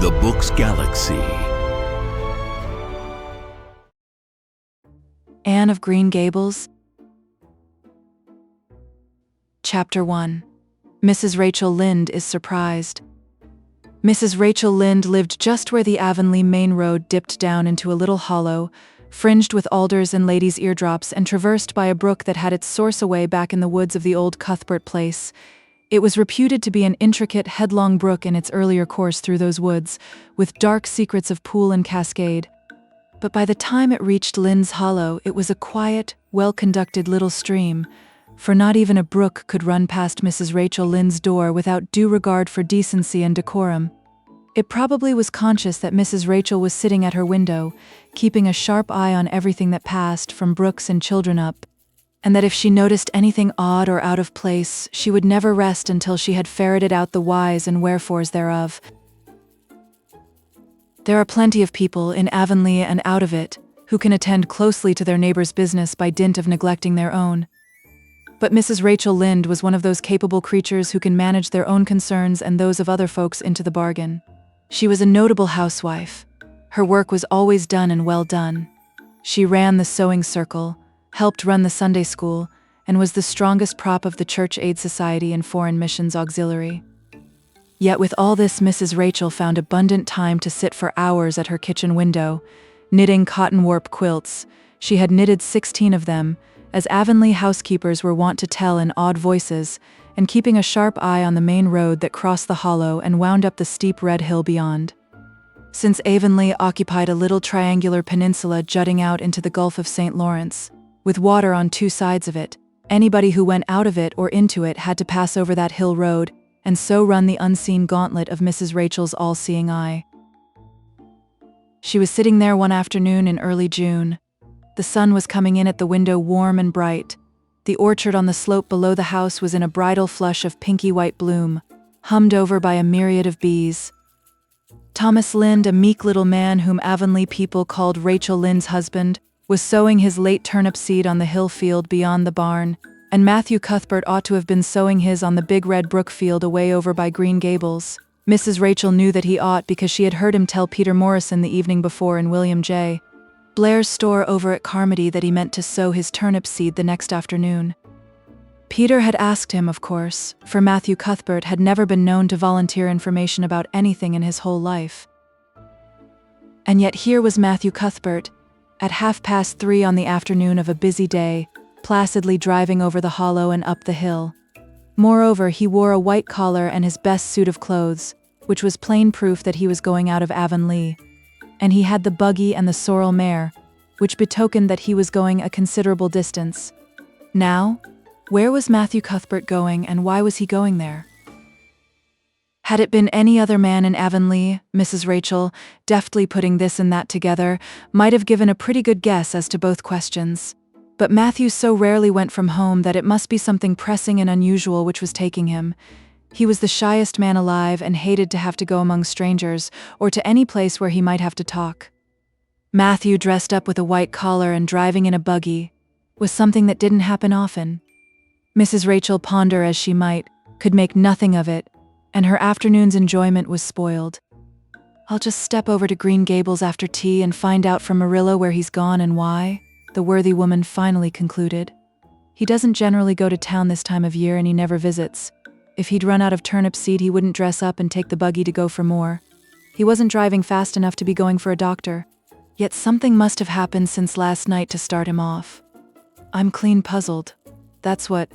The Books Galaxy. Anne of Green Gables. Chapter 1. Mrs. Rachel Lynde is surprised. Mrs. Rachel Lynde lived just where the Avonlea main road dipped down into a little hollow, fringed with alders and ladies' eardrops and traversed by a brook that had its source away back in the woods of the old Cuthbert place. It was reputed to be an intricate, headlong brook in its earlier course through those woods, with dark secrets of pool and cascade. But by the time it reached Lynde's Hollow, it was a quiet, well-conducted little stream, for not even a brook could run past Mrs. Rachel Lynde's door without due regard for decency and decorum. It probably was conscious that Mrs. Rachel was sitting at her window, keeping a sharp eye on everything that passed, from brooks and children up, and that if she noticed anything odd or out of place, she would never rest until she had ferreted out the whys and wherefores thereof. There are plenty of people, in Avonlea and out of it, who can attend closely to their neighbor's business by dint of neglecting their own. But Mrs. Rachel Lynde was one of those capable creatures who can manage their own concerns and those of other folks into the bargain. She was a notable housewife. Her work was always done and well done. She ran the sewing circle, helped run the Sunday school, and was the strongest prop of the Church Aid Society and Foreign Missions Auxiliary. Yet with all this, Mrs. Rachel found abundant time to sit for hours at her kitchen window, knitting cotton warp quilts. She had knitted 16 of them, as Avonlea housekeepers were wont to tell in awed voices, and keeping a sharp eye on the main road that crossed the hollow and wound up the steep red hill beyond. Since Avonlea occupied a little triangular peninsula jutting out into the Gulf of St. Lawrence, with water on two sides of it, anybody who went out of it or into it had to pass over that hill road, and so run the unseen gauntlet of Mrs. Rachel's all-seeing eye. She was sitting there one afternoon in early June. The sun was coming in at the window warm and bright. The orchard on the slope below the house was in a bridal flush of pinky-white bloom, hummed over by a myriad of bees. Thomas Lynde, a meek little man whom Avonlea people called Rachel Lynde's husband, was sowing his late turnip seed on the hill field beyond the barn, and Matthew Cuthbert ought to have been sowing his on the big red brook field away over by Green Gables. Mrs. Rachel knew that he ought because she had heard him tell Peter Morrison the evening before in William J. Blair's store over at Carmody that he meant to sow his turnip seed the next afternoon. Peter had asked him, of course, for Matthew Cuthbert had never been known to volunteer information about anything in his whole life. And yet here was Matthew Cuthbert, at 3:30 on the afternoon of a busy day, placidly driving over the hollow and up the hill. Moreover, he wore a white collar and his best suit of clothes, which was plain proof that he was going out of Avonlea. And he had the buggy and the sorrel mare, which betokened that he was going a considerable distance. Now, where was Matthew Cuthbert going, and why was he going there? Had it been any other man in Avonlea, Mrs. Rachel, deftly putting this and that together, might have given a pretty good guess as to both questions. But Matthew so rarely went from home that it must be something pressing and unusual which was taking him. He was the shyest man alive and hated to have to go among strangers, or to any place where he might have to talk. Matthew, dressed up with a white collar and driving in a buggy, was something that didn't happen often. Mrs. Rachel, ponder as she might, could make nothing of it, and her afternoon's enjoyment was spoiled. "I'll just step over to Green Gables after tea and find out from Marilla where he's gone and why," the worthy woman finally concluded. "He doesn't generally go to town this time of year, and he never visits. If he'd run out of turnip seed, he wouldn't dress up and take the buggy to go for more. He wasn't driving fast enough to be going for a doctor. Yet something must have happened since last night to start him off. I'm clean puzzled. That's what,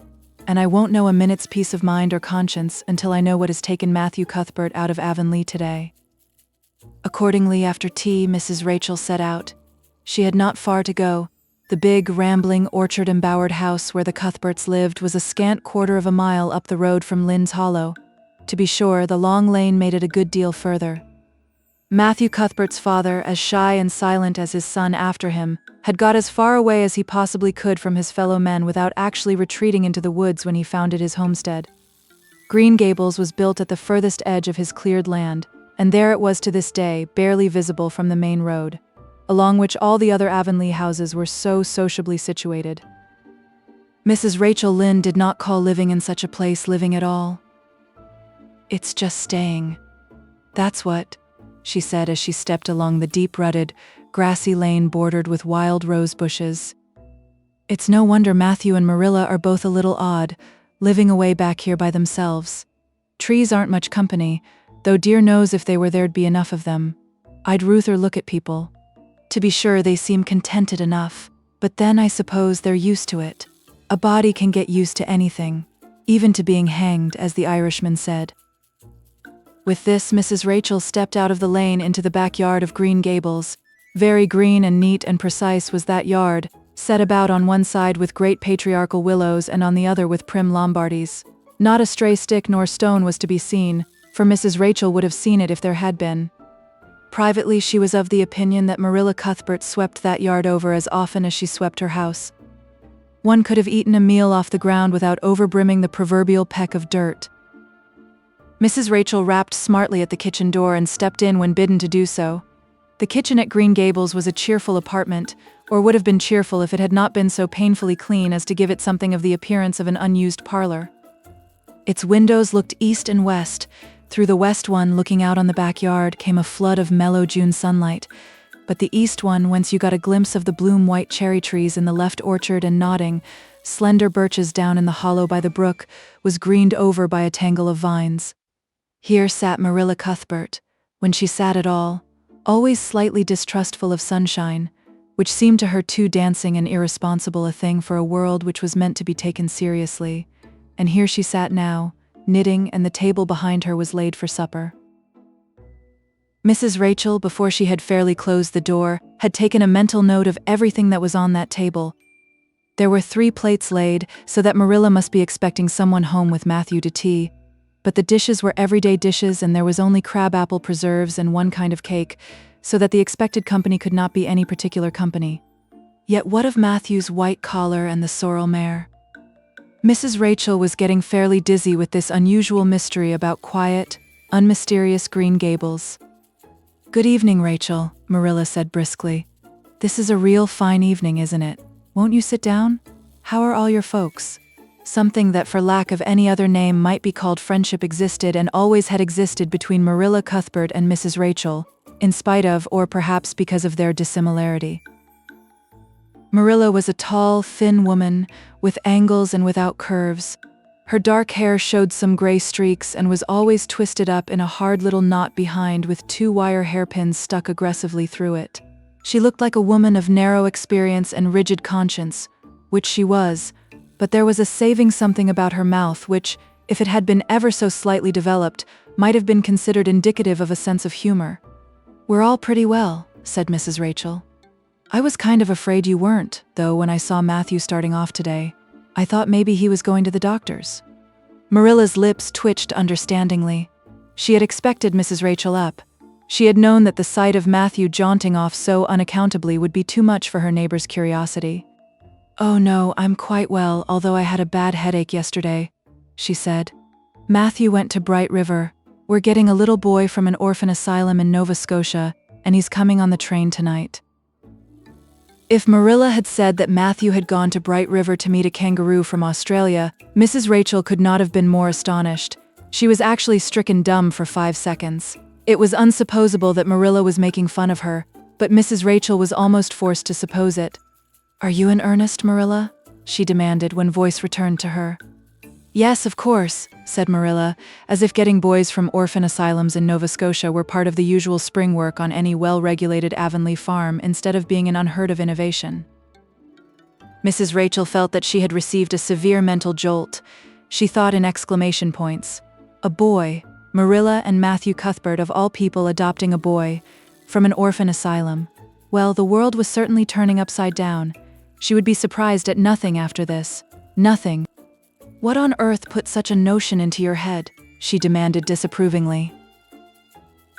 and I won't know a minute's peace of mind or conscience until I know what has taken Matthew Cuthbert out of Avonlea today." Accordingly, after tea, Mrs. Rachel set out. She had not far to go. The big, rambling, orchard-embowered house where the Cuthberts lived was a scant quarter of a mile up the road from Lynde's Hollow. To be sure, the long lane made it a good deal further. Matthew Cuthbert's father, as shy and silent as his son after him, had got as far away as he possibly could from his fellow men without actually retreating into the woods when he founded his homestead. Green Gables was built at the furthest edge of his cleared land, and there it was to this day, barely visible from the main road, along which all the other Avonlea houses were so sociably situated. Mrs. Rachel Lynde did not call living in such a place living at all. "It's just staying. That's what," she said as she stepped along the deep-rutted, grassy lane bordered with wild rose bushes. It's no wonder Matthew and Marilla are both a little odd, living away back here by themselves. Trees aren't much company, though dear knows if they were there'd be enough of them. I'd ruther look at people. To be sure, they seem contented enough, but then I suppose they're used to it. A body can get used to anything, even to being hanged, as the Irishman said. With this, Mrs. Rachel stepped out of the lane into the backyard of Green Gables. Very green and neat and precise was that yard, set about on one side with great patriarchal willows and on the other with prim Lombardies. Not a stray stick nor stone was to be seen, for Mrs. Rachel would have seen it if there had been. Privately, she was of the opinion that Marilla Cuthbert swept that yard over as often as she swept her house. One could have eaten a meal off the ground without overbrimming the proverbial peck of dirt. Mrs. Rachel rapped smartly at the kitchen door and stepped in when bidden to do so. The kitchen at Green Gables was a cheerful apartment, or would have been cheerful if it had not been so painfully clean as to give it something of the appearance of an unused parlor. Its windows looked east and west. Through the west one, looking out on the backyard, came a flood of mellow June sunlight, but the east one, whence you got a glimpse of the bloom-white cherry trees in the left orchard and nodding, slender birches down in the hollow by the brook, was greened over by a tangle of vines. Here sat Marilla Cuthbert, when she sat at all, always slightly distrustful of sunshine, which seemed to her too dancing and irresponsible a thing for a world which was meant to be taken seriously, and here she sat now, knitting, and the table behind her was laid for supper. Mrs. Rachel, before she had fairly closed the door, had taken a mental note of everything that was on that table. There were 3 plates laid, so that Marilla must be expecting someone home with Matthew to tea, but the dishes were everyday dishes and there was only crab-apple preserves and one kind of cake, so that the expected company could not be any particular company. Yet what of Matthew's white collar and the sorrel mare? Mrs. Rachel was getting fairly dizzy with this unusual mystery about quiet, unmysterious Green Gables. "Good evening, Rachel," Marilla said briskly. "This is a real fine evening, isn't it? Won't you sit down? How are all your folks?" Something that for lack of any other name might be called friendship existed and always had existed between Marilla Cuthbert and Mrs. Rachel, in spite of, or perhaps because of, their dissimilarity. Marilla was a tall, thin woman, with angles and without curves. Her dark hair showed some gray streaks and was always twisted up in a hard little knot behind with 2 wire hairpins stuck aggressively through it. She looked like a woman of narrow experience and rigid conscience, which she was, but there was a saving something about her mouth which, if it had been ever so slightly developed, might have been considered indicative of a sense of humor. "We're all pretty well," said Mrs. Rachel. "I was kind of afraid you weren't, though, when I saw Matthew starting off today. I thought maybe he was going to the doctor's." Marilla's lips twitched understandingly. She had expected Mrs. Rachel up. She had known that the sight of Matthew jaunting off so unaccountably would be too much for her neighbor's curiosity. "Oh no, I'm quite well, although I had a bad headache yesterday," she said. "Matthew went to Bright River. We're getting a little boy from an orphan asylum in Nova Scotia, and he's coming on the train tonight." If Marilla had said that Matthew had gone to Bright River to meet a kangaroo from Australia, Mrs. Rachel could not have been more astonished. She was actually stricken dumb for 5 seconds. It was unsupposable that Marilla was making fun of her, but Mrs. Rachel was almost forced to suppose it. "Are you in earnest, Marilla?" she demanded when voice returned to her. "Yes, of course," said Marilla, as if getting boys from orphan asylums in Nova Scotia were part of the usual spring work on any well-regulated Avonlea farm instead of being an unheard-of innovation. Mrs. Rachel felt that she had received a severe mental jolt. She thought in exclamation points. A boy, Marilla and Matthew Cuthbert of all people adopting a boy, from an orphan asylum. Well, the world was certainly turning upside down. She would be surprised at nothing after this. Nothing. "What on earth put such a notion into your head?" she demanded disapprovingly.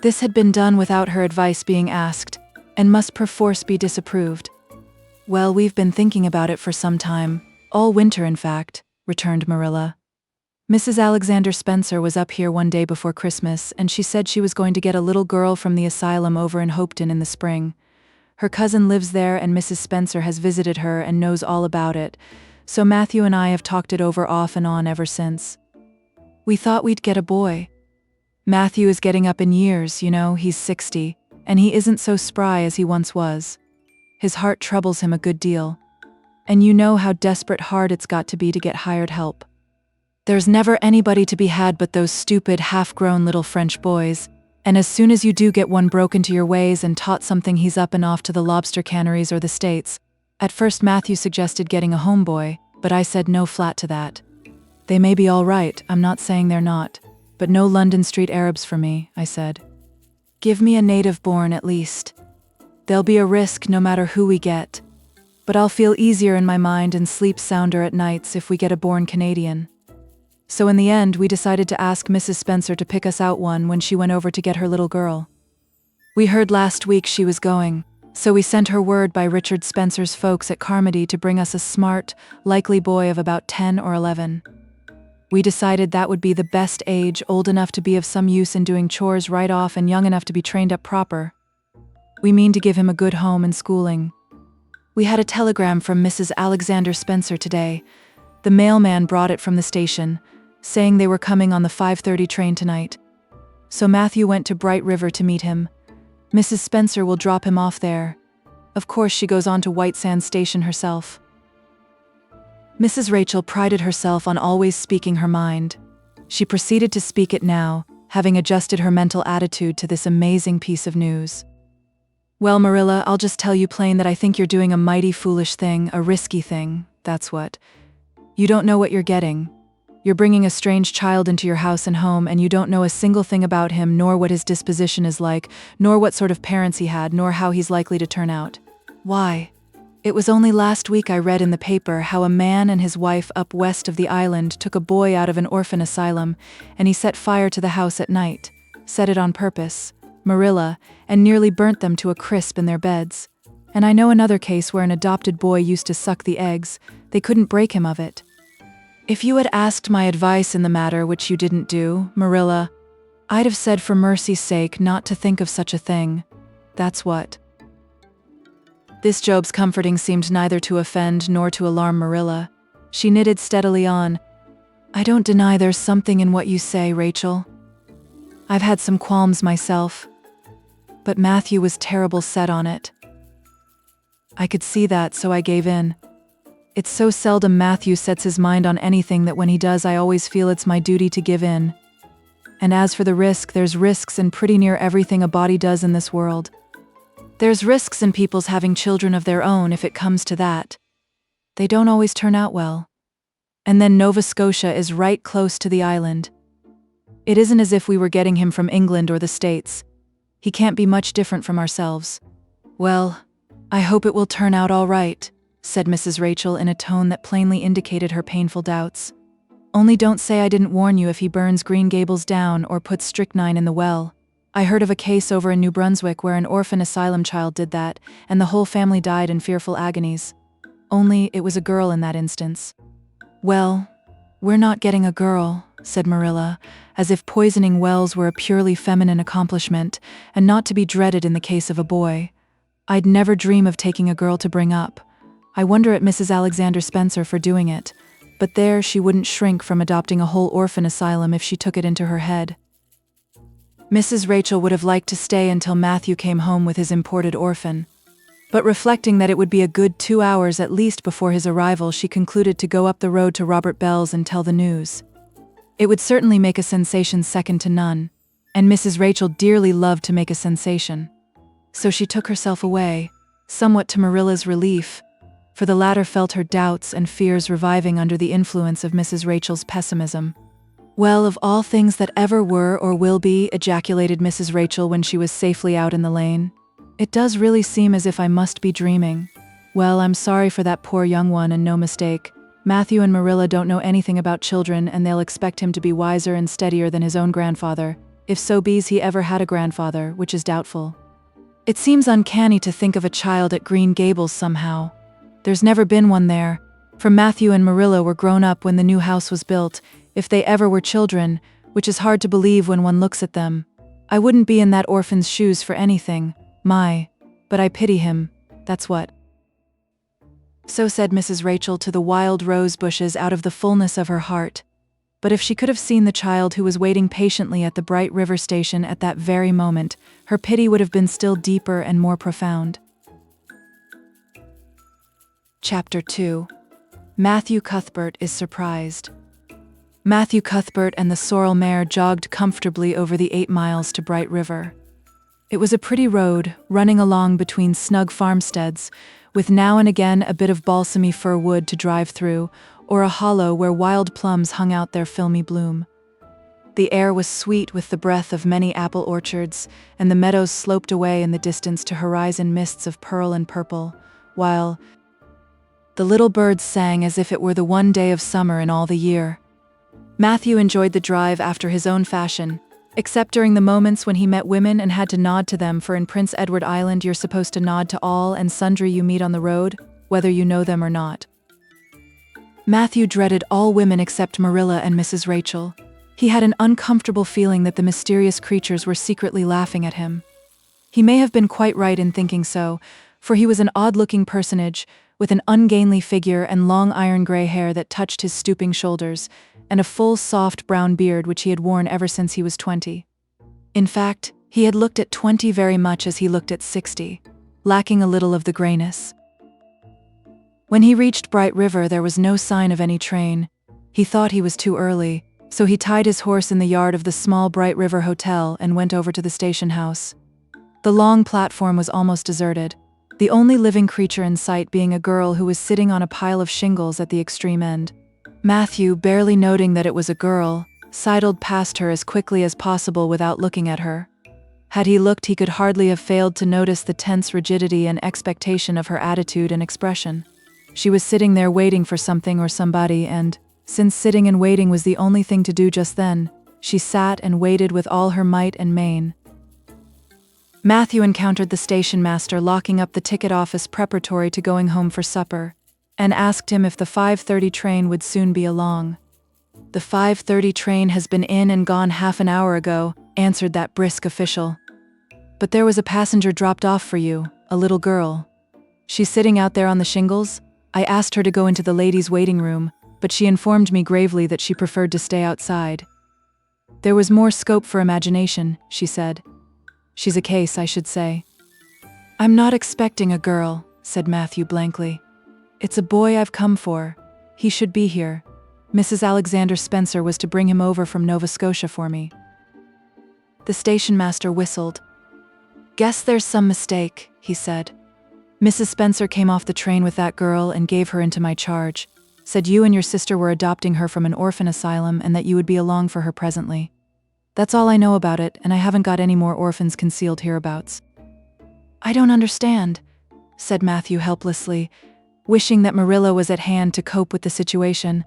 This had been done without her advice being asked, and must perforce be disapproved. "Well, we've been thinking about it for some time, all winter in fact," returned Marilla. "Mrs. Alexander Spencer was up here one day before Christmas, and she said she was going to get a little girl from the asylum over in Hopeton in the spring. Her cousin lives there and Mrs. Spencer has visited her and knows all about it, so Matthew and I have talked it over off and on ever since. We thought we'd get a boy." Matthew is getting up in years, he's 60, and he isn't so spry as he once was. His heart troubles him a good deal. And you know how desperate hard it's got to be to get hired help. There's never anybody to be had but those stupid, half-grown little French boys, and as soon as you do get one broke into your ways and taught something, he's up and off to the lobster canneries or the States. At first Matthew suggested getting a homeboy, but I said no flat to that. They may be all right, I'm not saying they're not, but no London street Arabs for me, I said. Give me a native born at least. There'll be a risk no matter who we get, but I'll feel easier in my mind and sleep sounder at nights if we get a born Canadian. So in the end, we decided to ask Mrs. Spencer to pick us out one when she went over to get her little girl. We heard last week she was going, so we sent her word by Richard Spencer's folks at Carmody to bring us a smart, likely boy of about 10 or 11. We decided that would be the best age, old enough to be of some use in doing chores right off and young enough to be trained up proper. We mean to give him a good home and schooling. We had a telegram from Mrs. Alexander Spencer today. The mailman brought it from the station, saying they were coming on the 5:30 train tonight. So Matthew went to Bright River to meet him. Mrs. Spencer will drop him off there. Of course she goes on to White Sands Station herself. Mrs. Rachel prided herself on always speaking her mind. She proceeded to speak it now, having adjusted her mental attitude to this amazing piece of news. Well, Marilla, I'll just tell you plain that I think you're doing a mighty foolish thing, a risky thing, that's what. You don't know what you're getting. You're bringing a strange child into your house and home, and you don't know a single thing about him, nor what his disposition is like, nor what sort of parents he had, nor how he's likely to turn out. Why? It was only last week I read in the paper how a man and his wife up west of the island took a boy out of an orphan asylum, and he set fire to the house at night, set it on purpose, Marilla, and nearly burnt them to a crisp in their beds. And I know another case where an adopted boy used to suck the eggs. They couldn't break him of it. If you had asked my advice in the matter, which you didn't do, Marilla, I'd have said for mercy's sake not to think of such a thing. That's what. This Job's comforting seemed neither to offend nor to alarm Marilla. She knitted steadily on. I don't deny there's something in what you say, Rachel. I've had some qualms myself. But Matthew was terrible set on it. I could see that, so I gave in. It's so seldom Matthew sets his mind on anything that when he does I always feel it's my duty to give in. And as for the risk, there's risks in pretty near everything a body does in this world. There's risks in people's having children of their own if it comes to that. They don't always turn out well. And then Nova Scotia is right close to the island. It isn't as if we were getting him from England or the States. He can't be much different from ourselves. Well, I hope it will turn out all right, said Mrs. Rachel in a tone that plainly indicated her painful doubts. Only don't say I didn't warn you if he burns Green Gables down or puts strychnine in the well. I heard of a case over in New Brunswick where an orphan asylum child did that, and the whole family died in fearful agonies. Only it was a girl in that instance. Well, we're not getting a girl, said Marilla, as if poisoning wells were a purely feminine accomplishment, and not to be dreaded in the case of a boy. I'd never dream of taking a girl to bring up. I wonder at Mrs. Alexander Spencer for doing it, but there she wouldn't shrink from adopting a whole orphan asylum if she took it into her head. Mrs. Rachel would have liked to stay until Matthew came home with his imported orphan, but reflecting that it would be a good 2 hours at least before his arrival, she concluded to go up the road to Robert Bell's and tell the news. It would certainly make a sensation second to none, and Mrs. Rachel dearly loved to make a sensation. So she took herself away, somewhat to Marilla's relief, for the latter felt her doubts and fears reviving under the influence of Mrs. Rachel's pessimism. Well, of all things that ever were or will be, ejaculated Mrs. Rachel when she was safely out in the lane. It does really seem as if I must be dreaming. Well, I'm sorry for that poor young one, and no mistake. Matthew and Marilla don't know anything about children, and they'll expect him to be wiser and steadier than his own grandfather, if so be's he ever had a grandfather, which is doubtful. It seems uncanny to think of a child at Green Gables somehow. There's never been one there, for Matthew and Marilla were grown up when the new house was built, if they ever were children, which is hard to believe when one looks at them. I wouldn't be in that orphan's shoes for anything, but I pity him, that's what. So said Mrs. Rachel to the wild rose bushes out of the fullness of her heart. But if she could have seen the child who was waiting patiently at the Bright River station at that very moment, her pity would have been still deeper and more profound. Chapter 2. Matthew Cuthbert is surprised. Matthew Cuthbert and the sorrel mare jogged comfortably over the 8 miles to Bright River. It was a pretty road, running along between snug farmsteads, with now and again a bit of balsamy fir wood to drive through, or a hollow where wild plums hung out their filmy bloom. The air was sweet with the breath of many apple orchards, and the meadows sloped away in the distance to horizon mists of pearl and purple, while the little birds sang as if it were the one day of summer in all the year. Matthew enjoyed the drive after his own fashion, except during the moments when he met women and had to nod to them, for in Prince Edward Island you're supposed to nod to all and sundry you meet on the road, whether you know them or not. Matthew dreaded all women except Marilla and Mrs. Rachel. He had an uncomfortable feeling that the mysterious creatures were secretly laughing at him. He may have been quite right in thinking so, for he was an odd-looking personage, with an ungainly figure and long iron-gray hair that touched his stooping shoulders, and a full, soft brown beard which he had worn ever since he was 20. In fact, he had looked at 20 very much as he looked at 60, lacking a little of the grayness. When he reached Bright River, there was no sign of any train. He thought he was too early, so he tied his horse in the yard of the small Bright River Hotel and went over to the station house. The long platform was almost deserted, the only living creature in sight being a girl who was sitting on a pile of shingles at the extreme end. Matthew, barely noting that it was a girl, sidled past her as quickly as possible without looking at her. Had he looked, he could hardly have failed to notice the tense rigidity and expectation of her attitude and expression. She was sitting there waiting for something or somebody, and, since sitting and waiting was the only thing to do just then, she sat and waited with all her might and main. Matthew encountered the station master locking up the ticket office preparatory to going home for supper, and asked him if the 5:30 train would soon be along. "The 5:30 train has been in and gone half an hour ago," answered that brisk official. "But there was a passenger dropped off for you, a little girl. She's sitting out there on the shingles. I asked her to go into the ladies' waiting room, but she informed me gravely that she preferred to stay outside. There was more scope for imagination," she said. "She's a case, I should say." "I'm not expecting a girl," said Matthew blankly. "It's a boy I've come for. He should be here. Mrs. Alexander Spencer was to bring him over from Nova Scotia for me." The station master whistled. "Guess there's some mistake," he said. "Mrs. Spencer came off the train with that girl and gave her into my charge. Said you and your sister were adopting her from an orphan asylum and that you would be along for her presently. That's all I know about it, and I haven't got any more orphans concealed hereabouts." "I don't understand," said Matthew helplessly, wishing that Marilla was at hand to cope with the situation.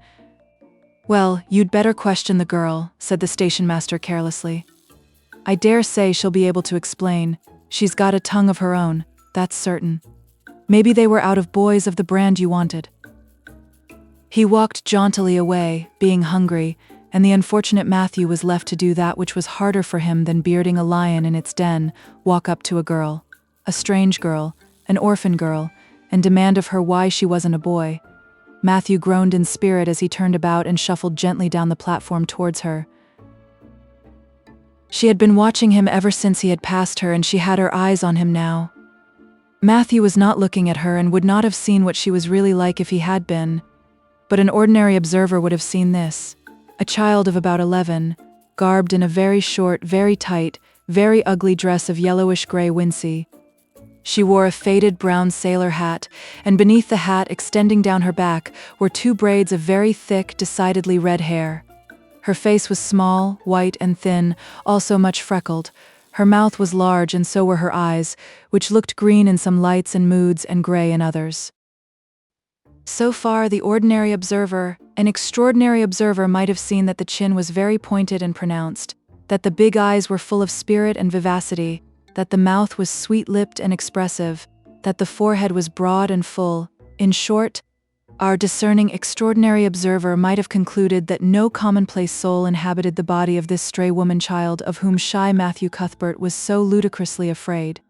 "Well, you'd better question the girl," said the station master carelessly. "I dare say she'll be able to explain. She's got a tongue of her own, that's certain. Maybe they were out of boys of the brand you wanted." He walked jauntily away, being hungry, and the unfortunate Matthew was left to do that which was harder for him than bearding a lion in its den, walk up to a girl, a strange girl, an orphan girl, and demand of her why she wasn't a boy. Matthew groaned in spirit as he turned about and shuffled gently down the platform towards her. She had been watching him ever since he had passed her, and she had her eyes on him now. Matthew was not looking at her and would not have seen what she was really like if he had been. But an ordinary observer would have seen this. A child of about 11, garbed in a very short, very tight, very ugly dress of yellowish-gray wincey. She wore a faded brown sailor hat, and beneath the hat, extending down her back, were 2 braids of very thick, decidedly red hair. Her face was small, white and thin, also much freckled. Her mouth was large, and so were her eyes, which looked green in some lights and moods and gray in others. So far, the ordinary observer, an extraordinary observer, might have seen that the chin was very pointed and pronounced, that the big eyes were full of spirit and vivacity, that the mouth was sweet-lipped and expressive, that the forehead was broad and full. In short, our discerning extraordinary observer might have concluded that no commonplace soul inhabited the body of this stray woman-child of whom shy Matthew Cuthbert was so ludicrously afraid.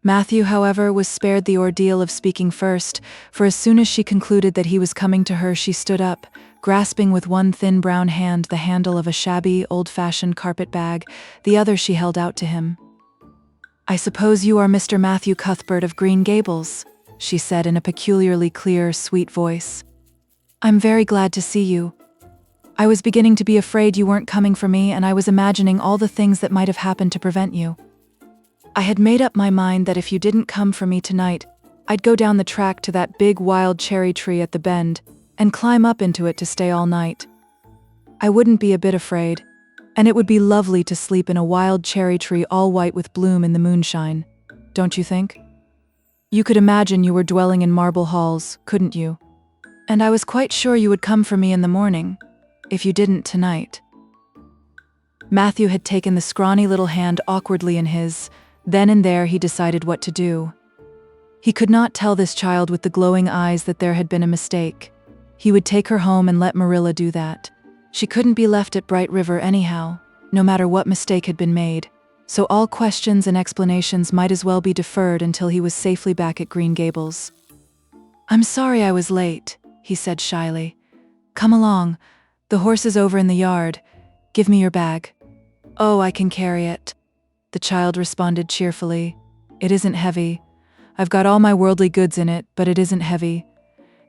Matthew, however, was spared the ordeal of speaking first, for as soon as she concluded that he was coming to her, she stood up, grasping with one thin brown hand the handle of a shabby, old-fashioned carpet bag, the other she held out to him. "I suppose you are Mr. Matthew Cuthbert of Green Gables," she said in a peculiarly clear, sweet voice. "I'm very glad to see you. I was beginning to be afraid you weren't coming for me, and I was imagining all the things that might have happened to prevent you. I had made up my mind that if you didn't come for me tonight, I'd go down the track to that big wild cherry tree at the bend and climb up into it to stay all night. I wouldn't be a bit afraid, and it would be lovely to sleep in a wild cherry tree all white with bloom in the moonshine, don't you think? You could imagine you were dwelling in marble halls, couldn't you? And I was quite sure you would come for me in the morning, if you didn't tonight." Matthew had taken the scrawny little hand awkwardly in his. Then and there he decided what to do. He could not tell this child with the glowing eyes that there had been a mistake. He would take her home and let Marilla do that. She couldn't be left at Bright River anyhow, no matter what mistake had been made, so all questions and explanations might as well be deferred until he was safely back at Green Gables. "I'm sorry I was late," he said shyly. "Come along. The horse is over in the yard. Give me your bag." "Oh, I can carry it," the child responded cheerfully. "It isn't heavy. I've got all my worldly goods in it, but it isn't heavy.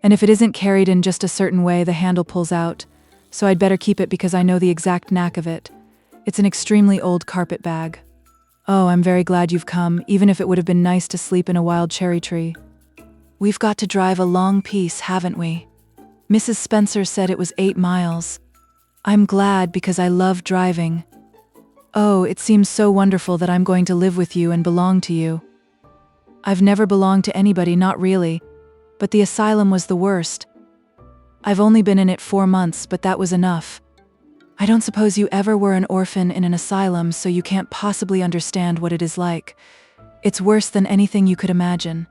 And if it isn't carried in just a certain way, the handle pulls out, so I'd better keep it because I know the exact knack of it. It's an extremely old carpet bag. Oh, I'm very glad you've come, even if it would have been nice to sleep in a wild cherry tree. We've got to drive a long piece, haven't we? Mrs. Spencer said it was 8 miles. I'm glad because I love driving. Oh, it seems so wonderful that I'm going to live with you and belong to you. I've never belonged to anybody, not really, but the asylum was the worst. I've only been in it 4 months, but that was enough. I don't suppose you ever were an orphan in an asylum, so you can't possibly understand what it is like. It's worse than anything you could imagine.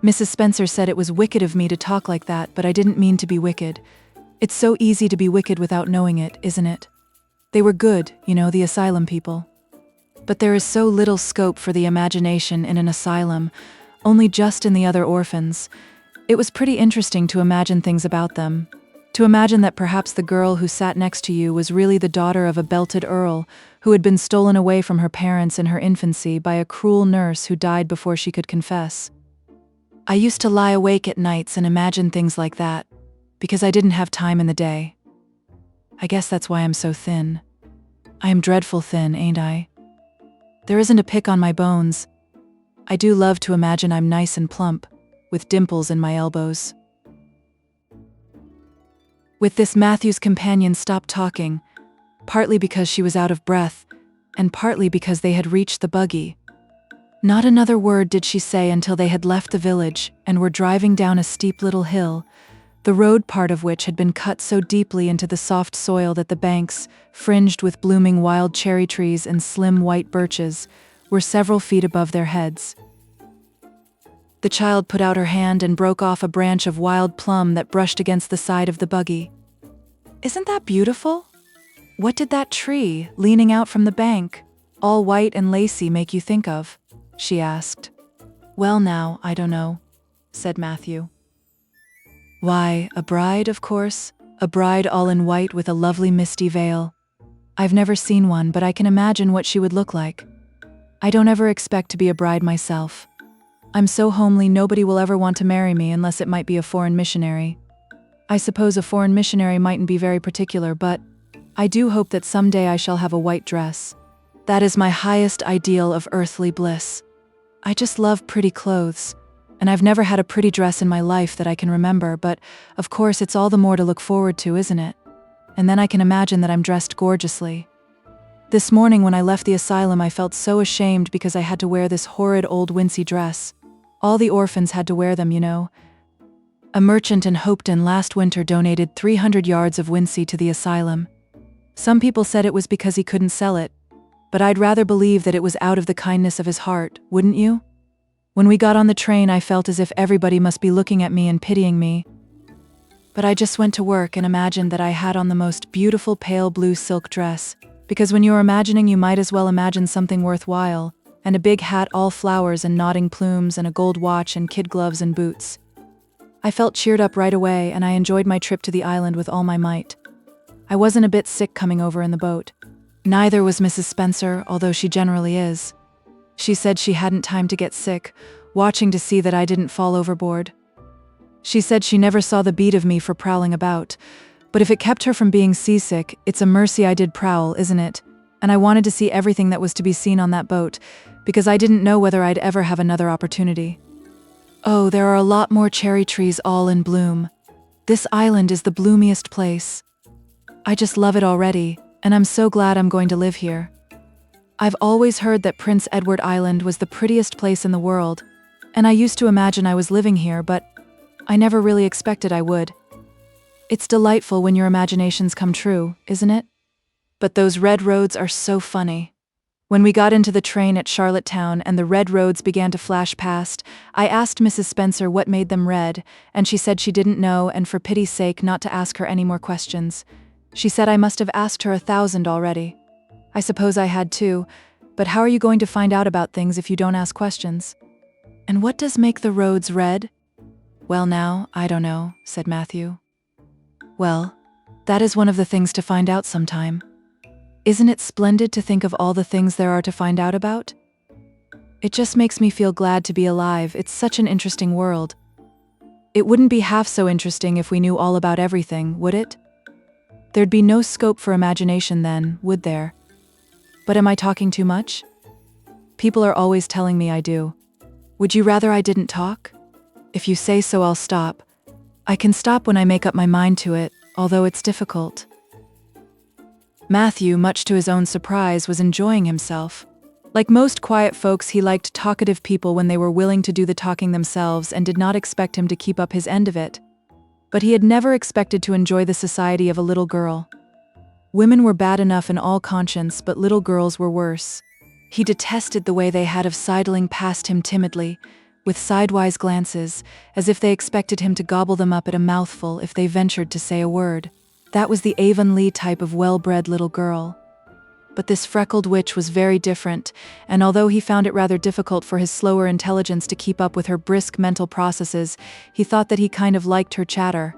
Mrs. Spencer said it was wicked of me to talk like that, but I didn't mean to be wicked. It's so easy to be wicked without knowing it, isn't it? They were good, you know, the asylum people. But there is so little scope for the imagination in an asylum, only just in the other orphans. It was pretty interesting to imagine things about them. To imagine that perhaps the girl who sat next to you was really the daughter of a belted earl who had been stolen away from her parents in her infancy by a cruel nurse who died before she could confess. I used to lie awake at nights and imagine things like that, because I didn't have time in the day. I guess that's why I'm so thin. I am dreadful thin, ain't I? There isn't a pick on my bones. I do love to imagine I'm nice and plump, with dimples in my elbows. With this, Matthew's companion stopped talking, partly because she was out of breath, and partly because they had reached the buggy. Not another word did she say until they had left the village and were driving down a steep little hill, the road part of which had been cut so deeply into the soft soil that the banks, fringed with blooming wild cherry trees and slim white birches, were several feet above their heads. The child put out her hand and broke off a branch of wild plum that brushed against the side of the buggy. "Isn't that beautiful? What did that tree, leaning out from the bank, all white and lacy, make you think of?" she asked. "Well now, I don't know," said Matthew. "Why, a bride, of course. A bride all in white with a lovely misty veil. I've never seen one, but I can imagine what she would look like. I don't ever expect to be a bride myself. I'm so homely nobody will ever want to marry me unless it might be a foreign missionary. I suppose a foreign missionary mightn't be very particular, but I do hope that someday I shall have a white dress. That is my highest ideal of earthly bliss. I just love pretty clothes, and I've never had a pretty dress in my life that I can remember, but of course it's all the more to look forward to, isn't it? And then I can imagine that I'm dressed gorgeously. This morning when I left the asylum I felt so ashamed because I had to wear this horrid old wincey dress. All the orphans had to wear them, you know. A merchant in Hopeton last winter donated 300 yards of wincey to the asylum. Some people said it was because he couldn't sell it, but I'd rather believe that it was out of the kindness of his heart, wouldn't you? When we got on the train I felt as if everybody must be looking at me and pitying me. But I just went to work and imagined that I had on the most beautiful pale blue silk dress, because when you're imagining you might as well imagine something worthwhile, and a big hat all flowers and nodding plumes and a gold watch and kid gloves and boots. I felt cheered up right away, and I enjoyed my trip to the island with all my might. I wasn't a bit sick coming over in the boat. Neither was Mrs. Spencer, although she generally is. She said she hadn't time to get sick, watching to see that I didn't fall overboard. She said she never saw the beat of me for prowling about, but if it kept her from being seasick, it's a mercy I did prowl, isn't it? And I wanted to see everything that was to be seen on that boat, because I didn't know whether I'd ever have another opportunity. Oh, there are a lot more cherry trees all in bloom. This island is the bloomiest place. I just love it already, and I'm so glad I'm going to live here. I've always heard that Prince Edward Island was the prettiest place in the world, and I used to imagine I was living here, but I never really expected I would. It's delightful when your imaginations come true, isn't it? But those red roads are so funny. When we got into the train at Charlottetown and the red roads began to flash past, I asked Mrs. Spencer what made them red, and she said she didn't know, and for pity's sake not to ask her any more questions. She said I must have asked her 1,000 already. I suppose I had too, but how are you going to find out about things if you don't ask questions? And what does make the roads red? Well now, I don't know, said Matthew. Well, that is one of the things to find out sometime. Isn't it splendid to think of all the things there are to find out about? It just makes me feel glad to be alive. It's such an interesting world. It wouldn't be half so interesting if we knew all about everything, would it? There'd be no scope for imagination then, would there? But am I talking too much? People are always telling me I do. Would you rather I didn't talk? If you say so, I'll stop. I can stop when I make up my mind to it, although it's difficult. Matthew, much to his own surprise, was enjoying himself. Like most quiet folks, he liked talkative people when they were willing to do the talking themselves and did not expect him to keep up his end of it. But he had never expected to enjoy the society of a little girl. Women were bad enough in all conscience, but little girls were worse. He detested the way they had of sidling past him timidly, with sidewise glances, as if they expected him to gobble them up at a mouthful if they ventured to say a word. That was the Avonlea type of well-bred little girl. But this freckled witch was very different, and although he found it rather difficult for his slower intelligence to keep up with her brisk mental processes, he thought that he kind of liked her chatter.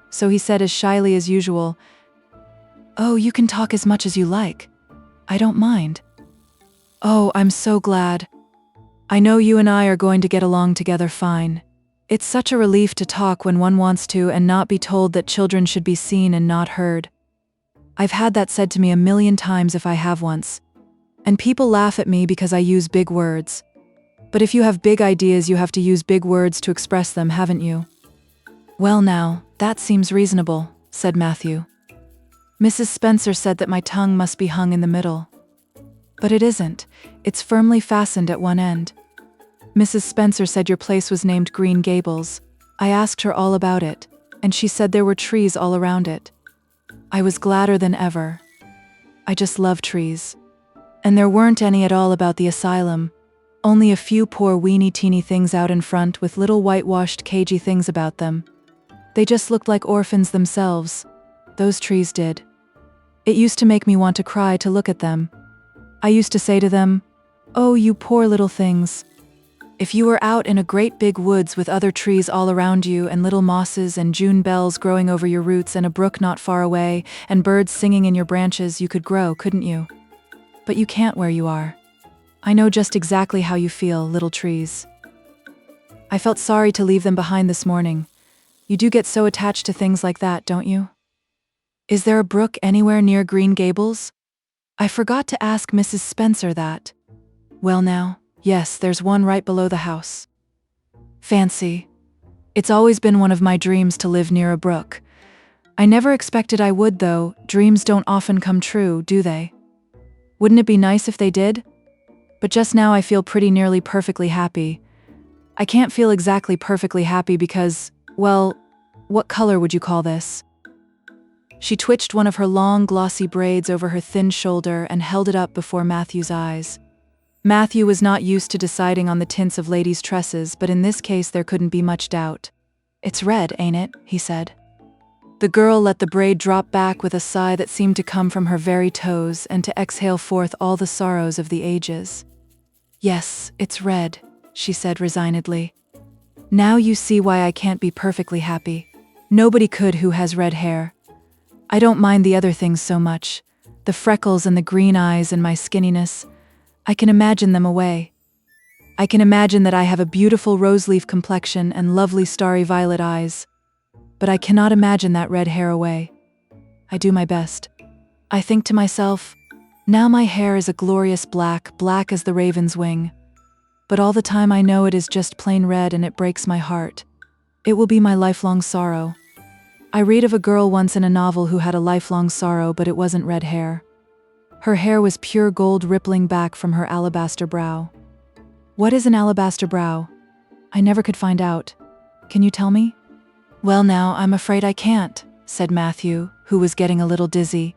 So he said as shyly as usual, "Oh, you can talk as much as you like. I don't mind." "Oh, I'm so glad. I know you and I are going to get along together fine. It's such a relief to talk when one wants to and not be told that children should be seen and not heard. I've had that said to me 1,000,000 times if I have once. And people laugh at me because I use big words. But if you have big ideas, you have to use big words to express them, haven't you?" "Well now, that seems reasonable," said Matthew. "Mrs. Spencer said that my tongue must be hung in the middle. But it isn't. It's firmly fastened at one end. Mrs. Spencer said your place was named Green Gables. I asked her all about it, and she said there were trees all around it. I was gladder than ever. I just love trees. And there weren't any at all about the asylum, only a few poor weeny-teeny things out in front with little whitewashed cagey things about them. They just looked like orphans themselves. Those trees did. It used to make me want to cry to look at them. I used to say to them, 'Oh, you poor little things.' If you were out in a great big woods with other trees all around you and little mosses and June bells growing over your roots and a brook not far away and birds singing in your branches, you could grow, couldn't you? But you can't where you are. I know just exactly how you feel, little trees. I felt sorry to leave them behind this morning. You do get so attached to things like that, don't you? Is there a brook anywhere near Green Gables? I forgot to ask Mrs. Spencer that. Well now, yes, there's one right below the house. Fancy. It's always been one of my dreams to live near a brook. I never expected I would, though. Dreams don't often come true, do they? Wouldn't it be nice if they did? But just now I feel pretty nearly perfectly happy. I can't feel exactly perfectly happy because, well, what color would you call this? She twitched one of her long, glossy braids over her thin shoulder and held it up before Matthew's eyes. Matthew was not used to deciding on the tints of ladies' tresses, but in this case there couldn't be much doubt. "It's red, ain't it?" he said. The girl let the braid drop back with a sigh that seemed to come from her very toes and to exhale forth all the sorrows of the ages. Yes, it's red, she said resignedly. Now you see why I can't be perfectly happy. Nobody could who has red hair. I don't mind the other things so much. The freckles and the green eyes and my skinniness. I can imagine them away. I can imagine that I have a beautiful rose-leaf complexion and lovely starry violet eyes. But I cannot imagine that red hair away. I do my best. I think to myself, now my hair is a glorious black, black as the raven's wing. But all the time I know it is just plain red and it breaks my heart. It will be my lifelong sorrow. I read of a girl once in a novel who had a lifelong sorrow, but it wasn't red hair. Her hair was pure gold rippling back from her alabaster brow. What is an alabaster brow? I never could find out. Can you tell me? Well now, I'm afraid I can't, said Matthew, who was getting a little dizzy.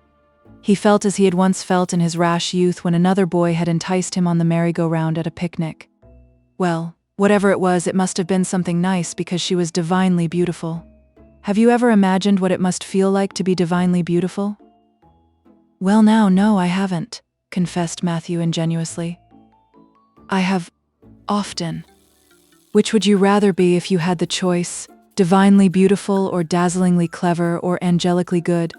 He felt as he had once felt in his rash youth when another boy had enticed him on the merry-go-round at a picnic. Well, whatever it was, it must have been something nice because she was divinely beautiful. Have you ever imagined what it must feel like to be divinely beautiful? Well now, no, I haven't, confessed Matthew ingenuously. I have often. Which would you rather be if you had the choice, divinely beautiful or dazzlingly clever or angelically good?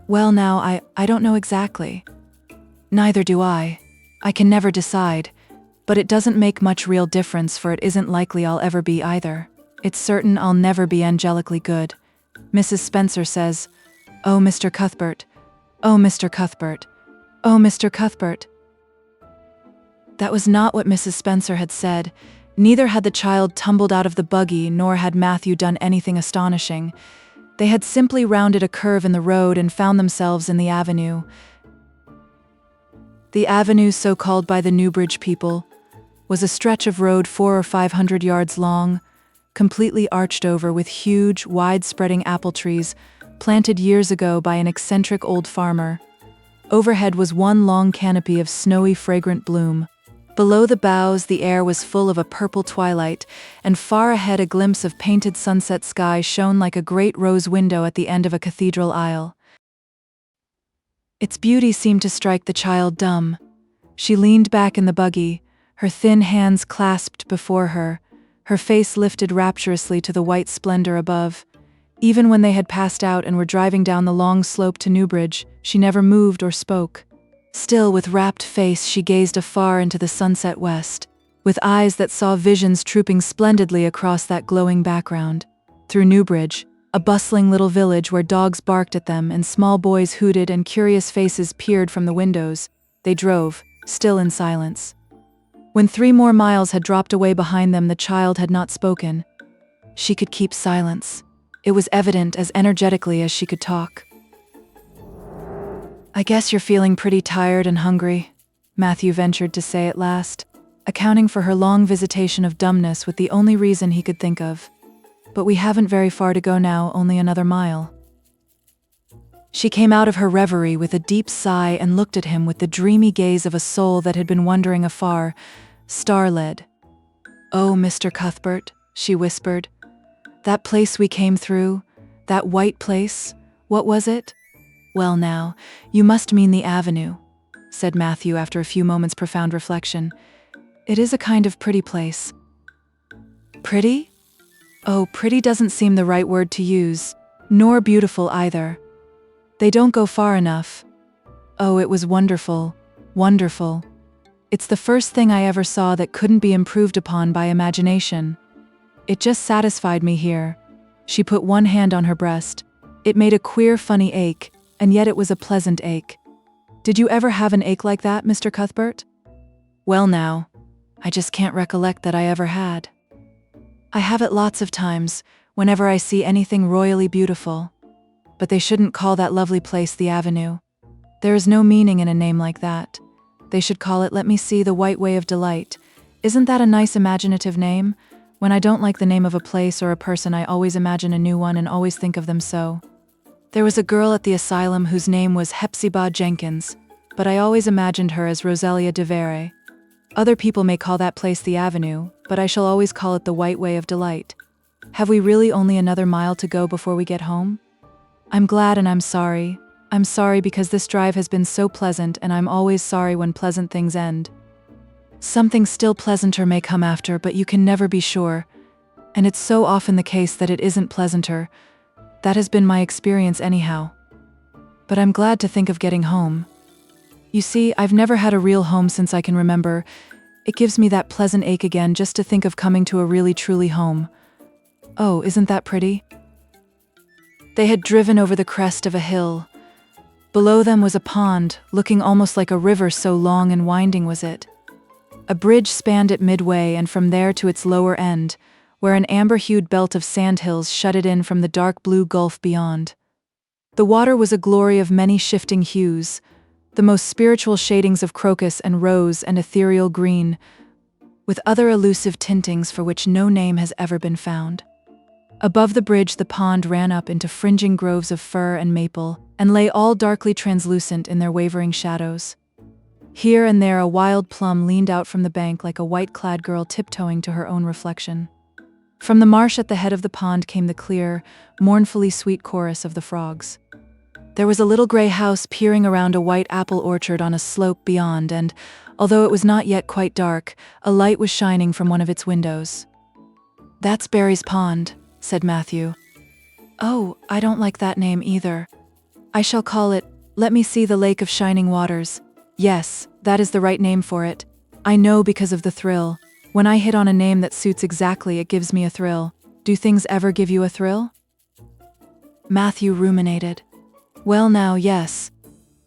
Well now, I don't know exactly. Neither do I. I can never decide. But it doesn't make much real difference, for it isn't likely I'll ever be either. It's certain I'll never be angelically good. Mrs. Spencer says, "Oh, Mr. Cuthbert. Oh, Mr. Cuthbert. Oh, Mr. Cuthbert." That was not what Mrs. Spencer had said. Neither had the child tumbled out of the buggy, nor had Matthew done anything astonishing. They had simply rounded a curve in the road and found themselves in the avenue. The avenue, so called by the Newbridge people, was a stretch of road 400 or 500 yards long, completely arched over with huge, wide-spreading apple trees planted years ago by an eccentric old farmer. Overhead was one long canopy of snowy, fragrant bloom. Below the boughs, the air was full of a purple twilight, and far ahead a glimpse of painted sunset sky shone like a great rose window at the end of a cathedral aisle. Its beauty seemed to strike the child dumb. She leaned back in the buggy, her thin hands clasped before her, her face lifted rapturously to the white splendor above. Even when they had passed out and were driving down the long slope to Newbridge, she never moved or spoke. Still, with rapt face, she gazed afar into the sunset west, with eyes that saw visions trooping splendidly across that glowing background. Through Newbridge, a bustling little village where dogs barked at them and small boys hooted and curious faces peered from the windows, they drove, still in silence. When 3 more miles had dropped away behind them, the child had not spoken. She could keep silence. It was evident, as energetically as she could talk. "I guess you're feeling pretty tired and hungry," Matthew ventured to say at last, accounting for her long visitation of dumbness with the only reason he could think of. "But we haven't very far to go now, only another mile." She came out of her reverie with a deep sigh and looked at him with the dreamy gaze of a soul that had been wandering afar, star-led. "Oh, Mr. Cuthbert," she whispered. "That place we came through, that white place, what was it?" "Well now, you must mean the avenue," said Matthew after a few moments' profound reflection. "It is a kind of pretty place." "Pretty? Oh, pretty doesn't seem the right word to use, nor beautiful either. They don't go far enough. Oh, it was wonderful, wonderful. It's the first thing I ever saw that couldn't be improved upon by imagination. It just satisfied me here." She put one hand on her breast. It made a queer, funny ache, and yet it was a pleasant ache. "Did you ever have an ache like that, Mr. Cuthbert?" "Well now, I just can't recollect that I ever had. I have it lots of times, whenever I see anything royally beautiful. But they shouldn't call that lovely place the Avenue. There is no meaning in a name like that. They should call it, let me see, the White Way of Delight. Isn't that a nice imaginative name? When I don't like the name of a place or a person, I always imagine a new one and always think of them so. There was a girl at the asylum whose name was Hepzibah Jenkins, but I always imagined her as Rosalia de Vere. Other people may call that place the Avenue, but I shall always call it the White Way of Delight. Have we really only another mile to go before we get home? I'm glad and I'm sorry. I'm sorry because this drive has been so pleasant, and I'm always sorry when pleasant things end." Something still pleasanter may come after, but you can never be sure. And it's so often the case that it isn't pleasanter. That has been my experience anyhow. But I'm glad to think of getting home. You see, I've never had a real home since I can remember. It gives me that pleasant ache again just to think of coming to a really truly home. Oh, isn't that pretty? They had driven over the crest of a hill. Below them was a pond, looking almost like a river, so long and winding was it. A bridge spanned it midway, and from there to its lower end, where an amber-hued belt of sandhills shut it in from the dark blue gulf beyond. The water was a glory of many shifting hues, the most spiritual shadings of crocus and rose and ethereal green, with other elusive tintings for which no name has ever been found. Above the bridge the pond ran up into fringing groves of fir and maple, and lay all darkly translucent in their wavering shadows. Here and there a wild plum leaned out from the bank like a white-clad girl tiptoeing to her own reflection. From the marsh at the head of the pond came the clear, mournfully sweet chorus of the frogs. There was a little gray house peering around a white apple orchard on a slope beyond, and, although it was not yet quite dark, a light was shining from one of its windows. "That's Barry's Pond," said Matthew. "Oh, I don't like that name either. I shall call it, let me see, the Lake of Shining Waters. Yes, that is the right name for it. I know, because of the thrill. When I hit on a name that suits exactly, it gives me a thrill. Do things ever give you a thrill?" Matthew ruminated. "Well now, yes.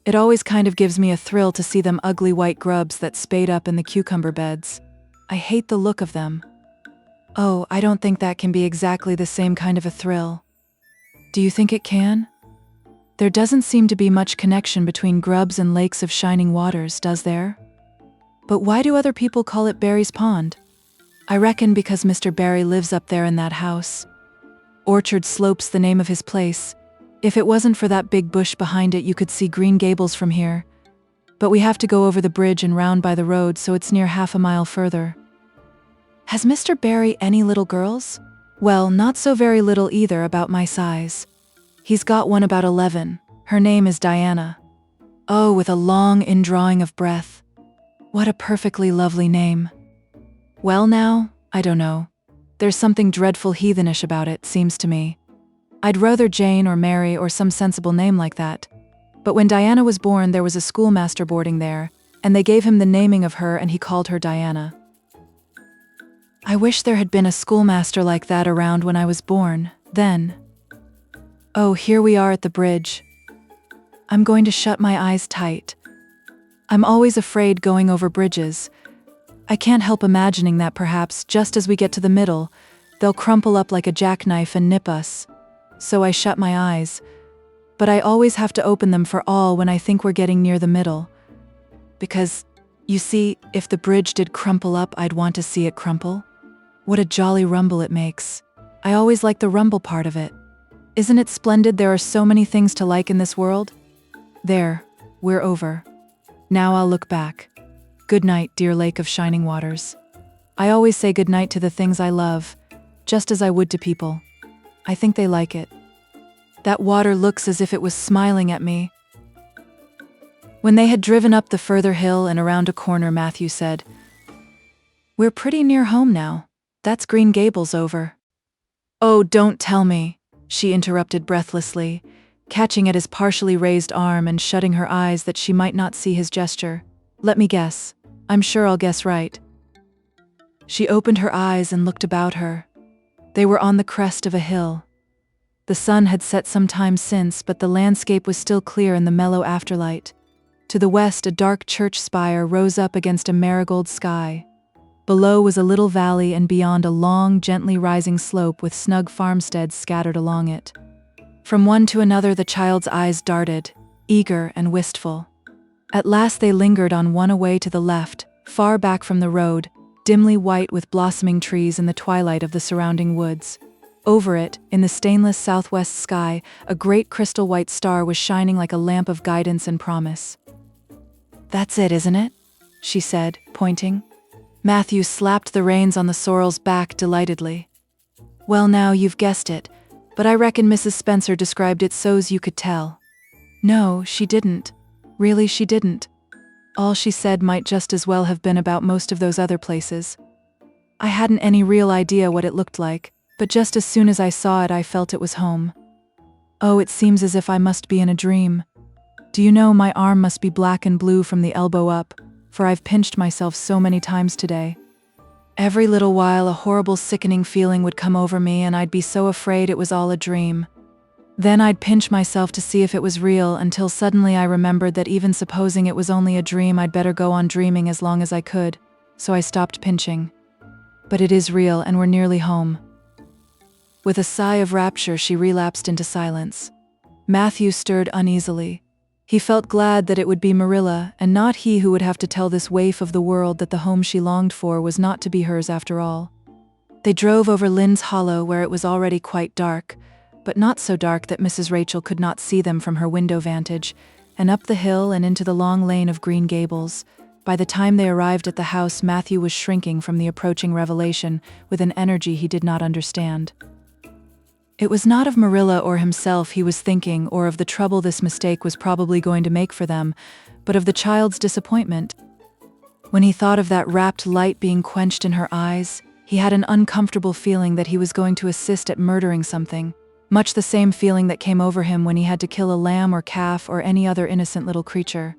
It always kind of gives me a thrill to see them ugly white grubs that spade up in the cucumber beds. I hate the look of them." "Oh, I don't think that can be exactly the same kind of a thrill." "Do you think it can?" "There doesn't seem to be much connection between grubs and lakes of shining waters, does there? But why do other people call it Barry's Pond?" "I reckon because Mr. Barry lives up there in that house. Orchard Slope's the name of his place. If it wasn't for that big bush behind it, you could see Green Gables from here. But we have to go over the bridge and round by the road, so it's near half a mile further." "Has Mr. Barry any little girls?" "Well, not so very little either, about my size. He's got one about 11. Her name is Diana." "Oh," with a long indrawing of breath. "What a perfectly lovely name." "Well now, I don't know. There's something dreadful heathenish about it, seems to me. I'd rather Jane or Mary or some sensible name like that. But when Diana was born, there was a schoolmaster boarding there, and they gave him the naming of her, and he called her Diana." "I wish there had been a schoolmaster like that around when I was born, then. Oh, here we are at the bridge. I'm going to shut my eyes tight. I'm always afraid going over bridges. I can't help imagining that perhaps, just as we get to the middle, they'll crumple up like a jackknife and nip us. So I shut my eyes. But I always have to open them for all when I think we're getting near the middle. Because, you see, if the bridge did crumple up, I'd want to see it crumple. What a jolly rumble it makes. I always like the rumble part of it. Isn't it splendid there are so many things to like in this world? There, we're over. Now I'll look back. Good night, dear Lake of Shining Waters. I always say good night to the things I love, just as I would to people. I think they like it. That water looks as if it was smiling at me." When they had driven up the further hill and around a corner, Matthew said, "We're pretty near home now. That's Green Gables over." "Oh, don't tell me," she interrupted breathlessly, catching at his partially raised arm and shutting her eyes that she might not see his gesture. "Let me guess. I'm sure I'll guess right." She opened her eyes and looked about her. They were on the crest of a hill. The sun had set some time since, but the landscape was still clear in the mellow afterlight. To the west, a dark church spire rose up against a marigold sky. Below was a little valley, and beyond a long, gently rising slope with snug farmsteads scattered along it. From one to another the child's eyes darted, eager and wistful. At last they lingered on one away to the left, far back from the road, dimly white with blossoming trees in the twilight of the surrounding woods. Over it, in the stainless southwest sky, a great crystal white star was shining like a lamp of guidance and promise. "That's it, isn't it?" she said, pointing. Matthew slapped the reins on the sorrel's back delightedly. "Well now, you've guessed it, but I reckon Mrs. Spencer described it so's you could tell." "No, she didn't. Really, she didn't." All she said might just as well have been about most of those other places. I hadn't any real idea what it looked like, but just as soon as I saw it I felt it was home. Oh, it seems as if I must be in a dream. Do you know, my arm must be black and blue from the elbow up, for I've pinched myself so many times today. Every little while a horrible sickening feeling would come over me and I'd be so afraid it was all a dream. Then I'd pinch myself to see if it was real until suddenly I remembered that even supposing it was only a dream I'd better go on dreaming as long as I could, so I stopped pinching. But it is real and we're nearly home. With a sigh of rapture she relapsed into silence. Matthew stirred uneasily. He felt glad that it would be Marilla, and not he, who would have to tell this waif of the world that the home she longed for was not to be hers after all. They drove over Lynde's Hollow, where it was already quite dark, but not so dark that Mrs. Rachel could not see them from her window vantage, and up the hill and into the long lane of Green Gables. By the time they arrived at the house, Matthew was shrinking from the approaching revelation with an energy he did not understand. It was not of Marilla or himself he was thinking, or of the trouble this mistake was probably going to make for them, but of the child's disappointment. When he thought of that rapt light being quenched in her eyes, he had an uncomfortable feeling that he was going to assist at murdering something, much the same feeling that came over him when he had to kill a lamb or calf or any other innocent little creature.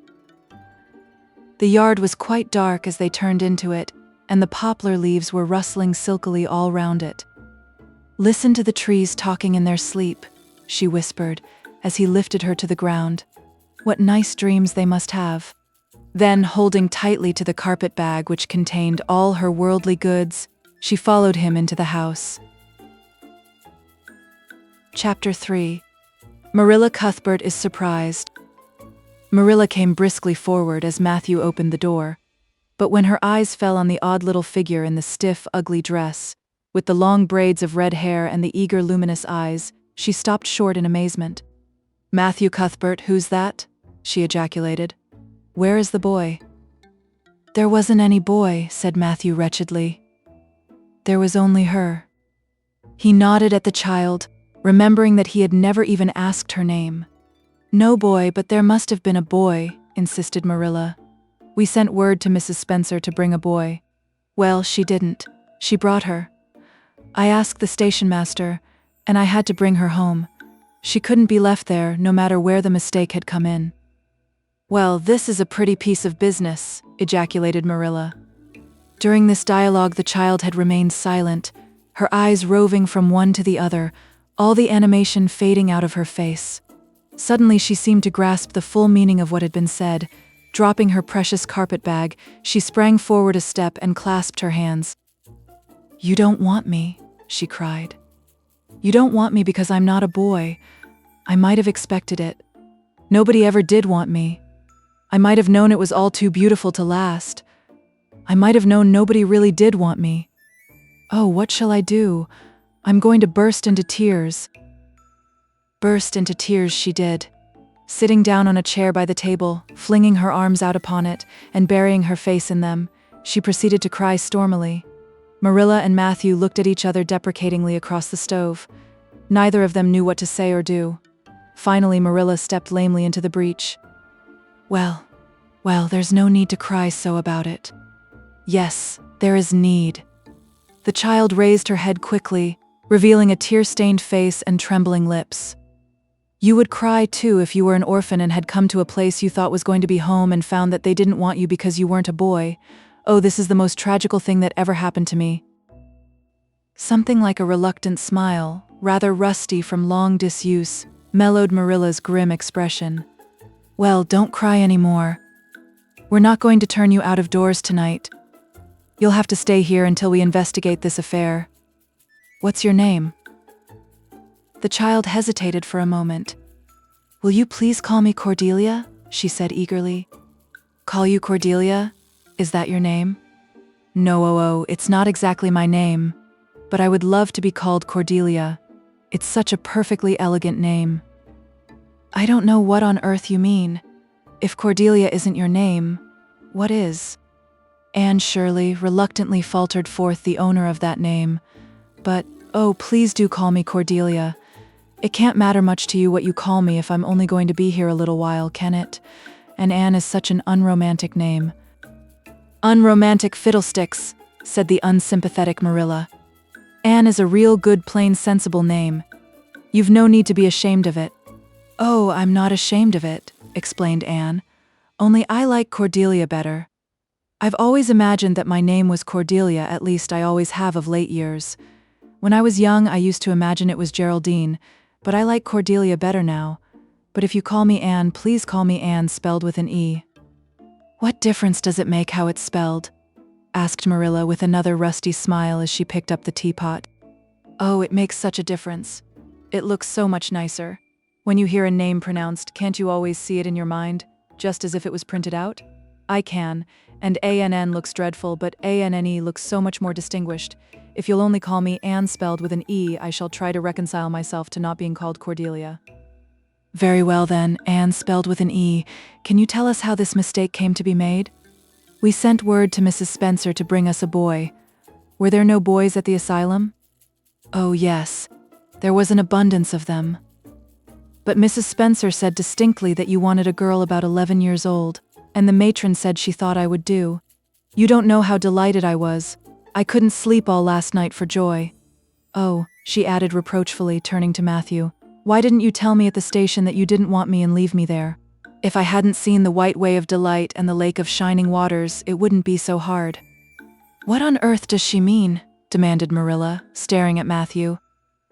The yard was quite dark as they turned into it, and the poplar leaves were rustling silkily all round it. "Listen to the trees talking in their sleep," she whispered, as he lifted her to the ground. "What nice dreams they must have." Then, holding tightly to the carpet bag which contained all her worldly goods, she followed him into the house. Chapter 3. Marilla Cuthbert is surprised. Marilla came briskly forward as Matthew opened the door, but when her eyes fell on the odd little figure in the stiff, ugly dress, with the long braids of red hair and the eager, luminous eyes, she stopped short in amazement. "Matthew Cuthbert, who's that?" she ejaculated. "Where is the boy?" "There wasn't any boy," said Matthew wretchedly. "There was only her." He nodded at the child, remembering that he had never even asked her name. "No boy, but there must have been a boy," insisted Marilla. "We sent word to Mrs. Spencer to bring a boy." "Well, she didn't. She brought her. I asked the station master, and I had to bring her home. She couldn't be left there, no matter where the mistake had come in." "Well, this is a pretty piece of business," ejaculated Marilla. During this dialogue the child had remained silent, her eyes roving from one to the other, all the animation fading out of her face. Suddenly she seemed to grasp the full meaning of what had been said. Dropping her precious carpet bag, she sprang forward a step and clasped her hands. "You don't want me," she cried. "You don't want me because I'm not a boy. I might have expected it. Nobody ever did want me. I might have known it was all too beautiful to last. I might have known nobody really did want me. Oh, what shall I do? I'm going to burst into tears." Burst into tears she did, sitting down on a chair by the table, flinging her arms out upon it, and burying her face in them. She proceeded to cry stormily. Marilla and Matthew looked at each other deprecatingly across the stove. Neither of them knew what to say or do. Finally, Marilla stepped lamely into the breach. Well, there's no need to cry so about it." "Yes, there is need." The child raised her head quickly, revealing a tear-stained face and trembling lips. "You would cry too if you were an orphan and had come to a place you thought was going to be home and found that they didn't want you because you weren't a boy. Oh, this is the most tragical thing that ever happened to me." Something like a reluctant smile, rather rusty from long disuse, mellowed Marilla's grim expression. "Well, don't cry anymore. We're not going to turn you out of doors tonight. You'll have to stay here until we investigate this affair. What's your name?" The child hesitated for a moment. "Will you please call me Cordelia?" she said eagerly. "Call you Cordelia? Is that your name?" "No, it's not exactly my name, but I would love to be called Cordelia. It's such a perfectly elegant name." "I don't know what on earth you mean. If Cordelia isn't your name, what is?" Anne Shirley reluctantly faltered forth, the owner of that name. "But, oh, please do call me Cordelia. It can't matter much to you what you call me if I'm only going to be here a little while, can it? and Anne is such an unromantic name." "Unromantic fiddlesticks," said the unsympathetic Marilla. "Anne is a real good, plain, sensible name. You've no need to be ashamed of it." "Oh, I'm not ashamed of it," explained Anne. "Only I like Cordelia better. I've always imagined that my name was Cordelia, at least I always have of late years. When I was young, I used to imagine it was Geraldine, but I like Cordelia better now. But if you call me Anne, please call me Anne spelled with an E." "What difference does it make how it's spelled?" asked Marilla with another rusty smile as she picked up the teapot. "Oh, it makes such a difference. It looks so much nicer. When you hear a name pronounced, can't you always see it in your mind, just as if it was printed out? I can, and ANN looks dreadful, but ANNE looks so much more distinguished. If you'll only call me Anne spelled with an E, I shall try to reconcile myself to not being called Cordelia." "Very well then, Anne spelled with an E. Can you tell us how this mistake came to be made?" "We sent word to Mrs. Spencer to bring us a boy. Were there no boys at the asylum?" "Oh yes, there was an abundance of them. But Mrs. Spencer said distinctly that you wanted a girl about 11 years old, and the matron said she thought I would do. You don't know how delighted I was. I couldn't sleep all last night for joy. Oh," she added reproachfully, turning to Matthew, "why didn't you tell me at the station that you didn't want me and leave me there? If I hadn't seen the White Way of Delight and the Lake of Shining Waters, it wouldn't be so hard." "What on earth does she mean?" demanded Marilla, staring at Matthew.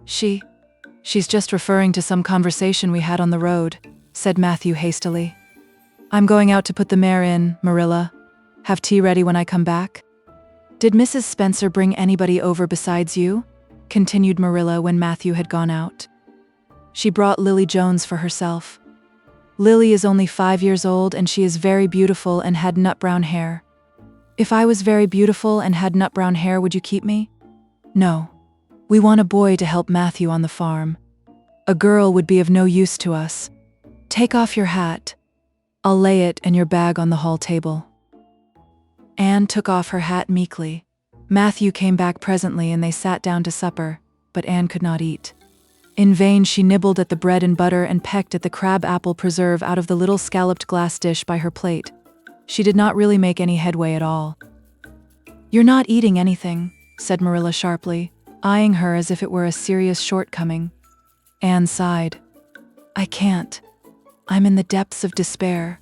She's just referring to some conversation we had on the road," said Matthew hastily. "I'm going out to put the mare in, Marilla. Have tea ready when I come back." "Did Mrs. Spencer bring anybody over besides you?" continued Marilla when Matthew had gone out. "She brought Lily Jones for herself. Lily is only 5 years old and she is very beautiful and had nut brown hair." "If I was very beautiful and had nut brown hair, would you keep me?" "No. We want a boy to help Matthew on the farm. A girl would be of no use to us. Take off your hat. I'll lay it and your bag on the hall table." Anne took off her hat meekly. Matthew came back presently and they sat down to supper, but Anne could not eat. In vain she nibbled at the bread and butter and pecked at the crab-apple preserve out of the little scalloped glass dish by her plate. She did not really make any headway at all. "You're not eating anything," said Marilla sharply, eyeing her as if it were a serious shortcoming. Anne sighed. "I can't. I'm in the depths of despair."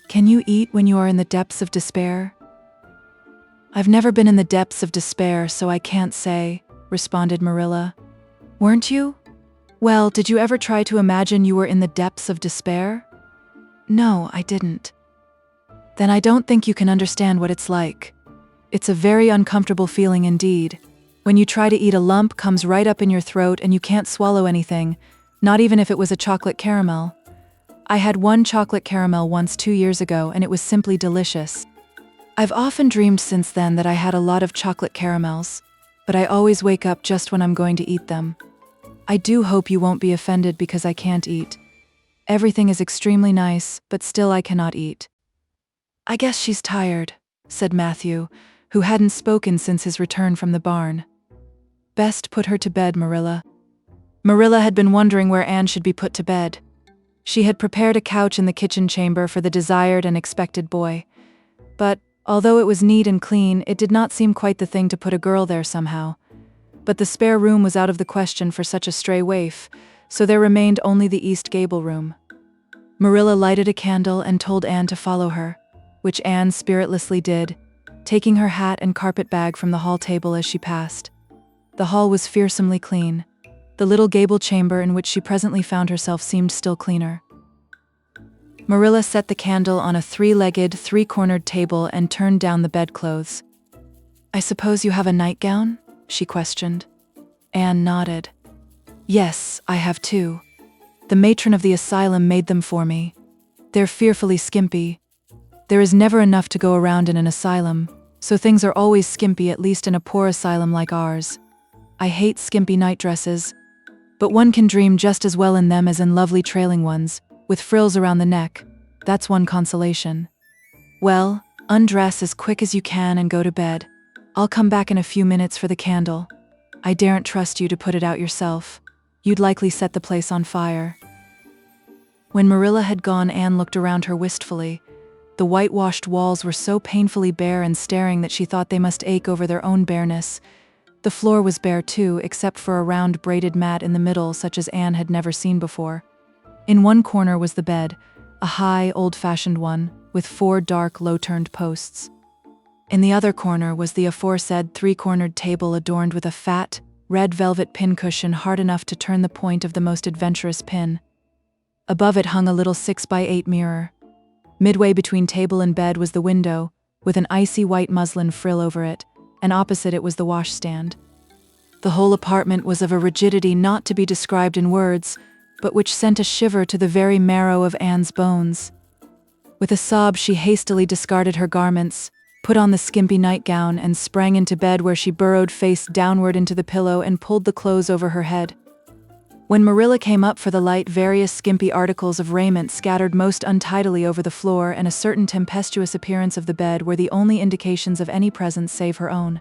"Can you eat when you are in the depths of despair?" "I've never been in the depths of despair, so I can't say," responded Marilla. "Weren't you? Well, did you ever try to imagine you were in the depths of despair?" "No, I didn't." "Then I don't think you can understand what it's like. It's a very uncomfortable feeling indeed. When you try to eat, a lump comes right up in your throat and you can't swallow anything, not even if it was a chocolate caramel. I had one chocolate caramel once 2 years ago and it was simply delicious. I've often dreamed since then that I had a lot of chocolate caramels, but I always wake up just when I'm going to eat them. I do hope you won't be offended because I can't eat. Everything is extremely nice, but still I cannot eat." "I guess she's tired," said Matthew, who hadn't spoken since his return from the barn. "Best put her to bed, Marilla." Marilla had been wondering where Anne should be put to bed. She had prepared a couch in the kitchen chamber for the desired and expected boy. But, although it was neat and clean, it did not seem quite the thing to put a girl there somehow. But the spare room was out of the question for such a stray waif, so there remained only the east gable room. Marilla lighted a candle and told Anne to follow her, which Anne spiritlessly did, taking her hat and carpet bag from the hall table as she passed. The hall was fearsomely clean. The little gable chamber in which she presently found herself seemed still cleaner. Marilla set the candle on a 3-legged, 3-cornered table and turned down the bedclothes. "I suppose you have a nightgown?" she questioned. Anne nodded. "Yes, I have 2. The matron of the asylum made them for me. They're fearfully skimpy. There is never enough to go around in an asylum, so things are always skimpy, at least in a poor asylum like ours. I hate skimpy nightdresses, but one can dream just as well in them as in lovely trailing ones, with frills around the neck. That's one consolation. Well, undress as quick as you can and go to bed. I'll come back in a few minutes for the candle. I daren't trust you to put it out yourself. You'd likely set the place on fire." When Marilla had gone, Anne looked around her wistfully. The whitewashed walls were so painfully bare and staring that she thought they must ache over their own bareness. The floor was bare too, except for a round braided mat in the middle such as Anne had never seen before. In one corner was the bed, a high, old-fashioned one, with 4 dark, low-turned posts. In the other corner was the aforesaid 3-cornered table adorned with a fat, red velvet pincushion hard enough to turn the point of the most adventurous pin. Above it hung a little 6x8 mirror. Midway between table and bed was the window, with an icy white muslin frill over it, and opposite it was the washstand. The whole apartment was of a rigidity not to be described in words, but which sent a shiver to the very marrow of Anne's bones. With a sob, she hastily discarded her garments, put on the skimpy nightgown, and sprang into bed, where she burrowed face downward into the pillow and pulled the clothes over her head. When Marilla came up for the light, various skimpy articles of raiment scattered most untidily over the floor, and a certain tempestuous appearance of the bed were the only indications of any presence save her own.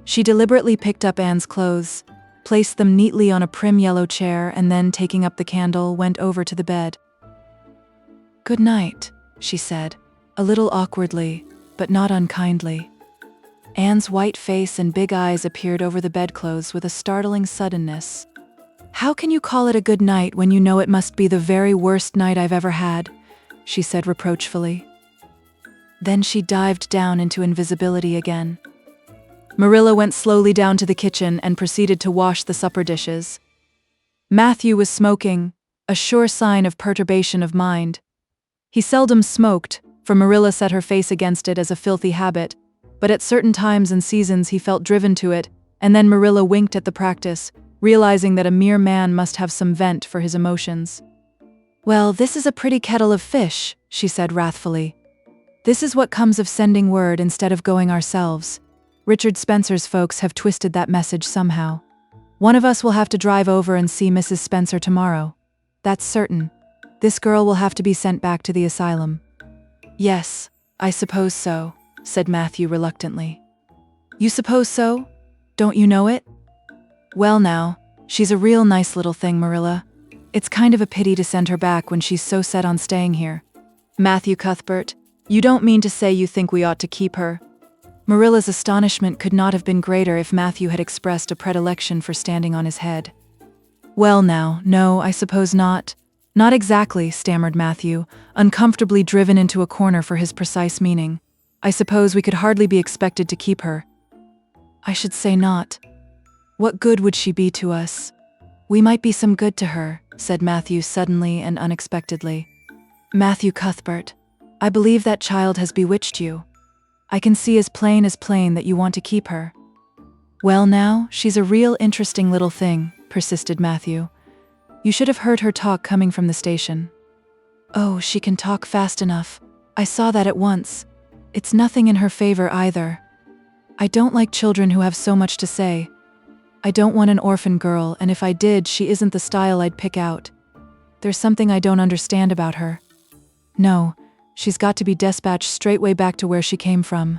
She deliberately picked up Anne's clothes, placed them neatly on a prim yellow chair, and then, taking up the candle, went over to the bed. "Good night," she said, a little awkwardly, but not unkindly. Anne's white face and big eyes appeared over the bedclothes with a startling suddenness. "How can you call it a good night when you know it must be the very worst night I've ever had?" she said reproachfully. Then she dived down into invisibility again. Marilla went slowly down to the kitchen and proceeded to wash the supper dishes. Matthew was smoking, a sure sign of perturbation of mind. He seldom smoked, for Marilla set her face against it as a filthy habit, but at certain times and seasons he felt driven to it, and then Marilla winked at the practice, realizing that a mere man must have some vent for his emotions. "Well, this is a pretty kettle of fish," she said wrathfully. "This is what comes of sending word instead of going ourselves. Richard Spencer's folks have twisted that message somehow. One of us will have to drive over and see Mrs. Spencer tomorrow. That's certain. This girl will have to be sent back to the asylum." "Yes, I suppose so," said Matthew reluctantly. "You suppose so? Don't you know it?" "Well now, she's a real nice little thing, Marilla. It's kind of a pity to send her back when she's so set on staying here." "Matthew Cuthbert, you don't mean to say you think we ought to keep her?" Marilla's astonishment could not have been greater if Matthew had expressed a predilection for standing on his head. "Well now, no, I suppose not. Not exactly," stammered Matthew, uncomfortably driven into a corner for his precise meaning. "I suppose we could hardly be expected to keep her." "I should say not. What good would she be to us?" "We might be some good to her," said Matthew suddenly and unexpectedly. "Matthew Cuthbert, I believe that child has bewitched you. I can see as plain that you want to keep her." "Well now, she's a real interesting little thing," persisted Matthew. "You should have heard her talk coming from the station." "Oh, she can talk fast enough. I saw that at once. It's nothing in her favor either. I don't like children who have so much to say. I don't want an orphan girl, and if I did, she isn't the style I'd pick out. There's something I don't understand about her. No, she's got to be dispatched straightway back to where she came from."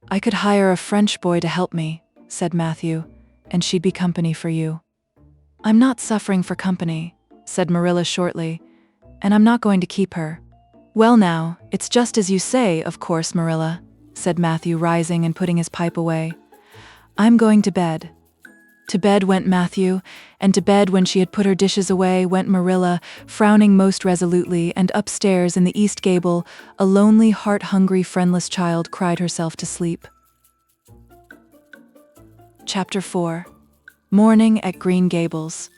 "I could hire a French boy to help me," said Matthew, "and she'd be company for you." "I'm not suffering for company," said Marilla shortly, "and I'm not going to keep her." "Well now, it's just as you say, of course, Marilla," said Matthew, rising and putting his pipe away. "I'm going to bed." To bed went Matthew, and to bed when she had put her dishes away went Marilla, frowning most resolutely, and upstairs in the east gable, a lonely, heart-hungry, friendless child cried herself to sleep. Chapter 4. Morning at Green Gables.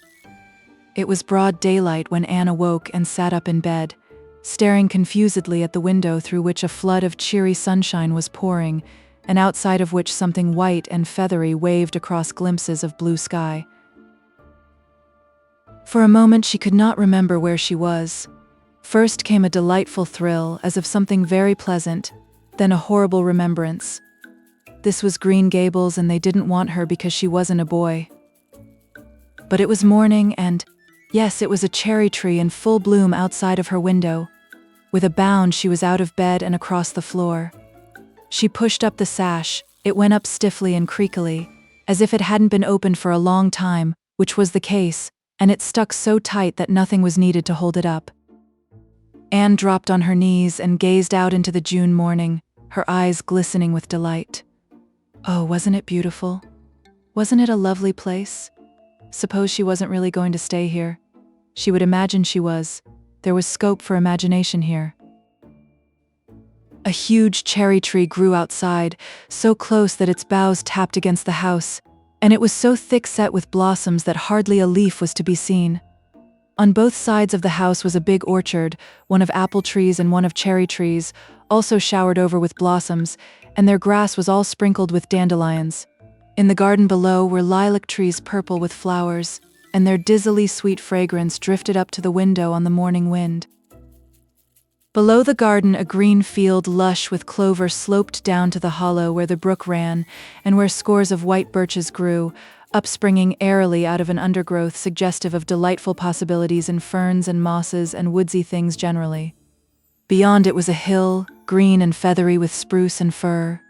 It was broad daylight when Anne awoke and sat up in bed, staring confusedly at the window through which a flood of cheery sunshine was pouring, and outside of which something white and feathery waved across glimpses of blue sky. For a moment she could not remember where she was. First came a delightful thrill, as of something very pleasant, then a horrible remembrance. This was Green Gables, and they didn't want her because she wasn't a boy. But it was morning, and, yes, it was a cherry tree in full bloom outside of her window. With a bound she was out of bed and across the floor. She pushed up the sash. It went up stiffly and creakily, as if it hadn't been opened for a long time, which was the case, and it stuck so tight that nothing was needed to hold it up. Anne dropped on her knees and gazed out into the June morning, her eyes glistening with delight. Oh, wasn't it beautiful? Wasn't it a lovely place? Suppose she wasn't really going to stay here. She would imagine she was. There was scope for imagination here. A huge cherry tree grew outside, so close that its boughs tapped against the house, and it was so thick-set with blossoms that hardly a leaf was to be seen. On both sides of the house was a big orchard, one of apple trees and one of cherry trees, also showered over with blossoms, and their grass was all sprinkled with dandelions. In the garden below were lilac trees purple with flowers, and their dizzily sweet fragrance drifted up to the window on the morning wind. Below the garden, a green field lush with clover sloped down to the hollow where the brook ran, and where scores of white birches grew, upspringing airily out of an undergrowth suggestive of delightful possibilities in ferns and mosses and woodsy things generally. Beyond it was a hill, green and feathery with spruce and fir.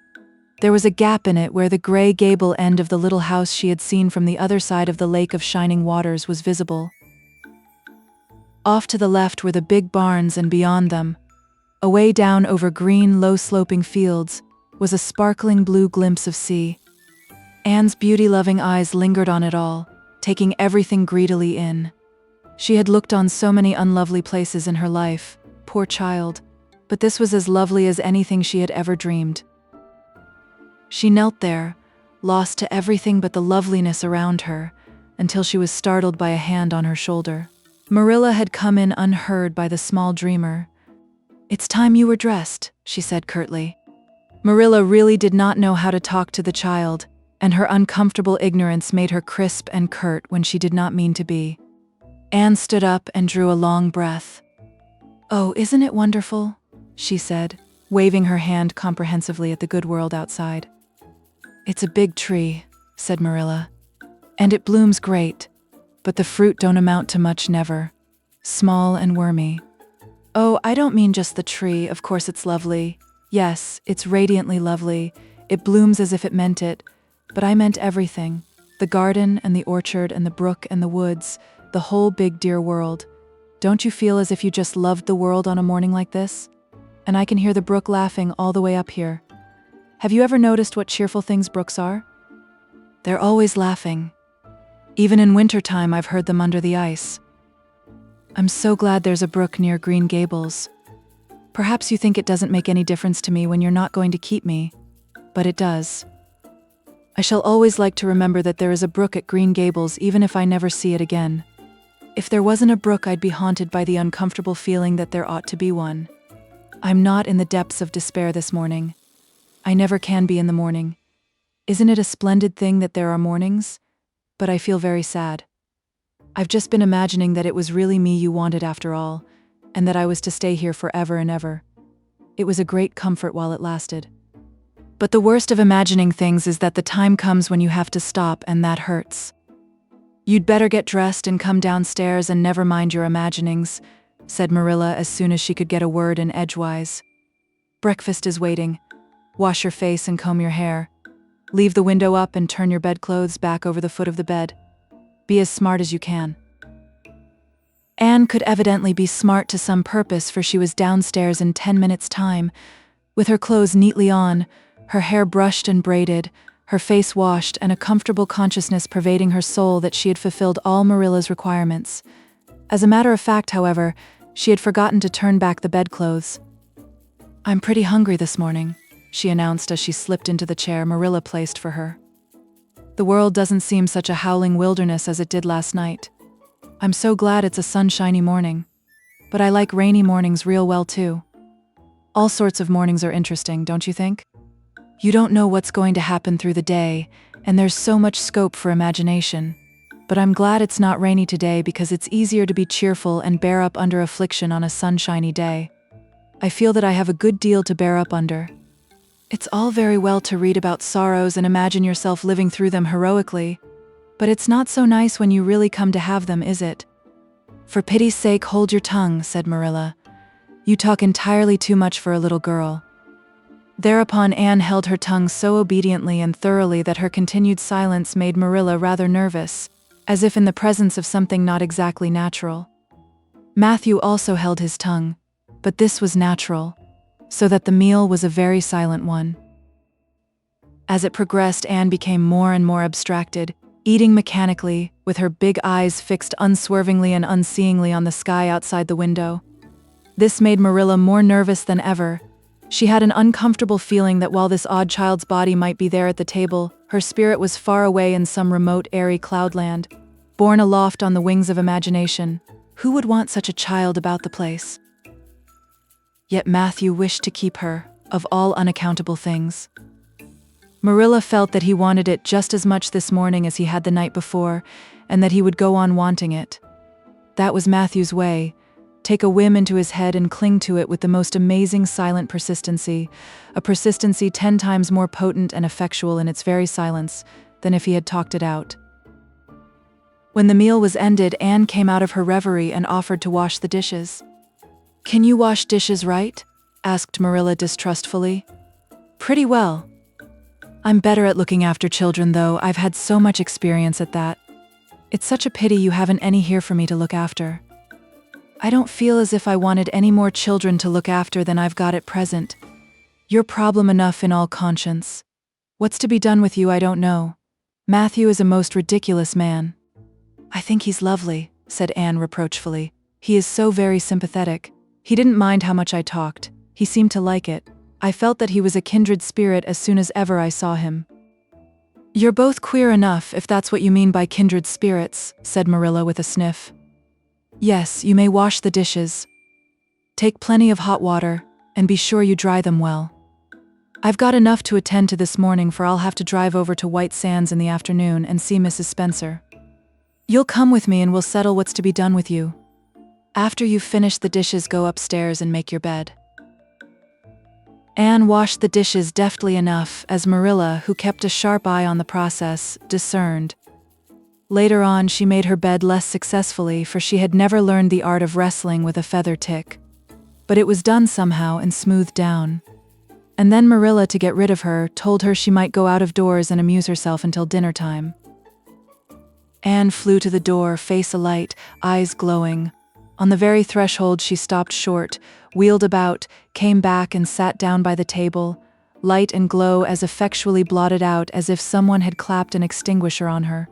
There was a gap in it where the gray gable end of the little house she had seen from the other side of the lake of shining waters was visible. Off to the left were the big barns, and beyond them, away down over green, low-sloping fields, was a sparkling blue glimpse of sea. Anne's beauty-loving eyes lingered on it all, taking everything greedily in. She had looked on so many unlovely places in her life, poor child, but this was as lovely as anything she had ever dreamed. She knelt there, lost to everything but the loveliness around her, until she was startled by a hand on her shoulder. Marilla had come in unheard by the small dreamer. "It's time you were dressed," she said curtly. Marilla really did not know how to talk to the child, and her uncomfortable ignorance made her crisp and curt when she did not mean to be. Anne stood up and drew a long breath. "Oh, isn't it wonderful?" she said, waving her hand comprehensively at the good world outside. "It's a big tree," said Marilla, "and it blooms great, but the fruit don't amount to much never. Small and wormy. Oh, I don't mean just the tree, of course it's lovely. Yes, it's radiantly lovely. It blooms as if it meant it, but I meant everything. The garden and the orchard and the brook and the woods, the whole big dear world. Don't you feel as if you just loved the world on a morning like this? And I can hear the brook laughing all the way up here. Have you ever noticed what cheerful things brooks are? They're always laughing. Even in wintertime I've heard them under the ice. I'm so glad there's a brook near Green Gables. Perhaps you think it doesn't make any difference to me when you're not going to keep me, but it does. I shall always like to remember that there is a brook at Green Gables even if I never see it again. If there wasn't a brook, I'd be haunted by the uncomfortable feeling that there ought to be one. I'm not in the depths of despair this morning. I never can be in the morning. Isn't it a splendid thing that there are mornings? But I feel very sad. I've just been imagining that it was really me you wanted after all, and that I was to stay here forever and ever. It was a great comfort while it lasted. But the worst of imagining things is that the time comes when you have to stop, and that hurts. You'd better get dressed and come downstairs and never mind your imaginings, said Marilla as soon as she could get a word in edgewise. Breakfast is waiting. Wash your face and comb your hair. Leave the window up and turn your bedclothes back over the foot of the bed. Be as smart as you can. Anne could evidently be smart to some purpose, for she was downstairs in 10 minutes' time, with her clothes neatly on, her hair brushed and braided, her face washed, and a comfortable consciousness pervading her soul that she had fulfilled all Marilla's requirements. As a matter of fact, however, she had forgotten to turn back the bedclothes. "I'm pretty hungry this morning," she announced as she slipped into the chair Marilla placed for her. "The world doesn't seem such a howling wilderness as it did last night. I'm so glad it's a sunshiny morning. But I like rainy mornings real well too. All sorts of mornings are interesting, don't you think? You don't know what's going to happen through the day, and there's so much scope for imagination. But I'm glad it's not rainy today, because it's easier to be cheerful and bear up under affliction on a sunshiny day. I feel that I have a good deal to bear up under. It's all very well to read about sorrows and imagine yourself living through them heroically, but it's not so nice when you really come to have them, is it?" "For pity's sake, hold your tongue," said Marilla. "You talk entirely too much for a little girl." Thereupon Anne held her tongue so obediently and thoroughly that her continued silence made Marilla rather nervous, as if in the presence of something not exactly natural. Matthew also held his tongue, but this was natural, so that the meal was a very silent one. As it progressed, Anne became more and more abstracted, eating mechanically, with her big eyes fixed unswervingly and unseeingly on the sky outside the window. This made Marilla more nervous than ever. She had an uncomfortable feeling that while this odd child's body might be there at the table, her spirit was far away in some remote, airy cloudland, borne aloft on the wings of imagination. Who would want such a child about the place? Yet Matthew wished to keep her, of all unaccountable things. Marilla felt that he wanted it just as much this morning as he had the night before, and that he would go on wanting it. That was Matthew's way. Take a whim into his head and cling to it with the most amazing silent persistency, a persistency 10 times more potent and effectual in its very silence than if he had talked it out. When the meal was ended, Anne came out of her reverie and offered to wash the dishes. "Can you wash dishes right?" asked Marilla distrustfully. "Pretty well. I'm better at looking after children, though. I've had so much experience at that. It's such a pity you haven't any here for me to look after. I don't feel as if I wanted any more children to look after than I've got at present. You're problem enough in all conscience. What's to be done with you I don't know. Matthew is a most ridiculous man." "I think he's lovely," said Anne reproachfully. "He is so very sympathetic. He didn't mind how much I talked. He seemed to like it. I felt that he was a kindred spirit as soon as ever I saw him." "You're both queer enough, if that's what you mean by kindred spirits," said Marilla with a sniff. "Yes, you may wash the dishes. Take plenty of hot water, and be sure you dry them well. I've got enough to attend to this morning, for I'll have to drive over to White Sands in the afternoon and see Mrs. Spencer. You'll come with me and we'll settle what's to be done with you. After you've finished the dishes, go upstairs and make your bed." Anne washed the dishes deftly enough, as Marilla, who kept a sharp eye on the process, discerned. Later on, she made her bed less successfully, for she had never learned the art of wrestling with a feather tick. But it was done somehow and smoothed down. And then Marilla, to get rid of her, told her she might go out of doors and amuse herself until dinner time. Anne flew to the door, face alight, eyes glowing. On the very threshold she stopped short, wheeled about, came back and sat down by the table, light and glow as effectually blotted out as if someone had clapped an extinguisher on her.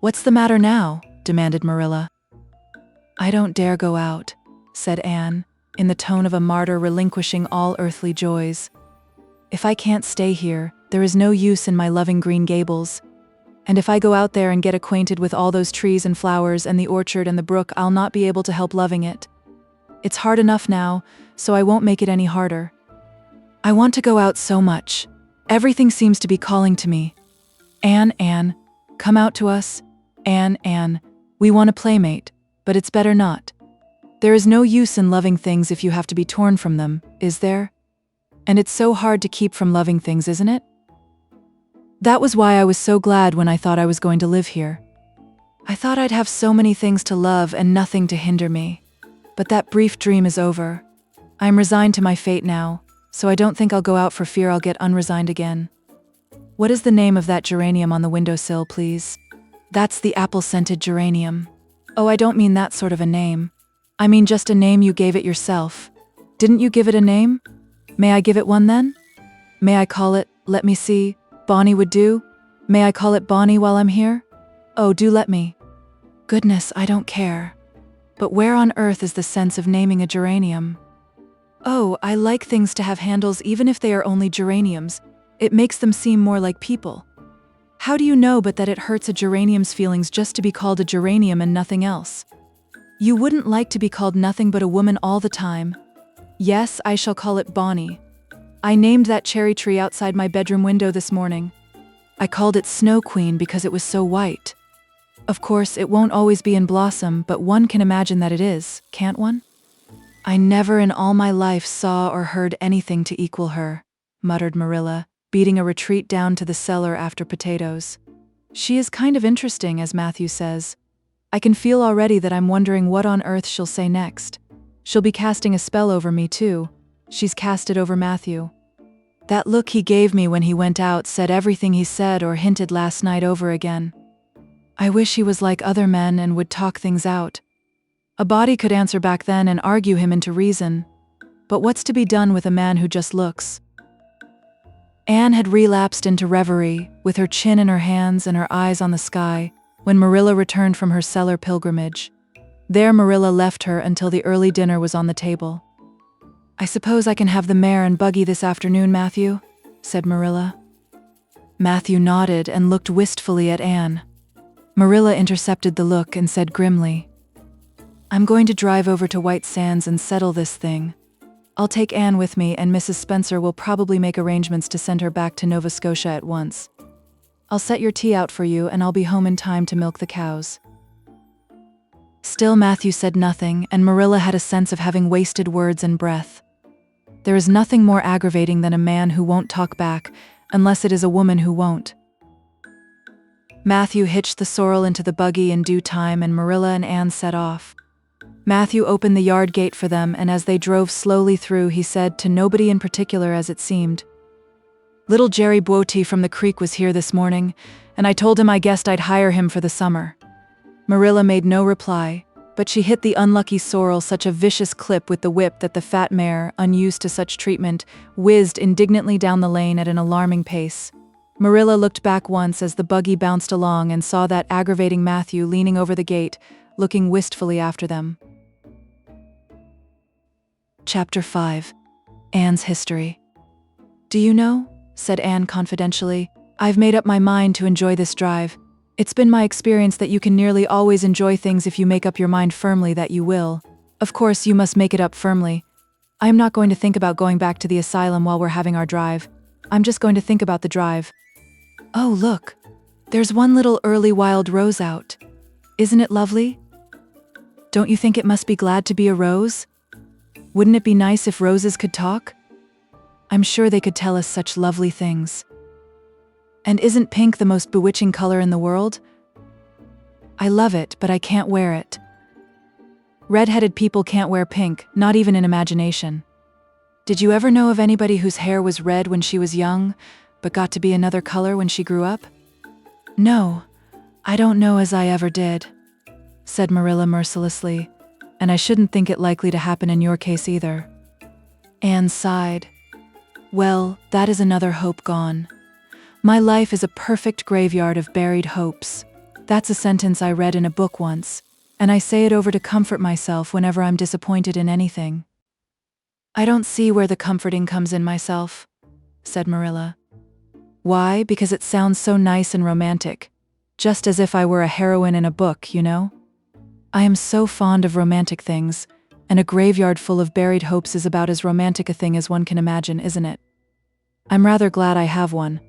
"What's the matter now?" demanded Marilla. "I don't dare go out," said Anne, in the tone of a martyr relinquishing all earthly joys. "If I can't stay here, there is no use in my loving Green Gables. And if I go out there and get acquainted with all those trees and flowers and the orchard and the brook, I'll not be able to help loving it. It's hard enough now, so I won't make it any harder. I want to go out so much. Everything seems to be calling to me. Anne, come out to us. Anne, we want a playmate, but it's better not. There is no use in loving things if you have to be torn from them, is there? And it's so hard to keep from loving things, isn't it? That was why I was so glad when I thought I was going to live here. I thought I'd have so many things to love and nothing to hinder me. But that brief dream is over. I'm resigned to my fate now, so I don't think I'll go out for fear I'll get unresigned again. What is the name of that geranium on the windowsill, please?" "That's the apple-scented geranium." "Oh, I don't mean that sort of a name. I mean just a name you gave it yourself. Didn't you give it a name? May I give it one then? May I call it, let me see, Bonnie would do? May I call it Bonnie while I'm here? Oh, do let me." "Goodness, I don't care. But where on earth is the sense of naming a geranium?" "Oh, I like things to have handles even if they are only geraniums. It makes them seem more like people. How do you know but that it hurts a geranium's feelings just to be called a geranium and nothing else? You wouldn't like to be called nothing but a woman all the time. Yes, I shall call it Bonnie. I named that cherry tree outside my bedroom window this morning. I called it Snow Queen because it was so white. Of course, it won't always be in blossom, but one can imagine that it is, can't one? I never in all my life saw or heard anything to equal her," muttered Marilla, beating a retreat down to the cellar after potatoes. "She is kind of interesting, as Matthew says. I can feel already that I'm wondering what on earth she'll say next. She'll be casting a spell over me, too. She's cast it over Matthew. That look he gave me when he went out said everything he said or hinted last night over again. I wish he was like other men and would talk things out. A body could answer back then and argue him into reason. But what's to be done with a man who just looks? Anne had relapsed into reverie, with her chin in her hands and her eyes on the sky, when Marilla returned from her cellar pilgrimage. There Marilla left her until the early dinner was on the table. "I suppose I can have the mare and buggy this afternoon, Matthew?" said Marilla. Matthew nodded and looked wistfully at Anne. Marilla intercepted the look and said grimly, "I'm going to drive over to White Sands and settle this thing. I'll take Anne with me, and Mrs. Spencer will probably make arrangements to send her back to Nova Scotia at once. I'll set your tea out for you, and I'll be home in time to milk the cows." Still Matthew said nothing, and Marilla had a sense of having wasted words and breath. There is nothing more aggravating than a man who won't talk back, unless it is a woman who won't. Matthew hitched the sorrel into the buggy in due time, and Marilla and Anne set off. Matthew opened the yard gate for them, and as they drove slowly through, he said, to nobody in particular as it seemed, "Little Jerry Boaty from the creek was here this morning, and I told him I guessed I'd hire him for the summer." Marilla made no reply, but she hit the unlucky sorrel such a vicious clip with the whip that the fat mare, unused to such treatment, whizzed indignantly down the lane at an alarming pace. Marilla looked back once as the buggy bounced along and saw that aggravating Matthew leaning over the gate, looking wistfully after them. Chapter 5. Anne's History. "Do you know," said Anne confidentially, "I've made up my mind to enjoy this drive. It's been my experience that you can nearly always enjoy things if you make up your mind firmly that you will. Of course, you must make it up firmly. I'm not going to think about going back to the asylum while we're having our drive. I'm just going to think about the drive. Oh, look. There's one little early wild rose out. Isn't it lovely? Don't you think it must be glad to be a rose? Wouldn't it be nice if roses could talk? I'm sure they could tell us such lovely things. And isn't pink the most bewitching color in the world? I love it, but I can't wear it. Red-headed people can't wear pink, not even in imagination. Did you ever know of anybody whose hair was red when she was young, but got to be another color when she grew up?" "No, I don't know as I ever did," said Marilla mercilessly, "and I shouldn't think it likely to happen in your case either." Anne sighed. "Well, that is another hope gone. My life is a perfect graveyard of buried hopes. That's a sentence I read in a book once, and I say it over to comfort myself whenever I'm disappointed in anything." "I don't see where the comforting comes in myself," said Marilla. "Why? Because it sounds so nice and romantic. Just as if I were a heroine in a book, you know? I am so fond of romantic things, and a graveyard full of buried hopes is about as romantic a thing as one can imagine, isn't it? I'm rather glad I have one.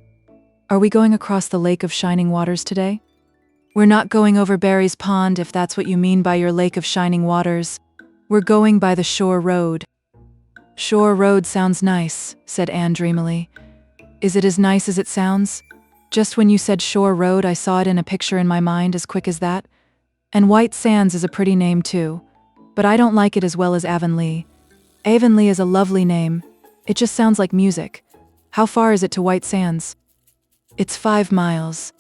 Are we going across the Lake of Shining Waters today?" "We're not going over Barry's Pond, if that's what you mean by your Lake of Shining Waters. We're going by the Shore Road." "Shore Road sounds nice," said Anne dreamily. "Is it as nice as it sounds? Just when you said Shore Road, I saw it in a picture in my mind as quick as that. And White Sands is a pretty name too, but I don't like it as well as Avonlea. Avonlea is a lovely name. It just sounds like music. How far is it to White Sands?" "It's 5 miles.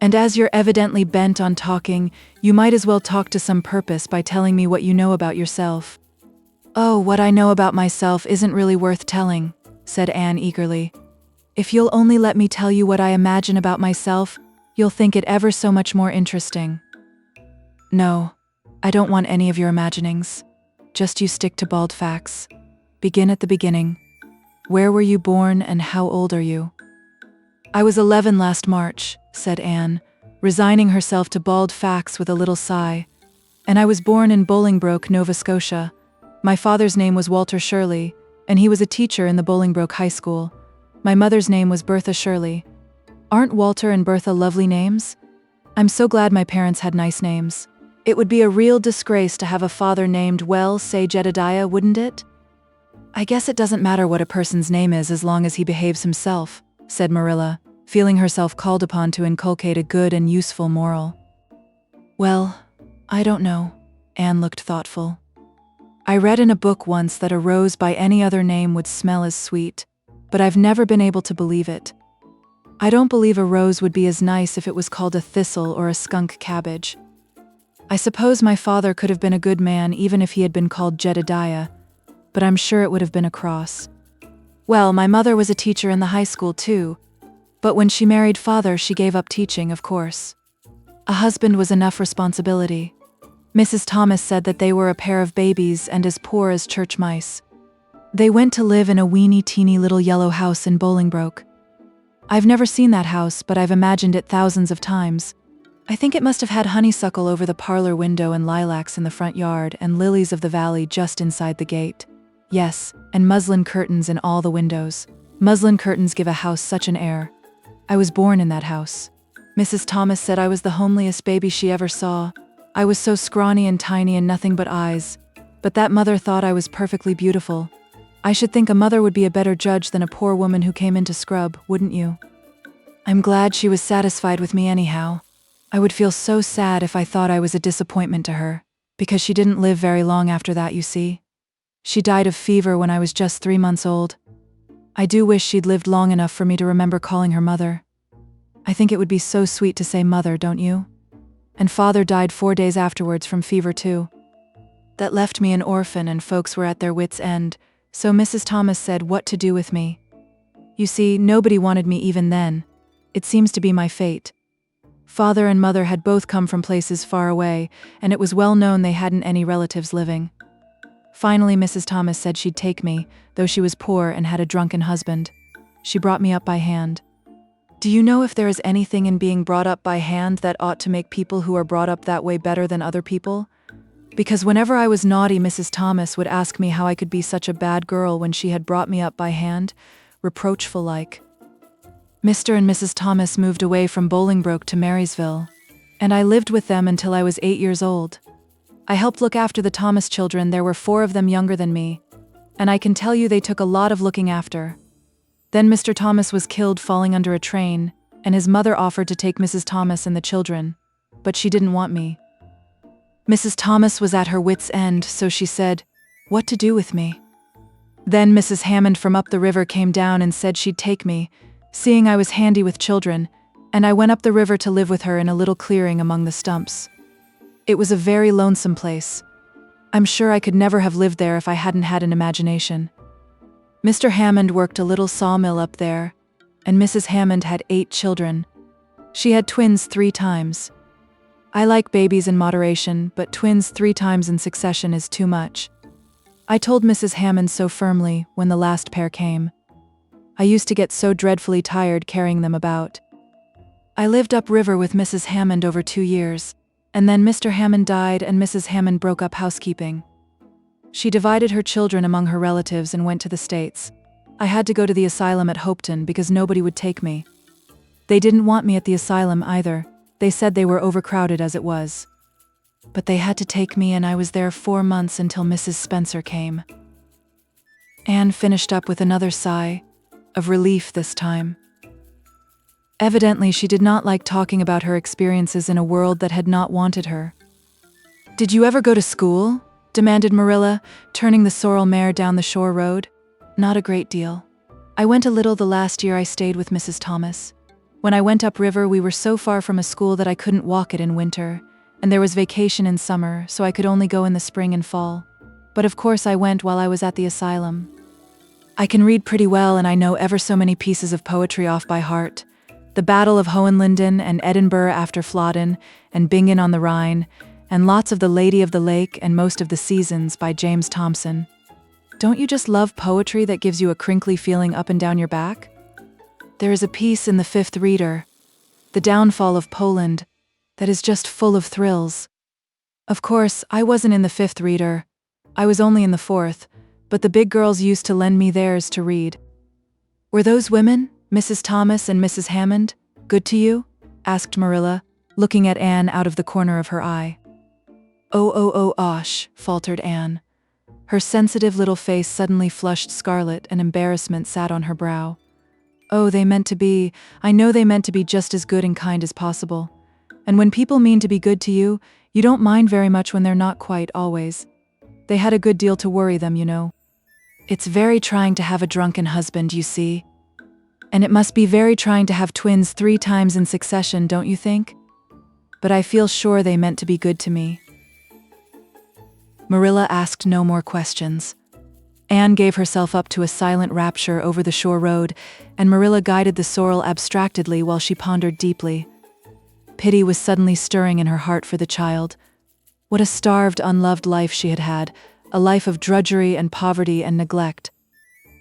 And as you're evidently bent on talking, you might as well talk to some purpose by telling me what you know about yourself." "Oh, what I know about myself isn't really worth telling," said Anne eagerly. "If you'll only let me tell you what I imagine about myself, you'll think it ever so much more interesting." "No, I don't want any of your imaginings. Just you stick to bald facts. Begin at the beginning. Where were you born and how old are you?" "I was 11 last March," said Anne, resigning herself to bald facts with a little sigh. "And I was born in Bolingbroke, Nova Scotia. My father's name was Walter Shirley, and he was a teacher in the Bolingbroke High School. My mother's name was Bertha Shirley. Aren't Walter and Bertha lovely names? I'm so glad my parents had nice names. It would be a real disgrace to have a father named, well, say Jedediah, wouldn't it?" "I guess it doesn't matter what a person's name is as long as he behaves himself," said Marilla, feeling herself called upon to inculcate a good and useful moral. "Well, I don't know." Anne looked thoughtful. "I read in a book once that a rose by any other name would smell as sweet, but I've never been able to believe it. I don't believe a rose would be as nice if it was called a thistle or a skunk cabbage. I suppose my father could have been a good man even if he had been called Jedediah, but I'm sure it would have been a cross. Well, my mother was a teacher in the high school too, but when she married father, she gave up teaching, of course. A husband was enough responsibility. Mrs. Thomas said that they were a pair of babies and as poor as church mice. They went to live in a weeny-teeny little yellow house in Bolingbroke. I've never seen that house, but I've imagined it thousands of times. I think it must have had honeysuckle over the parlor window and lilacs in the front yard and lilies of the valley just inside the gate. Yes, and muslin curtains in all the windows. Muslin curtains give a house such an air. I was born in that house. Mrs. Thomas said I was the homeliest baby she ever saw. I was so scrawny and tiny and nothing but eyes. But that mother thought I was perfectly beautiful. I should think a mother would be a better judge than a poor woman who came in to scrub, wouldn't you? I'm glad she was satisfied with me anyhow. I would feel so sad if I thought I was a disappointment to her, because she didn't live very long after that, you see. She died of fever when I was just 3 months old. I do wish she'd lived long enough for me to remember calling her mother. I think it would be so sweet to say mother, don't you? And father died 4 days afterwards from fever too. That left me an orphan and folks were at their wits' end, so Mrs. Thomas said what to do with me. You see, nobody wanted me even then. It seems to be my fate. Father and mother had both come from places far away, and it was well known they hadn't any relatives living. Finally, Mrs. Thomas said she'd take me, though she was poor and had a drunken husband. She brought me up by hand. Do you know if there is anything in being brought up by hand that ought to make people who are brought up that way better than other people? Because whenever I was naughty, Mrs. Thomas would ask me how I could be such a bad girl when she had brought me up by hand, reproachful-like. Mr. and Mrs. Thomas moved away from Bolingbroke to Marysville, and I lived with them until I was 8 years old. I helped look after the Thomas children. There were 4 of them younger than me, and I can tell you they took a lot of looking after. Then Mr. Thomas was killed falling under a train, and his mother offered to take Mrs. Thomas and the children, but she didn't want me. Mrs. Thomas was at her wits' end, so she said, what to do with me? Then Mrs. Hammond from up the river came down and said she'd take me, seeing I was handy with children, and I went up the river to live with her in a little clearing among the stumps. It was a very lonesome place. I'm sure I could never have lived there if I hadn't had an imagination. Mr. Hammond worked a little sawmill up there, and Mrs. Hammond had 8 children. She had twins 3 times. I like babies in moderation, but twins 3 times in succession is too much. I told Mrs. Hammond so firmly when the last pair came. I used to get so dreadfully tired carrying them about. I lived upriver with Mrs. Hammond over 2 years, and then Mr. Hammond died and Mrs. Hammond broke up housekeeping. She divided her children among her relatives and went to the States. I had to go to the asylum at Hopeton because nobody would take me. They didn't want me at the asylum either. They said they were overcrowded as it was. But they had to take me, and I was there 4 months until Mrs. Spencer came. Anne finished up with another sigh, of relief this time. Evidently, she did not like talking about her experiences in a world that had not wanted her. Did you ever go to school? Demanded Marilla, turning the sorrel mare down the shore road. Not a great deal. I went a little the last year I stayed with Mrs. Thomas. When I went upriver, we were so far from a school that I couldn't walk it in winter, and there was vacation in summer, so I could only go in the spring and fall. But of course I went while I was at the asylum. I can read pretty well, and I know ever so many pieces of poetry off by heart. The Battle of Hohenlinden and Edinburgh after Flodden and Bingen on the Rhine, and lots of The Lady of the Lake and most of The Seasons by James Thomson. Don't you just love poetry that gives you a crinkly feeling up and down your back? There is a piece in the 5th Reader, The Downfall of Poland, that is just full of thrills. Of course, I wasn't in the 5th Reader. I was only in the 4th, but the big girls used to lend me theirs to read. Were those women, Mrs. Thomas and Mrs. Hammond, good to you? Asked Marilla, looking at Anne out of the corner of her eye. Oh, osh, faltered Anne. Her sensitive little face suddenly flushed scarlet and embarrassment sat on her brow. Oh, I know they meant to be just as good and kind as possible. And when people mean to be good to you, you don't mind very much when they're not quite always. They had a good deal to worry them, you know. It's very trying to have a drunken husband, you see. And it must be very trying to have twins 3 times in succession, don't you think? But I feel sure they meant to be good to me." Marilla asked no more questions. Anne gave herself up to a silent rapture over the shore road, and Marilla guided the sorrel abstractedly while she pondered deeply. Pity was suddenly stirring in her heart for the child. What a starved, unloved life she had had, a life of drudgery and poverty and neglect.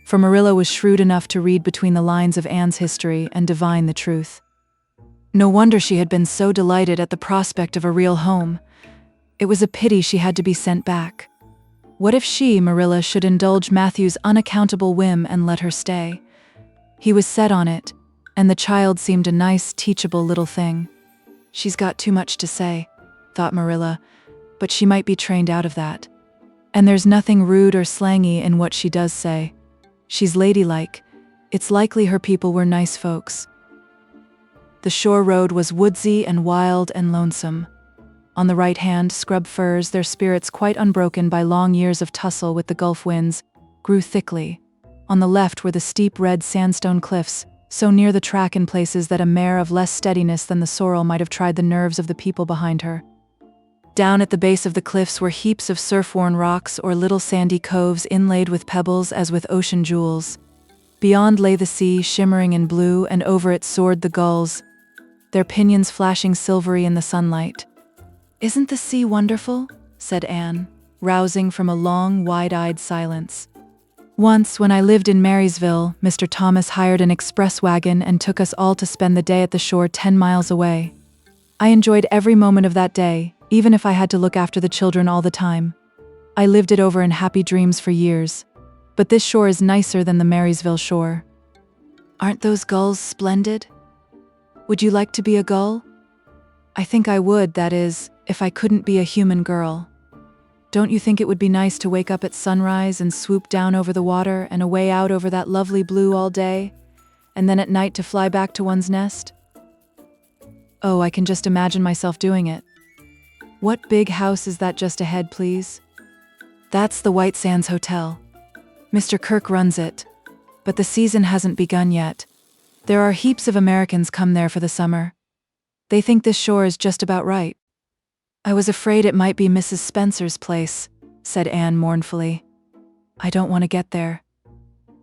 For Marilla was shrewd enough to read between the lines of Anne's history and divine the truth. No wonder she had been so delighted at the prospect of a real home. It was a pity she had to be sent back. What if she, Marilla, should indulge Matthew's unaccountable whim and let her stay? He was set on it, and the child seemed a nice, teachable little thing. "She's got too much to say," thought Marilla, but she might be trained out of that. And there's nothing rude or slangy in what she does say. She's ladylike. It's likely her people were nice folks. The shore road was woodsy and wild and lonesome. On the right hand, scrub firs, their spirits quite unbroken by long years of tussle with the Gulf winds, grew thickly. On the left were the steep red sandstone cliffs, so near the track in places that a mare of less steadiness than the sorrel might have tried the nerves of the people behind her. Down at the base of the cliffs were heaps of surf-worn rocks or little sandy coves inlaid with pebbles as with ocean jewels. Beyond lay the sea, shimmering in blue, and over it soared the gulls, their pinions flashing silvery in the sunlight. "Isn't the sea wonderful?" said Anne, rousing from a long, wide-eyed silence. "Once, when I lived in Marysville, Mr. Thomas hired an express wagon and took us all to spend the day at the shore 10 miles away. I enjoyed every moment of that day, even if I had to look after the children all the time. I lived it over in happy dreams for years. But this shore is nicer than the Marysville shore." "Aren't those gulls splendid? Would you like to be a gull?" "I think I would, that is, if I couldn't be a human girl. Don't you think it would be nice to wake up at sunrise and swoop down over the water and away out over that lovely blue all day, and then at night to fly back to one's nest?" "Oh, I can just imagine myself doing it. What big house is that just ahead, please?" "That's the White Sands Hotel. Mr. Kirk runs it, but the season hasn't begun yet. There are heaps of Americans come there for the summer. They think this shore is just about right." "I was afraid it might be Mrs. Spencer's place," said Anne mournfully. "I don't want to get there.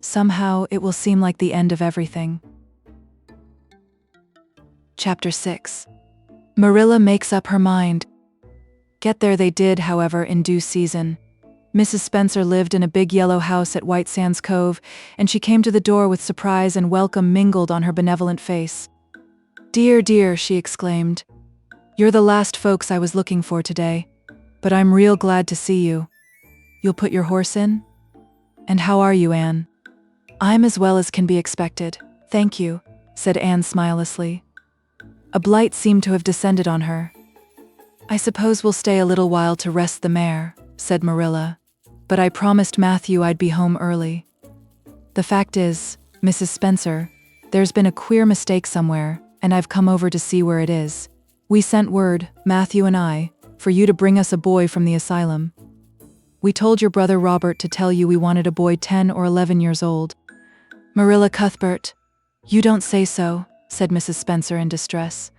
Somehow it will seem like the end of everything." Chapter 6. Marilla makes up her mind. Get there they did, however, in due season. Mrs. Spencer lived in a big yellow house at White Sands Cove, and she came to the door with surprise and welcome mingled on her benevolent face. "Dear, dear," she exclaimed. "You're the last folks I was looking for today, but I'm real glad to see you. You'll put your horse in? And how are you, Anne?" "I'm as well as can be expected, thank you," said Anne smilelessly. A blight seemed to have descended on her. "I suppose we'll stay a little while to rest the mare," said Marilla, "but I promised Matthew I'd be home early. The fact is, Mrs. Spencer, there's been a queer mistake somewhere, and I've come over to see where it is. We sent word, Matthew and I, for you to bring us a boy from the asylum. We told your brother Robert to tell you we wanted a boy 10 or 11 years old." "Marilla Cuthbert, you don't say so," said Mrs. Spencer in distress.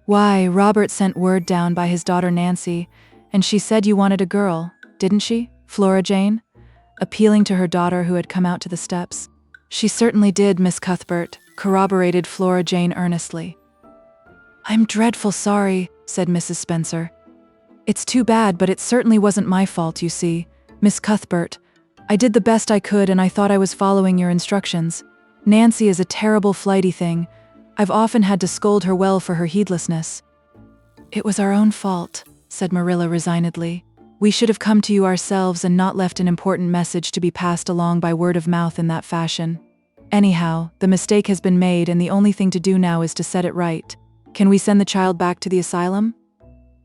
"Why, Robert sent word down by his daughter Nancy, and she said you wanted a girl, didn't she, Flora Jane?" appealing to her daughter who had come out to the steps. "She certainly did, Miss Cuthbert," corroborated Flora Jane earnestly. "I'm dreadful sorry," said Mrs. Spencer. "It's too bad, but it certainly wasn't my fault, you see. Miss Cuthbert, I did the best I could and I thought I was following your instructions. Nancy is a terrible flighty thing. I've often had to scold her well for her heedlessness." "It was our own fault," said Marilla resignedly. "We should have come to you ourselves and not left an important message to be passed along by word of mouth in that fashion. Anyhow, the mistake has been made and the only thing to do now is to set it right. Can we send the child back to the asylum?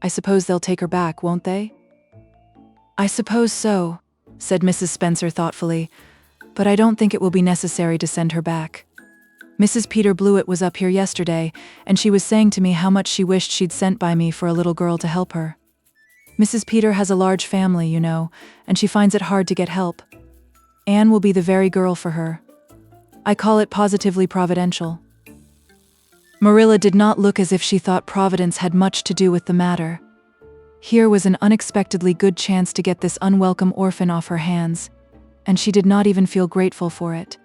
I suppose they'll take her back, won't they?" "I suppose so," said Mrs. Spencer thoughtfully, "but I don't think it will be necessary to send her back. Mrs. Peter Blewett was up here yesterday, and she was saying to me how much she wished she'd sent by me for a little girl to help her. Mrs. Peter has a large family, you know, and she finds it hard to get help. Anne will be the very girl for her." I call it positively providential." Marilla did not look as if she thought Providence had much to do with the matter. Here was an unexpectedly good chance to get this unwelcome orphan off her hands, and she did not even feel grateful for it.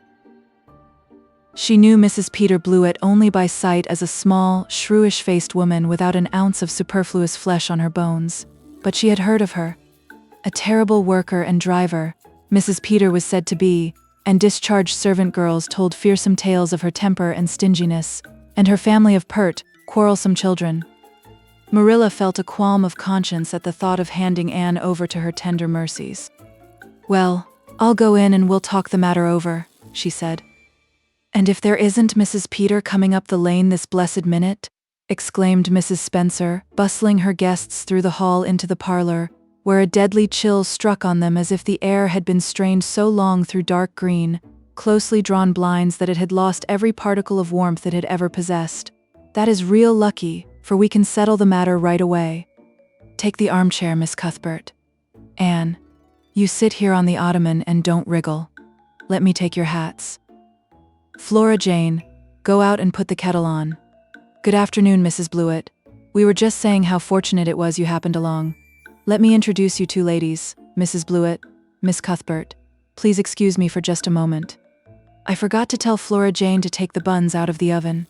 She knew Mrs. Peter Blewett only by sight as a small, shrewish-faced woman without an ounce of superfluous flesh on her bones, but she had heard of her. A terrible worker and driver, Mrs. Peter was said to be, and discharged servant girls told fearsome tales of her temper and stinginess, and her family of pert, quarrelsome children. Marilla felt a qualm of conscience at the thought of handing Anne over to her tender mercies. "Well, I'll go in and we'll talk the matter over," she said. "And if there isn't Mrs. Peter coming up the lane this blessed minute?" exclaimed Mrs. Spencer, bustling her guests through the hall into the parlor, where a deadly chill struck on them as if the air had been strained so long through dark green, closely drawn blinds that it had lost every particle of warmth it had ever possessed. "That is real lucky, for we can settle the matter right away. Take the armchair, Miss Cuthbert. Anne, you sit here on the ottoman and don't wriggle. Let me take your hats. Flora Jane, go out and put the kettle on. Good afternoon, Mrs. Blewett. We were just saying how fortunate it was you happened along. Let me introduce you two ladies, Mrs. Blewett, Miss Cuthbert. Please excuse me for just a moment. I forgot to tell Flora Jane to take the buns out of the oven."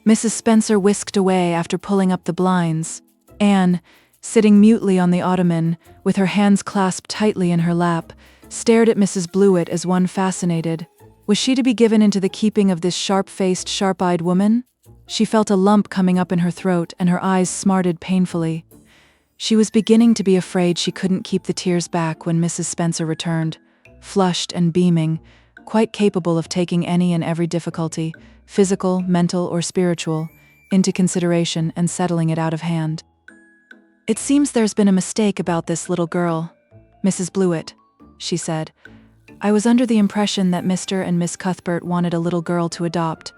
Mrs. Spencer whisked away after pulling up the blinds. Anne, sitting mutely on the ottoman, with her hands clasped tightly in her lap, stared at Mrs. Blewett as one fascinated. Was she to be given into the keeping of this sharp-faced, sharp-eyed woman? She felt a lump coming up in her throat and her eyes smarted painfully. She was beginning to be afraid she couldn't keep the tears back when Mrs. Spencer returned, flushed and beaming, quite capable of taking any and every difficulty, physical, mental, or spiritual, into consideration and settling it out of hand. "It seems there's been a mistake about this little girl, Mrs. Blewett," she said. "I was under the impression that Mr. and Miss Cuthbert wanted a little girl to adopt.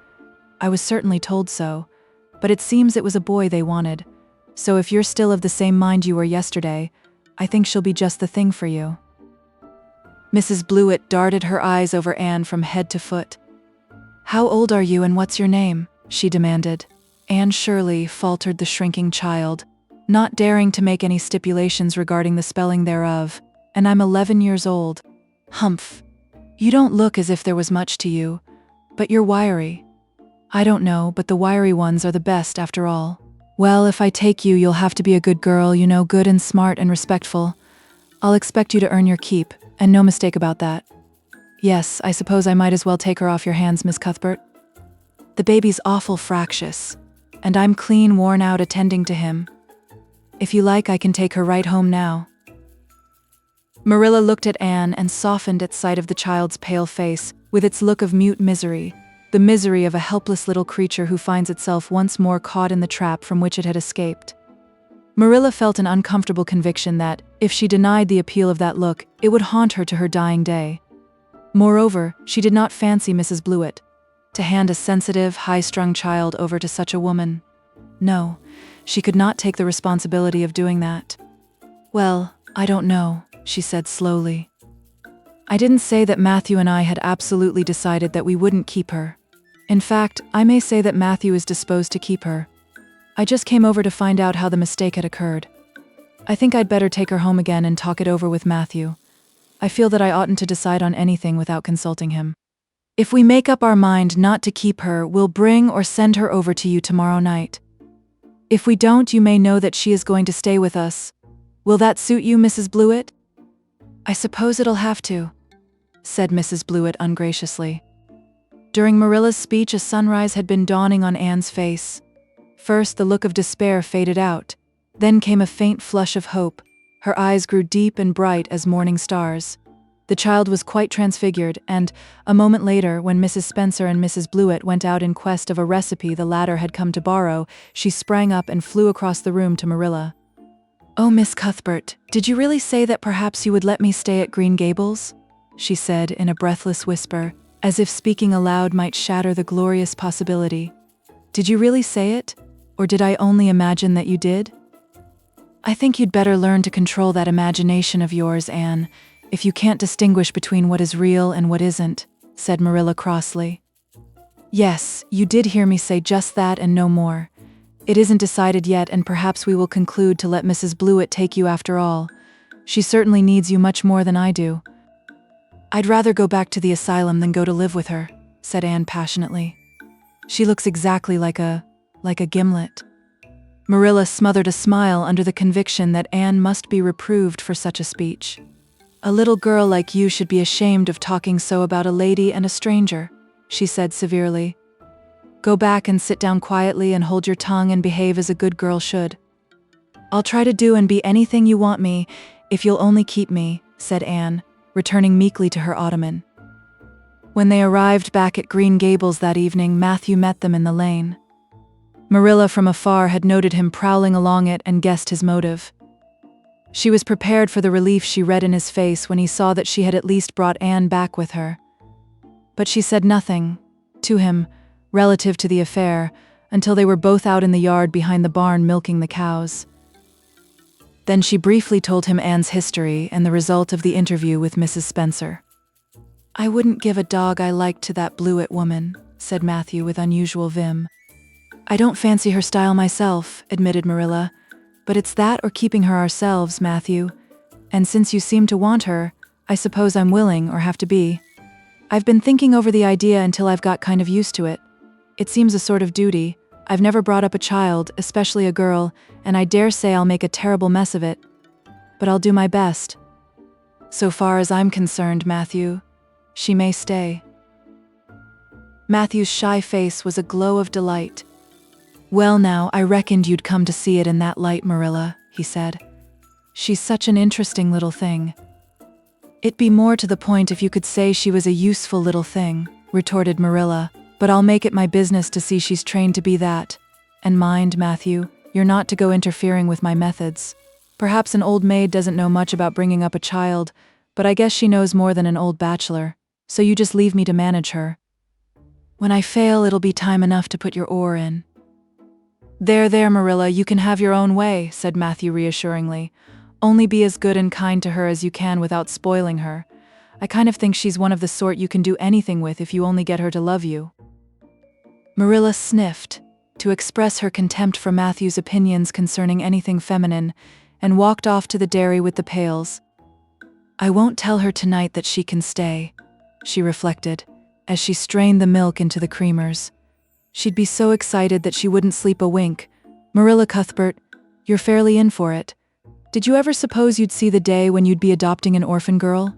I was certainly told so, but it seems it was a boy they wanted. So if you're still of the same mind you were yesterday, I think she'll be just the thing for you." Mrs. Blewett darted her eyes over Anne from head to foot. "How old are you and what's your name?" she demanded. Anne Shirley, faltered the shrinking child, not daring to make any stipulations regarding the spelling thereof. "And I'm 11 years old." "Humph. You don't look as if there was much to you, but you're wiry." "I don't know, but the wiry ones are the best after all." "Well, if I take you, you'll have to be a good girl, you know, good and smart and respectful. I'll expect you to earn your keep, and no mistake about that." "Yes, I suppose I might as well take her off your hands, Miss Cuthbert. The baby's awful fractious, and I'm clean worn out attending to him. If you like, I can take her right home now." Marilla looked at Anne and softened at sight of the child's pale face, with its look of mute misery, the misery of a helpless little creature who finds itself once more caught in the trap from which it had escaped. Marilla felt an uncomfortable conviction that, if she denied the appeal of that look, it would haunt her to her dying day. Moreover, she did not fancy Mrs. Blewett. To hand a sensitive, high-strung child over to such a woman. No, she could not take the responsibility of doing that. "Well, I don't know," she said slowly. "I didn't say that Matthew and I had absolutely decided that we wouldn't keep her. In fact, I may say that Matthew is disposed to keep her. I just came over to find out how the mistake had occurred. I think I'd better take her home again and talk it over with Matthew. I feel that I oughtn't to decide on anything without consulting him. If we make up our mind not to keep her, we'll bring or send her over to you tomorrow night. If we don't, you may know that she is going to stay with us. Will that suit you, Mrs. Blewett?" "I suppose it'll have to," said Mrs. Blewett ungraciously. During Marilla's speech, a sunrise had been dawning on Anne's face. First, the look of despair faded out. Then came a faint flush of hope. Her eyes grew deep and bright as morning stars. The child was quite transfigured, and, a moment later, when Mrs. Spencer and Mrs. Blewett went out in quest of a recipe the latter had come to borrow, she sprang up and flew across the room to Marilla. "Oh, Miss Cuthbert, did you really say that perhaps you would let me stay at Green Gables?" she said in a breathless whisper, as if speaking aloud might shatter the glorious possibility. "Did you really say it? Or did I only imagine that you did?" "I think you'd better learn to control that imagination of yours, Anne, if you can't distinguish between what is real and what isn't," said Marilla crossly. Yes, you did hear me say just that and no more. It isn't decided yet, and perhaps we will conclude to let Mrs. Blewett take you after all. She certainly needs you much more than I do. I'd rather go back to the asylum than go to live with her, said Anne passionately. She looks exactly like a gimlet. Marilla smothered a smile under the conviction that Anne must be reproved for such a speech. A little girl like you should be ashamed of talking so about a lady and a stranger, she said severely. Go back and sit down quietly and hold your tongue and behave as a good girl should. I'll try to do and be anything you want me, if you'll only keep me, said Anne, returning meekly to her ottoman. When they arrived back at Green Gables that evening, Matthew met them in the lane. Marilla from afar had noted him prowling along it and guessed his motive. She was prepared for the relief she read in his face when he saw that she had at least brought Anne back with her. But she said nothing to him relative to the affair until they were both out in the yard behind the barn milking the cows. Then she briefly told him Anne's history and the result of the interview with Mrs. Spencer. I wouldn't give a dog I liked to that Blewett woman, said Matthew with unusual vim. I don't fancy her style myself, admitted Marilla, but it's that or keeping her ourselves, Matthew, and since you seem to want her, I suppose I'm willing or have to be. I've been thinking over the idea until I've got kind of used to it. It seems a sort of duty. I've never brought up a child, especially a girl, and I dare say I'll make a terrible mess of it. But I'll do my best. So far as I'm concerned, Matthew, she may stay. Matthew's shy face was a glow of delight. Well now, I reckoned you'd come to see it in that light, Marilla, he said. She's such an interesting little thing. It'd be more to the point if you could say she was a useful little thing, retorted Marilla, but I'll make it my business to see she's trained to be that. And mind, Matthew, you're not to go interfering with my methods. Perhaps an old maid doesn't know much about bringing up a child, but I guess she knows more than an old bachelor, so you just leave me to manage her. When I fail, it'll be time enough to put your oar in. There, Marilla, you can have your own way, said Matthew reassuringly. Only be as good and kind to her as you can without spoiling her. I kind of think she's one of the sort you can do anything with if you only get her to love you. Marilla sniffed, to express her contempt for Matthew's opinions concerning anything feminine, and walked off to the dairy with the pails. I won't tell her tonight that she can stay, she reflected, as she strained the milk into the creamers. She'd be so excited that she wouldn't sleep a wink. Marilla Cuthbert, you're fairly in for it. Did you ever suppose you'd see the day when you'd be adopting an orphan girl?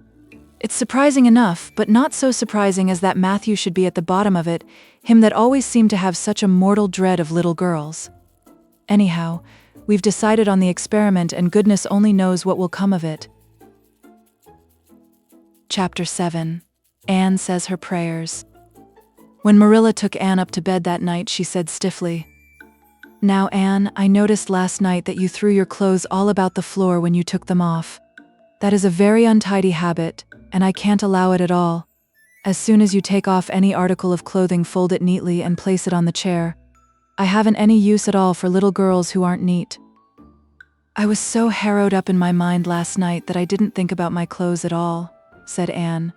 It's surprising enough, but not so surprising as that Matthew should be at the bottom of it, him that always seemed to have such a mortal dread of little girls. Anyhow, we've decided on the experiment and goodness only knows what will come of it. Chapter 7. Anne Says Her Prayers. When Marilla took Anne up to bed that night, she said stiffly, Now, Anne, I noticed last night that you threw your clothes all about the floor when you took them off. That is a very untidy habit, and I can't allow it at all. As soon as you take off any article of clothing, fold it neatly and place it on the chair. I haven't any use at all for little girls who aren't neat. I was so harrowed up in my mind last night that I didn't think about my clothes at all, said Anne.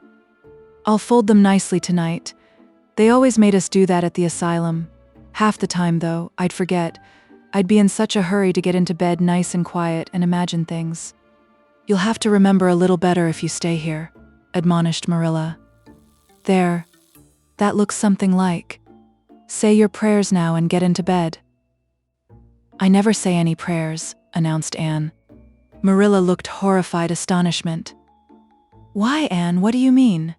I'll fold them nicely tonight. They always made us do that at the asylum. Half the time, though, I'd forget. I'd be in such a hurry to get into bed nice and quiet and imagine things. You'll have to remember a little better if you stay here, admonished Marilla. There. That looks something like. Say your prayers now and get into bed. I never say any prayers, announced Anne. Marilla looked horrified astonishment. Why, Anne, what do you mean?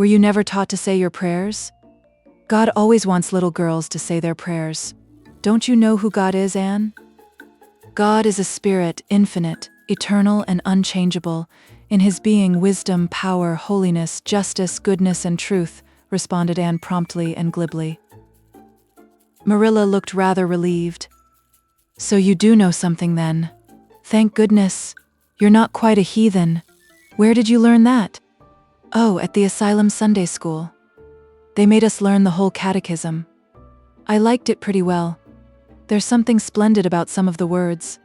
Were you never taught to say your prayers? God always wants little girls to say their prayers. Don't you know who God is, Anne? God is a spirit, infinite, eternal, and unchangeable. In his being, wisdom, power, holiness, justice, goodness, and truth, responded Anne promptly and glibly. Marilla looked rather relieved. So you do know something then. Thank goodness. You're not quite a heathen. Where did you learn that? Oh, at the asylum Sunday school. They made us learn the whole catechism. I liked it pretty well. There's something splendid about some of the words.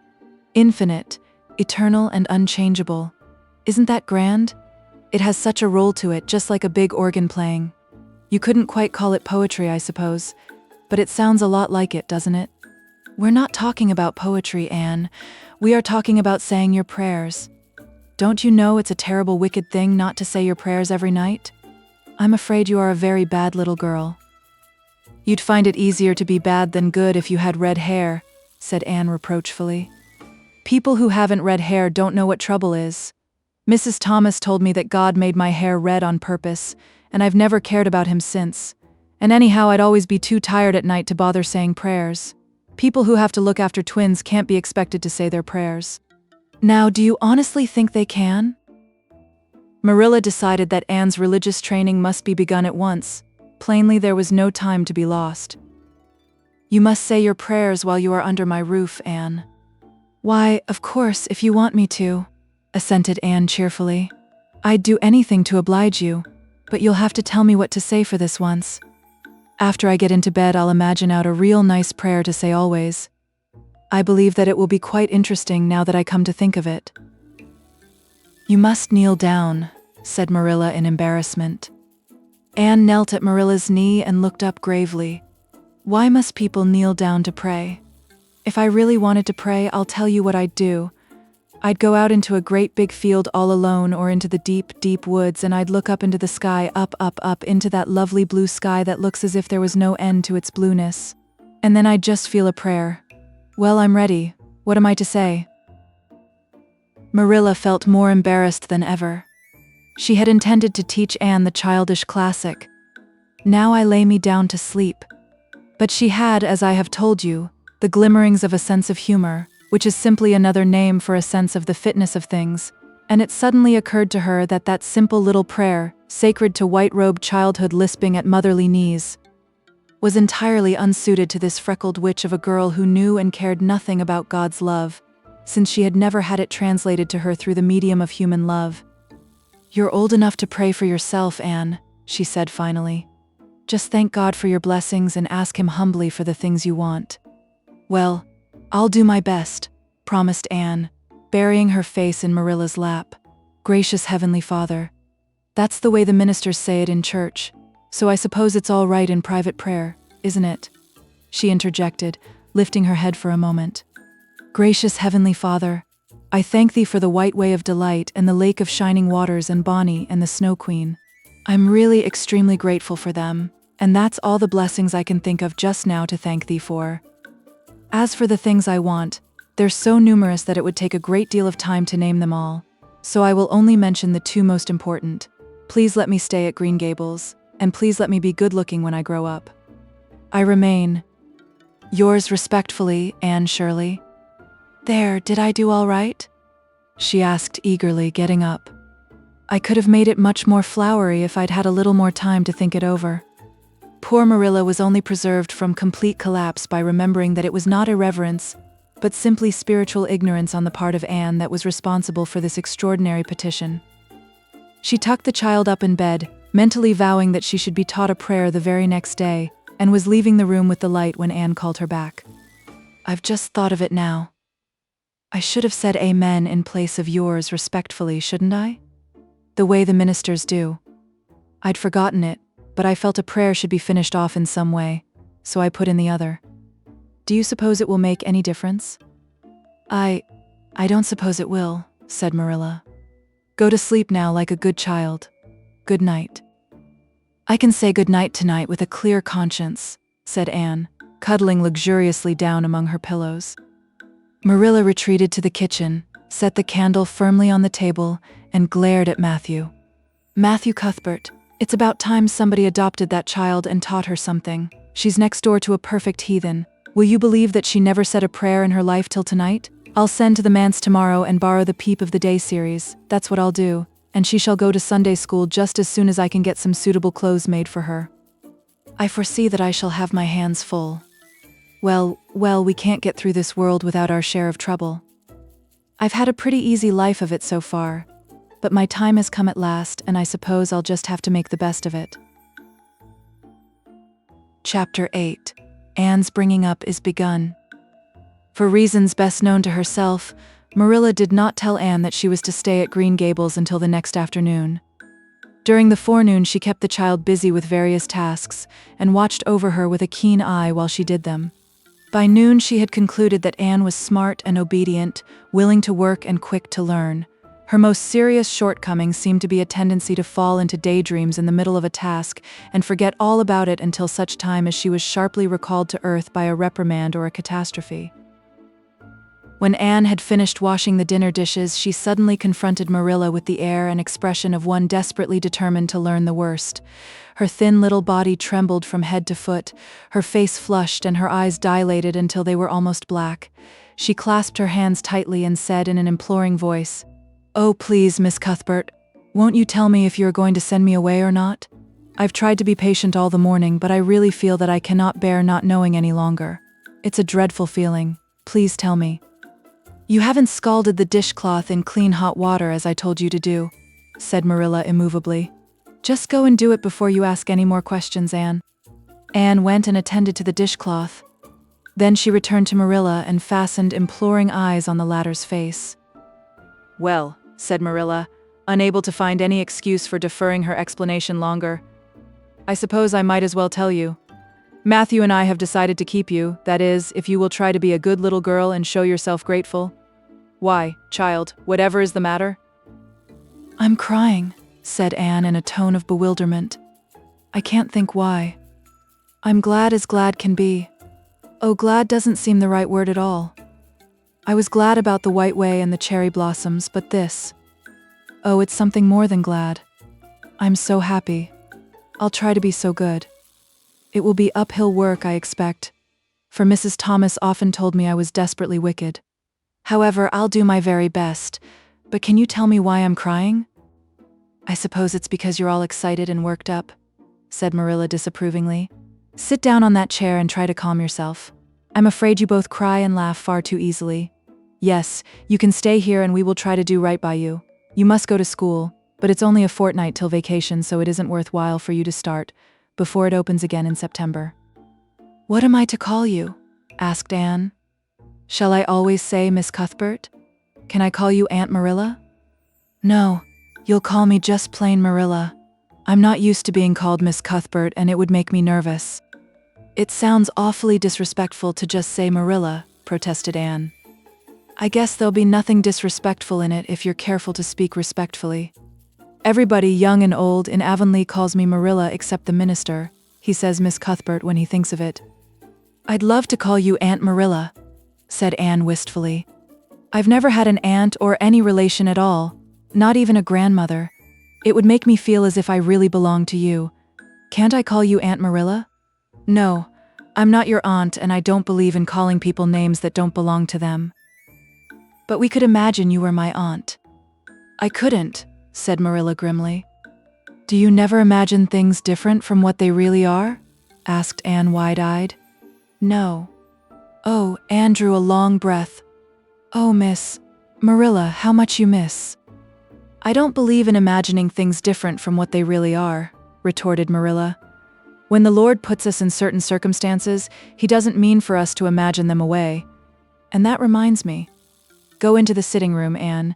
Infinite, eternal, and unchangeable. Isn't that grand? It has such a roll to it, just like a big organ playing. You couldn't quite call it poetry, I suppose, but it sounds a lot like it, doesn't it? We're not talking about poetry, Anne. We are talking about saying your prayers. Don't you know it's a terrible, wicked thing not to say your prayers every night? I'm afraid you are a very bad little girl. You'd find it easier to be bad than good if you had red hair, said Anne reproachfully. People who haven't red hair don't know what trouble is. Mrs. Thomas told me that God made my hair red on purpose, and I've never cared about him since. And anyhow, I'd always be too tired at night to bother saying prayers. People who have to look after twins can't be expected to say their prayers. Now, do you honestly think they can? Marilla decided that Anne's religious training must be begun at once. Plainly, there was no time to be lost. You must say your prayers while you are under my roof, Anne. Why, of course, if you want me to, assented Anne cheerfully. I'd do anything to oblige you, but you'll have to tell me what to say for this once. After I get into bed, I'll imagine out a real nice prayer to say always. I believe that it will be quite interesting now that I come to think of it. You must kneel down, said Marilla in embarrassment. Anne knelt at Marilla's knee and looked up gravely. Why must people kneel down to pray? If I really wanted to pray, I'll tell you what I'd do. I'd go out into a great big field all alone or into the deep, deep woods, and I'd look up into the sky, up into that lovely blue sky that looks as if there was no end to its blueness. And then I'd just feel a prayer. Well, I'm ready. What am I to say? Marilla felt more embarrassed than ever. She had intended to teach Anne the childish classic, "Now I lay me down to sleep." But she had, as I have told you, the glimmerings of a sense of humor, which is simply another name for a sense of the fitness of things, and it suddenly occurred to her that that simple little prayer, sacred to white-robed childhood lisping at motherly knees, was entirely unsuited to this freckled witch of a girl who knew and cared nothing about God's love, since she had never had it translated to her through the medium of human love. "You're old enough to pray for yourself, Anne," she said finally. "Just thank God for your blessings and ask him humbly for the things you want." "Well, I'll do my best," promised Anne, burying her face in Marilla's lap. "Gracious Heavenly Father." That's the way the ministers say it in church, so I suppose it's all right in private prayer, isn't it? She interjected, lifting her head for a moment. "Gracious Heavenly Father, I thank thee for the white way of delight and the lake of shining waters and Bonnie and the Snow Queen. I'm really extremely grateful for them, and that's all the blessings I can think of just now to thank thee for. As for the things I want, they're so numerous that it would take a great deal of time to name them all, so I will only mention the two most important. Please let me stay at Green Gables, and please let me be good-looking when I grow up. I remain, yours respectfully, Anne Shirley." "There, did I do all right?" she asked eagerly, getting up. "I could have made it much more flowery if I'd had a little more time to think it over." Poor Marilla was only preserved from complete collapse by remembering that it was not irreverence, but simply spiritual ignorance on the part of Anne that was responsible for this extraordinary petition. She tucked the child up in bed, mentally vowing that she should be taught a prayer the very next day, and was leaving the room with the light when Anne called her back. "I've just thought of it now. I should have said amen in place of yours respectfully, shouldn't I? The way the ministers do. I'd forgotten it, but I felt a prayer should be finished off in some way, so I put in the other. Do you suppose it will make any difference?" I don't suppose it will," said Marilla. "Go to sleep now like a good child. Good night." "I can say good night tonight with a clear conscience," said Anne, cuddling luxuriously down among her pillows. Marilla retreated to the kitchen, set the candle firmly on the table, and glared at Matthew. "Matthew Cuthbert, it's about time somebody adopted that child and taught her something. She's next door to a perfect heathen. Will you believe that she never said a prayer in her life till tonight? I'll send to the manse tomorrow and borrow the Peep of the Day series, that's what I'll do, and she shall go to Sunday school just as soon as I can get some suitable clothes made for her. I foresee that I shall have my hands full. Well, we can't get through this world without our share of trouble. I've had a pretty easy life of it so far, but my time has come at last, and I suppose I'll just have to make the best of it." Chapter 8. Anne's bringing up is begun. For reasons best known to herself, Marilla did not tell Anne that she was to stay at Green Gables until the next afternoon, During the forenoon, she kept the child busy with various tasks and watched over her with a keen eye while she did them. By noon, she had concluded that Anne was smart and obedient, willing to work and quick to learn. Her most serious shortcoming seemed to be a tendency to fall into daydreams in the middle of a task and forget all about it until such time as she was sharply recalled to earth by a reprimand or a catastrophe. When Anne had finished washing the dinner dishes, she suddenly confronted Marilla with the air and expression of one desperately determined to learn the worst. Her thin little body trembled from head to foot, her face flushed and her eyes dilated until they were almost black. She clasped her hands tightly and said in an imploring voice, "Oh, please, Miss Cuthbert, won't you tell me if you are going to send me away or not? I've tried to be patient all the morning, but I really feel that I cannot bear not knowing any longer. It's a dreadful feeling. Please tell me." "You haven't scalded the dishcloth in clean hot water as I told you to do," said Marilla immovably. "Just go and do it before you ask any more questions, Anne." Anne went and attended to the dishcloth. Then she returned to Marilla and fastened imploring eyes on the latter's face. "Well," said Marilla, unable to find any excuse for deferring her explanation longer, "I suppose I might as well tell you. Matthew and I have decided to keep you, that is, if you will try to be a good little girl and show yourself grateful. Why, child, whatever is the matter?" "I'm crying," said Anne in a tone of bewilderment. "I can't think why. I'm glad as glad can be. Oh, glad doesn't seem the right word at all. I was glad about the white way and the cherry blossoms, but this. Oh, it's something more than glad. I'm so happy. I'll try to be so good. It will be uphill work, I expect, for Mrs. Thomas often told me I was desperately wicked. However, I'll do my very best, but can you tell me why I'm crying?" "I suppose it's because you're all excited and worked up," said Marilla disapprovingly. "Sit down on that chair and try to calm yourself. I'm afraid you both cry and laugh far too easily. Yes, you can stay here and we will try to do right by you. You must go to school, but it's only a fortnight till vacation, so it isn't worthwhile for you to start before it opens again in September." "What am I to call you?" asked Anne. "Shall I always say Miss Cuthbert? Can I call you Aunt Marilla?" "No, you'll call me just plain Marilla. I'm not used to being called Miss Cuthbert and it would make me nervous." "It sounds awfully disrespectful to just say Marilla," protested Anne. "I guess there'll be nothing disrespectful in it if you're careful to speak respectfully. Everybody, young and old, in Avonlea calls me Marilla except the minister. He says Miss Cuthbert when he thinks of it." "I'd love to call you Aunt Marilla," said Anne wistfully. "I've never had an aunt or any relation at all, not even a grandmother. It would make me feel as if I really belonged to you. Can't I call you Aunt Marilla?" "No, I'm not your aunt and I don't believe in calling people names that don't belong to them." "But we could imagine you were my aunt." "I couldn't," said Marilla grimly. "Do you never imagine things different from what they really are?" asked Anne wide-eyed. "No." Oh, Anne drew a long breath. "Oh, Miss Marilla, how much you miss." "I don't believe in imagining things different from what they really are," retorted Marilla. "When the Lord puts us in certain circumstances, He doesn't mean for us to imagine them away. And that reminds me. Go into the sitting room, Anne.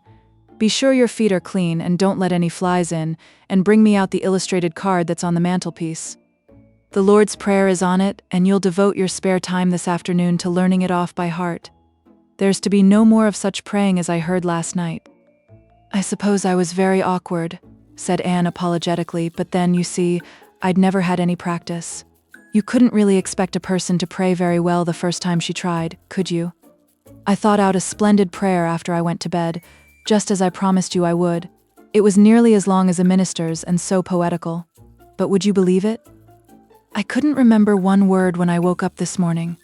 Be sure your feet are clean and don't let any flies in, and bring me out the illustrated card that's on the mantelpiece. The Lord's Prayer is on it, and you'll devote your spare time this afternoon to learning it off by heart. There's to be no more of such praying as I heard last night." "I suppose I was very awkward," said Anne apologetically, "but then, you see, I'd never had any practice. You couldn't really expect a person to pray very well the first time she tried, could you? I thought out a splendid prayer after I went to bed, just as I promised you I would. It was nearly as long as a minister's and so poetical. But would you believe it? I couldn't remember one word when I woke up this morning.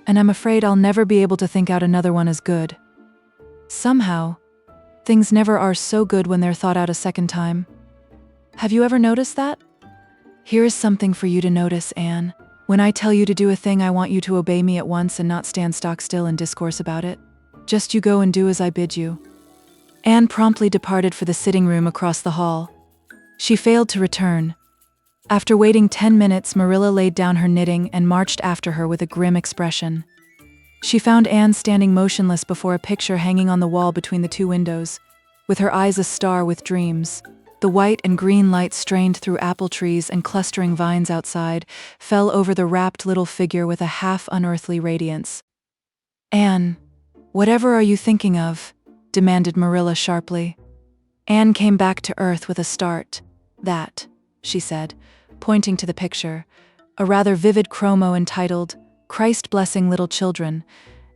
And I'm afraid I'll never be able to think out another one as good. Somehow, things never are so good when they're thought out a second time. Have you ever noticed that? Here is something for you to notice, Anne. When I tell you to do a thing, I want you to obey me at once and not stand stock still and discourse about it. Just you go and do as I bid you." Anne promptly departed for the sitting room across the hall. She failed to return. After waiting 10 minutes, Marilla laid down her knitting and marched after her with a grim expression. She found Anne standing motionless before a picture hanging on the wall between the two windows, with her eyes a star with dreams. The white and green light strained through apple trees and clustering vines outside fell over the wrapped little figure with a half-unearthly radiance. "Anne, whatever are you thinking of?" demanded Marilla sharply. Anne came back to earth with a start. "That," she said, pointing to the picture, a rather vivid chromo entitled, "Christ Blessing Little Children,"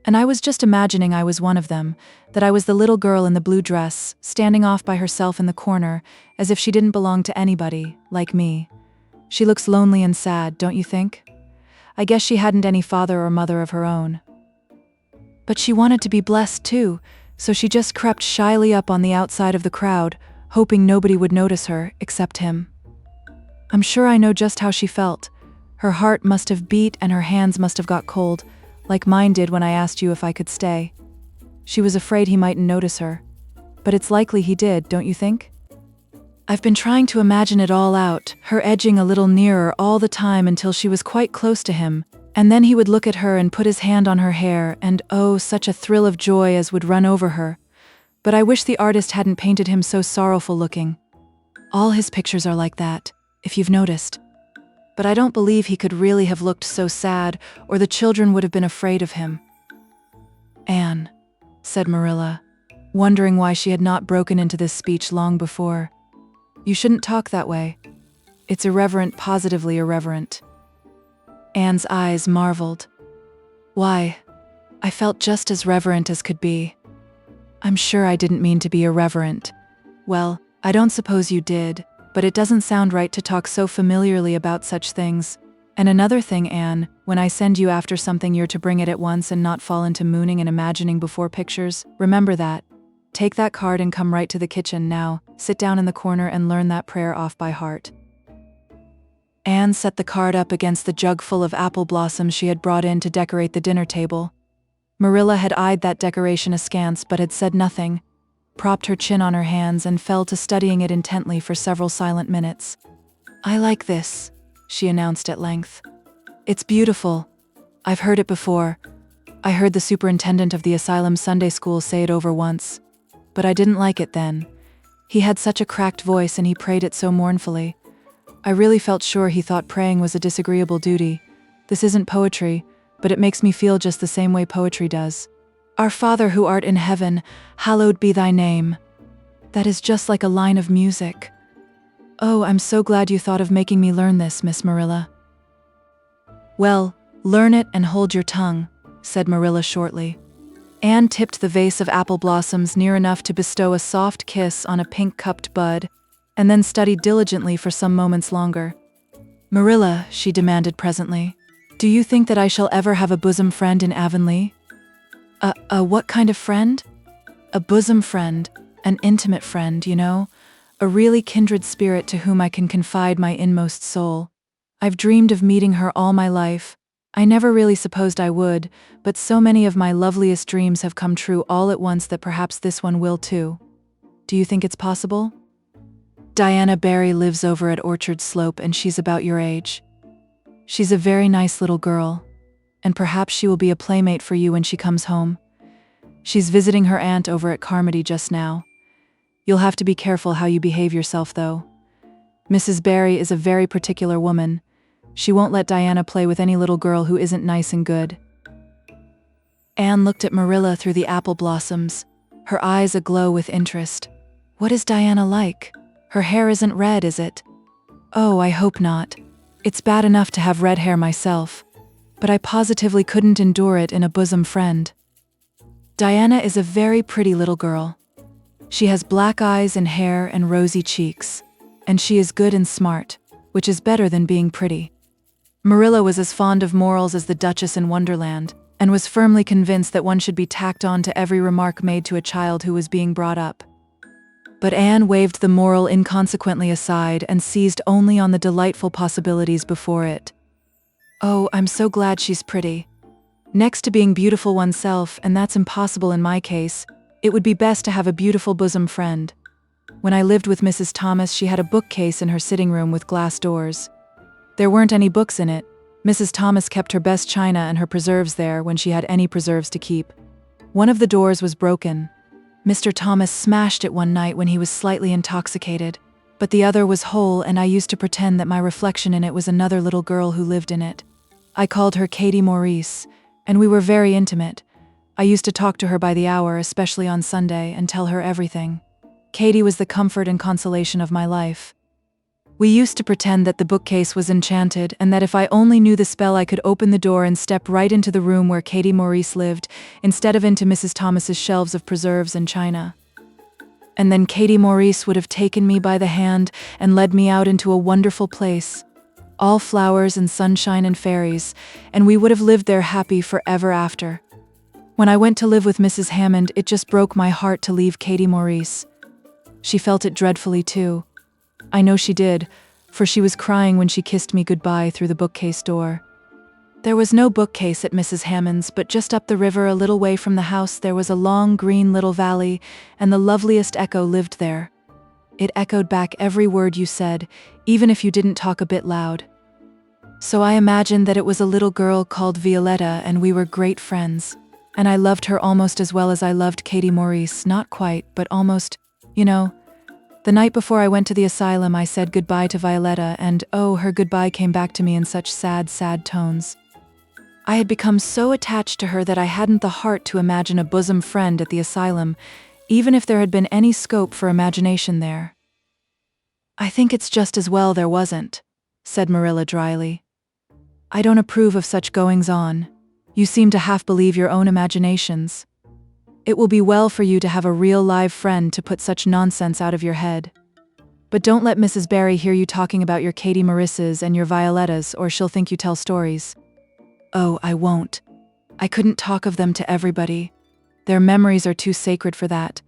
and I was just imagining I was one of them, that I was the little girl in the blue dress, standing off by herself in the corner, as if she didn't belong to anybody, like me. She looks lonely and sad, don't you think? I guess she hadn't any father or mother of her own. But she wanted to be blessed too, so she just crept shyly up on the outside of the crowd, hoping nobody would notice her, except him. I'm sure I know just how she felt. Her heart must have beat and her hands must have got cold, like mine did when I asked you if I could stay. She was afraid he mightn't notice her. But it's likely he did, don't you think? I've been trying to imagine it all out, her edging a little nearer all the time until she was quite close to him, and then he would look at her and put his hand on her hair, and oh, such a thrill of joy as would run over her. But I wish the artist hadn't painted him so sorrowful looking. All his pictures are like that, if you've noticed. But I don't believe he could really have looked so sad, or the children would have been afraid of him. "Anne," said Marilla, wondering why she had not broken into this speech long before. "You shouldn't talk that way. It's irreverent, positively irreverent." Anne's eyes marveled. "Why, I felt just as reverent as could be." "I'm sure I didn't mean to be irreverent." "Well, I don't suppose you did. But it doesn't sound right to talk so familiarly about such things. And another thing, Anne, when I send you after something you're to bring it at once and not fall into mooning and imagining before pictures. Remember that. Take that card and come right to the kitchen now. Sit down in the corner and learn that prayer off by heart." Anne set the card up against the jug full of apple blossoms she had brought in to decorate the dinner table. Marilla had eyed that decoration askance but had said nothing, propped her chin on her hands and fell to studying it intently for several silent minutes. "I like this," she announced at length. "It's beautiful. I've heard it before. I heard the superintendent of the asylum Sunday school say it over once. But I didn't like it then. He had such a cracked voice and he prayed it so mournfully. I really felt sure he thought praying was a disagreeable duty. This isn't poetry, but it makes me feel just the same way poetry does. 'Our Father who art in heaven, hallowed be thy name.' That is just like a line of music. Oh, I'm so glad you thought of making me learn this, Miss Marilla." "Well, learn it and hold your tongue," said Marilla shortly. Anne tipped the vase of apple blossoms near enough to bestow a soft kiss on a pink-cupped bud, and then studied diligently for some moments longer. "Marilla," she demanded presently, "do you think that I shall ever have a bosom friend in Avonlea?" What kind of friend?" "A bosom friend, an intimate friend, you know, a really kindred spirit to whom I can confide my inmost soul. I've dreamed of meeting her all my life. I never really supposed I would, but so many of my loveliest dreams have come true all at once that perhaps this one will too. Do you think it's possible? Diana Barry lives over at Orchard Slope and she's about your age. She's a very nice little girl, and perhaps she will be a playmate for you when she comes home. She's visiting her aunt over at Carmody just now. You'll have to be careful how you behave yourself, though. Mrs. Barry is a very particular woman. She won't let Diana play with any little girl who isn't nice and good." Anne looked at Marilla through the apple blossoms, her eyes aglow with interest. "What is Diana like? Her hair isn't red, is it?" "Oh, I hope not. It's bad enough to have red hair myself, but I positively couldn't endure it in a bosom friend. Diana is a very pretty little girl. She has black eyes and hair and rosy cheeks, and she is good and smart, which is better than being pretty." Marilla was as fond of morals as the Duchess in Wonderland, and was firmly convinced that one should be tacked on to every remark made to a child who was being brought up. But Anne waved the moral inconsequently aside and seized only on the delightful possibilities before it. "Oh, I'm so glad she's pretty. Next to being beautiful oneself, and that's impossible in my case, it would be best to have a beautiful bosom friend. When I lived with Mrs. Thomas, she had a bookcase in her sitting room with glass doors. There weren't any books in it. Mrs. Thomas kept her best china and her preserves there when she had any preserves to keep. One of the doors was broken. Mr. Thomas smashed it one night when he was slightly intoxicated. but the other was whole, and I used to pretend that my reflection in it was another little girl who lived in it. I called her Katie Maurice, and we were very intimate. I used to talk to her by the hour, especially on Sunday, and tell her everything. Katie was the comfort and consolation of my life. We used to pretend that the bookcase was enchanted, and that if I only knew the spell I could open the door and step right into the room where Katie Maurice lived, instead of into Mrs. Thomas's shelves of preserves and china. And then Katie Maurice would have taken me by the hand and led me out into a wonderful place, all flowers and sunshine and fairies, and we would have lived there happy forever after. When I went to live with Mrs. Hammond, it just broke my heart to leave Katie Maurice. She felt it dreadfully too. I know she did, for she was crying when she kissed me goodbye through the bookcase door. There was no bookcase at Mrs. Hammond's, but just up the river a little way from the house there was a long green little valley, and the loveliest echo lived there. It echoed back every word you said, even if you didn't talk a bit loud. So I imagined that it was a little girl called Violetta, and we were great friends. And I loved her almost as well as I loved Katie Maurice, not quite, but almost, you know. The night before I went to the asylum, I said goodbye to Violetta, and oh, her goodbye came back to me in such sad, sad tones. I had become so attached to her that I hadn't the heart to imagine a bosom friend at the asylum, even if there had been any scope for imagination there. I think it's just as well there wasn't, said Marilla dryly. I don't approve of such goings-on. You seem to half believe your own imaginations. It will be well for you to have a real live friend to put such nonsense out of your head. But don't let Mrs. Barry hear you talking about your Katie Maurices and your Violettas, or she'll think you tell stories. Oh, I won't. I couldn't talk of them to everybody. Their memories are too sacred for that.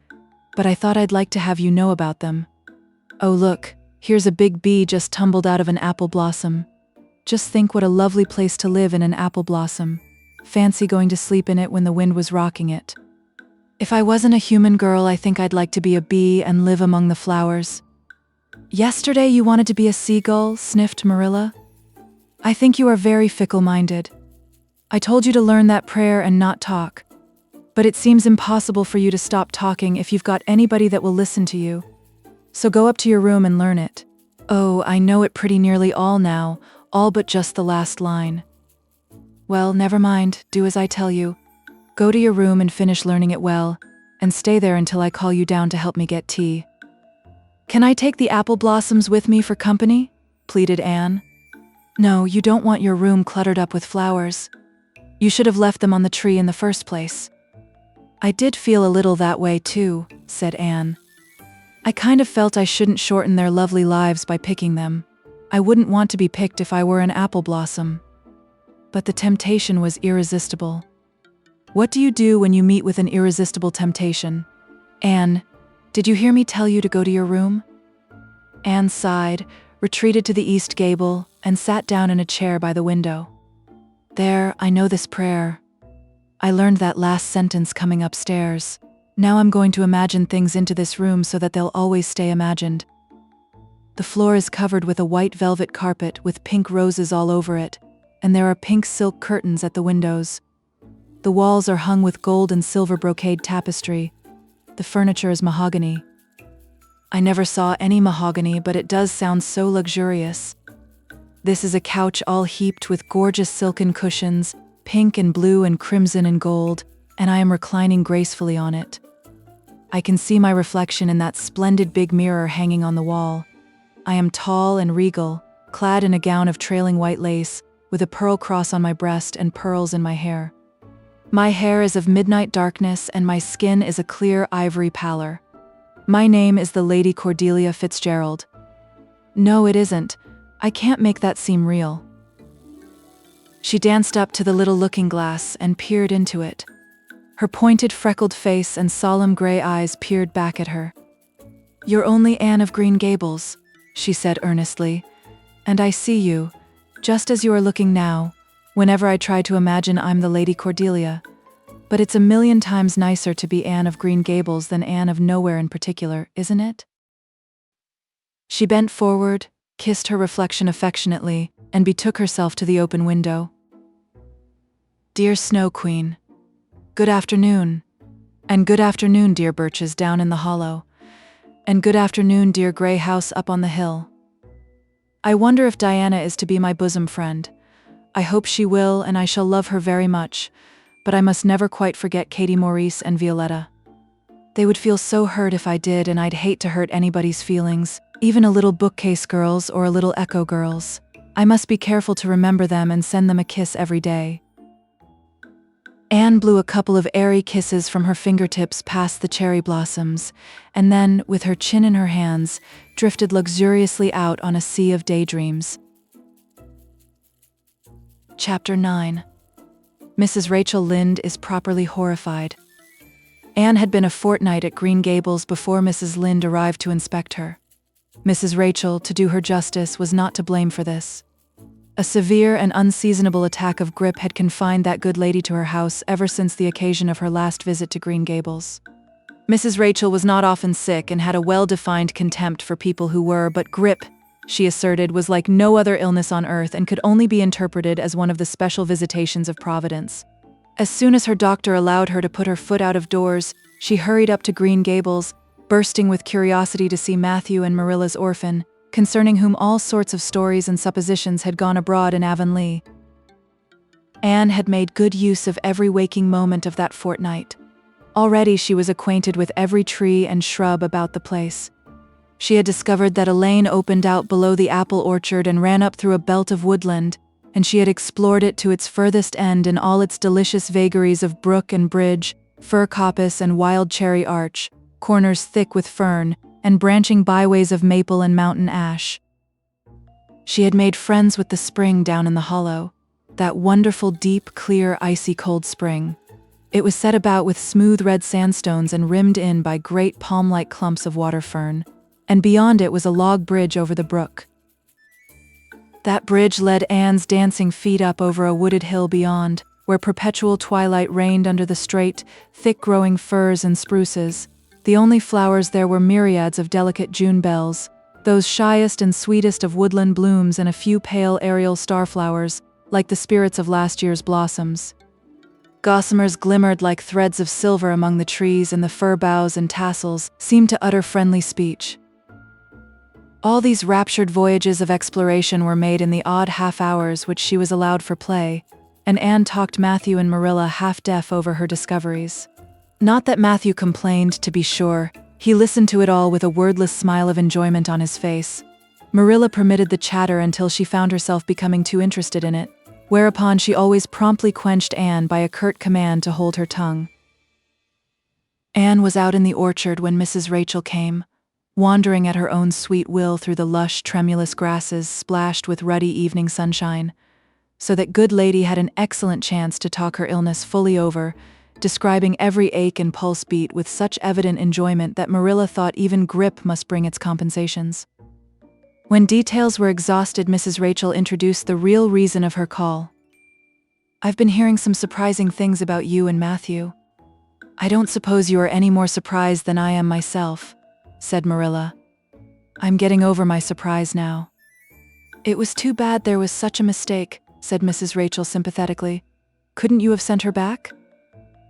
But I thought I'd like to have you know about them. Oh, look, here's a big bee just tumbled out of an apple blossom. Just think what a lovely place to live in an apple blossom. Fancy going to sleep in it when the wind was rocking it. If I wasn't a human girl, I think I'd like to be a bee and live among the flowers. Yesterday you wanted to be a seagull, sniffed Marilla. I think you are very fickle-minded. I told you to learn that prayer and not talk. But it seems impossible for you to stop talking if you've got anybody that will listen to you. So go up to your room and learn it. Oh, I know it pretty nearly all now, all but just the last line. Well, never mind, do as I tell you. Go to your room and finish learning it well, and stay there until I call you down to help me get tea. Can I take the apple blossoms with me for company? Pleaded Anne. No, you don't want your room cluttered up with flowers. You should have left them on the tree in the first place. I did feel a little that way too, said Anne. I kind of felt I shouldn't shorten their lovely lives by picking them. I wouldn't want to be picked if I were an apple blossom. But the temptation was irresistible. What do you do when you meet with an irresistible temptation? Anne, did you hear me tell you to go to your room? Anne sighed, retreated to the east gable, and sat down in a chair by the window. There, I know this prayer. I learned that last sentence coming upstairs. Now I'm going to imagine things into this room so that they'll always stay imagined. The floor is covered with a white velvet carpet with pink roses all over it, and there are pink silk curtains at the windows. The walls are hung with gold and silver brocade tapestry. The furniture is mahogany. I never saw any mahogany, but it does sound so luxurious. This is a couch all heaped with gorgeous silken cushions, pink and blue and crimson and gold, and I am reclining gracefully on it. I can see my reflection in that splendid big mirror hanging on the wall. I am tall and regal, clad in a gown of trailing white lace, with a pearl cross on my breast and pearls in my hair. My hair is of midnight darkness and my skin is a clear ivory pallor. My name is the Lady Cordelia Fitzgerald. No, it isn't. I can't make that seem real. She danced up to the little looking glass and peered into it. Her pointed freckled face and solemn gray eyes peered back at her. You're only Anne of Green Gables, she said earnestly, and I see you, just as you are looking now, whenever I try to imagine I'm the Lady Cordelia. But it's a million times nicer to be Anne of Green Gables than Anne of nowhere in particular, isn't it? She bent forward, kissed her reflection affectionately, and betook herself to the open window. Dear Snow Queen, good afternoon. And good afternoon, dear birches down in the hollow. And good afternoon, dear grey house up on the hill. I wonder if Diana is to be my bosom friend. I hope she will, and I shall love her very much, but I must never quite forget Katie Maurice and Violetta. They would feel so hurt if I did, and I'd hate to hurt anybody's feelings, even a little bookcase girl's or a little echo girl's. I must be careful to remember them and send them a kiss every day. Anne blew a couple of airy kisses from her fingertips past the cherry blossoms, and then, with her chin in her hands, drifted luxuriously out on a sea of daydreams. Chapter 9. Mrs. Rachel Lynde is properly horrified. Anne had been a fortnight at Green Gables before Mrs. Lynde arrived to inspect her. Mrs. Rachel, to do her justice, was not to blame for this. A severe and unseasonable attack of grippe had confined that good lady to her house ever since the occasion of her last visit to Green Gables. Mrs. Rachel was not often sick and had a well-defined contempt for people who were, but grippe, she asserted, was like no other illness on earth and could only be interpreted as one of the special visitations of Providence. As soon as her doctor allowed her to put her foot out of doors, she hurried up to Green Gables, bursting with curiosity to see Matthew and Marilla's orphan, concerning whom all sorts of stories and suppositions had gone abroad in Avonlea. Anne had made good use of every waking moment of that fortnight. Already she was acquainted with every tree and shrub about the place. She had discovered that a lane opened out below the apple orchard and ran up through a belt of woodland, and she had explored it to its furthest end in all its delicious vagaries of brook and bridge, fir coppice and wild cherry arch, corners thick with fern, and branching byways of maple and mountain ash. She had made friends with the spring down in the hollow, that wonderful deep, clear, icy cold spring. It was set about with smooth red sandstones and rimmed in by great palm-like clumps of water fern, and beyond it was a log bridge over the brook. That bridge led Anne's dancing feet up over a wooded hill beyond, where perpetual twilight reigned under the straight, thick-growing firs and spruces. The only flowers there were myriads of delicate June bells, those shyest and sweetest of woodland blooms, and a few pale aerial starflowers, like the spirits of last year's blossoms. Gossamers glimmered like threads of silver among the trees, and the fir boughs and tassels seemed to utter friendly speech. All these raptured voyages of exploration were made in the odd half-hours which she was allowed for play, and Anne talked Matthew and Marilla half-deaf over her discoveries. Not that Matthew complained, to be sure. He listened to it all with a wordless smile of enjoyment on his face. Marilla permitted the chatter until she found herself becoming too interested in it, whereupon she always promptly quenched Anne by a curt command to hold her tongue. Anne was out in the orchard when Mrs. Rachel came, wandering at her own sweet will through the lush, tremulous grasses splashed with ruddy evening sunshine, so that good lady had an excellent chance to talk her illness fully over, describing every ache and pulse beat with such evident enjoyment that Marilla thought even grippe must bring its compensations. When details were exhausted, Mrs. Rachel introduced the real reason of her call. "I've been hearing some surprising things about you and Matthew. I don't suppose you are any more surprised than I am myself," said Marilla. "I'm getting over my surprise now." "It was too bad there was such a mistake," said Mrs. Rachel sympathetically. "Couldn't you have sent her back?"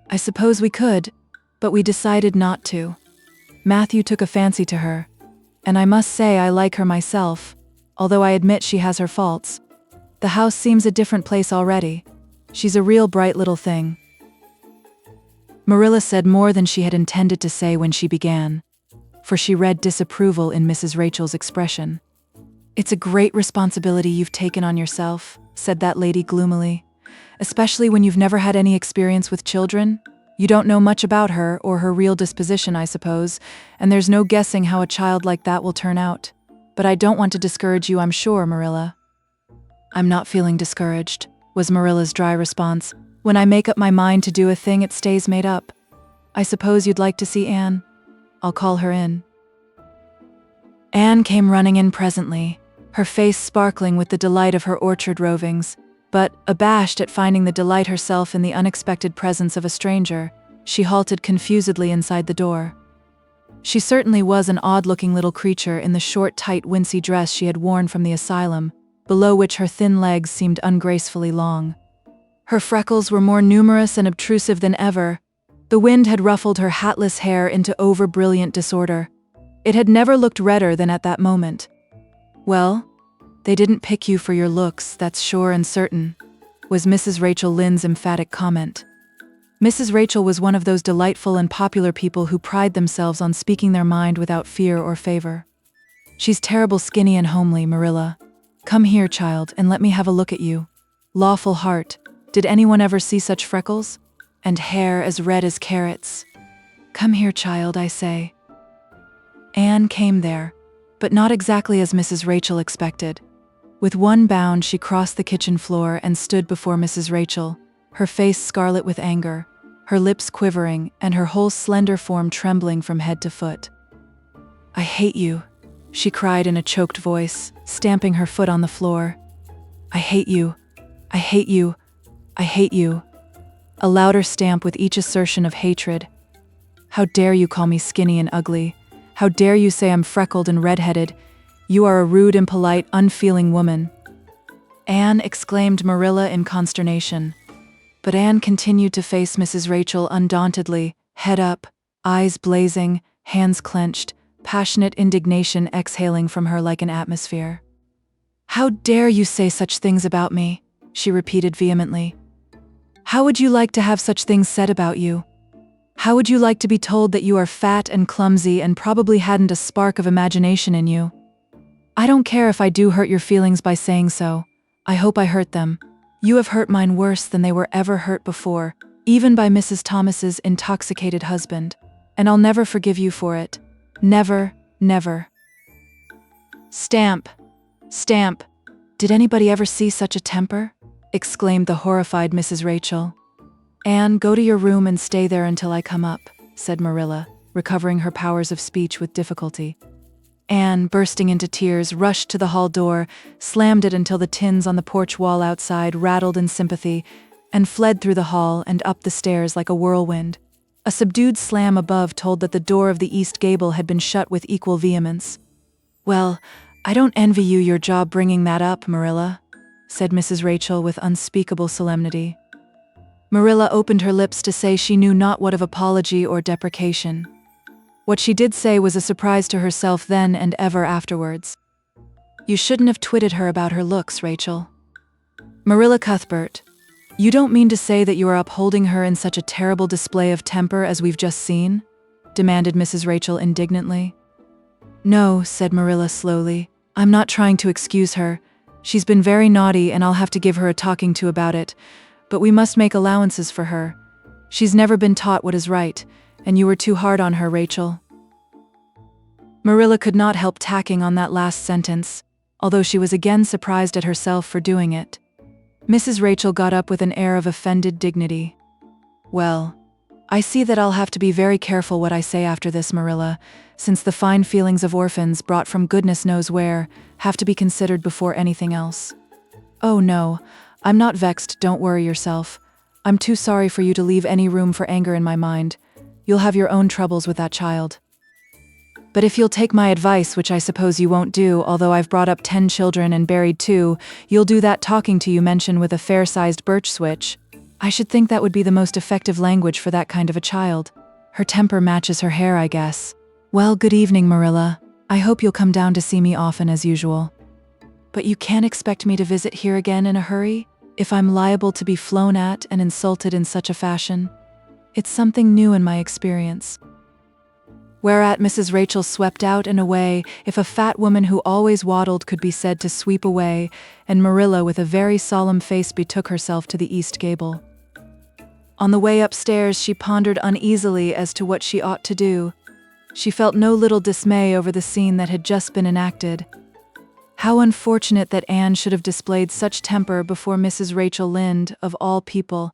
"I suppose we could, but we decided not to. Matthew took a fancy to her, and I must say I like her myself, although I admit she has her faults. The house seems a different place already. She's a real bright little thing." Marilla said more than she had intended to say when she began, for she read disapproval in Mrs. Rachel's expression. "It's a great responsibility you've taken on yourself," said that lady gloomily. "Especially when you've never had any experience with children. You don't know much about her or her real disposition, I suppose, and there's no guessing how a child like that will turn out. But I don't want to discourage you, I'm sure, Marilla." "I'm not feeling discouraged," was Marilla's dry response. "When I make up my mind to do a thing, it stays made up. I suppose you'd like to see Anne? I'll call her in." Anne came running in presently, her face sparkling with the delight of her orchard rovings. But, abashed at finding the delight herself in the unexpected presence of a stranger, she halted confusedly inside the door. She certainly was an odd-looking little creature in the short, tight, wincey dress she had worn from the asylum, below which her thin legs seemed ungracefully long. Her freckles were more numerous and obtrusive than ever. The wind had ruffled her hatless hair into over-brilliant disorder. It had never looked redder than at that moment. "Well, they didn't pick you for your looks, that's sure and certain," was Mrs. Rachel Lynde's emphatic comment. Mrs. Rachel was one of those delightful and popular people who pride themselves on speaking their mind without fear or favor. "She's terrible skinny and homely, Marilla. Come here, child, and let me have a look at you. Lawful heart, did anyone ever see such freckles? And hair as red as carrots. Come here, child, I say." Anne came there, but not exactly as Mrs. Rachel expected. With one bound, she crossed the kitchen floor and stood before Mrs. Rachel, her face scarlet with anger, her lips quivering, and her whole slender form trembling from head to foot. "I hate you," she cried in a choked voice, stamping her foot on the floor. "I hate you. I hate you. I hate you." A louder stamp with each assertion of hatred. "How dare you call me skinny and ugly? How dare you say I'm freckled and redheaded? You are a rude, impolite, unfeeling woman." "Anne," exclaimed Marilla in consternation. But Anne continued to face Mrs. Rachel undauntedly, head up, eyes blazing, hands clenched, passionate indignation exhaling from her like an atmosphere. "How dare you say such things about me?" she repeated vehemently. "How would you like to have such things said about you? How would you like to be told that you are fat and clumsy and probably hadn't a spark of imagination in you? I don't care if I do hurt your feelings by saying so. I hope I hurt them. You have hurt mine worse than they were ever hurt before, even by Mrs. Thomas's intoxicated husband, and I'll never forgive you for it. Never, never." "Stamp! Stamp! Did anybody ever see such a temper?" exclaimed the horrified Mrs. Rachel. "Anne, go to your room and stay there until I come up," said Marilla, recovering her powers of speech with difficulty. Anne, bursting into tears, rushed to the hall door, slammed it until the tins on the porch wall outside rattled in sympathy, and fled through the hall and up the stairs like a whirlwind. A subdued slam above told that the door of the east gable had been shut with equal vehemence. "Well, I don't envy you your job bringing that up, Marilla," said Mrs. Rachel with unspeakable solemnity. Marilla opened her lips to say she knew not what of apology or deprecation. What she did say was a surprise to herself then and ever afterwards. "You shouldn't have twitted her about her looks, Rachel." "Marilla Cuthbert, you don't mean to say that you are upholding her in such a terrible display of temper as we've just seen?" demanded Mrs. Rachel indignantly. "No," said Marilla slowly. "I'm not trying to excuse her. She's been very naughty and I'll have to give her a talking to about it, but we must make allowances for her. She's never been taught what is right, and you were too hard on her, Rachel." Marilla could not help tacking on that last sentence, although she was again surprised at herself for doing it. Mrs. Rachel got up with an air of offended dignity. "Well, I see that I'll have to be very careful what I say after this, Marilla, since the fine feelings of orphans, brought from goodness knows where, have to be considered before anything else." "Oh no, I'm not vexed, don't worry yourself. I'm too sorry for you to leave any room for anger in my mind. You'll have your own troubles with that child. But if you'll take my advice, which I suppose you won't do, although I've brought up 10 children and buried 2, you'll do that talking to you mention with a fair-sized birch switch. I should think that would be the most effective language for that kind of a child. Her temper matches her hair, I guess. Well, good evening, Marilla. I hope you'll come down to see me often as usual. But you can't expect me to visit here again in a hurry, if I'm liable to be flown at and insulted in such a fashion. It's something new in my experience." Whereat Mrs. Rachel swept out and away, if a fat woman who always waddled could be said to sweep away, and Marilla with a very solemn face betook herself to the east gable. On the way upstairs she pondered uneasily as to what she ought to do. She felt no little dismay over the scene that had just been enacted. How unfortunate that Anne should have displayed such temper before Mrs. Rachel Lynde, of all people.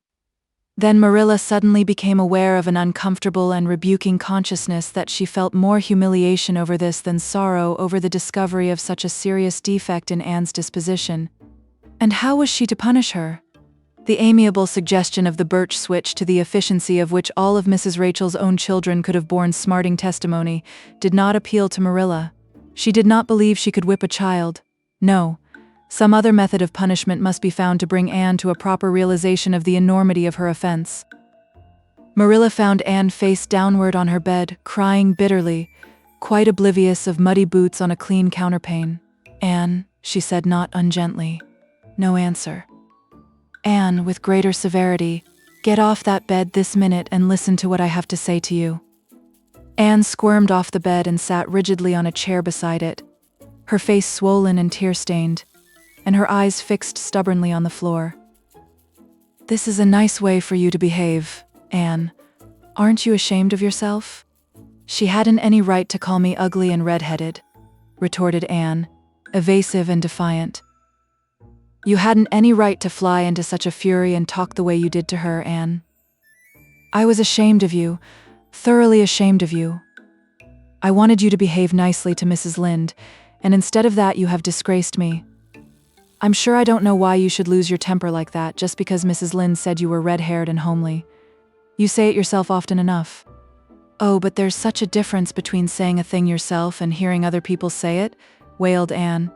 Then Marilla suddenly became aware of an uncomfortable and rebuking consciousness that she felt more humiliation over this than sorrow over the discovery of such a serious defect in Anne's disposition. And how was she to punish her? The amiable suggestion of the birch switch, to the efficiency of which all of Mrs. Rachel's own children could have borne smarting testimony, did not appeal to Marilla. She did not believe she could whip a child. No. Some other method of punishment must be found to bring Anne to a proper realization of the enormity of her offense. Marilla found Anne face downward on her bed, crying bitterly, quite oblivious of muddy boots on a clean counterpane. "Anne," she said not ungently. No answer. "Anne," with greater severity, "get off that bed this minute and listen to what I have to say to you." Anne squirmed off the bed and sat rigidly on a chair beside it, her face swollen and tear-stained, and her eyes fixed stubbornly on the floor. "This is a nice way for you to behave, Anne. Aren't you ashamed of yourself?" "She hadn't any right to call me ugly and red-headed," retorted Anne, evasive and defiant. "You hadn't any right to fly into such a fury and talk the way you did to her, Anne. I was ashamed of you, thoroughly ashamed of you. I wanted you to behave nicely to Mrs. Lynde, and instead of that you have disgraced me. I'm sure I don't know why you should lose your temper like that just because Mrs. Lynde said you were red-haired and homely. You say it yourself often enough." "Oh, but there's such a difference between saying a thing yourself and hearing other people say it," wailed Anne.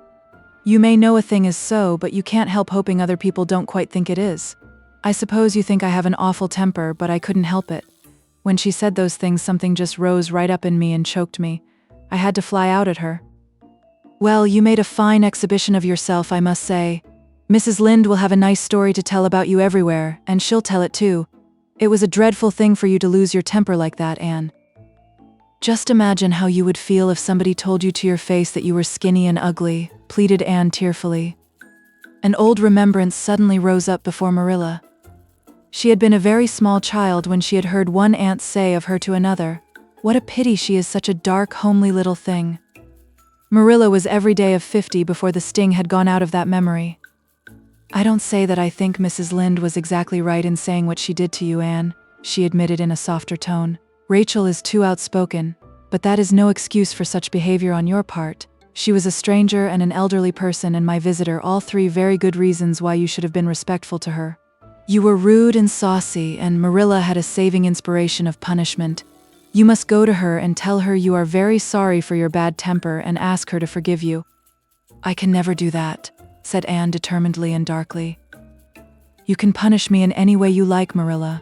"You may know a thing is so, but you can't help hoping other people don't quite think it is. I suppose you think I have an awful temper, but I couldn't help it. When she said those things, something just rose right up in me and choked me. I had to fly out at her." "Well, you made a fine exhibition of yourself, I must say. Mrs. Lynde will have a nice story to tell about you everywhere, and she'll tell it too. It was a dreadful thing for you to lose your temper like that, Anne. Just imagine how you would feel if somebody told you to your face that you were skinny and ugly," pleaded Anne tearfully. An old remembrance suddenly rose up before Marilla. She had been a very small child when she had heard one aunt say of her to another, "What a pity she is such a dark, homely little thing." Marilla was every day of 50 before the sting had gone out of that memory. "I don't say that I think Mrs. Lynde was exactly right in saying what she did to you, Anne," she admitted in a softer tone. "Rachel is too outspoken, but that is no excuse for such behavior on your part. She was a stranger and an elderly person and my visitor, all three very good reasons why you should have been respectful to her. You were rude and saucy, and Marilla had a saving inspiration of punishment. You must go to her and tell her you are very sorry for your bad temper and ask her to forgive you." "I can never do that," said Anne determinedly and darkly. "You can punish me in any way you like, Marilla.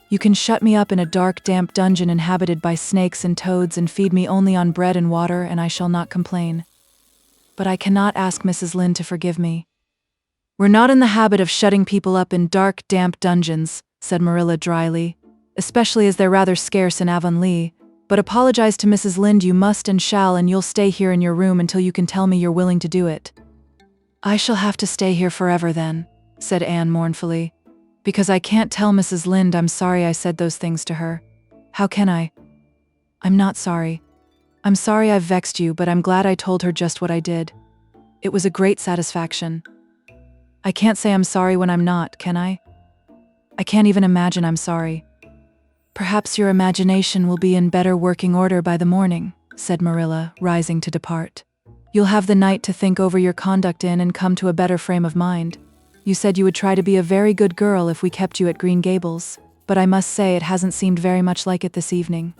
You can shut me up in a dark, damp dungeon inhabited by snakes and toads and feed me only on bread and water, and I shall not complain. But I cannot ask Mrs. Lynde to forgive me." "We're not in the habit of shutting people up in dark, damp dungeons," said Marilla dryly, "especially as they're rather scarce in Avonlea. But apologize to Mrs. Lynde you must and shall, and you'll stay here in your room until you can tell me you're willing to do it." "I shall have to stay here forever then," said Anne mournfully, "because I can't tell Mrs. Lynde I'm sorry I said those things to her. How can I? I'm not sorry. I'm sorry I've vexed you, but I'm glad I told her just what I did. It was a great satisfaction. I can't say I'm sorry when I'm not, can I? I can't even imagine I'm sorry." "Perhaps your imagination will be in better working order by the morning," said Marilla, rising to depart. "You'll have the night to think over your conduct in and come to a better frame of mind. You said you would try to be a very good girl if we kept you at Green Gables, but I must say it hasn't seemed very much like it this evening."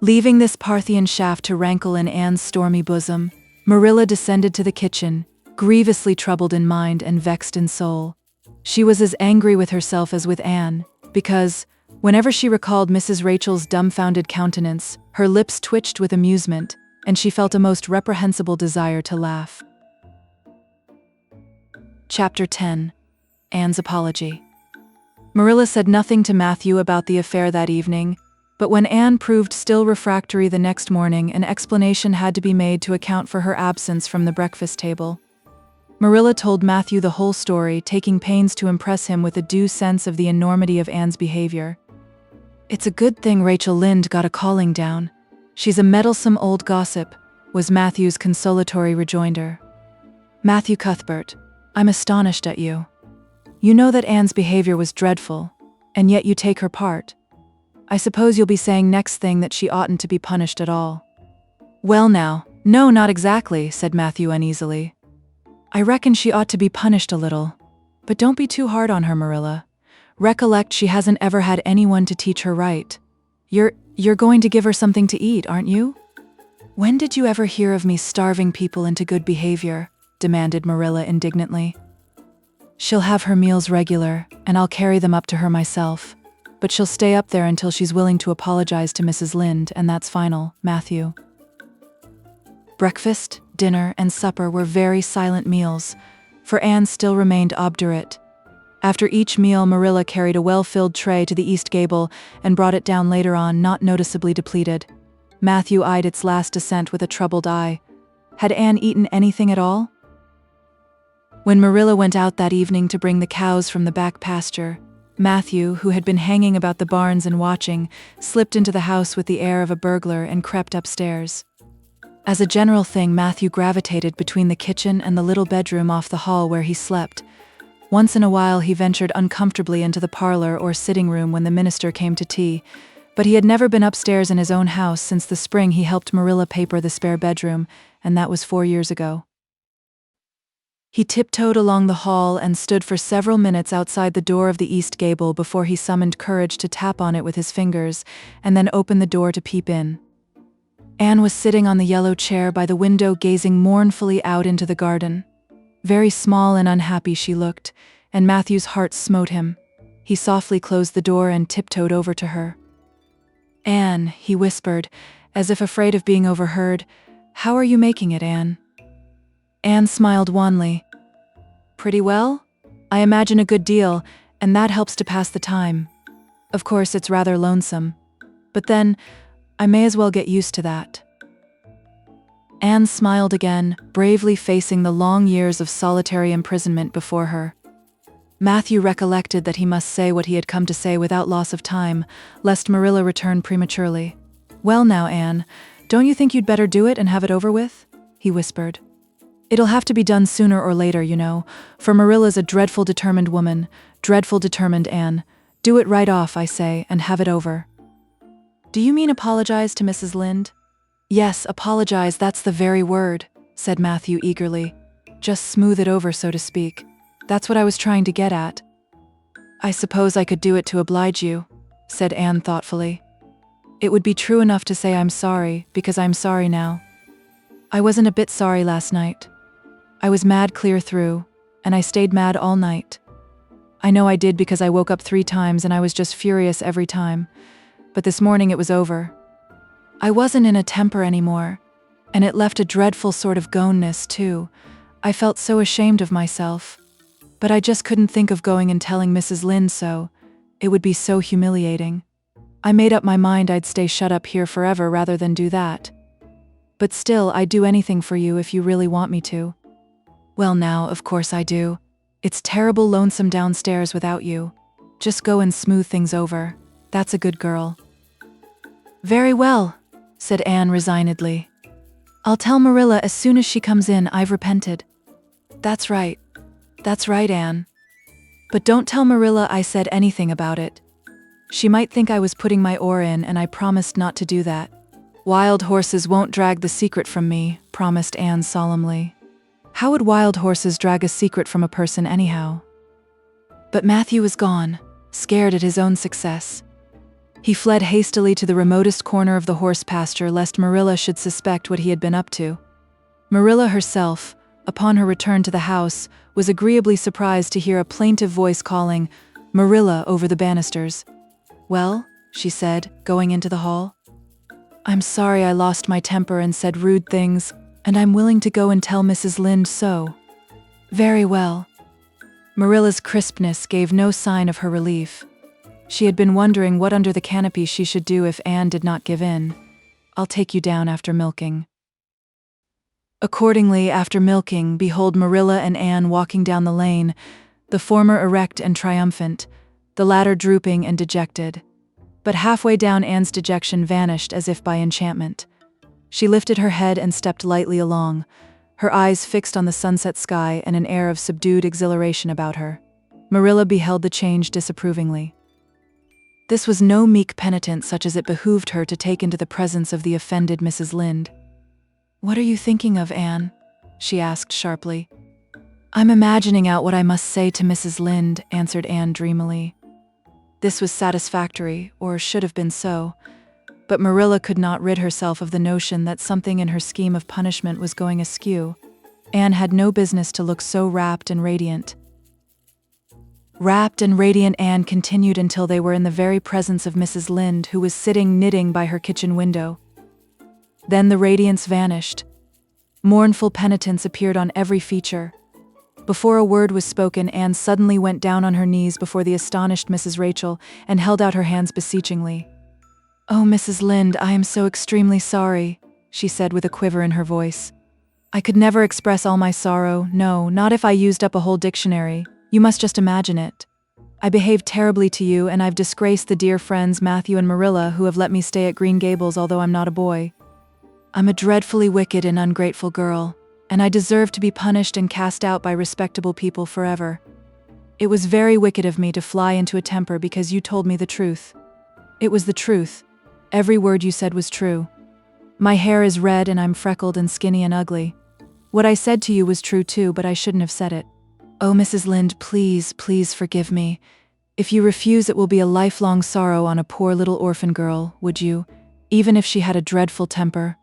Leaving this Parthian shaft to rankle in Anne's stormy bosom, Marilla descended to the kitchen, grievously troubled in mind and vexed in soul. She was as angry with herself as with Anne, because, whenever she recalled Mrs. Rachel's dumbfounded countenance, her lips twitched with amusement, and she felt a most reprehensible desire to laugh. Chapter 10. Anne's Apology. Marilla said nothing to Matthew about the affair that evening, but when Anne proved still refractory the next morning, an explanation had to be made to account for her absence from the breakfast table. Marilla told Matthew the whole story, taking pains to impress him with a due sense of the enormity of Anne's behavior. "It's a good thing Rachel Lynde got a calling down. She's a meddlesome old gossip," was Matthew's consolatory rejoinder. "Matthew Cuthbert, I'm astonished at you. You know that Anne's behavior was dreadful, and yet you take her part. I suppose you'll be saying next thing that she oughtn't to be punished at all." "Well now, no, not exactly," said Matthew uneasily. "I reckon she ought to be punished a little. But don't be too hard on her, Marilla. Recollect she hasn't ever had anyone to teach her right. You're going to give her something to eat, aren't you?" "When did you ever hear of me starving people into good behavior?" demanded Marilla indignantly. "She'll have her meals regular, and I'll carry them up to her myself. but she'll stay up there until she's willing to apologize to Mrs. Lynde, and that's final, Matthew. Breakfast, dinner, and supper were very silent meals, for Anne still remained obdurate. After each meal, Marilla carried a well-filled tray to the east gable and brought it down later on, not noticeably depleted. Matthew eyed its last descent with a troubled eye. Had Anne eaten anything at all? When Marilla went out that evening to bring the cows from the back pasture, Matthew, who had been hanging about the barns and watching, slipped into the house with the air of a burglar and crept upstairs. As a general thing, Matthew gravitated between the kitchen and the little bedroom off the hall where he slept. Once in a while he ventured uncomfortably into the parlor or sitting room when the minister came to tea, but he had never been upstairs in his own house since the spring he helped Marilla paper the spare bedroom, and that was 4 years ago. He tiptoed along the hall and stood for several minutes outside the door of the east gable before he summoned courage to tap on it with his fingers, and then opened the door to peep in. Anne was sitting on the yellow chair by the window, gazing mournfully out into the garden. Very small and unhappy she looked, and Matthew's heart smote him. He softly closed the door and tiptoed over to her. "Anne," he whispered, as if afraid of being overheard, "how are you making it, Anne?" Anne smiled wanly. "Pretty well? I imagine a good deal, and that helps to pass the time. Of course, it's rather lonesome. But then, I may as well get used to that." Anne smiled again, bravely facing the long years of solitary imprisonment before her. Matthew recollected that he must say what he had come to say without loss of time, lest Marilla return prematurely. "Well now, Anne, don't you think you'd better do it and have it over with?" he whispered. "It'll have to be done sooner or later, you know, for Marilla's a dreadful determined woman, dreadful determined, Anne. Do it right off, I say, and have it over." "Do you mean apologize to Mrs. Lynde?" "Yes, apologize, that's the very word," said Matthew eagerly. "Just smooth it over, so to speak. That's what I was trying to get at." "I suppose I could do it to oblige you," said Anne thoughtfully. "It would be true enough to say I'm sorry, because I'm sorry now. I wasn't a bit sorry last night. I was mad clear through, and I stayed mad all night. I know I did because I woke up 3 times and I was just furious every time. But this morning it was over. I wasn't in a temper anymore, and it left a dreadful sort of goneness, too. I felt so ashamed of myself. But I just couldn't think of going and telling Mrs. Lynde so. It would be so humiliating. I made up my mind I'd stay shut up here forever rather than do that. But still, I'd do anything for you if you really want me to." "Well now, of course I do. It's terrible lonesome downstairs without you. Just go and smooth things over. That's a good girl." "Very well," said Anne resignedly. "I'll tell Marilla as soon as she comes in I've repented." That's right, Anne. But don't tell Marilla I said anything about it. She might think I was putting my oar in, and I promised not to do that." "Wild horses won't drag the secret from me," promised Anne solemnly. How would wild horses drag a secret from a person anyhow? But Matthew was gone, scared at his own success. He fled hastily to the remotest corner of the horse pasture lest Marilla should suspect what he had been up to. Marilla herself, upon her return to the house, was agreeably surprised to hear a plaintive voice calling, "Marilla," over the banisters. "Well?" she said, going into the hall. "I'm sorry I lost my temper and said rude things, and I'm willing to go and tell Mrs. Lynde so." "Very well." Marilla's crispness gave no sign of her relief. She had been wondering what under the canopy she should do if Anne did not give in. "I'll take you down after milking." Accordingly, after milking, behold Marilla and Anne walking down the lane, the former erect and triumphant, the latter drooping and dejected. But halfway down, Anne's dejection vanished as if by enchantment. She lifted her head and stepped lightly along, her eyes fixed on the sunset sky and an air of subdued exhilaration about her. Marilla beheld the change disapprovingly. This was no meek penitent such as it behooved her to take into the presence of the offended Mrs. Lynde. "What are you thinking of, Anne?" she asked sharply. "I'm imagining out what I must say to Mrs. Lynde," answered Anne dreamily. This was satisfactory, or should have been so, but Marilla could not rid herself of the notion that something in her scheme of punishment was going askew. Anne had no business to look so rapt and radiant. Rapt and radiant Anne continued until they were in the very presence of Mrs. Lynde, who was sitting knitting by her kitchen window. Then the radiance vanished. Mournful penitence appeared on every feature. Before a word was spoken, Anne suddenly went down on her knees before the astonished Mrs. Rachel and held out her hands beseechingly. "Oh, Mrs. Lynde, I am so extremely sorry," she said with a quiver in her voice. "I could never express all my sorrow, no, not if I used up a whole dictionary. You must just imagine it. I behaved terribly to you, and I've disgraced the dear friends Matthew and Marilla who have let me stay at Green Gables although I'm not a boy. I'm a dreadfully wicked and ungrateful girl, and I deserve to be punished and cast out by respectable people forever. It was very wicked of me to fly into a temper because you told me the truth. It was the truth. Every word you said was true. My hair is red and I'm freckled and skinny and ugly. What I said to you was true too, but I shouldn't have said it. Oh, Mrs. Lynde, please, please forgive me. If you refuse, it will be a lifelong sorrow on a poor little orphan girl, would you? Even if she had a dreadful temper.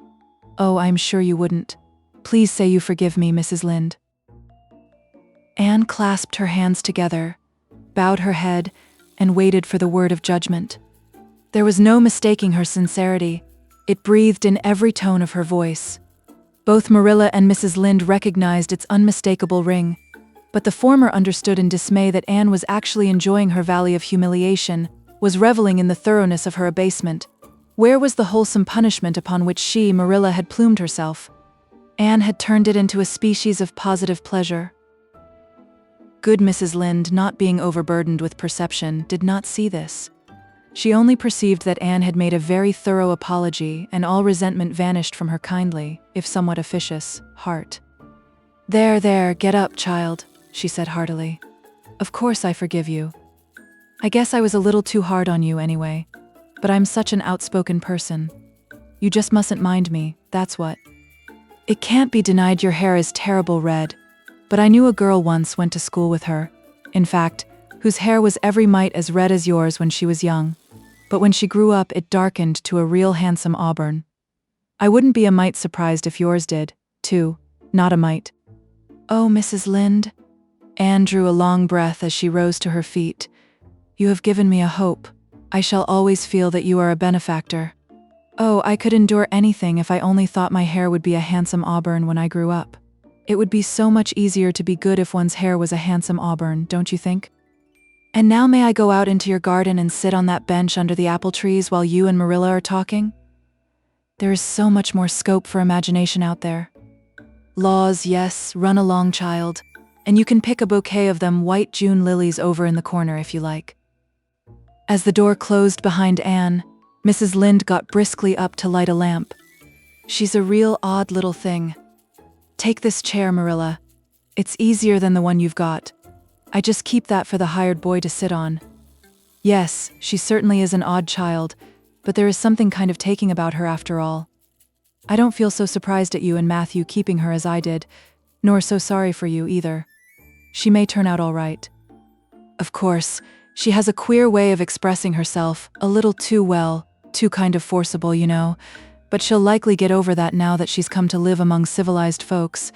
Oh, I'm sure you wouldn't. Please say you forgive me, Mrs. Lynde." Anne clasped her hands together, bowed her head, and waited for the word of judgment. There was no mistaking her sincerity. It breathed in every tone of her voice. Both Marilla and Mrs. Lynde recognized its unmistakable ring, but the former understood in dismay that Anne was actually enjoying her valley of humiliation, was reveling in the thoroughness of her abasement. Where was the wholesome punishment upon which she, Marilla, had plumed herself? Anne had turned it into a species of positive pleasure. Good Mrs. Lynde, not being overburdened with perception, did not see this. She only perceived that Anne had made a very thorough apology, and all resentment vanished from her kindly, if somewhat officious, heart. There, get up, child," she said heartily. "Of course I forgive you. I guess I was a little too hard on you anyway, but I'm such an outspoken person. You just mustn't mind me, that's what. It can't be denied your hair is terrible red, but I knew a girl once went to school with her, in fact, whose hair was every mite as red as yours when she was young, but when she grew up it darkened to a real handsome auburn. I wouldn't be a mite surprised if yours did, too, not a mite." "Oh, Mrs. Lynde," Anne drew a long breath as she rose to her feet. "You have given me a hope. I shall always feel that you are a benefactor. Oh, I could endure anything if I only thought my hair would be a handsome auburn when I grew up. It would be so much easier to be good if one's hair was a handsome auburn, don't you think? And now may I go out into your garden and sit on that bench under the apple trees while you and Marilla are talking? There is so much more scope for imagination out there. Laws, yes, run along, child, and you can pick a bouquet of them white June lilies over in the corner if you like." As the door closed behind Anne, Mrs. Lynde got briskly up to light a lamp. "She's a real odd little thing. Take this chair, Marilla. It's easier than the one you've got. I just keep that for the hired boy to sit on. Yes, she certainly is an odd child, but there is something kind of taking about her after all. I don't feel so surprised at you and Matthew keeping her as I did, nor so sorry for you either. She may turn out all right. Of course, she has a queer way of expressing herself, a little too well, too kind of forcible, you know, but she'll likely get over that now that she's come to live among civilized folks.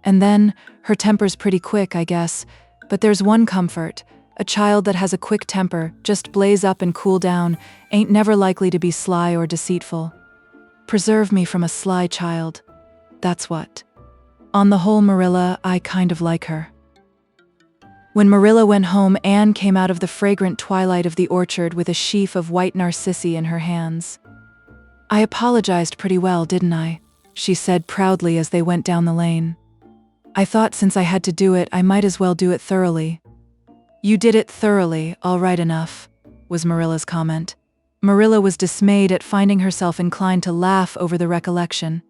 And then, her temper's pretty quick, I guess, but there's one comfort. A child that has a quick temper, just blaze up and cool down, ain't never likely to be sly or deceitful. Preserve me from a sly child. That's what. On the whole, Marilla, I kind of like her." When Marilla went home, Anne came out of the fragrant twilight of the orchard with a sheaf of white narcissi in her hands. "I apologized pretty well, didn't I?" she said proudly as they went down the lane. "I thought since I had to do it, I might as well do it thoroughly." "You did it thoroughly, all right enough," was Marilla's comment. Marilla was dismayed at finding herself inclined to laugh over the recollection.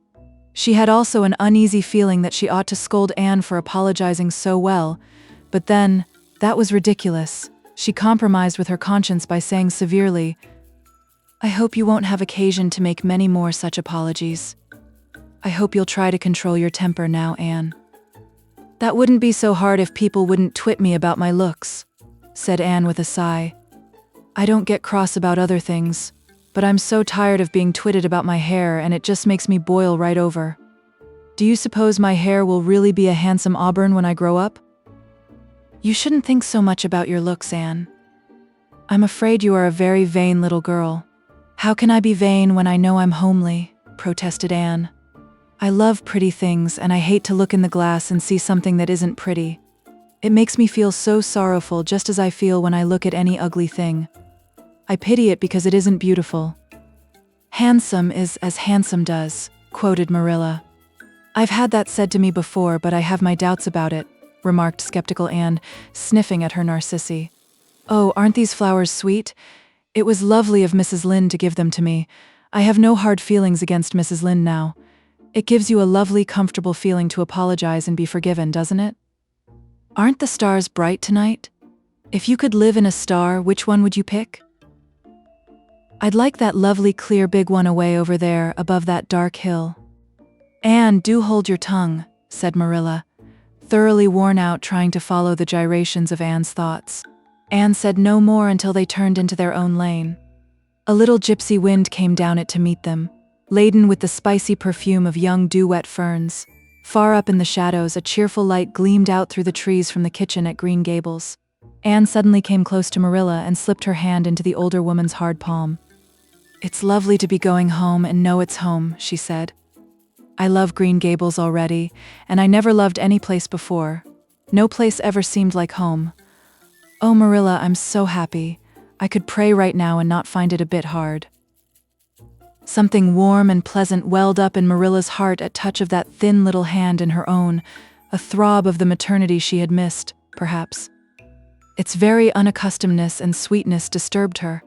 She had also an uneasy feeling that she ought to scold Anne for apologizing so well, but then, that was ridiculous. She compromised with her conscience by saying severely, "I hope you won't have occasion to make many more such apologies. I hope you'll try to control your temper now, Anne." "That wouldn't be so hard if people wouldn't twit me about my looks," said Anne with a sigh. "I don't get cross about other things, but I'm so tired of being twitted about my hair and it just makes me boil right over. Do you suppose my hair will really be a handsome auburn when I grow up?" You shouldn't think so much about your looks, Anne. I'm afraid you are a very vain little girl. How can I be vain when I know I'm homely? Protested Anne. I love pretty things, and I hate to look in the glass and see something that isn't pretty. It makes me feel so sorrowful, just as I feel when I look at any ugly thing. I pity it because it isn't beautiful. Handsome is as handsome does, quoted Marilla. I've had that said to me before, but I have my doubts about it, remarked skeptical Anne, sniffing at her narcissi. Oh, aren't these flowers sweet? It was lovely of Mrs. Lynde to give them to me. I have no hard feelings against Mrs. Lynde now. It gives you a lovely, comfortable feeling to apologize and be forgiven, doesn't it? Aren't the stars bright tonight? If you could live in a star, which one would you pick? I'd like that lovely, clear, big one away over there, above that dark hill. Anne, do hold your tongue, said Marilla, thoroughly worn out trying to follow the gyrations of Anne's thoughts. Anne said no more until they turned into their own lane. A little gypsy wind came down it to meet them, laden with the spicy perfume of young dew-wet ferns. Far up in the shadows, a cheerful light gleamed out through the trees from the kitchen at Green Gables. Anne suddenly came close to Marilla and slipped her hand into the older woman's hard palm. It's lovely to be going home and know it's home, she said. I love Green Gables already, and I never loved any place before. No place ever seemed like home. Oh, Marilla, I'm so happy. I could pray right now and not find it a bit hard. Something warm and pleasant welled up in Marilla's heart at touch of that thin little hand in her own, a throb of the maternity she had missed, perhaps. Its very unaccustomedness and sweetness disturbed her.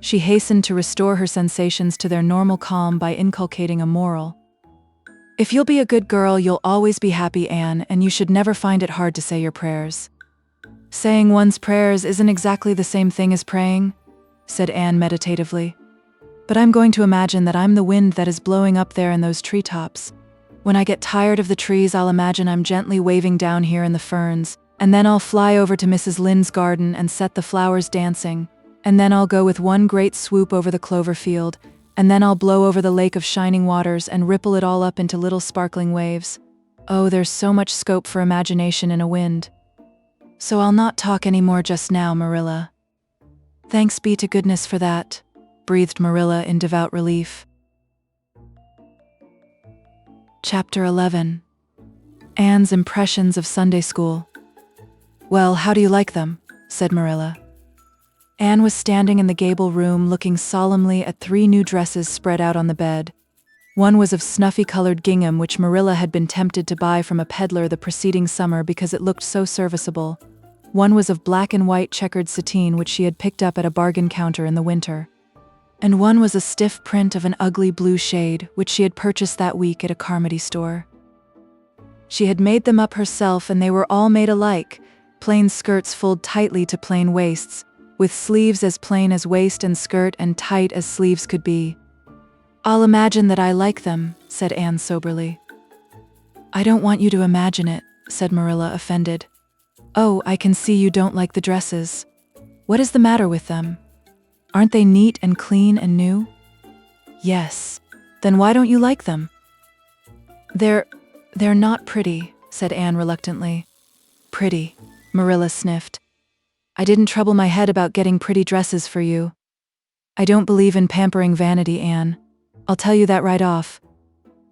She hastened to restore her sensations to their normal calm by inculcating a moral. If you'll be a good girl, you'll always be happy, Anne, and you should never find it hard to say your prayers. Saying one's prayers isn't exactly the same thing as praying, said Anne meditatively. But I'm going to imagine that I'm the wind that is blowing up there in those treetops. When I get tired of the trees, I'll imagine I'm gently waving down here in the ferns, and then I'll fly over to Mrs. Lynde's garden and set the flowers dancing, and then I'll go with one great swoop over the clover field, and then I'll blow over the lake of shining waters and ripple it all up into little sparkling waves. Oh, there's so much scope for imagination in a wind. So I'll not talk any more just now, Marilla. Thanks be to goodness for that, breathed Marilla in devout relief. Chapter 11. Anne's Impressions of Sunday School. Well, how do you like them? Said Marilla. Anne was standing in the gable room looking solemnly at 3 new dresses spread out on the bed. One was of snuffy-colored gingham, which Marilla had been tempted to buy from a peddler the preceding summer because it looked so serviceable. One was of black and white checkered sateen, which she had picked up at a bargain counter in the winter. And one was a stiff print of an ugly blue shade, which she had purchased that week at a Carmody store. She had made them up herself, and they were all made alike, plain skirts fulled tightly to plain waists, with sleeves as plain as waist and skirt and tight as sleeves could be. I'll imagine that I like them, said Anne soberly. I don't want you to imagine it, said Marilla, offended. Oh, I can see you don't like the dresses. What is the matter with them? Aren't they neat and clean and new? Yes. Then why don't you like them? They're not pretty, said Anne reluctantly. Pretty, Marilla sniffed. I didn't trouble my head about getting pretty dresses for you. I don't believe in pampering vanity, Anne. I'll tell you that right off.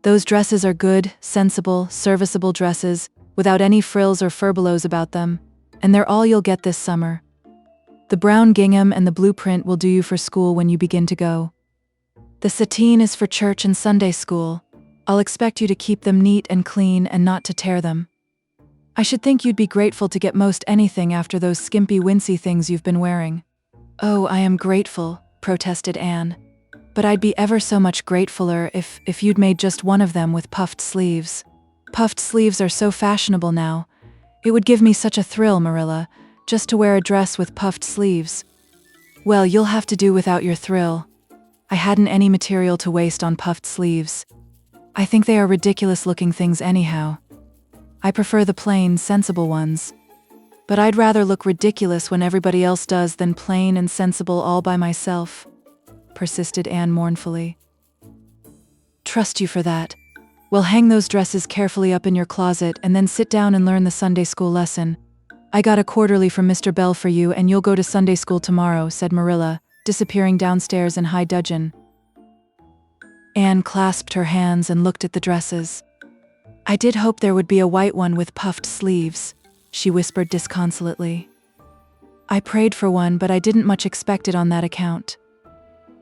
Those dresses are good, sensible, serviceable dresses, without any frills or furbelows about them, and they're all you'll get this summer. The brown gingham and the blue print will do you for school when you begin to go. The sateen is for church and Sunday school. I'll expect you to keep them neat and clean and not to tear them. I should think you'd be grateful to get most anything after those skimpy wincey things you've been wearing. Oh, I am grateful, protested Anne. But I'd be ever so much gratefuler if you'd made just one of them with puffed sleeves. Puffed sleeves are so fashionable now. It would give me such a thrill, Marilla, just to wear a dress with puffed sleeves. Well, you'll have to do without your thrill. I hadn't any material to waste on puffed sleeves. I think they are ridiculous-looking things anyhow. I prefer the plain, sensible ones. But I'd rather look ridiculous when everybody else does than plain and sensible all by myself, persisted Anne mournfully. Trust you for that. Well, hang those dresses carefully up in your closet and then sit down and learn the Sunday school lesson. "I got a quarterly from Mr. Bell for you, and you'll go to Sunday school tomorrow," said Marilla, disappearing downstairs in high dudgeon. Anne clasped her hands and looked at the dresses. "I did hope there would be a white one with puffed sleeves," she whispered disconsolately. "I prayed for one, but I didn't much expect it on that account.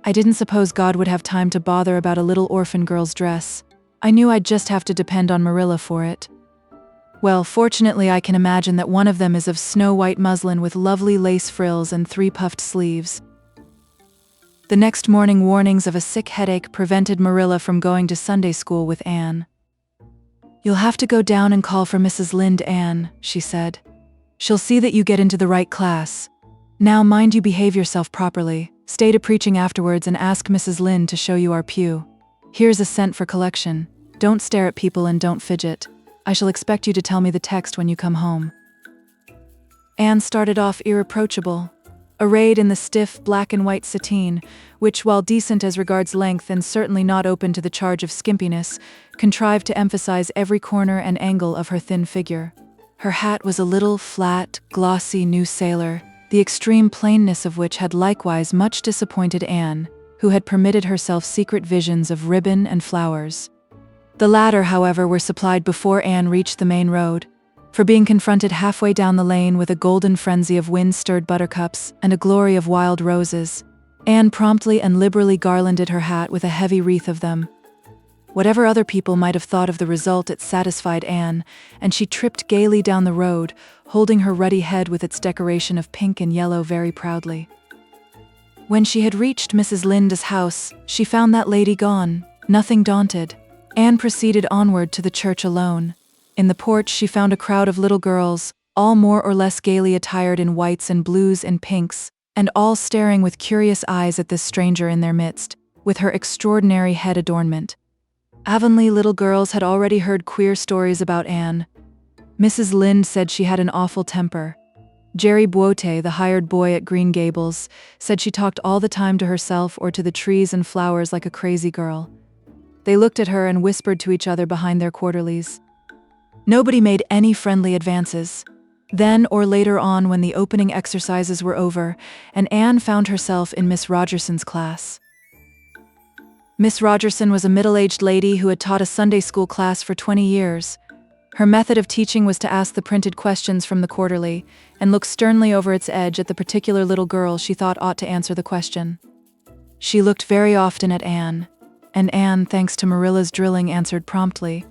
I didn't suppose God would have time to bother about a little orphan girl's dress. I knew I'd just have to depend on Marilla for it. Well, fortunately I can imagine that one of them is of snow-white muslin with lovely lace frills and 3 puffed sleeves." The next morning, warnings of a sick headache prevented Marilla from going to Sunday school with Anne. "You'll have to go down and call for Mrs. Lynde, Anne," she said. "She'll see that you get into the right class. Now mind you behave yourself properly. Stay to preaching afterwards and ask Mrs. Lynde to show you our pew. Here's a cent for collection. Don't stare at people and don't fidget. I shall expect you to tell me the text when you come home." Anne started off irreproachable, arrayed in the stiff black and white sateen, which, while decent as regards length and certainly not open to the charge of skimpiness, contrived to emphasize every corner and angle of her thin figure. Her hat was a little, flat, glossy new sailor, the extreme plainness of which had likewise much disappointed Anne, who had permitted herself secret visions of ribbon and flowers. The latter, however, were supplied before Anne reached the main road, for being confronted halfway down the lane with a golden frenzy of wind-stirred buttercups and a glory of wild roses, Anne promptly and liberally garlanded her hat with a heavy wreath of them. Whatever other people might have thought of the result, it satisfied Anne, and she tripped gaily down the road, holding her ruddy head with its decoration of pink and yellow very proudly. When she had reached Mrs. Lynde's house, she found that lady gone. Nothing daunted, Anne proceeded onward to the church alone. In the porch she found a crowd of little girls, all more or less gaily attired in whites and blues and pinks, and all staring with curious eyes at this stranger in their midst, with her extraordinary head adornment. Avonlea little girls had already heard queer stories about Anne. Mrs. Lynde said she had an awful temper. Jerry Boite, the hired boy at Green Gables, said she talked all the time to herself or to the trees and flowers like a crazy girl. They looked at her and whispered to each other behind their quarterlies. Nobody made any friendly advances. Then or later on, when the opening exercises were over, and Anne found herself in Miss Rogerson's class. Miss Rogerson was a middle-aged lady who had taught a Sunday school class for 20 years. Her method of teaching was to ask the printed questions from the quarterly, and look sternly over its edge at the particular little girl she thought ought to answer the question. She looked very often at Anne, and Anne, thanks to Marilla's drilling, answered promptly,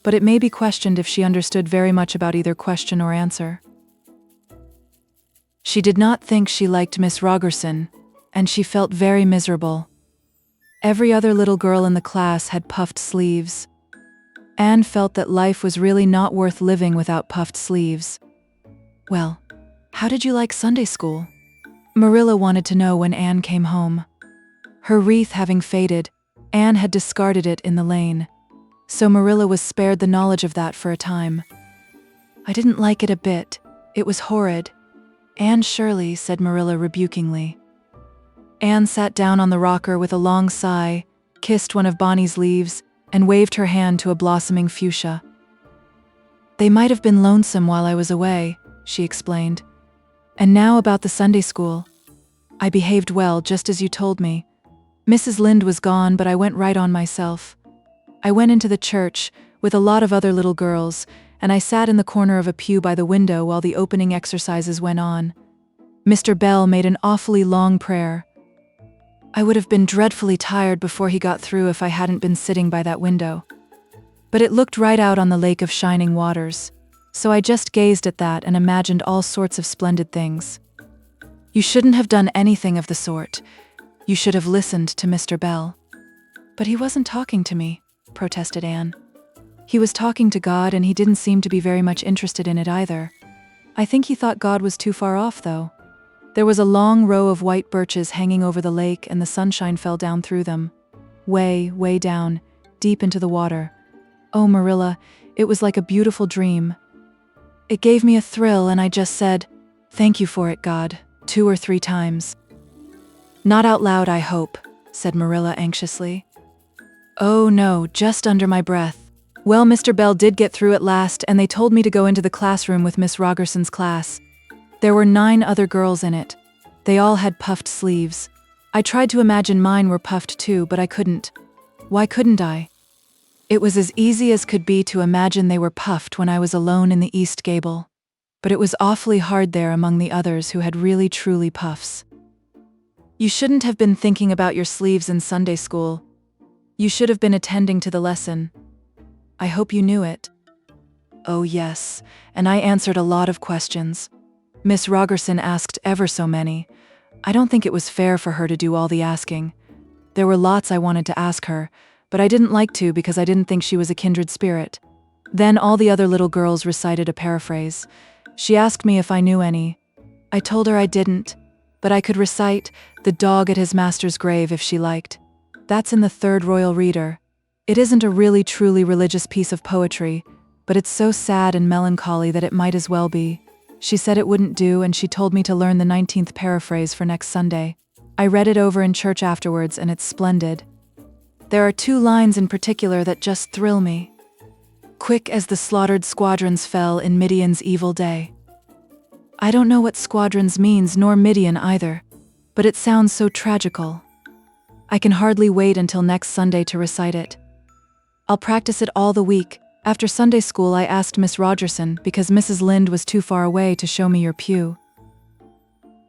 but it may be questioned if she understood very much about either question or answer. She did not think she liked Miss Rogerson, and she felt very miserable. Every other little girl in the class had puffed sleeves. Anne felt that life was really not worth living without puffed sleeves. "Well, how did you like Sunday school?" Marilla wanted to know when Anne came home. Her wreath having faded, Anne had discarded it in the lane, so Marilla was spared the knowledge of that for a time. "I didn't like it a bit. It was horrid." "Anne Shirley," said Marilla rebukingly. Anne sat down on the rocker with a long sigh, kissed one of Bonnie's leaves, and waved her hand to a blossoming fuchsia. "They might have been lonesome while I was away," she explained. "And now about the Sunday school. I behaved well, just as you told me. Mrs. Lynde was gone, but I went right on myself. I went into the church with a lot of other little girls, and I sat in the corner of a pew by the window while the opening exercises went on. Mr. Bell made an awfully long prayer. I would have been dreadfully tired before he got through if I hadn't been sitting by that window. But it looked right out on the lake of shining waters, so I just gazed at that and imagined all sorts of splendid things. You shouldn't have done anything of the sort. You should have listened to Mr. Bell." "But he wasn't talking to me," protested Anne. "He was talking to God, and he didn't seem to be very much interested in it either. I think he thought God was too far off, though. There was a long row of white birches hanging over the lake, and the sunshine fell down through them. Way, way down, deep into the water. Oh, Marilla, it was like a beautiful dream. It gave me a thrill, and I just said, 'Thank you for it, God,' 2 or 3 times. "Not out loud, I hope," said Marilla anxiously. "Oh no, just under my breath. Well, Mr. Bell did get through at last, and they told me to go into the classroom with Miss Rogerson's class. There were 9 other girls in it. They all had puffed sleeves. I tried to imagine mine were puffed too, but I couldn't. Why couldn't I? It was as easy as could be to imagine they were puffed when I was alone in the east gable. But it was awfully hard there among the others who had really truly puffs. You shouldn't have been thinking about your sleeves in Sunday school. You should have been attending to the lesson. I hope you knew it. Oh yes, and I answered a lot of questions. Miss Rogerson asked ever so many. I don't think it was fair for her to do all the asking. There were lots I wanted to ask her, but I didn't like to because I didn't think she was a kindred spirit. Then all the other little girls recited a paraphrase. She asked me if I knew any. I told her I didn't, but I could recite "The Dog at His Master's Grave" if she liked. That's in the 3rd Royal Reader. It isn't a really truly religious piece of poetry, but it's so sad and melancholy that it might as well be. She said it wouldn't do, and she told me to learn the 19th paraphrase for next Sunday. I read it over in church afterwards, and it's splendid. There are 2 lines in particular that just thrill me. Quick as the slaughtered squadrons fell in Midian's evil day. I don't know what squadrons means, nor Midian either, but it sounds so tragical. I can hardly wait until next Sunday to recite it. I'll practice it all the week. After Sunday school, I asked Miss Rogerson because Mrs. Lynde was too far away to show me your pew.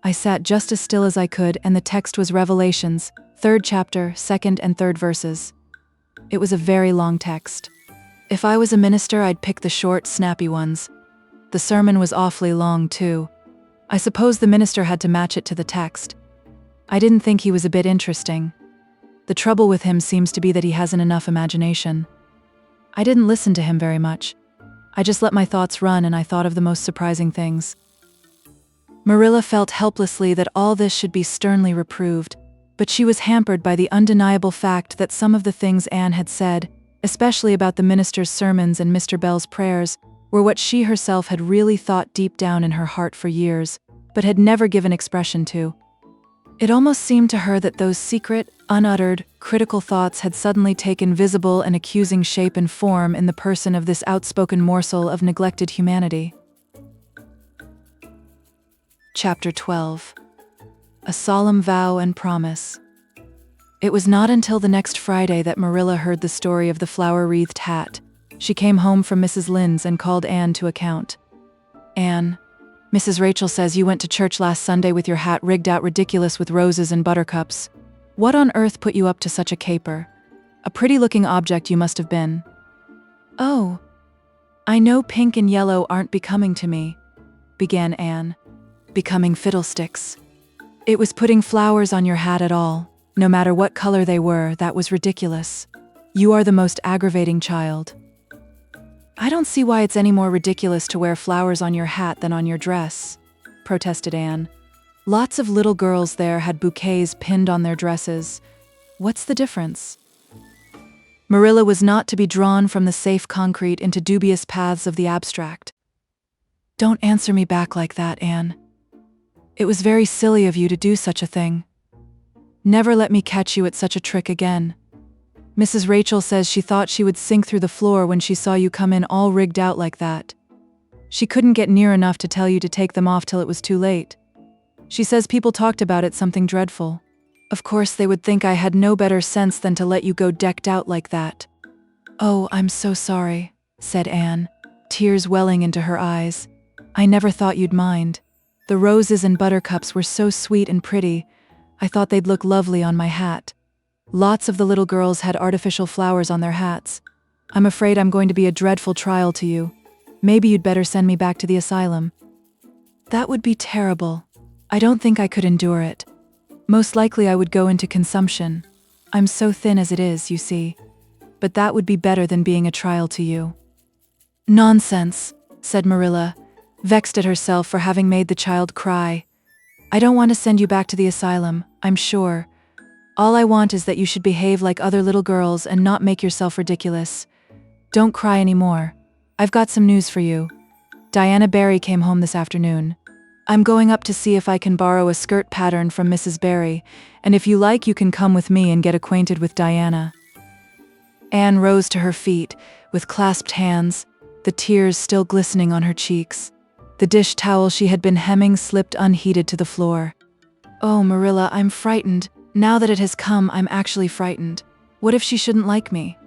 I sat just as still as I could, and the text was Revelations, 3rd chapter, 2nd and 3rd verses. It was a very long text. If I was a minister, I'd pick the short, snappy ones. The sermon was awfully long, too. I suppose the minister had to match it to the text. I didn't think he was a bit interesting. The trouble with him seems to be that he hasn't enough imagination. I didn't listen to him very much. I just let my thoughts run, and I thought of the most surprising things. Marilla felt helplessly that all this should be sternly reproved, but she was hampered by the undeniable fact that some of the things Anne had said, especially about the minister's sermons and Mr. Bell's prayers, were what she herself had really thought deep down in her heart for years, but had never given expression to. It almost seemed to her that those secret, unuttered, critical thoughts had suddenly taken visible and accusing shape and form in the person of this outspoken morsel of neglected humanity. Chapter 12. A Solemn Vow and Promise. It was not until the next Friday that Marilla heard the story of the flower-wreathed hat. She came home from Mrs. Lynde's and called Anne to account. Anne, Mrs. Rachel says you went to church last Sunday with your hat rigged out ridiculous with roses and buttercups. What on earth put you up to such a caper? A pretty-looking object you must have been. Oh, I know pink and yellow aren't becoming to me, began Anne. Becoming fiddlesticks. It was putting flowers on your hat at all, no matter what color they were. That was ridiculous. You are the most aggravating child. I don't see why it's any more ridiculous to wear flowers on your hat than on your dress, protested Anne. Lots of little girls there had bouquets pinned on their dresses. What's the difference? Marilla was not to be drawn from the safe concrete into dubious paths of the abstract. Don't answer me back like that, Anne. It was very silly of you to do such a thing. Never let me catch you at such a trick again. Mrs. Rachel says she thought she would sink through the floor when she saw you come in all rigged out like that. She couldn't get near enough to tell you to take them off till it was too late. She says people talked about it something dreadful. Of course they would think I had no better sense than to let you go decked out like that. Oh, I'm so sorry, said Anne, tears welling into her eyes. I never thought you'd mind. The roses and buttercups were so sweet and pretty. I thought they'd look lovely on my hat. Lots of the little girls had artificial flowers on their hats. I'm afraid I'm going to be a dreadful trial to you. Maybe you'd better send me back to the asylum. That would be terrible. I don't think I could endure it. Most likely I would go into consumption. I'm so thin as it is, you see. But that would be better than being a trial to you. Nonsense, said Marilla, vexed at herself for having made the child cry. I don't want to send you back to the asylum, I'm sure. All I want is that you should behave like other little girls and not make yourself ridiculous. Don't cry anymore. I've got some news for you. Diana Barry came home this afternoon. I'm going up to see if I can borrow a skirt pattern from Mrs. Barry, and if you like you can come with me and get acquainted with Diana. Anne rose to her feet, with clasped hands, the tears still glistening on her cheeks. The dish towel she had been hemming slipped unheeded to the floor. "Oh, Marilla, I'm frightened. Now that it has come, I'm actually frightened. What if she shouldn't like me?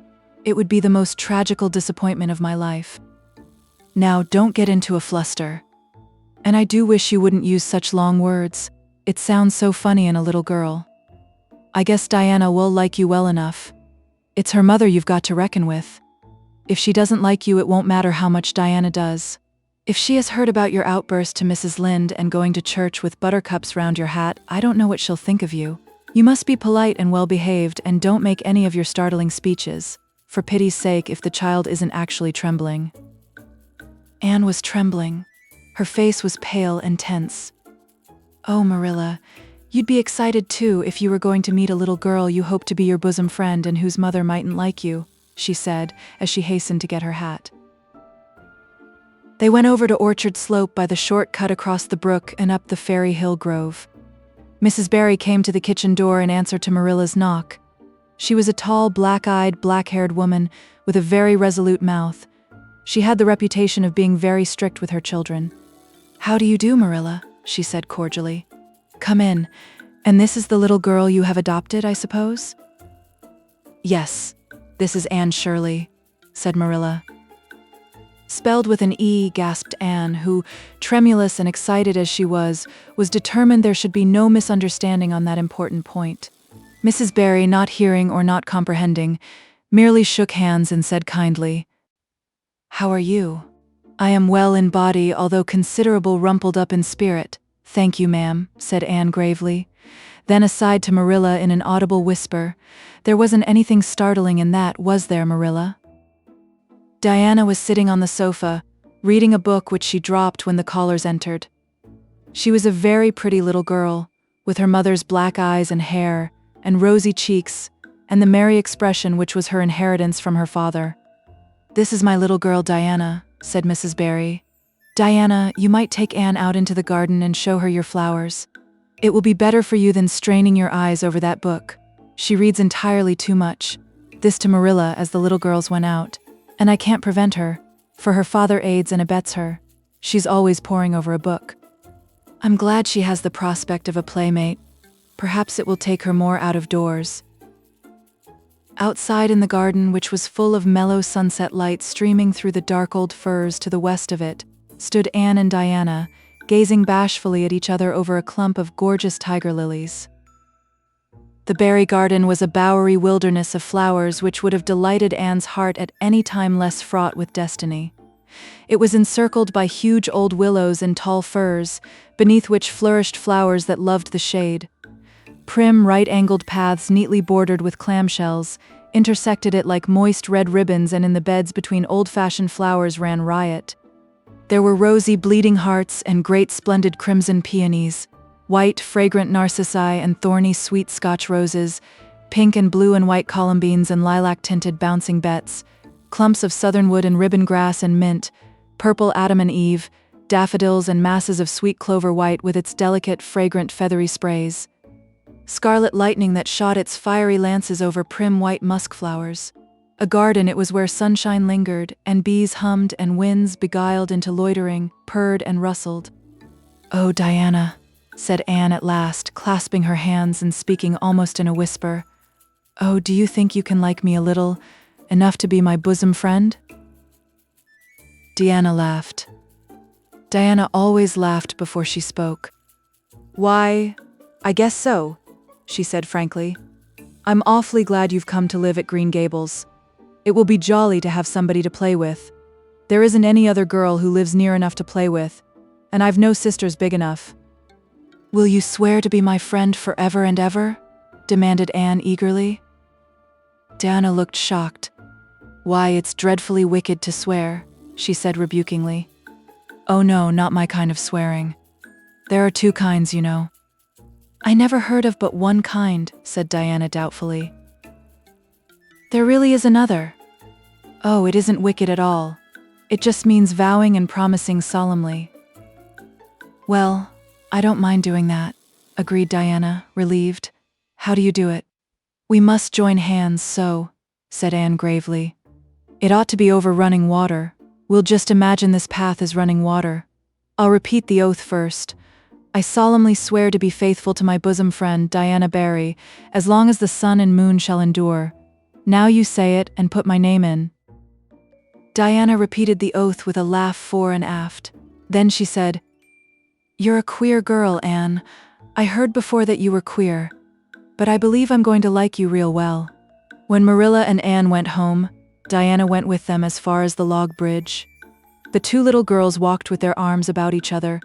It would be the most tragical disappointment of my life." "Now, don't get into a fluster. And I do wish you wouldn't use such long words. It sounds so funny in a little girl. I guess Diana will like you well enough. It's her mother you've got to reckon with. If she doesn't like you, it won't matter how much Diana does. If she has heard about your outburst to Mrs. Lynde and going to church with buttercups round your hat, I don't know what she'll think of you. You must be polite and well-behaved and don't make any of your startling speeches. For pity's sake, if the child isn't actually trembling." Anne was trembling. Her face was pale and tense. "Oh, Marilla, you'd be excited too if you were going to meet a little girl you hoped to be your bosom friend and whose mother mightn't like you," she said, as she hastened to get her hat. They went over to Orchard Slope by the short cut across the brook and up the Fairy Hill Grove. Mrs. Barry came to the kitchen door in answer to Marilla's knock. She was a tall, black-eyed, black-haired woman with a very resolute mouth. She had the reputation of being very strict with her children. "How do you do, Marilla?" she said cordially. "Come in. And this is the little girl you have adopted, I suppose?" "Yes, this is Anne Shirley," said Marilla. "Spelled with an E," gasped Anne, who, tremulous and excited as she was determined there should be no misunderstanding on that important point. Mrs. Barry, not hearing or not comprehending, merely shook hands and said kindly, "How are you?" "I am well in body, although considerable rumpled up in spirit. Thank you, ma'am," said Anne gravely. Then aside to Marilla in an audible whisper, "There wasn't anything startling in that, was there, Marilla?" Diana was sitting on the sofa, reading a book which she dropped when the callers entered. She was a very pretty little girl, with her mother's black eyes and hair, and rosy cheeks, and the merry expression which was her inheritance from her father. "This is my little girl Diana," said Mrs. Barry. "Diana, you might take Anne out into the garden and show her your flowers. It will be better for you than straining your eyes over that book. She reads entirely too much." This to Marilla as the little girls went out. "And I can't prevent her, for her father aids and abets her. She's always poring over a book. I'm glad she has the prospect of a playmate. Perhaps it will take her more out of doors." Outside in the garden, which was full of mellow sunset light streaming through the dark old firs to the west of it, stood Anne and Diana, gazing bashfully at each other over a clump of gorgeous tiger lilies. The Barry garden was a bowery wilderness of flowers which would have delighted Anne's heart at any time less fraught with destiny. It was encircled by huge old willows and tall firs, beneath which flourished flowers that loved the shade. Prim, right-angled paths neatly bordered with clamshells intersected it like moist red ribbons, and in the beds between old-fashioned flowers ran riot. There were rosy bleeding hearts and great splendid crimson peonies, white, fragrant narcissi and thorny sweet Scotch roses, pink and blue and white columbines and lilac-tinted bouncing bets, clumps of southernwood and ribbon grass and mint, purple Adam and Eve, daffodils and masses of sweet clover white with its delicate, fragrant, feathery sprays, scarlet lightning that shot its fiery lances over prim white musk flowers. A garden it was where sunshine lingered, and bees hummed and winds, beguiled into loitering, purred and rustled. "Oh, Diana," said Anne at last, clasping her hands and speaking almost in a whisper. "Oh, do you think you can like me a little, enough to be my bosom friend?" Diana laughed. Diana always laughed before she spoke. "Why, I guess so," she said frankly. "I'm awfully glad you've come to live at Green Gables. It will be jolly to have somebody to play with. There isn't any other girl who lives near enough to play with, and I've no sisters big enough." "Will you swear to be my friend forever and ever?" demanded Anne eagerly. Diana looked shocked. "Why, it's dreadfully wicked to swear," she said rebukingly. "Oh no, not my kind of swearing. There are two kinds, you know." "I never heard of but one kind," said Diana doubtfully. "There really is another." "Oh, it isn't wicked at all. It just means vowing and promising solemnly." "Well, I don't mind doing that," agreed Diana, relieved. "How do you do it?" "We must join hands, so," said Anne gravely. It ought to be over running water. We'll just imagine this path is running water. I'll repeat the oath first. I solemnly swear to be faithful to my bosom friend, Diana Barry, as long as the sun and moon shall endure. Now you say it and put my name in. Diana repeated the oath with a laugh fore and aft. Then she said, You're a queer girl, Anne. I heard before that you were queer. But I believe I'm going to like you real well. When Marilla and Anne went home, Diana went with them as far as the log bridge. The two little girls walked with their arms about each other.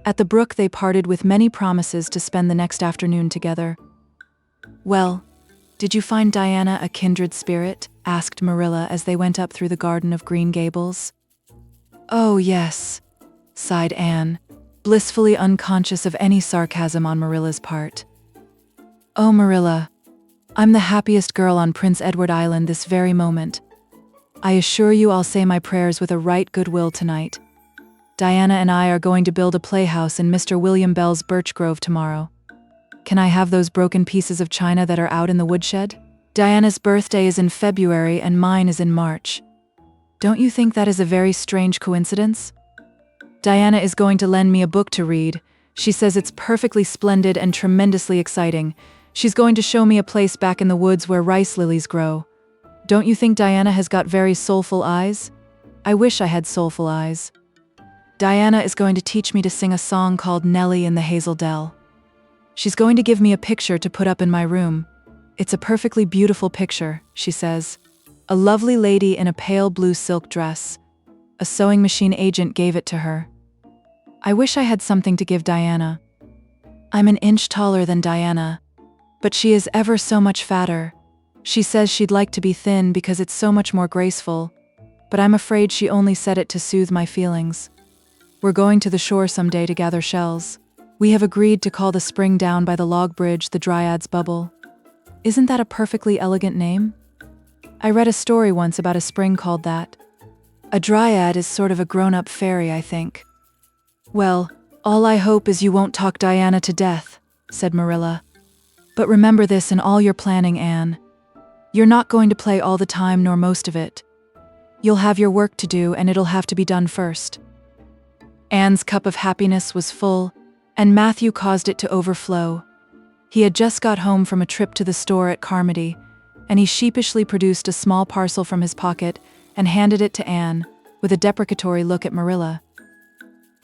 At the brook they parted with many promises to spend the next afternoon together. Well, did you find Diana a kindred spirit? Asked Marilla as they went up through the garden of Green Gables. Oh, yes, sighed Anne, blissfully unconscious of any sarcasm on Marilla's part. Oh, Marilla, I'm the happiest girl on Prince Edward Island this very moment. I assure you I'll say my prayers with a right good will tonight. Diana and I are going to build a playhouse in Mr. William Bell's birch grove tomorrow. Can I have those broken pieces of china that are out in the woodshed? Diana's birthday is in February and mine is in March. Don't you think that is a very strange coincidence? Diana is going to lend me a book to read. She says it's perfectly splendid and tremendously exciting. She's going to show me a place back in the woods where rice lilies grow. Don't you think Diana has got very soulful eyes? I wish I had soulful eyes. Diana is going to teach me to sing a song called Nellie in the Hazel Dell. She's going to give me a picture to put up in my room. It's a perfectly beautiful picture, she says. A lovely lady in a pale blue silk dress. A sewing machine agent gave it to her. I wish I had something to give Diana. I'm an inch taller than Diana, but she is ever so much fatter. She says she'd like to be thin because it's so much more graceful, but I'm afraid she only said it to soothe my feelings. We're going to the shore someday to gather shells. We have agreed to call the spring down by the log bridge the Dryad's Bubble. Isn't that a perfectly elegant name? I read a story once about a spring called that. A dryad is sort of a grown-up fairy, I think. Well, all I hope is you won't talk Diana to death, said Marilla. But remember this in all your planning, Anne. You're not going to play all the time nor most of it. You'll have your work to do and it'll have to be done first. Anne's cup of happiness was full, and Matthew caused it to overflow. He had just got home from a trip to the store at Carmody, and he sheepishly produced a small parcel from his pocket and handed it to Anne, with a deprecatory look at Marilla.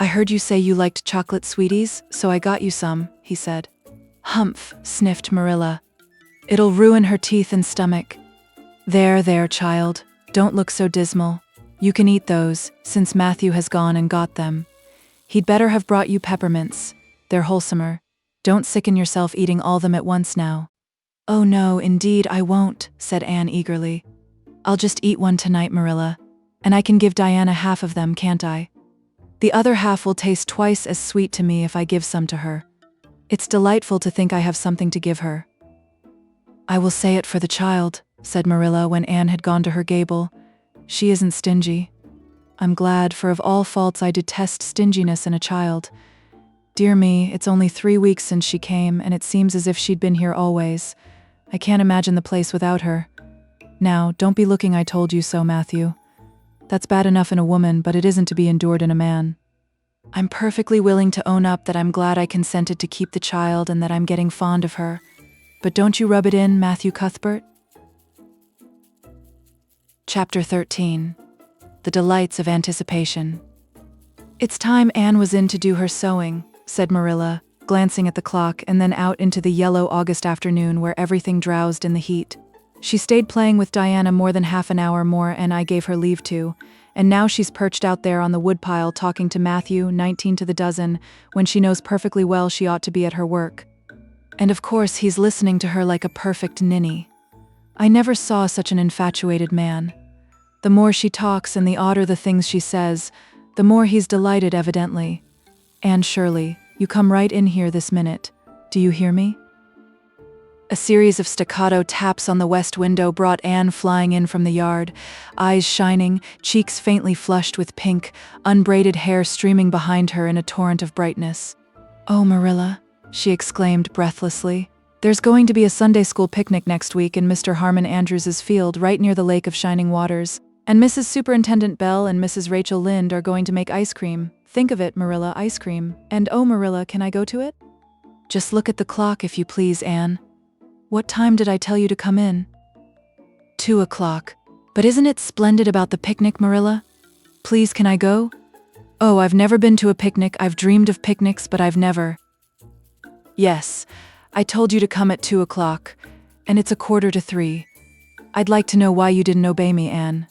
I heard you say you liked chocolate sweeties, so I got you some, he said. Humph, sniffed Marilla. It'll ruin her teeth and stomach. There, child, don't look so dismal. You can eat those, since Matthew has gone and got them. He'd better have brought you peppermints. They're wholesomer. Don't sicken yourself eating all them at once now. Oh no, indeed I won't, said Anne eagerly. I'll just eat one tonight, Marilla, and I can give Diana half of them, can't I? The other half will taste twice as sweet to me if I give some to her. It's delightful to think I have something to give her. I will say it for the child, said Marilla when Anne had gone to her gable. She isn't stingy. I'm glad, for of all faults I detest stinginess in a child. Dear me, it's only 3 weeks since she came, and it seems as if she'd been here always. I can't imagine the place without her. Now, don't be looking I told you so, Matthew. That's bad enough in a woman, but it isn't to be endured in a man. I'm perfectly willing to own up that I'm glad I consented to keep the child and that I'm getting fond of her. But don't you rub it in, Matthew Cuthbert? Chapter 13. The Delights of Anticipation. It's time Anne was in to do her sewing, said Marilla, glancing at the clock and then out into the yellow August afternoon where everything drowsed in the heat. She stayed playing with Diana more than half an hour more and I gave her leave to, and now she's perched out there on the woodpile talking to Matthew, 19 to the dozen, when she knows perfectly well she ought to be at her work. And of course he's listening to her like a perfect ninny. I never saw such an infatuated man. The more she talks and the odder the things she says, the more he's delighted evidently. Anne Shirley, you come right in here this minute. Do you hear me? A series of staccato taps on the west window brought Anne flying in from the yard, eyes shining, cheeks faintly flushed with pink, unbraided hair streaming behind her in a torrent of brightness. Oh, Marilla, she exclaimed breathlessly. There's going to be a Sunday school picnic next week in Mr. Harmon Andrews's field right near the Lake of Shining Waters, and Mrs. Superintendent Bell and Mrs. Rachel Lynde are going to make ice cream. Think of it, Marilla, ice cream. And oh, Marilla, can I go to it? Just look at the clock if you please, Anne. What time did I tell you to come in? 2 o'clock. But isn't it splendid about the picnic, Marilla? Please, can I go? Oh, I've never been to a picnic. I've dreamed of picnics, but I've never. Yes, I told you to come at 2 o'clock, and it's 2:45. I'd like to know why you didn't obey me, Anne.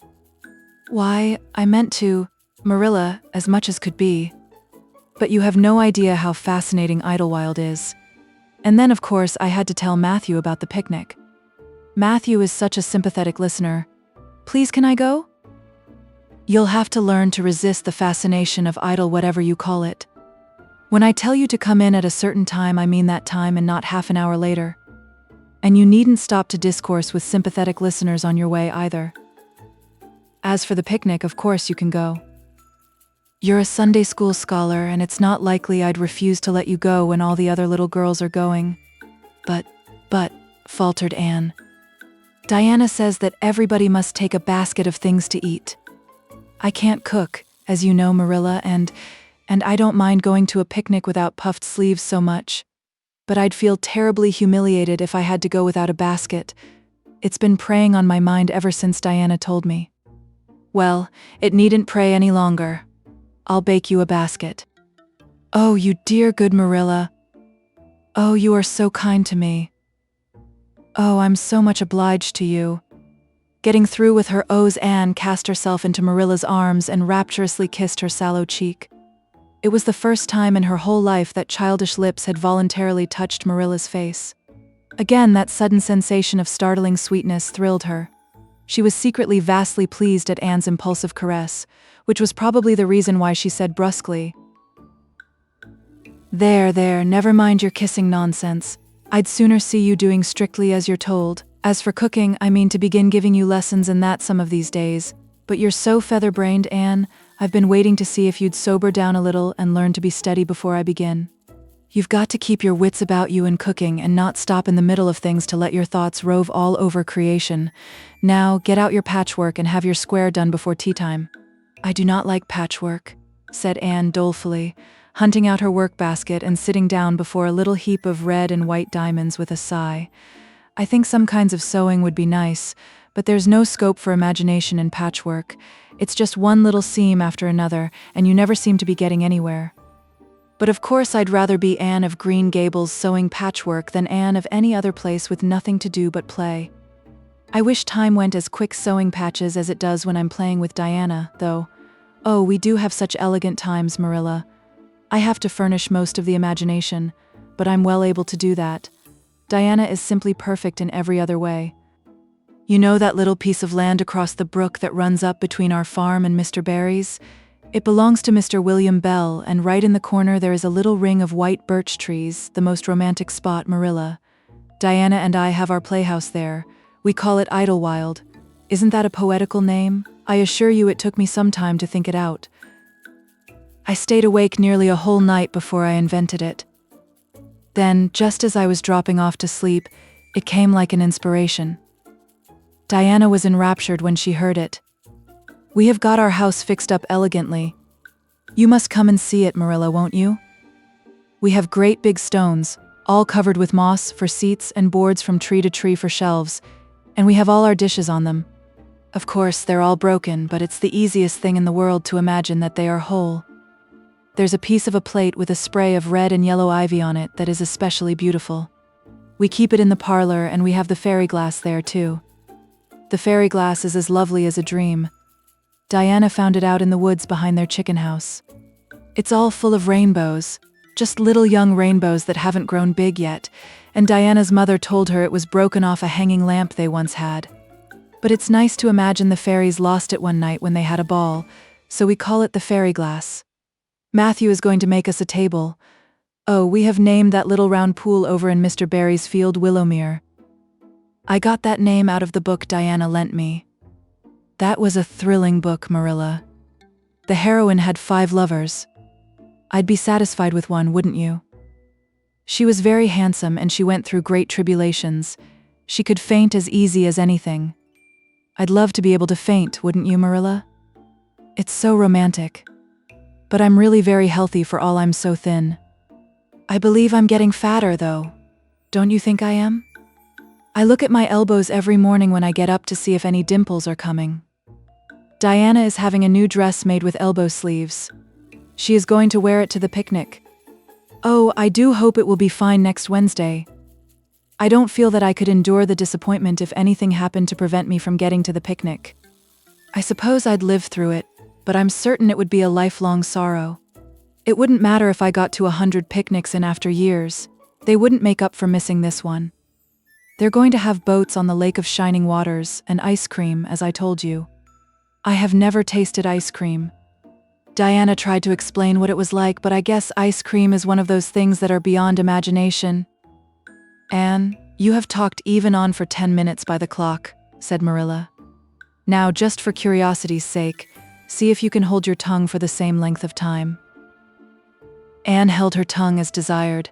Why, I meant to, Marilla, as much as could be. But you have no idea how fascinating Idlewild is. And then, of course, I had to tell Matthew about the picnic. Matthew is such a sympathetic listener. Please, can I go? You'll have to learn to resist the fascination of idle whatever you call it. When I tell you to come in at a certain time, I mean that time and not half an hour later. And you needn't stop to discourse with sympathetic listeners on your way either. As for the picnic, of course you can go. You're a Sunday school scholar, and it's not likely I'd refuse to let you go when all the other little girls are going. But, faltered Anne. Diana says that everybody must take a basket of things to eat. I can't cook, as you know, Marilla, and I don't mind going to a picnic without puffed sleeves so much. But I'd feel terribly humiliated if I had to go without a basket. It's been preying on my mind ever since Diana told me. Well, it needn't prey any longer. I'll bake you a basket. Oh, you dear good Marilla. Oh, you are so kind to me. Oh, I'm so much obliged to you. Getting through with her ohs, Anne cast herself into Marilla's arms and rapturously kissed her sallow cheek. It was the first time in her whole life that childish lips had voluntarily touched Marilla's face. Again, that sudden sensation of startling sweetness thrilled her. She was secretly vastly pleased at Anne's impulsive caress, which was probably the reason why she said brusquely, There, never mind your kissing nonsense. I'd sooner see you doing strictly as you're told. As for cooking, I mean to begin giving you lessons in that some of these days. But you're so feather-brained, Anne. I've been waiting to see if you'd sober down a little and learn to be steady before I begin. You've got to keep your wits about you in cooking and not stop in the middle of things to let your thoughts rove all over creation. Now, get out your patchwork and have your square done before tea time. I do not like patchwork, said Anne dolefully, hunting out her work basket and sitting down before a little heap of red and white diamonds with a sigh. I think some kinds of sewing would be nice, but there's no scope for imagination in patchwork. It's just one little seam after another, and you never seem to be getting anywhere. But of course I'd rather be Anne of Green Gables sewing patchwork than Anne of any other place with nothing to do but play. I wish time went as quick sewing patches as it does when I'm playing with Diana, though. Oh, we do have such elegant times, Marilla. I have to furnish most of the imagination, but I'm well able to do that. Diana is simply perfect in every other way. You know that little piece of land across the brook that runs up between our farm and Mr. Barry's? It belongs to Mr. William Bell, and right in the corner there is a little ring of white birch trees, the most romantic spot, Marilla. Diana and I have our playhouse there. We call it Idlewild. Isn't that a poetical name? I assure you it took me some time to think it out. I stayed awake nearly a whole night before I invented it. Then, just as I was dropping off to sleep, it came like an inspiration. Diana was enraptured when she heard it. We have got our house fixed up elegantly. You must come and see it, Marilla, won't you? We have great big stones, all covered with moss for seats and boards from tree to tree for shelves, and we have all our dishes on them. Of course, they're all broken, but it's the easiest thing in the world to imagine that they are whole. There's a piece of a plate with a spray of red and yellow ivy on it that is especially beautiful. We keep it in the parlor, and we have the fairy glass there, too. The fairy glass is as lovely as a dream. Diana found it out in the woods behind their chicken house. It's all full of rainbows, just little young rainbows that haven't grown big yet, and Diana's mother told her it was broken off a hanging lamp they once had. But it's nice to imagine the fairies lost it one night when they had a ball, so we call it the fairy glass. Matthew is going to make us a table. Oh, we have named that little round pool over in Mr. Barry's field Willowmere. I got that name out of the book Diana lent me. That was a thrilling book, Marilla. The heroine had 5 lovers. I'd be satisfied with one, wouldn't you? She was very handsome and she went through great tribulations. She could faint as easy as anything. I'd love to be able to faint, wouldn't you, Marilla? It's so romantic. But I'm really very healthy for all I'm so thin. I believe I'm getting fatter, though. Don't you think I am? I look at my elbows every morning when I get up to see if any dimples are coming. Diana is having a new dress made with elbow sleeves. She is going to wear it to the picnic. Oh, I do hope it will be fine next Wednesday. I don't feel that I could endure the disappointment if anything happened to prevent me from getting to the picnic. I suppose I'd live through it, but I'm certain it would be a lifelong sorrow. It wouldn't matter if I got to 100 picnics in after years. They wouldn't make up for missing this one. They're going to have boats on the Lake of Shining Waters and ice cream, as I told you. I have never tasted ice cream. Diana tried to explain what it was like, but I guess ice cream is one of those things that are beyond imagination. Anne, you have talked even on for 10 minutes by the clock, said Marilla. Now, just for curiosity's sake, see if you can hold your tongue for the same length of time. Anne held her tongue as desired,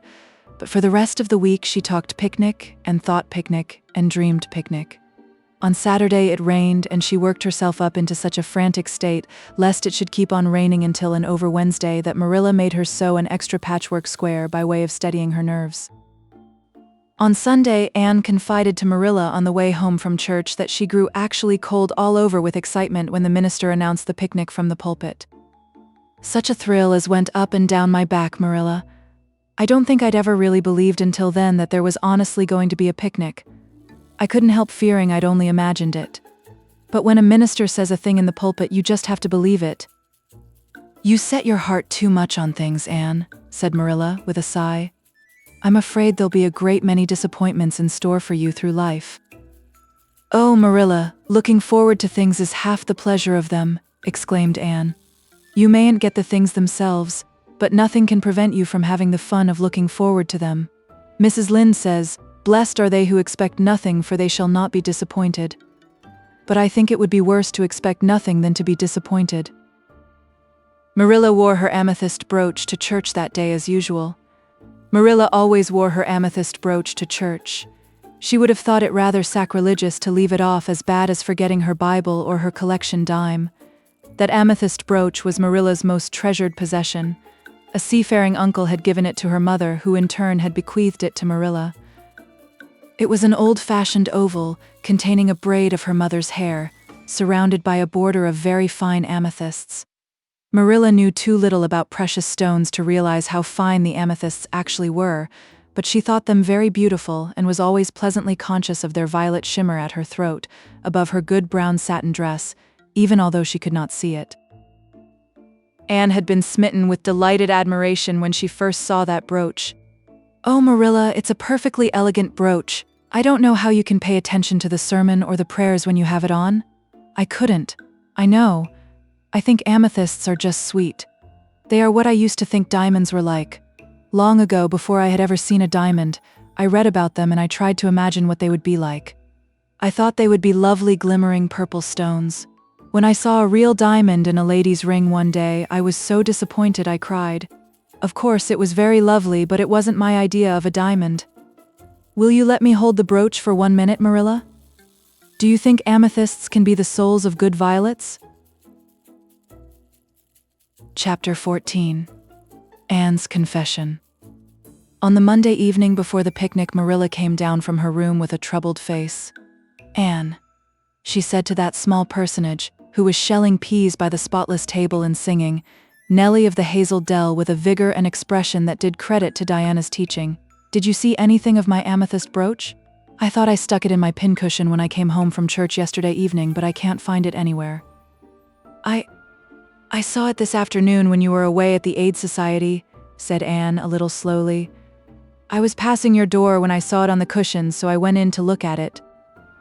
but for the rest of the week she talked picnic and thought picnic and dreamed picnic. On Saturday it rained and she worked herself up into such a frantic state, lest it should keep on raining until and over Wednesday, that Marilla made her sew an extra patchwork square by way of steadying her nerves. On Sunday, Anne confided to Marilla on the way home from church that she grew actually cold all over with excitement when the minister announced the picnic from the pulpit. Such a thrill as went up and down my back, Marilla. I don't think I'd ever really believed until then that there was honestly going to be a picnic. I couldn't help fearing I'd only imagined it. But when a minister says a thing in the pulpit, you just have to believe it. You set your heart too much on things, Anne, said Marilla with a sigh. I'm afraid there'll be a great many disappointments in store for you through life. Oh, Marilla, looking forward to things is half the pleasure of them, exclaimed Anne. You mayn't get the things themselves, but nothing can prevent you from having the fun of looking forward to them. Mrs. Lynde says, "Blessed are they who expect nothing, for they shall not be disappointed." But I think it would be worse to expect nothing than to be disappointed. Marilla wore her amethyst brooch to church that day as usual. Marilla always wore her amethyst brooch to church. She would have thought it rather sacrilegious to leave it off, as bad as forgetting her Bible or her collection dime. That amethyst brooch was Marilla's most treasured possession. A seafaring uncle had given it to her mother, who in turn had bequeathed it to Marilla. It was an old-fashioned oval containing a braid of her mother's hair, surrounded by a border of very fine amethysts. Marilla knew too little about precious stones to realize how fine the amethysts actually were, but she thought them very beautiful and was always pleasantly conscious of their violet shimmer at her throat, above her good brown satin dress, even although she could not see it. Anne had been smitten with delighted admiration when she first saw that brooch. "Oh, Marilla, it's a perfectly elegant brooch. I don't know how you can pay attention to the sermon or the prayers when you have it on." "I couldn't. I know. I think amethysts are just sweet. They are what I used to think diamonds were like. Long ago, before I had ever seen a diamond, I read about them and I tried to imagine what they would be like. I thought they would be lovely glimmering purple stones. When I saw a real diamond in a lady's ring one day, I was so disappointed I cried. Of course, it was very lovely, but it wasn't my idea of a diamond. Will you let me hold the brooch for 1 minute, Marilla? Do you think amethysts can be the souls of good violets?" Chapter 14. Anne's Confession. On the Monday evening before the picnic, Marilla came down from her room with a troubled face. "Anne," she said to that small personage, who was shelling peas by the spotless table and singing, Nellie of the Hazel Dell, with a vigor and expression that did credit to Diana's teaching, "did you see anything of my amethyst brooch? I thought I stuck it in my pincushion when I came home from church yesterday evening, but I can't find it anywhere." I saw it this afternoon when you were away at the Aid Society," said Anne a little slowly. "I was passing your door when I saw it on the cushions, so I went in to look at it."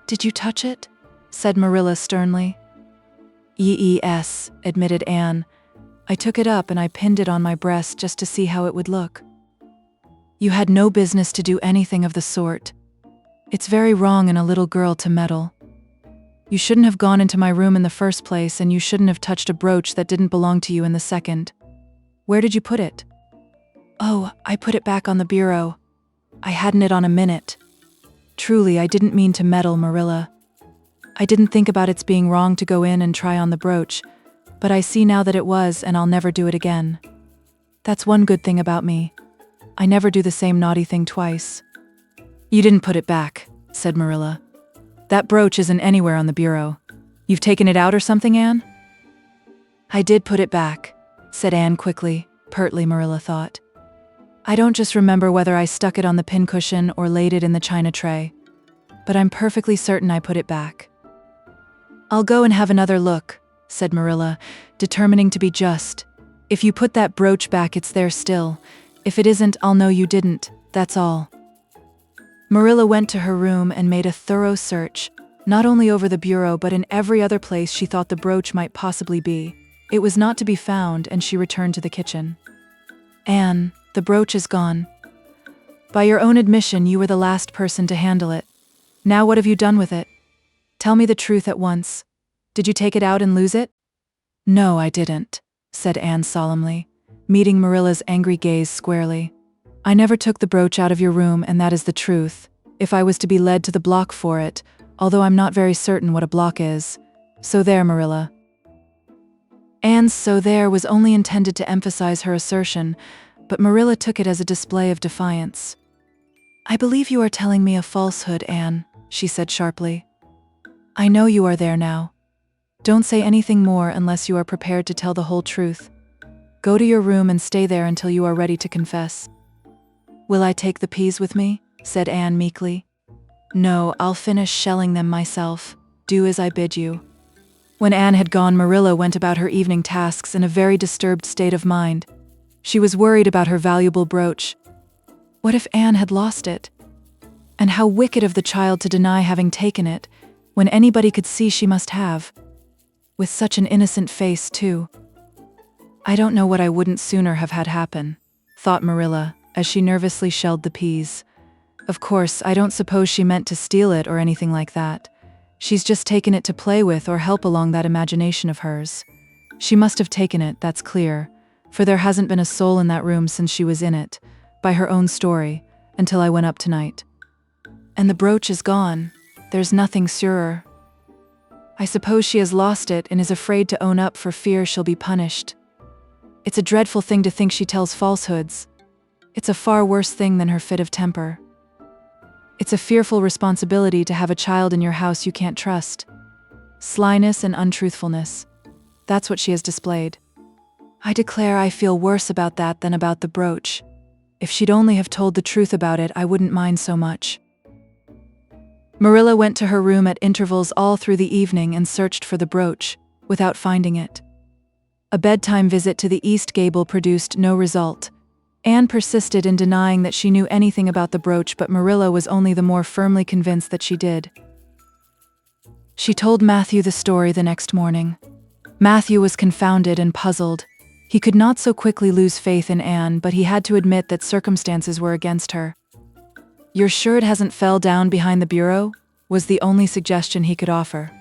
"Did you touch it?" said Marilla sternly. "Yes," admitted Anne. "I took it up and I pinned it on my breast just to see how it would look." "You had no business to do anything of the sort. It's very wrong in a little girl to meddle. You shouldn't have gone into my room in the first place, and you shouldn't have touched a brooch that didn't belong to you in the second. Where did you put it?" "Oh, I put it back on the bureau. I hadn't it on a minute. Truly, I didn't mean to meddle, Marilla. I didn't think about its being wrong to go in and try on the brooch, but I see now that it was, and I'll never do it again. That's one good thing about me. I never do the same naughty thing twice. You didn't put it back, said Marilla. That brooch isn't anywhere on the bureau. You've taken it out or something, Anne? I did put it back, said Anne quickly, pertly, Marilla thought. I don't just remember whether I stuck it on the pincushion or laid it in the china tray, but I'm perfectly certain I put it back. I'll go and have another look, said Marilla, determining to be just. If you put that brooch back, it's there still. If it isn't, I'll know you didn't, that's all. Marilla went to her room and made a thorough search, not only over the bureau but in every other place she thought the brooch might possibly be. It was not to be found, and she returned to the kitchen. Anne, the brooch is gone. By your own admission, you were the last person to handle it. Now what have you done with it? Tell me the truth at once. Did you take it out and lose it? No, I didn't, said Anne solemnly, meeting Marilla's angry gaze squarely. I never took the brooch out of your room, and that is the truth, if I was to be led to the block for it, although I'm not very certain what a block is. So there, Marilla. Anne's "so there" was only intended to emphasize her assertion, but Marilla took it as a display of defiance. I believe you are telling me a falsehood, Anne, she said sharply. I know you are there now. Don't say anything more unless you are prepared to tell the whole truth. Go to your room and stay there until you are ready to confess. Will I take the peas with me? Said Anne meekly. No, I'll finish shelling them myself. Do as I bid you. When Anne had gone, Marilla went about her evening tasks in a very disturbed state of mind. She was worried about her valuable brooch. What if Anne had lost it? And how wicked of the child to deny having taken it, when anybody could see she must have. With such an innocent face, too. I don't know what I wouldn't sooner have had happen, thought Marilla, as she nervously shelled the peas. Of course, I don't suppose she meant to steal it or anything like that. She's just taken it to play with or help along that imagination of hers. She must have taken it, that's clear, for there hasn't been a soul in that room since she was in it, by her own story, until I went up tonight. And the brooch is gone. There's nothing surer. I suppose she has lost it and is afraid to own up for fear she'll be punished. It's a dreadful thing to think she tells falsehoods. It's a far worse thing than her fit of temper. It's a fearful responsibility to have a child in your house you can't trust. Slyness and untruthfulness. That's what she has displayed. I declare I feel worse about that than about the brooch. If she'd only have told the truth about it, I wouldn't mind so much. Marilla went to her room at intervals all through the evening and searched for the brooch, without finding it. A bedtime visit to the east gable produced no result. Anne persisted in denying that she knew anything about the brooch, but Marilla was only the more firmly convinced that she did. She told Matthew the story the next morning. Matthew was confounded and puzzled. He could not so quickly lose faith in Anne, but he had to admit that circumstances were against her. You're sure it hasn't fell down behind the bureau? Was the only suggestion he could offer.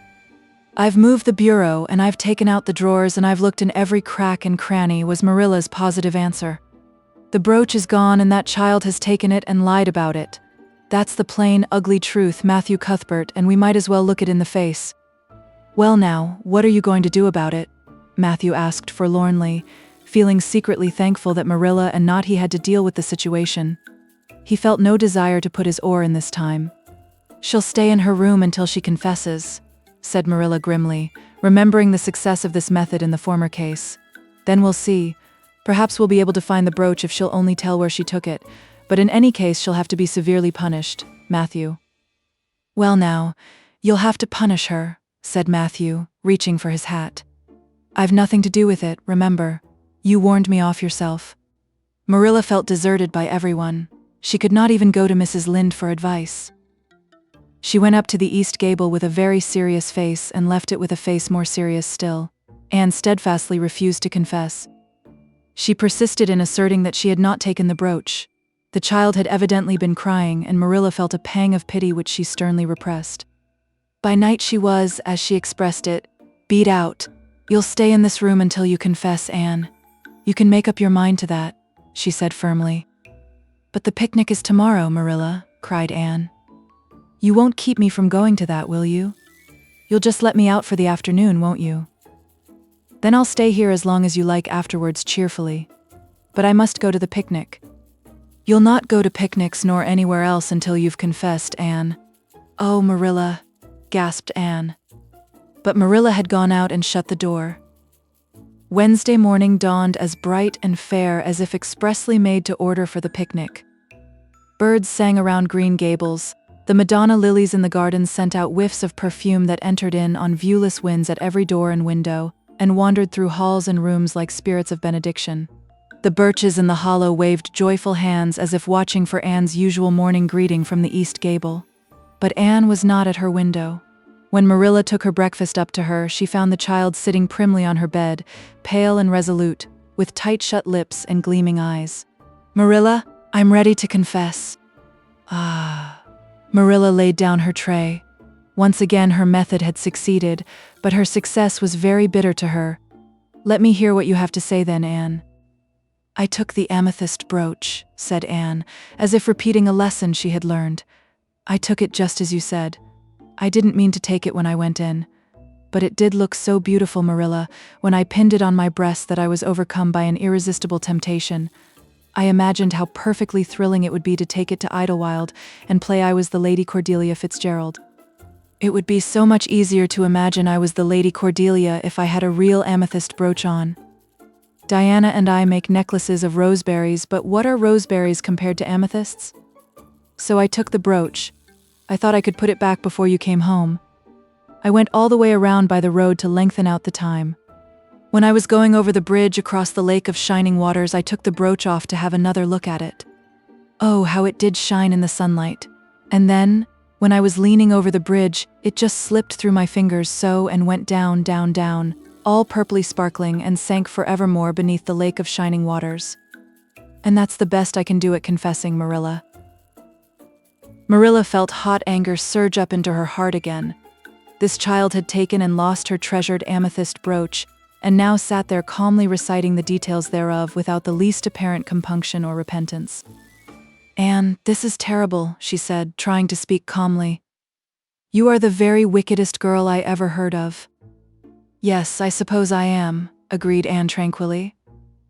I've moved the bureau, and I've taken out the drawers, and I've looked in every crack and cranny, was Marilla's positive answer. The brooch is gone, and that child has taken it and lied about it. That's the plain, ugly truth, Matthew Cuthbert, and we might as well look it in the face. Well now, what are you going to do about it? Matthew asked forlornly, feeling secretly thankful that Marilla and not he had to deal with the situation. He felt no desire to put his oar in this time. She'll stay in her room until she confesses, said Marilla grimly, remembering the success of this method in the former case. Then we'll see. Perhaps we'll be able to find the brooch if she'll only tell where she took it, but in any case she'll have to be severely punished, Matthew. Well now, you'll have to punish her, said Matthew, reaching for his hat. I've nothing to do with it, remember. You warned me off yourself. Marilla felt deserted by everyone. She could not even go to Mrs. Lynde for advice. She went up to the east gable with a very serious face and left it with a face more serious still. Anne steadfastly refused to confess. She persisted in asserting that she had not taken the brooch. The child had evidently been crying, and Marilla felt a pang of pity which she sternly repressed. By night she was, as she expressed it, beat out. You'll stay in this room until you confess, Anne. You can make up your mind to that, she said firmly. "But the picnic is tomorrow, Marilla," cried Anne. "You won't keep me from going to that, will you? You'll just let me out for the afternoon, won't you?" "Then I'll stay here as long as you like afterwards cheerfully. But I must go to the picnic." "You'll not go to picnics nor anywhere else until you've confessed, Anne." "Oh, Marilla," gasped Anne. But Marilla had gone out and shut the door. Wednesday morning dawned as bright and fair as if expressly made to order for the picnic. Birds sang around Green Gables. The Madonna lilies in the gardens sent out whiffs of perfume that entered in on viewless winds at every door and window, and wandered through halls and rooms like spirits of benediction. The birches in the hollow waved joyful hands as if watching for Anne's usual morning greeting from the east gable. But Anne was not at her window. When Marilla took her breakfast up to her, she found the child sitting primly on her bed, pale and resolute, with tight-shut lips and gleaming eyes. "Marilla, I'm ready to confess." "Ah." Marilla laid down her tray. Once again her method had succeeded, but her success was very bitter to her. "Let me hear what you have to say then, Anne." "I took the amethyst brooch," said Anne, as if repeating a lesson she had learned. "I took it just as you said. I didn't mean to take it when I went in. But it did look so beautiful, Marilla, when I pinned it on my breast that I was overcome by an irresistible temptation. I imagined how perfectly thrilling it would be to take it to Idlewild and play I was the Lady Cordelia Fitzgerald. It would be so much easier to imagine I was the Lady Cordelia if I had a real amethyst brooch on. Diana and I make necklaces of roseberries, but what are roseberries compared to amethysts? So I took the brooch. I thought I could put it back before you came home. I went all the way around by the road to lengthen out the time. When I was going over the bridge across the lake of shining waters, I took the brooch off to have another look at it. Oh, how it did shine in the sunlight. And then, when I was leaning over the bridge, it just slipped through my fingers so and went down, down, down, all purply sparkling, and sank forevermore beneath the lake of shining waters. And that's the best I can do at confessing, Marilla." Marilla felt hot anger surge up into her heart again. This child had taken and lost her treasured amethyst brooch, and now sat there calmly reciting the details thereof without the least apparent compunction or repentance. "Anne, this is terrible," she said, trying to speak calmly. "You are the very wickedest girl I ever heard of." "Yes, I suppose I am," agreed Anne tranquilly.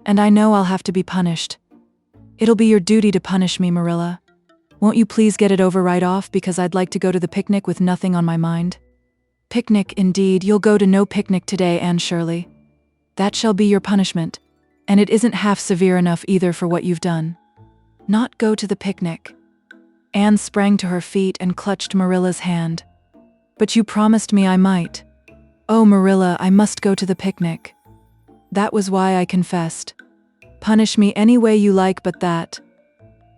"And I know I'll have to be punished. It'll be your duty to punish me, Marilla. Won't you please get it over right off, because I'd like to go to the picnic with nothing on my mind?" "Picnic, indeed. You'll go to no picnic today, Anne Shirley. That shall be your punishment, and it isn't half severe enough either for what you've done." "Not go to the picnic." Anne sprang to her feet and clutched Marilla's hand. "But you promised me I might." "Oh, Marilla, I must go to the picnic. That was why I confessed. Punish me any way you like but that.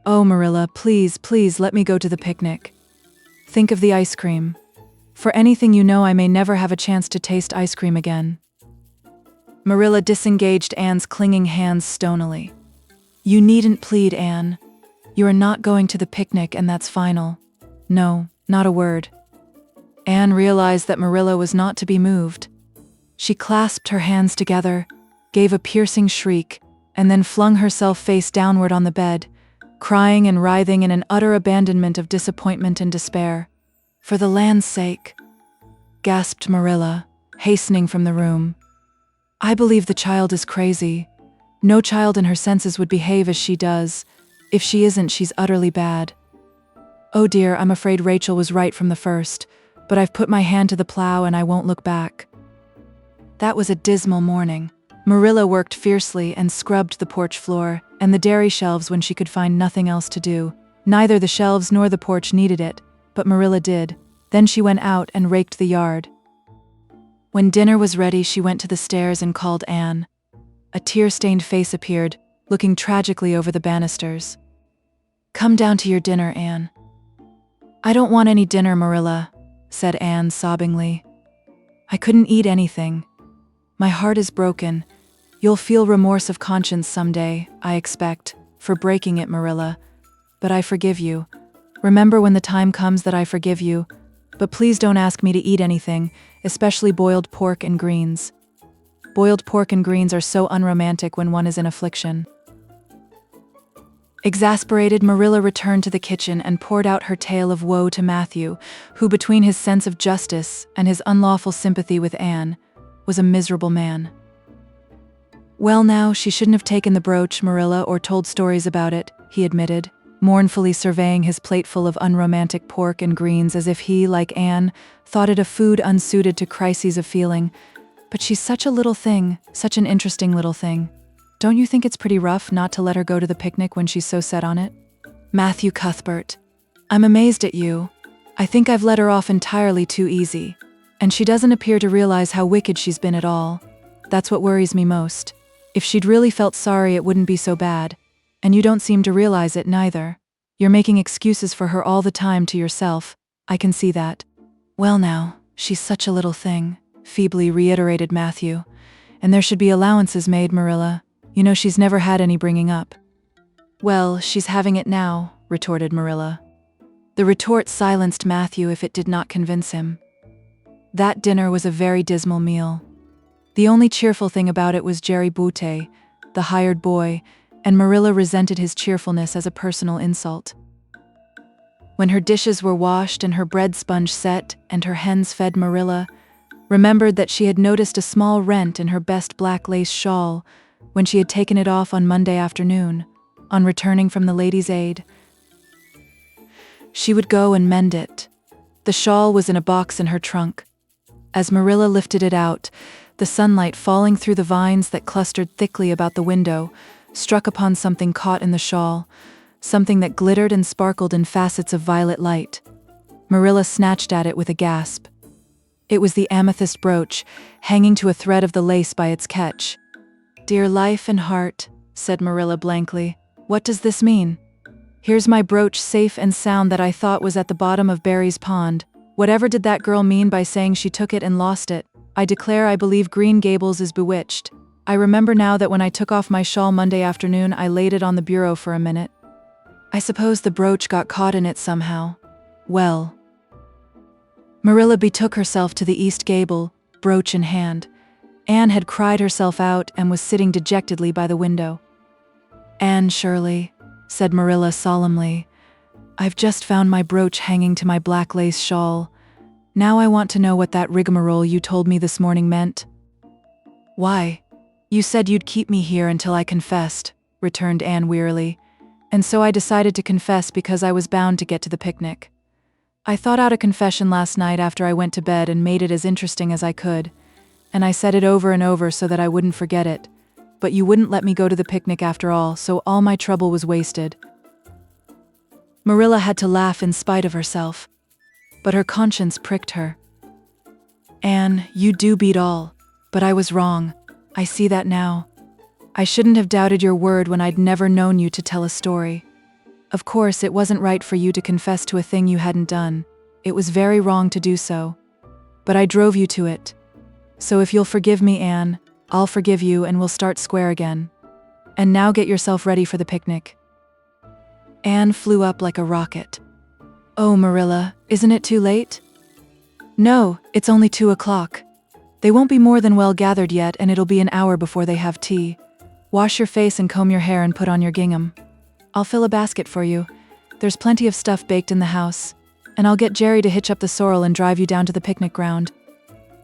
Oh, Marilla, please, please let me go to the picnic. Think of the ice cream. For anything you know, I may never have a chance to taste ice cream again." Marilla disengaged Anne's clinging hands stonily. "You needn't plead, Anne. You are not going to the picnic, and that's final. No, not a word." Anne realized that Marilla was not to be moved. She clasped her hands together, gave a piercing shriek, and then flung herself face downward on the bed, crying and writhing in an utter abandonment of disappointment and despair. "For the land's sake," gasped Marilla, hastening from the room. "I believe the child is crazy. No child in her senses would behave as she does. If she isn't, she's utterly bad. Oh dear, I'm afraid Rachel was right from the first, but I've put my hand to the plow and I won't look back." That was a dismal morning. Marilla worked fiercely and scrubbed the porch floor and the dairy shelves when she could find nothing else to do. Neither the shelves nor the porch needed it, but Marilla did. Then she went out and raked the yard. When dinner was ready, she went to the stairs and called Anne. A tear-stained face appeared, looking tragically over the banisters. "Come down to your dinner, Anne." "I don't want any dinner, Marilla," said Anne sobbingly. "I couldn't eat anything. My heart is broken. You'll feel remorse of conscience someday, I expect, for breaking it, Marilla. But I forgive you. Remember when the time comes that I forgive you. But please don't ask me to eat anything, especially boiled pork and greens. Boiled pork and greens are so unromantic when one is in affliction." Exasperated, Marilla returned to the kitchen and poured out her tale of woe to Matthew, who, between his sense of justice and his unlawful sympathy with Anne, was a miserable man. Well now, she shouldn't have taken the brooch, Marilla, or told stories about it, he admitted, mournfully surveying his plateful of unromantic pork and greens as if he, like Anne, thought it a food unsuited to crises of feeling. But she's such a little thing, such an interesting little thing. Don't you think it's pretty rough not to let her go to the picnic when she's so set on it? Matthew Cuthbert, I'm amazed at you. I think I've let her off entirely too easy. And she doesn't appear to realize how wicked she's been at all. That's what worries me most. If she'd really felt sorry, it wouldn't be so bad. And you don't seem to realize it, neither. You're making excuses for her all the time to yourself. I can see that. Well now, she's such a little thing, feebly reiterated Matthew. And there should be allowances made, Marilla. You know she's never had any bringing up. Well, she's having it now, retorted Marilla. The retort silenced Matthew if it did not convince him. That dinner was a very dismal meal. The only cheerful thing about it was Jerry Butte, the hired boy, and Marilla resented his cheerfulness as a personal insult. When her dishes were washed and her bread sponge set and her hens fed, Marilla remembered that she had noticed a small rent in her best black lace shawl when she had taken it off on Monday afternoon, on returning from the Ladies' Aid. She would go and mend it. The shawl was in a box in her trunk. As Marilla lifted it out, the sunlight falling through the vines that clustered thickly about the window struck upon something caught in the shawl, something that glittered and sparkled in facets of violet light. Marilla snatched at it with a gasp. It was the amethyst brooch, hanging to a thread of the lace by its catch. Dear life and heart, said Marilla blankly, what does this mean? Here's my brooch safe and sound that I thought was at the bottom of Barry's pond. Whatever did that girl mean by saying she took it and lost it? I declare I believe Green Gables is bewitched. I remember now that when I took off my shawl Monday afternoon, I laid it on the bureau for a minute. I suppose the brooch got caught in it somehow. Well. Marilla betook herself to the east gable, brooch in hand. Anne had cried herself out and was sitting dejectedly by the window. Anne Shirley, said Marilla solemnly, I've just found my brooch hanging to my black lace shawl. Now I want to know what that rigmarole you told me this morning meant. Why, you said you'd keep me here until I confessed, returned Anne wearily, and so I decided to confess because I was bound to get to the picnic. I thought out a confession last night after I went to bed and made it as interesting as I could, and I said it over and over so that I wouldn't forget it, but you wouldn't let me go to the picnic after all, so all my trouble was wasted. Marilla had to laugh in spite of herself, but her conscience pricked her. Anne, you do beat all, but I was wrong. I see that now. I shouldn't have doubted your word when I'd never known you to tell a story. Of course, it wasn't right for you to confess to a thing you hadn't done. It was very wrong to do so. But I drove you to it. So if you'll forgive me, Anne, I'll forgive you and we'll start square again. And now get yourself ready for the picnic. Anne flew up like a rocket. Oh, Marilla, isn't it too late? No, it's only 2 o'clock. They won't be more than well gathered yet, and it'll be an hour before they have tea. Wash your face and comb your hair and put on your gingham. I'll fill a basket for you. There's plenty of stuff baked in the house. And I'll get Jerry to hitch up the sorrel and drive you down to the picnic ground.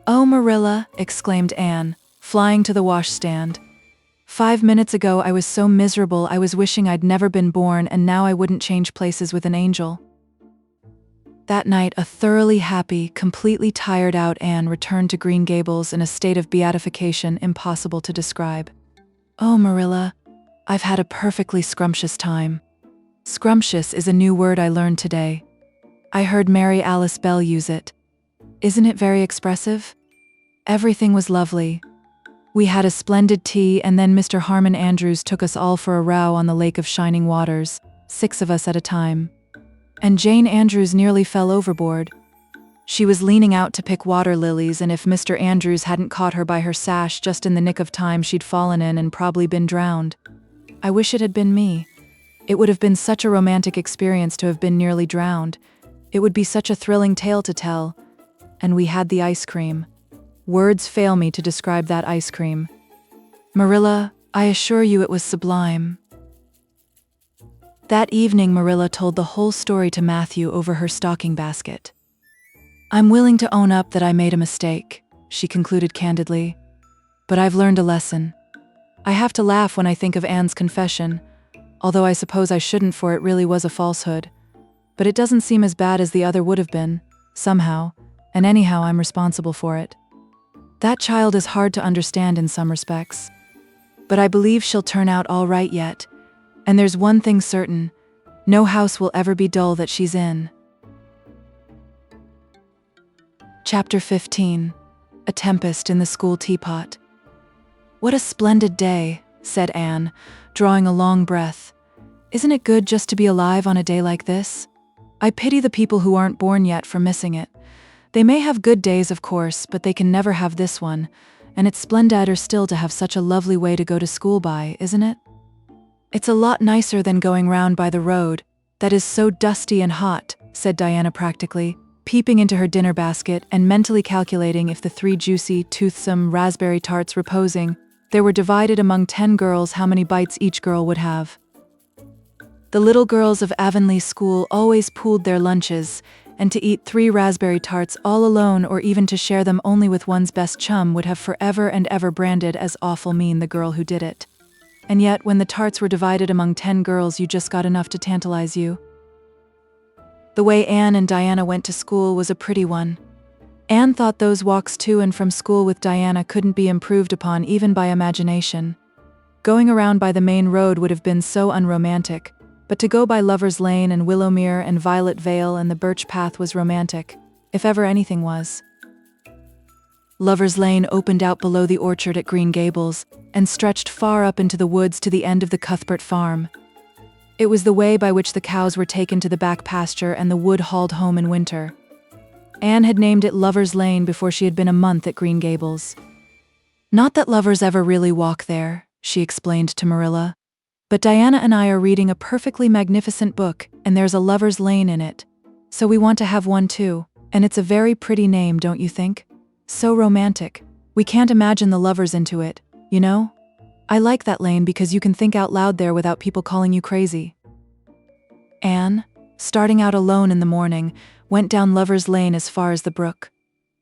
Oh, Marilla, exclaimed Anne, flying to the washstand. 5 minutes ago I was so miserable I was wishing I'd never been born, and now I wouldn't change places with an angel. That night, a thoroughly happy, completely tired out Anne returned to Green Gables in a state of beatification impossible to describe. Oh, Marilla, I've had a perfectly scrumptious time. Scrumptious is a new word I learned today. I heard Mary Alice Bell use it. Isn't it very expressive? Everything was lovely. We had a splendid tea, and then Mr. Harmon Andrews took us all for a row on the Lake of Shining Waters, 6 of us at a time. And Jane Andrews nearly fell overboard. She was leaning out to pick water lilies, and if Mr. Andrews hadn't caught her by her sash just in the nick of time, she'd fallen in and probably been drowned. I wish it had been me. It would have been such a romantic experience to have been nearly drowned. It would be such a thrilling tale to tell. And we had the ice cream. Words fail me to describe that ice cream. Marilla, I assure you it was sublime. That evening, Marilla told the whole story to Matthew over her stocking basket. "I'm willing to own up that I made a mistake," she concluded candidly. "But I've learned a lesson. I have to laugh when I think of Anne's confession, although I suppose I shouldn't, for it really was a falsehood. But it doesn't seem as bad as the other would have been, somehow, and anyhow I'm responsible for it. That child is hard to understand in some respects. But I believe she'll turn out all right yet, and there's one thing certain, no house will ever be dull that she's in." Chapter 15. A Tempest in the School Teapot. "What a splendid day," said Anne, drawing a long breath. "Isn't it good just to be alive on a day like this? I pity the people who aren't born yet for missing it. They may have good days, of course, but they can never have this one, and it's splendider still to have such a lovely way to go to school by, isn't it? It's a lot nicer than going round by the road, that is so dusty and hot," said Diana practically, peeping into her dinner basket and mentally calculating if the 3 juicy, toothsome raspberry tarts reposing there were divided among 10 girls, how many bites each girl would have. The little girls of Avonlea School always pooled their lunches, and to eat 3 raspberry tarts all alone or even to share them only with one's best chum would have forever and ever branded as awful mean the girl who did it. And yet, when the tarts were divided among 10 girls, you just got enough to tantalize you. The way Anne and Diana went to school was a pretty one. Anne thought those walks to and from school with Diana couldn't be improved upon even by imagination. Going around by the main road would have been so unromantic, but to go by Lover's Lane and Willowmere and Violet Vale and the Birch Path was romantic, if ever anything was. Lover's Lane opened out below the orchard at Green Gables and stretched far up into the woods to the end of the Cuthbert farm. It was the way by which the cows were taken to the back pasture and the wood hauled home in winter. Anne had named it Lover's Lane before she had been a month at Green Gables. "Not that lovers ever really walk there," she explained to Marilla. "But Diana and I are reading a perfectly magnificent book, and there's a Lover's Lane in it. So we want to have one too, and it's a very pretty name, don't you think? So romantic. We can't imagine the lovers into it, you know? I like that lane because you can think out loud there without people calling you crazy." Anne, starting out alone in the morning, went down Lover's Lane as far as the brook.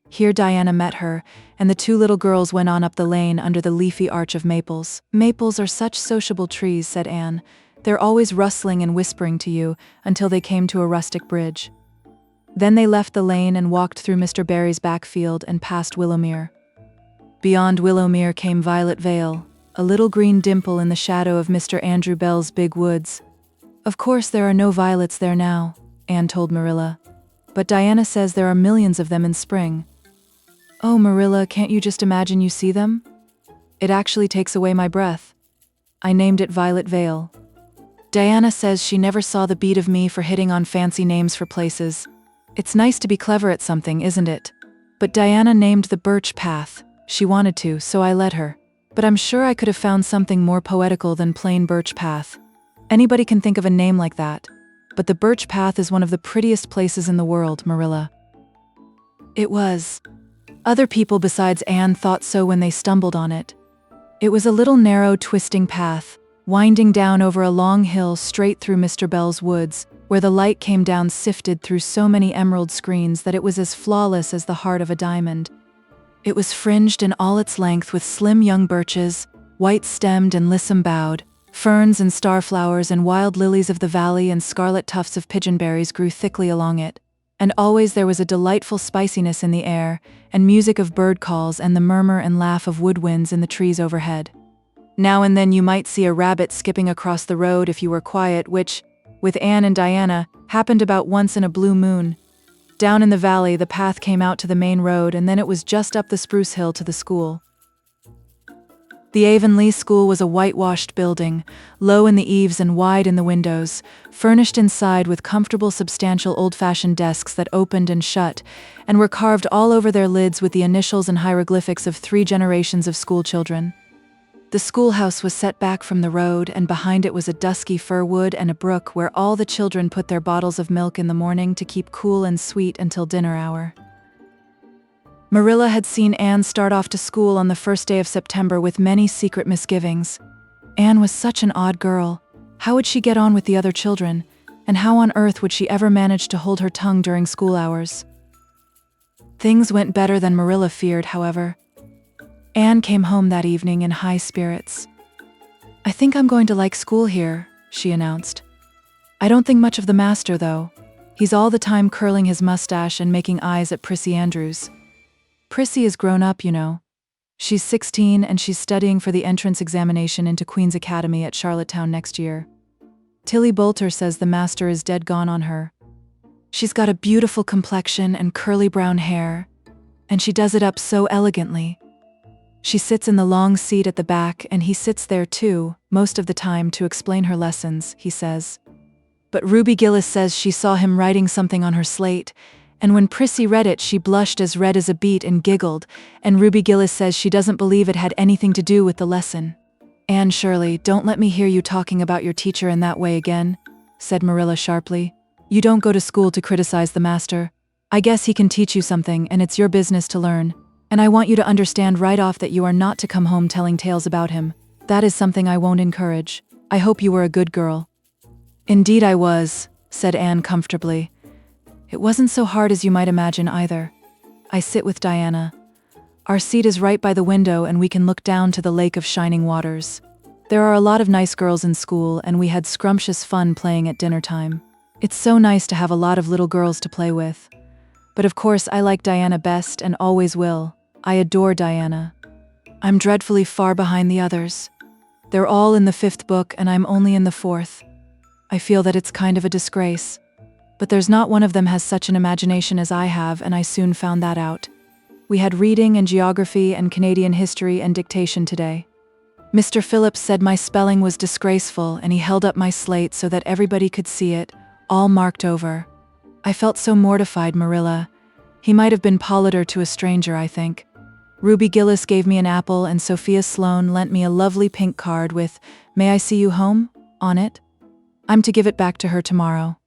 Here Diana met her, and the 2 little girls went on up the lane under the leafy arch of maples. "Maples are such sociable trees," said Anne. "They're always rustling and whispering to you until they came to a rustic bridge." Then they left the lane and walked through Mr. Barry's back field and past Willowmere. Beyond Willowmere came Violet Vale, a little green dimple in the shadow of Mr. Andrew Bell's big woods. "Of course there are no violets there now," Anne told Marilla. "But Diana says there are millions of them in spring." "Oh, Marilla, can't you just imagine you see them? It actually takes away my breath. I named it Violet Vale. Diana says she never saw the beat of me for hitting on fancy names for places. It's nice to be clever at something, isn't it? But Diana named the Birch Path. She wanted to, so I let her. But I'm sure I could have found something more poetical than plain Birch Path. Anybody can think of a name like that. But the Birch Path is one of the prettiest places in the world, Marilla." It was. Other people besides Anne thought so when they stumbled on it. It was a little narrow, twisting path, winding down over a long hill straight through Mr. Bell's woods, where the light came down sifted through so many emerald screens that it was as flawless as the heart of a diamond. It was fringed in all its length with slim young birches, white-stemmed and lissom-boughed. Ferns and starflowers and wild lilies of the valley and scarlet tufts of pigeonberries grew thickly along it, and always there was a delightful spiciness in the air, and music of bird calls and the murmur and laugh of woodwinds in the trees overhead. Now and then you might see a rabbit skipping across the road if you were quiet, which, with Anne and Diana, happened about once in a blue moon. Down in the valley, the path came out to the main road, and then it was just up the spruce hill to the school. The Avonlea School was a whitewashed building, low in the eaves and wide in the windows, furnished inside with comfortable, substantial, old-fashioned desks that opened and shut, and were carved all over their lids with the initials and hieroglyphics of 3 generations of schoolchildren. The schoolhouse was set back from the road, and behind it was a dusky fir wood and a brook where all the children put their bottles of milk in the morning to keep cool and sweet until dinner hour. Marilla had seen Anne start off to school on the first day of September with many secret misgivings. Anne was such an odd girl, How would she get on with the other children? And how on earth would she ever manage to hold her tongue during school hours? Things went better than Marilla feared, however. Anne came home that evening in high spirits. "I think I'm going to like school here," she announced. "I don't think much of the master, though. He's all the time curling his mustache and making eyes at Prissy Andrews. Prissy is grown up, you know. She's 16 and she's studying for the entrance examination into Queen's Academy at Charlottetown next year. Tilly Boulter says the master is dead gone on her. She's got a beautiful complexion and curly brown hair, and she does it up so elegantly. She sits in the long seat at the back, and he sits there too, most of the time to explain her lessons, he says. But Ruby Gillis says she saw him writing something on her slate, and when Prissy read it she blushed as red as a beet and giggled, and Ruby Gillis says she doesn't believe it had anything to do with the lesson." "Anne Shirley, don't let me hear you talking about your teacher in that way again," said Marilla sharply. "You don't go to school to criticize the master. I guess he can teach you something, and it's your business to learn. And I want you to understand right off that you are not to come home telling tales about him. That is something I won't encourage. I hope you were a good girl." "Indeed I was," said Anne comfortably. "It wasn't so hard as you might imagine either. I sit with Diana. Our seat is right by the window and we can look down to the lake of shining waters. There are a lot of nice girls in school and we had scrumptious fun playing at dinner time. It's so nice to have a lot of little girls to play with. But of course I like Diana best and always will. I adore Diana. I'm dreadfully far behind the others. They're all in the 5th book and I'm only in the 4th. I feel that it's kind of a disgrace. But there's not one of them has such an imagination as I have, and I soon found that out. We had reading and geography and Canadian history and dictation today. Mr. Phillips said my spelling was disgraceful and he held up my slate so that everybody could see it, all marked over. I felt so mortified, Marilla. He might have been Pollitter to a stranger, I think. Ruby Gillis gave me an apple and Sophia Sloane lent me a lovely pink card with, "May I see you home?" on it. I'm to give it back to her tomorrow.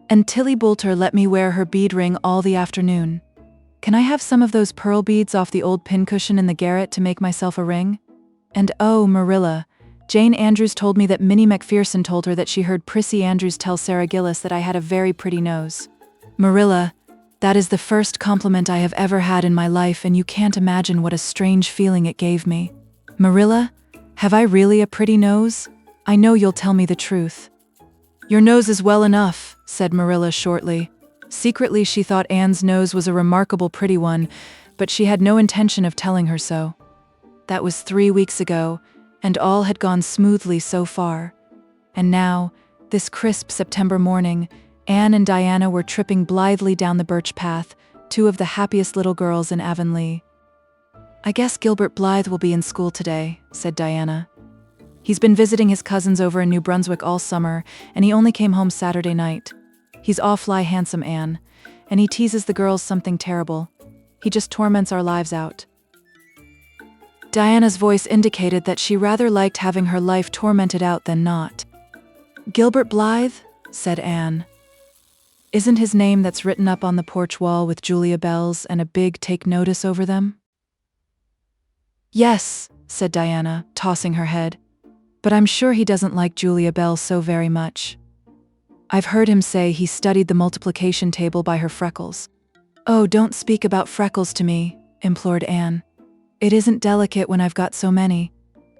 And Tilly Boulter let me wear her bead ring all the afternoon. Can I have some of those pearl beads off the old pincushion in the garret to make myself a ring? And oh, Marilla, Jane Andrews told me that Minnie MacPherson told her that she heard Prissy Andrews tell Sarah Gillis that I had a very pretty nose. Marilla, that is the first compliment I have ever had in my life, and you can't imagine what a strange feeling it gave me. Marilla, have I really a pretty nose? I know you'll tell me the truth. Your nose is well enough, said Marilla shortly. Secretly, she thought Anne's nose was a remarkable pretty one, but she had no intention of telling her so. That was 3 weeks ago, and all had gone smoothly so far. And now, this crisp September morning, Anne and Diana were tripping blithely down the birch path, 2 of the happiest little girls in Avonlea. "I guess Gilbert Blythe will be in school today," said Diana. "He's been visiting his cousins over in New Brunswick all summer, and he only came home Saturday night. He's awfully handsome, Anne, and he teases the girls something terrible. He just torments our lives out." Diana's voice indicated that she rather liked having her life tormented out than not. "Gilbert Blythe?" said Anne. "Isn't his name that's written up on the porch wall with Julia bells and a big take notice over them?" "Yes," said Diana, tossing her head. "But I'm sure he doesn't like Julia Bell so very much. I've heard him say he studied the multiplication table by her freckles." "Oh, don't speak about freckles to me," implored Anne. "It isn't delicate when I've got so many.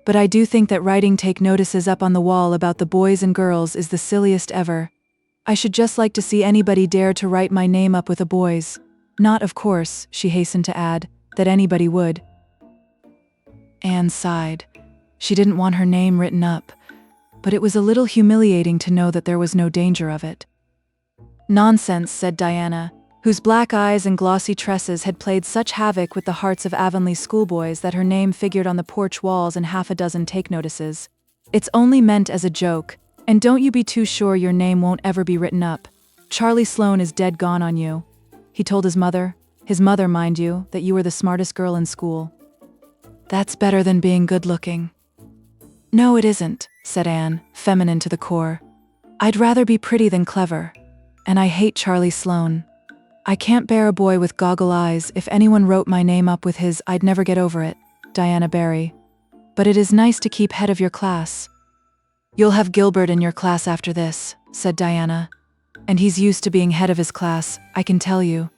But I do think that writing take notices up on the wall about the boys and girls is the silliest ever. I should just like to see anybody dare to write my name up with a boy's. Not, of course," she hastened to add, "that anybody would." Anne sighed. She didn't want her name written up, but it was a little humiliating to know that there was no danger of it. "Nonsense," said Diana, whose black eyes and glossy tresses had played such havoc with the hearts of Avonlea schoolboys that her name figured on the porch walls and half a dozen take notices. "It's only meant as a joke, and don't you be too sure your name won't ever be written up. Charlie Sloane is dead gone on you. He told his mother, mind you, that you were the smartest girl in school." "That's better than being good-looking." "No, it isn't," said Anne, feminine to the core. "I'd rather be pretty than clever. And I hate Charlie Sloane. I can't bear a boy with goggle eyes. If anyone wrote my name up with his, I'd never get over it. Diana Barry. But it is nice to keep head of your class." "You'll have Gilbert in your class after this," said Diana. "And he's used to being head of his class, I can tell you.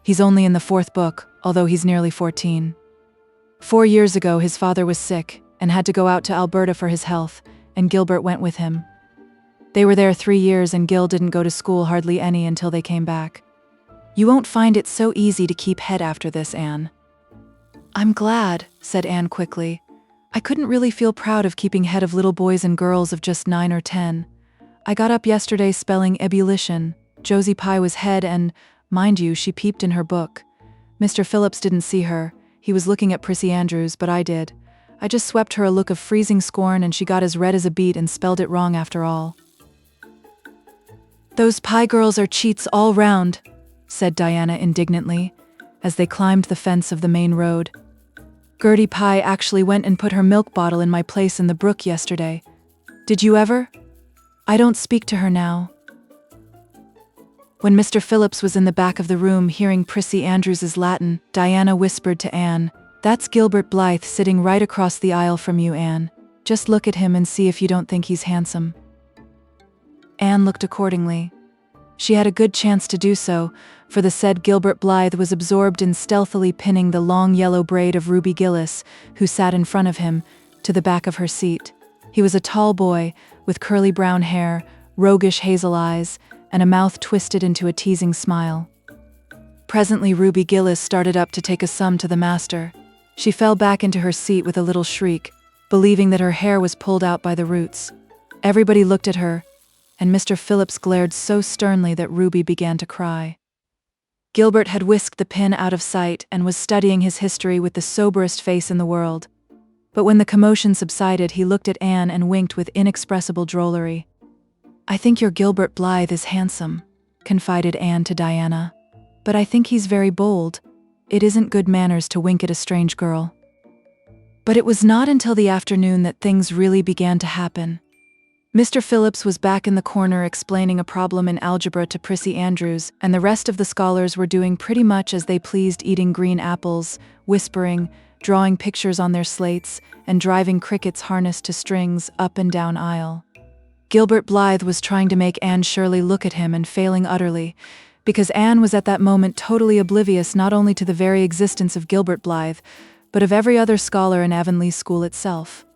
He's only in the 4th book, although he's nearly 14. 4 years ago, his father was sick and had to go out to Alberta for his health, and Gilbert went with him. They were there 3 years and Gil didn't go to school hardly any until they came back. You won't find it so easy to keep head after this, Anne." "I'm glad," said Anne quickly. "I couldn't really feel proud of keeping head of little boys and girls of just 9 or 10. I got up yesterday spelling ebullition. Josie Pye was head and, mind you, she peeped in her book. Mr. Phillips didn't see her. He was looking at Prissy Andrews, but I did. I just swept her a look of freezing scorn and she got as red as a beet and spelled it wrong after all." "Those Pye girls are cheats all round," said Diana indignantly, as they climbed the fence of the main road. "Gertie Pye actually went and put her milk bottle in my place in the brook yesterday. Did you ever? I don't speak to her now." When Mr. Phillips was in the back of the room hearing Prissy Andrews's Latin, Diana whispered to Anne, "That's Gilbert Blythe sitting right across the aisle from you, Anne. Just look at him and see if you don't think he's handsome." Anne looked accordingly. She had a good chance to do so, for the said Gilbert Blythe was absorbed in stealthily pinning the long yellow braid of Ruby Gillis, who sat in front of him, to the back of her seat. He was a tall boy, with curly brown hair, roguish hazel eyes, and a mouth twisted into a teasing smile. Presently Ruby Gillis started up to take a sum to the master. She fell back into her seat with a little shriek, believing that her hair was pulled out by the roots. Everybody looked at her, and Mr. Phillips glared so sternly that Ruby began to cry. Gilbert had whisked the pin out of sight and was studying his history with the soberest face in the world. But when the commotion subsided, he looked at Anne and winked with inexpressible drollery. "I think your Gilbert Blythe is handsome," confided Anne to Diana. "But I think he's very bold. It isn't good manners to wink at a strange girl." But it was not until the afternoon that things really began to happen. Mr. Phillips was back in the corner explaining a problem in algebra to Prissy Andrews, and the rest of the scholars were doing pretty much as they pleased, eating green apples, whispering, drawing pictures on their slates, and driving crickets harnessed to strings up and down aisle. Gilbert Blythe was trying to make Anne Shirley look at him and failing utterly, because Anne was at that moment totally oblivious not only to the very existence of Gilbert Blythe, but of every other scholar in Avonlea School itself.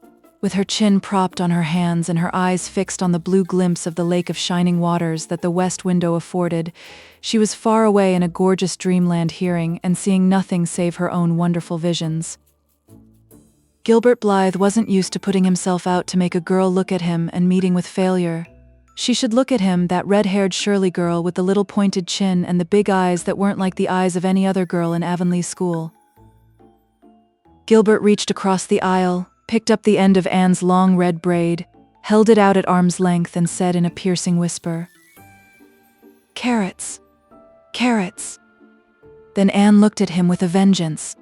With her chin propped on her hands and her eyes fixed on the blue glimpse of the lake of shining waters that the west window afforded, she was far away in a gorgeous dreamland, hearing and seeing nothing save her own wonderful visions. Gilbert Blythe wasn't used to putting himself out to make a girl look at him and meeting with failure. She should look at him, that red-haired Shirley girl with the little pointed chin and the big eyes that weren't like the eyes of any other girl in Avonlea School. Gilbert reached across the aisle, picked up the end of Anne's long red braid, held it out at arm's length and said in a piercing whisper, "Carrots. Carrots." Then Anne looked at him with a vengeance.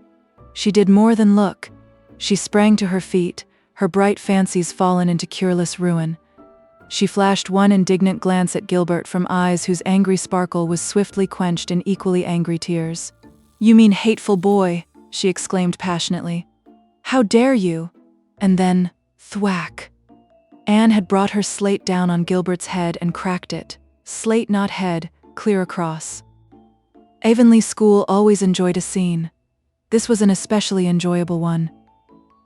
She did more than look. She sprang to her feet, her bright fancies fallen into cureless ruin. She flashed one indignant glance at Gilbert from eyes whose angry sparkle was swiftly quenched in equally angry tears. "You mean hateful boy," she exclaimed passionately. "How dare you?" And then, thwack. Anne had brought her slate down on Gilbert's head and cracked it, slate not head, clear across. Avonlea School always enjoyed a scene. This was an especially enjoyable one.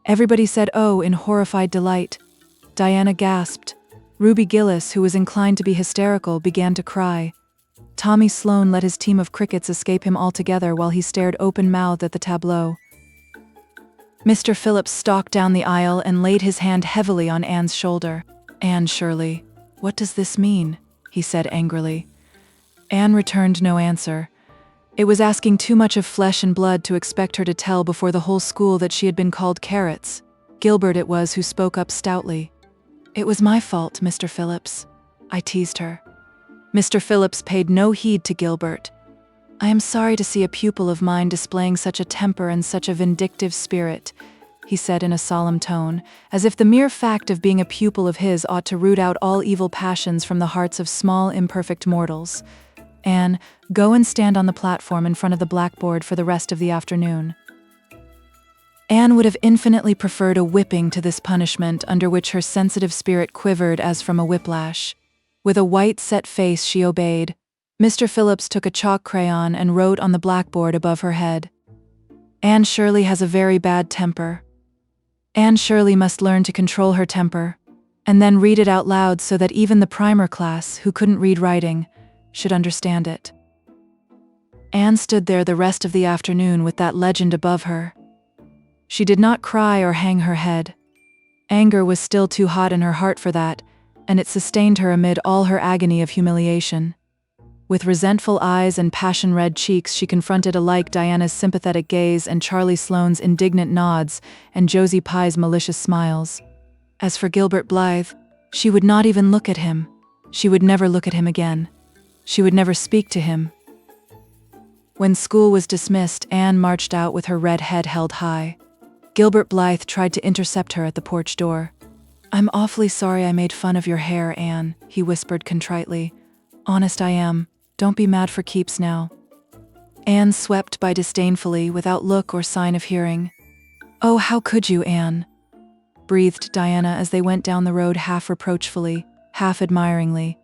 Everybody said "oh" in horrified delight. Diana gasped. Ruby Gillis, who was inclined to be hysterical, began to cry. Tommy Sloane let his team of crickets escape him altogether while he stared open-mouthed at the tableau. Mr. Phillips stalked down the aisle and laid his hand heavily on Anne's shoulder. "Anne Shirley, what does this mean?" he said angrily. Anne returned no answer. It was asking too much of flesh and blood to expect her to tell before the whole school that she had been called carrots. Gilbert it was who spoke up stoutly. "It was my fault, Mr. Phillips," I teased her. Mr. Phillips paid no heed to Gilbert. "I am sorry to see a pupil of mine displaying such a temper and such a vindictive spirit," he said in a solemn tone, as if the mere fact of being a pupil of his ought to root out all evil passions from the hearts of small, imperfect mortals. "Anne, go and stand on the platform in front of the blackboard for the rest of the afternoon." Anne would have infinitely preferred a whipping to this punishment, under which her sensitive spirit quivered as from a whiplash. With a white, set face she obeyed. Mr. Phillips took a chalk crayon and wrote on the blackboard above her head. Anne Shirley has a very bad temper. Anne Shirley must learn to control her temper, and then read it out loud so that even the primer class, who couldn't read writing, should understand it. Anne stood there the rest of the afternoon with that legend above her. She did not cry or hang her head. Anger was still too hot in her heart for that, and it sustained her amid all her agony of humiliation. With resentful eyes and passion-red cheeks, she confronted alike Diana's sympathetic gaze and Charlie Sloane's indignant nods and Josie Pye's malicious smiles. As for Gilbert Blythe, she would not even look at him. She would never look at him again. She would never speak to him. When school was dismissed, Anne marched out with her red head held high. Gilbert Blythe tried to intercept her at the porch door. "I'm awfully sorry I made fun of your hair, Anne," he whispered contritely. "Honest I am. Don't be mad for keeps now." Anne swept by disdainfully, without look or sign of hearing. "Oh, how could you, Anne?" breathed Diana as they went down the road, half reproachfully, half admiringly.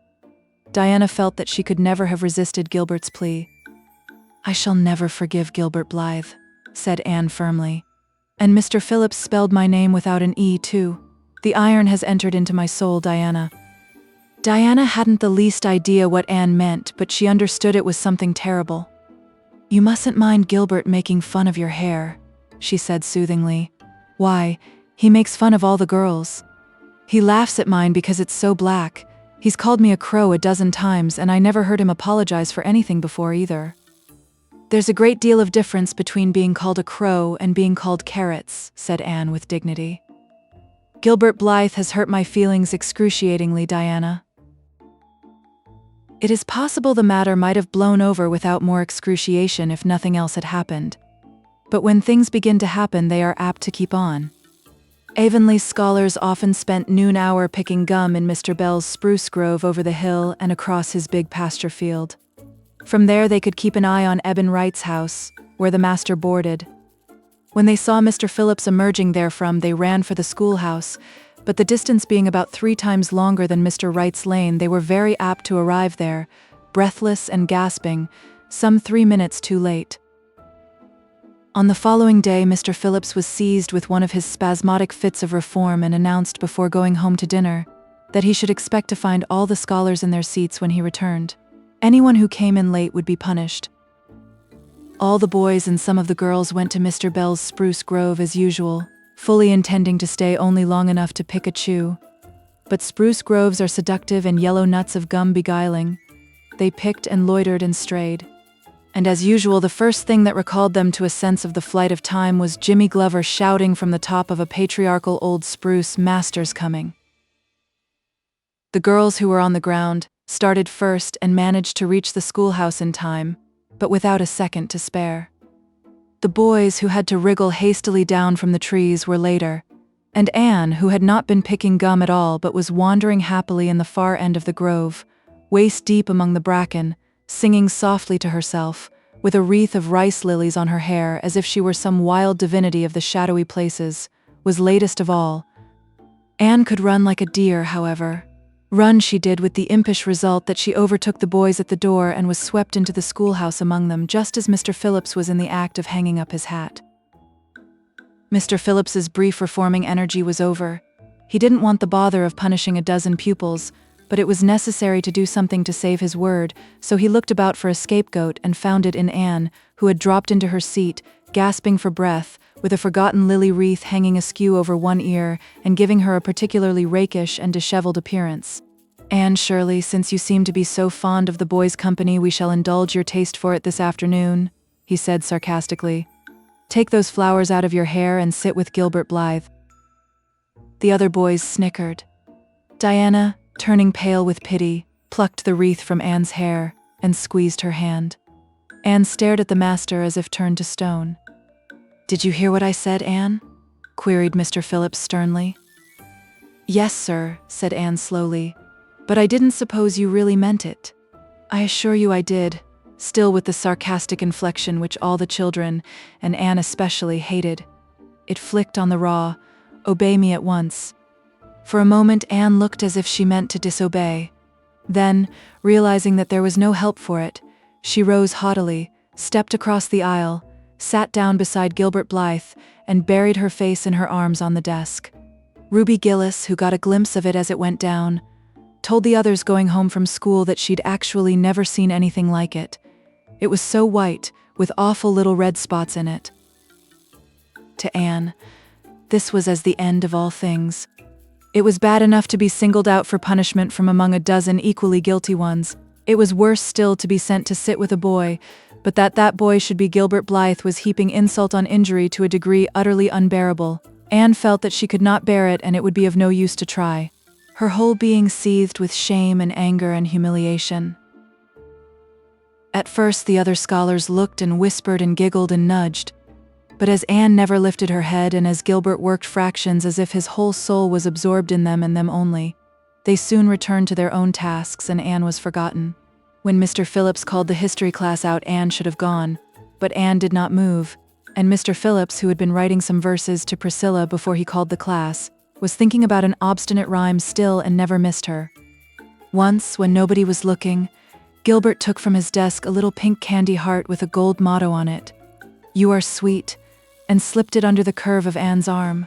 Diana felt that she could never have resisted Gilbert's plea. "I shall never forgive Gilbert Blythe," said Anne firmly. "And Mr. Phillips spelled my name without an E, too. The iron has entered into my soul, Diana." Diana hadn't the least idea what Anne meant, but she understood it was something terrible. "You mustn't mind Gilbert making fun of your hair," she said soothingly. "Why, he makes fun of all the girls. He laughs at mine because it's so black. He's called me a crow a dozen times, and I never heard him apologize for anything before either." "There's a great deal of difference between being called a crow and being called carrots," said Anne with dignity. "Gilbert Blythe has hurt my feelings excruciatingly, Diana." It is possible the matter might have blown over without more excruciation if nothing else had happened. But when things begin to happen, they are apt to keep on. Avonlea scholars often spent noon hour picking gum in Mr. Bell's spruce grove over the hill and across his big pasture field. From there they could keep an eye on Eben Wright's house, where the master boarded. When they saw Mr. Phillips emerging therefrom, they ran for the schoolhouse, but the distance being about 3 times longer than Mr. Wright's lane, they were very apt to arrive there, breathless and gasping, some 3 minutes too late. On the following day, Mr. Phillips was seized with one of his spasmodic fits of reform and announced before going home to dinner that he should expect to find all the scholars in their seats when he returned. Anyone who came in late would be punished. All the boys and some of the girls went to Mr. Bell's spruce grove as usual, fully intending to stay only long enough to pick a chew. But spruce groves are seductive and yellow nuts of gum beguiling. They picked and loitered and strayed. And as usual, the first thing that recalled them to a sense of the flight of time was Jimmy Glover shouting from the top of a patriarchal old spruce, "Master's coming." The girls who were on the ground started first and managed to reach the schoolhouse in time, but without a second to spare. The boys, who had to wriggle hastily down from the trees, were later, and Anne, who had not been picking gum at all but was wandering happily in the far end of the grove, waist deep among the bracken, singing softly to herself, with a wreath of rice lilies on her hair as if she were some wild divinity of the shadowy places, was latest of all. Anne could run like a deer, however. Run she did, with the impish result that she overtook the boys at the door and was swept into the schoolhouse among them just as Mr. Phillips was in the act of hanging up his hat. Mr. Phillips's brief reforming energy was over. He didn't want the bother of punishing a dozen pupils, but it was necessary to do something to save his word, so he looked about for a scapegoat and found it in Anne, who had dropped into her seat, gasping for breath, with a forgotten lily wreath hanging askew over one ear and giving her a particularly rakish and disheveled appearance. "Anne Shirley, since you seem to be so fond of the boys' company, we shall indulge your taste for it this afternoon," he said sarcastically. "Take those flowers out of your hair and sit with Gilbert Blythe." The other boys snickered. Diana, turning pale with pity, plucked the wreath from Anne's hair and squeezed her hand. Anne stared at the master as if turned to stone. "Did you hear what I said, Anne?" queried Mr. Phillips sternly. "Yes, sir," said Anne slowly, "but I didn't suppose you really meant it." "I assure you I did," still with the sarcastic inflection which all the children, and Anne especially, hated. It flicked on the raw, "Obey me at once." For a moment Anne looked as if she meant to disobey. Then, realizing that there was no help for it, she rose haughtily, stepped across the aisle, sat down beside Gilbert Blythe, and buried her face in her arms on the desk. Ruby Gillis, who got a glimpse of it as it went down, told the others going home from school that she'd actually never seen anything like it. It was so white, with awful little red spots in it. To Anne, this was as the end of all things. It was bad enough to be singled out for punishment from among a dozen equally guilty ones. It was worse still to be sent to sit with a boy, but that boy should be Gilbert Blythe was heaping insult on injury to a degree utterly unbearable. Anne felt that she could not bear it and it would be of no use to try. Her whole being seethed with shame and anger and humiliation. At first the other scholars looked and whispered and giggled and nudged, but as Anne never lifted her head and as Gilbert worked fractions as if his whole soul was absorbed in them and them only, they soon returned to their own tasks and Anne was forgotten. When Mr. Phillips called the history class out, Anne should have gone, but Anne did not move, and Mr. Phillips, who had been writing some verses to Priscilla before he called the class, was thinking about an obstinate rhyme still and never missed her. Once, when nobody was looking, Gilbert took from his desk a little pink candy heart with a gold motto on it, "You are sweet," and slipped it under the curve of Anne's arm.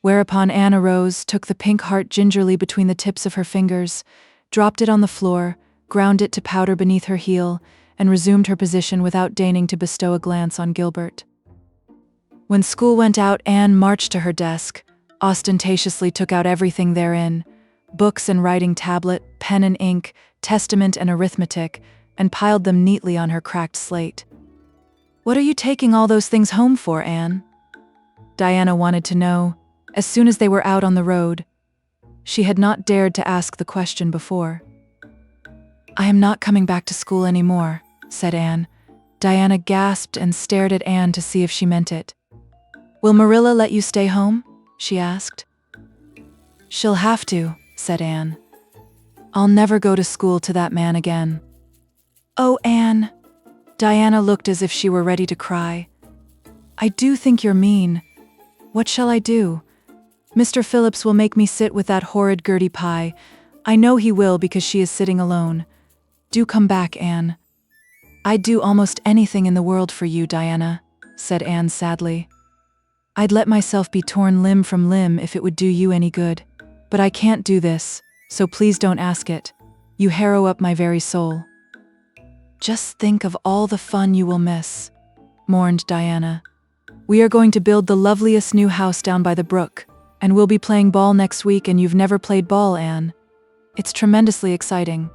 Whereupon Anne arose, took the pink heart gingerly between the tips of her fingers, dropped it on the floor, ground it to powder beneath her heel, and resumed her position without deigning to bestow a glance on Gilbert. When school went out, Anne marched to her desk, ostentatiously took out everything therein, books and writing tablet, pen and ink, testament and arithmetic, and piled them neatly on her cracked slate. "What are you taking all those things home for, Anne?" Diana wanted to know, as soon as they were out on the road. She had not dared to ask the question before. "I am not coming back to school anymore," said Anne. Diana gasped and stared at Anne to see if she meant it. "Will Marilla let you stay home?" she asked. "She'll have to," said Anne. "I'll never go to school to that man again." "Oh, Anne." Diana looked as if she were ready to cry. "I do think you're mean. What shall I do? Mr. Phillips will make me sit with that horrid Gertie Pye. I know he will because she is sitting alone. Do come back, Anne." "I'd do almost anything in the world for you, Diana," said Anne sadly. "I'd let myself be torn limb from limb if it would do you any good. But I can't do this, so please don't ask it. You harrow up my very soul." "Just think of all the fun you will miss," mourned Diana. "We are going to build the loveliest new house down by the brook, and we'll be playing ball next week, and you've never played ball, Anne. It's tremendously exciting.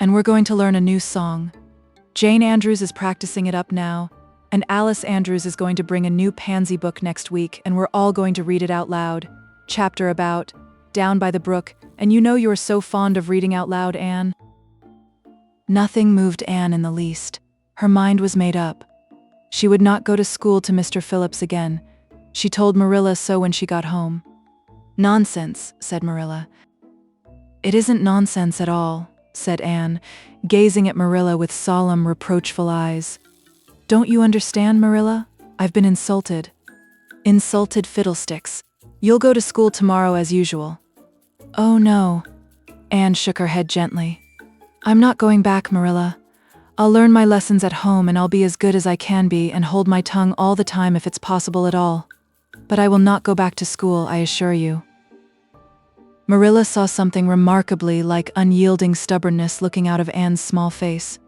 And we're going to learn a new song. Jane Andrews is practicing it up now, and Alice Andrews is going to bring a new pansy book next week, and we're all going to read it out loud. Chapter about Down by the Brook, and you know you're so fond of reading out loud, Anne." Nothing moved Anne in the least. Her mind was made up. She would not go to school to Mr. Phillips again. She told Marilla so when she got home. "Nonsense," said Marilla. "It isn't nonsense at all," said Anne, gazing at Marilla with solemn, reproachful eyes. "Don't you understand, Marilla? I've been insulted." "Insulted fiddlesticks. You'll go to school tomorrow as usual." "Oh no." Anne shook her head gently. "I'm not going back, Marilla. I'll learn my lessons at home and I'll be as good as I can be and hold my tongue all the time if it's possible at all. But I will not go back to school, I assure you." Marilla saw something remarkably like unyielding stubbornness looking out of Anne's small face.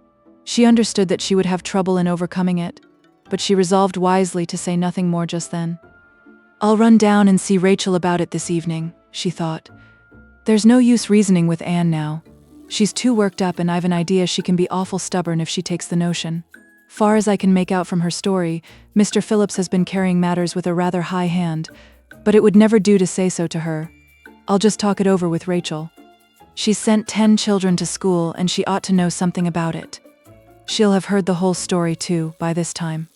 She understood that she would have trouble in overcoming it, but she resolved wisely to say nothing more just then. "I'll run down and see Rachel about it this evening," she thought. "There's no use reasoning with Anne now. She's too worked up and I've an idea she can be awful stubborn if she takes the notion. Far as I can make out from her story, Mr. Phillips has been carrying matters with a rather high hand, but it would never do to say so to her. I'll just talk it over with Rachel. She's sent 10 children to school and she ought to know something about it. She'll have heard the whole story too, by this time."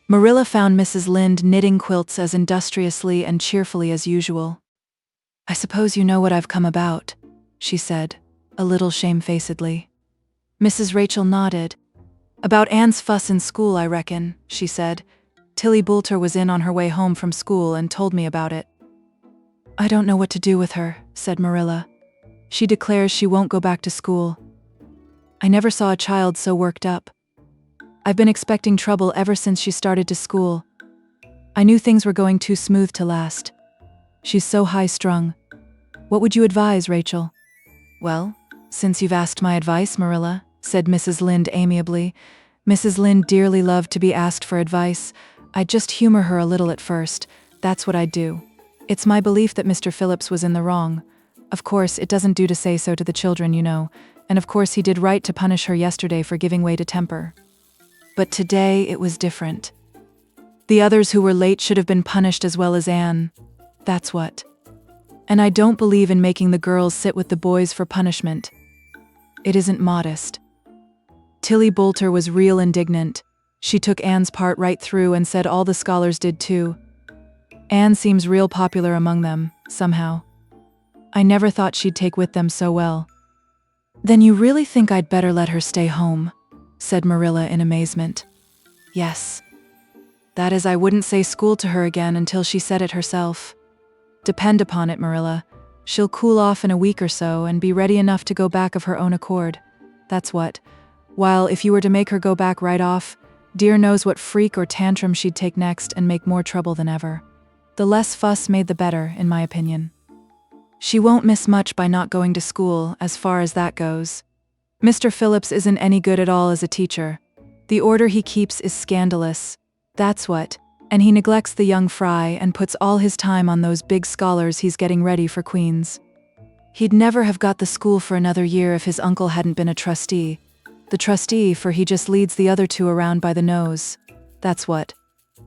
Marilla found Mrs. Lynde knitting quilts as industriously and cheerfully as usual. "I suppose you know what I've come about," she said, a little shamefacedly. Mrs. Rachel nodded. "About Anne's fuss in school, I reckon," she said. Tilly Boulter was in on her way home from school and told me about it. I don't know what to do with her, said Marilla. She declares she won't go back to school. I never saw a child so worked up. I've been expecting trouble ever since she started to school. I knew things were going too smooth to last. She's so high-strung. What would you advise, Rachel? Well, since you've asked my advice, Marilla, said Mrs. Lynde amiably. Mrs. Lynde dearly loved to be asked for advice. I'd just humor her a little at first. That's what I'd do. It's my belief that Mr. Phillips was in the wrong. Of course, it doesn't do to say so to the children, you know, and of course he did right to punish her yesterday for giving way to temper. But today it was different. The others who were late should have been punished as well as Anne. That's what. And I don't believe in making the girls sit with the boys for punishment. It isn't modest. Tilly Boulter was real indignant. She took Anne's part right through and said all the scholars did too. Anne seems real popular among them, somehow. I never thought she'd take with them so well. Then you really think I'd better let her stay home? Said Marilla in amazement. Yes. That is, I wouldn't say school to her again until she said it herself. Depend upon it, Marilla. She'll cool off in a week or so and be ready enough to go back of her own accord. That's what. While if you were to make her go back right off, dear knows what freak or tantrum she'd take next and make more trouble than ever. The less fuss made the better, in my opinion. She won't miss much by not going to school, as far as that goes. Mr. Phillips isn't any good at all as a teacher. The order he keeps is scandalous. That's what. And he neglects the young fry and puts all his time on those big scholars he's getting ready for Queen's. He'd never have got the school for another year if his uncle hadn't been a trustee. The trustee, for he just leads the other two around by the nose. That's what.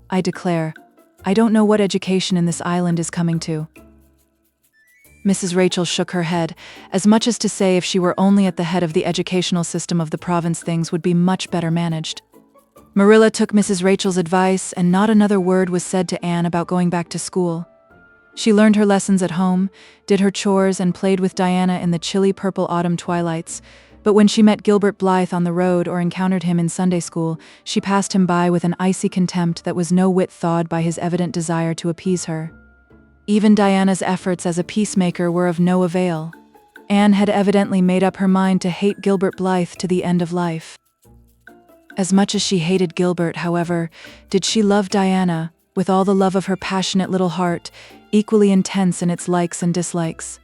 I declare, I don't know what education in this island is coming to. Mrs. Rachel shook her head, as much as to say if she were only at the head of the educational system of the province things would be much better managed. Marilla took Mrs. Rachel's advice, and not another word was said to Anne about going back to school. She learned her lessons at home, did her chores, and played with Diana in the chilly purple autumn twilights, but when she met Gilbert Blythe on the road or encountered him in Sunday school, she passed him by with an icy contempt that was no whit thawed by his evident desire to appease her. Even Diana's efforts as a peacemaker were of no avail. Anne had evidently made up her mind to hate Gilbert Blythe to the end of life. As much as she hated Gilbert, however, did she love Diana, with all the love of her passionate little heart, equally intense in its likes and dislikes.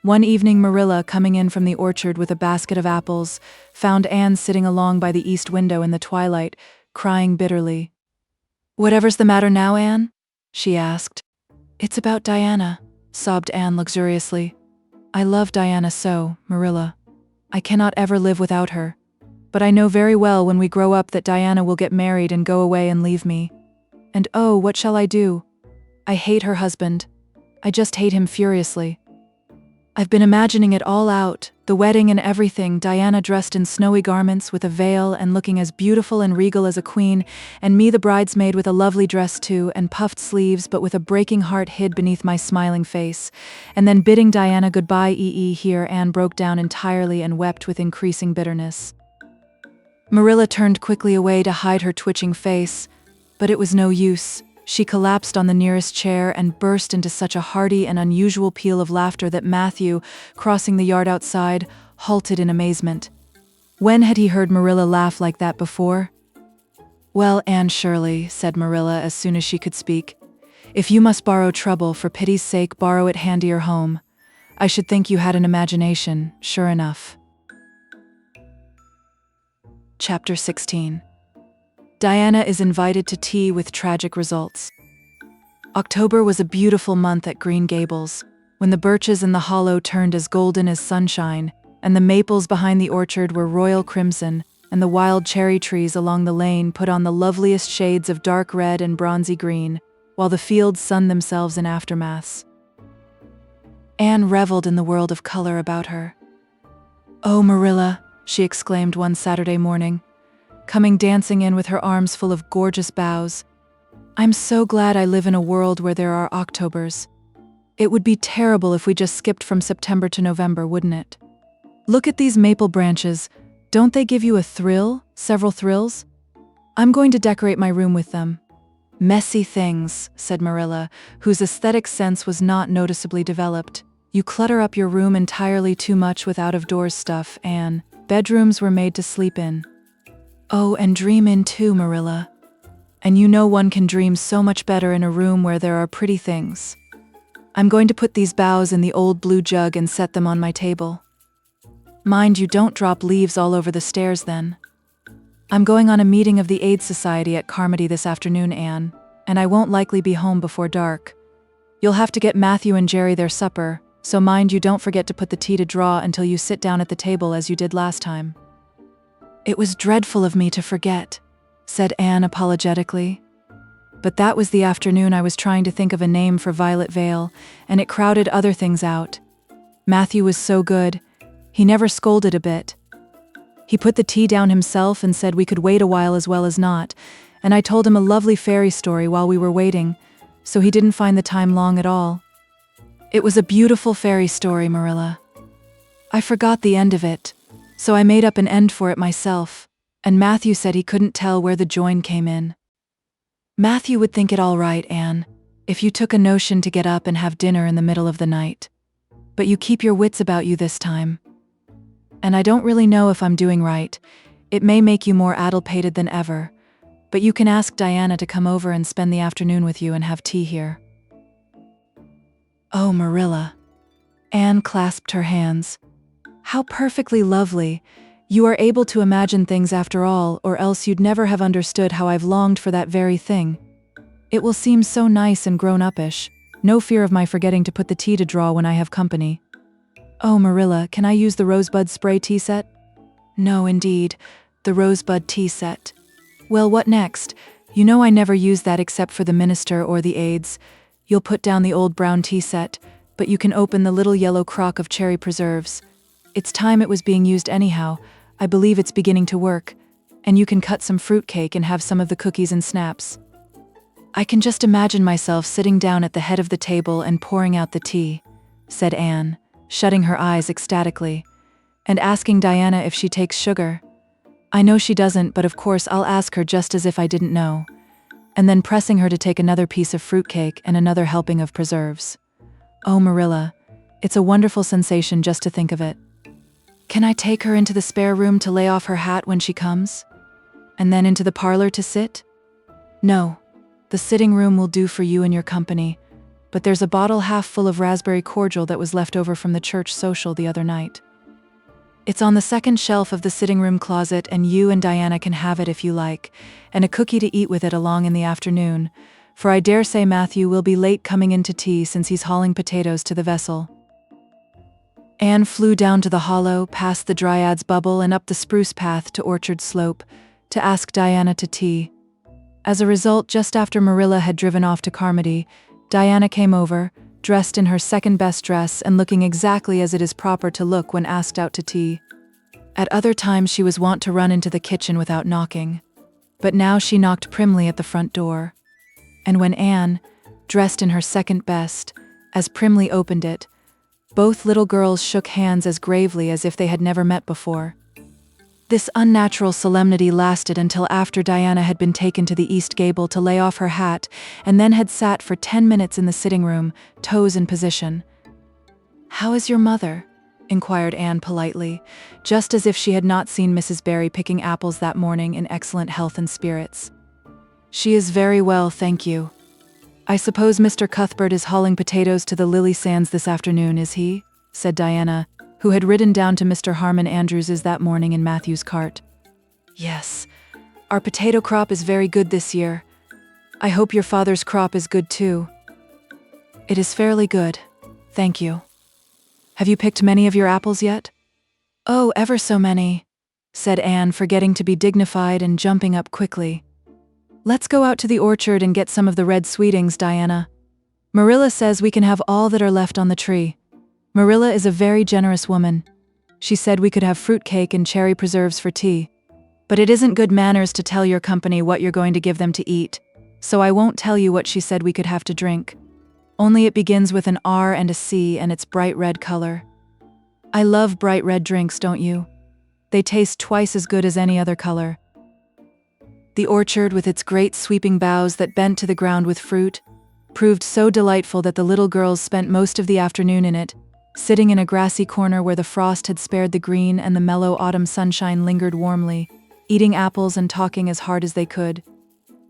One evening Marilla, coming in from the orchard with a basket of apples, found Anne sitting along by the east window in the twilight, crying bitterly. "Whatever's the matter now, Anne?" she asked. "It's about Diana," sobbed Anne luxuriously. "I love Diana so, Marilla. I cannot ever live without her. But I know very well when we grow up that Diana will get married and go away and leave me. And oh, what shall I do? I hate her husband. I just hate him furiously. I've been imagining it all out, the wedding and everything, Diana dressed in snowy garments with a veil and looking as beautiful and regal as a queen, and me the bridesmaid with a lovely dress too, and puffed sleeves but with a breaking heart hid beneath my smiling face. And then bidding Diana goodbye. Here Anne broke down entirely and wept with increasing bitterness. Marilla turned quickly away to hide her twitching face, but it was no use. She collapsed on the nearest chair and burst into such a hearty and unusual peal of laughter that Matthew, crossing the yard outside, halted in amazement. When had he heard Marilla laugh like that before? "Well, Anne Shirley," said Marilla as soon as she could speak, "if you must borrow trouble, for pity's sake borrow it handier home. I should think you had an imagination, sure enough." Chapter 16. Diana is invited to tea with tragic results. October was a beautiful month at Green Gables, when the birches in the hollow turned as golden as sunshine, and the maples behind the orchard were royal crimson, and the wild cherry trees along the lane put on the loveliest shades of dark red and bronzy green, while the fields sunned themselves in aftermaths. Anne reveled in the world of color about her. "Oh, Marilla," she exclaimed one Saturday morning, coming dancing in with her arms full of gorgeous boughs. "I'm so glad I live in a world where there are Octobers. It would be terrible if we just skipped from September to November, wouldn't it? Look at these maple branches. Don't they give you a thrill? Several thrills? I'm going to decorate my room with them. Messy things, said Marilla, whose aesthetic sense was not noticeably developed. You clutter up your room entirely too much with out-of-doors stuff, Anne. Bedrooms were made to sleep in. Oh, and dream in too, Marilla. And you know one can dream so much better in a room where there are pretty things. I'm going to put these boughs in the old blue jug and set them on my table. Mind you don't drop leaves all over the stairs then. I'm going on a meeting of the AIDS Society at Carmody this afternoon, Anne, and I won't likely be home before dark. You'll have to get Matthew and Jerry their supper, so mind you don't forget to put the tea to draw until you sit down at the table as you did last time. It was dreadful of me to forget, said Anne apologetically. But that was the afternoon I was trying to think of a name for Violet Vale, and it crowded other things out. Matthew was so good. He never scolded a bit. He put the tea down himself and said we could wait a while as well as not, and I told him a lovely fairy story while we were waiting, so he didn't find the time long at all. It was a beautiful fairy story, Marilla. I forgot the end of it, so I made up an end for it myself, and Matthew said he couldn't tell where the join came in. Matthew would think it all right, Anne, if you took a notion to get up and have dinner in the middle of the night. But you keep your wits about you this time. And I don't really know if I'm doing right. It may make you more addlepated than ever, but you can ask Diana to come over and spend the afternoon with you and have tea here. Oh, Marilla. Anne clasped her hands. How perfectly lovely. You are able to imagine things after all, or else you'd never have understood how I've longed for that very thing. It will seem so nice and grown-up-ish. No fear of my forgetting to put the tea to draw when I have company. Oh, Marilla, can I use the rosebud spray tea set? No, indeed. The rosebud tea set. Well, what next? You know I never use that except for the minister or the aides. You'll put down the old brown tea set, but you can open the little yellow crock of cherry preserves. It's time it was being used anyhow. I believe it's beginning to work. And you can cut some fruitcake and have some of the cookies and snaps. I can just imagine myself sitting down at the head of the table and pouring out the tea, said Anne, shutting her eyes ecstatically, and asking Diana if she takes sugar. I know she doesn't, but of course I'll ask her just as if I didn't know. And then pressing her to take another piece of fruitcake and another helping of preserves. Oh, Marilla, it's a wonderful sensation just to think of it. Can I take her into the spare room to lay off her hat when she comes? And then into the parlor to sit? No, the sitting room will do for you and your company, but there's a bottle half full of raspberry cordial that was left over from the church social the other night. It's on the second shelf of the sitting room closet, and you and Diana can have it if you like, and a cookie to eat with it along in the afternoon, for I dare say Matthew will be late coming in to tea since he's hauling potatoes to the vessel. Anne flew down to the hollow, past the Dryad's Bubble and up the spruce path to Orchard Slope, to ask Diana to tea. As a result, just after Marilla had driven off to Carmody, Diana came over, dressed in her second-best dress and looking exactly as it is proper to look when asked out to tea. At other times she was wont to run into the kitchen without knocking, but now she knocked primly at the front door. And when Anne, dressed in her second-best, as primly opened it, both little girls shook hands as gravely as if they had never met before. This unnatural solemnity lasted until after Diana had been taken to the east gable to lay off her hat and then had sat for 10 minutes in the sitting room, toes in position. "How is your mother?" inquired Anne politely, just as if she had not seen Mrs. Barry picking apples that morning in excellent health and spirits. "She is very well, thank you. I suppose Mr. Cuthbert is hauling potatoes to the lily sands this afternoon, is he?" said Diana, who had ridden down to Mr. Harmon Andrews's that morning in Matthew's cart. "Yes, our potato crop is very good this year. I hope your father's crop is good too." "It is fairly good, thank you. Have you picked many of your apples yet?" "Oh, ever so many," said Anne, forgetting to be dignified and jumping up quickly. "Let's go out to the orchard and get some of the red sweetings, Diana. Marilla says we can have all that are left on the tree. Marilla is a very generous woman. She said we could have fruitcake and cherry preserves for tea. But it isn't good manners to tell your company what you're going to give them to eat, so I won't tell you what she said we could have to drink. Only it begins with an R and a C and it's bright red color. I love bright red drinks, don't you? They taste twice as good as any other color." The orchard, with its great sweeping boughs that bent to the ground with fruit, proved so delightful that the little girls spent most of the afternoon in it, sitting in a grassy corner where the frost had spared the green and the mellow autumn sunshine lingered warmly, eating apples and talking as hard as they could.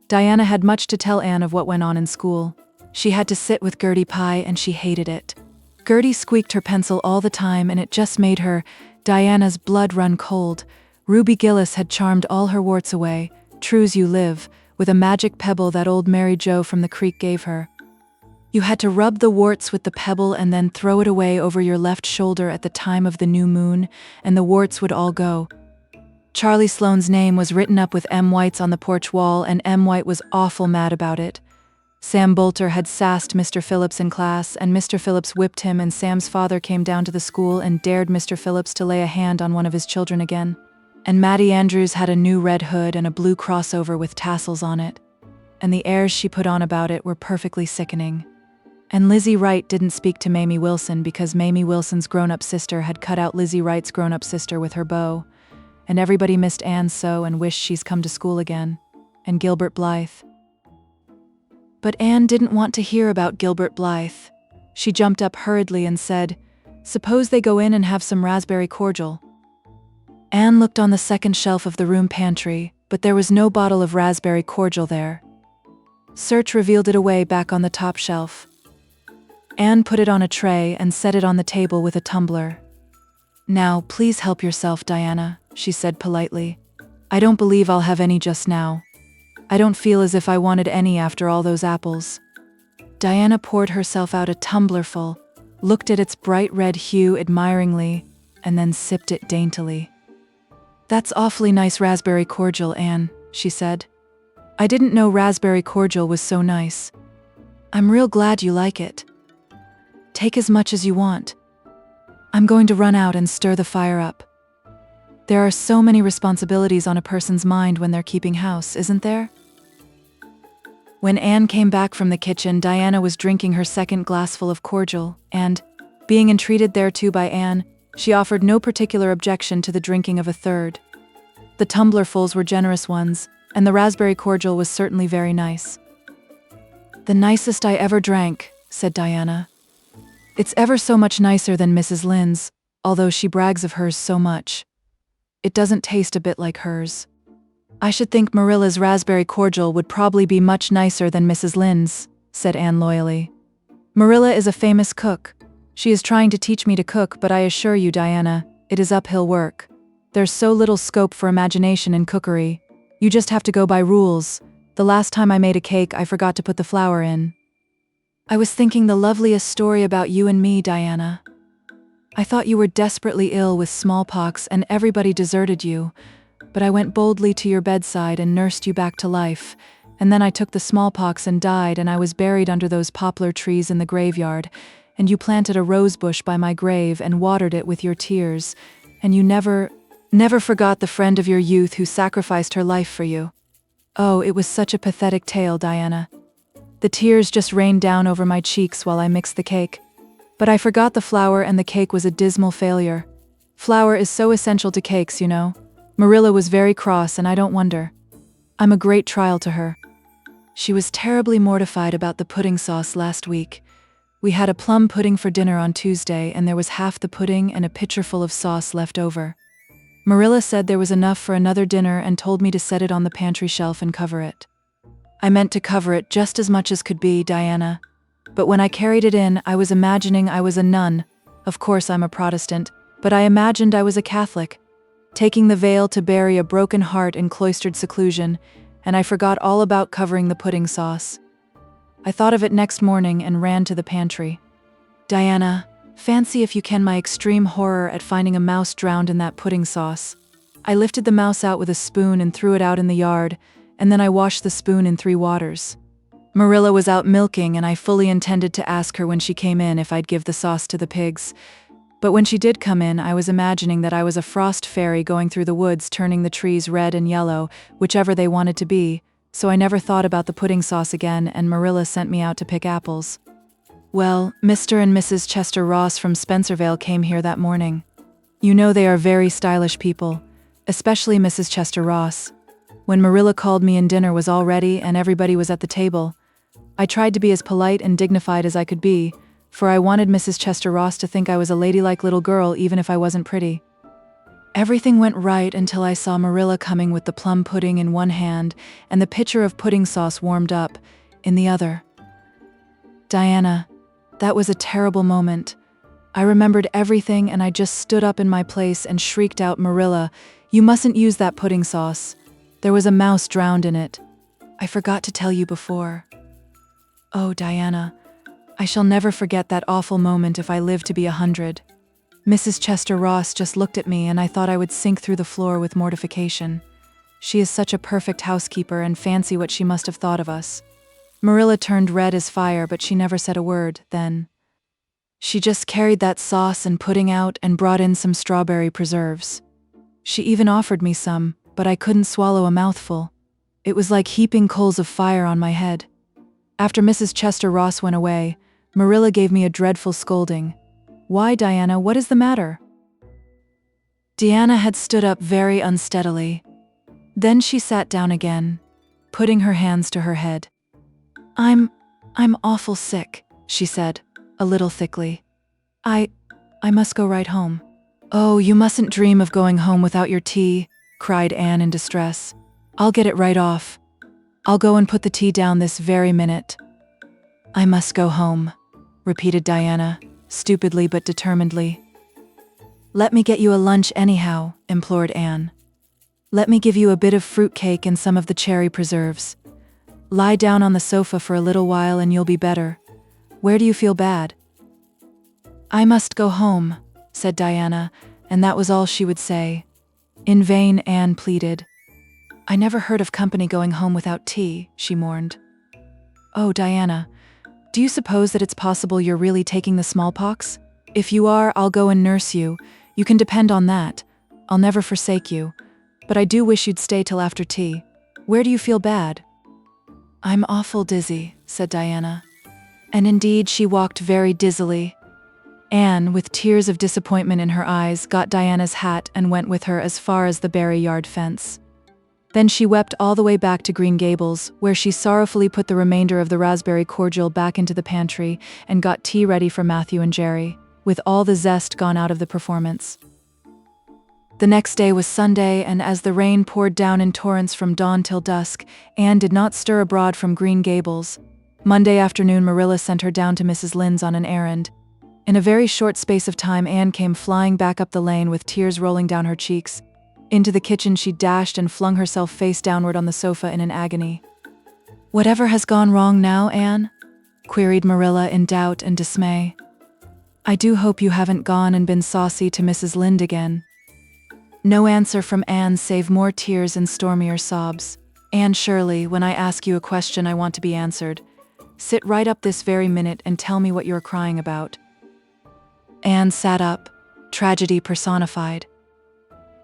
Diana had much to tell Anne of what went on in school. She had to sit with Gertie Pye and she hated it. Gertie squeaked her pencil all the time and it just made her, Diana's, blood run cold. Ruby Gillis had charmed all her warts away, true's you live, with a magic pebble that old Mary Jo from the creek gave her. You had to rub the warts with the pebble and then throw it away over your left shoulder at the time of the new moon, and the warts would all go. Charlie Sloane's name was written up with M. White's on the porch wall, and M. White was awful mad about it. Sam Bolter had sassed Mr. Phillips in class, and Mr. Phillips whipped him, and Sam's father came down to the school and dared Mr. Phillips to lay a hand on one of his children again. And Mattie Andrews had a new red hood and a blue crossover with tassels on it, and the airs she put on about it were perfectly sickening. And Lizzie Wright didn't speak to Mamie Wilson because Mamie Wilson's grown-up sister had cut out Lizzie Wright's grown-up sister with her bow, and everybody missed Anne so and wished she's come to school again, and Gilbert Blythe. But Anne didn't want to hear about Gilbert Blythe. She jumped up hurriedly and said, "Suppose they go in and have some raspberry cordial." Anne looked on the second shelf of the room pantry, but there was no bottle of raspberry cordial there. Search revealed it away back on the top shelf. Anne put it on a tray and set it on the table with a tumbler. "Now, please help yourself, Diana," she said politely. "I don't believe I'll have any just now. I don't feel as if I wanted any after all those apples." Diana poured herself out a tumblerful, looked at its bright red hue admiringly, and then sipped it daintily. "That's awfully nice raspberry cordial, Anne," she said. "I didn't know raspberry cordial was so nice. I'm real glad you like it. Take as much as you want. I'm going to run out and stir the fire up. There are so many responsibilities on a person's mind when they're keeping house, isn't there?" When Anne came back from the kitchen, Diana was drinking her second glassful of cordial, and, being entreated thereto by Anne, she offered no particular objection to the drinking of a third. The tumblerfuls were generous ones, and the raspberry cordial was certainly very nice. "The nicest I ever drank," said Diana. "It's ever so much nicer than Mrs. Lynde's, although she brags of hers so much. It doesn't taste a bit like hers. I should think Marilla's raspberry cordial would probably be much nicer than Mrs. Lynde's," said Anne loyally. "Marilla is a famous cook. She is trying to teach me to cook, but I assure you, Diana, it is uphill work. There's so little scope for imagination in cookery. You just have to go by rules. The last time I made a cake, I forgot to put the flour in." "I was thinking the loveliest story about you and me, Diana. I thought you were desperately ill with smallpox and everybody deserted you, but I went boldly to your bedside and nursed you back to life, and then I took the smallpox and died, and I was buried under those poplar trees in the graveyard, and you planted a rose bush by my grave and watered it with your tears, and you never forgot the friend of your youth who sacrificed her life for you. Oh, it was such a pathetic tale, Diana. The tears just rained down over my cheeks while I mixed the cake. But I forgot the flour, and the cake was a dismal failure. Flour is so essential to cakes, you know. Marilla was very cross, and I don't wonder. I'm a great trial to her. She was terribly mortified about the pudding sauce last week. We had a plum pudding for dinner on Tuesday, and there was half the pudding and a pitcherful of sauce left over. Marilla said there was enough for another dinner and told me to set it on the pantry shelf and cover it. I meant to cover it just as much as could be, Diana. But when I carried it in, I was imagining I was a nun. Of course I'm a Protestant, but I imagined I was a Catholic, taking the veil to bury a broken heart in cloistered seclusion, and I forgot all about covering the pudding sauce. I thought of it next morning and ran to the pantry. Diana, fancy if you can my extreme horror at finding a mouse drowned in that pudding sauce. I lifted the mouse out with a spoon and threw it out in the yard, and then I washed the spoon in 3 waters. Marilla was out milking, and I fully intended to ask her when she came in if I'd give the sauce to the pigs. But when she did come in, I was imagining that I was a frost fairy going through the woods turning the trees red and yellow, whichever they wanted to be, so I never thought about the pudding sauce again, and Marilla sent me out to pick apples. Well, Mr. and Mrs. Chester Ross from Spencervale came here that morning. You know they are very stylish people, especially Mrs. Chester Ross. When Marilla called me and dinner was all ready and everybody was at the table, I tried to be as polite and dignified as I could be, for I wanted Mrs. Chester Ross to think I was a ladylike little girl even if I wasn't pretty. Everything went right until I saw Marilla coming with the plum pudding in one hand and the pitcher of pudding sauce warmed up in the other. Diana, that was a terrible moment. I remembered everything and I just stood up in my place and shrieked out, "Marilla, you mustn't use that pudding sauce. There was a mouse drowned in it. I forgot to tell you before." Oh, Diana, I shall never forget that awful moment if I live to be 100. Mrs. Chester Ross just looked at me and I thought I would sink through the floor with mortification. She is such a perfect housekeeper and fancy what she must have thought of us. Marilla turned red as fire, but she never said a word then. She just carried that sauce and pudding out and brought in some strawberry preserves. She even offered me some, but I couldn't swallow a mouthful. It was like heaping coals of fire on my head. After Mrs. Chester Ross went away, Marilla gave me a dreadful scolding. "Why, Diana, what is the matter?" Diana had stood up very unsteadily. Then she sat down again, putting her hands to her head. I'm awful sick," she said, a little thickly. I must go right home." "Oh, you mustn't dream of going home without your tea," cried Anne in distress. "I'll get it right off. I'll go and put the tea down this very minute." "I must go home," repeated Diana, stupidly but determinedly. "Let me get you a lunch anyhow," implored Anne. "Let me give you a bit of fruit cake and some of the cherry preserves. Lie down on the sofa for a little while and you'll be better. Where do you feel bad?" "I must go home," said Diana, and that was all she would say. In vain Anne pleaded. "I never heard of company going home without tea," she mourned. "Oh, Diana, do you suppose that it's possible you're really taking the smallpox? If you are, I'll go and nurse you. You can depend on that. I'll never forsake you. But I do wish you'd stay till after tea. Where do you feel bad?" "I'm awful dizzy," said Diana. And indeed she walked very dizzily. Anne, with tears of disappointment in her eyes, got Diana's hat and went with her as far as the Barry yard fence. Then she wept all the way back to Green Gables, where she sorrowfully put the remainder of the raspberry cordial back into the pantry and got tea ready for Matthew and Jerry, with all the zest gone out of the performance. The next day was Sunday, and as the rain poured down in torrents from dawn till dusk, Anne did not stir abroad from Green Gables. Monday afternoon Marilla sent her down to Mrs. Lynde's on an errand. In a very short space of time Anne came flying back up the lane with tears rolling down her cheeks. Into the kitchen she dashed and flung herself face downward on the sofa in an agony. "Whatever has gone wrong now, Anne?" queried Marilla in doubt and dismay. "I do hope you haven't gone and been saucy to Mrs. Lynde again." No answer from Anne save more tears and stormier sobs. "Anne Shirley, when I ask you a question I want to be answered. Sit right up this very minute and tell me what you're crying about." Anne sat up, tragedy personified.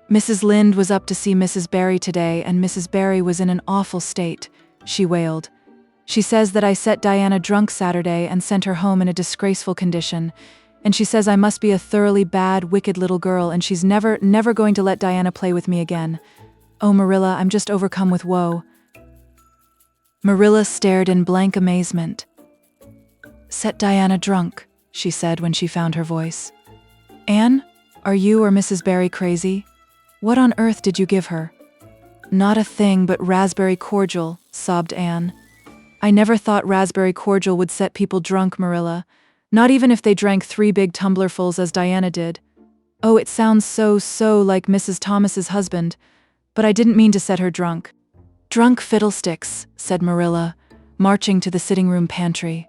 "Mrs. Lynde was up to see Mrs. Barry today, and Mrs. Barry was in an awful state," she wailed. "She says that I set Diana drunk Saturday and sent her home in a disgraceful condition. And she says I must be a thoroughly bad, wicked little girl, and she's never going to let Diana play with me again. Oh, Marilla, I'm just overcome with woe." Marilla stared in blank amazement. "Set Diana drunk," she said when she found her voice. "Anne, are you or Mrs. Barry crazy? What on earth did you give her?" "Not a thing but raspberry cordial," sobbed Anne. "I never thought raspberry cordial would set people drunk, Marilla. Not even if they drank 3 big tumblerfuls as Diana did. Oh, it sounds so like Mrs. Thomas's husband. But I didn't mean to set her drunk." "Drunk fiddlesticks," said Marilla, marching to the sitting room pantry.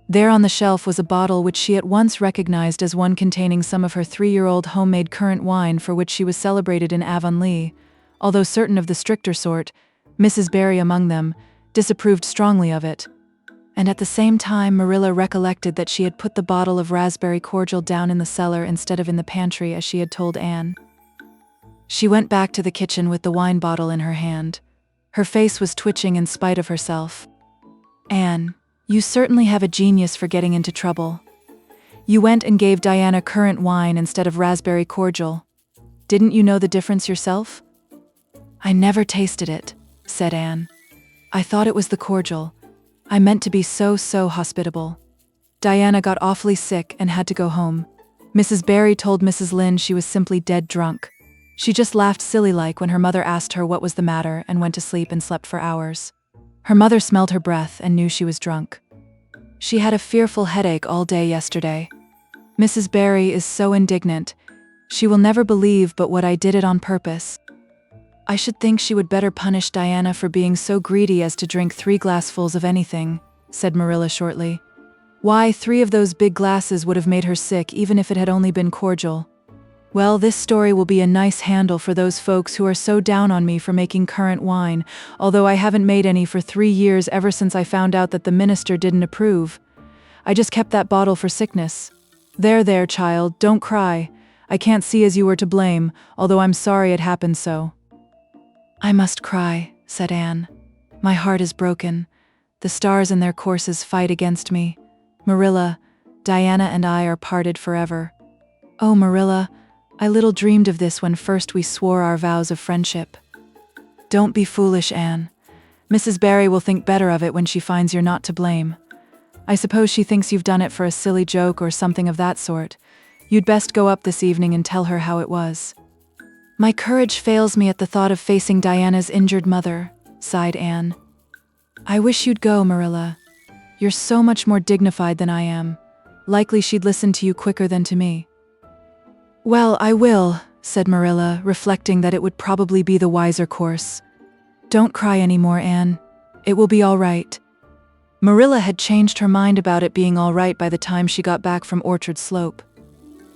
There on the shelf was a bottle which she at once recognized as one containing some of her 3-year-old homemade currant wine for which she was celebrated in Avonlea, although certain of the stricter sort, Mrs. Barry among them, disapproved strongly of it. And at the same time Marilla recollected that she had put the bottle of raspberry cordial down in the cellar instead of in the pantry as she had told Anne. She went back to the kitchen with the wine bottle in her hand. Her face was twitching in spite of herself. "Anne, you certainly have a genius for getting into trouble. You went and gave Diana currant wine instead of raspberry cordial. Didn't you know the difference yourself?" "I never tasted it," said Anne. "I thought it was the cordial. I meant to be so hospitable." Diana got awfully sick and had to go home. Mrs. Barry told Mrs. Lynde she was simply dead drunk. She just laughed silly-like when her mother asked her what was the matter and went to sleep and slept for hours. Her mother smelled her breath and knew she was drunk. "She had a fearful headache all day yesterday. Mrs. Barry is so indignant. She will never believe but what I did it on purpose. I should think she would better punish Diana for being so greedy as to drink 3 glassfuls of anything," said Marilla shortly. "Why, 3 of those big glasses would have made her sick even if it had only been cordial. Well, this story will be a nice handle for those folks who are so down on me for making currant wine, although I haven't made any for 3 years ever since I found out that the minister didn't approve. I just kept that bottle for sickness. There, child, don't cry. I can't see as you were to blame, although I'm sorry it happened so." "I must cry," said Anne. "My heart is broken. The stars in their courses fight against me. Marilla, Diana and I are parted forever. Oh, Marilla, I little dreamed of this when first we swore our vows of friendship." "Don't be foolish, Anne. Mrs. Barry will think better of it when she finds you're not to blame. I suppose she thinks you've done it for a silly joke or something of that sort. You'd best go up this evening and tell her how it was." "My courage fails me at the thought of facing Diana's injured mother," sighed Anne. "I wish you'd go, Marilla. You're so much more dignified than I am. Likely she'd listen to you quicker than to me." "Well, I will," said Marilla, reflecting that it would probably be the wiser course. "Don't cry anymore, Anne. It will be all right." Marilla had changed her mind about it being all right by the time she got back from Orchard Slope.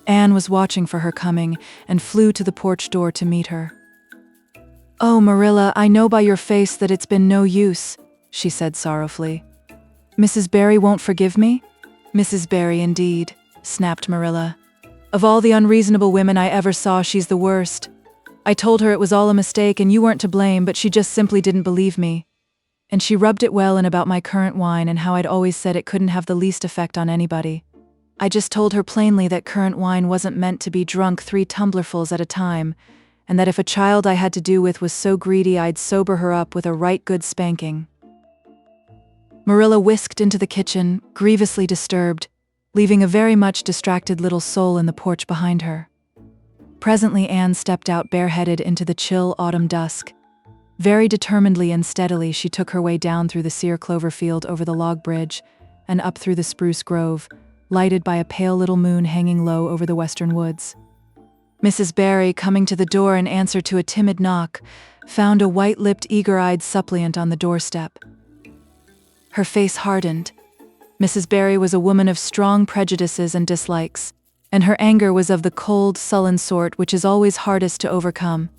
Anne was watching for her coming and flew to the porch door to meet her. "Oh, Marilla, I know by your face that it's been no use," she said sorrowfully. "Mrs. Barry won't forgive me?" "Mrs. Barry, indeed," snapped Marilla. "Of all the unreasonable women I ever saw, she's the worst. I told her it was all a mistake and you weren't to blame, but she just simply didn't believe me. And she rubbed it well in about my currant wine and how I'd always said it couldn't have the least effect on anybody. I just told her plainly that currant wine wasn't meant to be drunk 3 tumblerfuls at a time, and that if a child I had to do with was so greedy I'd sober her up with a right good spanking." Marilla whisked into the kitchen, grievously disturbed, leaving a very much distracted little soul in the porch behind her. Presently Anne stepped out bareheaded into the chill autumn dusk. Very determinedly and steadily she took her way down through the sere clover field over the log bridge and up through the spruce grove, lighted by a pale little moon hanging low over the western woods. Mrs. Barry, coming to the door in answer to a timid knock, found a white-lipped, eager-eyed suppliant on the doorstep. Her face hardened. Mrs. Barry was a woman of strong prejudices and dislikes, and her anger was of the cold, sullen sort which is always hardest to overcome.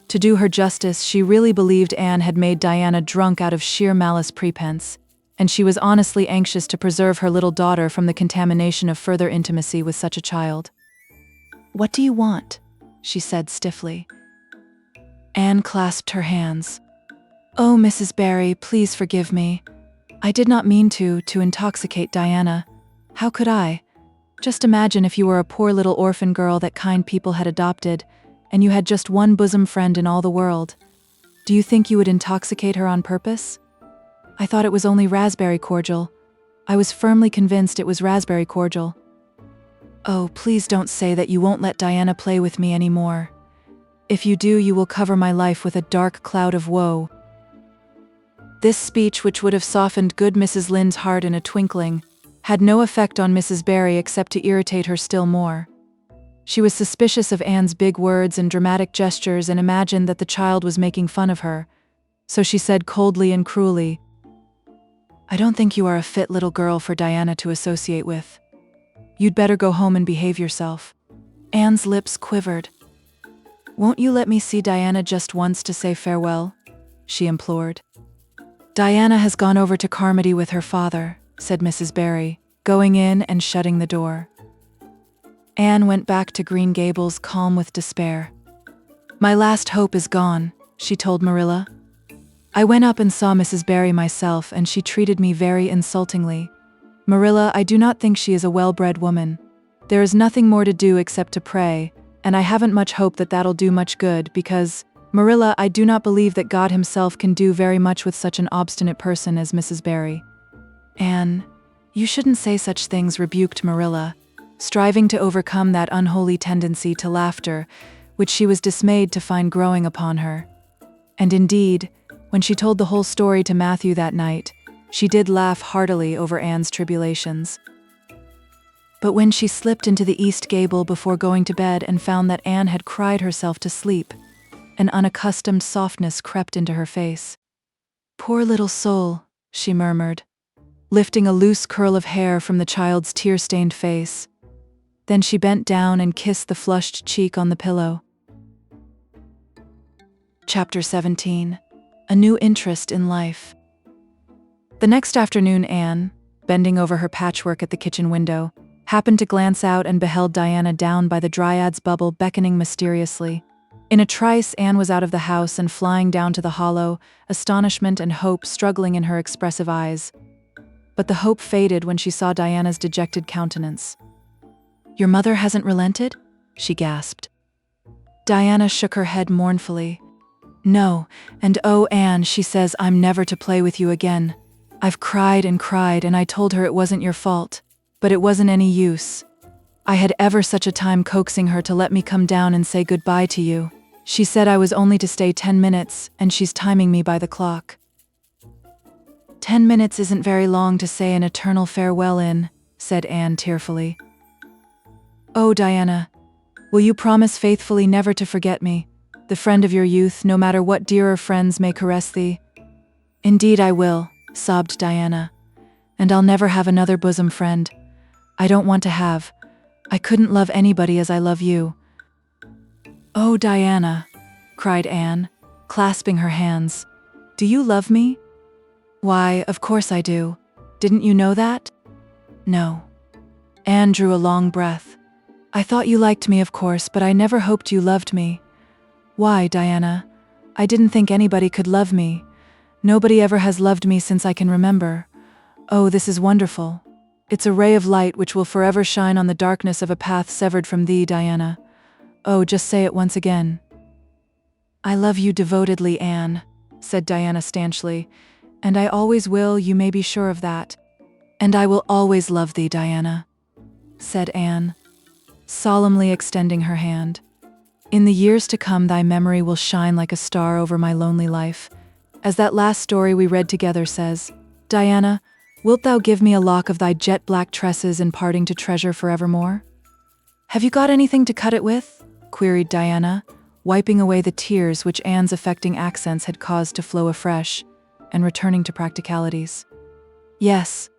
To do her justice, she really believed Anne had made Diana drunk out of sheer malice prepense, and she was honestly anxious to preserve her little daughter from the contamination of further intimacy with such a child. "What do you want?" she said stiffly. Anne clasped her hands. "Oh, Mrs. Barry, please forgive me. I did not mean to intoxicate Diana. How could I? Just imagine if you were a poor little orphan girl that kind people had adopted, and you had just one bosom friend in all the world. Do you think you would intoxicate her on purpose? I thought it was only raspberry cordial. I was firmly convinced it was raspberry cordial. Oh, please don't say that you won't let Diana play with me anymore. If you do, you will cover my life with a dark cloud of woe." This speech, which would have softened good Mrs. Lynde's heart in a twinkling, had no effect on Mrs. Barry except to irritate her still more. She was suspicious of Anne's big words and dramatic gestures and imagined that the child was making fun of her, so she said coldly and cruelly, "I don't think you are a fit little girl for Diana to associate with. You'd better go home and behave yourself." Anne's lips quivered. "Won't you let me see Diana just once to say farewell?" she implored. "Diana has gone over to Carmody with her father," said Mrs. Barry, going in and shutting the door. Anne went back to Green Gables calm with despair. "My last hope is gone," she told Marilla. "I went up and saw Mrs. Barry myself, and she treated me very insultingly. Marilla, I do not think she is a well-bred woman. There is nothing more to do except to pray, and I haven't much hope that that'll do much good because, Marilla, I do not believe that God himself can do very much with such an obstinate person as Mrs. Barry. Anne, you shouldn't say such things, rebuked Marilla, striving to overcome that unholy tendency to laughter, which she was dismayed to find growing upon her. And indeed, when she told the whole story to Matthew that night, she did laugh heartily over Anne's tribulations. But when she slipped into the east gable before going to bed and found that Anne had cried herself to sleep, an unaccustomed softness crept into her face. "Poor little soul," she murmured, lifting a loose curl of hair from the child's tear-stained face. Then she bent down and kissed the flushed cheek on the pillow. Chapter 17. A New Interest in Life. The next afternoon, Anne, bending over her patchwork at the kitchen window, happened to glance out and beheld Diana down by the Dryad's bubble beckoning mysteriously. In a trice, Anne was out of the house and flying down to the hollow, astonishment and hope struggling in her expressive eyes. But the hope faded when she saw Diana's dejected countenance. "Your mother hasn't relented?" she gasped. Diana shook her head mournfully. "No, and oh, Anne, she says I'm never to play with you again. I've cried and cried, and I told her it wasn't your fault, but it wasn't any use. I had ever such a time coaxing her to let me come down and say goodbye to you. She said I was only to stay 10 minutes, and she's timing me by the clock." 10 minutes isn't very long to say an eternal farewell in, said Anne tearfully. "Oh, Diana, will you promise faithfully never to forget me, the friend of your youth, no matter what dearer friends may caress thee?" "Indeed I will," sobbed Diana, "and I'll never have another bosom friend. I don't want to have. I couldn't love anybody as I love you." "Oh, Diana," cried Anne, clasping her hands, "do you love me?" "Why, of course I do. Didn't you know that?" "No." Anne drew a long breath. "I thought you liked me, of course, but I never hoped you loved me." "Why, Diana? I didn't think anybody could love me. Nobody ever has loved me since I can remember. Oh, this is wonderful. It's a ray of light which will forever shine on the darkness of a path severed from thee, Diana. Oh, just say it once again." "I love you devotedly, Anne," said Diana stanchly, "and I always will, you may be sure of that." "And I will always love thee, Diana," said Anne, solemnly extending her hand. "In the years to come thy memory will shine like a star over my lonely life. As that last story we read together says, Diana, wilt thou give me a lock of thy jet-black tresses in parting to treasure forevermore?" "Have you got anything to cut it with?" queried Diana, wiping away the tears which Anne's affecting accents had caused to flow afresh, and returning to practicalities. "Yes,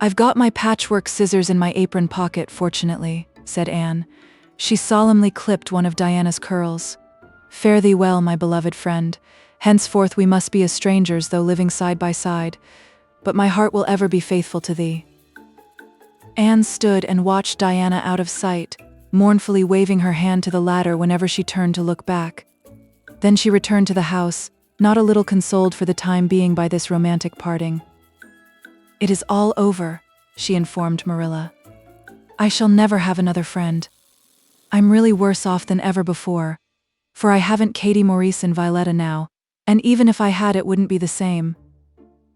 I've got my patchwork scissors in my apron pocket, fortunately," said Anne. She solemnly clipped one of Diana's curls. "Fare thee well, my beloved friend. Henceforth we must be as strangers, though living side by side, but my heart will ever be faithful to thee." Anne stood and watched Diana out of sight, mournfully waving her hand to the latter whenever she turned to look back. Then she returned to the house, not a little consoled for the time being by this romantic parting. "It is all over," she informed Marilla. "I shall never have another friend. I'm really worse off than ever before, for I haven't Katie Maurice and Violetta now, and even if I had it wouldn't be the same.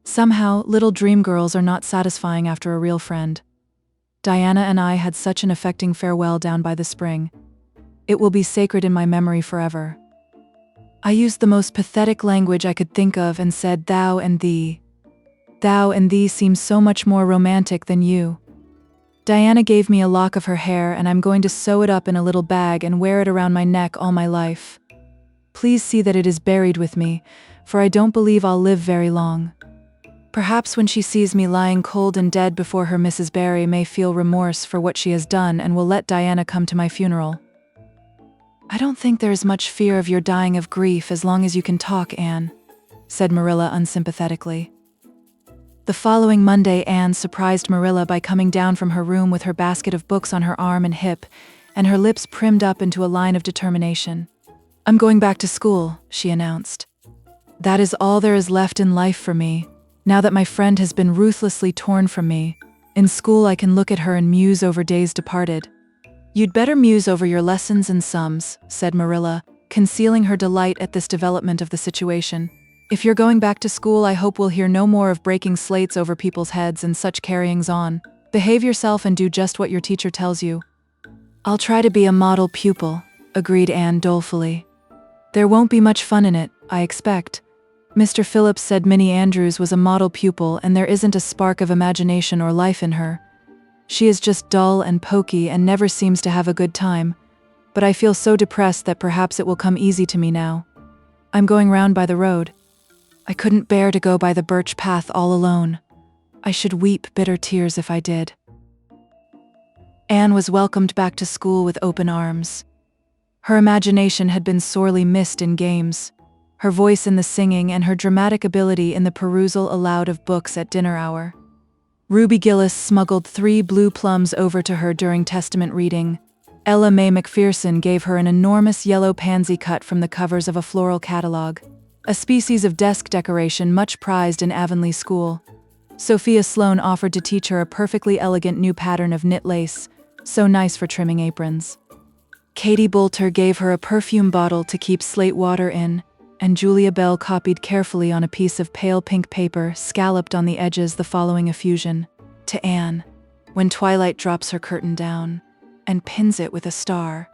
Somehow, little dream girls are not satisfying after a real friend. Diana and I had such an affecting farewell down by the spring. It will be sacred in my memory forever. I used the most pathetic language I could think of and said thou and thee. Thou and thee seems so much more romantic than you. Diana gave me a lock of her hair and I'm going to sew it up in a little bag and wear it around my neck all my life. Please see that it is buried with me, for I don't believe I'll live very long. Perhaps when she sees me lying cold and dead before her, Mrs. Barry may feel remorse for what she has done and will let Diana come to my funeral." "I don't think there is much fear of your dying of grief as long as you can talk, Anne," said Marilla unsympathetically. The following Monday, Anne surprised Marilla by coming down from her room with her basket of books on her arm and hip, and her lips primmed up into a line of determination. "I'm going back to school," she announced. "That is all there is left in life for me, now that my friend has been ruthlessly torn from me. In school I can look at her and muse over days departed." "You'd better muse over your lessons and sums," said Marilla, concealing her delight at this development of the situation. "If you're going back to school, I hope we'll hear no more of breaking slates over people's heads and such carryings on. Behave yourself and do just what your teacher tells you." "I'll try to be a model pupil," agreed Anne dolefully. "There won't be much fun in it, I expect. Mr. Phillips said Minnie Andrews was a model pupil and there isn't a spark of imagination or life in her. She is just dull and poky and never seems to have a good time. But I feel so depressed that perhaps it will come easy to me now. I'm going round by the road. I couldn't bear to go by the birch path all alone. I should weep bitter tears if I did." Anne was welcomed back to school with open arms. Her imagination had been sorely missed in games, her voice in the singing and her dramatic ability in the perusal aloud of books at dinner hour. Ruby Gillis smuggled 3 blue plums over to her during Testament reading. Ella Mae McPherson gave her an enormous yellow pansy cut from the covers of a floral catalogue, a species of desk decoration much prized in Avonlea school. Sophia Sloane offered to teach her a perfectly elegant new pattern of knit lace, so nice for trimming aprons. Katie Boulter gave her a perfume bottle to keep slate water in, and Julia Bell copied carefully on a piece of pale pink paper, scalloped on the edges, the following effusion: "To Anne, when twilight drops her curtain down, and pins it with a star.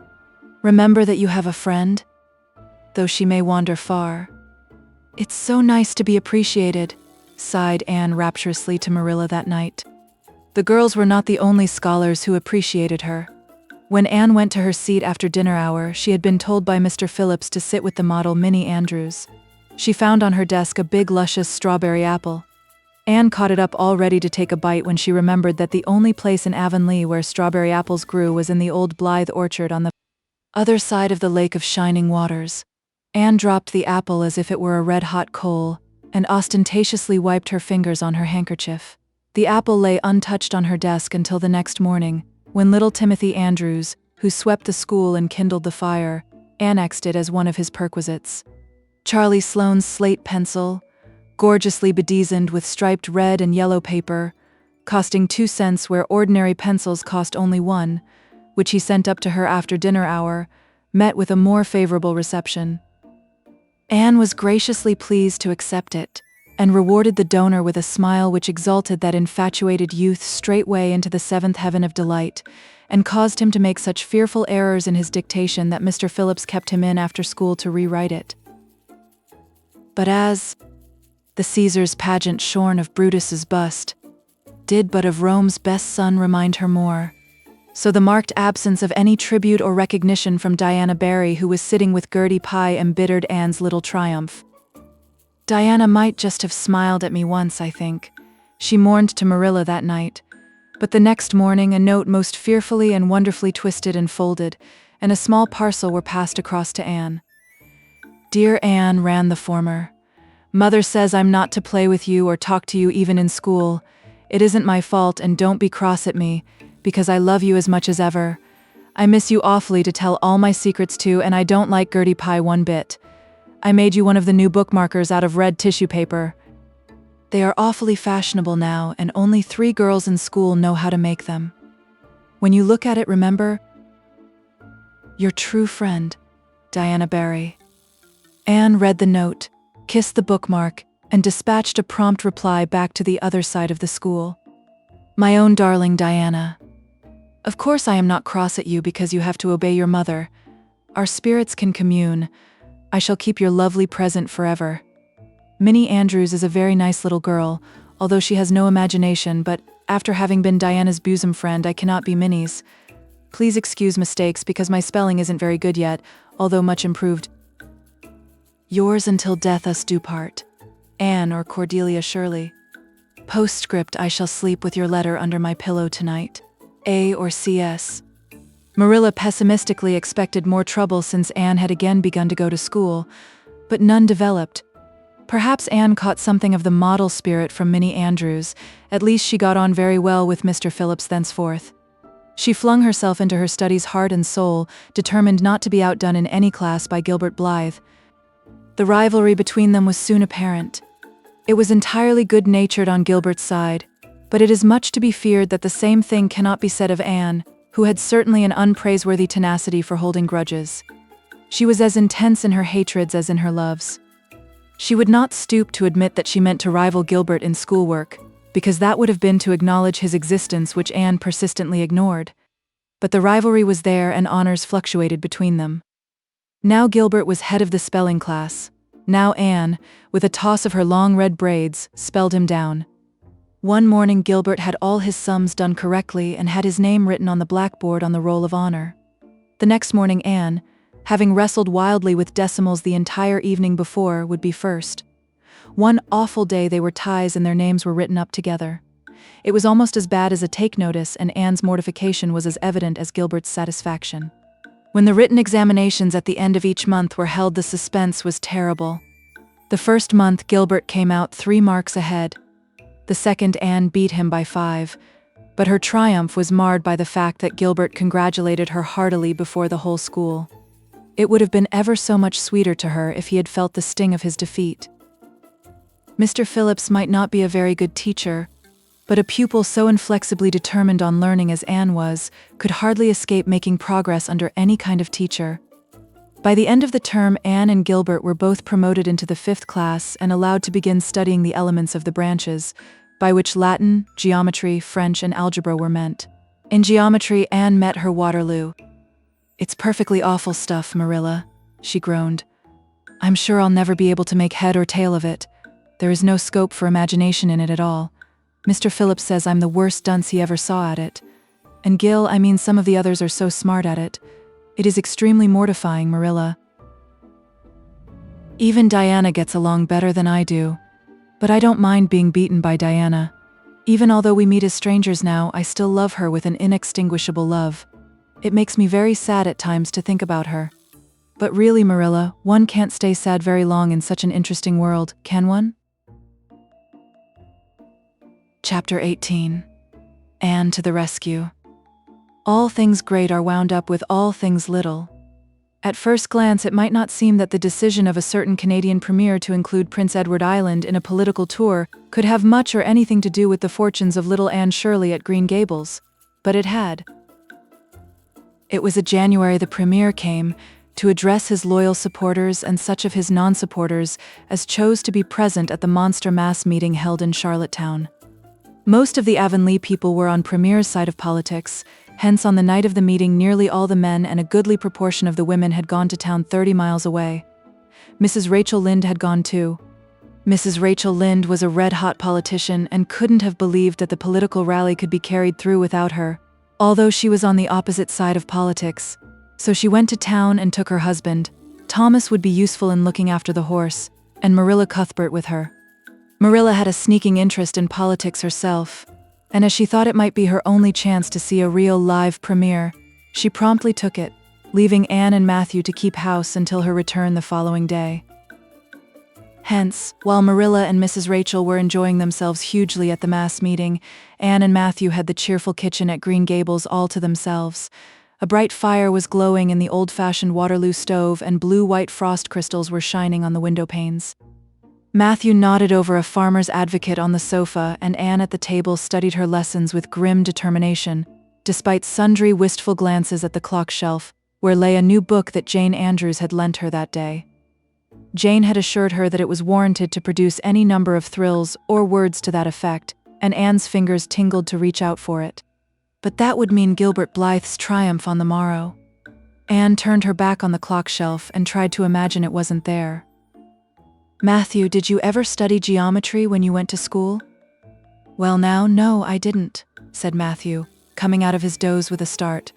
Remember that you have a friend, though she may wander far." "It's so nice to be appreciated," sighed Anne rapturously to Marilla that night. The girls were not the only scholars who appreciated her. When Anne went to her seat after dinner hour, she had been told by Mr. Phillips to sit with the model Minnie Andrews. She found on her desk a big luscious strawberry apple. Anne caught it up all ready to take a bite when she remembered that the only place in Avonlea where strawberry apples grew was in the old Blythe orchard on the other side of the Lake of Shining Waters. Anne dropped the apple as if it were a red-hot coal, and ostentatiously wiped her fingers on her handkerchief. The apple lay untouched on her desk until the next morning, when little Timothy Andrews, who swept the school and kindled the fire, annexed it as one of his perquisites. Charlie Sloane's slate pencil, gorgeously bedizened with striped red and yellow paper, costing 2 cents where ordinary pencils cost only 1, which he sent up to her after dinner hour, met with a more favorable reception. Anne was graciously pleased to accept it, and rewarded the donor with a smile which exalted that infatuated youth straightway into the 7th heaven of delight, and caused him to make such fearful errors in his dictation that Mr. Phillips kept him in after school to rewrite it. But as the Caesar's pageant shorn of Brutus's bust did but of Rome's best son remind her more, so the marked absence of any tribute or recognition from Diana Barry, who was sitting with Gertie Pye, embittered Anne's little triumph. "Diana might just have smiled at me once, I think," she mourned to Marilla that night. But the next morning a note most fearfully and wonderfully twisted and folded, and a small parcel were passed across to Anne. "Dear Anne," ran the former, "Mother says I'm not to play with you or talk to you even in school. It isn't my fault, and don't be cross at me, because I love you as much as ever. I miss you awfully to tell all my secrets to, and I don't like Gertie Pye one bit. I made you one of the new bookmarkers out of red tissue paper. They are awfully fashionable now, and only 3 girls in school know how to make them. When you look at it, remember, your true friend, Diana Barry." Anne read the note, kissed the bookmark, and dispatched a prompt reply back to the other side of the school. "My own darling Diana, of course I am not cross at you because you have to obey your mother. Our spirits can commune. I shall keep your lovely present forever. Minnie Andrews is a very nice little girl, although she has no imagination, but after having been Diana's bosom friend, I cannot be Minnie's. Please excuse mistakes because my spelling isn't very good yet, although much improved. Yours until death us do part, Anne or Cordelia Shirley. Postscript: I shall sleep with your letter under my pillow tonight. A or CS." Marilla pessimistically expected more trouble since Anne had again begun to go to school, but none developed. Perhaps Anne caught something of the model spirit from Minnie Andrews. At least she got on very well with Mr. Phillips thenceforth. She flung herself into her studies heart and soul, determined not to be outdone in any class by Gilbert Blythe. The rivalry between them was soon apparent. It was entirely good-natured on Gilbert's side, but it is much to be feared that the same thing cannot be said of Anne, who had certainly an unpraiseworthy tenacity for holding grudges. She was as intense in her hatreds as in her loves. She would not stoop to admit that she meant to rival Gilbert in schoolwork, because that would have been to acknowledge his existence, which Anne persistently ignored. But the rivalry was there and honors fluctuated between them. Now Gilbert was head of the spelling class. Now Anne, with a toss of her long red braids, spelled him down. One morning Gilbert had all his sums done correctly and had his name written on the blackboard on the roll of honor. The next morning Anne, having wrestled wildly with decimals the entire evening before, would be first. One awful day they were ties and their names were written up together. It was almost as bad as a take notice, and Anne's mortification was as evident as Gilbert's satisfaction. When the written examinations at the end of each month were held, the suspense was terrible. The first month Gilbert came out 3 marks ahead. The second Anne beat him by 5, but her triumph was marred by the fact that Gilbert congratulated her heartily before the whole school. It would have been ever so much sweeter to her if he had felt the sting of his defeat. Mr. Phillips might not be a very good teacher, but a pupil so inflexibly determined on learning as Anne was could hardly escape making progress under any kind of teacher. By the end of the term, Anne and Gilbert were both promoted into the 5th class and allowed to begin studying the elements of the branches, by which Latin, geometry, French, and algebra were meant. In geometry, Anne met her Waterloo. "It's perfectly awful stuff, Marilla," she groaned. "I'm sure I'll never be able to make head or tail of it. There is no scope for imagination in it at all. Mr. Phillips says I'm the worst dunce he ever saw at it. And Gil, I mean some of the others are so smart at it. It is extremely mortifying, Marilla. Even Diana gets along better than I do. But I don't mind being beaten by Diana. Even although we meet as strangers now, I still love her with an inextinguishable love. It makes me very sad at times to think about her. But really, Marilla, one can't stay sad very long in such an interesting world, can one?" Chapter 18. Anne to the rescue. All things great are wound up with all things little. At first glance, it might not seem that the decision of a certain Canadian premier to include Prince Edward Island in a political tour could have much or anything to do with the fortunes of little Anne Shirley at Green Gables, but it had. It was in January the premier came to address his loyal supporters and such of his non-supporters as chose to be present at the monster mass meeting held in Charlottetown. Most of the Avonlea people were on Premier's side of politics, hence on the night of the meeting nearly all the men and a goodly proportion of the women had gone to town 30 miles away. Mrs. Rachel Lynde had gone too. Mrs. Rachel Lynde was a red-hot politician and couldn't have believed that the political rally could be carried through without her, although she was on the opposite side of politics. So she went to town and took her husband. Thomas would be useful in looking after the horse, and Marilla Cuthbert with her. Marilla had a sneaking interest in politics herself, and as she thought it might be her only chance to see a real live premiere, she promptly took it, leaving Anne and Matthew to keep house until her return the following day. Hence, while Marilla and Mrs. Rachel were enjoying themselves hugely at the mass meeting, Anne and Matthew had the cheerful kitchen at Green Gables all to themselves. A bright fire was glowing in the old-fashioned Waterloo stove, and blue-white frost crystals were shining on the window panes. Matthew nodded over a farmer's advocate on the sofa, and Anne at the table studied her lessons with grim determination, despite sundry wistful glances at the clock shelf, where lay a new book that Jane Andrews had lent her that day. Jane had assured her that it was warranted to produce any number of thrills or words to that effect, and Anne's fingers tingled to reach out for it. But that would mean Gilbert Blythe's triumph on the morrow. Anne turned her back on the clock shelf and tried to imagine it wasn't there. "Matthew, did you ever study geometry when you went to school?" "Well now, no, I didn't," said Matthew, coming out of his doze with a start.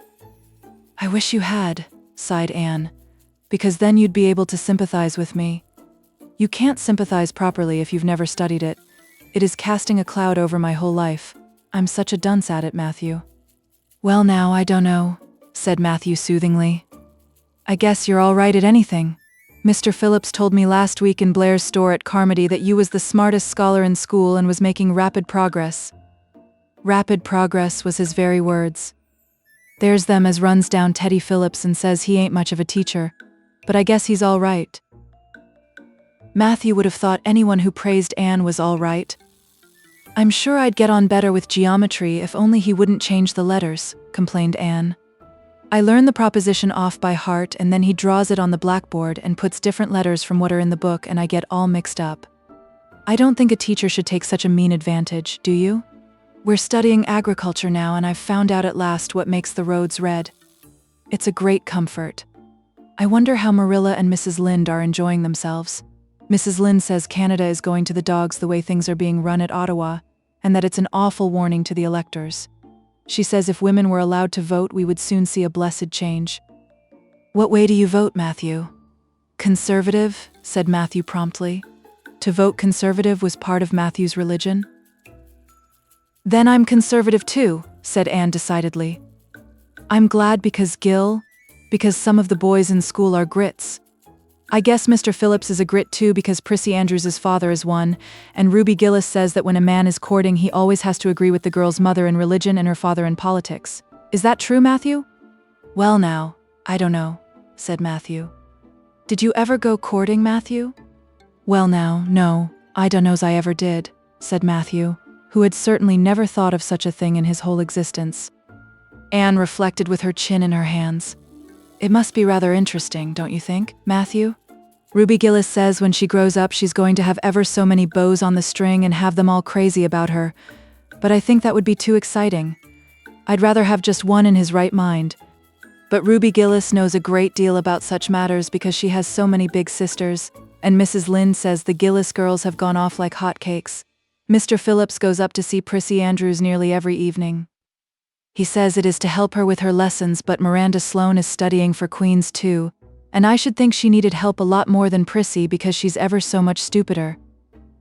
"I wish you had," sighed Anne, "because then you'd be able to sympathize with me. You can't sympathize properly if you've never studied it. It is casting a cloud over my whole life. I'm such a dunce at it, Matthew." "Well now, I don't know," said Matthew soothingly. "I guess you're all right at anything. Mr. Phillips told me last week in Blair's store at Carmody that you was the smartest scholar in school and was making rapid progress." Rapid progress was his very words. There's them as runs down Teddy Phillips and says he ain't much of a teacher, but I guess he's all right. Matthew would have thought anyone who praised Anne was all right. "I'm sure I'd get on better with geometry if only he wouldn't change the letters," complained Anne. I learn the proposition off by heart, and then he draws it on the blackboard and puts different letters from what are in the book, and I get all mixed up. I don't think a teacher should take such a mean advantage, do you? We're studying agriculture now, and I've found out at last what makes the roads red. It's a great comfort. I wonder how Marilla and Mrs. Lynde are enjoying themselves. Mrs. Lynde says Canada is going to the dogs the way things are being run at Ottawa, and that it's an awful warning to the electors. She says if women were allowed to vote, we would soon see a blessed change. What way do you vote, Matthew? Conservative, said Matthew promptly. To vote conservative was part of Matthew's religion. Then I'm conservative too, said Anne decidedly. I'm glad because some of the boys in school are grits. I guess Mr. Phillips is a grit too because Prissy Andrews's father is one, and Ruby Gillis says that when a man is courting he always has to agree with the girl's mother in religion and her father in politics. Is that true, Matthew? Well now, I don't know, said Matthew. Did you ever go courting, Matthew? Well now, no, I dunno's I ever did, said Matthew, who had certainly never thought of such a thing in his whole existence. Anne reflected with her chin in her hands. It must be rather interesting, don't you think, Matthew? Ruby Gillis says when she grows up she's going to have ever so many bows on the string and have them all crazy about her, but I think that would be too exciting. I'd rather have just one in his right mind. But Ruby Gillis knows a great deal about such matters because she has so many big sisters, and Mrs. Lynde says the Gillis girls have gone off like hotcakes. Mr. Phillips goes up to see Prissy Andrews nearly every evening. He says it is to help her with her lessons, but Miranda Sloane is studying for Queen's too, and I should think she needed help a lot more than Prissy because she's ever so much stupider.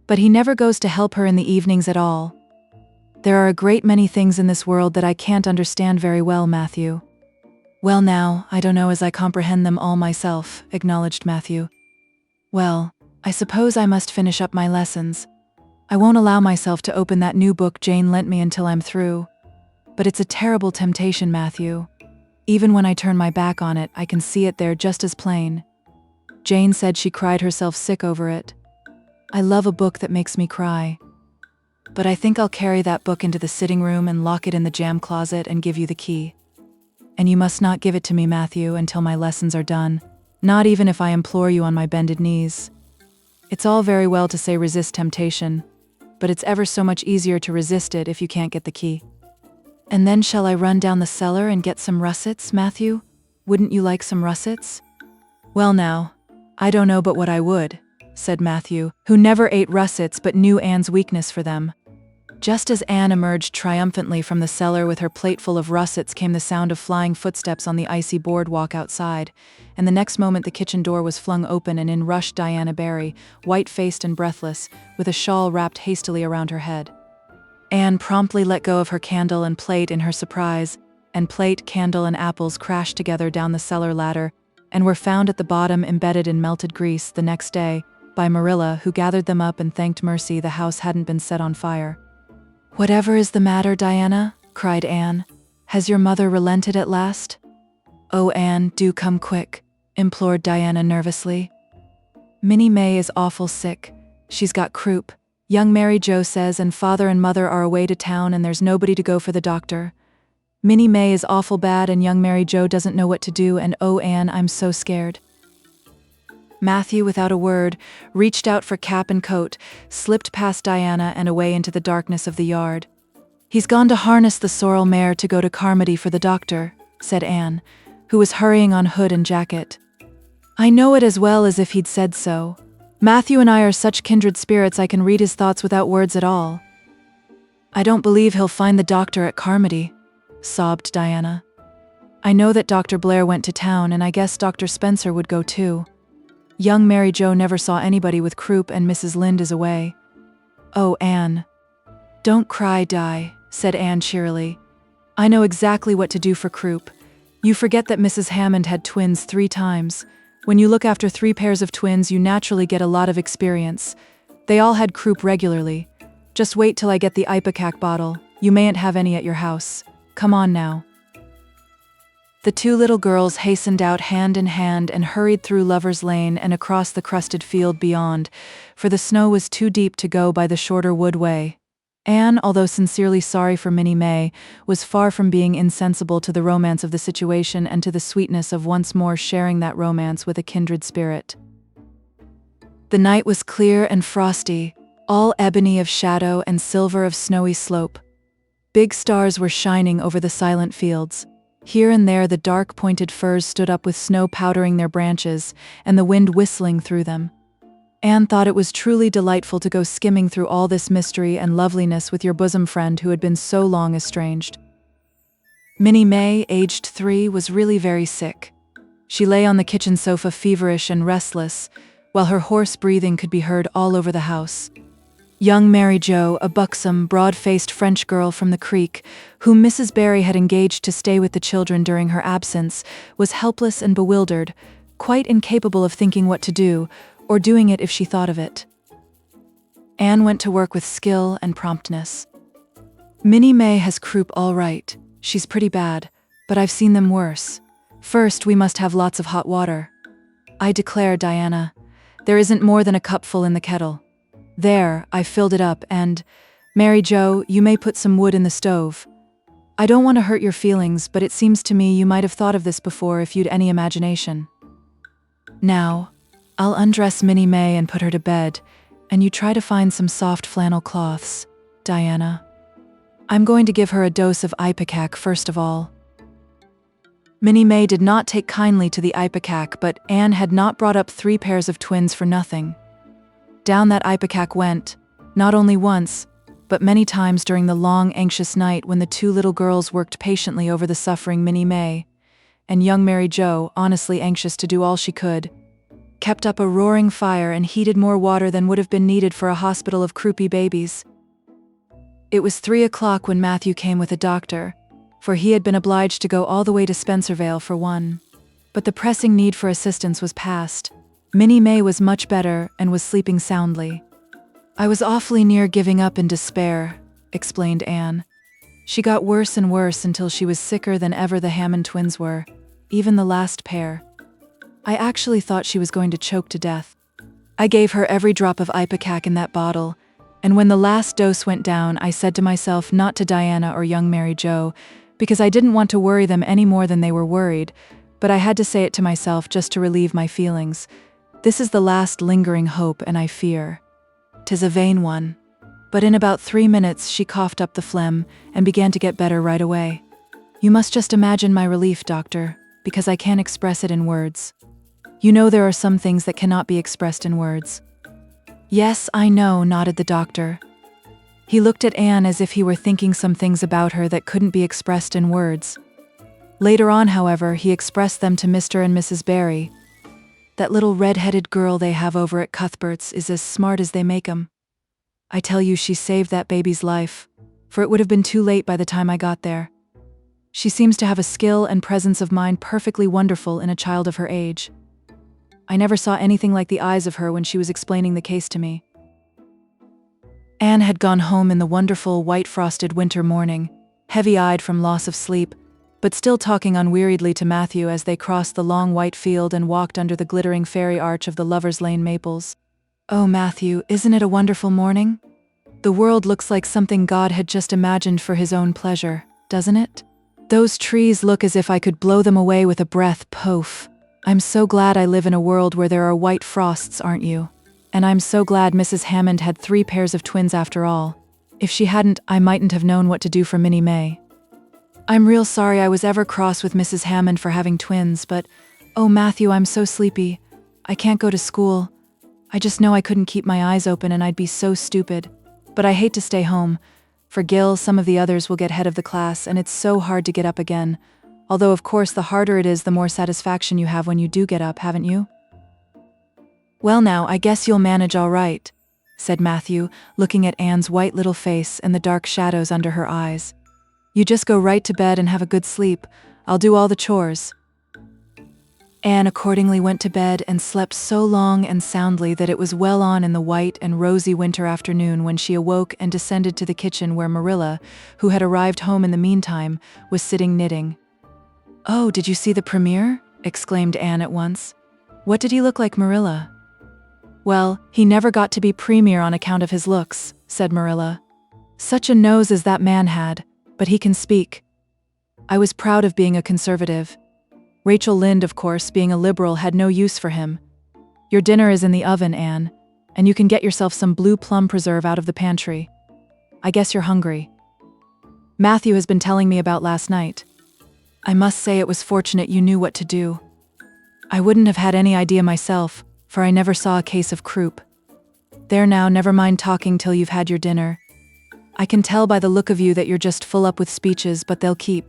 But he never goes to help her in the evenings at all. There are a great many things in this world that I can't understand very well, Matthew. Well now, I don't know as I comprehend them all myself, acknowledged Matthew. Well, I suppose I must finish up my lessons. I won't allow myself to open that new book Jane lent me until I'm through. But it's a terrible temptation, Matthew. Even when I turn my back on it, I can see it there just as plain. Jane said she cried herself sick over it. I love a book that makes me cry. But I think I'll carry that book into the sitting room and lock it in the jam closet and give you the key. And you must not give it to me, Matthew, until my lessons are done, not even if I implore you on my bended knees. It's all very well to say resist temptation, but it's ever so much easier to resist it if you can't get the key. And then shall I run down the cellar and get some russets, Matthew? Wouldn't you like some russets? Well now, I don't know but what I would, said Matthew, who never ate russets but knew Anne's weakness for them. Just as Anne emerged triumphantly from the cellar with her plate full of russets came the sound of flying footsteps on the icy boardwalk outside, and the next moment the kitchen door was flung open and in rushed Diana Barry, white-faced and breathless, with a shawl wrapped hastily around her head. Anne promptly let go of her candle and plate in her surprise, and plate, candle, and apples crashed together down the cellar ladder, and were found at the bottom embedded in melted grease the next day by Marilla, who gathered them up and thanked mercy the house hadn't been set on fire. Whatever is the matter, Diana? Cried Anne. Has your mother relented at last? Oh, Anne, do come quick, implored Diana nervously. Minnie May is awful sick. She's got croup. Young Mary Jo says, and father and mother are away to town and there's nobody to go for the doctor. Minnie May is awful bad and young Mary Jo doesn't know what to do, and oh, Anne, I'm so scared. Matthew, without a word, reached out for cap and coat, slipped past Diana and away into the darkness of the yard. He's gone to harness the sorrel mare to go to Carmody for the doctor, said Anne, who was hurrying on hood and jacket. I know it as well as if he'd said so. Matthew and I are such kindred spirits I can read his thoughts without words at all. I don't believe he'll find the doctor at Carmody, sobbed Diana. I know that Dr. Blair went to town, and I guess Dr. Spencer would go too. Young Mary Jo never saw anybody with croup, and Mrs. Lynde is away. Oh, Anne. Don't cry, Di, said Anne cheerily. I know exactly what to do for croup. You forget that Mrs. Hammond had twins 3 times. When you look after 3 pairs of twins, you naturally get a lot of experience. They all had croup regularly. Just wait till I get the Ipecac bottle. You mayn't have any at your house. Come on now. The 2 little girls hastened out hand in hand and hurried through Lover's Lane and across the crusted field beyond, for the snow was too deep to go by the shorter wood way. Anne, although sincerely sorry for Minnie May, was far from being insensible to the romance of the situation and to the sweetness of once more sharing that romance with a kindred spirit. The night was clear and frosty, all ebony of shadow and silver of snowy slope. Big stars were shining over the silent fields. Here and there the dark pointed firs stood up with snow powdering their branches and the wind whistling through them. Anne thought it was truly delightful to go skimming through all this mystery and loveliness with your bosom friend who had been so long estranged. Minnie May, aged 3, was really very sick. She lay on the kitchen sofa feverish and restless, while her hoarse breathing could be heard all over the house. Young Mary Jo, a buxom, broad-faced French girl from the Creek, whom Mrs. Barry had engaged to stay with the children during her absence, was helpless and bewildered, quite incapable of thinking what to do, or doing it if she thought of it. Anne went to work with skill and promptness. Minnie May has croup all right. She's pretty bad, but I've seen them worse. First, we must have lots of hot water. I declare, Diana, there isn't more than a cupful in the kettle. There, I filled it up and, Mary Jo, you may put some wood in the stove. I don't want to hurt your feelings, but it seems to me you might have thought of this before if you'd any imagination. Now, I'll undress Minnie May and put her to bed, and you try to find some soft flannel cloths, Diana. I'm going to give her a dose of ipecac first of all. Minnie May did not take kindly to the ipecac, but Anne had not brought up 3 pairs of twins for nothing. Down that ipecac went, not only once, but many times during the long, anxious night when the 2 little girls worked patiently over the suffering Minnie May, and young Mary Jo, honestly anxious to do all she could, kept up a roaring fire and heated more water than would have been needed for a hospital of croupy babies. It was 3 o'clock when Matthew came with a doctor, for he had been obliged to go all the way to Spencervale for one. But the pressing need for assistance was past. Minnie May was much better and was sleeping soundly. I was awfully near giving up in despair, explained Anne. She got worse and worse until she was sicker than ever the Hammond twins were, even the last pair. I actually thought she was going to choke to death. I gave her every drop of ipecac in that bottle, and when the last dose went down, I said to myself not to Diana or young Mary Jo, because I didn't want to worry them any more than they were worried, but I had to say it to myself just to relieve my feelings. This is the last lingering hope, and I fear 'tis a vain one. But in about 3 minutes she coughed up the phlegm and began to get better right away. You must just imagine my relief, doctor, because I can't express it in words. You know there are some things that cannot be expressed in words. Yes, I know, nodded the doctor. He looked at Anne as if he were thinking some things about her that couldn't be expressed in words. Later on, however, he expressed them to Mr. and Mrs. Barry. That little red-headed girl they have over at Cuthbert's is as smart as they make 'em. I tell you, she saved that baby's life, for it would have been too late by the time I got there. She seems to have a skill and presence of mind perfectly wonderful in a child of her age. I never saw anything like the eyes of her when she was explaining the case to me. Anne had gone home in the wonderful white-frosted winter morning, heavy-eyed from loss of sleep, but still talking unweariedly to Matthew as they crossed the long white field and walked under the glittering fairy arch of the Lovers' Lane maples. Oh, Matthew, isn't it a wonderful morning? The world looks like something God had just imagined for his own pleasure, doesn't it? Those trees look as if I could blow them away with a breath, poof. I'm so glad I live in a world where there are white frosts, aren't you? And I'm so glad Mrs. Hammond had 3 pairs of twins after all. If she hadn't, I mightn't have known what to do for Minnie May. I'm real sorry I was ever cross with Mrs. Hammond for having twins, but, oh Matthew, I'm so sleepy. I can't go to school. I just know I couldn't keep my eyes open and I'd be so stupid. But I hate to stay home. For Gil, some of the others will get head of the class, and it's so hard to get up again. Although, of course, the harder it is, the more satisfaction you have when you do get up, haven't you? Well now, I guess you'll manage all right, said Matthew, looking at Anne's white little face and the dark shadows under her eyes. You just go right to bed and have a good sleep. I'll do all the chores. Anne accordingly went to bed and slept so long and soundly that it was well on in the white and rosy winter afternoon when she awoke and descended to the kitchen where Marilla, who had arrived home in the meantime, was sitting knitting. Oh, did you see the premiere? Exclaimed Anne at once. What did he look like, Marilla? Well, he never got to be premier on account of his looks, said Marilla. Such a nose as that man had, but he can speak. I was proud of being a conservative. Rachel Lynde, of course, being a liberal, had no use for him. Your dinner is in the oven, Anne, and you can get yourself some blue plum preserve out of the pantry. I guess you're hungry. Matthew has been telling me about last night. I must say it was fortunate you knew what to do. I wouldn't have had any idea myself, for I never saw a case of croup. There now, never mind talking till you've had your dinner. I can tell by the look of you that you're just full up with speeches, but they'll keep.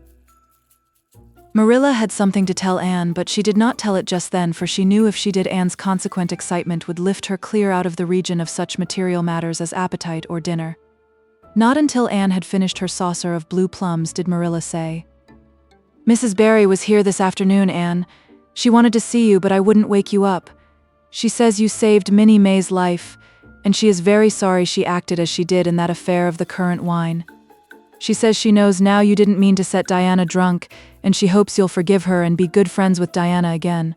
Marilla had something to tell Anne, but she did not tell it just then, for she knew if she did, Anne's consequent excitement would lift her clear out of the region of such material matters as appetite or dinner. Not until Anne had finished her saucer of blue plums did Marilla say, "Mrs. Barry was here this afternoon, Anne. She wanted to see you, but I wouldn't wake you up. She says you saved Minnie May's life, and she is very sorry she acted as she did in that affair of the currant wine. She says she knows now you didn't mean to set Diana drunk, and she hopes you'll forgive her and be good friends with Diana again.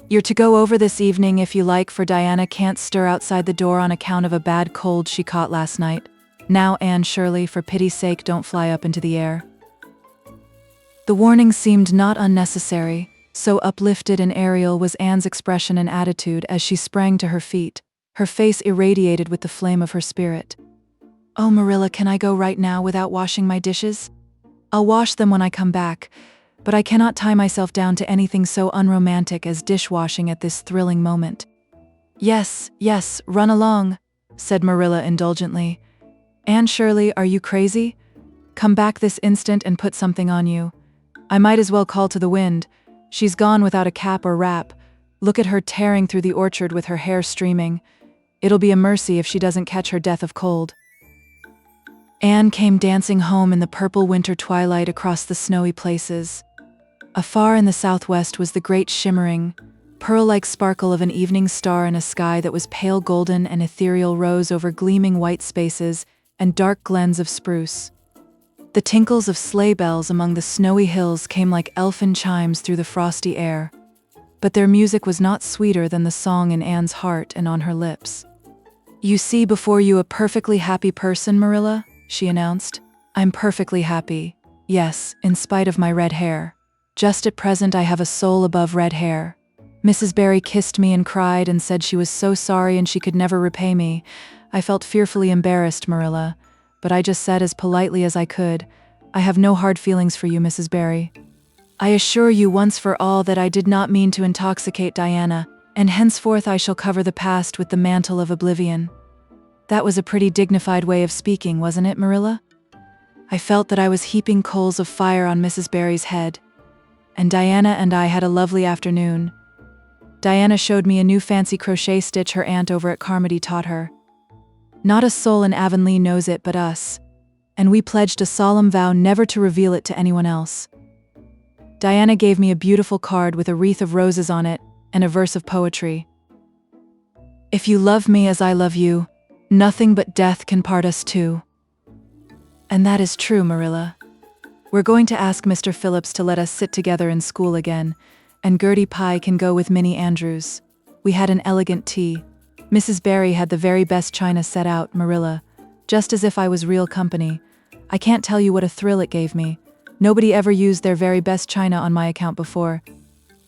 You're to go over this evening if you like, for Diana can't stir outside the door on account of a bad cold she caught last night. Now, Anne Shirley, for pity's sake, don't fly up into the air." The warning seemed not unnecessary, so uplifted and aerial was Anne's expression and attitude as she sprang to her feet, her face irradiated with the flame of her spirit. "Oh, Marilla, can I go right now without washing my dishes? I'll wash them when I come back, but I cannot tie myself down to anything so unromantic as dishwashing at this thrilling moment." Yes, run along," said Marilla indulgently. "Anne Shirley, are you crazy? Come back this instant and put something on you. I might as well call to the wind. She's gone without a cap or wrap. Look at her tearing through the orchard with her hair streaming. It'll be a mercy if she doesn't catch her death of cold." Anne came dancing home in the purple winter twilight across the snowy places. Afar in the southwest was the great shimmering, pearl-like sparkle of an evening star in a sky that was pale golden and ethereal rose over gleaming white spaces and dark glens of spruce. The tinkles of sleigh bells among the snowy hills came like elfin chimes through the frosty air, but their music was not sweeter than the song in Anne's heart and on her lips. "You see before you a perfectly happy person, Marilla," she announced. "I'm perfectly happy. Yes, in spite of my red hair. Just at present I have a soul above red hair. Mrs. Barry kissed me and cried and said she was so sorry and she could never repay me. I felt fearfully embarrassed, Marilla, but I just said as politely as I could, 'I have no hard feelings for you, Mrs. Barry. I assure you once for all that I did not mean to intoxicate Diana, and henceforth I shall cover the past with the mantle of oblivion.' That was a pretty dignified way of speaking, wasn't it, Marilla?" I felt that I was heaping coals of fire on Mrs. Barry's head. And Diana and I had a lovely afternoon. Diana showed me a new fancy crochet stitch her aunt over at Carmody taught her. Not a soul in Avonlea knows it but us, and we pledged a solemn vow never to reveal it to anyone else. Diana gave me a beautiful card with a wreath of roses on it and a verse of poetry. "If you love me as I love you, nothing but death can part us two." And that is true, Marilla. We're going to ask Mr. Phillips to let us sit together in school again, and Gertie Pye can go with Minnie Andrews. We had an elegant tea. Mrs. Barry had the very best china set out, Marilla, just as if I was real company. I can't tell you what a thrill it gave me. Nobody ever used their very best china on my account before.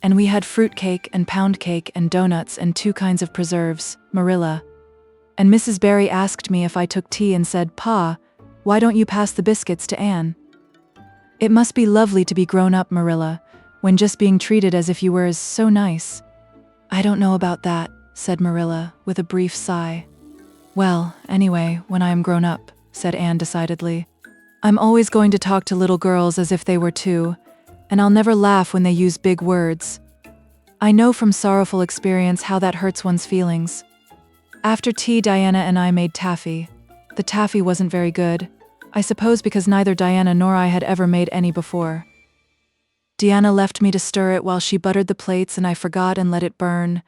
And we had fruit cake and pound cake and donuts and 2 kinds of preserves, Marilla. And Mrs. Barry asked me if I took tea and said, "Pa, why don't you pass the biscuits to Anne?" It must be lovely to be grown up, Marilla, when just being treated as if you were is so nice. "I don't know about that," said Marilla, with a brief sigh. "Well, anyway, when I am grown up," said Anne decidedly. "I'm always going to talk to little girls as if they were too, and I'll never laugh when they use big words. I know from sorrowful experience how that hurts one's feelings." After tea, Diana and I made taffy. The taffy wasn't very good, I suppose because neither Diana nor I had ever made any before. Diana left me to stir it while she buttered the plates, and I forgot and let it burn.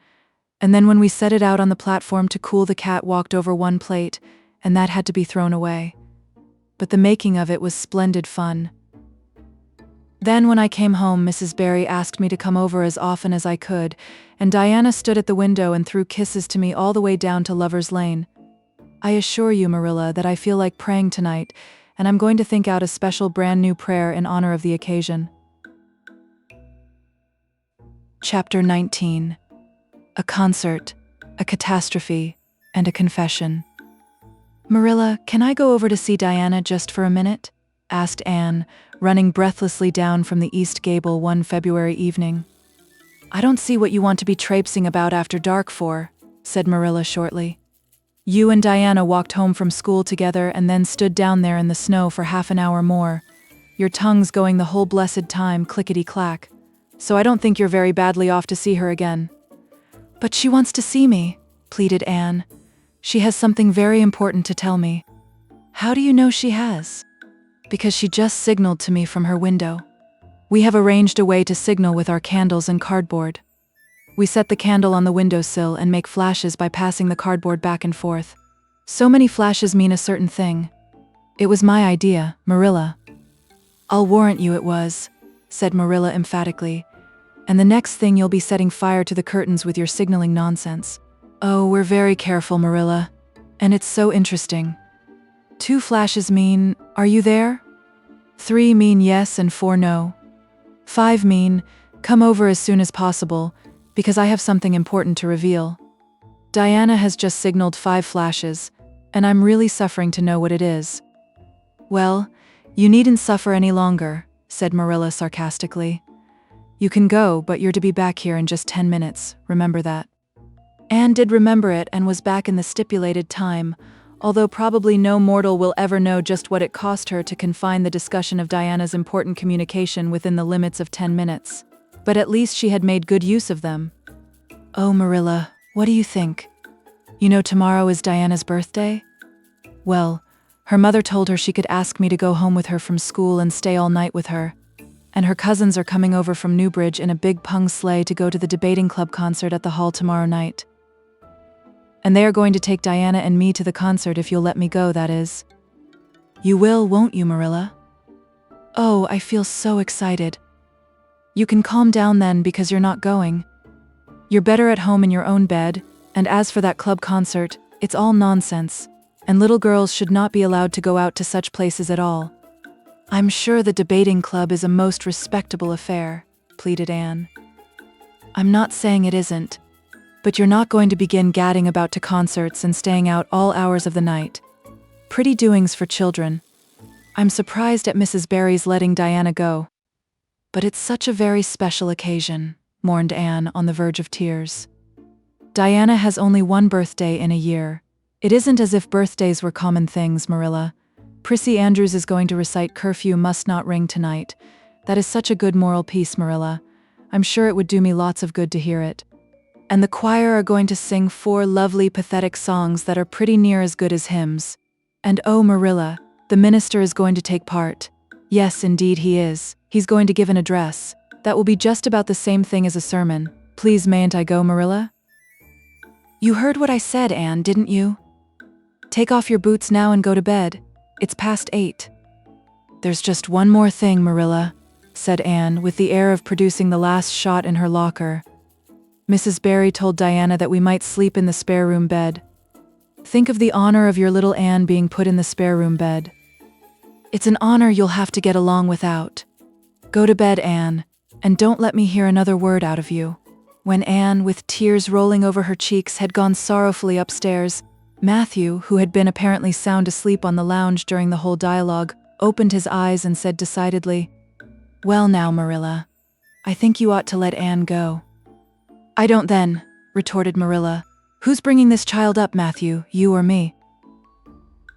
And then when we set it out on the platform to cool, the cat walked over one plate, and that had to be thrown away. But the making of it was splendid fun. Then when I came home, Mrs. Barry asked me to come over as often as I could, and Diana stood at the window and threw kisses to me all the way down to Lover's Lane. I assure you, Marilla, that I feel like praying tonight, and I'm going to think out a special brand new prayer in honor of the occasion. Chapter 19. A concert, a catastrophe, and a confession. Marilla, can I go over to see Diana just for a minute? Asked Anne, running breathlessly down from the east gable one February evening. I don't see what you want to be traipsing about after dark for, said Marilla shortly. You and Diana walked home from school together and then stood down there in the snow for half an hour more, your tongues going the whole blessed time clickety-clack. So I don't think you're very badly off to see her again. But she wants to see me, pleaded Anne. She has something very important to tell me. How do you know she has? Because she just signaled to me from her window. We have arranged a way to signal with our candles and cardboard. We set the candle on the windowsill and make flashes by passing the cardboard back and forth. So many flashes mean a certain thing. It was my idea, Marilla. I'll warrant you it was, said Marilla emphatically. And the next thing you'll be setting fire to the curtains with your signaling nonsense. Oh, we're very careful, Marilla. And it's so interesting. 2 flashes mean, are you there? 3 mean yes and 4 no. 5 mean, come over as soon as possible, because I have something important to reveal. Diana has just signaled 5 flashes, and I'm really suffering to know what it is. Well, you needn't suffer any longer, said Marilla sarcastically. You can go, but you're to be back here in just 10 minutes, remember that. Anne did remember it and was back in the stipulated time, although probably no mortal will ever know just what it cost her to confine the discussion of Diana's important communication within the limits of 10 minutes. But at least she had made good use of them. Oh, Marilla, what do you think? You know tomorrow is Diana's birthday? Well, her mother told her she could ask me to go home with her from school and stay all night with her. And her cousins are coming over from Newbridge in a big pung sleigh to go to the debating club concert at the hall tomorrow night. And they are going to take Diana and me to the concert if you'll let me go, that is. You will, won't you, Marilla? Oh, I feel so excited. You can calm down then because you're not going. You're better at home in your own bed, and as for that club concert, it's all nonsense, and little girls should not be allowed to go out to such places at all. I'm sure the debating club is a most respectable affair, pleaded Anne. I'm not saying it isn't, but you're not going to begin gadding about to concerts and staying out all hours of the night. Pretty doings for children. I'm surprised at Mrs. Barry's letting Diana go. But it's such a very special occasion, mourned Anne on the verge of tears. Diana has only one birthday in a year. It isn't as if birthdays were common things, Marilla. Prissy Andrews is going to recite Curfew Must Not Ring tonight. That is such a good moral piece, Marilla. I'm sure it would do me lots of good to hear it. And the choir are going to sing 4 lovely pathetic songs that are pretty near as good as hymns. And oh, Marilla, the minister is going to take part. Yes, indeed he is. He's going to give an address. That will be just about the same thing as a sermon. Please, mayn't I go, Marilla? You heard what I said, Anne, didn't you? Take off your boots now and go to bed. It's past 8. There's just one more thing, Marilla, said Anne, with the air of producing the last shot in her locker. Mrs. Barry told Diana that we might sleep in the spare room bed. Think of the honor of your little Anne being put in the spare room bed. It's an honor you'll have to get along without. Go to bed, Anne, and don't let me hear another word out of you. When Anne, with tears rolling over her cheeks, had gone sorrowfully upstairs, Matthew, who had been apparently sound asleep on the lounge during the whole dialogue, opened his eyes and said decidedly, "Well now, Marilla, I think you ought to let Anne go." "I don't then," retorted Marilla. "Who's bringing this child up, Matthew, you or me?"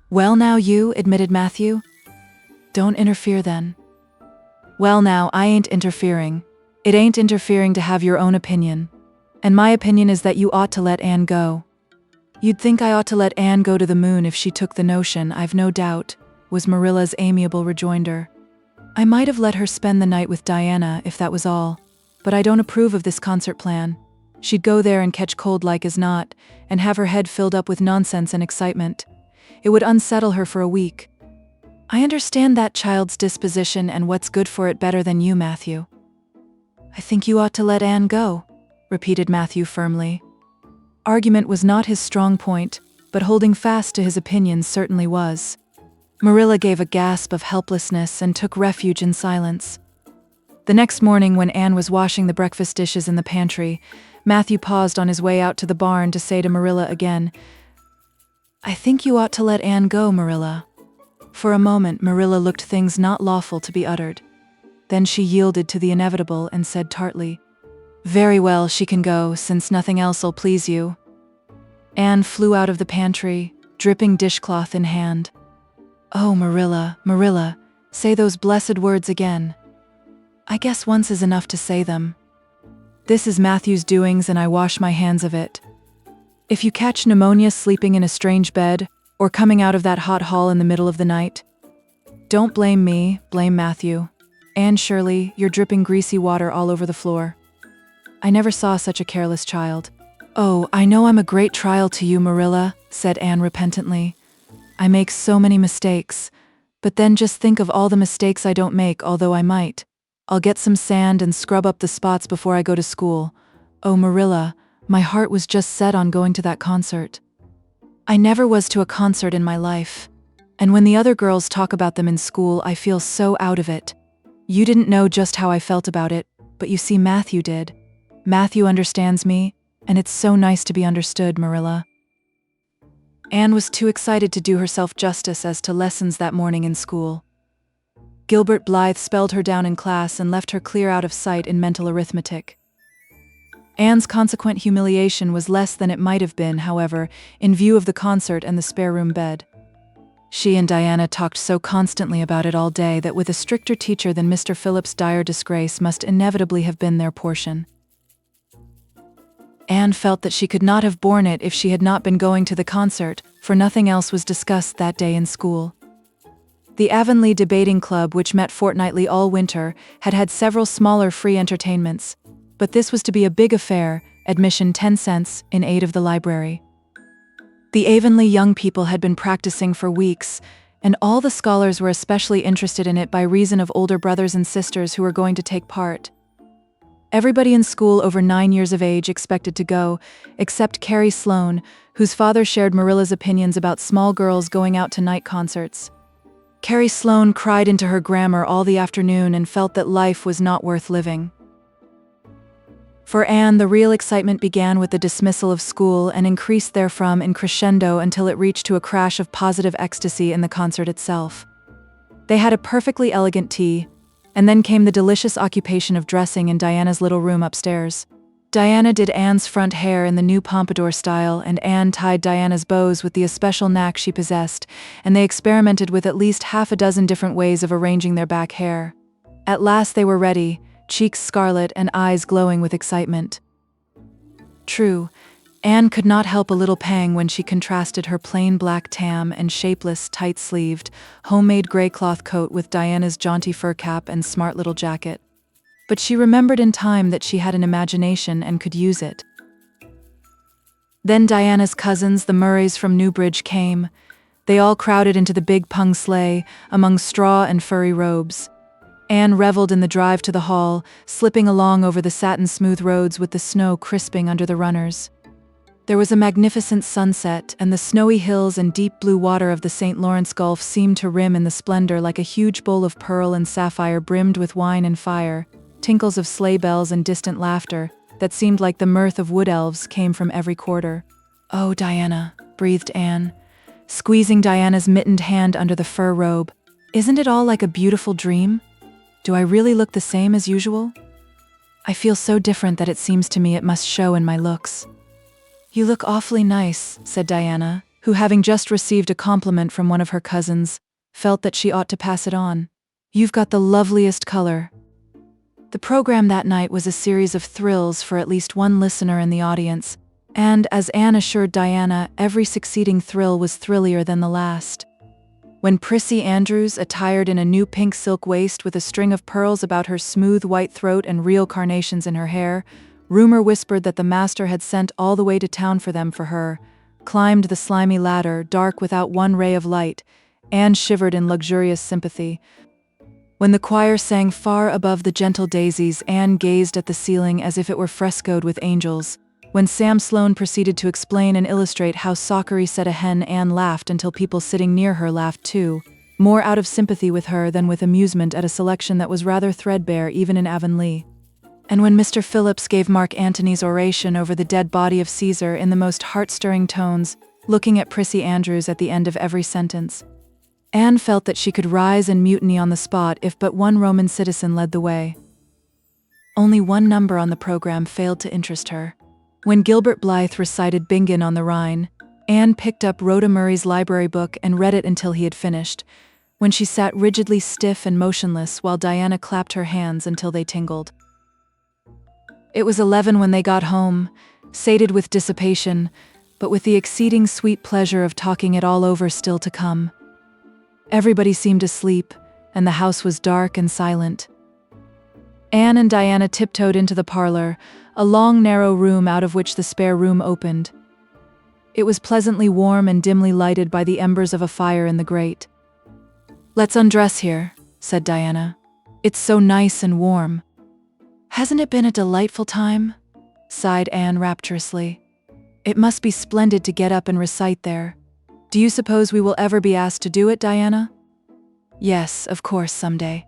"Well now, you," admitted Matthew. "Don't interfere then." "Well now, I ain't interfering. It ain't interfering to have your own opinion. And my opinion is that you ought to let Anne go." "You'd think I ought to let Anne go to the moon if she took the notion, I've no doubt," was Marilla's amiable rejoinder. "I might have let her spend the night with Diana if that was all, but I don't approve of this concert plan. She'd go there and catch cold like as not, and have her head filled up with nonsense and excitement. It would unsettle her for a week. I understand that child's disposition and what's good for it better than you, Matthew." "I think you ought to let Anne go," repeated Matthew firmly. Argument was not his strong point, but holding fast to his opinions certainly was. Marilla gave a gasp of helplessness and took refuge in silence. The next morning, when Anne was washing the breakfast dishes in the pantry, Matthew paused on his way out to the barn to say to Marilla again, "I think you ought to let Anne go, Marilla." For a moment, Marilla looked things not lawful to be uttered. Then she yielded to the inevitable and said tartly, "Very well, she can go, since nothing else'll please you." Anne flew out of the pantry, dripping dishcloth in hand. "Oh, Marilla, Marilla, say those blessed words again." "I guess once is enough to say them. This is Matthew's doings and I wash my hands of it. If you catch pneumonia sleeping in a strange bed, or coming out of that hot hall in the middle of the night, don't blame me, blame Matthew. Anne Shirley, you're dripping greasy water all over the floor. I never saw such a careless child." "Oh, I know I'm a great trial to you, Marilla," said Anne repentantly. "I make so many mistakes, but then just think of all the mistakes I don't make, although I might. I'll get some sand and scrub up the spots before I go to school. Oh, Marilla, my heart was just set on going to that concert. I never was to a concert in my life. And when the other girls talk about them in school, I feel so out of it. You didn't know just how I felt about it, but you see, Matthew did. Matthew understands me, and it's so nice to be understood, Marilla." Anne was too excited to do herself justice as to lessons that morning in school. Gilbert Blythe spelled her down in class and left her clear out of sight in mental arithmetic. Anne's consequent humiliation was less than it might have been, however, in view of the concert and the spare room bed. She and Diana talked so constantly about it all day that with a stricter teacher than Mr. Phillips, dire disgrace must inevitably have been their portion. Anne felt that she could not have borne it if she had not been going to the concert, for nothing else was discussed that day in school. The Avonlea Debating Club, which met fortnightly all winter, had had several smaller free entertainments, but this was to be a big affair, admission 10 cents, in aid of the library. The Avonlea young people had been practicing for weeks, and all the scholars were especially interested in it by reason of older brothers and sisters who were going to take part. Everybody in school over 9 years of age expected to go, except Carrie Sloane, whose father shared Marilla's opinions about small girls going out to night concerts. Carrie Sloane cried into her grammar all the afternoon and felt that life was not worth living. For Anne, the real excitement began with the dismissal of school and increased therefrom in crescendo until it reached to a crash of positive ecstasy in the concert itself. They had a perfectly elegant tea, and then came the delicious occupation of dressing in Diana's little room upstairs. Diana did Anne's front hair in the new pompadour style, and Anne tied Diana's bows with the especial knack she possessed, and they experimented with at least half a dozen different ways of arranging their back hair. At last they were ready, cheeks scarlet and eyes glowing with excitement. True, Anne could not help a little pang when she contrasted her plain black tam and shapeless, tight-sleeved, homemade gray cloth coat with Diana's jaunty fur cap and smart little jacket. But she remembered in time that she had an imagination and could use it. Then Diana's cousins, the Murrays from Newbridge, came. They all crowded into the big pung sleigh, among straw and furry robes. Anne reveled in the drive to the hall, slipping along over the satin-smooth roads with the snow crisping under the runners. There was a magnificent sunset, and the snowy hills and deep blue water of the St. Lawrence Gulf seemed to rim in the splendor like a huge bowl of pearl and sapphire brimmed with wine and fire. Tinkles of sleigh bells and distant laughter, that seemed like the mirth of wood elves, came from every quarter. "Oh, Diana," breathed Anne, squeezing Diana's mittened hand under the fur robe. "Isn't it all like a beautiful dream? Do I really look the same as usual? I feel so different that it seems to me it must show in my looks." "You look awfully nice," said Diana, who, having just received a compliment from one of her cousins, felt that she ought to pass it on. "You've got the loveliest color." The program that night was a series of thrills for at least one listener in the audience, and, as Anne assured Diana, every succeeding thrill was thrillier than the last. When Prissy Andrews, attired in a new pink silk waist with a string of pearls about her smooth white throat and real carnations in her hair, rumor whispered that the master had sent all the way to town for them for her, climbed the slimy ladder, dark without one ray of light, Anne shivered in luxurious sympathy. When the choir sang Far Above the Gentle Daisies, Anne gazed at the ceiling as if it were frescoed with angels. When Sam Sloane proceeded to explain and illustrate how Sockery said a hen, Anne laughed until people sitting near her laughed too, more out of sympathy with her than with amusement at a selection that was rather threadbare even in Avonlea. And when Mr. Phillips gave Mark Antony's oration over the dead body of Caesar in the most heart-stirring tones, looking at Prissy Andrews at the end of every sentence, Anne felt that she could rise and mutiny on the spot if but one Roman citizen led the way. Only one number on the program failed to interest her. When Gilbert Blythe recited Bingen on the Rhine, Anne picked up Rhoda Murray's library book and read it until he had finished, when she sat rigidly stiff and motionless while Diana clapped her hands until they tingled. It was 11 when they got home, sated with dissipation, but with the exceeding sweet pleasure of talking it all over still to come. Everybody seemed asleep, and the house was dark and silent. Anne and Diana tiptoed into the parlor, a long narrow room out of which the spare room opened. It was pleasantly warm and dimly lighted by the embers of a fire in the grate. "Let's undress here," said Diana. "It's so nice and warm." "Hasn't it been a delightful time?" sighed Anne rapturously. "It must be splendid to get up and recite there. Do you suppose we will ever be asked to do it, Diana?" "Yes, of course, someday.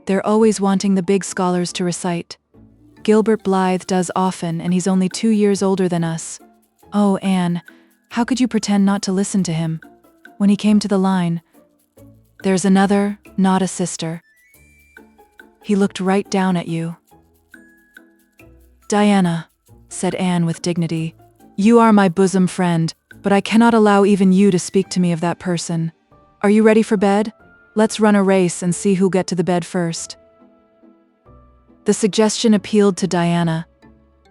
They're always wanting the big scholars to recite. Gilbert Blythe does often, and he's only 2 years older than us. Oh, Anne, how could you pretend not to listen to him? When he came to the line, 'There's another, not a sister,' he looked right down at you." "Diana," said Anne with dignity, "you are my bosom friend, but I cannot allow even you to speak to me of that person. Are you ready for bed? Let's run a race and see who'll get to the bed first." The suggestion appealed to Diana.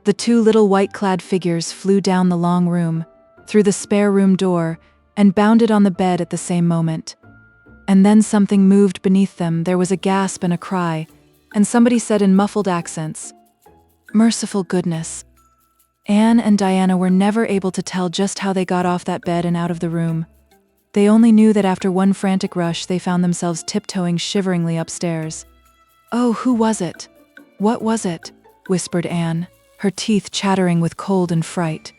The 2 little white-clad figures flew down the long room, through the spare room door, and bounded on the bed at the same moment. And then something moved beneath them. There was a gasp and a cry, and somebody said in muffled accents, "Merciful goodness." Anne and Diana were never able to tell just how they got off that bed and out of the room. They only knew that after one frantic rush they found themselves tiptoeing shiveringly upstairs. "Oh, who was it? What was it?" whispered Anne, her teeth chattering with cold and fright.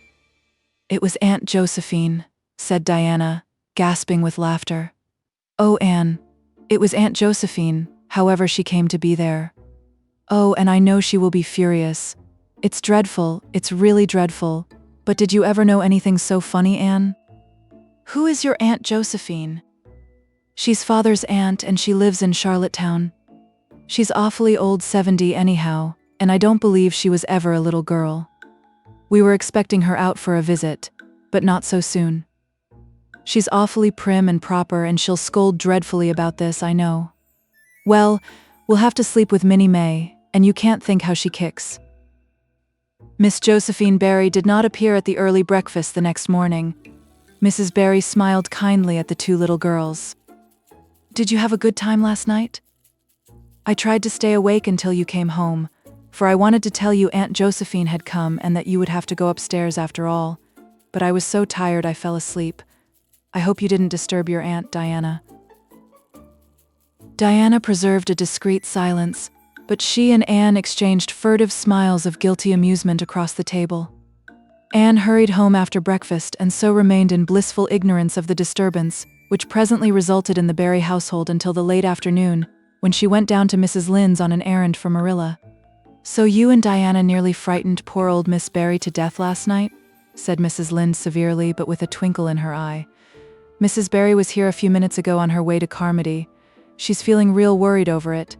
"It was Aunt Josephine," said Diana, gasping with laughter. "Oh, Anne, it was Aunt Josephine, however she came to be there. Oh, and I know she will be furious. It's dreadful, it's really dreadful. But did you ever know anything so funny, Anne?" "Who is your Aunt Josephine?" "She's Father's aunt, and she lives in Charlottetown. She's awfully old, 70 anyhow, and I don't believe she was ever a little girl. We were expecting her out for a visit, but not so soon. She's awfully prim and proper, and she'll scold dreadfully about this, I know. Well, we'll have to sleep with Minnie May, and you can't think how she kicks." Miss Josephine Barry did not appear at the early breakfast the next morning. Mrs. Barry smiled kindly at the 2 little girls. "Did you have a good time last night?" "I tried to stay awake until you came home, for I wanted to tell you Aunt Josephine had come and that you would have to go upstairs after all, but I was so tired I fell asleep. I hope you didn't disturb your aunt, Diana." Diana preserved a discreet silence, but she and Anne exchanged furtive smiles of guilty amusement across the table. Anne hurried home after breakfast and so remained in blissful ignorance of the disturbance, which presently resulted in the Barry household until the late afternoon, when she went down to Mrs. Lynde's on an errand for Marilla. "So you and Diana nearly frightened poor old Miss Barry to death last night?" said Mrs. Lynde severely, but with a twinkle in her eye. "Mrs. Barry was here a few minutes ago on her way to Carmody. She's feeling real worried over it.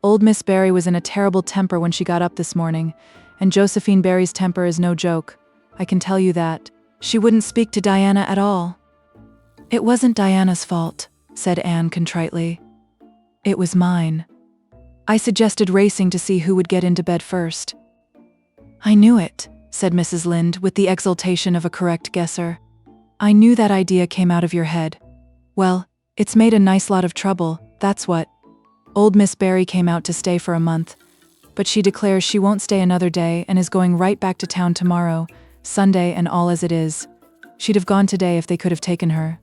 Old Miss Barry was in a terrible temper when she got up this morning, and Josephine Barry's temper is no joke. I can tell you that. She wouldn't speak to Diana at all." "It wasn't Diana's fault," said Anne contritely. "It was mine. I suggested racing to see who would get into bed first." "I knew it," said Mrs. Lynde with the exultation of a correct guesser. "I knew that idea came out of your head. Well, it's made a nice lot of trouble, that's what. Old Miss Barry came out to stay for a month, but she declares she won't stay another day and is going right back to town tomorrow, Sunday and all as it is. She'd have gone today if they could have taken her.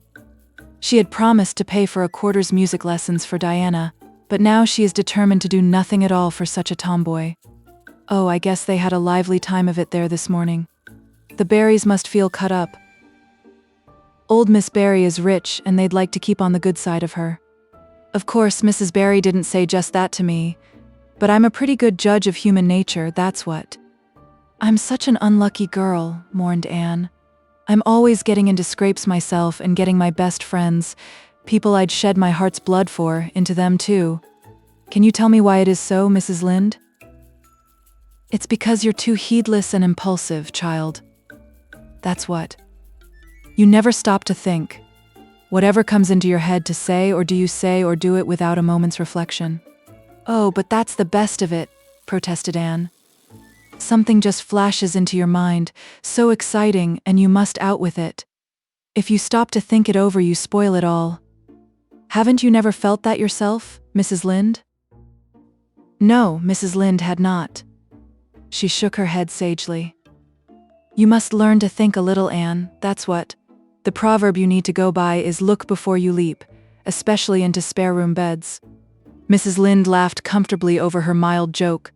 She had promised to pay for a quarter's music lessons for Diana, but now she is determined to do nothing at all for such a tomboy. Oh, I guess they had a lively time of it there this morning." The Barrys must feel cut up. Old Miss Barry is rich and they'd like to keep on the good side of her. Of course, Mrs. Barry didn't say just that to me, but I'm a pretty good judge of human nature, that's what. I'm such an unlucky girl, mourned Anne. I'm always getting into scrapes myself and getting my best friends, people I'd shed my heart's blood for, into them too. Can you tell me why it is so, Mrs. Lynde? It's because you're too heedless and impulsive, child. That's what. You never stop to think. Whatever comes into your head to say, or do you say or do it without a moment's reflection? Oh, but that's the best of it, protested Anne. Something just flashes into your mind, so exciting, and you must out with it. If you stop to think it over, you spoil it all. Haven't you never felt that yourself, Mrs. Lynde? No, Mrs. Lynde had not. She shook her head sagely. You must learn to think a little, Anne, that's what. The proverb you need to go by is look before you leap, especially into spare-room beds. Mrs. Lynde laughed comfortably over her mild joke,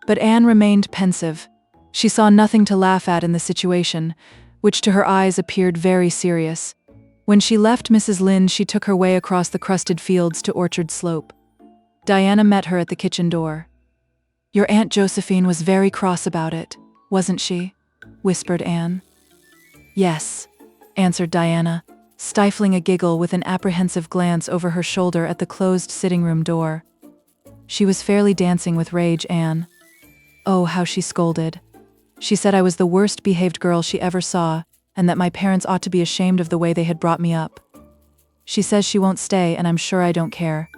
but Anne remained pensive. She saw nothing to laugh at in the situation, which to her eyes appeared very serious. When she left Mrs. Lynde, she took her way across the crusted fields to Orchard Slope. Diana met her at the kitchen door. Your Aunt Josephine was very cross about it, wasn't she? Whispered Anne. Yes, answered Diana, stifling a giggle with an apprehensive glance over her shoulder at the closed sitting-room door. She was fairly dancing with rage, Anne. Oh, how she scolded. She said I was the worst-behaved girl she ever saw, and that my parents ought to be ashamed of the way they had brought me up. She says she won't stay, and I'm sure I don't care.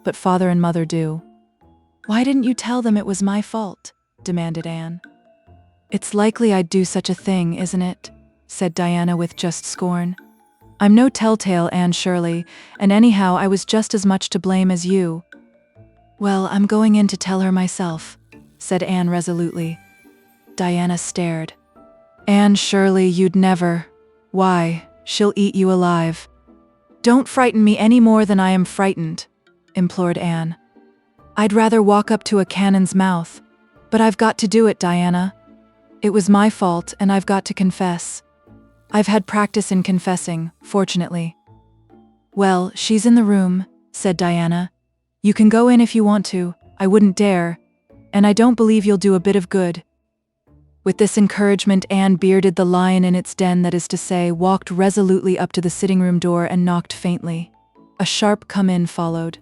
But Father and Mother do. Why didn't you tell them it was my fault? Demanded Anne. It's likely I'd do such a thing, isn't it? Said Diana with just scorn. I'm no telltale, Anne Shirley, and anyhow I was just as much to blame as you. Well, I'm going in to tell her myself, said Anne resolutely. Diana stared. Anne Shirley, you'd never. Why, she'll eat you alive. Don't frighten me any more than I am frightened, implored Anne. I'd rather walk up to a cannon's mouth, but I've got to do it, Diana. It was my fault, and I've got to confess. I've had practice in confessing, fortunately. Well, she's in the room, said Diana. You can go in if you want to, I wouldn't dare, and I don't believe you'll do a bit of good. With this encouragement, Anne bearded the lion in its den, that is to say, walked resolutely up to the sitting-room door and knocked faintly. A sharp come-in followed.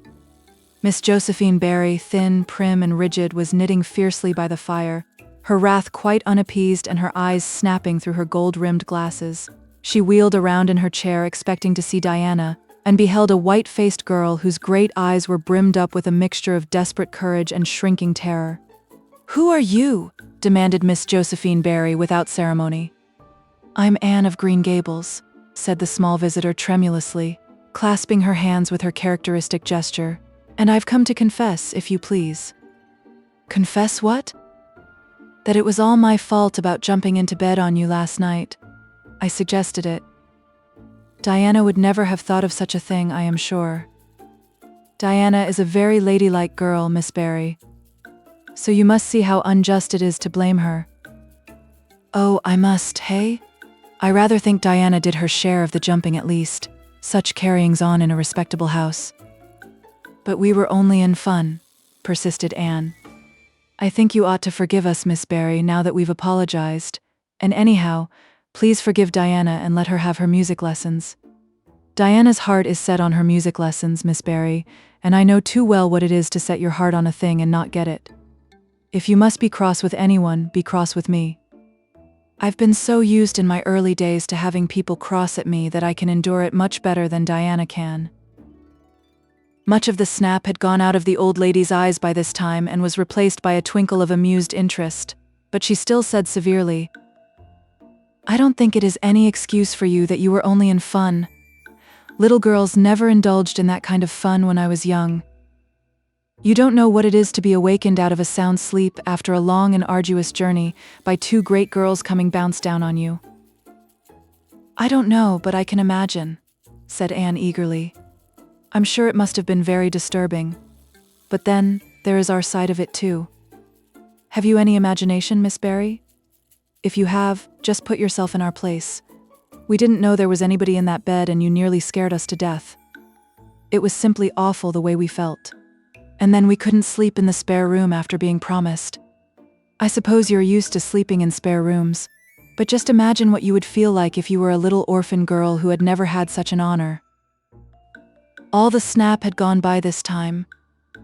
Miss Josephine Barry, thin, prim, and rigid, was knitting fiercely by the fire, her wrath quite unappeased and her eyes snapping through her gold-rimmed glasses. She wheeled around in her chair, expecting to see Diana, and beheld a white-faced girl whose great eyes were brimmed up with a mixture of desperate courage and shrinking terror. "Who are you?" demanded Miss Josephine Barry without ceremony. "I'm Anne of Green Gables," said the small visitor tremulously, clasping her hands with her characteristic gesture. "And I've come to confess, if you please." "Confess what?" "That it was all my fault about jumping into bed on you last night. I suggested it. Diana would never have thought of such a thing, I am sure. Diana is a very ladylike girl, Miss Barry. So you must see how unjust it is to blame her." "Oh, I must, hey? I rather think Diana did her share of the jumping at least, such carryings on in a respectable house." "But we were only in fun," persisted Anne. "I think you ought to forgive us, Miss Barry, now that we've apologized, and anyhow, please forgive Diana and let her have her music lessons. Diana's heart is set on her music lessons, Miss Barry, and I know too well what it is to set your heart on a thing and not get it. If you must be cross with anyone, be cross with me. I've been so used in my early days to having people cross at me that I can endure it much better than Diana can." Much of the snap had gone out of the old lady's eyes by this time and was replaced by a twinkle of amused interest, but she still said severely, "I don't think it is any excuse for you that you were only in fun. Little girls never indulged in that kind of fun when I was young. You don't know what it is to be awakened out of a sound sleep after a long and arduous journey by two great girls coming bounce down on you." "I don't know, but I can imagine," said Anne eagerly. "I'm sure it must have been very disturbing. But then, there is our side of it too. Have you any imagination, Miss Barry?" If you have, just put yourself in our place. We didn't know there was anybody in that bed and you nearly scared us to death. It was simply awful the way we felt. And then we couldn't sleep in the spare room after being promised. I suppose you're used to sleeping in spare rooms, but just imagine what you would feel like if you were a little orphan girl who had never had such an honor. All the snap had gone by this time.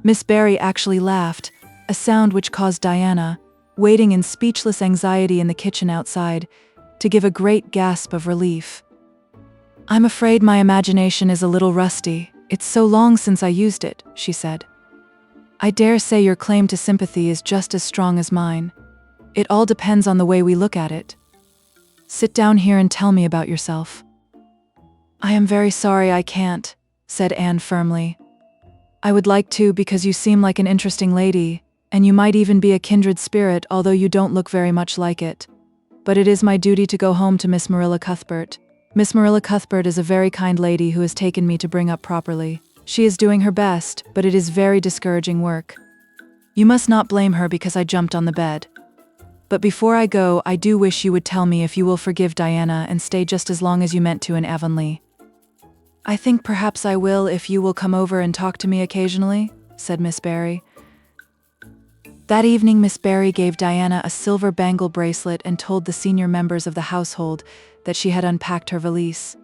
Miss Barry actually laughed, a sound which caused Diana, waiting in speechless anxiety in the kitchen outside, to give a great gasp of relief. "I'm afraid my imagination is a little rusty. It's so long since I used it," she said. "I dare say your claim to sympathy is just as strong as mine. It all depends on the way we look at it. Sit down here and tell me about yourself." "I am very sorry I can't," said Anne firmly. "I would like to because you seem like an interesting lady, and you might even be a kindred spirit, although you don't look very much like it. But it is my duty to go home to Miss Marilla Cuthbert. Miss Marilla Cuthbert is a very kind lady who has taken me to bring up properly. She is doing her best, but it is very discouraging work. You must not blame her because I jumped on the bed. But before I go, I do wish you would tell me if you will forgive Diana and stay just as long as you meant to in Avonlea." "I think perhaps I will if you will come over and talk to me occasionally," said Miss Barry. That evening, Miss Barry gave Diana a silver bangle bracelet and told the senior members of the household that she had unpacked her valise.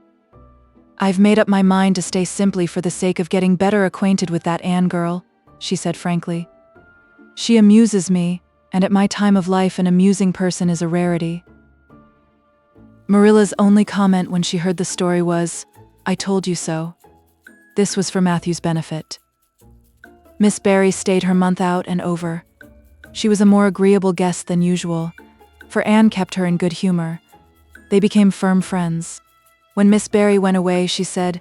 "I've made up my mind to stay simply for the sake of getting better acquainted with that Anne girl," she said frankly. "She amuses me, and at my time of life an amusing person is a rarity." Marilla's only comment when she heard the story was, "I told you so." This was for Matthew's benefit. Miss Barry stayed her month out and over. She was a more agreeable guest than usual, for Anne kept her in good humor. They became firm friends. When Miss Barry went away, she said,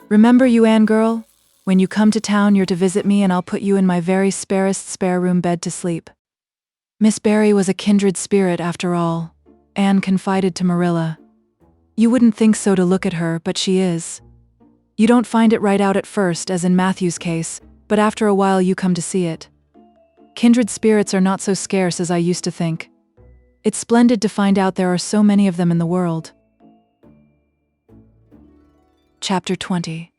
"Remember, you Anne girl, when you come to town you're to visit me and I'll put you in my very sparest spare room bed to sleep." Miss Barry was a kindred spirit after all, Anne confided to Marilla. "You wouldn't think so to look at her, but she is. You don't find it right out at first, as in Matthew's case, but after a while you come to see it. Kindred spirits are not so scarce as I used to think. It's splendid to find out there are so many of them in the world." Chapter 20.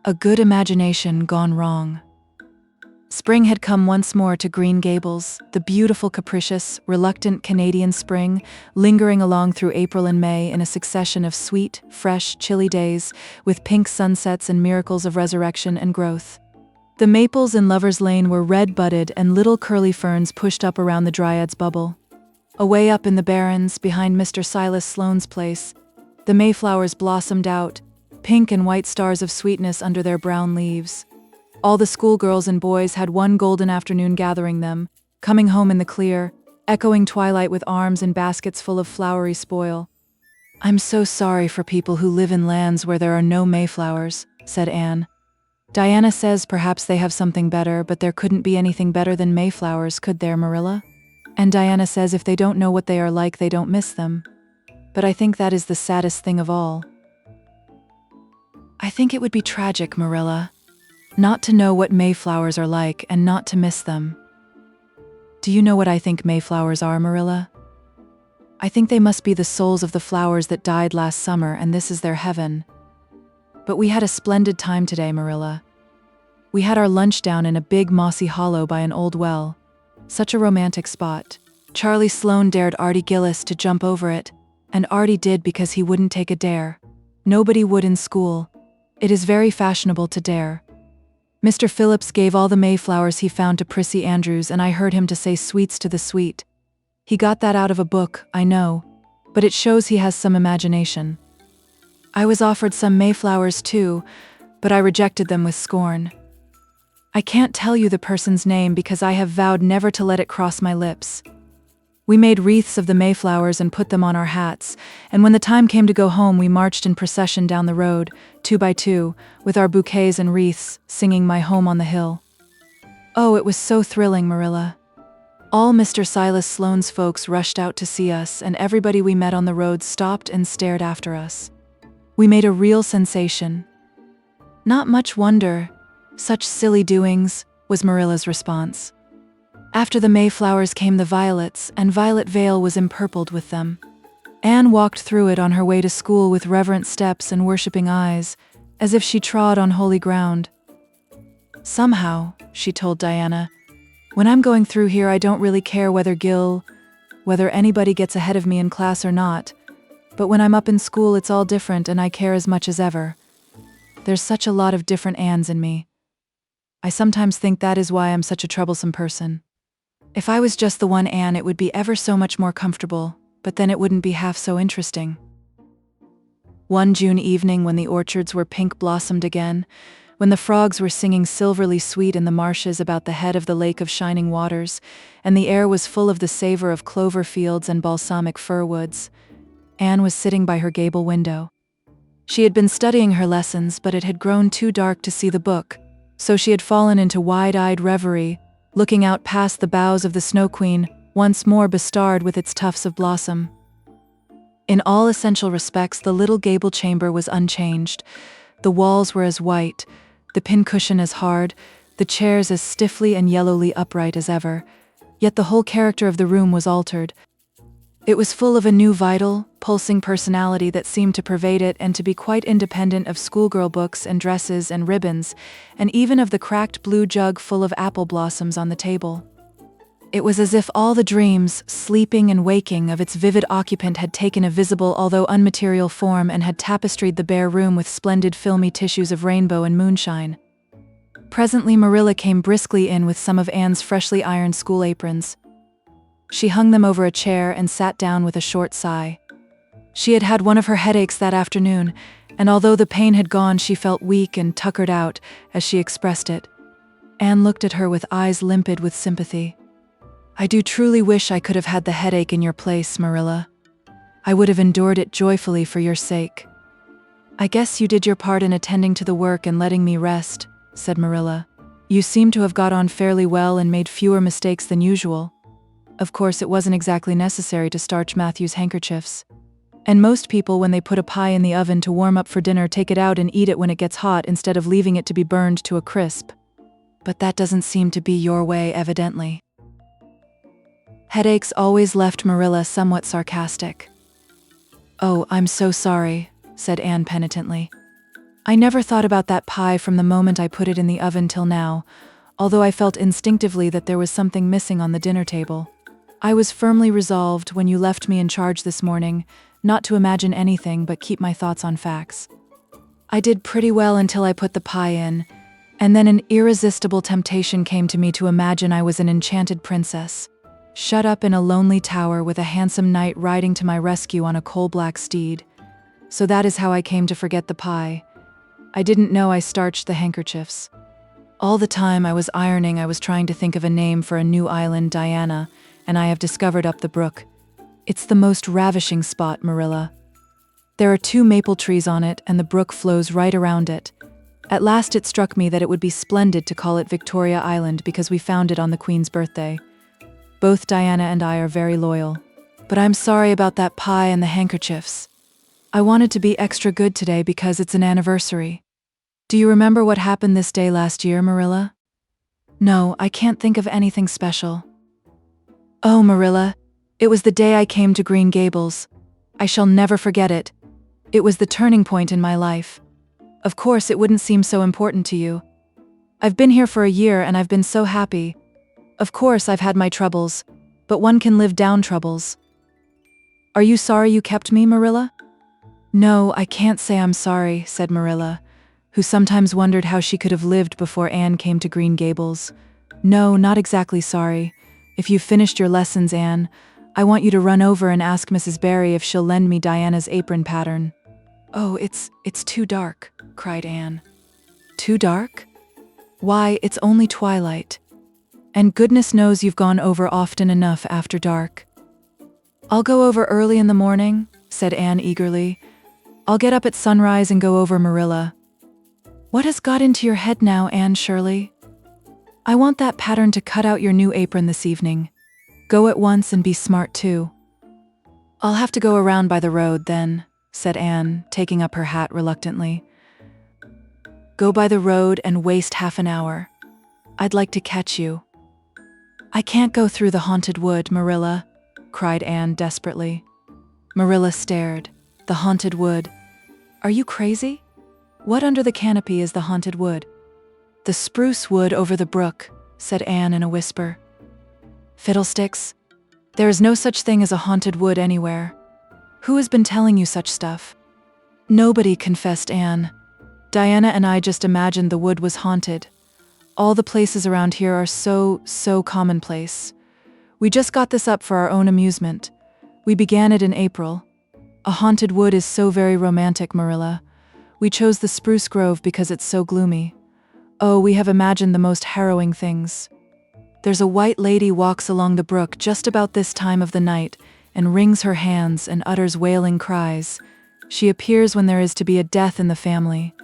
A good imagination gone wrong. Spring had come once more to Green Gables, the beautiful, capricious, reluctant Canadian spring, lingering along through April and May in a succession of sweet, fresh, chilly days, with pink sunsets and miracles of resurrection and growth. The maples in Lover's Lane were red-budded and little curly ferns pushed up around the Dryad's bubble. Away up in the barrens, behind Mr. Silas Sloane's place, the mayflowers blossomed out, pink and white stars of sweetness under their brown leaves. All the schoolgirls and boys had one golden afternoon gathering them, coming home in the clear, echoing twilight with arms and baskets full of flowery spoil. "I'm so sorry for people who live in lands where there are no mayflowers," said Anne. "Diana says perhaps they have something better, but there couldn't be anything better than mayflowers, could there, Marilla? And Diana says if they don't know what they are like, they don't miss them. But I think that is the saddest thing of all. I think it would be tragic, Marilla, not to know what mayflowers are like and not to miss them. Do you know what I think mayflowers are, Marilla? I think they must be the souls of the flowers that died last summer, and this is their heaven. But we had a splendid time today, Marilla. We had our lunch down in a big mossy hollow by an old well. Such a romantic spot. Charlie Sloane dared Artie Gillis to jump over it, and Artie did because he wouldn't take a dare. Nobody would in school. It is very fashionable to dare. Mr. Phillips gave all the mayflowers he found to Prissy Andrews, and I heard him to say sweets to the sweet. He got that out of a book, I know, but it shows he has some imagination. I was offered some mayflowers too, but I rejected them with scorn. I can't tell you the person's name because I have vowed never to let it cross my lips. We made wreaths of the mayflowers and put them on our hats, and when the time came to go home, we marched in procession down the road, 2 by 2, with our bouquets and wreaths, singing My Home on the Hill. Oh, it was so thrilling, Marilla. All Mr. Silas Sloane's folks rushed out to see us, and everybody we met on the road stopped and stared after us. We made a real sensation. Not much wonder. Such silly doings, was Marilla's response. After the Mayflowers came the violets, and Violet Vale was empurpled with them. Anne walked through it on her way to school with reverent steps and worshipping eyes, as if she trod on holy ground. Somehow, she told Diana, when I'm going through here I don't really care whether anybody gets ahead of me in class or not, but when I'm up in school it's all different and I care as much as ever. There's such a lot of different Annes in me. I sometimes think that is why I'm such a troublesome person. If I was just the one Anne, it would be ever so much more comfortable, but then it wouldn't be half so interesting. One June evening when the orchards were pink-blossomed again, when the frogs were singing silverly sweet in the marshes about the head of the lake of shining waters, and the air was full of the savor of clover fields and balsamic fir woods, Anne was sitting by her gable window. She had been studying her lessons, but it had grown too dark to see the book, so she had fallen into wide-eyed reverie, looking out past the boughs of the Snow Queen, once more bestarred with its tufts of blossom. In all essential respects, the little gable chamber was unchanged. The walls were as white, the pincushion as hard, the chairs as stiffly and yellowly upright as ever, yet the whole character of the room was altered. It was full of a new vital, pulsing personality that seemed to pervade it and to be quite independent of schoolgirl books and dresses and ribbons, and even of the cracked blue jug full of apple blossoms on the table. It was as if all the dreams, sleeping and waking, of its vivid occupant had taken a visible although unmaterial form and had tapestried the bare room with splendid filmy tissues of rainbow and moonshine. Presently Marilla came briskly in with some of Anne's freshly ironed school aprons. She hung them over a chair and sat down with a short sigh. She had had one of her headaches that afternoon, and although the pain had gone, she felt weak and tuckered out, as she expressed it. Anne looked at her with eyes limpid with sympathy. I do truly wish I could have had the headache in your place, Marilla. I would have endured it joyfully for your sake. I guess you did your part in attending to the work and letting me rest, said Marilla. You seem to have got on fairly well and made fewer mistakes than usual. Of course, it wasn't exactly necessary to starch Matthew's handkerchiefs. And most people, when they put a pie in the oven to warm up for dinner, take it out and eat it when it gets hot instead of leaving it to be burned to a crisp. But that doesn't seem to be your way, evidently. Headaches always left Marilla somewhat sarcastic. Oh, I'm so sorry, said Anne penitently. I never thought about that pie from the moment I put it in the oven till now, although I felt instinctively that there was something missing on the dinner table. I was firmly resolved, when you left me in charge this morning, not to imagine anything but keep my thoughts on facts. I did pretty well until I put the pie in, and then an irresistible temptation came to me to imagine I was an enchanted princess, shut up in a lonely tower with a handsome knight riding to my rescue on a coal-black steed. So that is how I came to forget the pie. I didn't know I starched the handkerchiefs. All the time I was ironing, I was trying to think of a name for a new island, Diana, and I have discovered up the brook. It's the most ravishing spot, Marilla. There are 2 maple trees on it, and the brook flows right around it. At last it struck me that it would be splendid to call it Victoria Island because we found it on the Queen's birthday. Both Diana and I are very loyal. But I'm sorry about that pie and the handkerchiefs. I wanted to be extra good today because it's an anniversary. Do you remember what happened this day last year, Marilla? No, I can't think of anything special. Oh, Marilla, it was the day I came to Green Gables. I shall never forget it. It was the turning point in my life. Of course, it wouldn't seem so important to you. I've been here for a year and I've been so happy. Of course, I've had my troubles, but one can live down troubles. Are you sorry you kept me, Marilla? No, I can't say I'm sorry, said Marilla, who sometimes wondered how she could have lived before Anne came to Green Gables. No, not exactly sorry. If you've finished your lessons, Anne, I want you to run over and ask Mrs. Barry if she'll lend me Diana's apron pattern. Oh, it's too dark, cried Anne. Too dark? Why, it's only twilight. And goodness knows you've gone over often enough after dark. I'll go over early in the morning, said Anne eagerly. I'll get up at sunrise and go over, Marilla. What has got into your head now, Anne Shirley? I want that pattern to cut out your new apron this evening. Go at once and be smart too. I'll have to go around by the road then, said Anne, taking up her hat reluctantly. Go by the road and waste half an hour. I'd like to catch you. "I can't go through the haunted wood, Marilla," cried Anne desperately. Marilla stared. "The haunted wood? Are you crazy? What under the canopy is the haunted wood?" "The spruce wood over the brook," said Anne in a whisper. "Fiddlesticks. There is no such thing as a haunted wood anywhere. Who has been telling you such stuff?" "Nobody," confessed Anne. "Diana and I just imagined the wood was haunted. All the places around here are so commonplace. We just got this up for our own amusement. We began it in April. A haunted wood is so very romantic, Marilla. We chose the spruce grove because it's so gloomy. Oh, we have imagined the most harrowing things. There's a white lady walks along the brook just about this time of the night and wrings her hands and utters wailing cries. She appears when there is to be a death in the family,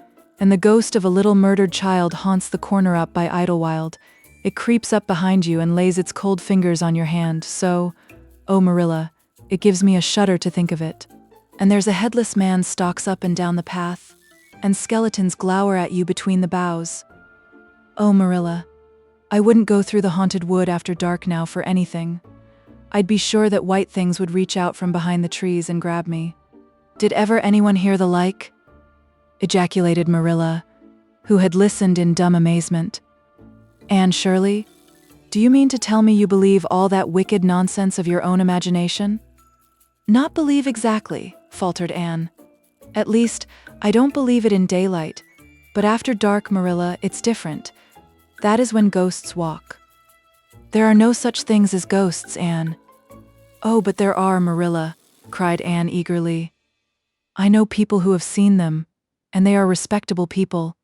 and the ghost of a little murdered child haunts the corner up by Idlewild. It creeps up behind you and lays its cold fingers on your hand, so, oh Marilla, it gives me a shudder to think of it. And there's a headless man stalks up and down the path, and skeletons glower at you between the boughs. Oh Marilla, I wouldn't go through the haunted wood after dark now for anything. I'd be sure that white things would reach out from behind the trees and grab me. Did ever anyone hear the like?" ejaculated Marilla, who had listened in dumb amazement. "Anne Shirley, do you mean to tell me you believe all that wicked nonsense of your own imagination?" "Not believe exactly," faltered Anne. "At least, I don't believe it in daylight, but after dark, Marilla, it's different. That is when ghosts walk." "There are no such things as ghosts, Anne." "Oh, but there are, Marilla," cried Anne eagerly. "I know people who have seen them, and they are respectable people.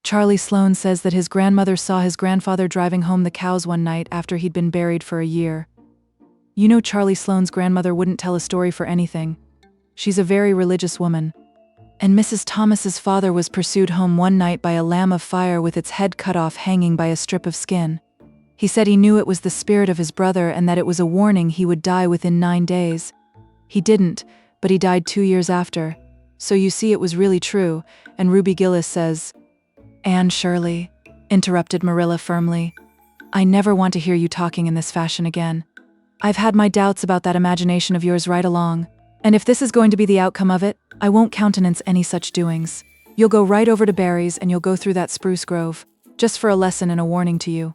Charlie Sloane says that his grandmother saw his grandfather driving home the cows one night after he'd been buried for a year. You know Charlie Sloane's grandmother wouldn't tell a story for anything. She's a very religious woman. And Mrs. Thomas's father was pursued home one night by a lamb of fire with its head cut off hanging by a strip of skin. He said he knew it was the spirit of his brother and that it was a warning he would die within 9 days. He didn't, but he died 2 years after. So you see it was really true, and Ruby Gillis says—" "Anne Shirley," interrupted Marilla firmly, "I never want to hear you talking in this fashion again. I've had my doubts about that imagination of yours right along, and if this is going to be the outcome of it, I won't countenance any such doings. You'll go right over to Barry's and you'll go through that spruce grove, just for a lesson and a warning to you.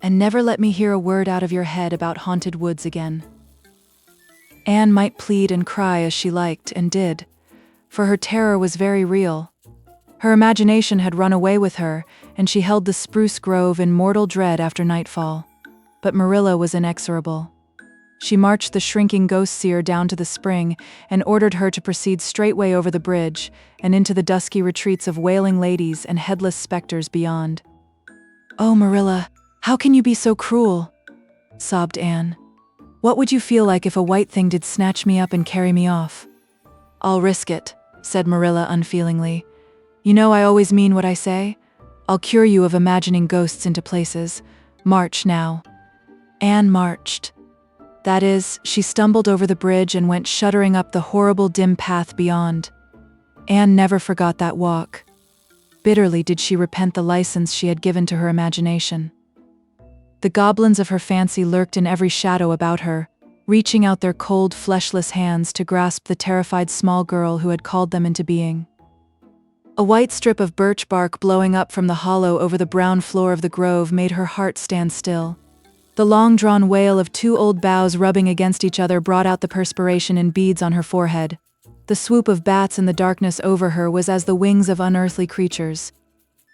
And never let me hear a word out of your head about haunted woods again." Anne might plead and cry as she liked, and did, for her terror was very real. Her imagination had run away with her, and she held the spruce grove in mortal dread after nightfall. But Marilla was inexorable. She marched the shrinking ghost-seer down to the spring and ordered her to proceed straightway over the bridge and into the dusky retreats of wailing ladies and headless specters beyond. "Oh, Marilla, how can you be so cruel?" sobbed Anne. "What would you feel like if a white thing did snatch me up and carry me off?" "I'll risk it," said Marilla unfeelingly. "You know I always mean what I say. I'll cure you of imagining ghosts into places. March now." Anne marched. That is, she stumbled over the bridge and went shuddering up the horrible dim path beyond. Anne never forgot that walk. Bitterly did she repent the license she had given to her imagination. The goblins of her fancy lurked in every shadow about her, reaching out their cold, fleshless hands to grasp the terrified small girl who had called them into being. A white strip of birch bark blowing up from the hollow over the brown floor of the grove made her heart stand still. The long-drawn wail of 2 old boughs rubbing against each other brought out the perspiration in beads on her forehead. The swoop of bats in the darkness over her was as the wings of unearthly creatures.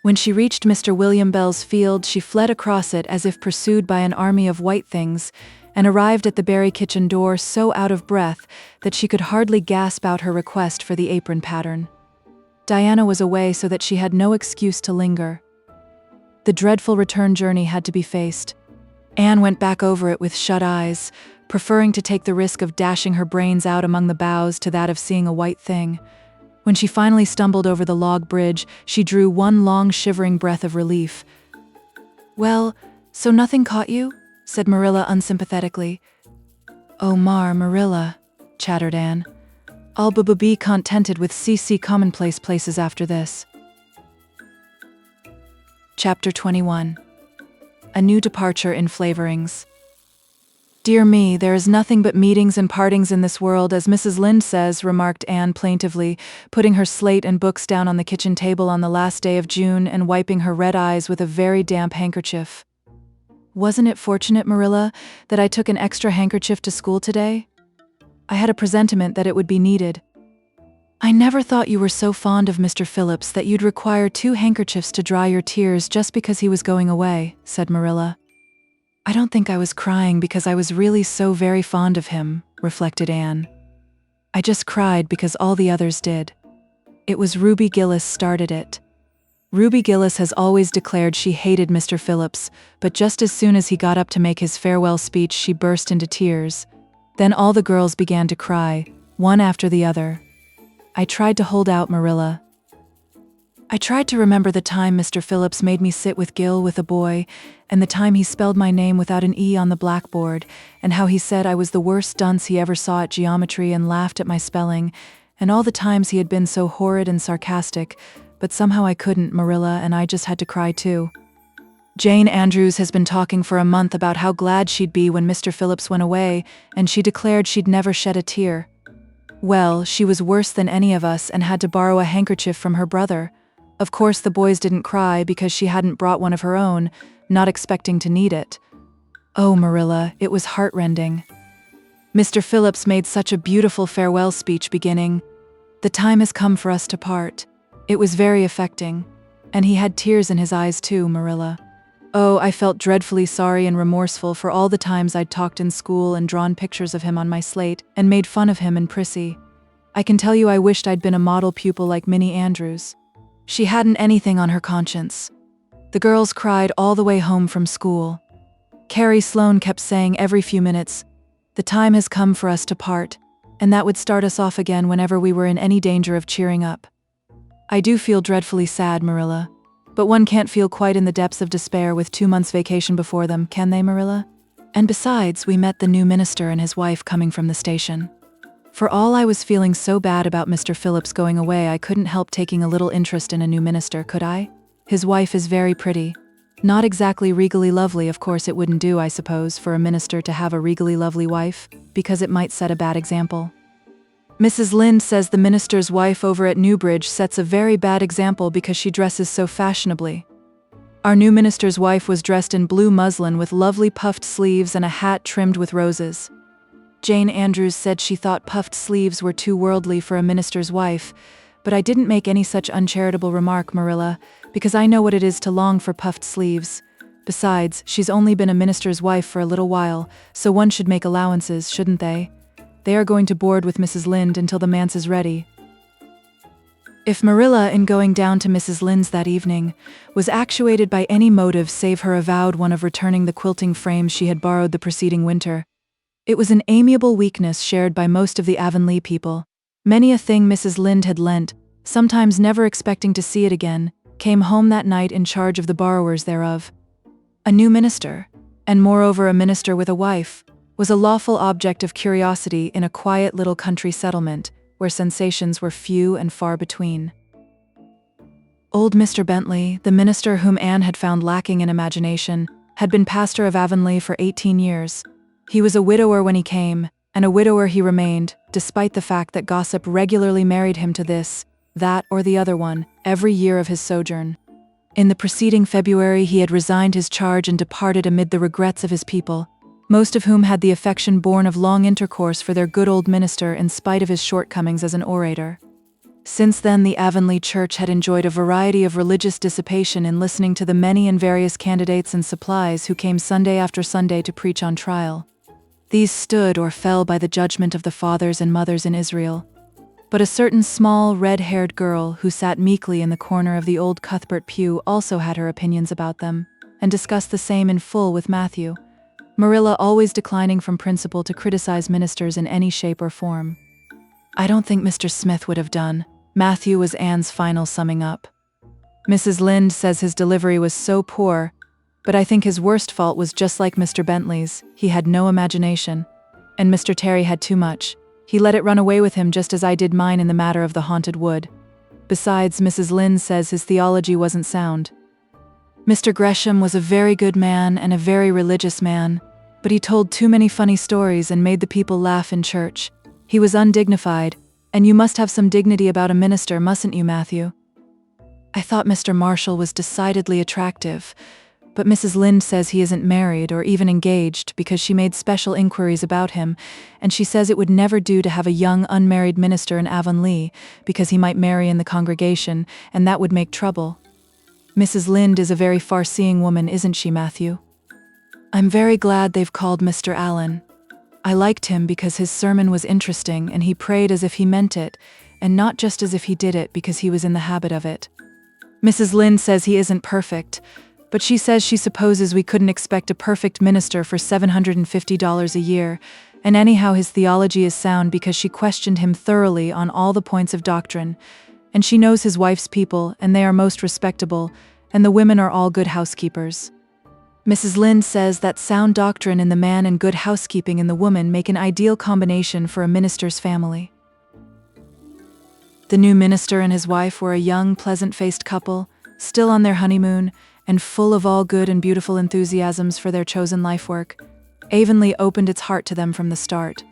When she reached Mr. William Bell's field, she fled across it as if pursued by an army of white things, and arrived at the Barry kitchen door so out of breath that she could hardly gasp out her request for the apron pattern. Diana was away so that she had no excuse to linger. The dreadful return journey had to be faced. Anne went back over it with shut eyes, preferring to take the risk of dashing her brains out among the boughs to that of seeing a white thing. When she finally stumbled over the log bridge, she drew one long shivering breath of relief. "Well, so nothing caught you?" said Marilla unsympathetically. "Oh, Marilla," chattered Anne. "I'll be contented with CC commonplace places after this." Chapter 21. A new departure in Flavorings. Dear me, there is nothing but meetings and partings in this world, as Mrs. Lynde says, remarked Anne plaintively, putting her slate and books down on the kitchen table on the last day of June and wiping her red eyes with a very damp handkerchief. Wasn't it fortunate, Marilla, that I took an extra handkerchief to school today? I had a presentiment that it would be needed. I never thought you were so fond of Mr. Phillips that you'd require 2 handkerchiefs to dry your tears just because he was going away, said Marilla. I don't think I was crying because I was really so very fond of him, reflected Anne. I just cried because all the others did. It was Ruby Gillis started it. Ruby Gillis has always declared she hated Mr. Phillips, but just as soon as he got up to make his farewell speech, she burst into tears. Then all the girls began to cry, one after the other. I tried to hold out, Marilla. I tried to remember the time Mr. Phillips made me sit with Gil with a boy, and the time he spelled my name without an E on the blackboard, and how he said I was the worst dunce he ever saw at geometry and laughed at my spelling, and all the times he had been so horrid and sarcastic, but somehow I couldn't, Marilla, and I just had to cry too. Jane Andrews has been talking for a month about how glad she'd be when Mr. Phillips went away, and she declared she'd never shed a tear. Well, she was worse than any of us and had to borrow a handkerchief from her brother. Of course the boys didn't cry because she hadn't brought one of her own, not expecting to need it. Oh, Marilla, it was heartrending. Mr. Phillips made such a beautiful farewell speech beginning, "The time has come for us to part." It was very affecting. And he had tears in his eyes too, Marilla. Oh, I felt dreadfully sorry and remorseful for all the times I'd talked in school and drawn pictures of him on my slate and made fun of him and Prissy. I can tell you I wished I'd been a model pupil like Minnie Andrews. She hadn't anything on her conscience. The girls cried all the way home from school. Carrie Sloane kept saying every few minutes, "The time has come for us to part," and that would start us off again whenever we were in any danger of cheering up. I do feel dreadfully sad, Marilla. But one can't feel quite in the depths of despair with 2 months' vacation before them, can they, Marilla? And besides, we met the new minister and his wife coming from the station. For all I was feeling so bad about Mr. Phillips going away, I couldn't help taking a little interest in a new minister, could I? His wife is very pretty. Not exactly regally lovely, of course it wouldn't do, I suppose, for a minister to have a regally lovely wife, because it might set a bad example. Mrs. Lynde says the minister's wife over at Newbridge sets a very bad example because she dresses so fashionably. Our new minister's wife was dressed in blue muslin with lovely puffed sleeves and a hat trimmed with roses. Jane Andrews said she thought puffed sleeves were too worldly for a minister's wife, but I didn't make any such uncharitable remark, Marilla, because I know what it is to long for puffed sleeves. Besides, she's only been a minister's wife for a little while, so one should make allowances, shouldn't they? They are going to board with Mrs. Lynde until the manse is ready. If Marilla, in going down to Mrs. Lynde's that evening, was actuated by any motive save her avowed one of returning the quilting frames she had borrowed the preceding winter, it was an amiable weakness shared by most of the Avonlea people. Many a thing Mrs. Lynde had lent, sometimes never expecting to see it again, came home that night in charge of the borrowers thereof. A new minister, and moreover a minister with a wife, was a lawful object of curiosity in a quiet little country settlement, where sensations were few and far between. Old Mr. Bentley, the minister whom Anne had found lacking in imagination, had been pastor of Avonlea for 18 years. He was a widower when he came, and a widower he remained, despite the fact that gossip regularly married him to this, that, or the other one, every year of his sojourn. In the preceding February he had resigned his charge and departed amid the regrets of his people, most of whom had the affection born of long intercourse for their good old minister in spite of his shortcomings as an orator. Since then the Avonlea Church had enjoyed a variety of religious dissipation in listening to the many and various candidates and supplies who came Sunday after Sunday to preach on trial. These stood or fell by the judgment of the fathers and mothers in Israel. But a certain small, red-haired girl who sat meekly in the corner of the old Cuthbert pew also had her opinions about them, and discussed the same in full with Matthew, Marilla always declining from principle to criticize ministers in any shape or form. "I don't think Mr. Smith would have done," Matthew was Anne's final summing up. "Mrs. Lynde says his delivery was so poor, but I think his worst fault was just like Mr. Bentley's. He had no imagination. And Mr. Terry had too much. He let it run away with him just as I did mine in the matter of the haunted wood. Besides, Mrs. Lynde says his theology wasn't sound." Mr. Gresham was a very good man and a very religious man, but he told too many funny stories and made the people laugh in church. He was undignified, and you must have some dignity about a minister, mustn't you, Matthew? I thought Mr. Marshall was decidedly attractive, but Mrs. Lynde says he isn't married or even engaged because she made special inquiries about him, and she says it would never do to have a young unmarried minister in Avonlea because he might marry in the congregation, and that would make trouble. Mrs. Lynde is a very far-seeing woman, isn't she, Matthew? I'm very glad they've called Mr. Allen. I liked him because his sermon was interesting and he prayed as if he meant it, and not just as if he did it because he was in the habit of it. Mrs. Lynde says he isn't perfect, but she says she supposes we couldn't expect a perfect minister for $750 a year, and anyhow his theology is sound because she questioned him thoroughly on all the points of doctrine, and she knows his wife's people, and they are most respectable, and the women are all good housekeepers. Mrs. Lynde says that sound doctrine in the man and good housekeeping in the woman make an ideal combination for a minister's family. The new minister and his wife were a young, pleasant-faced couple, still on their honeymoon, and full of all good and beautiful enthusiasms for their chosen life work. Avonlea opened its heart to them from the start.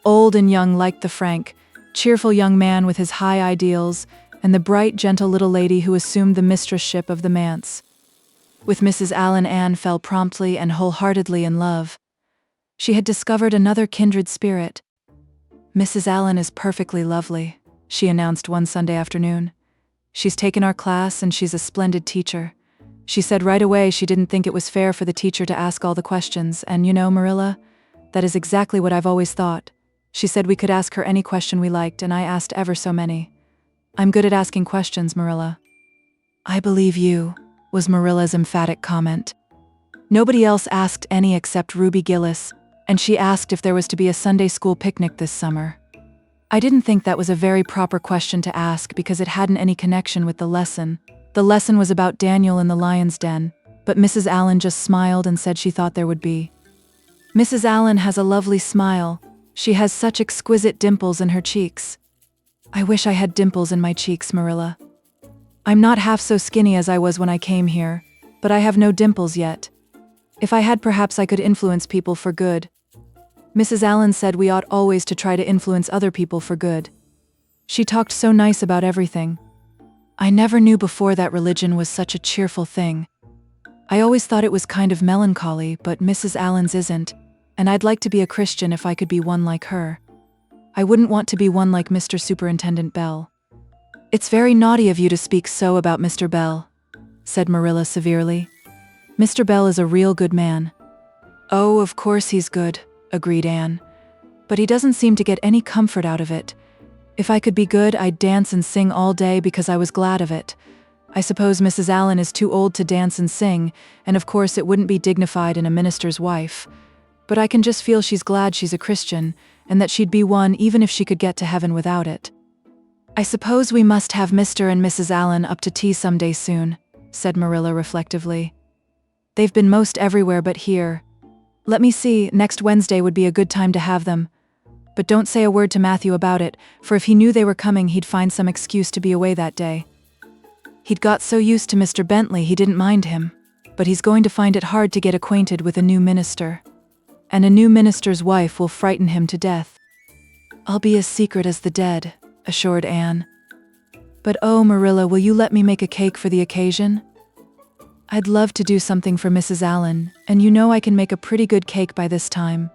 Old and young liked the frank, cheerful young man with his high ideals, and the bright, gentle little lady who assumed the mistressship of the manse. With Mrs. Allen, Anne fell promptly and wholeheartedly in love. She had discovered another kindred spirit. Mrs. Allen is perfectly lovely, she announced one Sunday afternoon. She's taken our class and she's a splendid teacher. She said right away she didn't think it was fair for the teacher to ask all the questions, and you know, Marilla, that is exactly what I've always thought. She said we could ask her any question we liked, and I asked ever so many. I'm good at asking questions, Marilla. I believe you, was Marilla's emphatic comment. Nobody else asked any except Ruby Gillis, and she asked if there was to be a Sunday school picnic this summer. I didn't think that was a very proper question to ask because it hadn't any connection with the lesson. The lesson was about Daniel in the lion's den, but Mrs. Allen just smiled and said she thought there would be. Mrs. Allen has a lovely smile. She has such exquisite dimples in her cheeks. I wish I had dimples in my cheeks, Marilla. I'm not half so skinny as I was when I came here, but I have no dimples yet. If I had, perhaps I could influence people for good. Mrs. Allen said we ought always to try to influence other people for good. She talked so nice about everything. I never knew before that religion was such a cheerful thing. I always thought it was kind of melancholy, but Mrs. Allen's isn't, and I'd like to be a Christian if I could be one like her. I wouldn't want to be one like Mr. Superintendent Bell. It's very naughty of you to speak so about Mr. Bell, said Marilla severely. Mr. Bell is a real good man. Oh, of course he's good, agreed Anne. But he doesn't seem to get any comfort out of it. If I could be good, I'd dance and sing all day because I was glad of it. I suppose Mrs. Allen is too old to dance and sing, and of course it wouldn't be dignified in a minister's wife. But I can just feel she's glad she's a Christian, and that she'd be one even if she could get to heaven without it. I suppose we must have Mr. and Mrs. Allen up to tea someday soon, said Marilla reflectively. They've been most everywhere but here. Let me see, next Wednesday would be a good time to have them. But don't say a word to Matthew about it, for if he knew they were coming, he'd find some excuse to be away that day. He'd got so used to Mr. Bentley he didn't mind him, but he's going to find it hard to get acquainted with a new minister. And a new minister's wife will frighten him to death. I'll be as secret as the dead, assured Anne. But oh, Marilla, will you let me make a cake for the occasion? I'd love to do something for Mrs. Allen, and you know I can make a pretty good cake by this time.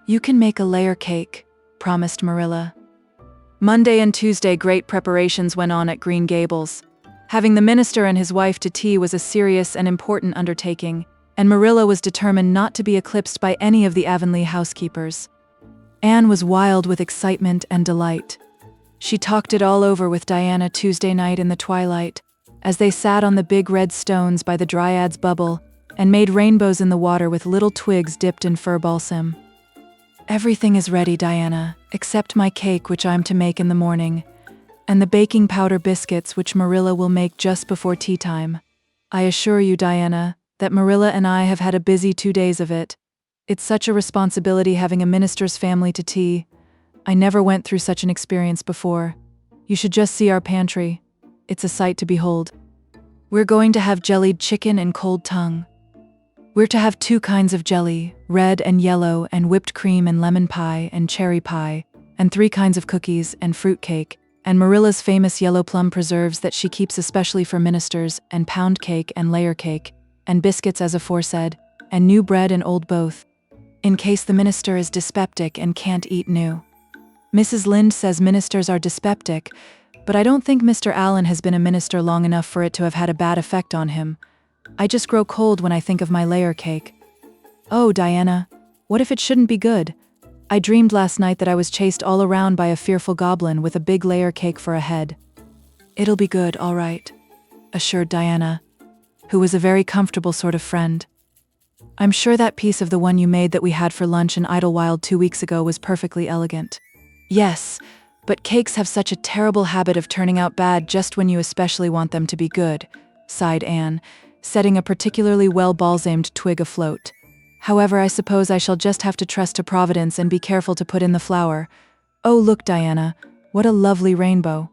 You can make a layer cake, promised Marilla. Monday and Tuesday great preparations went on at Green Gables. Having the minister and his wife to tea was a serious and important undertaking, and Marilla was determined not to be eclipsed by any of the Avonlea housekeepers. Anne was wild with excitement and delight. She talked it all over with Diana Tuesday night in the twilight, as they sat on the big red stones by the Dryad's bubble and made rainbows in the water with little twigs dipped in fir balsam. Everything is ready, Diana, except my cake which I'm to make in the morning, and the baking powder biscuits which Marilla will make just before tea time. I assure you, Diana, that Marilla and I have had a busy 2 days of it. It's such a responsibility having a minister's family to tea. I never went through such an experience before. You should just see our pantry. It's a sight to behold. We're going to have jellied chicken and cold tongue. We're to have 2 kinds of jelly, red and yellow, and whipped cream and lemon pie and cherry pie, and 3 kinds of cookies and fruit cake, and Marilla's famous yellow plum preserves that she keeps especially for ministers, and pound cake and layer cake, and biscuits as aforesaid, and new bread and old both, in case the minister is dyspeptic and can't eat new. Mrs. Lynde says ministers are dyspeptic, but I don't think Mr. Allen has been a minister long enough for it to have had a bad effect on him. I just grow cold when I think of my layer cake. Oh, Diana, what if it shouldn't be good? I dreamed last night that I was chased all around by a fearful goblin with a big layer cake for a head. It'll be good, all right, assured Diana, who was a very comfortable sort of friend. I'm sure that piece of the one you made that we had for lunch in Idlewild 2 weeks ago was perfectly elegant. Yes, but cakes have such a terrible habit of turning out bad just when you especially want them to be good, sighed Anne, setting a particularly well-balsamed twig afloat. However, I suppose I shall just have to trust to Providence and be careful to put in the flour. Oh, look, Diana, what a lovely rainbow.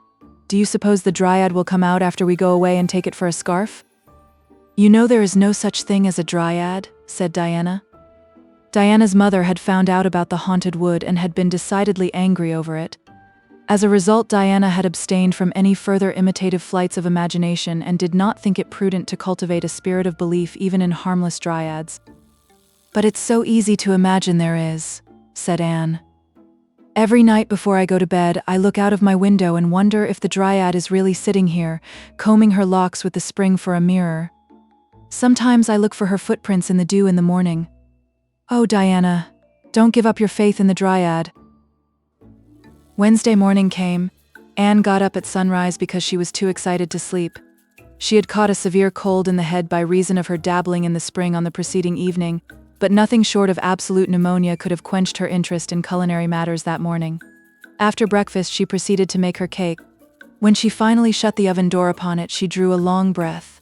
Do you suppose the dryad will come out after we go away and take it for a scarf? You know there is no such thing as a dryad, said Diana. Diana's mother had found out about the haunted wood and had been decidedly angry over it. As a result, Diana had abstained from any further imitative flights of imagination and did not think it prudent to cultivate a spirit of belief even in harmless dryads. But it's so easy to imagine there is, said Anne. Every night before I go to bed, I look out of my window and wonder if the dryad is really sitting here, combing her locks with the spring for a mirror. Sometimes I look for her footprints in the dew in the morning. Oh, Diana, don't give up your faith in the dryad. Wednesday morning came. Anne got up at sunrise because she was too excited to sleep. She had caught a severe cold in the head by reason of her dabbling in the spring on the preceding evening, but nothing short of absolute pneumonia could have quenched her interest in culinary matters that morning. After breakfast, she proceeded to make her cake. When she finally shut the oven door upon it, she drew a long breath.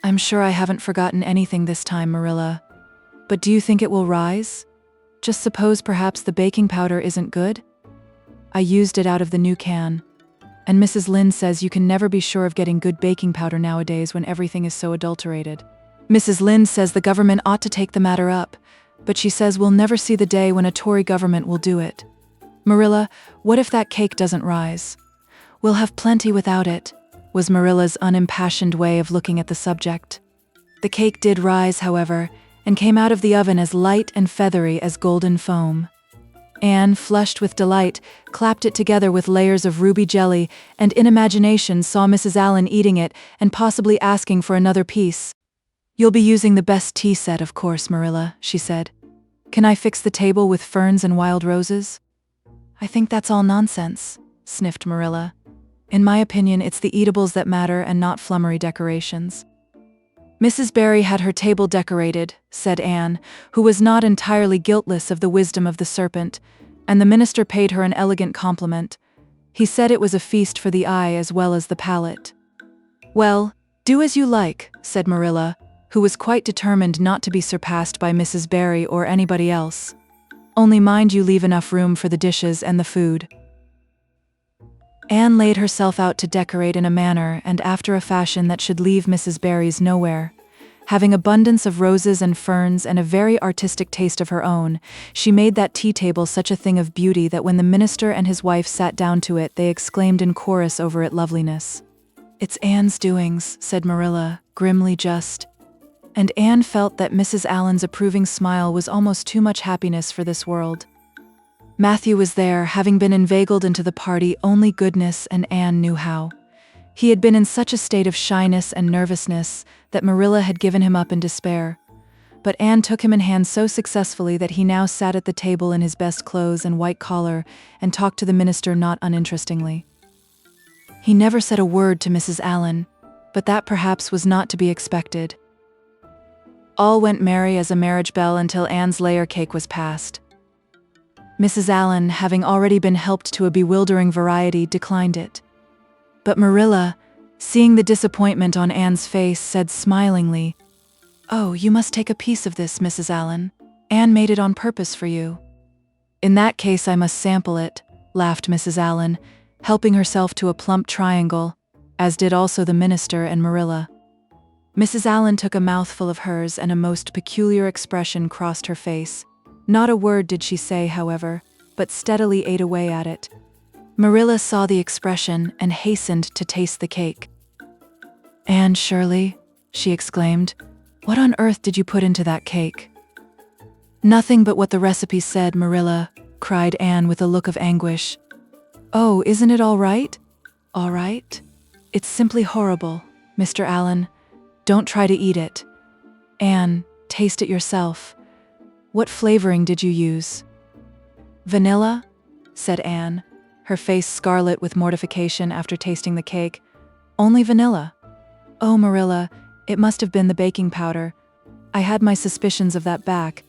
I'm sure I haven't forgotten anything this time, Marilla. But do you think it will rise? Just suppose perhaps the baking powder isn't good? I used it out of the new can. And Mrs. Lynde says you can never be sure of getting good baking powder nowadays when everything is so adulterated. Mrs. Lynde says the government ought to take the matter up, but she says we'll never see the day when a Tory government will do it. Marilla, what if that cake doesn't rise? We'll have plenty without it, was Marilla's unimpassioned way of looking at the subject. The cake did rise, however, and came out of the oven as light and feathery as golden foam. Anne, flushed with delight, clapped it together with layers of ruby jelly, and in imagination saw Mrs. Allen eating it and possibly asking for another piece. You'll be using the best tea set, of course, Marilla, she said. Can I fix the table with ferns and wild roses? I think that's all nonsense, sniffed Marilla. In my opinion, it's the eatables that matter and not flummery decorations. Mrs. Barry had her table decorated, said Anne, who was not entirely guiltless of the wisdom of the serpent, and the minister paid her an elegant compliment. He said it was a feast for the eye as well as the palate. Well, do as you like, said Marilla, who was quite determined not to be surpassed by Mrs. Barry or anybody else. Only mind you leave enough room for the dishes and the food. Anne laid herself out to decorate in a manner and after a fashion that should leave Mrs. Barry's nowhere. Having abundance of roses and ferns and a very artistic taste of her own, she made that tea table such a thing of beauty that when the minister and his wife sat down to it, they exclaimed in chorus over its loveliness. It's Anne's doings, said Marilla, grimly just. And Anne felt that Mrs. Allen's approving smile was almost too much happiness for this world. Matthew was there, having been inveigled into the party only goodness and Anne knew how. He had been in such a state of shyness and nervousness that Marilla had given him up in despair. But Anne took him in hand so successfully that he now sat at the table in his best clothes and white collar and talked to the minister not uninterestingly. He never said a word to Mrs. Allen, but that perhaps was not to be expected. All went merry as a marriage bell until Anne's layer cake was passed. Mrs. Allen, having already been helped to a bewildering variety, declined it. But Marilla, seeing the disappointment on Anne's face, said smilingly, "Oh, you must take a piece of this, Mrs. Allen. Anne made it on purpose for you." "In that case I must sample it," laughed Mrs. Allen, helping herself to a plump triangle, as did also the minister and Marilla. Mrs. Allen took a mouthful of hers and a most peculiar expression crossed her face. Not a word did she say, however, but steadily ate away at it. Marilla saw the expression and hastened to taste the cake. "Anne Shirley," she exclaimed, "what on earth did you put into that cake?" "Nothing but what the recipe said, Marilla," cried Anne with a look of anguish. "Oh, isn't it all right?" "All right? It's simply horrible, Mr. Allen. Don't try to eat it. Anne, taste it yourself. What flavoring did you use?" "Vanilla," said Anne, her face scarlet with mortification after tasting the cake. "Only vanilla." "Oh, Marilla, it must have been the baking powder. I had my suspicions of that back.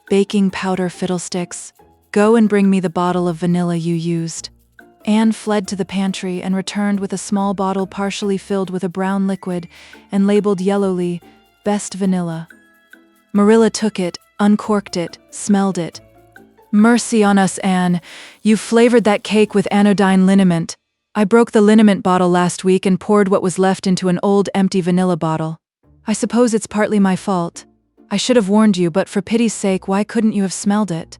Baking powder fiddlesticks. Go and bring me the bottle of vanilla you used." Anne fled to the pantry and returned with a small bottle partially filled with a brown liquid and labeled yellowly, "Best Vanilla." Marilla took it, uncorked it, smelled it. "Mercy on us, Anne. You flavored that cake with anodyne liniment. I broke the liniment bottle last week and poured what was left into an old empty vanilla bottle. I suppose it's partly my fault. I should have warned you, but for pity's sake, why couldn't you have smelled it?"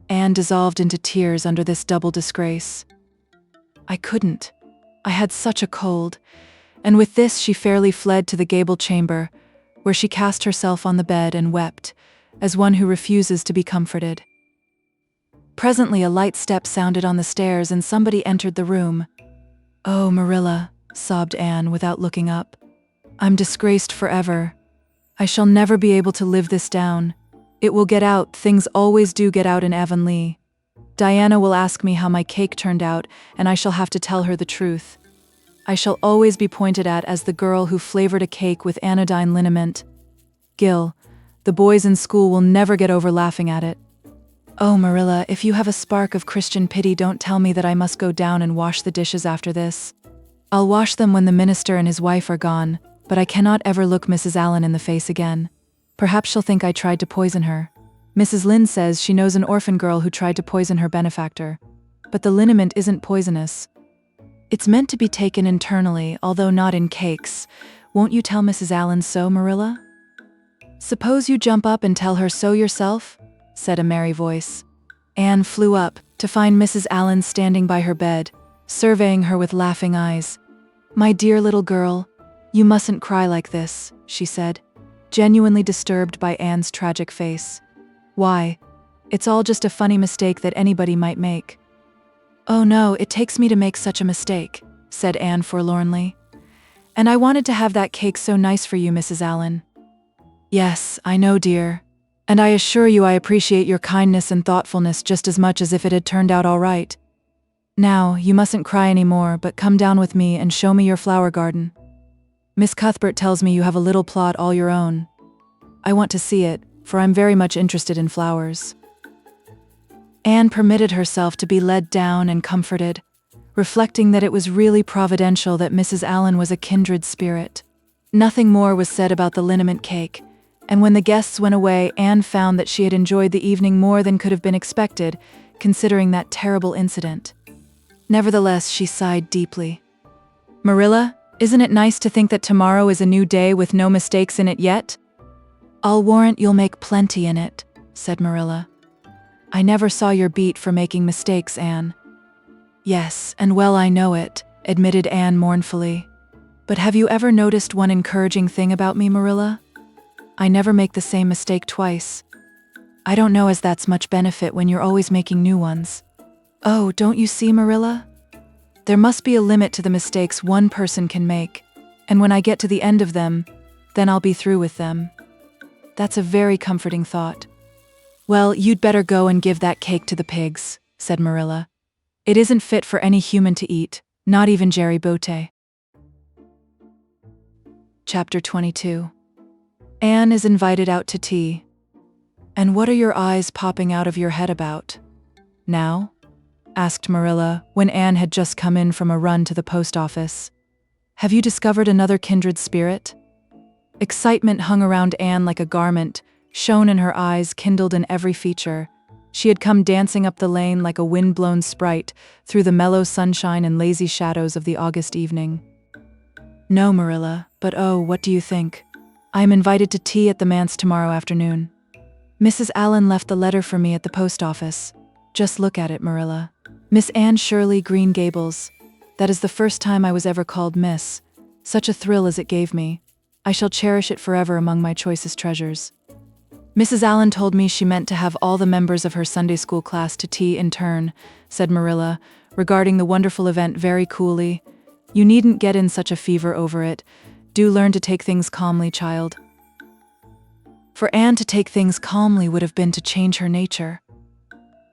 Anne dissolved into tears under this double disgrace. "I couldn't. I had such a cold." And with this she fairly fled to the gable chamber, where she cast herself on the bed and wept, as one who refuses to be comforted. Presently a light step sounded on the stairs and somebody entered the room. "Oh, Marilla," sobbed Anne without looking up. "I'm disgraced forever. I shall never be able to live this down. It will get out, things always do get out in Avonlea. Diana will ask me how my cake turned out, and I shall have to tell her the truth. I shall always be pointed at as the girl who flavored a cake with anodyne liniment. Gil, the boys in school will never get over laughing at it. Oh, Marilla, if you have a spark of Christian pity, don't tell me that I must go down and wash the dishes after this. I'll wash them when the minister and his wife are gone, but I cannot ever look Mrs. Allen in the face again. Perhaps she'll think I tried to poison her. Mrs. Lynde says she knows an orphan girl who tried to poison her benefactor. But the liniment isn't poisonous. It's meant to be taken internally, although not in cakes. Won't you tell Mrs. Allen so, Marilla?" "Suppose you jump up and tell her so yourself?" said a merry voice. Anne flew up to find Mrs. Allen standing by her bed, surveying her with laughing eyes. "My dear little girl, you mustn't cry like this," she said, genuinely disturbed by Anne's tragic face. "Why? It's all just a funny mistake that anybody might make." "Oh no, it takes me to make such a mistake," said Anne forlornly. "And I wanted to have that cake so nice for you, Mrs. Allen." "Yes, I know, dear. And I assure you I appreciate your kindness and thoughtfulness just as much as if it had turned out all right. Now, you mustn't cry any more, but come down with me and show me your flower garden. Miss Cuthbert tells me you have a little plot all your own. I want to see it, for I'm very much interested in flowers." Anne permitted herself to be led down and comforted, reflecting that it was really providential that Mrs. Allen was a kindred spirit. Nothing more was said about the liniment cake, and when the guests went away, Anne found that she had enjoyed the evening more than could have been expected, considering that terrible incident. Nevertheless, she sighed deeply. "Marilla, isn't it nice to think that tomorrow is a new day with no mistakes in it yet?" "I'll warrant you'll make plenty in it," said Marilla. "I never saw your beat for making mistakes, Anne." "Yes, and well I know it," admitted Anne mournfully. "But have you ever noticed one encouraging thing about me, Marilla? I never make the same mistake twice. I don't know as that's much benefit when you're always making new ones. Oh, don't you see, Marilla? There must be a limit to the mistakes one person can make, and when I get to the end of them, then I'll be through with them. That's a very comforting thought." "Well, you'd better go and give that cake to the pigs," said Marilla. "It isn't fit for any human to eat, not even Jerry Botte." Chapter 22. Anne is invited out to tea. "And what are your eyes popping out of your head about now?" asked Marilla when Anne had just come in from a run to the post office. "Have you discovered another kindred spirit?" Excitement hung around Anne like a garment, shone in her eyes, kindled in every feature. She had come dancing up the lane like a wind-blown sprite through the mellow sunshine and lazy shadows of the August evening. No, Marilla, but oh, what do you think? I am invited to tea at the manse tomorrow afternoon. Mrs. Allen left the letter for me at the post office. Just look at it, Marilla. Miss Anne Shirley Green Gables. That is the first time I was ever called Miss. Such a thrill as it gave me. I shall cherish it forever among my choicest treasures. Mrs. Allen told me she meant to have all the members of her Sunday school class to tea in turn, said Marilla, regarding the wonderful event very coolly. You needn't get in such a fever over it. Do learn to take things calmly, child. For Anne to take things calmly would have been to change her nature.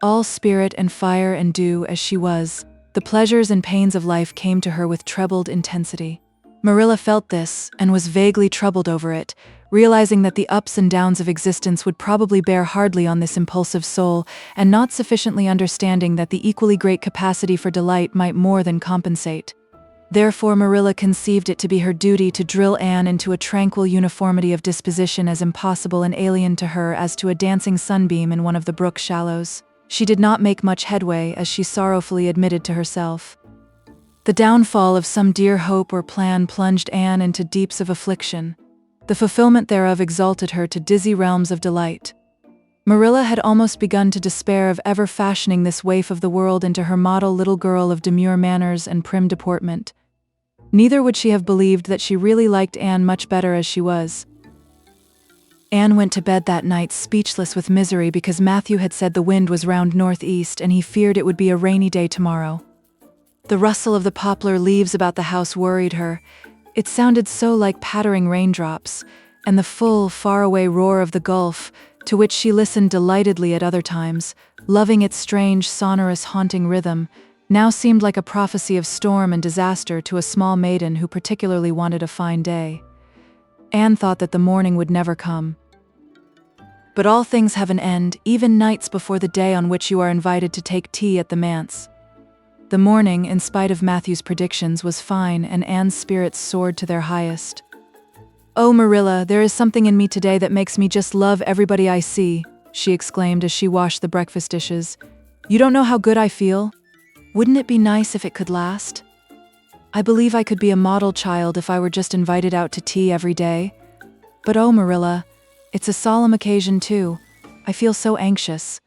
All spirit and fire and dew as she was, the pleasures and pains of life came to her with trebled intensity. Marilla felt this and was vaguely troubled over it, realizing that the ups and downs of existence would probably bear hardly on this impulsive soul, and not sufficiently understanding that the equally great capacity for delight might more than compensate. Therefore Marilla conceived it to be her duty to drill Anne into a tranquil uniformity of disposition as impossible and alien to her as to a dancing sunbeam in one of the brook shallows. She did not make much headway, as she sorrowfully admitted to herself. The downfall of some dear hope or plan plunged Anne into deeps of affliction. The fulfillment thereof exalted her to dizzy realms of delight. Marilla had almost begun to despair of ever fashioning this waif of the world into her model little girl of demure manners and prim deportment. Neither would she have believed that she really liked Anne much better as she was. Anne went to bed that night speechless with misery because Matthew had said the wind was round northeast and he feared it would be a rainy day tomorrow. The rustle of the poplar leaves about the house worried her. It sounded so like pattering raindrops, and the full, faraway roar of the Gulf, to which she listened delightedly at other times, loving its strange, sonorous, haunting rhythm, now seemed like a prophecy of storm and disaster to a small maiden who particularly wanted a fine day. Anne thought that the morning would never come. But all things have an end, even nights before the day on which you are invited to take tea at the manse. The morning, in spite of Matthew's predictions, was fine, and Anne's spirits soared to their highest. "Oh, Marilla, there is something in me today that makes me just love everybody I see," she exclaimed as she washed the breakfast dishes. "You don't know how good I feel? Wouldn't it be nice if it could last? I believe I could be a model child if I were just invited out to tea every day. But oh, Marilla, it's a solemn occasion too. I feel so anxious.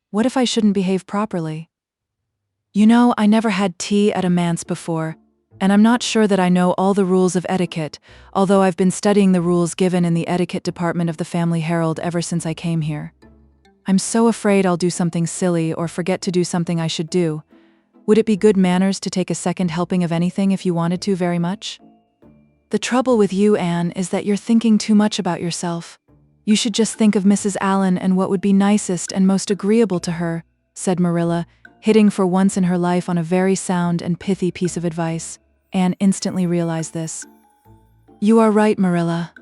What if I shouldn't behave properly? You know, I never had tea at a manse before, and I'm not sure that I know all the rules of etiquette, although I've been studying the rules given in the etiquette department of the Family Herald ever since I came here. I'm so afraid I'll do something silly or forget to do something I should do. Would it be good manners to take a second helping of anything if you wanted to very much? The trouble with you, Anne, is that you're thinking too much about yourself. You should just think of Mrs. Allen and what would be nicest and most agreeable to her," said Marilla, hitting for once in her life on a very sound and pithy piece of advice. Anne instantly realized this. "You are right, Marilla.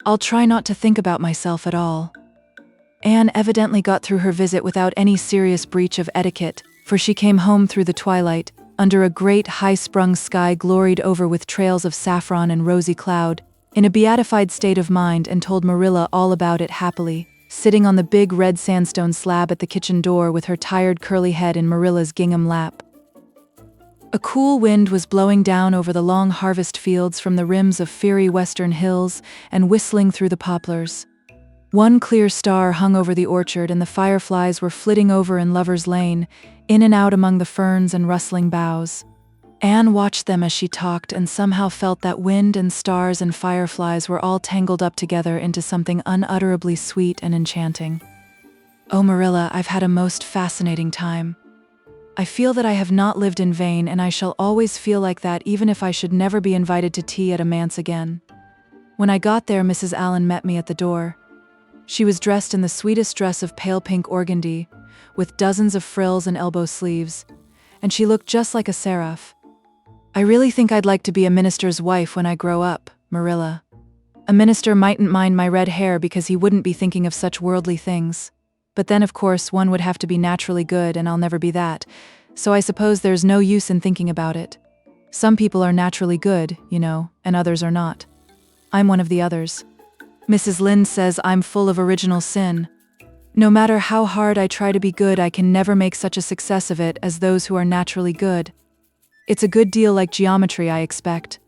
I'll try not to think about myself at all." Anne evidently got through her visit without any serious breach of etiquette, for she came home through the twilight, under a great high-sprung sky gloried over with trails of saffron and rosy cloud, in a beatified state of mind, and told Marilla all about it happily, sitting on the big red sandstone slab at the kitchen door with her tired curly head in Marilla's gingham lap. A cool wind was blowing down over the long harvest fields from the rims of fiery western hills and whistling through the poplars. One clear star hung over the orchard, and the fireflies were flitting over in Lover's Lane, in and out among the ferns and rustling boughs. Anne watched them as she talked and somehow felt that wind and stars and fireflies were all tangled up together into something unutterably sweet and enchanting. "Oh, Marilla, I've had a most fascinating time. I feel that I have not lived in vain, and I shall always feel like that even if I should never be invited to tea at a manse again." When I got there, Mrs. Allen met me at the door. She was dressed in the sweetest dress of pale pink organdy, with dozens of frills and elbow sleeves, and she looked just like a seraph. "I really think I'd like to be a minister's wife when I grow up, Marilla. A minister mightn't mind my red hair because he wouldn't be thinking of such worldly things. But then, of course, one would have to be naturally good, and I'll never be that, so I suppose there's no use in thinking about it. Some people are naturally good, you know, and others are not. I'm one of the others. Mrs. Lynde says I'm full of original sin. No matter how hard I try to be good, I can never make such a success of it as those who are naturally good. It's a good deal like geometry, I expect.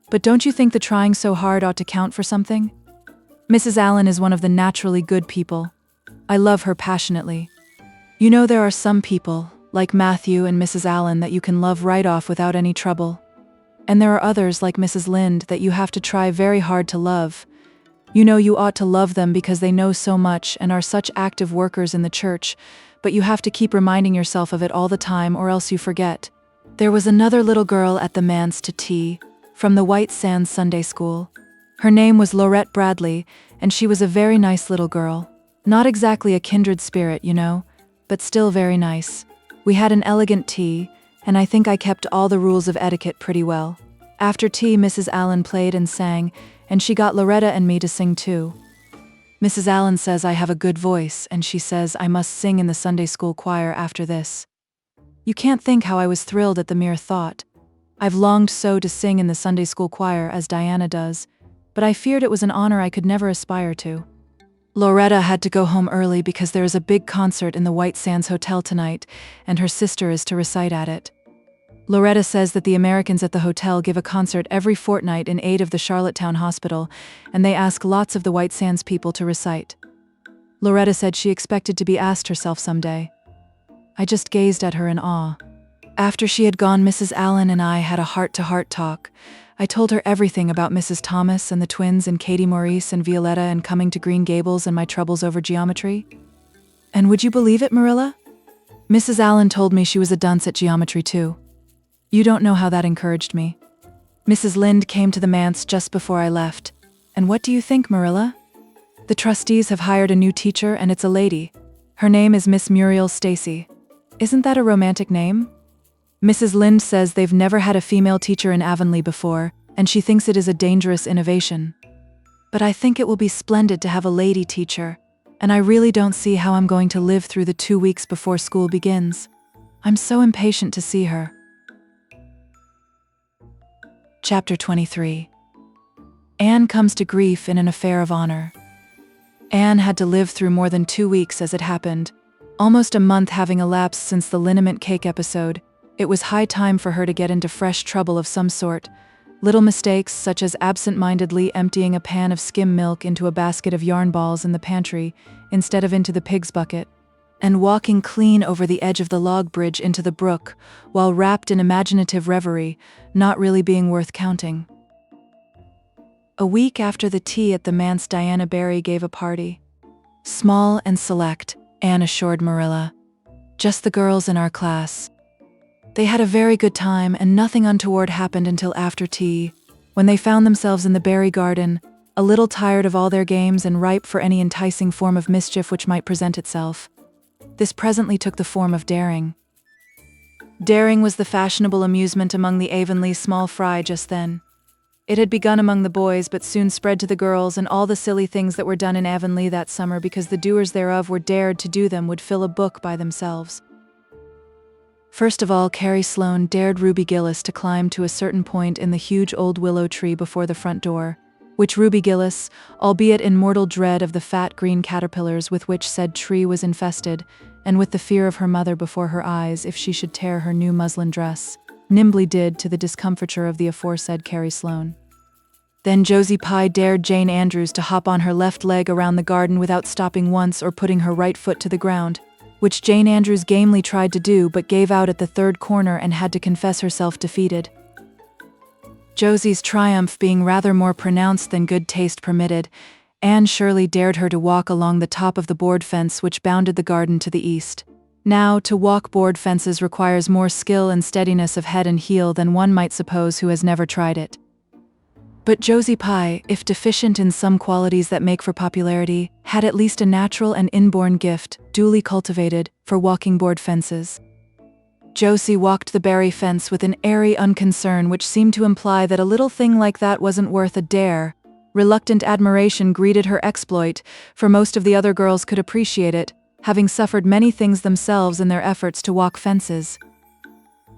But don't you think the trying so hard ought to count for something? Mrs. Allen is one of the naturally good people. I love her passionately. You know, there are some people, like Matthew and Mrs. Allen, that you can love right off without any trouble. And there are others, like Mrs. Lynde, that you have to try very hard to love. You know you ought to love them because they know so much and are such active workers in the church, but you have to keep reminding yourself of it all the time or else you forget. There was another little girl at the manse to tea, from the White Sands Sunday School. Her name was Laurette Bradley, and she was a very nice little girl. Not exactly a kindred spirit, you know, but still very nice. We had an elegant tea, and I think I kept all the rules of etiquette pretty well. After tea, Mrs. Allen played and sang, and she got Loretta and me to sing too. Mrs. Allen says I have a good voice, and she says I must sing in the Sunday school choir after this. You can't think how I was thrilled at the mere thought. I've longed so to sing in the Sunday school choir as Diana does, but I feared it was an honor I could never aspire to. Loretta had to go home early because there is a big concert in the White Sands Hotel tonight, and her sister is to recite at it. Loretta says that the Americans at the hotel give a concert every fortnight in aid of the Charlottetown Hospital, and they ask lots of the White Sands people to recite. Loretta said she expected to be asked herself someday. I just gazed at her in awe. After she had gone, Mrs. Allen and I had a heart-to-heart talk. I told her everything about Mrs. Thomas and the twins and Katie Maurice and Violetta and coming to Green Gables and my troubles over geometry. And would you believe it, Marilla? Mrs. Allen told me she was a dunce at geometry too. You don't know how that encouraged me. Mrs. Lynde came to the manse just before I left. And what do you think, Marilla? The trustees have hired a new teacher, and it's a lady. Her name is Miss Muriel Stacy. Isn't that a romantic name? Mrs. Lynde says they've never had a female teacher in Avonlea before, and she thinks it is a dangerous innovation. But I think it will be splendid to have a lady teacher, and I really don't see how I'm going to live through the 2 weeks before school begins. I'm so impatient to see her. Chapter 23. Anne comes to grief in an affair of honor. Anne had to live through more than 2 weeks as it happened, almost a month having elapsed since the liniment cake episode. It was high time for her to get into fresh trouble of some sort. Little mistakes, such as absent-mindedly emptying a pan of skim milk into a basket of yarn balls in the pantry instead of into the pig's bucket, and walking clean over the edge of the log bridge into the brook while wrapped in imaginative reverie, not really being worth counting. A week after the tea at the manse, Diana Barry gave a party. Small and select, Anne assured Marilla. Just the girls in our class. They had a very good time, and nothing untoward happened until after tea, when they found themselves in the berry garden, a little tired of all their games and ripe for any enticing form of mischief which might present itself. This presently took the form of daring. Daring was the fashionable amusement among the Avonlea small fry just then. It had begun among the boys, but soon spread to the girls, and all the silly things that were done in Avonlea that summer because the doers thereof were dared to do them would fill a book by themselves. First of all, Carrie Sloane dared Ruby Gillis to climb to a certain point in the huge old willow tree before the front door, which Ruby Gillis, albeit in mortal dread of the fat green caterpillars with which said tree was infested, and with the fear of her mother before her eyes if she should tear her new muslin dress, nimbly did to the discomfiture of the aforesaid Carrie Sloane. Then Josie Pye dared Jane Andrews to hop on her left leg around the garden without stopping once or putting her right foot to the ground, which Jane Andrews gamely tried to do but gave out at the third corner and had to confess herself defeated. Josie's triumph being rather more pronounced than good taste permitted, Anne Shirley dared her to walk along the top of the board fence which bounded the garden to the east. Now, to walk board fences requires more skill and steadiness of head and heel than one might suppose who has never tried it. But Josie Pye, if deficient in some qualities that make for popularity, had at least a natural and inborn gift, duly cultivated, for walking board fences. Josie walked the berry fence with an airy unconcern which seemed to imply that a little thing like that wasn't worth a dare. Reluctant admiration greeted her exploit, for most of the other girls could appreciate it, having suffered many things themselves in their efforts to walk fences.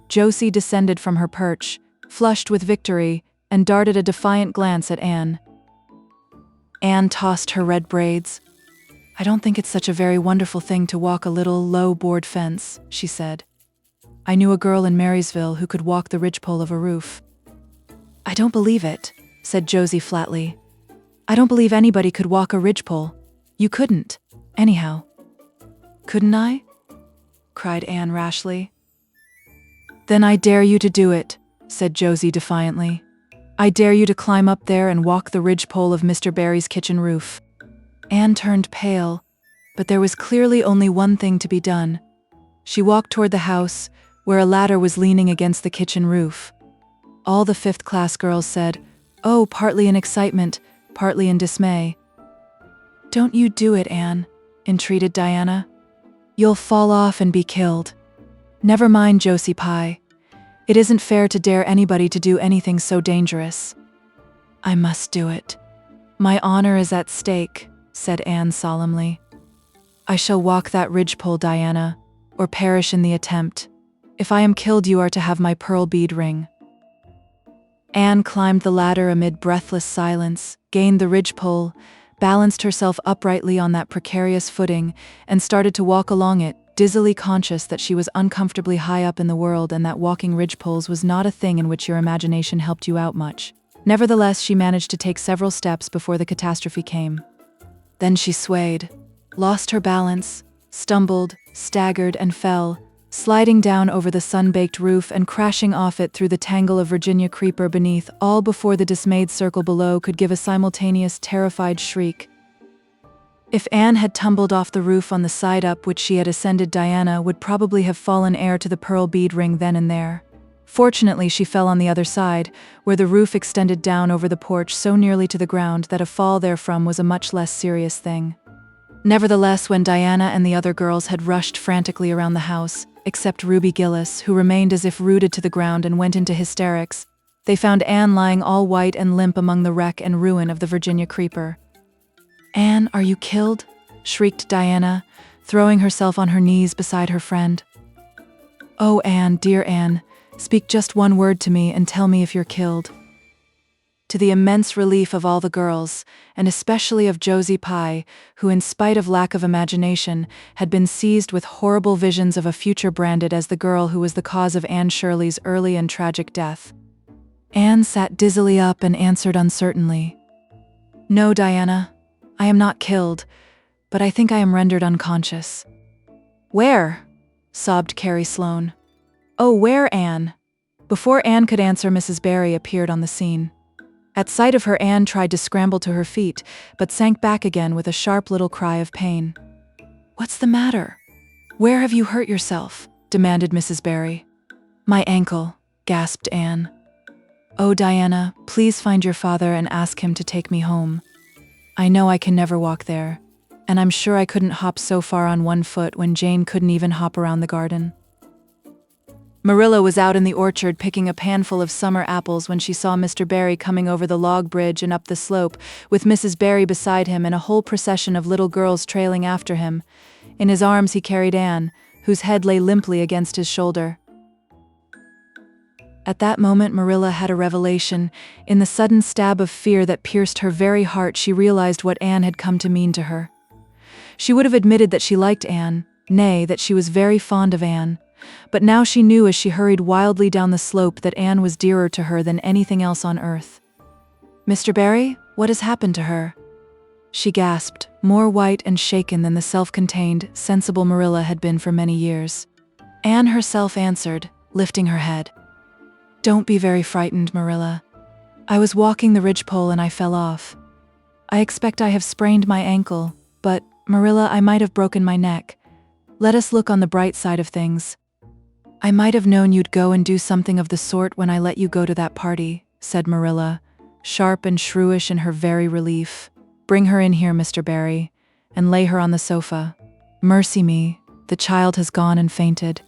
Josie descended from her perch, flushed with victory, and darted a defiant glance at Anne. Anne tossed her red braids. "I don't think it's such a very wonderful thing to walk a little, low board fence," she said. "I knew a girl in Marysville who could walk the ridgepole of a roof." "I don't believe it," said Josie flatly. "I don't believe anybody could walk a ridgepole. You couldn't, anyhow." "Couldn't I?" cried Anne rashly. "Then I dare you to do it," said Josie defiantly. "I dare you to climb up there and walk the ridgepole of Mr. Barry's kitchen roof." Anne turned pale, but there was clearly only one thing to be done. She walked toward the house, where a ladder was leaning against the kitchen roof. All the fifth-class girls said, "Oh," partly in excitement, partly in dismay. "Don't you do it, Anne," entreated Diana. "You'll fall off and be killed." "Never mind, Josie Pye. It isn't fair to dare anybody to do anything so dangerous." "I must do it. My honor is at stake," said Anne solemnly. "I shall walk that ridgepole, Diana, or perish in the attempt. If I am killed, you are to have my pearl bead ring." Anne climbed the ladder amid breathless silence, gained the ridgepole, balanced herself uprightly on that precarious footing, and started to walk along it, dizzily conscious that she was uncomfortably high up in the world and that walking ridgepoles was not a thing in which your imagination helped you out much. Nevertheless, she managed to take several steps before the catastrophe came. Then she swayed, lost her balance, stumbled, staggered, and fell, sliding down over the sun-baked roof and crashing off it through the tangle of Virginia creeper beneath, all before the dismayed circle below could give a simultaneous terrified shriek. If Anne had tumbled off the roof on the side up which she had ascended, Diana would probably have fallen heir to the pearl bead ring then and there. Fortunately, she fell on the other side, where the roof extended down over the porch so nearly to the ground that a fall therefrom was a much less serious thing. Nevertheless, when Diana and the other girls had rushed frantically around the house, except Ruby Gillis, who remained as if rooted to the ground and went into hysterics, they found Anne lying all white and limp among the wreck and ruin of the Virginia creeper. "Anne, are you killed?" shrieked Diana, throwing herself on her knees beside her friend. "Oh, Anne, dear Anne, speak just one word to me and tell me if you're killed." To the immense relief of all the girls, and especially of Josie Pye, who in spite of lack of imagination, had been seized with horrible visions of a future branded as the girl who was the cause of Anne Shirley's early and tragic death, Anne sat dizzily up and answered uncertainly, "No, Diana, I am not killed, but I think I am rendered unconscious." "Where?" sobbed Carrie Sloane. "Oh, where, Anne?" Before Anne could answer, Mrs. Barry appeared on the scene. At sight of her, Anne tried to scramble to her feet, but sank back again with a sharp little cry of pain. "What's the matter? Where have you hurt yourself?" demanded Mrs. Barry. "My ankle," gasped Anne. "Oh, Diana, please find your father and ask him to take me home. I know I can never walk there, and I'm sure I couldn't hop so far on one foot when Jane couldn't even hop around the garden." Marilla was out in the orchard picking a panful of summer apples when she saw Mr. Barry coming over the log bridge and up the slope, with Mrs. Barry beside him and a whole procession of little girls trailing after him. In his arms he carried Anne, whose head lay limply against his shoulder. At that moment, Marilla had a revelation. In the sudden stab of fear that pierced her very heart, she realized what Anne had come to mean to her. She would have admitted that she liked Anne, nay, that she was very fond of Anne, but now she knew as she hurried wildly down the slope that Anne was dearer to her than anything else on earth. "Mr. Barry, what has happened to her?" she gasped, more white and shaken than the self-contained, sensible Marilla had been for many years. Anne herself answered, lifting her head. "Don't be very frightened, Marilla. I was walking the ridgepole and I fell off. I expect I have sprained my ankle, but, Marilla, I might have broken my neck. Let us look on the bright side of things. I might have known you'd go and do something of the sort when I let you go to that party," said Marilla, sharp and shrewish in her very relief. "Bring her in here, Mr. Barry, and lay her on the sofa. Mercy me, the child has gone and fainted."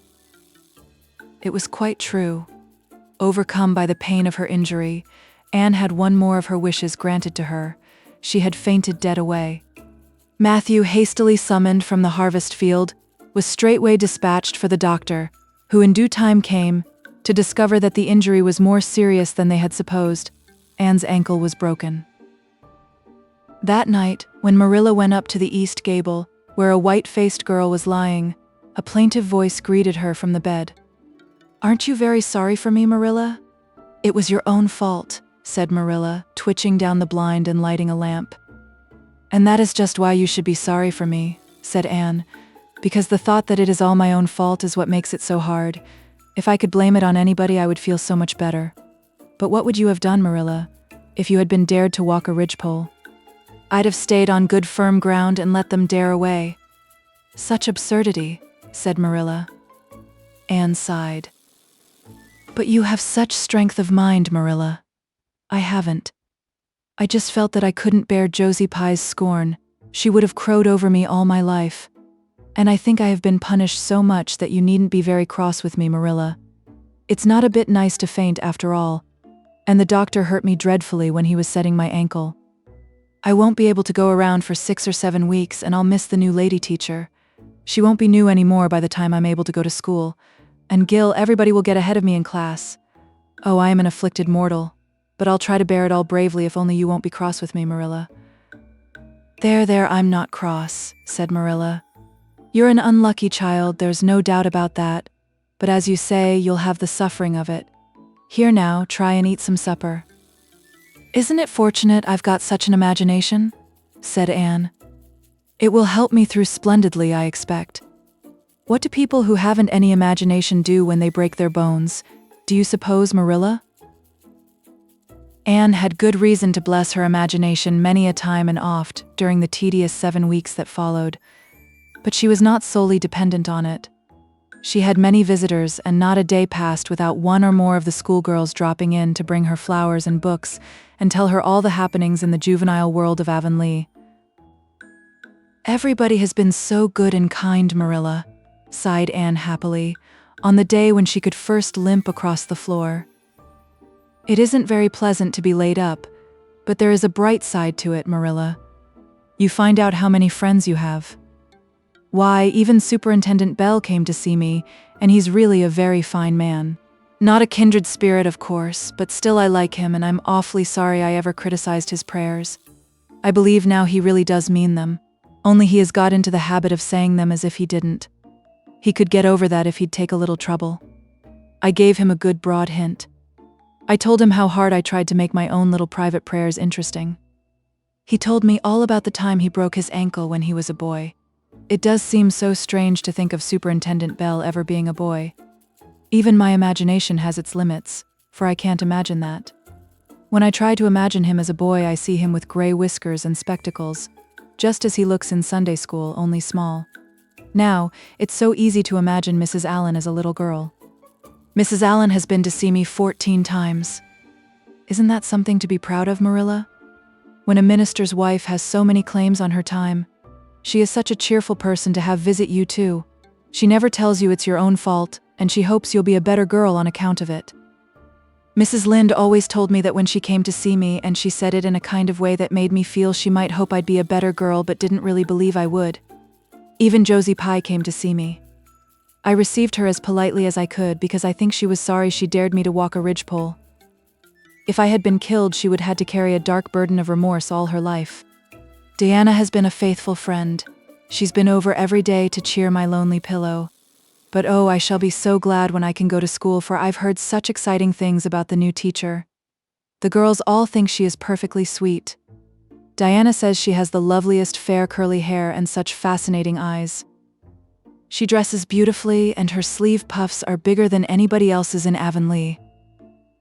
It was quite true. Overcome by the pain of her injury, Anne had one more of her wishes granted to her. She had fainted dead away. Matthew, hastily summoned from the harvest field, was straightway dispatched for the doctor, who in due time came, to discover that the injury was more serious than they had supposed. Anne's ankle was broken. That night, when Marilla went up to the east gable, where a white-faced girl was lying, a plaintive voice greeted her from the bed. "Aren't you very sorry for me, Marilla? It was your own fault. said Marilla, twitching down the blind and lighting a lamp. And that is just why you should be sorry for me, said Anne, because the thought that it is all my own fault is what makes it so hard. If I could blame it on anybody, I would feel so much better. But what would you have done, Marilla, if you had been dared to walk a ridgepole? I'd have stayed on good firm ground and let them dare away. Such absurdity, said Marilla. Anne sighed. But you have such strength of mind, Marilla. I haven't. I just felt that I couldn't bear Josie Pye's scorn. She would have crowed over me all my life. And I think I have been punished so much that you needn't be very cross with me, Marilla. It's not a bit nice to faint after all. And the doctor hurt me dreadfully when he was setting my ankle. I won't be able to go around for 6 or 7 weeks, and I'll miss the new lady teacher. She won't be new anymore by the time I'm able to go to school. And Gil, everybody will get ahead of me in class. Oh, I am an afflicted mortal. But I'll try to bear it all bravely if only you won't be cross with me, Marilla. There, I'm not cross, said Marilla. You're an unlucky child, there's no doubt about that. But as you say, you'll have the suffering of it. Here now, try and eat some supper. Isn't it fortunate I've got such an imagination? Said Anne. It will help me through splendidly, I expect. What do people who haven't any imagination do when they break their bones? Do you suppose, Marilla? Anne had good reason to bless her imagination many a time and oft during the tedious 7 weeks that followed. But she was not solely dependent on it. She had many visitors, and not a day passed without one or more of the schoolgirls dropping in to bring her flowers and books and tell her all the happenings in the juvenile world of Avonlea. Everybody has been so good and kind, Marilla, sighed Anne happily, on the day when she could first limp across the floor. It isn't very pleasant to be laid up, but there is a bright side to it, Marilla. You find out how many friends you have. Why, even Superintendent Bell came to see me, and he's really a very fine man. Not a kindred spirit, of course, but still I like him, and I'm awfully sorry I ever criticized his prayers. I believe now he really does mean them, only he has got into the habit of saying them as if he didn't. He could get over that if he'd take a little trouble. I gave him a good broad hint. I told him how hard I tried to make my own little private prayers interesting. He told me all about the time he broke his ankle when he was a boy. It does seem so strange to think of Superintendent Bell ever being a boy. Even my imagination has its limits, for I can't imagine that. When I try to imagine him as a boy, I see him with gray whiskers and spectacles, just as he looks in Sunday school, only small. Now, it's so easy to imagine Mrs. Allen as a little girl. Mrs. Allen has been to see me 14 times. Isn't that something to be proud of, Marilla? When a minister's wife has so many claims on her time, she is such a cheerful person to have visit you too. She never tells you it's your own fault, and she hopes you'll be a better girl on account of it. Mrs. Lynde always told me that when she came to see me, and she said it in a kind of way that made me feel she might hope I'd be a better girl but didn't really believe I would. Even Josie Pye came to see me. I received her as politely as I could because I think she was sorry she dared me to walk a ridgepole. If I had been killed, she would had to carry a dark burden of remorse all her life. Diana has been a faithful friend. She's been over every day to cheer my lonely pillow. But oh, I shall be so glad when I can go to school, for I've heard such exciting things about the new teacher. The girls all think she is perfectly sweet. Diana says she has the loveliest fair curly hair and such fascinating eyes. She dresses beautifully, and her sleeve puffs are bigger than anybody else's in Avonlea.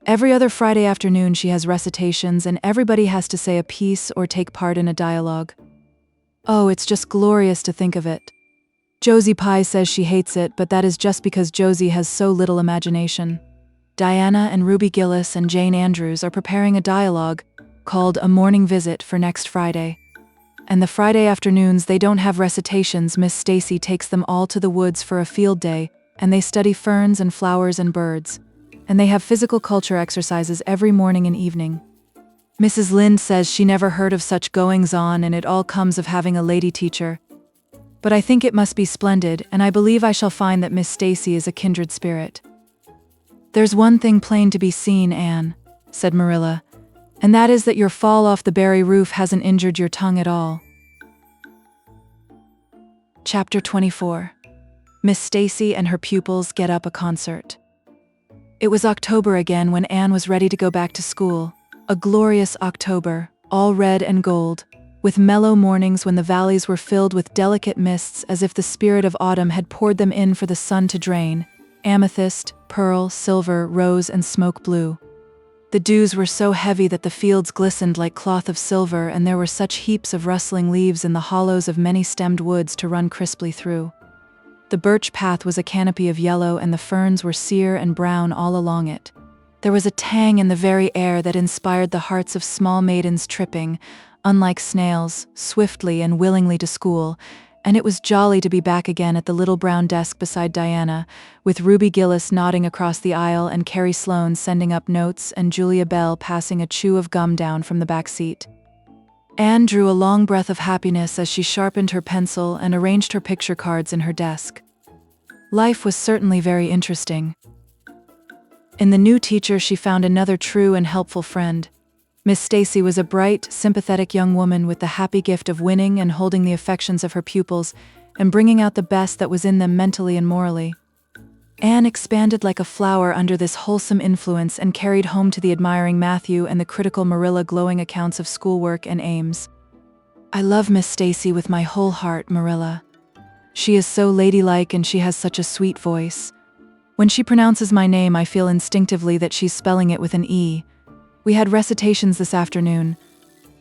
Every other Friday afternoon she has recitations, and everybody has to say a piece or take part in a dialogue. Oh, it's just glorious to think of it. Josie Pye says she hates it, but that is just because Josie has so little imagination. Diana and Ruby Gillis and Jane Andrews are preparing a dialogue called A Morning Visit for next Friday. And the Friday afternoons they don't have recitations. Miss Stacy takes them all to the woods for a field day, and they study ferns and flowers and birds. And they have physical culture exercises every morning and evening. Mrs. Lynde says she never heard of such goings-on, and it all comes of having a lady teacher. But I think it must be splendid, and I believe I shall find that Miss Stacy is a kindred spirit. There's one thing plain to be seen, Anne, said Marilla, and that is that your fall off the Barry roof hasn't injured your tongue at all. Chapter 24. Miss Stacy and her pupils get up a concert. It was October again when Anne was ready to go back to school, A glorious October, all red and gold, with mellow mornings when the valleys were filled with delicate mists as if the spirit of autumn had poured them in for the sun to drain, amethyst, pearl, silver, rose, and smoke blue. The dews were so heavy that the fields glistened like cloth of silver, and there were such heaps of rustling leaves in the hollows of many-stemmed woods to run crisply through. The birch path was a canopy of yellow, and the ferns were sere and brown all along it. There was a tang in the very air that inspired the hearts of small maidens tripping, unlike snails, swiftly and willingly to school, and it was jolly to be back again at the little brown desk beside Diana, with Ruby Gillis nodding across the aisle and Carrie Sloane sending up notes and Julia Bell passing a chew of gum down from the back seat. Anne drew a long breath of happiness as she sharpened her pencil and arranged her picture cards in her desk. Life was certainly very interesting. In the new teacher she found another true and helpful friend. Miss Stacy was a bright, sympathetic young woman with the happy gift of winning and holding the affections of her pupils and bringing out the best that was in them mentally and morally. Anne expanded like a flower under this wholesome influence and carried home to the admiring Matthew and the critical Marilla glowing accounts of schoolwork and aims. "I love Miss Stacy with my whole heart, Marilla. She is so ladylike and she has such a sweet voice. When she pronounces my name, I feel instinctively that she's spelling it with an E. We had recitations this afternoon.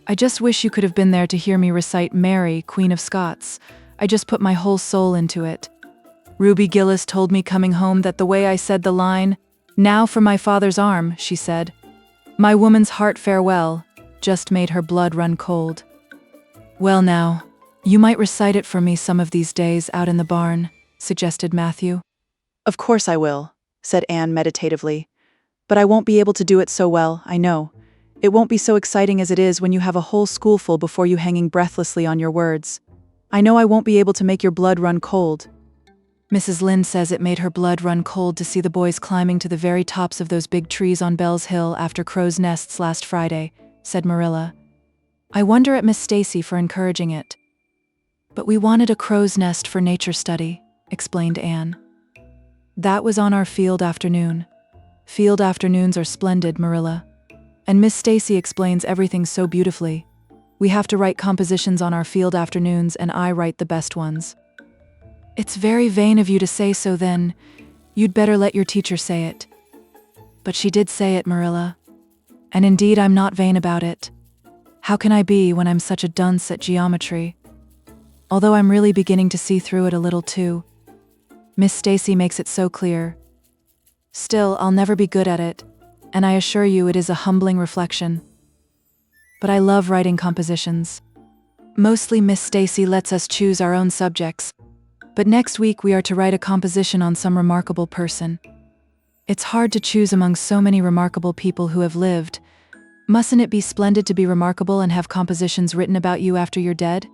I just wish you could have been there to hear me recite Mary, Queen of Scots. I just put my whole soul into it. Ruby Gillis told me coming home that the way I said the line, 'Now for my father's arm,' she said, 'My woman's heart farewell,' just made her blood run cold." "Well now, you might recite it for me some of these days out in the barn," suggested Matthew. "Of course I will," said Anne meditatively. "But I won't be able to do it so well, I know. It won't be so exciting as it is when you have a whole schoolful before you hanging breathlessly on your words. I know I won't be able to make your blood run cold." Mrs. Lynde says it made her blood run cold to see the boys climbing to the very tops of those big trees on Bell's Hill after crow's nests last Friday, said Marilla. "I wonder at Miss Stacy for encouraging it." "But we wanted a crow's nest for nature study," explained Anne. "That was on our field afternoon. Field afternoons are splendid, Marilla. And Miss Stacy explains everything so beautifully. We have to write compositions on our field afternoons, and I write the best ones." "It's very vain of you to say so then. You'd better let your teacher say it." "But she did say it, Marilla. And indeed I'm not vain about it. How can I be when I'm such a dunce at geometry? Although I'm really beginning to see through it a little too. Miss Stacy makes it so clear. Still, I'll never be good at it, and I assure you it is a humbling reflection. But I love writing compositions. Mostly Miss Stacy lets us choose our own subjects, but next week we are to write a composition on some remarkable person. It's hard to choose among so many remarkable people who have lived. Mustn't it be splendid to be remarkable and have compositions written about you after you're dead?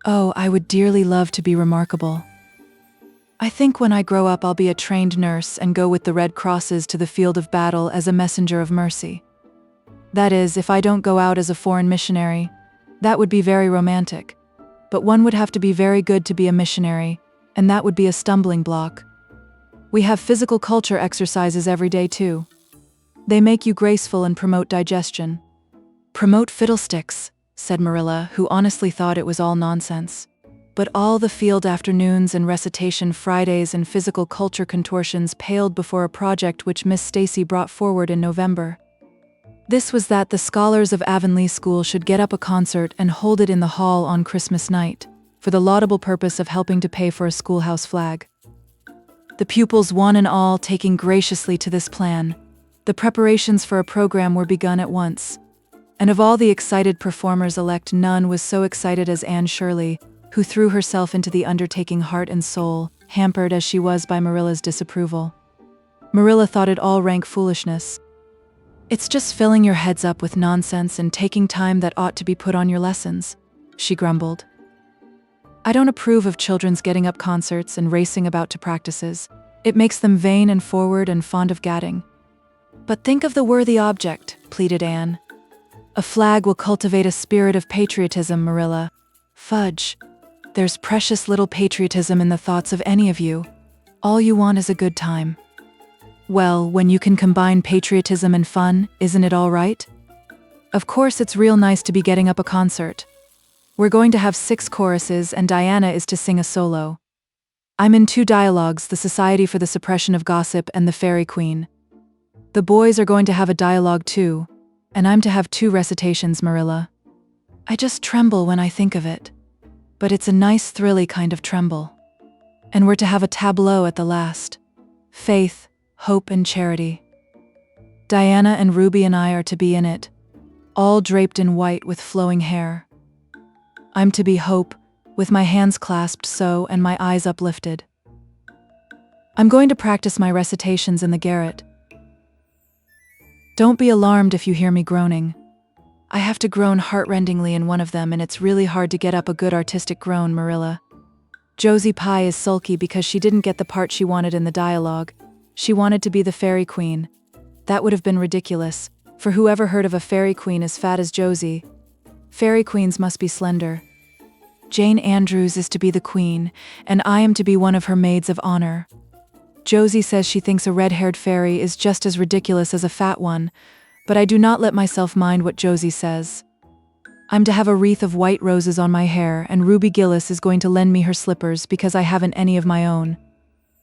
Oh, I would dearly love to be remarkable. I think when I grow up I'll be a trained nurse and go with the Red Crosses to the field of battle as a messenger of mercy. That is, if I don't go out as a foreign missionary. That would be very romantic. But one would have to be very good to be a missionary, and that would be a stumbling block. We have physical culture exercises every day too. They make you graceful and promote digestion." "Promote fiddlesticks," said Marilla, who honestly thought it was all nonsense. But all the field afternoons and recitation Fridays and physical culture contortions paled before a project which Miss Stacy brought forward in November. This was that the scholars of Avonlea School should get up a concert and hold it in the hall on Christmas night, for the laudable purpose of helping to pay for a schoolhouse flag. The pupils one and all taking graciously to this plan, the preparations for a program were begun at once. And of all the excited performers-elect, none was so excited as Anne Shirley, who threw herself into the undertaking heart and soul, hampered as she was by Marilla's disapproval. Marilla thought it all rank foolishness. "It's just filling your heads up with nonsense and taking time that ought to be put on your lessons," she grumbled. "I don't approve of children's getting up concerts and racing about to practices. It makes them vain and forward and fond of gadding." "But think of the worthy object," pleaded Anne. "A flag will cultivate a spirit of patriotism, Marilla." "Fudge. There's precious little patriotism in the thoughts of any of you. All you want is a good time." "Well, when you can combine patriotism and fun, isn't it all right?" Of course it's real nice to be getting up a concert. We're going to have 6 choruses and Diana is to sing a solo. I'm in 2 dialogues, the Society for the Suppression of Gossip and the Fairy Queen. The boys are going to have a dialogue too, and I'm to have 2 recitations, Marilla. I just tremble when I think of it. But it's a nice, thrilly kind of tremble. And we're to have a tableau at the last. Faith, hope, and charity. Diana and Ruby and I are to be in it, all draped in white with flowing hair. I'm to be Hope, with my hands clasped so and my eyes uplifted. I'm going to practice my recitations in the garret. Don't be alarmed if you hear me groaning. I have to groan heartrendingly in one of them, and it's really hard to get up a good artistic groan, Marilla. Josie Pye is sulky because she didn't get the part she wanted in the dialogue. She wanted to be the Fairy Queen. That would have been ridiculous, for whoever heard of a Fairy Queen as fat as Josie? Fairy Queens must be slender. Jane Andrews is to be the queen, and I am to be one of her maids of honor. Josie says she thinks a red-haired fairy is just as ridiculous as a fat one, but I do not let myself mind what Josie says. I'm to have a wreath of white roses on my hair, and Ruby Gillis is going to lend me her slippers because I haven't any of my own.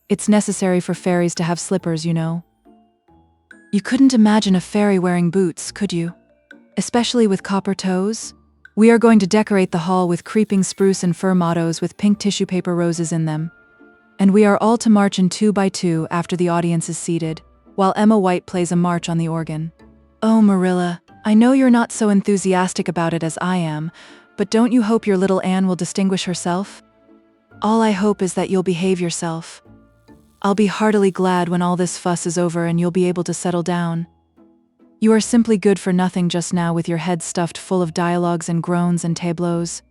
It's necessary for fairies to have slippers, you know. You couldn't imagine a fairy wearing boots, could you? Especially with copper toes? We are going to decorate the hall with creeping spruce and fir mottos with pink tissue paper roses in them. And we are all to march in 2 by 2 after the audience is seated, while Emma White plays a march on the organ. Oh, Marilla, I know you're not so enthusiastic about it as I am, but don't you hope your little Anne will distinguish herself? All I hope is that you'll behave yourself. I'll be heartily glad when all this fuss is over and you'll be able to settle down. You are simply good for nothing just now with your head stuffed full of dialogues and groans and tableaus.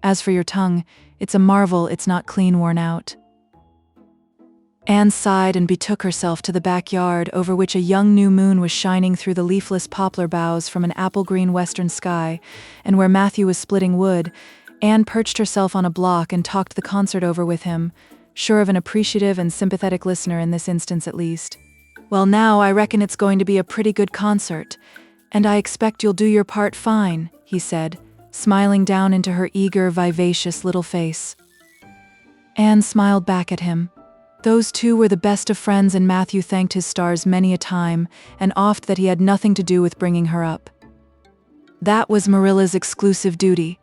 As for your tongue, it's a marvel it's not clean worn out. Anne sighed and betook herself to the backyard, over which a young new moon was shining through the leafless poplar boughs from an apple-green western sky, and where Matthew was splitting wood, Anne perched herself on a block and talked the concert over with him, sure of an appreciative and sympathetic listener in this instance at least. Well, now I reckon it's going to be a pretty good concert, and I expect you'll do your part fine, he said, smiling down into her eager, vivacious little face. Anne smiled back at him. Those 2 were the best of friends, and Matthew thanked his stars many a time, and oft that he had nothing to do with bringing her up. That was Marilla's exclusive duty.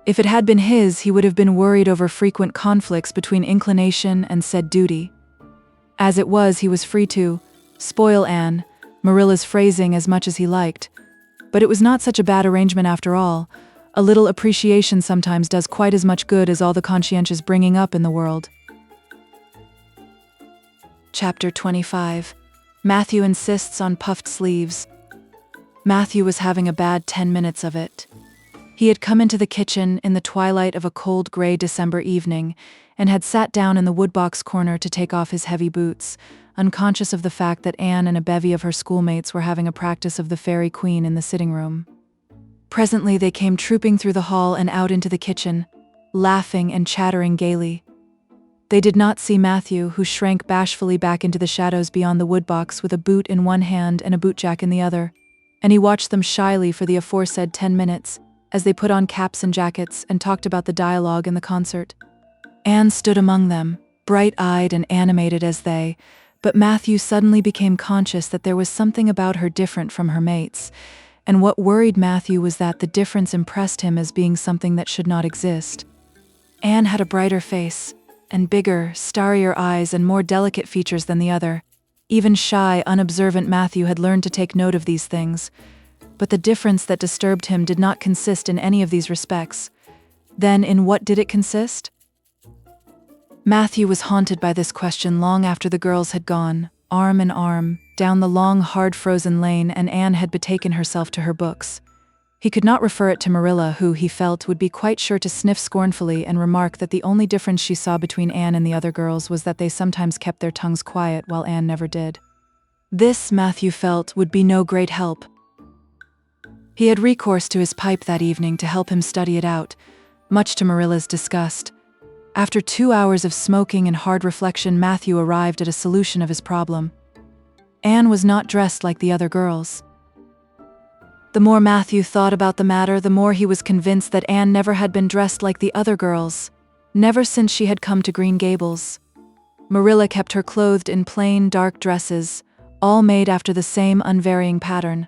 If it had been his, he would have been worried over frequent conflicts between inclination and said duty. As it was, he was free to spoil Anne, Marilla's phrasing, as much as he liked. But it was not such a bad arrangement after all. A little appreciation sometimes does quite as much good as all the conscientious bringing up in the world. Chapter 25. Matthew insists on puffed sleeves. Matthew was having a bad 10 minutes of it. He had come into the kitchen in the twilight of a cold gray December evening and had sat down in the woodbox corner to take off his heavy boots, unconscious of the fact that Anne and a bevy of her schoolmates were having a practice of the Fairy Queen in the sitting room. Presently they came trooping through the hall and out into the kitchen, laughing and chattering gaily. They did not see Matthew, who shrank bashfully back into the shadows beyond the woodbox with a boot in one hand and a bootjack in the other, and he watched them shyly for the aforesaid 10 minutes, as they put on caps and jackets and talked about the dialogue in the concert. Anne stood among them, bright-eyed and animated as they, but Matthew suddenly became conscious that there was something about her different from her mates, and what worried Matthew was that the difference impressed him as being something that should not exist. Anne had a brighter face, and bigger, starrier eyes and more delicate features than the other. Even shy, unobservant Matthew had learned to take note of these things, but the difference that disturbed him did not consist in any of these respects. Then in what did it consist? Matthew was haunted by this question long after the girls had gone, arm in arm, down the long, hard-frozen lane, and Anne had betaken herself to her books. He could not refer it to Marilla, who, he felt, would be quite sure to sniff scornfully and remark that the only difference she saw between Anne and the other girls was that they sometimes kept their tongues quiet while Anne never did. This, Matthew felt, would be no great help. He had recourse to his pipe that evening to help him study it out, much to Marilla's disgust. After 2 hours of smoking and hard reflection, Matthew arrived at a solution of his problem. Anne was not dressed like the other girls. The more Matthew thought about the matter, the more he was convinced that Anne never had been dressed like the other girls, never since she had come to Green Gables. Marilla kept her clothed in plain, dark dresses, all made after the same unvarying pattern.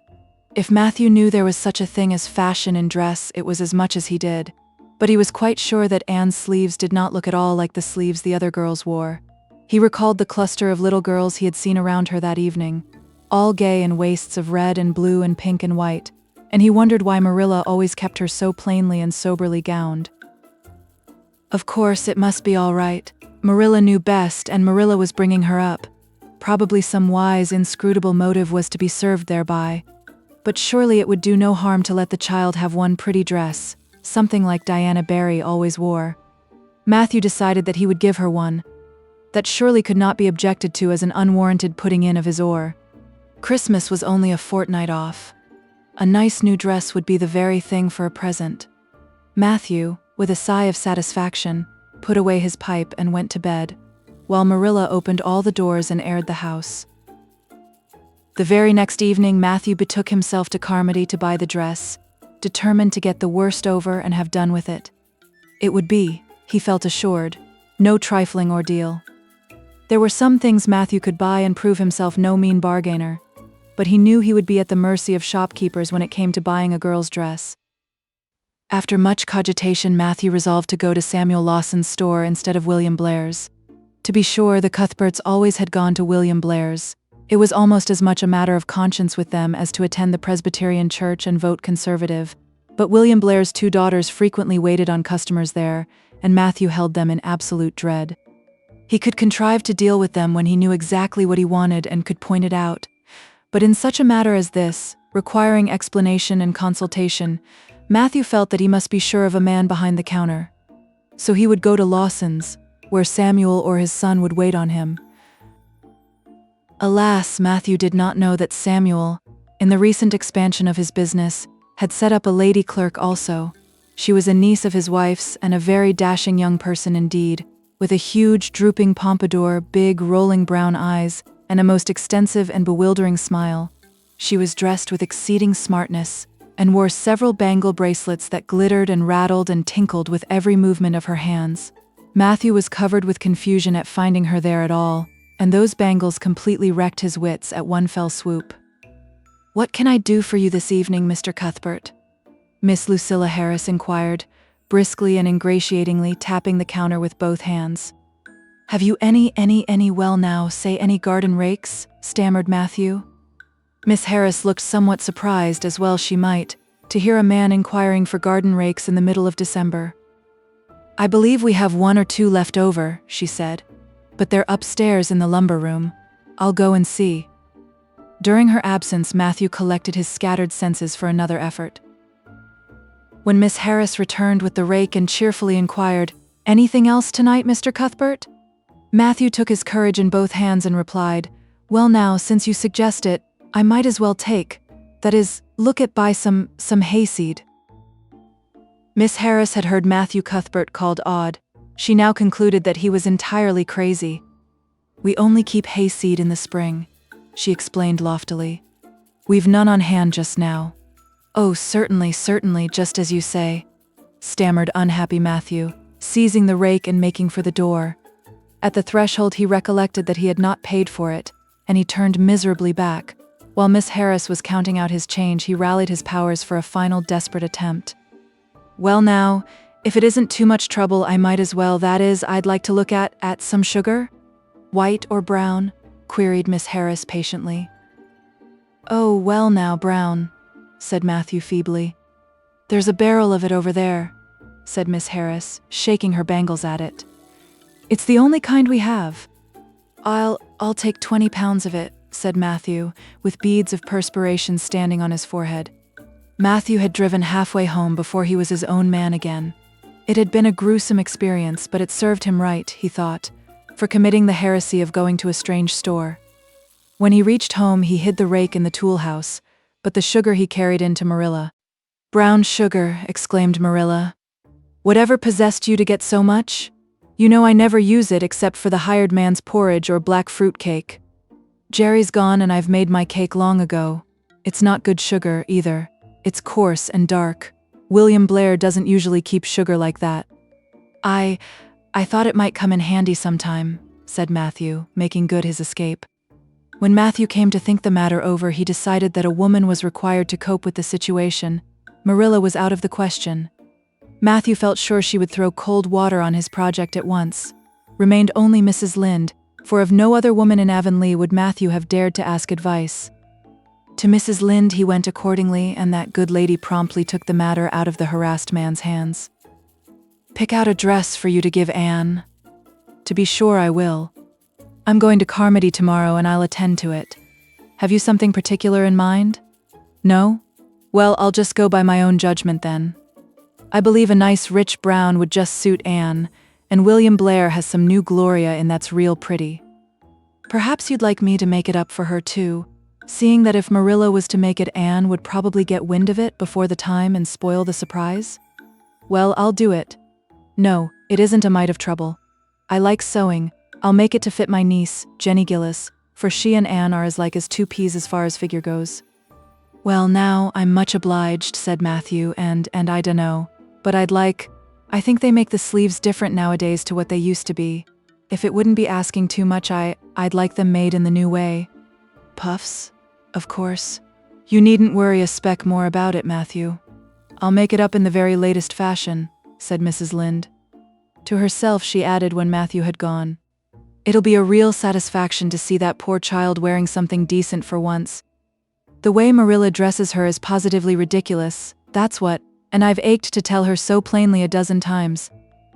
If Matthew knew there was such a thing as fashion in dress, it was as much as he did. But he was quite sure that Anne's sleeves did not look at all like the sleeves the other girls wore. He recalled the cluster of little girls he had seen around her that evening, all gay in waists of red and blue and pink and white, and he wondered why Marilla always kept her so plainly and soberly gowned. Of course, it must be all right. Marilla knew best, and Marilla was bringing her up. Probably some wise, inscrutable motive was to be served thereby. But surely it would do no harm to let the child have one pretty dress, something like Diana Barry always wore. Matthew decided that he would give her one. That surely could not be objected to as an unwarranted putting in of his oar. Christmas was only a fortnight off. A nice new dress would be the very thing for a present. Matthew, with a sigh of satisfaction, put away his pipe and went to bed, while Marilla opened all the doors and aired the house. The very next evening, Matthew betook himself to Carmody to buy the dress, determined to get the worst over and have done with it. It would be, he felt assured, no trifling ordeal. There were some things Matthew could buy and prove himself no mean bargainer, but he knew he would be at the mercy of shopkeepers when it came to buying a girl's dress. After much cogitation, Matthew resolved to go to Samuel Lawson's store instead of William Blair's. To be sure, the Cuthberts always had gone to William Blair's. It was almost as much a matter of conscience with them as to attend the Presbyterian church and vote Conservative, but William Blair's 2 daughters frequently waited on customers there, and Matthew held them in absolute dread. He could contrive to deal with them when he knew exactly what he wanted and could point it out, but in such a matter as this, requiring explanation and consultation, Matthew felt that he must be sure of a man behind the counter. So he would go to Lawson's, where Samuel or his son would wait on him. Alas, Matthew did not know that Samuel, in the recent expansion of his business, had set up a lady clerk also. She was a niece of his wife's and a very dashing young person indeed, with a huge, drooping pompadour, big, rolling brown eyes, and a most extensive and bewildering smile. She was dressed with exceeding smartness, and wore several bangle bracelets that glittered and rattled and tinkled with every movement of her hands. Matthew was covered with confusion at finding her there at all, and those bangles completely wrecked his wits at one fell swoop. "What can I do for you this evening, Mr. Cuthbert?" Miss Lucilla Harris inquired, briskly and ingratiatingly tapping the counter with both hands. "Have you any garden rakes?" stammered Matthew. Miss Harris looked somewhat surprised, as well she might, to hear a man inquiring for garden rakes in the middle of December. "I believe we have 1 or 2 left over," she said, "but they're upstairs in the lumber room. I'll go and see." During her absence, Matthew collected his scattered senses for another effort. When Miss Harris returned with the rake and cheerfully inquired, "Anything else tonight, Mr. Cuthbert?" Matthew took his courage in both hands and replied, "Well now, since you suggest it, I might as well buy some hayseed." Miss Harris had heard Matthew Cuthbert called odd. She now concluded that he was entirely crazy. "We only keep hayseed in the spring," she explained loftily. "We've none on hand just now." "Oh, certainly, just as you say," stammered unhappy Matthew, seizing the rake and making for the door. At the threshold he recollected that he had not paid for it, and he turned miserably back. While Miss Harris was counting out his change, he rallied his powers for a final desperate attempt. "Well now, if it isn't too much trouble, I might as well, I'd like to look at some sugar?" "White or brown?" queried Miss Harris patiently. "Oh, well now, brown," said Matthew feebly. "There's a barrel of it over there," said Miss Harris, shaking her bangles at it. "It's the only kind we have." I'll take 20 pounds of it," said Matthew, with beads of perspiration standing on his forehead. Matthew had driven halfway home before he was his own man again. It had been a gruesome experience, but it served him right, he thought, for committing the heresy of going to a strange store. When he reached home, he hid the rake in the tool house, but the sugar he carried in to Marilla. "Brown sugar," exclaimed Marilla. "Whatever possessed you to get so much? You know I never use it except for the hired man's porridge or black fruit cake. Jerry's gone and I've made my cake long ago. It's not good sugar, either. It's coarse and dark. William Blair doesn't usually keep sugar like that." I thought it might come in handy sometime," said Matthew, making good his escape. When Matthew came to think the matter over, he decided that a woman was required to cope with the situation. Marilla was out of the question. Matthew felt sure she would throw cold water on his project at once. Remained only Mrs. Lynde, for of no other woman in Avonlea would Matthew have dared to ask advice. To Mrs. Lynde he went accordingly, and that good lady promptly took the matter out of the harassed man's hands. "Pick out a dress for you to give Anne." "To be sure I will. I'm going to Carmody tomorrow and I'll attend to it. Have you something particular in mind?" "No? Well, I'll just go by my own judgment then. I believe a nice rich brown would just suit Anne, and William Blair has some new Gloria in that's real pretty. Perhaps you'd like me to make it up for her too, seeing that if Marilla was to make it, Anne would probably get wind of it before the time and spoil the surprise." "Well, I'll do it. No, it isn't a mite of trouble. I like sewing. I'll make it to fit my niece, Jenny Gillis, for she and Anne are as like as two peas as far as figure goes." "Well, now, I'm much obliged," said Matthew, and I dunno, but I think they make the sleeves different nowadays to what they used to be. If it wouldn't be asking too much, I'd like them made in the new way." "Puffs? Of course. You needn't worry a speck more about it, Matthew. I'll make it up in the very latest fashion," said Mrs. Lynde. To herself she added when Matthew had gone, "It'll be a real satisfaction to see that poor child wearing something decent for once. The way Marilla dresses her is positively ridiculous, that's what, and I've ached to tell her so plainly a dozen times.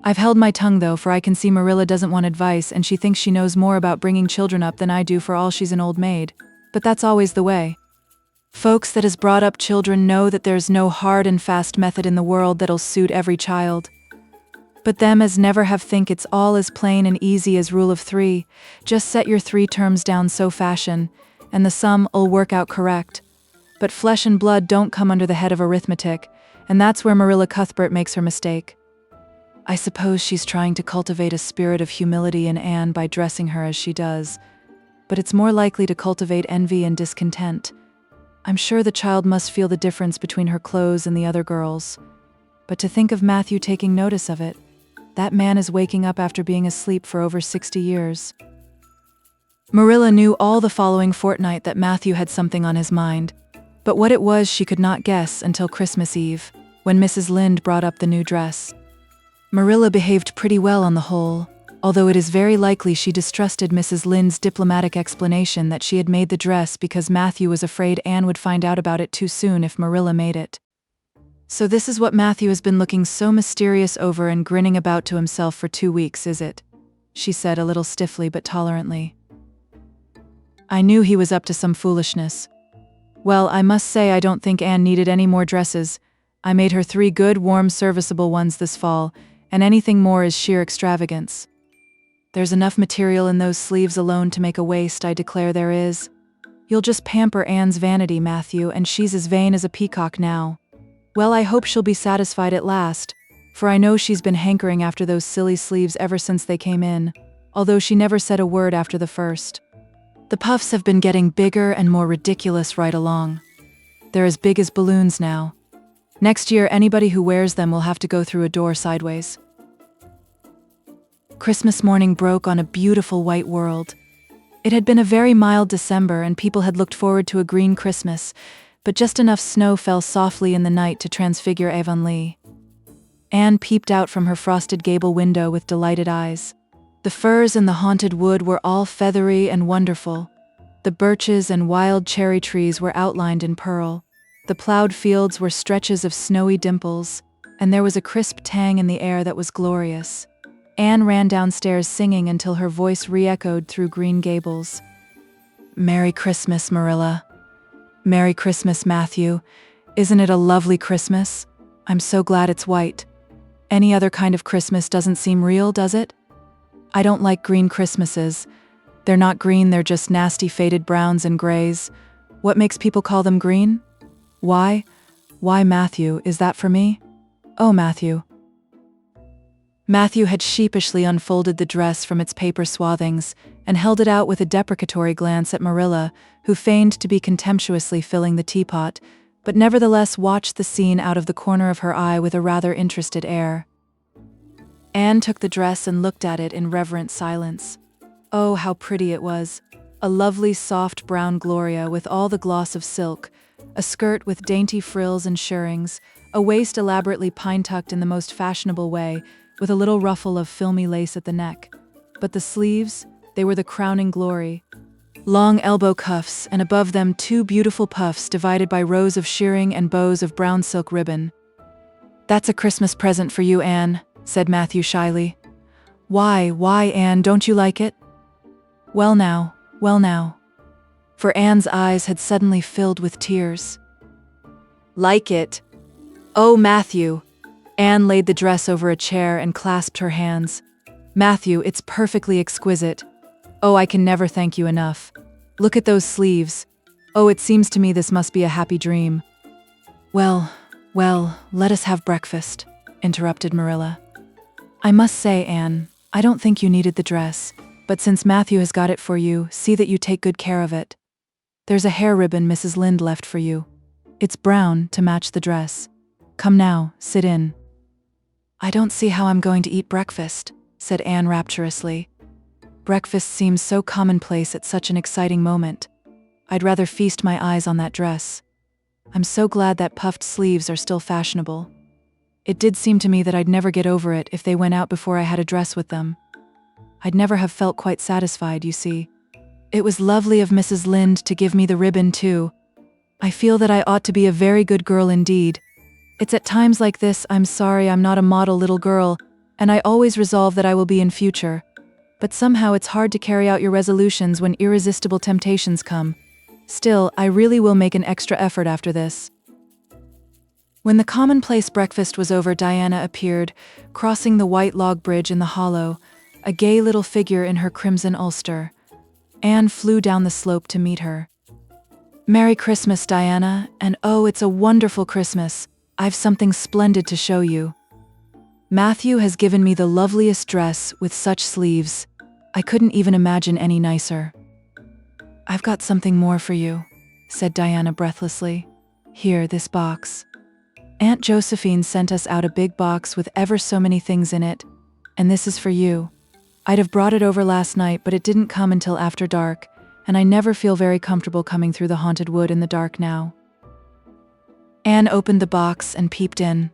I've held my tongue though, for I can see Marilla doesn't want advice and she thinks she knows more about bringing children up than I do, for all she's an old maid. But that's always the way. Folks that has brought up children know that there's no hard and fast method in the world that'll suit every child. But them as never have think it's all as plain and easy as rule of 3, just set your 3 terms down so fashion, and the sum'll work out correct. But flesh and blood don't come under the head of arithmetic, and that's where Marilla Cuthbert makes her mistake. I suppose she's trying to cultivate a spirit of humility in Anne by dressing her as she does, but it's more likely to cultivate envy and discontent. I'm sure the child must feel the difference between her clothes and the other girls. But to think of Matthew taking notice of it, that man is waking up after being asleep for over 60 years. Marilla knew all the following fortnight that Matthew had something on his mind, but what it was she could not guess until Christmas Eve, when Mrs. Lynde brought up the new dress. Marilla behaved pretty well on the whole, although it is very likely she distrusted Mrs. Lynde's diplomatic explanation that she had made the dress because Matthew was afraid Anne would find out about it too soon if Marilla made it. "So this is what Matthew has been looking so mysterious over and grinning about to himself for 2 weeks, is it?" she said a little stiffly but tolerantly. "I knew he was up to some foolishness. Well, I must say I don't think Anne needed any more dresses. I made her 3 good, warm, serviceable ones this fall, and anything more is sheer extravagance. There's enough material in those sleeves alone to make a waist, I declare there is. You'll just pamper Anne's vanity, Matthew, and she's as vain as a peacock now. Well, I hope she'll be satisfied at last, for I know she's been hankering after those silly sleeves ever since they came in, although she never said a word after the first. The puffs have been getting bigger and more ridiculous right along. They're as big as balloons now. Next year, anybody who wears them will have to go through a door sideways." Christmas morning broke on a beautiful white world. It had been a very mild December and people had looked forward to a green Christmas, but just enough snow fell softly in the night to transfigure Avonlea. Anne peeped out from her frosted gable window with delighted eyes. The firs in the haunted wood were all feathery and wonderful. The birches and wild cherry trees were outlined in pearl. The plowed fields were stretches of snowy dimples, and there was a crisp tang in the air that was glorious. Anne ran downstairs singing until her voice re-echoed through Green Gables. "Merry Christmas, Marilla. Merry Christmas, Matthew. Isn't it a lovely Christmas? I'm so glad it's white. Any other kind of Christmas doesn't seem real, does it? I don't like green Christmases. They're not green, they're just nasty faded browns and grays. What makes people call them green? Why, Matthew, is that for me? Oh, Matthew." Matthew had sheepishly unfolded the dress from its paper swathings and held it out with a deprecatory glance at Marilla, who feigned to be contemptuously filling the teapot, but nevertheless watched the scene out of the corner of her eye with a rather interested air. Anne took the dress and looked at it in reverent silence. Oh, how pretty it was! A lovely soft brown gloria with all the gloss of silk, a skirt with dainty frills and shirrings, a waist elaborately pine-tucked in the most fashionable way, with a little ruffle of filmy lace at the neck. But the sleeves, they were the crowning glory. Long elbow cuffs, and above them 2 beautiful puffs divided by rows of shirring and bows of brown silk ribbon. "That's a Christmas present for you, Anne," said Matthew shyly. Why, Anne, don't you like it?" Well now. For Anne's eyes had suddenly filled with tears. "Like it? Oh, Matthew!" Anne laid the dress over a chair and clasped her hands. "Matthew, it's perfectly exquisite. Oh, I can never thank you enough. Look at those sleeves. Oh, it seems to me this must be a happy dream." Well, let us have breakfast," interrupted Marilla. "I must say, Anne, I don't think you needed the dress, but since Matthew has got it for you, see that you take good care of it. There's a hair ribbon Mrs. Lynde left for you. It's brown to match the dress. Come now, sit in." "I don't see how I'm going to eat breakfast," said Anne rapturously. "Breakfast seems so commonplace at such an exciting moment. I'd rather feast my eyes on that dress. I'm so glad that puffed sleeves are still fashionable. It did seem to me that I'd never get over it if they went out before I had a dress with them. I'd never have felt quite satisfied, you see. It was lovely of Mrs. Lynde to give me the ribbon, too. I feel that I ought to be a very good girl indeed. It's at times like this I'm sorry I'm not a model little girl, and I always resolve that I will be in future. But somehow it's hard to carry out your resolutions when irresistible temptations come. Still, I really will make an extra effort after this." When the commonplace breakfast was over, Diana appeared, crossing the white log bridge in the hollow, a gay little figure in her crimson ulster. Anne flew down the slope to meet her. "Merry Christmas, Diana, and oh, it's a wonderful Christmas. I've something splendid to show you. Matthew has given me the loveliest dress with such sleeves. I couldn't even imagine any nicer." "I've got something more for you," said Diana breathlessly. "Here, this box. Aunt Josephine sent us out a big box with ever so many things in it, and this is for you. I'd have brought it over last night, but it didn't come until after dark, and I never feel very comfortable coming through the haunted wood in the dark now." Anne opened the box and peeped in.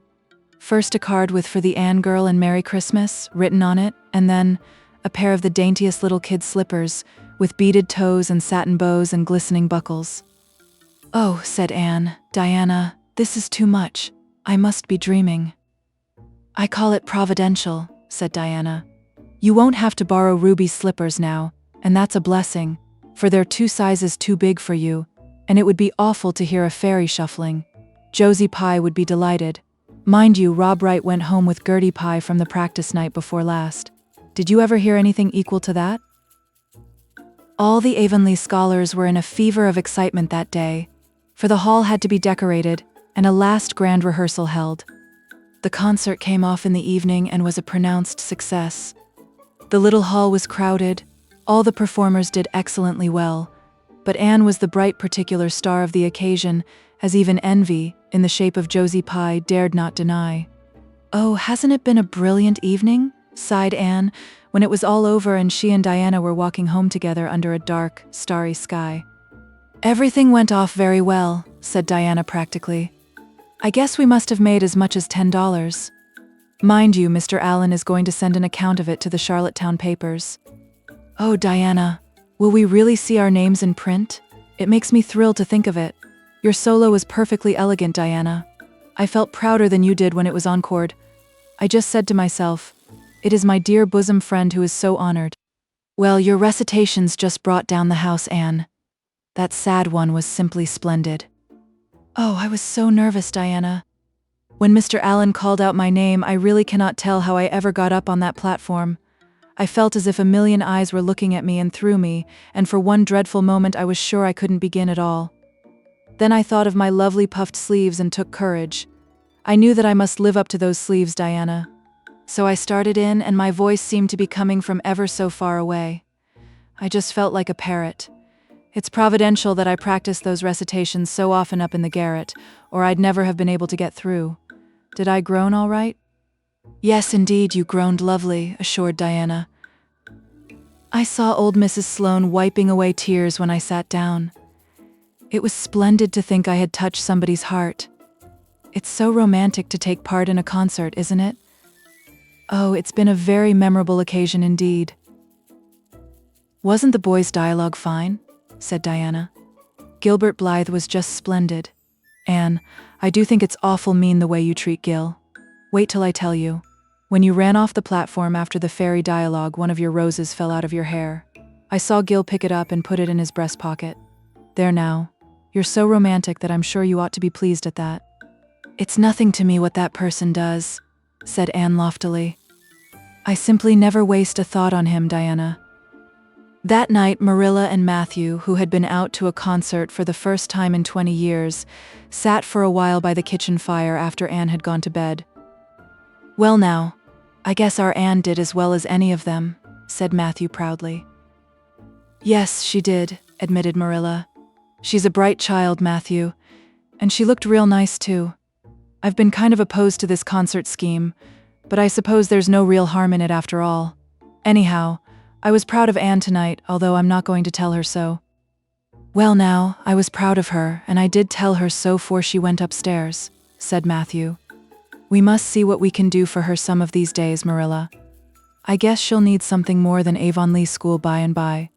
First a card with "For the Anne girl and Merry Christmas" written on it, and then a pair of the daintiest little kid slippers, with beaded toes and satin bows and glistening buckles. "Oh," said Anne, "Diana, this is too much. I must be dreaming." "I call it providential," said Diana. "You won't have to borrow Ruby's slippers now, and that's a blessing, for they're 2 sizes too big for you, and it would be awful to hear a fairy shuffling. Josie Pye would be delighted. Mind you, Rob Wright went home with Gertie Pye from the practice night before last. Did you ever hear anything equal to that?" All the Avonlea scholars were in a fever of excitement that day, for the hall had to be decorated, and a last grand rehearsal held. The concert came off in the evening and was a pronounced success. The little hall was crowded, all the performers did excellently well, but Anne was the bright particular star of the occasion, as even envy, in the shape of Josie Pye, dared not deny. "Oh, hasn't it been a brilliant evening?" sighed Anne, when it was all over and she and Diana were walking home together under a dark, starry sky. "Everything went off very well," said Diana practically. "I guess we must have made as much as $10. Mind you, Mr. Allen is going to send an account of it to the Charlottetown papers." "Oh, Diana, will we really see our names in print? It makes me thrill to think of it. Your solo was perfectly elegant, Diana. I felt prouder than you did when it was encored. I just said to myself, it is my dear bosom friend who is so honored. Well, your recitations just brought down the house, Anne. That sad one was simply splendid." "Oh, I was so nervous, Diana. When Mr. Allen called out my name, I really cannot tell how I ever got up on that platform. I felt as if a million eyes were looking at me and through me, and for one dreadful moment I was sure I couldn't begin at all. Then I thought of my lovely puffed sleeves and took courage. I knew that I must live up to those sleeves, Diana. So I started in, and my voice seemed to be coming from ever so far away. I just felt like a parrot. It's providential that I practiced those recitations so often up in the garret, or I'd never have been able to get through. Did I groan all right?" "Yes, indeed, you groaned lovely," assured Diana. "I saw old Mrs. Sloane wiping away tears when I sat down. It was splendid to think I had touched somebody's heart. It's so romantic to take part in a concert, isn't it? Oh, it's been a very memorable occasion indeed." "Wasn't the boys' dialogue fine?" said Diana. "Gilbert Blythe was just splendid. Anne, I do think it's awful mean the way you treat Gil. Wait till I tell you. When you ran off the platform after the fairy dialogue, one of your roses fell out of your hair. I saw Gil pick it up and put it in his breast pocket. There now. You're so romantic that I'm sure you ought to be pleased at that." "It's nothing to me what that person does," said Anne loftily. "I simply never waste a thought on him, Diana." That night, Marilla and Matthew, who had been out to a concert for the first time in 20 years, sat for a while by the kitchen fire after Anne had gone to bed. "Well now, I guess our Anne did as well as any of them," said Matthew proudly. "Yes, she did," admitted Marilla. "She's a bright child, Matthew, and she looked real nice too. I've been kind of opposed to this concert scheme, but I suppose there's no real harm in it after all. Anyhow, I was proud of Anne tonight, although I'm not going to tell her so." "Well now, I was proud of her, and I did tell her so 'fore she went upstairs," said Matthew. "We must see what we can do for her some of these days, Marilla. I guess she'll need something more than Avonlea School by and by."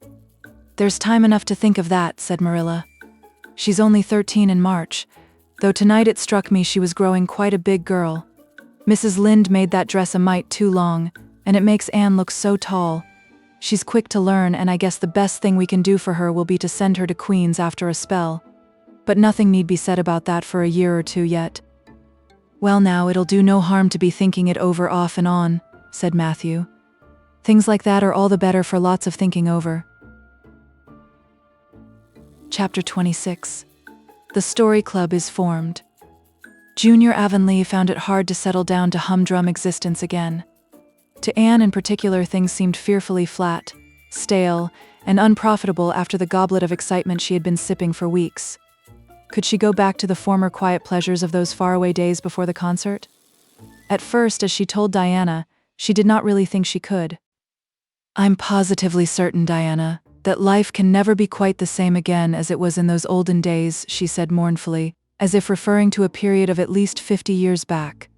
"There's time enough to think of that," said Marilla. "She's only 13 in March, though tonight it struck me she was growing quite a big girl. Mrs. Lynde made that dress a mite too long, and it makes Anne look so tall. She's quick to learn, and I guess the best thing we can do for her will be to send her to Queen's after a spell. But nothing need be said about that for a year or two yet." "Well now, it'll do no harm to be thinking it over off and on," said Matthew. "Things like that are all the better for lots of thinking over." Chapter 26. The Story Club is formed. Junior Avonlea found it hard to settle down to humdrum existence again. To Anne in particular, things seemed fearfully flat, stale, and unprofitable after the goblet of excitement she had been sipping for weeks. Could she go back to the former quiet pleasures of those faraway days before the concert? At first, as she told Diana, she did not really think she could. "I'm positively certain, Diana, that life can never be quite the same again as it was in those olden days," she said mournfully, as if referring to a period of at least 50 years back.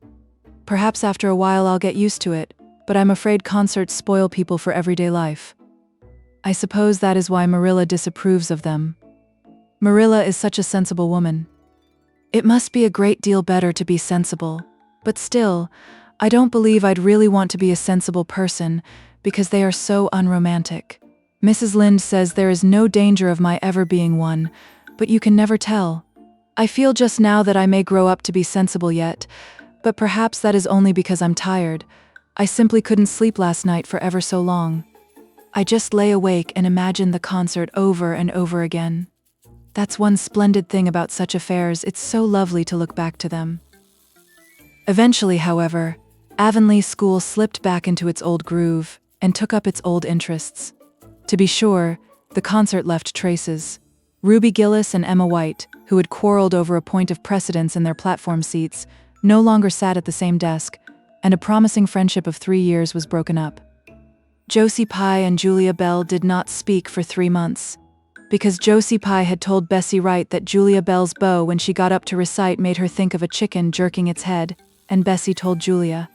"Perhaps after a while I'll get used to it, but I'm afraid concerts spoil people for everyday life. I suppose that is why Marilla disapproves of them. Marilla is such a sensible woman." "It must be a great deal better to be sensible, but still, I don't believe I'd really want to be a sensible person because they are so unromantic. Mrs. Lynde says there is no danger of my ever being one, but you can never tell. I feel just now that I may grow up to be sensible yet, but perhaps that is only because I'm tired. I simply couldn't sleep last night for ever so long. I just lay awake and imagined the concert over and over again. That's one splendid thing about such affairs, it's so lovely to look back to them." Eventually, however, Avonlea School slipped back into its old groove and took up its old interests. To be sure, the concert left traces. Ruby Gillis and Emma White, who had quarreled over a point of precedence in their platform seats, no longer sat at the same desk, and a promising friendship of 3 years was broken up. Josie Pye and Julia Bell did not speak for 3 months, because Josie Pye had told Bessie Wright that Julia Bell's bow when she got up to recite made her think of a chicken jerking its head, and Bessie told Julia.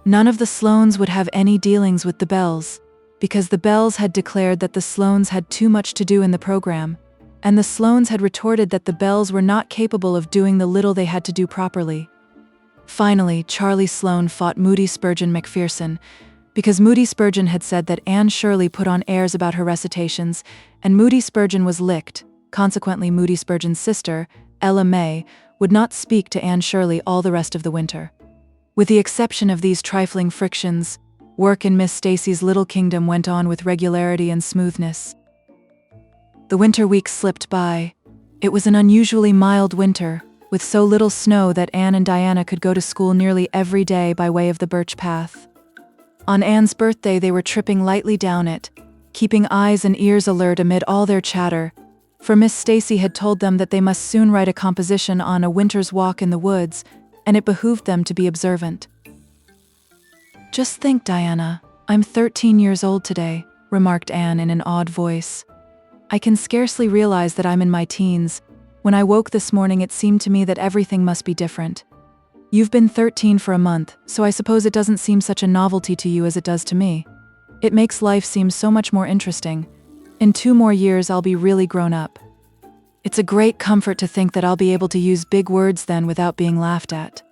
None of the Sloanes would have any dealings with the Bells, because the Bells had declared that the Sloanes had too much to do in the program, and the Sloanes had retorted that the Bells were not capable of doing the little they had to do properly. Finally, Charlie Sloane fought Moody Spurgeon McPherson, because Moody Spurgeon had said that Anne Shirley put on airs about her recitations, and Moody Spurgeon was licked. Consequently, Moody Spurgeon's sister, Ella May, would not speak to Anne Shirley all the rest of the winter. With the exception of these trifling frictions, work in Miss Stacy's little kingdom went on with regularity and smoothness. The winter weeks slipped by. It was an unusually mild winter, with so little snow that Anne and Diana could go to school nearly every day by way of the Birch Path. On Anne's birthday, they were tripping lightly down it, keeping eyes and ears alert amid all their chatter, for Miss Stacy had told them that they must soon write a composition on a winter's walk in the woods, and it behooved them to be observant. "Just think, Diana, I'm 13 years old today," remarked Anne in an awed voice. "I can scarcely realize that I'm in my teens. When I woke this morning, it seemed to me that everything must be different. You've been 13 for a month, so I suppose it doesn't seem such a novelty to you as it does to me. It makes life seem so much more interesting. In 2 more years, I'll be really grown up. It's a great comfort to think that I'll be able to use big words then without being laughed at."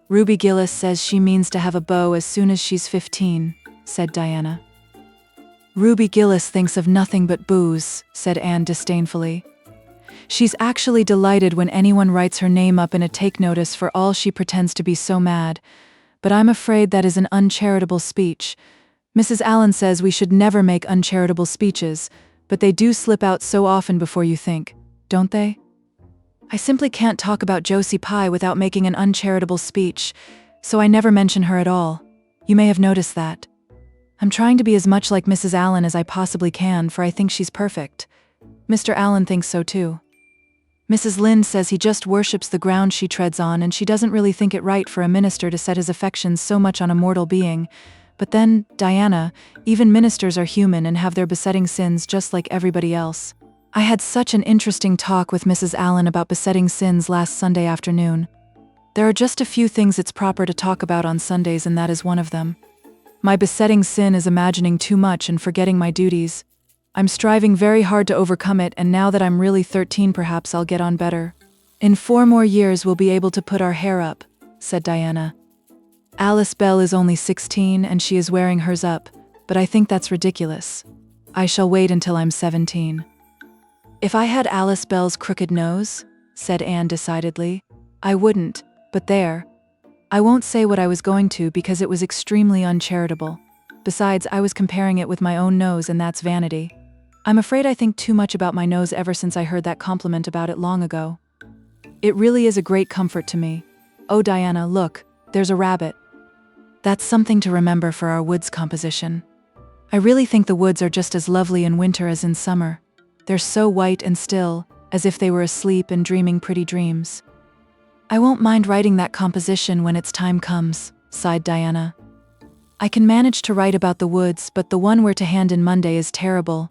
"Ruby Gillis says she means to have a beau as soon as she's 15, said Diana. "Ruby Gillis thinks of nothing but booze," said Anne disdainfully. "She's actually delighted when anyone writes her name up in a take notice for all she pretends to be so mad, but I'm afraid that is an uncharitable speech. Mrs. Allen says we should never make uncharitable speeches, but they do slip out so often before you think, don't they? I simply can't talk about Josie Pye without making an uncharitable speech, so I never mention her at all. You may have noticed that. I'm trying to be as much like Mrs. Allen as I possibly can, for I think she's perfect. Mr. Allen thinks so too. Mrs. Lynde says he just worships the ground she treads on, and she doesn't really think it right for a minister to set his affections so much on a mortal being. But then, Diana, even ministers are human and have their besetting sins just like everybody else. I had such an interesting talk with Mrs. Allen about besetting sins last Sunday afternoon. There are just a few things it's proper to talk about on Sundays, and that is one of them. My besetting sin is imagining too much and forgetting my duties. I'm striving very hard to overcome it, and now that I'm really 13, perhaps I'll get on better. In 4 more years we'll be able to put our hair up, said Diana. Alice Bell is only 16 and she is wearing hers up, but I think that's ridiculous. I shall wait until I'm 17. If I had Alice Bell's crooked nose, said Anne decidedly, I wouldn't, but there. I won't say what I was going to because it was extremely uncharitable. Besides, I was comparing it with my own nose, and that's vanity. I'm afraid I think too much about my nose ever since I heard that compliment about it long ago. It really is a great comfort to me. Oh, Diana, look, there's a rabbit. That's something to remember for our woods composition. I really think the woods are just as lovely in winter as in summer. They're so white and still, as if they were asleep and dreaming pretty dreams. I won't mind writing that composition when its time comes, sighed Diana. I can manage to write about the woods, but the one we're to hand in Monday is terrible.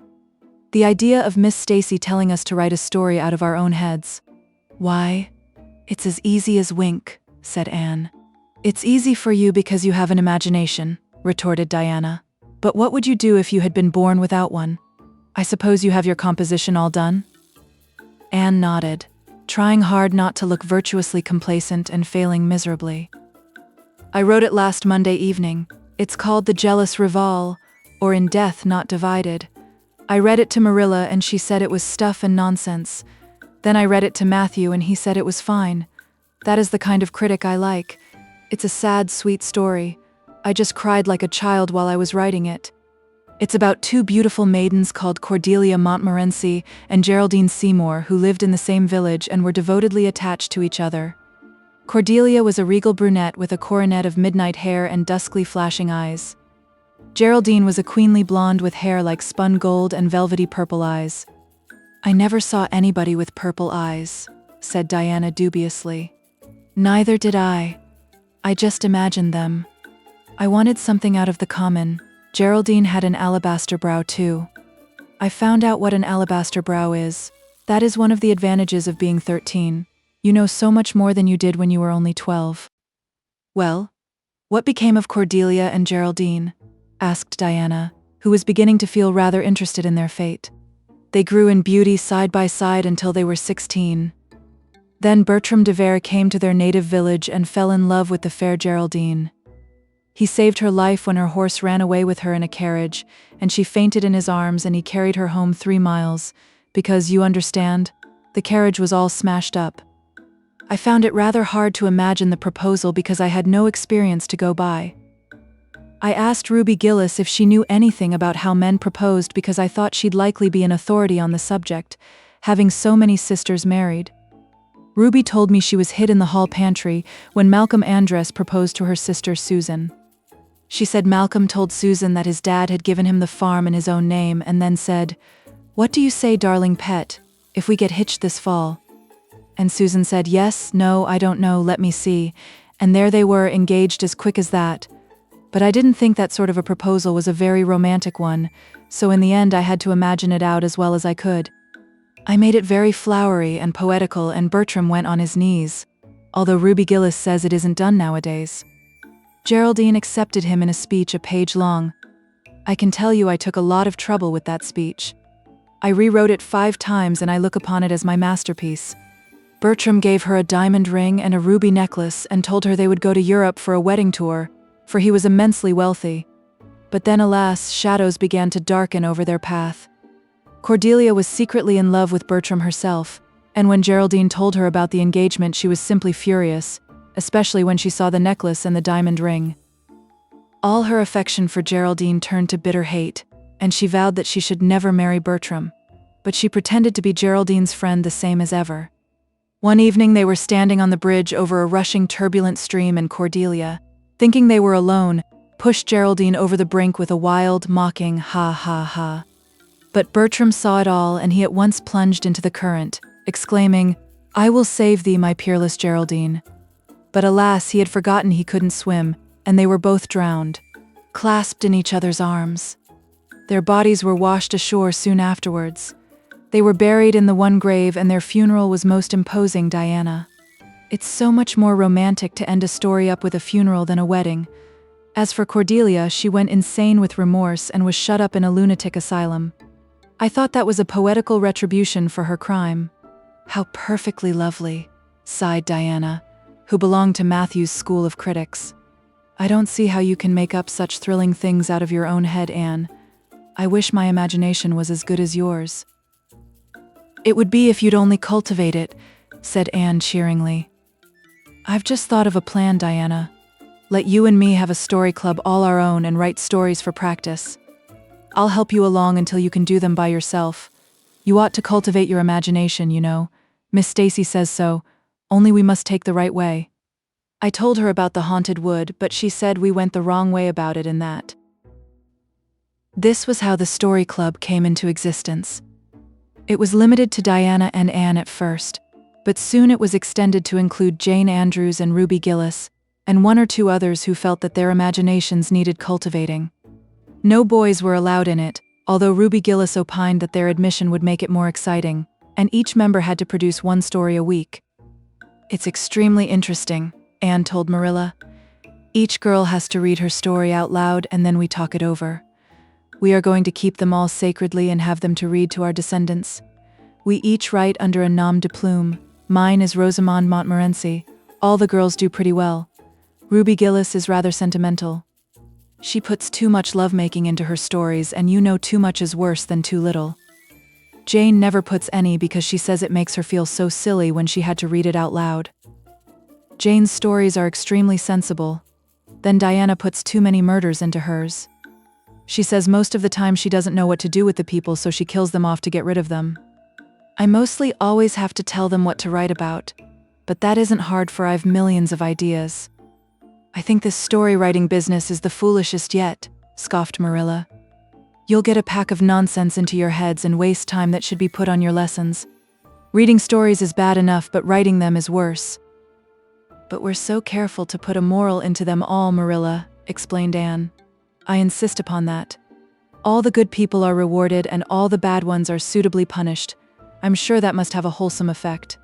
The idea of Miss Stacy telling us to write a story out of our own heads. Why? It's as easy as wink, said Anne. It's easy for you because you have an imagination, retorted Diana. But what would you do if you had been born without one? I suppose you have your composition all done? Anne nodded, trying hard not to look virtuously complacent and failing miserably. I wrote it last Monday evening. It's called The Jealous Rival, or In Death Not Divided. I read it to Marilla and she said it was stuff and nonsense. Then I read it to Matthew and he said it was fine. That is the kind of critic I like. It's a sad, sweet story. I just cried like a child while I was writing it. It's about 2 beautiful maidens called Cordelia Montmorency and Geraldine Seymour, who lived in the same village and were devotedly attached to each other. Cordelia was a regal brunette with a coronet of midnight hair and duskly flashing eyes. Geraldine was a queenly blonde with hair like spun gold and velvety purple eyes. I never saw anybody with purple eyes, said Diana dubiously. Neither did I. I just imagined them. I wanted something out of the common. Geraldine had an alabaster brow too. I found out what an alabaster brow is. That is one of the advantages of being 13. You know so much more than you did when you were only 12. Well, what became of Cordelia and Geraldine? Asked Diana, who was beginning to feel rather interested in their fate. They grew in beauty side by side until they were 16. Then Bertram de Vere came to their native village and fell in love with the fair Geraldine. He saved her life when her horse ran away with her in a carriage, and she fainted in his arms, and he carried her home 3 miles, because, you understand, the carriage was all smashed up. I found it rather hard to imagine the proposal because I had no experience to go by. I asked Ruby Gillis if she knew anything about how men proposed because I thought she'd likely be an authority on the subject, having so many sisters married. Ruby told me she was hid in the hall pantry when Malcolm Andress proposed to her sister Susan. She said Malcolm told Susan that his dad had given him the farm in his own name and then said, "What do you say, darling pet? if we get hitched this fall?" And Susan said, "Yes, no, I don't know, let me see." And there they were, engaged as quick as that. But I didn't think that sort of a proposal was a very romantic one, so in the end I had to imagine it out as well as I could. I made it very flowery and poetical, and Bertram went on his knees, although Ruby Gillis says it isn't done nowadays. Geraldine accepted him in a speech a page long. I can tell you I took a lot of trouble with that speech. I rewrote it 5 times and I look upon it as my masterpiece. Bertram gave her a diamond ring and a ruby necklace and told her they would go to Europe for a wedding tour, for he was immensely wealthy. But then, alas, shadows began to darken over their path. Cordelia was secretly in love with Bertram herself, and when Geraldine told her about the engagement she was simply furious, especially when she saw the necklace and the diamond ring. All her affection for Geraldine turned to bitter hate, and she vowed that she should never marry Bertram, but she pretended to be Geraldine's friend the same as ever. One evening they were standing on the bridge over a rushing turbulent stream, and Cordelia, thinking they were alone, pushed Geraldine over the brink with a wild, mocking "ha ha ha." But Bertram saw it all, and he at once plunged into the current, exclaiming, "I will save thee, my peerless Geraldine." But alas, he had forgotten he couldn't swim, and they were both drowned, clasped in each other's arms. Their bodies were washed ashore soon afterwards. They were buried in the one grave, and their funeral was most imposing, Diana. It's so much more romantic to end a story up with a funeral than a wedding. As for Cordelia, she went insane with remorse and was shut up in a lunatic asylum. I thought that was a poetical retribution for her crime. "How perfectly lovely," sighed Diana, who belonged to Matthew's school of critics. "I don't see how you can make up such thrilling things out of your own head, Anne. I wish my imagination was as good as yours." "It would be if you'd only cultivate it," said Anne cheeringly. "I've just thought of a plan, Diana. Let you and me have a story club all our own and write stories for practice. I'll help you along until you can do them by yourself. You ought to cultivate your imagination, you know. Miss Stacy says so, only we must take the right way." I told her about the haunted wood, but she said we went the wrong way about it in that. This was how the story club came into existence. It was limited to Diana and Anne at first, but soon it was extended to include Jane Andrews and Ruby Gillis, and 1 or 2 others who felt that their imaginations needed cultivating. No boys were allowed in it, although Ruby Gillis opined that their admission would make it more exciting, and each member had to produce 1 story a week. "It's extremely interesting," Anne told Marilla. "Each girl has to read her story out loud and then we talk it over. We are going to keep them all sacredly and have them to read to our descendants. We each write under a nom de plume. Mine is Rosamond Montmorency. All the girls do pretty well. Ruby Gillis is rather sentimental. She puts too much lovemaking into her stories, and you know too much is worse than too little. Jane never puts any because she says it makes her feel so silly when she had to read it out loud. Jane's stories are extremely sensible. Then Diana puts too many murders into hers. She says most of the time she doesn't know what to do with the people, so she kills them off to get rid of them. I mostly always have to tell them what to write about, but that isn't hard, for I've millions of ideas. I think this story writing business is the foolishest yet, scoffed Marilla. You'll get a pack of nonsense into your heads and waste time that should be put on your lessons. Reading stories is bad enough, but writing them is worse. But we're so careful to put a moral into them all, Marilla, explained Anne. I insist upon that. All the good people are rewarded and all the bad ones are suitably punished. I'm sure that must have a wholesome effect.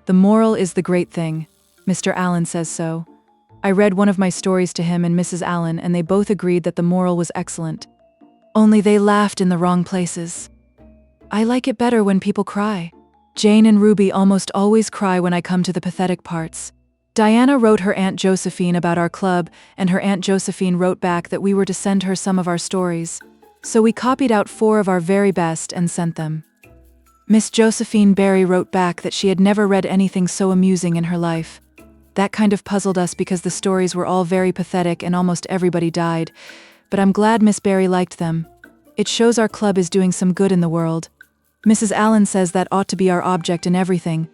The moral is the great thing. Mr. Allen says so. I read one of my stories to him and Mrs. Allen, and they both agreed that the moral was excellent. Only they laughed in the wrong places. I like it better when people cry. Jane and Ruby almost always cry when I come to the pathetic parts. Diana wrote her Aunt Josephine about our club, and her Aunt Josephine wrote back that we were to send her some of our stories. So we copied out 4 of our very best and sent them. Miss Josephine Barry wrote back that she had never read anything so amusing in her life. That kind of puzzled us because the stories were all very pathetic and almost everybody died, but I'm glad Miss Barry liked them. It shows our club is doing some good in the world. Mrs. Allen says that ought to be our object in everything.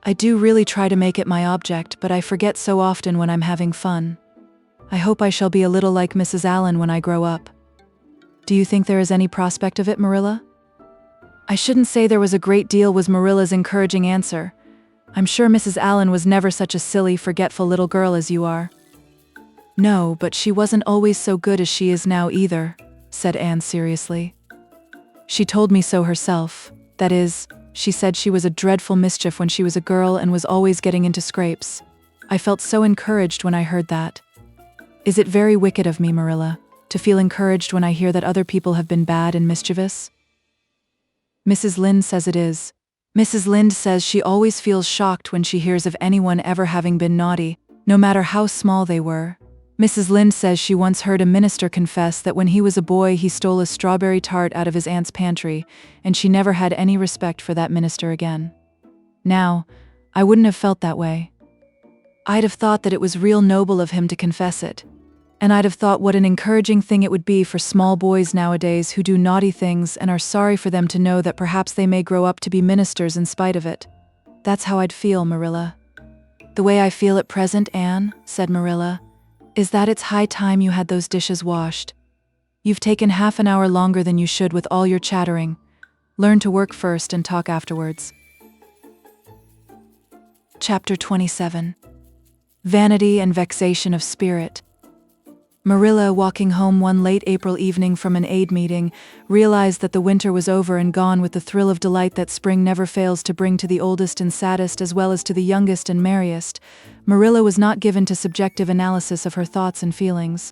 I do really try to make it my object, but I forget so often when I'm having fun. I hope I shall be a little like Mrs. Allen when I grow up. Do you think there is any prospect of it, Marilla? I shouldn't say there was a great deal, was Marilla's encouraging answer. I'm sure Mrs. Allen was never such a silly, forgetful little girl as you are. No, but she wasn't always so good as she is now either, said Anne seriously. She told me so herself. That is, she said she was a dreadful mischief when she was a girl and was always getting into scrapes. I felt so encouraged when I heard that. Is it very wicked of me, Marilla, to feel encouraged when I hear that other people have been bad and mischievous? Mrs. Lynde says it is. Mrs. Lynde says she always feels shocked when she hears of anyone ever having been naughty, no matter how small they were. Mrs. Lynde says she once heard a minister confess that when he was a boy he stole a strawberry tart out of his aunt's pantry, and she never had any respect for that minister again. Now, I wouldn't have felt that way. I'd have thought that it was real noble of him to confess it. And I'd have thought what an encouraging thing it would be for small boys nowadays who do naughty things and are sorry for them to know that perhaps they may grow up to be ministers in spite of it. That's how I'd feel, Marilla. The way I feel at present, Anne, said Marilla, is that it's high time you had those dishes washed. You've taken half an hour longer than you should with all your chattering. Learn to work first and talk afterwards. Chapter 27. Vanity and Vexation of Spirit. Marilla, walking home one late April evening from an aid meeting, realized that the winter was over and gone with the thrill of delight that spring never fails to bring to the oldest and saddest as well as to the youngest and merriest. Marilla was not given to subjective analysis of her thoughts and feelings.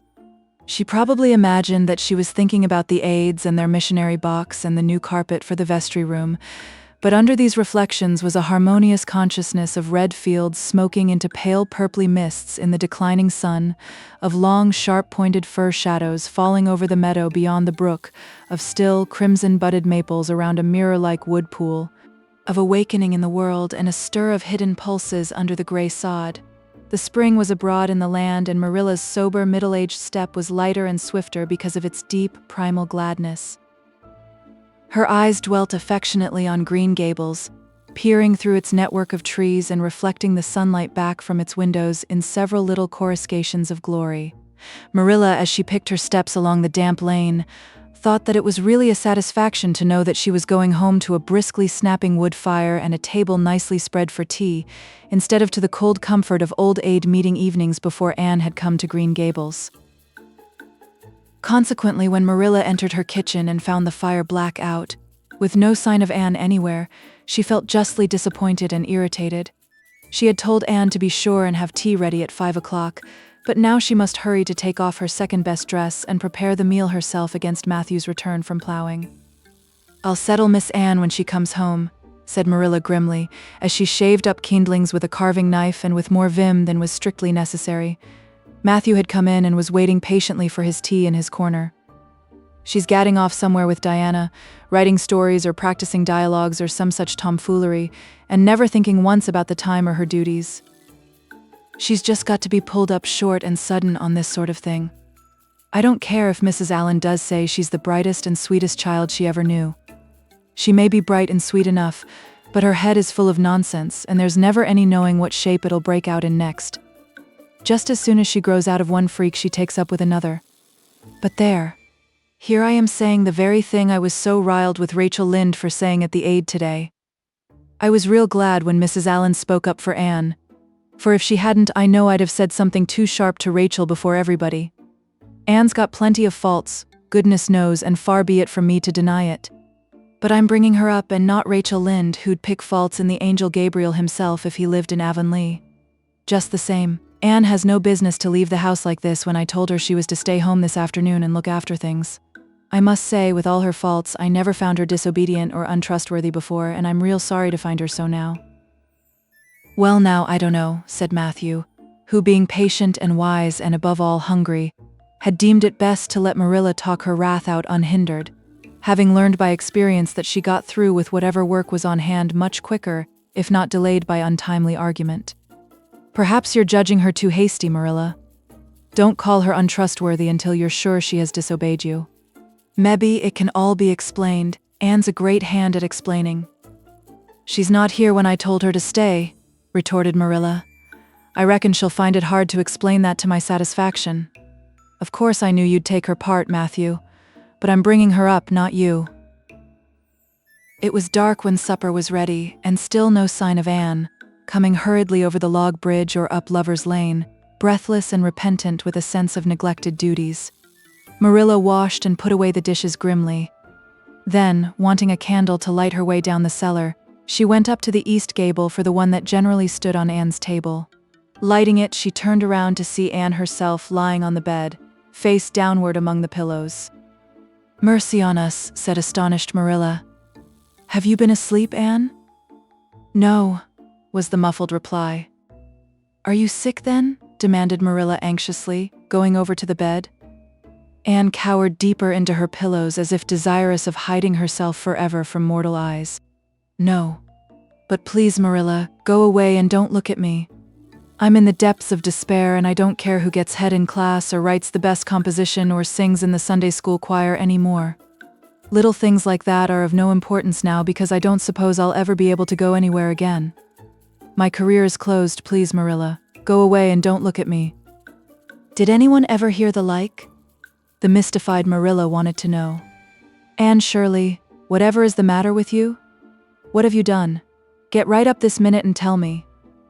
She probably imagined that she was thinking about the aides and their missionary box and the new carpet for the vestry room, but under these reflections was a harmonious consciousness of red fields smoking into pale purply mists in the declining sun, of long sharp-pointed fir shadows falling over the meadow beyond the brook, of still crimson-budded maples around a mirror-like wood pool, of awakening in the world and a stir of hidden pulses under the gray sod. The spring was abroad in the land, and Marilla's sober middle-aged step was lighter and swifter because of its deep, primal gladness. Her eyes dwelt affectionately on Green Gables, peering through its network of trees and reflecting the sunlight back from its windows in several little coruscations of glory. Marilla, as she picked her steps along the damp lane, thought that it was really a satisfaction to know that she was going home to a briskly snapping wood fire and a table nicely spread for tea, instead of to the cold comfort of old aid meeting evenings before Anne had come to Green Gables. Consequently, when Marilla entered her kitchen and found the fire black out, with no sign of Anne anywhere, she felt justly disappointed and irritated. She had told Anne to be sure and have tea ready at 5 o'clock, but now she must hurry to take off her second-best dress and prepare the meal herself against Matthew's return from plowing. "I'll settle Miss Anne when she comes home," said Marilla grimly, as she shaved up kindlings with a carving knife and with more vim than was strictly necessary. Matthew had come in and was waiting patiently for his tea in his corner. "She's gadding off somewhere with Diana, writing stories or practicing dialogues or some such tomfoolery, and never thinking once about the time or her duties. She's just got to be pulled up short and sudden on this sort of thing. I don't care if Mrs. Allen does say she's the brightest and sweetest child she ever knew. She may be bright and sweet enough, but her head is full of nonsense, and there's never any knowing what shape it'll break out in next. Just as soon as she grows out of one freak, she takes up with another. But there. Here I am saying the very thing I was so riled with Rachel Lynde for saying at the aid today. I was real glad when Mrs. Allen spoke up for Anne, for if she hadn't, I know I'd have said something too sharp to Rachel before everybody. Anne's got plenty of faults, goodness knows, and far be it from me to deny it. But I'm bringing her up and not Rachel Lynde, who'd pick faults in the angel Gabriel himself if he lived in Avonlea. Just the same, Anne has no business to leave the house like this when I told her she was to stay home this afternoon and look after things. I must say, with all her faults, I never found her disobedient or untrustworthy before, and I'm real sorry to find her so now." "Well now, I don't know," said Matthew, who, being patient and wise and above all hungry, had deemed it best to let Marilla talk her wrath out unhindered, having learned by experience that she got through with whatever work was on hand much quicker, if not delayed by untimely argument. "Perhaps you're judging her too hasty, Marilla. Don't call her untrustworthy until you're sure she has disobeyed you. Maybe it can all be explained. Anne's a great hand at explaining." "She's not here when I told her to stay," retorted Marilla. "I reckon she'll find it hard to explain that to my satisfaction. Of course I knew you'd take her part, Matthew, but I'm bringing her up, not you." It was dark when supper was ready, and still no sign of Anne, coming hurriedly over the log bridge or up Lover's Lane, breathless and repentant with a sense of neglected duties. Marilla washed and put away the dishes grimly. Then, wanting a candle to light her way down the cellar, she went up to the east gable for the one that generally stood on Anne's table. Lighting it, she turned around to see Anne herself lying on the bed, face downward among the pillows. "Mercy on us," said astonished Marilla. "Have you been asleep, Anne?" "No," was the muffled reply. "Are you sick then?" demanded Marilla anxiously, going over to the bed. Anne cowered deeper into her pillows as if desirous of hiding herself forever from mortal eyes. "No. But please, Marilla, go away and don't look at me. I'm in the depths of despair and I don't care who gets head in class or writes the best composition or sings in the Sunday school choir anymore. Little things like that are of no importance now because I don't suppose I'll ever be able to go anywhere again. My career is closed, please, Marilla. Go away and don't look at me." "Did anyone ever hear the like?" the mystified Marilla wanted to know. "Anne Shirley, whatever is the matter with you? What have you done? Get right up this minute and tell me.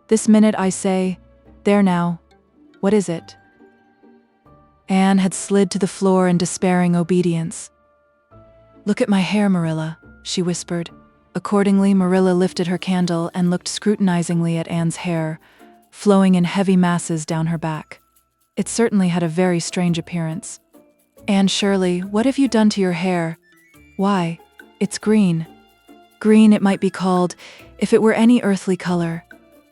This minute, I say. There now. What is it?" Anne had slid to the floor in despairing obedience. "Look at my hair, Marilla," she whispered. Accordingly, Marilla lifted her candle and looked scrutinizingly at Anne's hair, flowing in heavy masses down her back. It certainly had a very strange appearance. "Anne Shirley, what have you done to your hair? Why, it's green. Green it might be called, if it were any earthly color.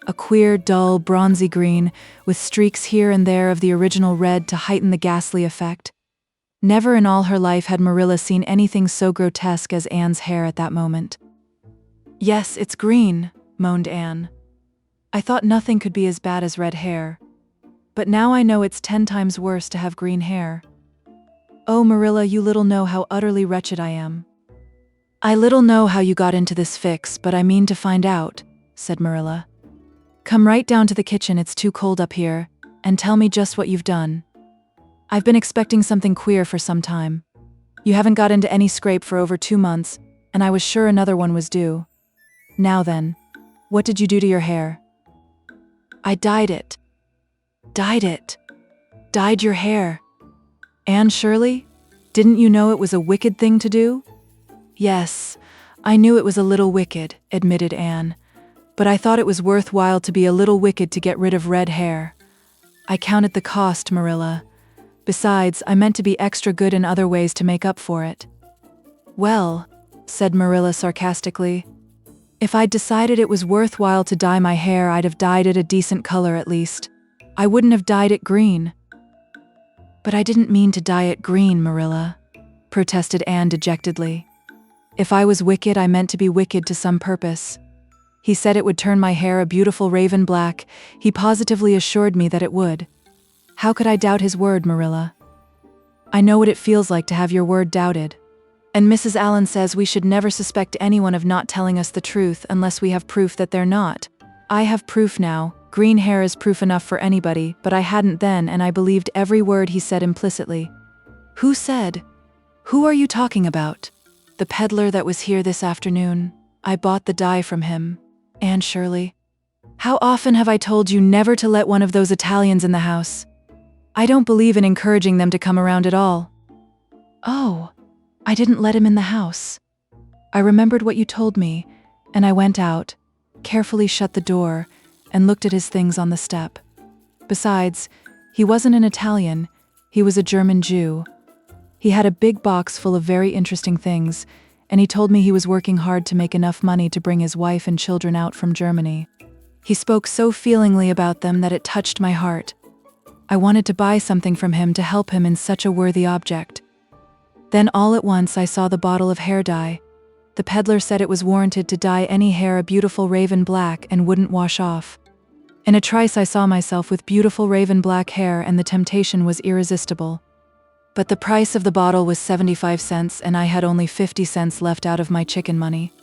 A queer, dull, bronzy green, with streaks here and there of the original red to heighten the ghastly effect." Never in all her life had Marilla seen anything so grotesque as Anne's hair at that moment. "Yes, it's green," moaned Anne. "I thought nothing could be as bad as red hair. But now I know it's 10 times worse to have green hair. Oh, Marilla, you little know how utterly wretched I am." "I little know how you got into this fix, but I mean to find out," said Marilla. "Come right down to the kitchen, it's too cold up here, and tell me just what you've done. I've been expecting something queer for some time. You haven't got into any scrape for over 2 months, and I was sure another one was due. Now then, what did you do to your hair?" "I dyed it." "Dyed it? Dyed your hair? Anne Shirley, didn't you know it was a wicked thing to do?" "Yes, I knew it was a little wicked," admitted Anne, "but I thought it was worthwhile to be a little wicked to get rid of red hair. I counted the cost, Marilla. Besides, I meant to be extra good in other ways to make up for it." "Well," said Marilla sarcastically, "if I'd decided it was worthwhile to dye my hair, I'd have dyed it a decent color at least. I wouldn't have dyed it green." "But I didn't mean to dye it green, Marilla," protested Anne dejectedly. "If I was wicked, I meant to be wicked to some purpose. He said it would turn my hair a beautiful raven black. He positively assured me that it would. How could I doubt his word, Marilla? I know what it feels like to have your word doubted. And Mrs. Allen says we should never suspect anyone of not telling us the truth unless we have proof that they're not. I have proof now. Green hair is proof enough for anybody, but I hadn't then, and I believed every word he said implicitly." "Who said? Who are you talking about?" "The peddler that was here this afternoon. I bought the dye from him. Anne Shirley, how often have I told you never to let one of those Italians in the house? I don't believe in encouraging them to come around at all." "Oh, I didn't let him in the house. I remembered what you told me, and I went out, carefully shut the door, and looked at his things on the step. Besides, he wasn't an Italian, he was a German Jew. He had a big box full of very interesting things, and he told me he was working hard to make enough money to bring his wife and children out from Germany. He spoke so feelingly about them that it touched my heart. I wanted to buy something from him to help him in such a worthy object. Then all at once I saw the bottle of hair dye. The peddler said it was warranted to dye any hair a beautiful raven black and wouldn't wash off. In a trice I saw myself with beautiful raven black hair, and the temptation was irresistible. But the price of the bottle was 75 cents, and I had only 50 cents left out of my chicken money.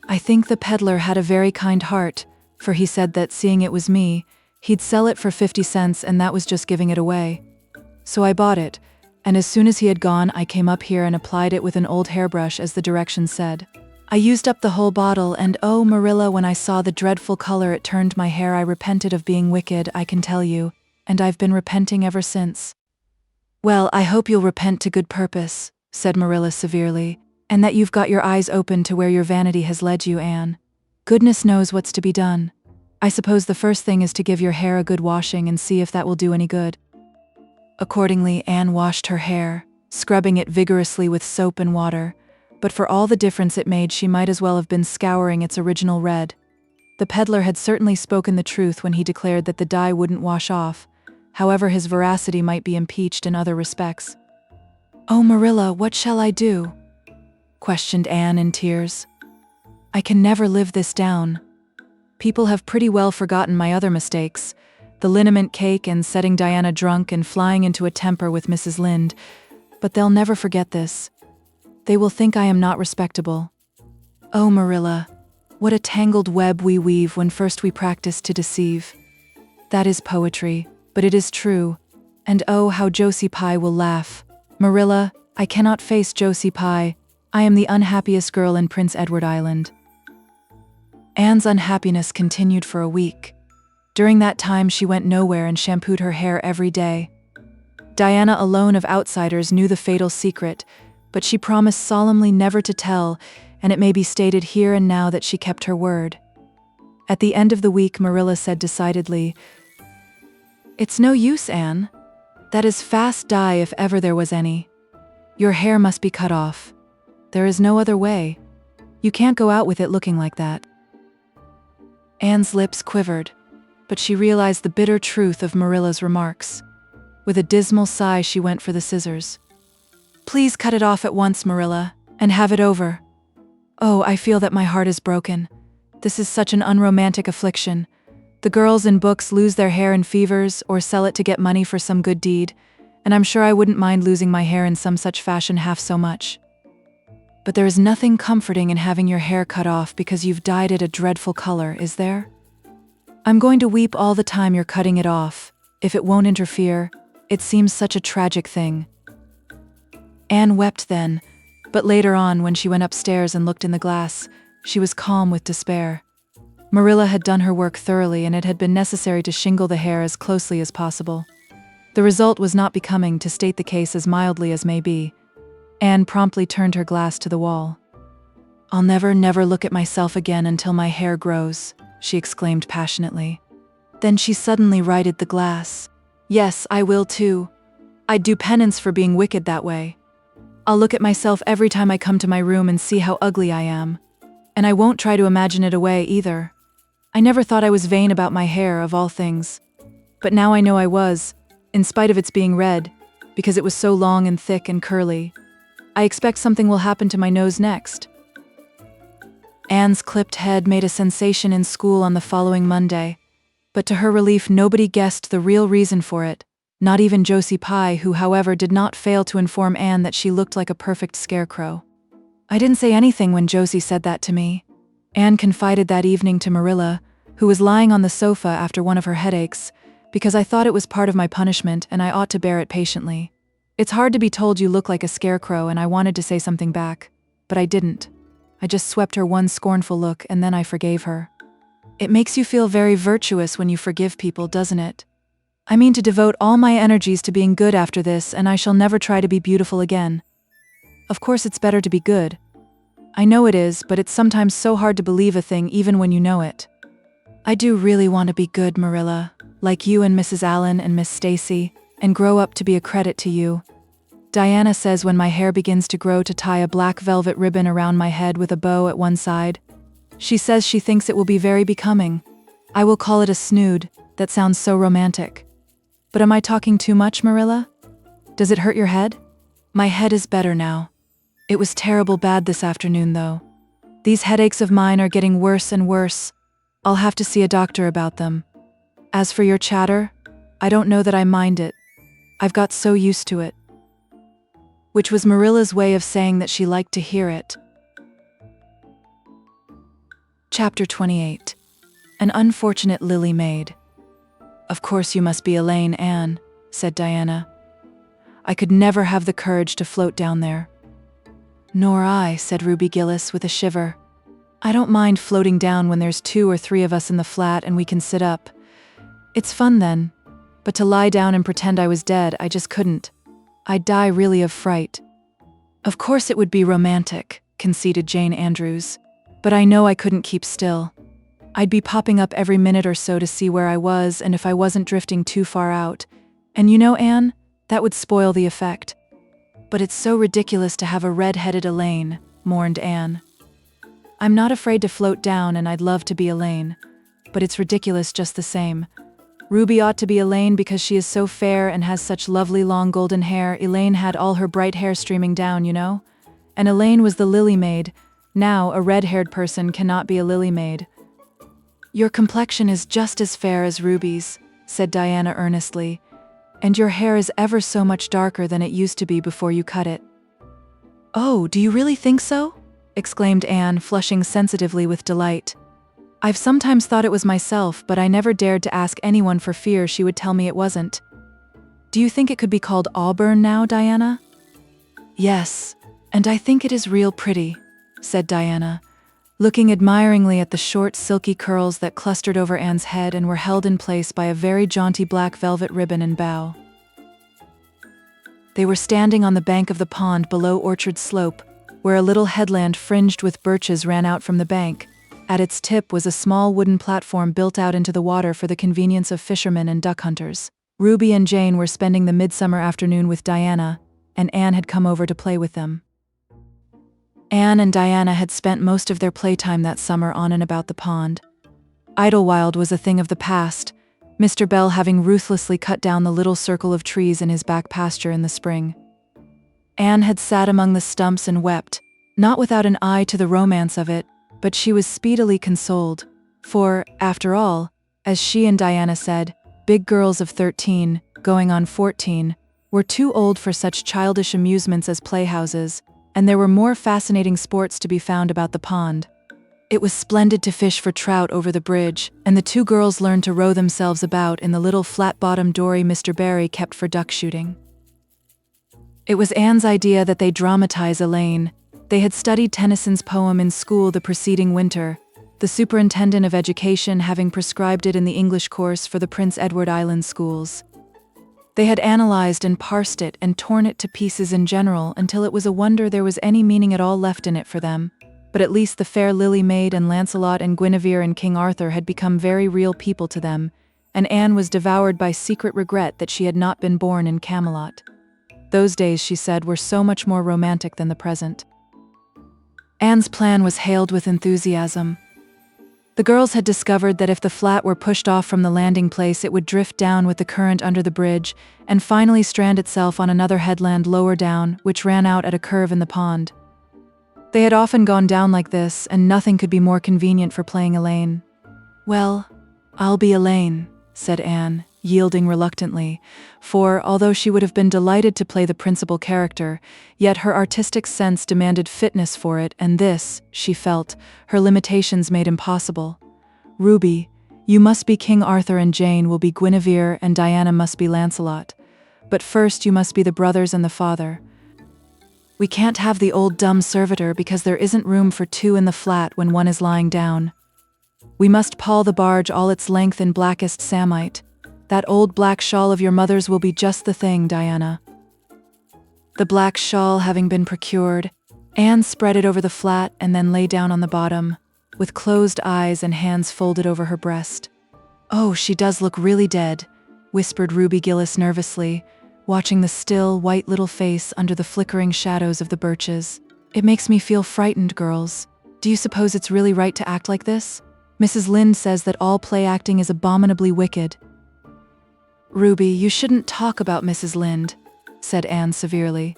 I think the peddler had a very kind heart, for he said that, seeing it was me, he'd sell it for 50 cents, and that was just giving it away. So I bought it, and as soon as he had gone, I came up here and applied it with an old hairbrush as the directions said. I used up the whole bottle, and oh, Marilla, when I saw the dreadful color it turned my hair, I repented of being wicked, I can tell you, and I've been repenting ever since." "Well, I hope you'll repent to good purpose," said Marilla severely, "and that you've got your eyes open to where your vanity has led you, Anne. Goodness knows what's to be done. I suppose the first thing is to give your hair a good washing and see if that will do any good." Accordingly, Anne washed her hair, scrubbing it vigorously with soap and water, but for all the difference it made, she might as well have been scouring its original red. The peddler had certainly spoken the truth when he declared that the dye wouldn't wash off, however his veracity might be impeached in other respects. "Oh, Marilla, what shall I do?" questioned Anne in tears. "I can never live this down. People have pretty well forgotten my other mistakes, the liniment cake and setting Diana drunk and flying into a temper with Mrs. Lynde, but they'll never forget this. They will think I am not respectable. Oh, Marilla, what a tangled web we weave when first we practice to deceive. That is poetry, but it is true, and oh, how Josie Pye will laugh. Marilla, I cannot face Josie Pye. I am the unhappiest girl in Prince Edward Island." Anne's unhappiness continued for a week. During that time, she went nowhere and shampooed her hair every day. Diana alone of outsiders knew the fatal secret, but she promised solemnly never to tell, and it may be stated here and now that she kept her word. At the end of the week, Marilla said decidedly, "It's no use, Anne. That is fast dye if ever there was any. Your hair must be cut off. There is no other way. You can't go out with it looking like that." Anne's lips quivered, but she realized the bitter truth of Marilla's remarks. With a dismal sigh, she went for the scissors. "Please cut it off at once, Marilla, and have it over. Oh, I feel that my heart is broken. This is such an unromantic affliction. The girls in books lose their hair in fevers or sell it to get money for some good deed, and I'm sure I wouldn't mind losing my hair in some such fashion half so much. But there is nothing comforting in having your hair cut off because you've dyed it a dreadful color, is there? I'm going to weep all the time you're cutting it off, if it won't interfere. It seems such a tragic thing." Anne wept then, but later on, when she went upstairs and looked in the glass, she was calm with despair. Marilla had done her work thoroughly, and it had been necessary to shingle the hair as closely as possible. The result was not becoming, to state the case as mildly as may be. Anne promptly turned her glass to the wall. "I'll never look at myself again until my hair grows," she exclaimed passionately. Then she suddenly righted the glass. "Yes, I will too. I'd do penance for being wicked that way. I'll look at myself every time I come to my room and see how ugly I am. And I won't try to imagine it away either. I never thought I was vain about my hair, of all things. But now I know I was, in spite of its being red, because it was so long and thick and curly. I expect something will happen to my nose next." Anne's clipped head made a sensation in school on the following Monday, but to her relief nobody guessed the real reason for it, not even Josie Pye, who, however, did not fail to inform Anne that she looked like a perfect scarecrow. "I didn't say anything when Josie said that to me," Anne confided that evening to Marilla, who was lying on the sofa after one of her headaches, "because I thought it was part of my punishment and I ought to bear it patiently. It's hard to be told you look like a scarecrow, and I wanted to say something back, but I didn't. I just swept her one scornful look and then I forgave her. It makes you feel very virtuous when you forgive people, doesn't it? I mean to devote all my energies to being good after this, and I shall never try to be beautiful again. Of course it's better to be good. I know it is, but it's sometimes so hard to believe a thing even when you know it. I do really want to be good, Marilla, like you and Mrs. Allen and Miss Stacy, and grow up to be a credit to you. Diana says when my hair begins to grow to tie a black velvet ribbon around my head with a bow at one side. She says she thinks it will be very becoming. I will call it a snood. That sounds so romantic. But am I talking too much, Marilla? Does it hurt your head? My head is better now. It was terrible bad this afternoon, though. These headaches of mine are getting worse and worse. I'll have to see a doctor about them. As for your chatter, I don't know that I mind it. I've got so used to it." Which was Marilla's way of saying that she liked to hear it. Chapter 28. An Unfortunate Lily Maid. "Of course you must be Elaine, Anne," said Diana. "I could never have the courage to float down there." Nor I, said Ruby Gillis with a shiver. I don't mind floating down when there's 2 or 3 of us in the flat and we can sit up. It's fun then. But to lie down and pretend I was dead, I just couldn't. I'd die really of fright. Of course it would be romantic, conceded Jane Andrews. But I know I couldn't keep still. I'd be popping up every minute or so to see where I was and if I wasn't drifting too far out. And you know, Anne, that would spoil the effect. But it's so ridiculous to have a red-headed Elaine, mourned Anne. I'm not afraid to float down and I'd love to be Elaine. But it's ridiculous just the same. Ruby ought to be Elaine because she is so fair and has such lovely long golden hair. Elaine had all her bright hair streaming down, you know? And Elaine was the lily maid. Now, a red-haired person cannot be a lily maid. Your complexion is just as fair as Ruby's, said Diana earnestly, and your hair is ever so much darker than it used to be before you cut it. Oh, do you really think so? Exclaimed Anne, flushing sensitively with delight. I've sometimes thought it was myself, but I never dared to ask anyone for fear she would tell me it wasn't. Do you think it could be called auburn now, Diana? Yes, and I think it is real pretty, said Diana, looking admiringly at the short, silky curls that clustered over Anne's head and were held in place by a very jaunty black velvet ribbon and bow. They were standing on the bank of the pond below Orchard Slope, where a little headland fringed with birches ran out from the bank. At its tip was a small wooden platform built out into the water for the convenience of fishermen and duck hunters. Ruby and Jane were spending the midsummer afternoon with Diana, and Anne had come over to play with them. Anne and Diana had spent most of their playtime that summer on and about the pond. Idlewild was a thing of the past, Mr. Bell having ruthlessly cut down the little circle of trees in his back pasture in the spring. Anne had sat among the stumps and wept, not without an eye to the romance of it, but she was speedily consoled, for, after all, as she and Diana said, big girls of 13, going on 14, were too old for such childish amusements as playhouses, and there were more fascinating sports to be found about the pond. It was splendid to fish for trout over the bridge, and the 2 girls learned to row themselves about in the little flat-bottomed dory Mr. Barry kept for duck shooting. It was Anne's idea that they dramatize Elaine. They had studied Tennyson's poem in school the preceding winter, the superintendent of education having prescribed it in the English course for the Prince Edward Island schools. They had analyzed and parsed it and torn it to pieces in general until it was a wonder there was any meaning at all left in it for them, but at least the fair Lily Maid and Lancelot and Guinevere and King Arthur had become very real people to them, and Anne was devoured by secret regret that she had not been born in Camelot. Those days, she said, were so much more romantic than the present. Anne's plan was hailed with enthusiasm. The girls had discovered that if the flat were pushed off from the landing place, it would drift down with the current under the bridge and finally strand itself on another headland lower down, which ran out at a curve in the pond. They had often gone down like this, and nothing could be more convenient for playing Elaine. Well, I'll be Elaine, said Anne, yielding reluctantly, for, although she would have been delighted to play the principal character, yet her artistic sense demanded fitness for it, and this, she felt, her limitations made impossible. Ruby, you must be King Arthur and Jane will be Guinevere and Diana must be Lancelot. But first you must be the brothers and the father. We can't have the old dumb servitor because there isn't room for 2 in the flat when one is lying down. We must pall the barge all its length in blackest samite. That old black shawl of your mother's will be just the thing, Diana. The black shawl having been procured, Anne spread it over the flat and then lay down on the bottom, with closed eyes and hands folded over her breast. Oh, she does look really dead, whispered Ruby Gillis nervously, watching the still, white little face under the flickering shadows of the birches. It makes me feel frightened, girls. Do you suppose it's really right to act like this? Mrs. Lynde says that all play acting is abominably wicked. Ruby, you shouldn't talk about Mrs. Lynde, said Anne severely.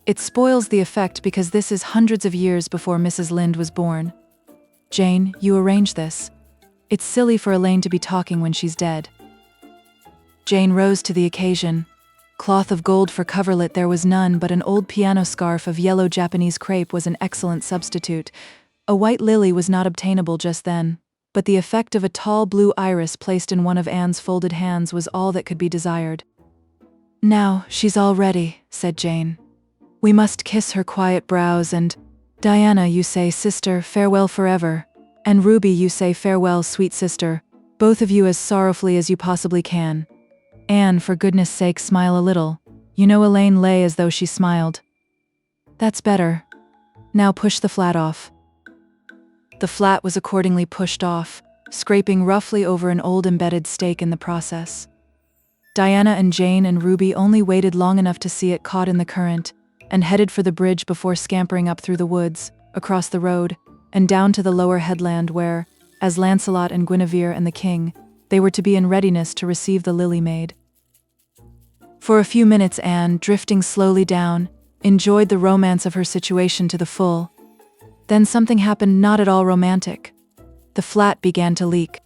It spoils the effect because this is hundreds of years before Mrs. Lynde was born. Jane, you arrange this. It's silly for Elaine to be talking when she's dead. Jane rose to the occasion. Cloth of gold for coverlet there was none, but an old piano scarf of yellow Japanese crepe was an excellent substitute. A white lily was not obtainable just then, but the effect of a tall blue iris placed in one of Anne's folded hands was all that could be desired. Now, she's all ready, said Jane. We must kiss her quiet brows and, Diana, you say, sister, farewell forever. And Ruby, you say, farewell, sweet sister, both of you as sorrowfully as you possibly can. Anne, for goodness sake, smile a little. You know Elaine lay as though she smiled. That's better. Now push the flat off. The flat was accordingly pushed off, scraping roughly over an old embedded stake in the process. Diana and Jane and Ruby only waited long enough to see it caught in the current, and headed for the bridge before scampering up through the woods, across the road, and down to the lower headland where, as Lancelot and Guinevere and the king, they were to be in readiness to receive the Lily Maid. For a few minutes Anne, drifting slowly down, enjoyed the romance of her situation to the full. Then something happened not at all romantic. The flat began to leak.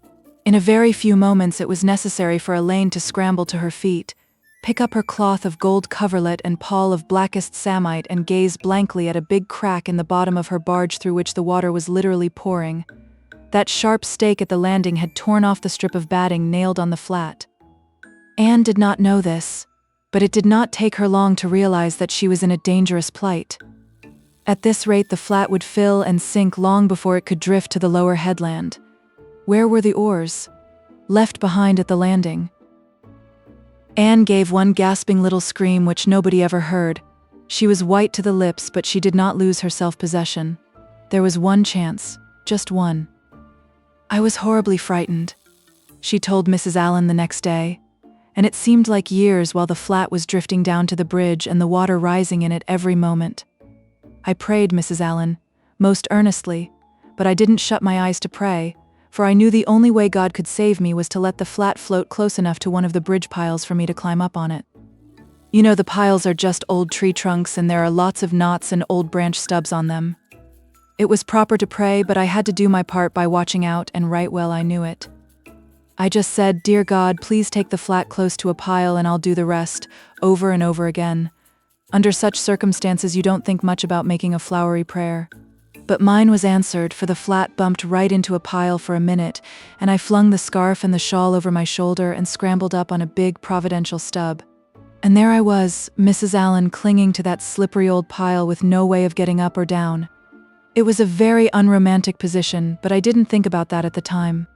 In a very few moments it was necessary for Elaine to scramble to her feet, pick up her cloth of gold coverlet and pall of blackest samite and gaze blankly at a big crack in the bottom of her barge through which the water was literally pouring. That sharp stake at the landing had torn off the strip of batting nailed on the flat. Anne did not know this, but it did not take her long to realize that she was in a dangerous plight. At this rate the flat would fill and sink long before it could drift to the lower headland. Where were the oars? Left behind at the landing. Anne gave one gasping little scream which nobody ever heard. She was white to the lips, but she did not lose her self-possession. There was one chance, just one. I was horribly frightened, she told Mrs. Allen the next day, and it seemed like years while the flat was drifting down to the bridge and the water rising in it every moment. I prayed, Mrs. Allen, most earnestly, but I didn't shut my eyes to pray, for I knew the only way God could save me was to let the flat float close enough to one of the bridge piles for me to climb up on it. You know, the piles are just old tree trunks and there are lots of knots and old branch stubs on them. It was proper to pray, but I had to do my part by watching out, and right well I knew it. I just said, Dear God, please take the flat close to a pile and I'll do the rest, over and over again. Under such circumstances you don't think much about making a flowery prayer. But mine was answered, for the flat bumped right into a pile for a minute, and I flung the scarf and the shawl over my shoulder and scrambled up on a big providential stub. And there I was, Mrs. Allen, clinging to that slippery old pile with no way of getting up or down. It was a very unromantic position, but I didn't think about that at the time.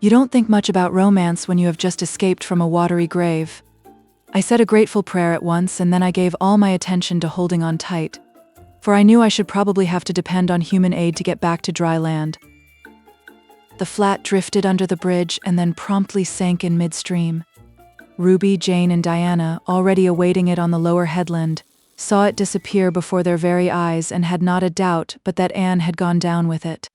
You don't think much about romance when you have just escaped from a watery grave. I said a grateful prayer at once, and then I gave all my attention to holding on tight, for I knew I should probably have to depend on human aid to get back to dry land. The flat drifted under the bridge and then promptly sank in midstream. Ruby, Jane, and Diana, already awaiting it on the lower headland, saw it disappear before their very eyes and had not a doubt but that Anne had gone down with it.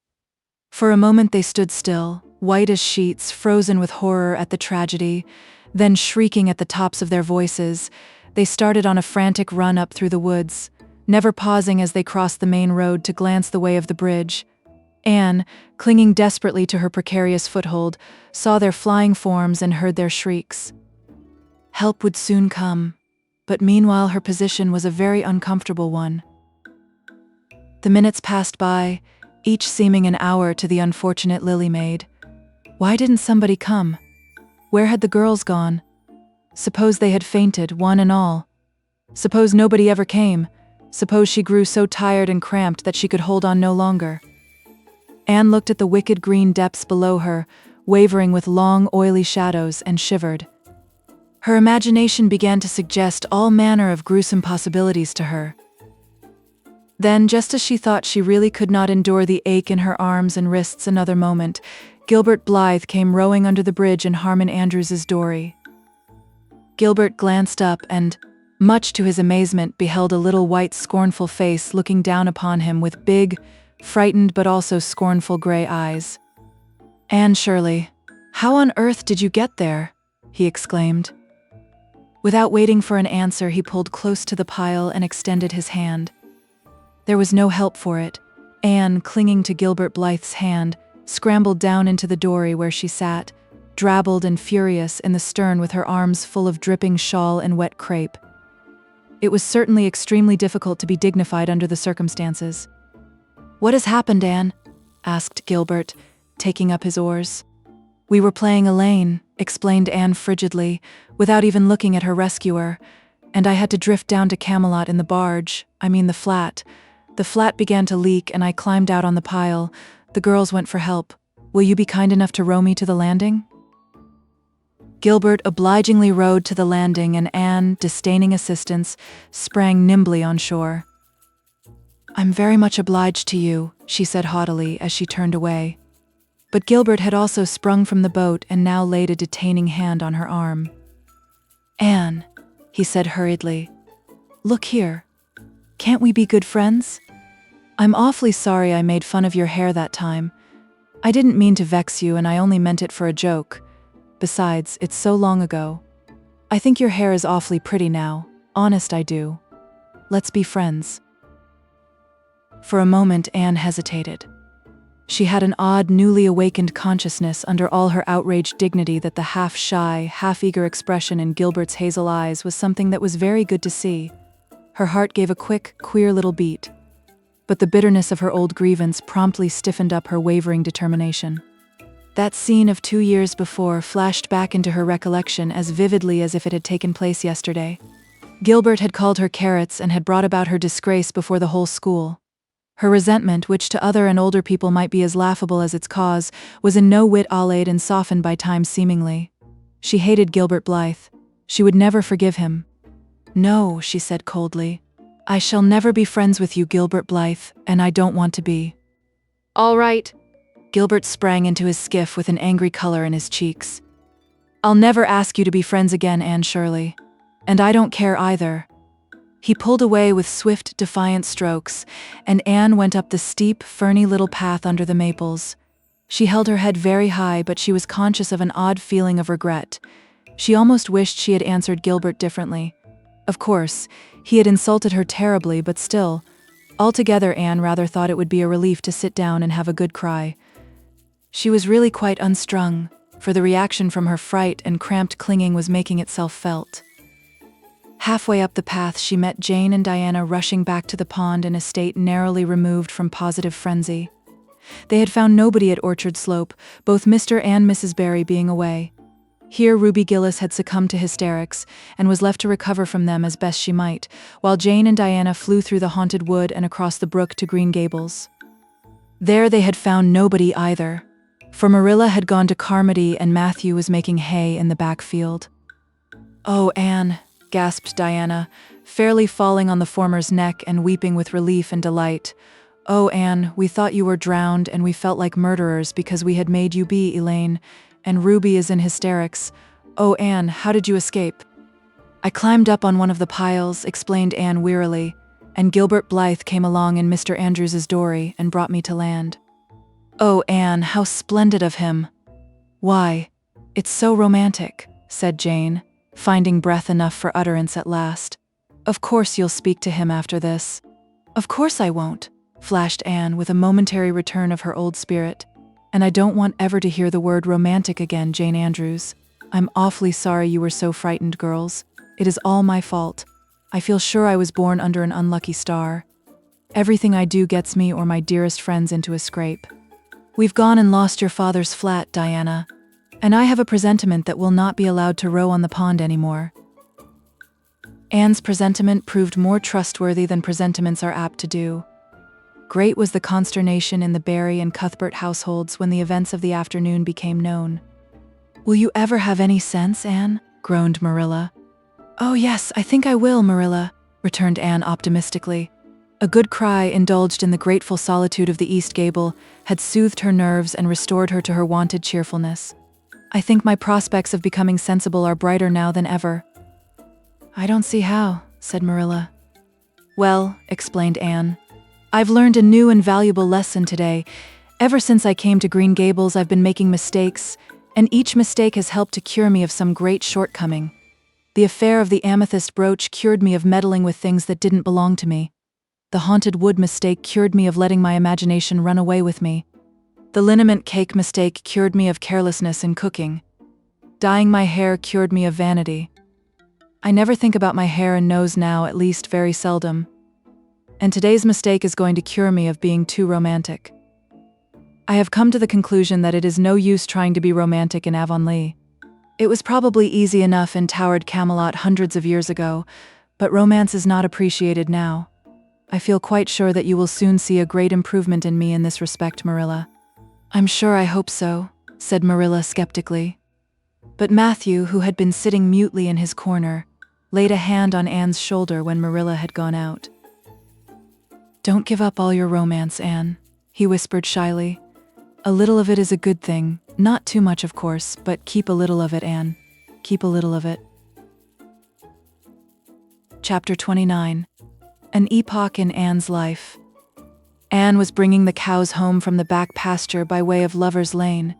For a moment they stood still, white as sheets, frozen with horror at the tragedy. Then, shrieking at the tops of their voices, they started on a frantic run up through the woods, never pausing as they crossed the main road to glance the way of the bridge. Anne, clinging desperately to her precarious foothold, saw their flying forms and heard their shrieks. Help would soon come, but meanwhile her position was a very uncomfortable one. The minutes passed by, each seeming an hour to the unfortunate Lily Maid. Why didn't somebody come? Where had the girls gone? Suppose they had fainted, one and all. Suppose nobody ever came. Suppose she grew so tired and cramped that she could hold on no longer. Anne looked at the wicked green depths below her, wavering with long, oily shadows, and shivered. Her imagination began to suggest all manner of gruesome possibilities to her. Then, just as she thought she really could not endure the ache in her arms and wrists another moment, Gilbert Blythe came rowing under the bridge in Harmon Andrews's dory. Gilbert glanced up and, much to his amazement, beheld a little white, scornful face looking down upon him with big, frightened but also scornful gray eyes. Anne Shirley, how on earth did you get there? He exclaimed. Without waiting for an answer, he pulled close to the pile and extended his hand. There was no help for it. Anne, clinging to Gilbert Blythe's hand, scrambled down into the dory where she sat, drabbled and furious in the stern with her arms full of dripping shawl and wet crepe. It was certainly extremely difficult to be dignified under the circumstances. What has happened, Anne? Asked Gilbert, taking up his oars. We were playing Elaine, explained Anne frigidly, without even looking at her rescuer. and I had to drift down to Camelot in the barge, the flat. The flat began to leak and I climbed out on the pile. The girls went for help. Will you be kind enough to row me to the landing? Gilbert obligingly rowed to the landing and Anne, disdaining assistance, sprang nimbly on shore. I'm very much obliged to you, she said haughtily as she turned away. But Gilbert had also sprung from the boat and now laid a detaining hand on her arm. Anne, he said hurriedly, look here. Can't we be good friends? I'm awfully sorry I made fun of your hair that time. I didn't mean to vex you and I only meant it for a joke. Besides, it's so long ago. I think your hair is awfully pretty now. Honest, I do. Let's be friends. For a moment, Anne hesitated. She had an odd, newly awakened consciousness under all her outraged dignity that the half-shy, half-eager expression in Gilbert's hazel eyes was something that was very good to see. Her heart gave a quick, queer little beat. But the bitterness of her old grievance promptly stiffened up her wavering determination. That scene of 2 years before flashed back into her recollection as vividly as if it had taken place yesterday. Gilbert had called her carrots and had brought about her disgrace before the whole school. Her resentment, which to other and older people might be as laughable as its cause, was in no whit allayed and softened by time seemingly. She hated Gilbert Blythe. She would never forgive him. No, she said coldly. I shall never be friends with you, Gilbert Blythe, and I don't want to be. All right. Gilbert sprang into his skiff with an angry color in his cheeks. I'll never ask you to be friends again, Anne Shirley. And I don't care either. He pulled away with swift, defiant strokes, and Anne went up the steep, ferny little path under the maples. She held her head very high, but she was conscious of an odd feeling of regret. She almost wished she had answered Gilbert differently. Of course, he had insulted her terribly, but still, altogether Anne rather thought it would be a relief to sit down and have a good cry. She was really quite unstrung, for the reaction from her fright and cramped clinging was making itself felt. Halfway up the path, she met Jane and Diana rushing back to the pond in a state narrowly removed from positive frenzy. They had found nobody at Orchard Slope, both Mr. and Mrs. Barry being away. Here Ruby Gillis had succumbed to hysterics and was left to recover from them as best she might, while Jane and Diana flew through the haunted wood and across the brook to Green Gables. There they had found nobody either, for Marilla had gone to Carmody and Matthew was making hay in the backfield. Oh, Anne, gasped Diana, fairly falling on the former's neck and weeping with relief and delight. Oh, Anne, we thought you were drowned and we felt like murderers because we had made you be, Elaine, and Ruby is in hysterics. Oh, Anne, how did you escape? I climbed up on one of the piles, explained Anne wearily, and Gilbert Blythe came along in Mr. Andrews's dory and brought me to land. Oh, Anne, how splendid of him. Why, it's so romantic, said Jane, finding breath enough for utterance at last. Of course you'll speak to him after this. Of course I won't, flashed Anne with a momentary return of her old spirit. And I don't want ever to hear the word romantic again, Jane Andrews. I'm awfully sorry you were so frightened, girls. It is all my fault. I feel sure I was born under an unlucky star. Everything I do gets me or my dearest friends into a scrape. We've gone and lost your father's flat, Diana, and I have a presentiment that we'll not be allowed to row on the pond anymore. Anne's presentiment proved more trustworthy than presentiments are apt to do. Great was the consternation in the Barry and Cuthbert households when the events of the afternoon became known. Will you ever have any sense, Anne? Groaned Marilla. Oh yes, I think I will, Marilla, returned Anne optimistically. A good cry, indulged in the grateful solitude of the East Gable, had soothed her nerves and restored her to her wonted cheerfulness. I think my prospects of becoming sensible are brighter now than ever. I don't see how, said Marilla. Well, explained Anne, I've learned a new and valuable lesson today. Ever since I came to Green Gables, I've been making mistakes, and each mistake has helped to cure me of some great shortcoming. The affair of the amethyst brooch cured me of meddling with things that didn't belong to me. The haunted wood mistake cured me of letting my imagination run away with me. The liniment cake mistake cured me of carelessness in cooking. Dyeing my hair cured me of vanity. I never think about my hair and nose now, at least very seldom. And today's mistake is going to cure me of being too romantic. I have come to the conclusion that it is no use trying to be romantic in Avonlea. It was probably easy enough in towered Camelot hundreds of years ago, But romance is not appreciated now. I feel quite sure that you will soon see a great improvement in me in this respect, Marilla. I'm sure I hope so, said Marilla skeptically. But Matthew, who had been sitting mutely in his corner, laid a hand on Anne's shoulder when Marilla had gone out. Don't give up all your romance, Anne, he whispered shyly. A little of it is a good thing, not too much of course, but keep a little of it, Anne. Keep a little of it. Chapter 29. An epoch in Anne's life. Anne was bringing the cows home from the back pasture by way of Lover's Lane.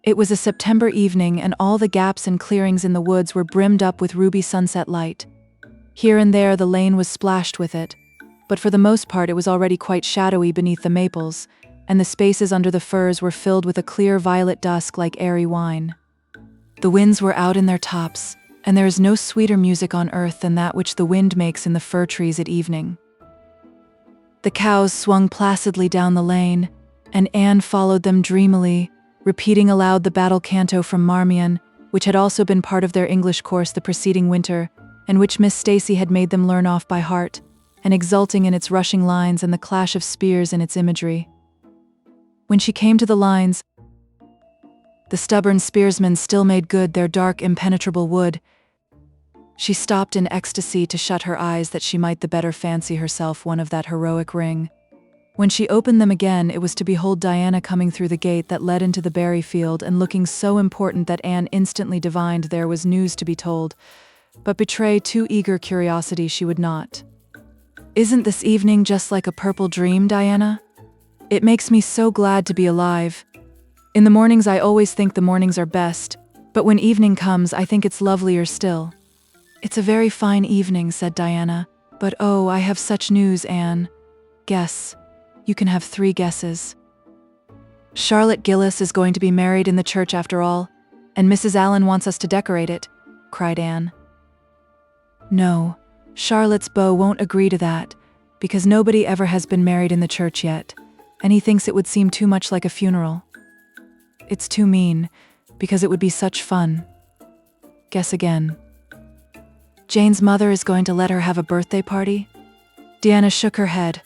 It was a September evening and all the gaps and clearings in the woods were brimmed up with ruby sunset light. Here and there the lane was splashed with it, but for the most part it was already quite shadowy beneath the maples, and the spaces under the firs were filled with a clear violet dusk like airy wine. The winds were out in their tops, and there is no sweeter music on earth than that which the wind makes in the fir trees at evening. The cows swung placidly down the lane, and Anne followed them dreamily, repeating aloud the battle canto from Marmion, which had also been part of their English course the preceding winter, and which Miss Stacy had made them learn off by heart, and exulting in its rushing lines and the clash of spears in its imagery. When she came to the lines, the stubborn spearsmen still made good their dark, impenetrable wood. She stopped in ecstasy to shut her eyes that she might the better fancy herself one of that heroic ring. When she opened them again, it was to behold Diana coming through the gate that led into the berry field and looking so important that Anne instantly divined there was news to be told, but betray too eager curiosity she would not. "Isn't this evening just like a purple dream, Diana? It makes me so glad to be alive. In the mornings I always think the mornings are best, but when evening comes I think it's lovelier still." "It's a very fine evening," said Diana, "but oh, I have such news, Anne. Guess. You can have 3 guesses." "Charlotte Gillis is going to be married in the church after all, and Mrs. Allen wants us to decorate it," cried Anne. "No, Charlotte's beau won't agree to that, because nobody ever has been married in the church yet, and he thinks it would seem too much like a funeral. It's too mean, because it would be such fun. Guess again." "Jane's mother is going to let her have a birthday party?" Deanna shook her head,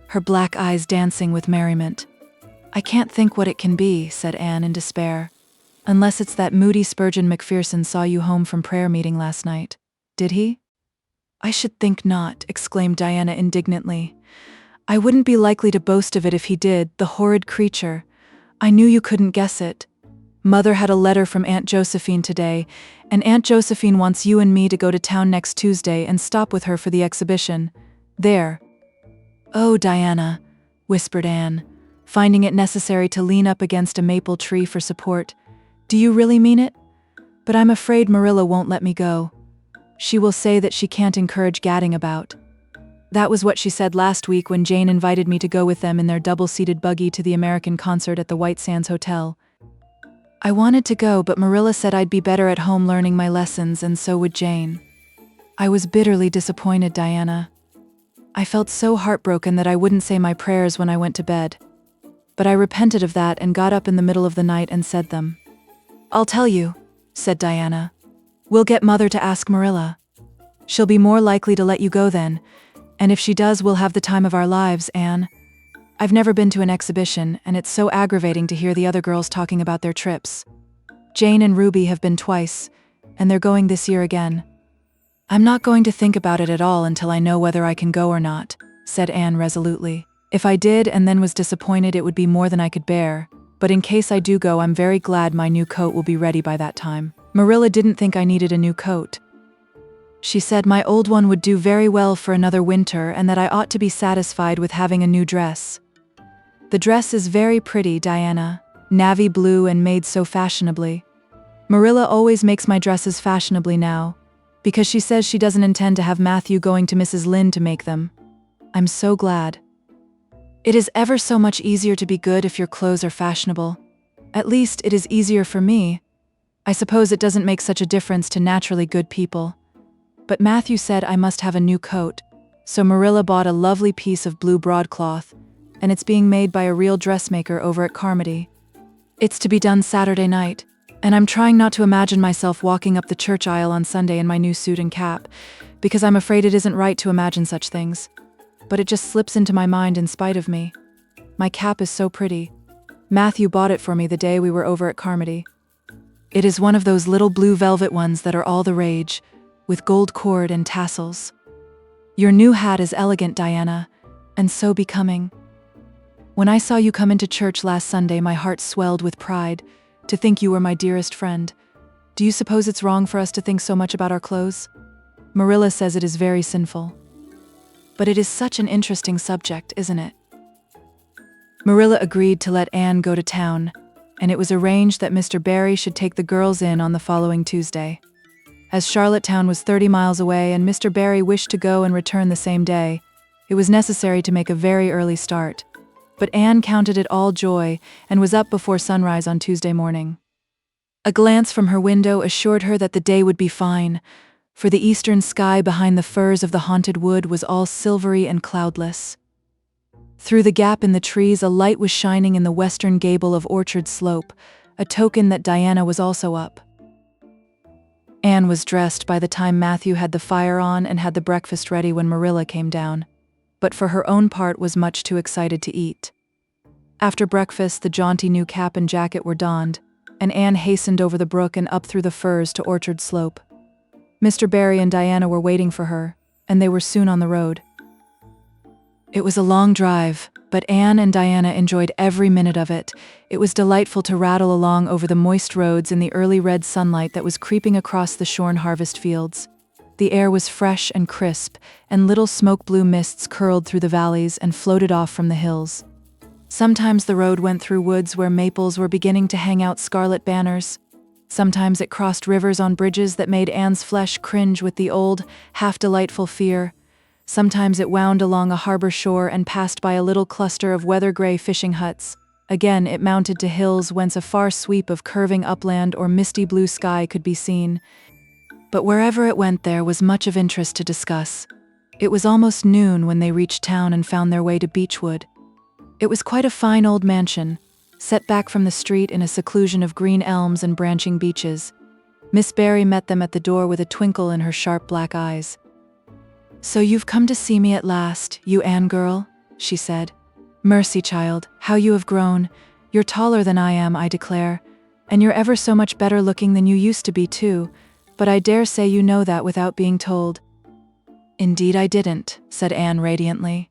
her black eyes dancing with merriment. "I can't think what it can be," said Anne in despair, "unless it's that moody Spurgeon Macpherson saw you home from prayer meeting last night. Did he?" "I should think not," exclaimed Diana indignantly. "I wouldn't be likely to boast of it if he did, the horrid creature. I knew you couldn't guess it. Mother had a letter from Aunt Josephine today, and Aunt Josephine wants you and me to go to town next Tuesday and stop with her for the exhibition. There." "Oh, Diana," whispered Anne, finding it necessary to lean up against a maple tree for support. "Do you really mean it? But I'm afraid Marilla won't let me go. She will say that she can't encourage gadding about. That was what she said last week when Jane invited me to go with them in their double-seated buggy to the American concert at the White Sands Hotel. I wanted to go, but Marilla said I'd be better at home learning my lessons, and so would Jane. I was bitterly disappointed, Diana. I felt so heartbroken that I wouldn't say my prayers when I went to bed. But I repented of that and got up in the middle of the night and said them. "I'll tell you," said Diana. "We'll get Mother to ask Marilla. She'll be more likely to let you go then, and if she does, we'll have the time of our lives, Anne. I've never been to an exhibition, and it's so aggravating to hear the other girls talking about their trips. Jane and Ruby have been twice, and they're going this year again. I'm not going to think about it at all until I know whether I can go or not," said Anne resolutely. "If I did and then was disappointed, it would be more than I could bear, but in case I do go, I'm very glad my new coat will be ready by that time. Marilla didn't think I needed a new coat. She said my old one would do very well for another winter and that I ought to be satisfied with having a new dress. The dress is very pretty, Diana, navy blue and made so fashionably. Marilla always makes my dresses fashionably now, because she says she doesn't intend to have Matthew going to Mrs. Lynde to make them. I'm so glad. It is ever so much easier to be good if your clothes are fashionable. At least it is easier for me. I suppose it doesn't make such a difference to naturally good people. But Matthew said I must have a new coat, so Marilla bought a lovely piece of blue broadcloth, and it's being made by a real dressmaker over at Carmody. It's to be done Saturday night. And I'm trying not to imagine myself walking up the church aisle on Sunday in my new suit and cap, because I'm afraid it isn't right to imagine such things. But it just slips into my mind in spite of me. My cap is so pretty. Matthew bought it for me the day we were over at Carmody. It is one of those little blue velvet ones that are all the rage, with gold cord and tassels. Your new hat is elegant, Diana, and so becoming. When I saw you come into church last Sunday, my heart swelled with pride to think you were my dearest friend. Do you suppose it's wrong for us to think so much about our clothes? Marilla says it is very sinful. But it is such an interesting subject, isn't it? Marilla agreed to let Anne go to town, and it was arranged that Mr. Barry should take the girls in on the following Tuesday. As Charlottetown was 30 miles away and Mr. Barry wished to go and return the same day, it was necessary to make a very early start. But Anne counted it all joy and was up before sunrise on Tuesday morning. A glance from her window assured her that the day would be fine, for the eastern sky behind the firs of the haunted wood was all silvery and cloudless. Through the gap in the trees, a light was shining in the western gable of Orchard Slope, a token that Diana was also up. Anne was dressed by the time Matthew had the fire on and had the breakfast ready when Marilla came down, but for her own part was much too excited to eat. After breakfast, the jaunty new cap and jacket were donned, and Anne hastened over the brook and up through the firs to Orchard Slope. Mr. Barry and Diana were waiting for her, and they were soon on the road. It was a long drive, but Anne and Diana enjoyed every minute of it. It was delightful to rattle along over the moist roads in the early red sunlight that was creeping across the shorn harvest fields. The air was fresh and crisp, and little smoke-blue mists curled through the valleys and floated off from the hills. Sometimes the road went through woods where maples were beginning to hang out scarlet banners. Sometimes it crossed rivers on bridges that made Anne's flesh cringe with the old, half-delightful fear. Sometimes it wound along a harbor shore and passed by a little cluster of weather-gray fishing huts. Again, it mounted to hills whence a far sweep of curving upland or misty blue sky could be seen. But wherever it went, there was much of interest to discuss. It was almost noon when they reached town and found their way to Beechwood. It was quite a fine old mansion, set back from the street in a seclusion of green elms and branching beeches. Miss Barry met them at the door with a twinkle in her sharp black eyes. "So you've come to see me at last, you Anne girl," she said. "Mercy, child, how you have grown. You're taller than I am, I declare. And you're ever so much better looking than you used to be, too. But I dare say you know that without being told." "Indeed I didn't," said Anne radiantly.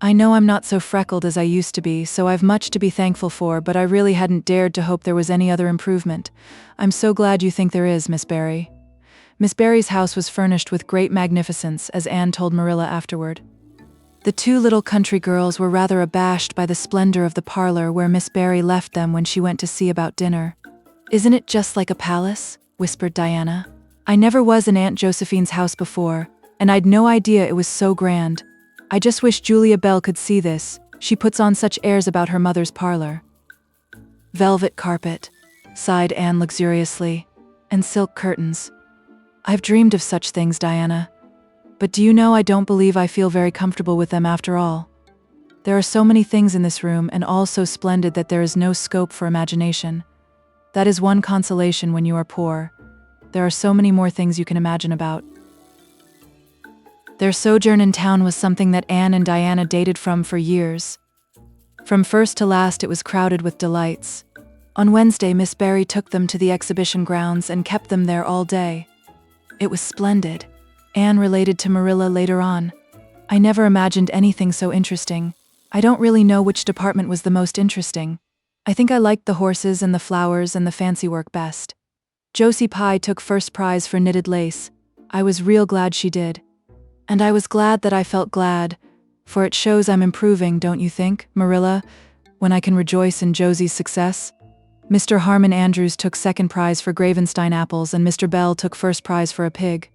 "I know I'm not so freckled as I used to be, so I've much to be thankful for, but I really hadn't dared to hope there was any other improvement. I'm so glad you think there is, Miss Barry." Miss Barry's house was furnished with great magnificence, as Anne told Marilla afterward. The two little country girls were rather abashed by the splendor of the parlor where Miss Barry left them when she went to see about dinner. "Isn't it just like a palace?" whispered Diana. "I never was in Aunt Josephine's house before, and I'd no idea it was so grand. I just wish Julia Bell could see this. She puts on such airs about her mother's parlor." "Velvet carpet," sighed Anne luxuriously, "and silk curtains. I've dreamed of such things, Diana. But do you know, I don't believe I feel very comfortable with them after all. There are so many things in this room, and all so splendid that there is no scope for imagination. That is one consolation when you are poor. There are so many more things you can imagine about." Their sojourn in town was something that Anne and Diana dated from for years. From first to last it was crowded with delights. On Wednesday, Miss Barry took them to the exhibition grounds and kept them there all day. It was splendid, Anne related to Marilla later on. "I never imagined anything so interesting. I don't really know which department was the most interesting. I think I liked the horses and the flowers and the fancy work best. Josie Pye took first prize for knitted lace. I was real glad she did. And I was glad that I felt glad, for it shows I'm improving, don't you think, Marilla, when I can rejoice in Josie's success? Mr. Harmon Andrews took second prize for Gravenstein apples and Mr. Bell took first prize for a pig.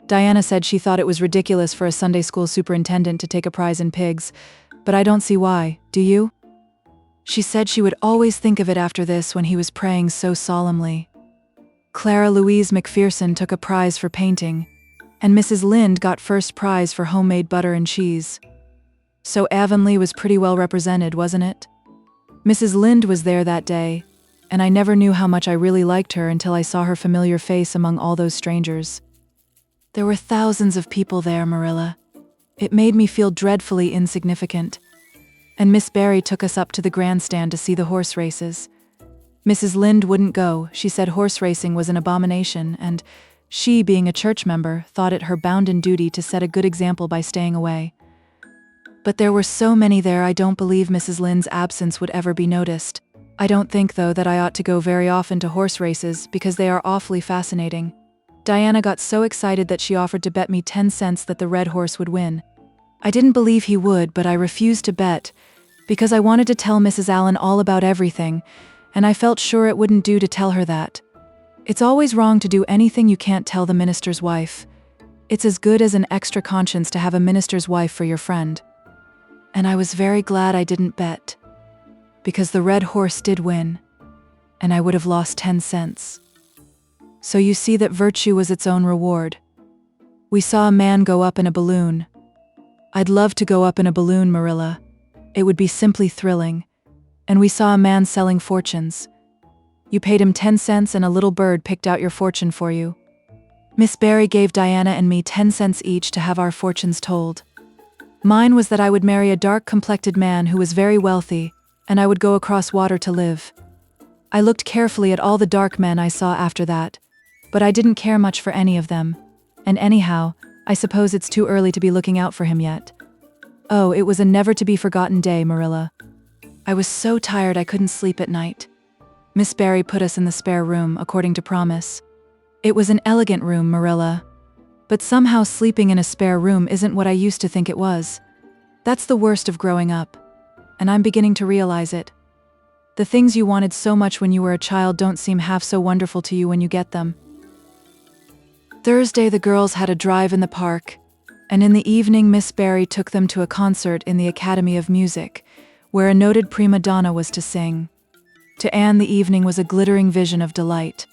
Diana said she thought it was ridiculous for a Sunday school superintendent to take a prize in pigs, but I don't see why, do you? She said she would always think of it after this when he was praying so solemnly. Clara Louise McPherson took a prize for painting, and Mrs. Lynde got first prize for homemade butter and cheese. So Avonlea was pretty well represented, wasn't it? Mrs. Lynde was there that day, and I never knew how much I really liked her until I saw her familiar face among all those strangers. There were thousands of people there, Marilla. It made me feel dreadfully insignificant. And Miss Barry took us up to the grandstand to see the horse races. Mrs. Lynde wouldn't go. She said horse racing was an abomination, and she, being a church member, thought it her bounden duty to set a good example by staying away. But there were so many there, I don't believe Mrs. Lynde's absence would ever be noticed. I don't think, though, that I ought to go very often to horse races because they are awfully fascinating. Diana got so excited that she offered to bet me 10 cents that the red horse would win. I didn't believe he would, but I refused to bet because I wanted to tell Mrs. Allen all about everything, and I felt sure it wouldn't do to tell her that. It's always wrong to do anything you can't tell the minister's wife. It's as good as an extra conscience to have a minister's wife for your friend. And I was very glad I didn't bet, because the red horse did win, and I would have lost 10 cents. So you see that virtue was its own reward. We saw a man go up in a balloon. I'd love to go up in a balloon, Marilla. It would be simply thrilling. And we saw a man selling fortunes. You paid him 10 cents and a little bird picked out your fortune for you. Miss Barry gave Diana and me 10 cents each to have our fortunes told. Mine was that I would marry a dark-complected man who was very wealthy, and I would go across water to live. I looked carefully at all the dark men I saw after that, but I didn't care much for any of them. And anyhow, I suppose it's too early to be looking out for him yet. Oh, it was a never-to-be-forgotten day, Marilla. I was so tired I couldn't sleep at night. Miss Barry put us in the spare room, according to promise. It was an elegant room, Marilla. But somehow sleeping in a spare room isn't what I used to think it was. That's the worst of growing up. And I'm beginning to realize it. The things you wanted so much when you were a child don't seem half so wonderful to you when you get them. Thursday the girls had a drive in the park, and in the evening Miss Barry took them to a concert in the Academy of Music, where a noted prima donna was to sing. To Anne the evening was a glittering vision of delight.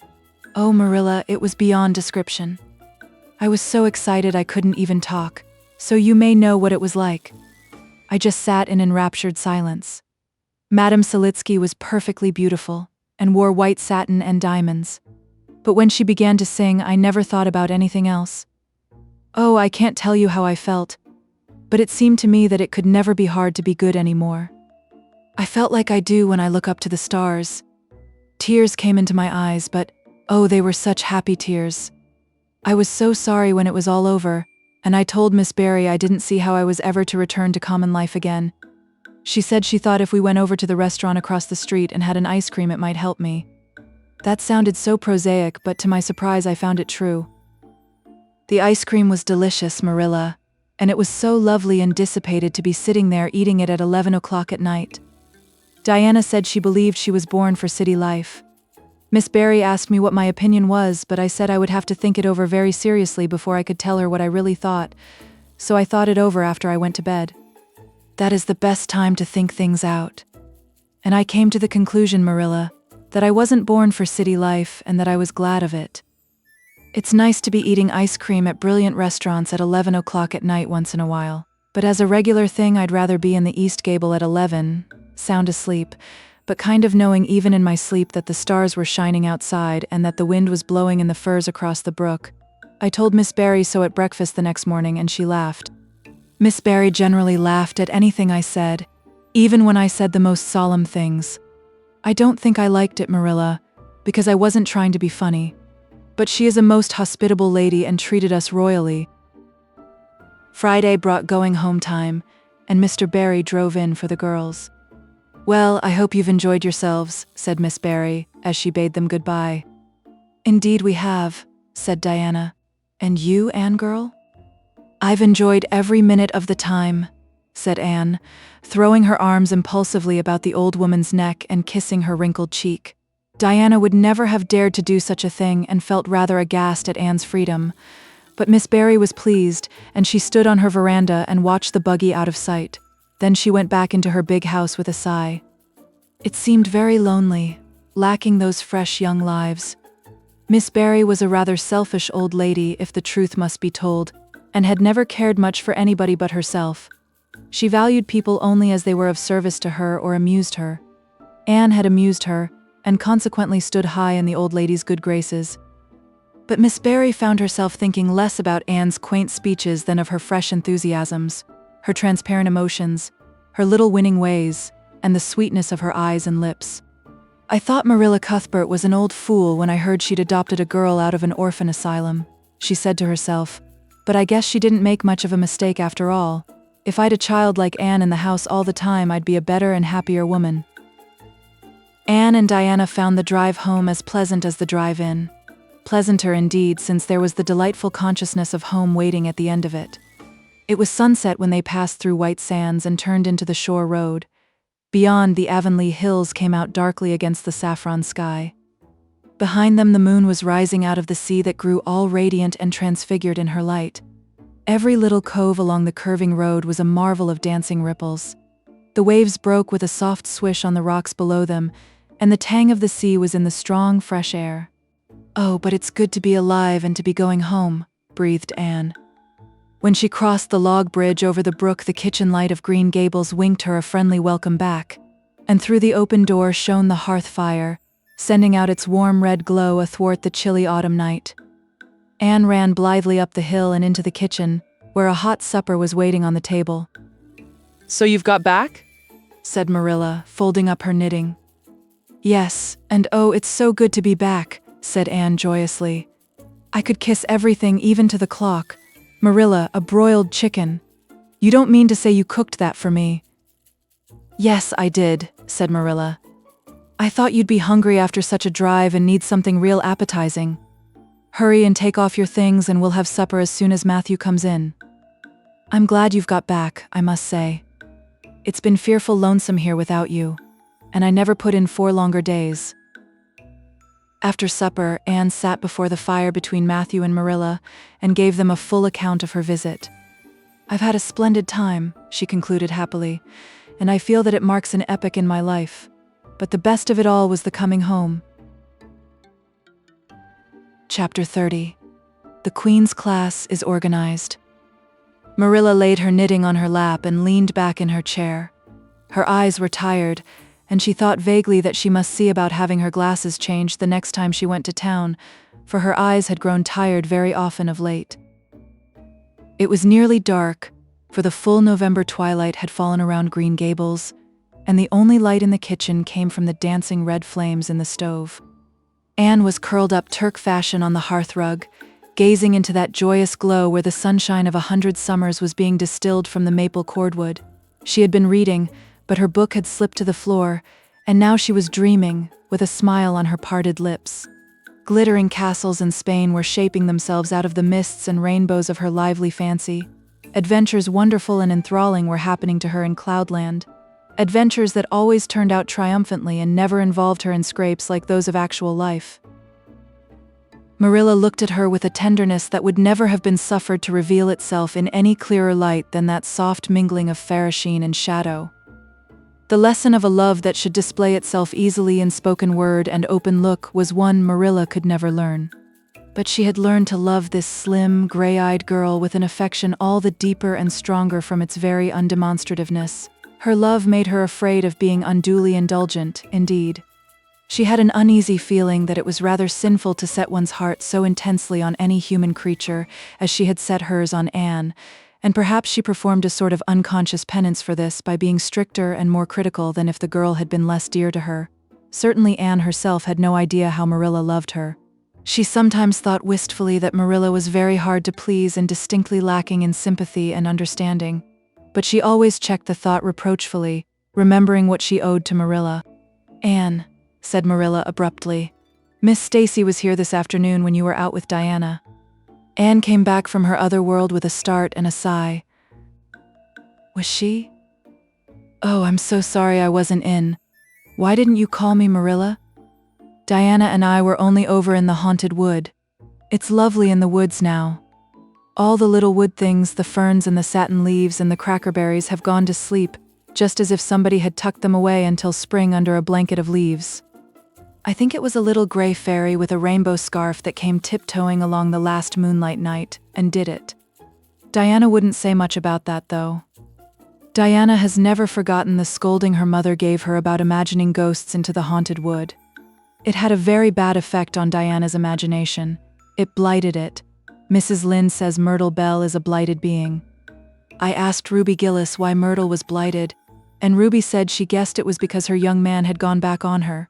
Oh, Marilla, it was beyond description. I was so excited I couldn't even talk, so you may know what it was like. I just sat in enraptured silence. Madame Selitsky was perfectly beautiful, and wore white satin and diamonds. But when she began to sing, I never thought about anything else. Oh, I can't tell you how I felt, but it seemed to me that it could never be hard to be good anymore. I felt like I do when I look up to the stars. Tears came into my eyes, but, oh, they were such happy tears. I was so sorry when it was all over, and I told Miss Barry I didn't see how I was ever to return to common life again. She said she thought if we went over to the restaurant across the street and had an ice cream it might help me. That sounded so prosaic, but to my surprise I found it true. The ice cream was delicious, Marilla, and it was so lovely and dissipated to be sitting there eating it at 11 o'clock at night. Diana said she believed she was born for city life. Miss Barry asked me what my opinion was, but I said I would have to think it over very seriously before I could tell her what I really thought, so I thought it over after I went to bed. That is the best time to think things out. And I came to the conclusion, Marilla, that I wasn't born for city life and that I was glad of it. It's nice to be eating ice cream at brilliant restaurants at 11 o'clock at night once in a while, but as a regular thing I'd rather be in the East Gable at 11, sound asleep, but kind of knowing even in my sleep that the stars were shining outside and that the wind was blowing in the firs across the brook. I told Miss Barry so at breakfast the next morning and she laughed. Miss Barry generally laughed at anything I said, even when I said the most solemn things. I don't think I liked it, Marilla, because I wasn't trying to be funny. But she is a most hospitable lady and treated us royally. Friday brought going home time, and Mr. Barry drove in for the girls. Well, I hope you've enjoyed yourselves, said Miss Barry, as she bade them goodbye. Indeed we have, said Diana. And you, Anne girl? I've enjoyed every minute of the time, said Anne, throwing her arms impulsively about the old woman's neck and kissing her wrinkled cheek. Diana would never have dared to do such a thing and felt rather aghast at Anne's freedom. But Miss Barry was pleased, and she stood on her veranda and watched the buggy out of sight. Then she went back into her big house with a sigh. It seemed very lonely, lacking those fresh young lives. Miss Barry was a rather selfish old lady, if the truth must be told, and had never cared much for anybody but herself. She valued people only as they were of service to her or amused her. Anne had amused her, and consequently stood high in the old lady's good graces. But Miss Barry found herself thinking less about Anne's quaint speeches than of her fresh enthusiasms, her transparent emotions, her little winning ways, and the sweetness of her eyes and lips. "I thought Marilla Cuthbert was an old fool when I heard she'd adopted a girl out of an orphan asylum," she said to herself, "but I guess she didn't make much of a mistake after all. If I'd a child like Anne in the house all the time, I'd be a better and happier woman." Anne and Diana found the drive home as pleasant as the drive in. Pleasanter indeed, since there was the delightful consciousness of home waiting at the end of it. It was sunset when they passed through White Sands and turned into the shore road. Beyond, the Avonlea hills came out darkly against the saffron sky. Behind them, the moon was rising out of the sea that grew all radiant and transfigured in her light. Every little cove along the curving road was a marvel of dancing ripples. The waves broke with a soft swish on the rocks below them, and the tang of the sea was in the strong, fresh air. "Oh, but it's good to be alive and to be going home," breathed Anne. When she crossed the log bridge over the brook, the kitchen light of Green Gables winked her a friendly welcome back, and through the open door shone the hearth fire, sending out its warm red glow athwart the chilly autumn night. Anne ran blithely up the hill and into the kitchen, where a hot supper was waiting on the table. "So you've got back?" said Marilla, folding up her knitting. "Yes, and oh, it's so good to be back," said Anne joyously. "I could kiss everything, even to the clock. Marilla, a broiled chicken. You don't mean to say you cooked that for me?" "Yes, I did," said Marilla. "I thought you'd be hungry after such a drive and need something real appetizing. Hurry and take off your things and we'll have supper as soon as Matthew comes in. I'm glad you've got back, I must say. It's been fearful lonesome here without you, and I never put in 4 longer days." After supper, Anne sat before the fire between Matthew and Marilla and gave them a full account of her visit. "I've had a splendid time," she concluded happily, "and I feel that it marks an epoch in my life. But the best of it all was the coming home." Chapter 30. The Queen's Class is Organized. Marilla laid her knitting on her lap and leaned back in her chair. Her eyes were tired, and she thought vaguely that she must see about having her glasses changed the next time she went to town, for her eyes had grown tired very often of late. It was nearly dark, for the full November twilight had fallen around Green Gables, and the only light in the kitchen came from the dancing red flames in the stove. Anne was curled up Turk fashion on the hearthrug, gazing into that joyous glow where the sunshine of 100 summers was being distilled from the maple cordwood. She had been reading, but her book had slipped to the floor, and now she was dreaming, with a smile on her parted lips. Glittering castles in Spain were shaping themselves out of the mists and rainbows of her lively fancy. Adventures wonderful and enthralling were happening to her in Cloudland. Adventures that always turned out triumphantly and never involved her in scrapes like those of actual life. Marilla looked at her with a tenderness that would never have been suffered to reveal itself in any clearer light than that soft mingling of fair-sheen and shadow. The lesson of a love that should display itself easily in spoken word and open look was one Marilla could never learn. But she had learned to love this slim, gray-eyed girl with an affection all the deeper and stronger from its very undemonstrativeness. Her love made her afraid of being unduly indulgent, indeed. She had an uneasy feeling that it was rather sinful to set one's heart so intensely on any human creature as she had set hers on Anne, and perhaps she performed a sort of unconscious penance for this by being stricter and more critical than if the girl had been less dear to her. Certainly Anne herself had no idea how Marilla loved her. She sometimes thought wistfully that Marilla was very hard to please and distinctly lacking in sympathy and understanding, but she always checked the thought reproachfully, remembering what she owed to Marilla. "Anne," said Marilla abruptly, "Miss Stacy was here this afternoon when you were out with Diana." Anne came back from her other world with a start and a sigh. "Was she? Oh, I'm so sorry I wasn't in. Why didn't you call me, Marilla? Diana and I were only over in the haunted wood. It's lovely in the woods now. All the little wood things, the ferns and the satin leaves and the crackerberries have gone to sleep, just as if somebody had tucked them away until spring under a blanket of leaves. I think it was a little gray fairy with a rainbow scarf that came tiptoeing along the last moonlight night and did it. Diana wouldn't say much about that, though. Diana has never forgotten the scolding her mother gave her about imagining ghosts into the haunted wood. It had a very bad effect on Diana's imagination. It blighted it. Mrs. Lynde says Myrtle Bell is a blighted being. I asked Ruby Gillis why Myrtle was blighted, and Ruby said she guessed it was because her young man had gone back on her.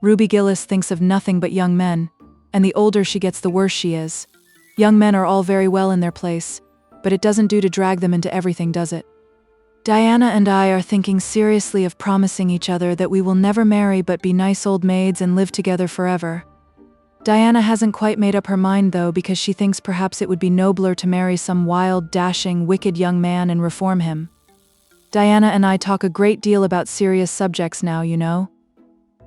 Ruby Gillis thinks of nothing but young men, and the older she gets the worse she is. Young men are all very well in their place, but it doesn't do to drag them into everything, does it? Diana and I are thinking seriously of promising each other that we will never marry but be nice old maids and live together forever. Diana hasn't quite made up her mind though, because she thinks perhaps it would be nobler to marry some wild, dashing, wicked young man and reform him. Diana and I talk a great deal about serious subjects now, you know.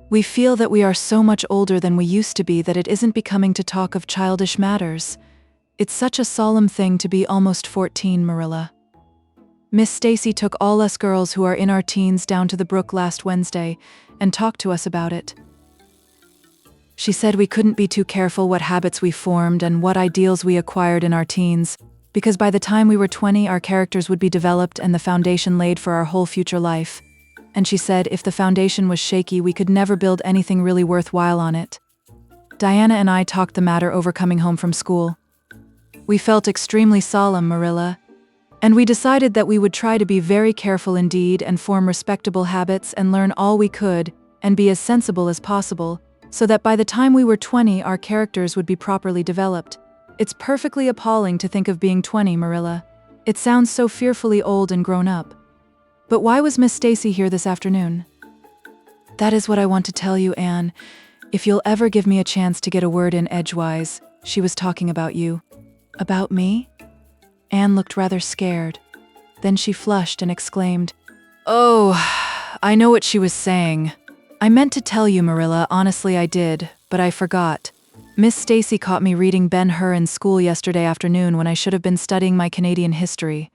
We feel that we are so much older than we used to be that it isn't becoming to talk of childish matters. It's such a solemn thing to be almost 14, Marilla. Miss Stacy took all us girls who are in our teens down to the Brook last Wednesday and talked to us about it. She said we couldn't be too careful what habits we formed and what ideals we acquired in our teens, because by the time we were 20 our characters would be developed and the foundation laid for our whole future life. And she said if the foundation was shaky we could never build anything really worthwhile on it. Diana and I talked the matter over coming home from school. We felt extremely solemn, Marilla, and we decided that we would try to be very careful indeed and form respectable habits and learn all we could and be as sensible as possible, so that by the time we were 20 our characters would be properly developed. It's perfectly appalling to think of being 20, Marilla. It sounds so fearfully old and grown up. But why was Miss Stacy here this afternoon? That is what I want to tell you, Anne. If you'll ever give me a chance to get a word in edgewise, she was talking about you. About me? Anne looked rather scared. Then she flushed and exclaimed, "Oh, I know what she was saying. I meant to tell you, Marilla, honestly I did, but I forgot. Miss Stacy caught me reading Ben-Hur in school yesterday afternoon when I should have been studying my Canadian history.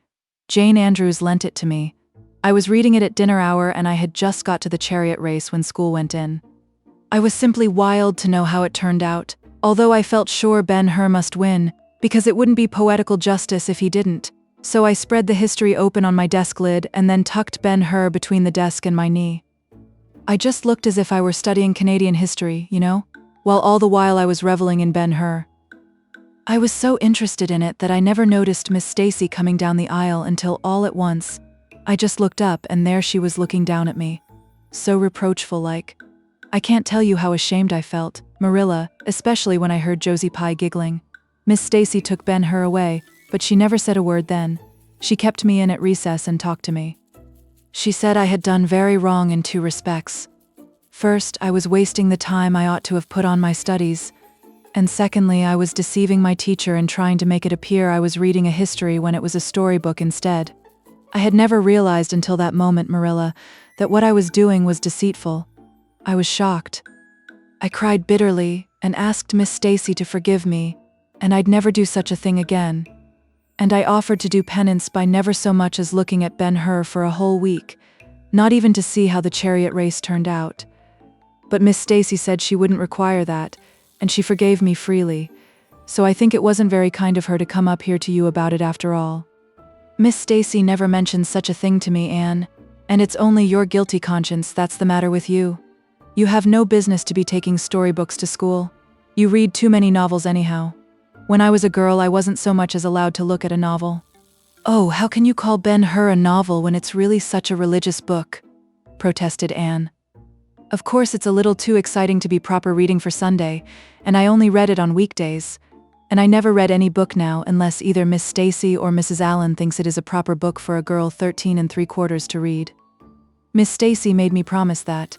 Jane Andrews lent it to me. I was reading it at dinner hour and I had just got to the chariot race when school went in. I was simply wild to know how it turned out, although I felt sure Ben-Hur must win, because it wouldn't be poetical justice if he didn't. So I spread the history open on my desk lid and then tucked Ben-Hur between the desk and my knee. I just looked as if I were studying Canadian history, you know, while all the while I was reveling in Ben-Hur. I was so interested in it that I never noticed Miss Stacy coming down the aisle until all at once. I just looked up and there she was looking down at me. So reproachful-like. I can't tell you how ashamed I felt, Marilla, especially when I heard Josie Pye giggling. Miss Stacy took Ben-Hur away, but she never said a word then. She kept me in at recess and talked to me. She said I had done very wrong in two respects. First, I was wasting the time I ought to have put on my studies. And secondly, I was deceiving my teacher and trying to make it appear I was reading a history when it was a storybook instead. I had never realized until that moment, Marilla, that what I was doing was deceitful. I was shocked. I cried bitterly and asked Miss Stacy to forgive me, and I'd never do such a thing again. And I offered to do penance by never so much as looking at Ben-Hur for a whole week, not even to see how the chariot race turned out. But Miss Stacy said she wouldn't require that, and she forgave me freely, so I think it wasn't very kind of her to come up here to you about it after all. Miss Stacy never mentioned such a thing to me, Anne, and it's only your guilty conscience that's the matter with you. You have no business to be taking storybooks to school. You read too many novels anyhow. When I was a girl, I wasn't so much as allowed to look at a novel. Oh, how can you call Ben-Hur a novel when it's really such a religious book? Protested Anne. Of course it's a little too exciting to be proper reading for Sunday, and I only read it on weekdays. And I never read any book now unless either Miss Stacy or Mrs. Allen thinks it is a proper book for a girl 13 3/4 to read. Miss Stacy made me promise that.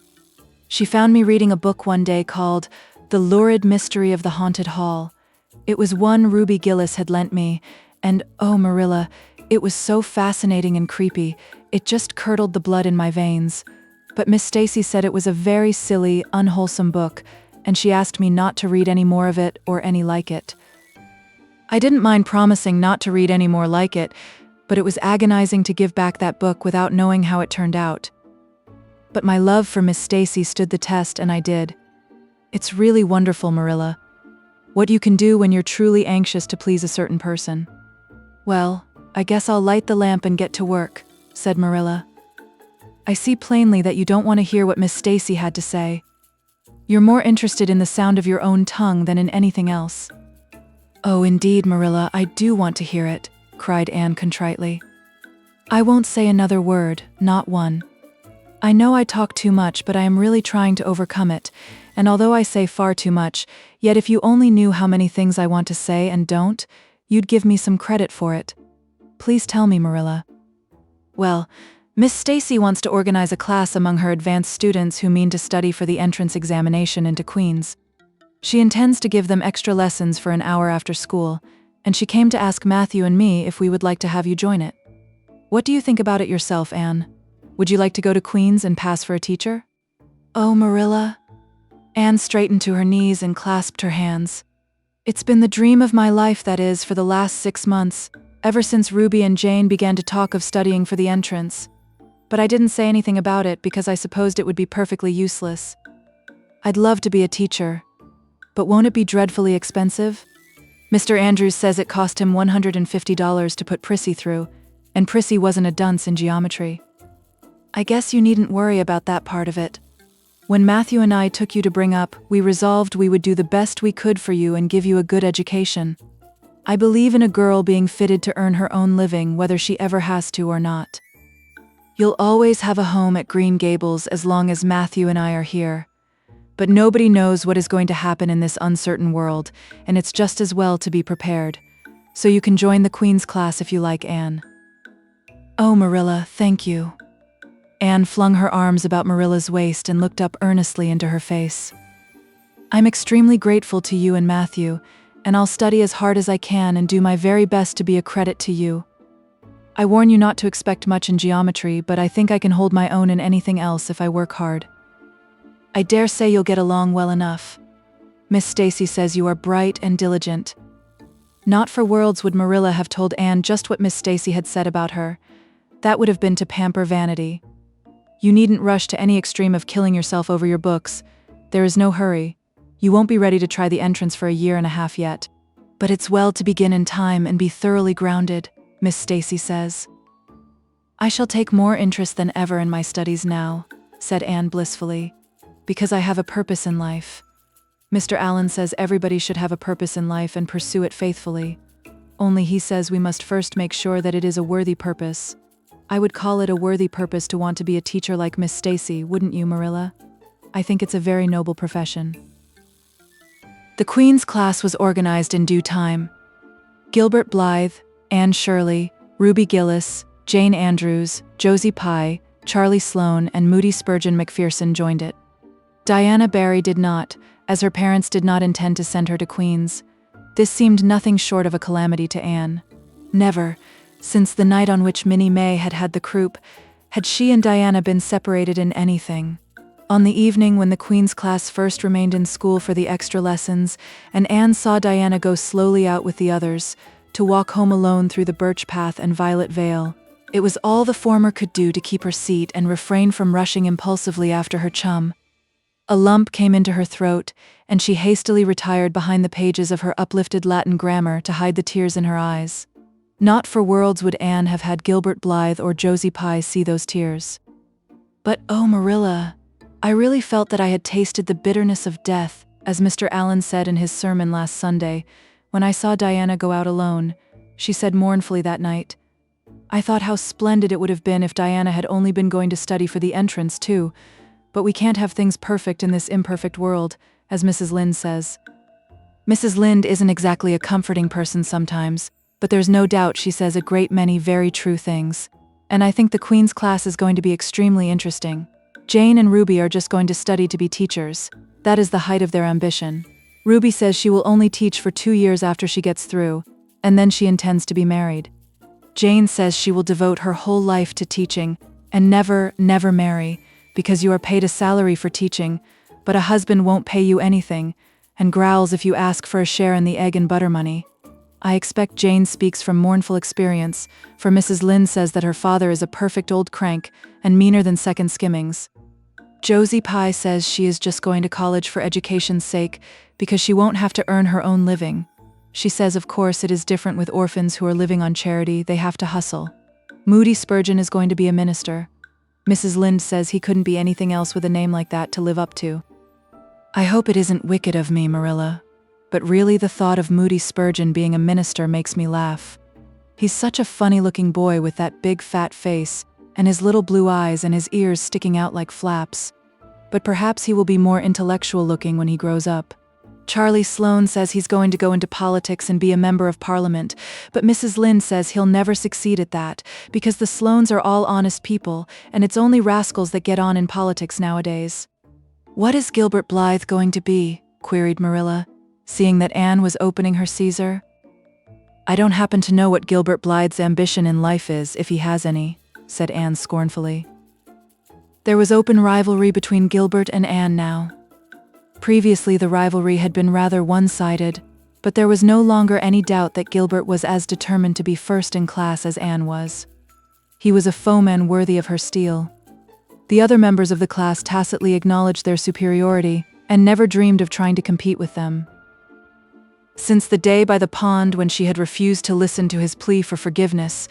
She found me reading a book one day called The Lurid Mystery of the Haunted Hall. It was one Ruby Gillis had lent me, and oh, Marilla, it was so fascinating and creepy, it just curdled the blood in my veins. But Miss Stacy said it was a very silly, unwholesome book, and she asked me not to read any more of it or any like it. I didn't mind promising not to read any more like it, but it was agonizing to give back that book without knowing how it turned out. But my love for Miss Stacy stood the test, and I did. It's really wonderful, Marilla, what you can do when you're truly anxious to please a certain person. Well, I guess I'll light the lamp and get to work, said Marilla. I see plainly that you don't want to hear what Miss Stacy had to say. You're more interested in the sound of your own tongue than in anything else." "Oh, indeed, Marilla, I do want to hear it," cried Anne contritely. "I won't say another word, not one. I know I talk too much, but I am really trying to overcome it, and although I say far too much, yet if you only knew how many things I want to say and don't, you'd give me some credit for it. Please tell me, Marilla." "Well, Miss Stacy wants to organize a class among her advanced students who mean to study for the entrance examination into Queen's. She intends to give them extra lessons for an hour after school, and she came to ask Matthew and me if we would like to have you join it. What do you think about it yourself, Anne? Would you like to go to Queen's and pass for a teacher?" "Oh, Marilla." Anne straightened to her knees and clasped her hands. "It's been the dream of my life, that is, for the last 6 months, ever since Ruby and Jane began to talk of studying for the entrance. But I didn't say anything about it because I supposed it would be perfectly useless. I'd love to be a teacher. But won't it be dreadfully expensive? Mr. Andrews says it cost him $150 to put Prissy through, and Prissy wasn't a dunce in geometry. I guess you needn't worry about that part of it. When Matthew and I took you to bring up, we resolved we would do the best we could for you and give you a good education. I believe in a girl being fitted to earn her own living whether she ever has to or not. You'll always have a home at Green Gables as long as Matthew and I are here. But nobody knows what is going to happen in this uncertain world, and it's just as well to be prepared. So you can join the Queen's class if you like, Anne." "Oh, Marilla, thank you." Anne flung her arms about Marilla's waist and looked up earnestly into her face. "I'm extremely grateful to you and Matthew, and I'll study as hard as I can and do my very best to be a credit to you. I warn you not to expect much in geometry, but I think I can hold my own in anything else if I work hard. I dare say you'll get along well enough. Miss Stacy says you are bright and diligent." Not for worlds would Marilla have told Anne just what Miss Stacy had said about her. That would have been to pamper Vanity. "You needn't rush to any extreme of killing yourself over your books. There is no hurry. You won't be ready to try the entrance for a year and a half yet. But it's well to begin in time and be thoroughly grounded, Miss Stacy says." "I shall take more interest than ever in my studies now," said Anne blissfully, "because I have a purpose in life. Mr. Allen says everybody should have a purpose in life and pursue it faithfully. Only he says we must first make sure that it is a worthy purpose. I would call it a worthy purpose to want to be a teacher like Miss Stacy, wouldn't you, Marilla? I think it's a very noble profession." The Queen's class was organized in due time. Gilbert Blythe, Anne Shirley, Ruby Gillis, Jane Andrews, Josie Pye, Charlie Sloane, and Moody Spurgeon McPherson joined it. Diana Barry did not, as her parents did not intend to send her to Queen's. This seemed nothing short of a calamity to Anne. Never, since the night on which Minnie May had had the croup, had she and Diana been separated in anything. On the evening when the Queen's class first remained in school for the extra lessons, and Anne saw Diana go slowly out with the others, to walk home alone through the Birch Path and Violet Vale, it was all the former could do to keep her seat and refrain from rushing impulsively after her chum. A lump came into her throat, and she hastily retired behind the pages of her uplifted Latin grammar to hide the tears in her eyes. Not for worlds would Anne have had Gilbert Blythe or Josie Pye see those tears. "But oh, Marilla, I really felt that I had tasted the bitterness of death," as Mr. Allen said in his sermon last Sunday, when I saw Diana go out alone, she said mournfully that night. "I thought how splendid it would have been if Diana had only been going to study for the entrance, too. But we can't have things perfect in this imperfect world, as Mrs. Lynde says. Mrs. Lynde isn't exactly a comforting person sometimes, but there's no doubt she says a great many very true things. And I think the Queen's class is going to be extremely interesting. Jane and Ruby are just going to study to be teachers. That is the height of their ambition. Ruby says she will only teach for 2 years after she gets through, and then she intends to be married. Jane says she will devote her whole life to teaching, and never, never marry, because you are paid a salary for teaching, but a husband won't pay you anything, and growls if you ask for a share in the egg and butter money. I expect Jane speaks from mournful experience, for Mrs. Lynde says that her father is a perfect old crank, and meaner than second skimmings. Josie Pye says she is just going to college for education's sake, because she won't have to earn her own living. She says of course it is different with orphans who are living on charity, they have to hustle. Moody Spurgeon is going to be a minister. Mrs. Lynde says he couldn't be anything else with a name like that to live up to. I hope it isn't wicked of me, Marilla, but really the thought of Moody Spurgeon being a minister makes me laugh. He's such a funny-looking boy with that big fat face, and his little blue eyes and his ears sticking out like flaps. But perhaps he will be more intellectual-looking when he grows up. Charlie Sloane says he's going to go into politics and be a member of Parliament, but Mrs. Lynde says he'll never succeed at that, because the Sloanes are all honest people, and it's only rascals that get on in politics nowadays. What is Gilbert Blythe going to be? Queried Marilla, seeing that Anne was opening her Caesar. I don't happen to know what Gilbert Blythe's ambition in life is, if he has any, said Anne scornfully. There was open rivalry between Gilbert and Anne now. Previously the rivalry had been rather one-sided, but there was no longer any doubt that Gilbert was as determined to be first in class as Anne was. He was a foeman worthy of her steel. The other members of the class tacitly acknowledged their superiority and never dreamed of trying to compete with them. Since the day by the pond when she had refused to listen to his plea for forgiveness,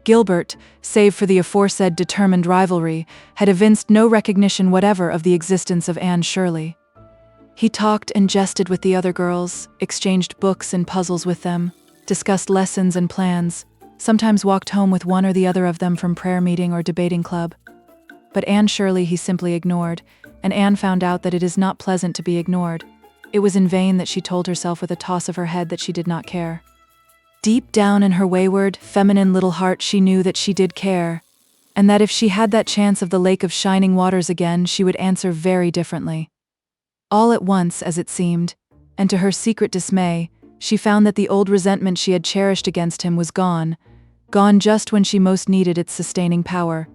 Gilbert, save for the aforesaid determined rivalry, had evinced no recognition whatever of the existence of Anne Shirley. He talked and jested with the other girls, exchanged books and puzzles with them, discussed lessons and plans, sometimes walked home with one or the other of them from prayer meeting or debating club. But Anne Shirley he simply ignored, and Anne found out that it is not pleasant to be ignored. It was in vain that she told herself with a toss of her head that she did not care. Deep down in her wayward, feminine little heart she knew that she did care, and that if she had that chance of the Lake of Shining Waters again, she would answer very differently. All at once, as it seemed, and to her secret dismay, she found that the old resentment she had cherished against him was gone just when she most needed its sustaining power.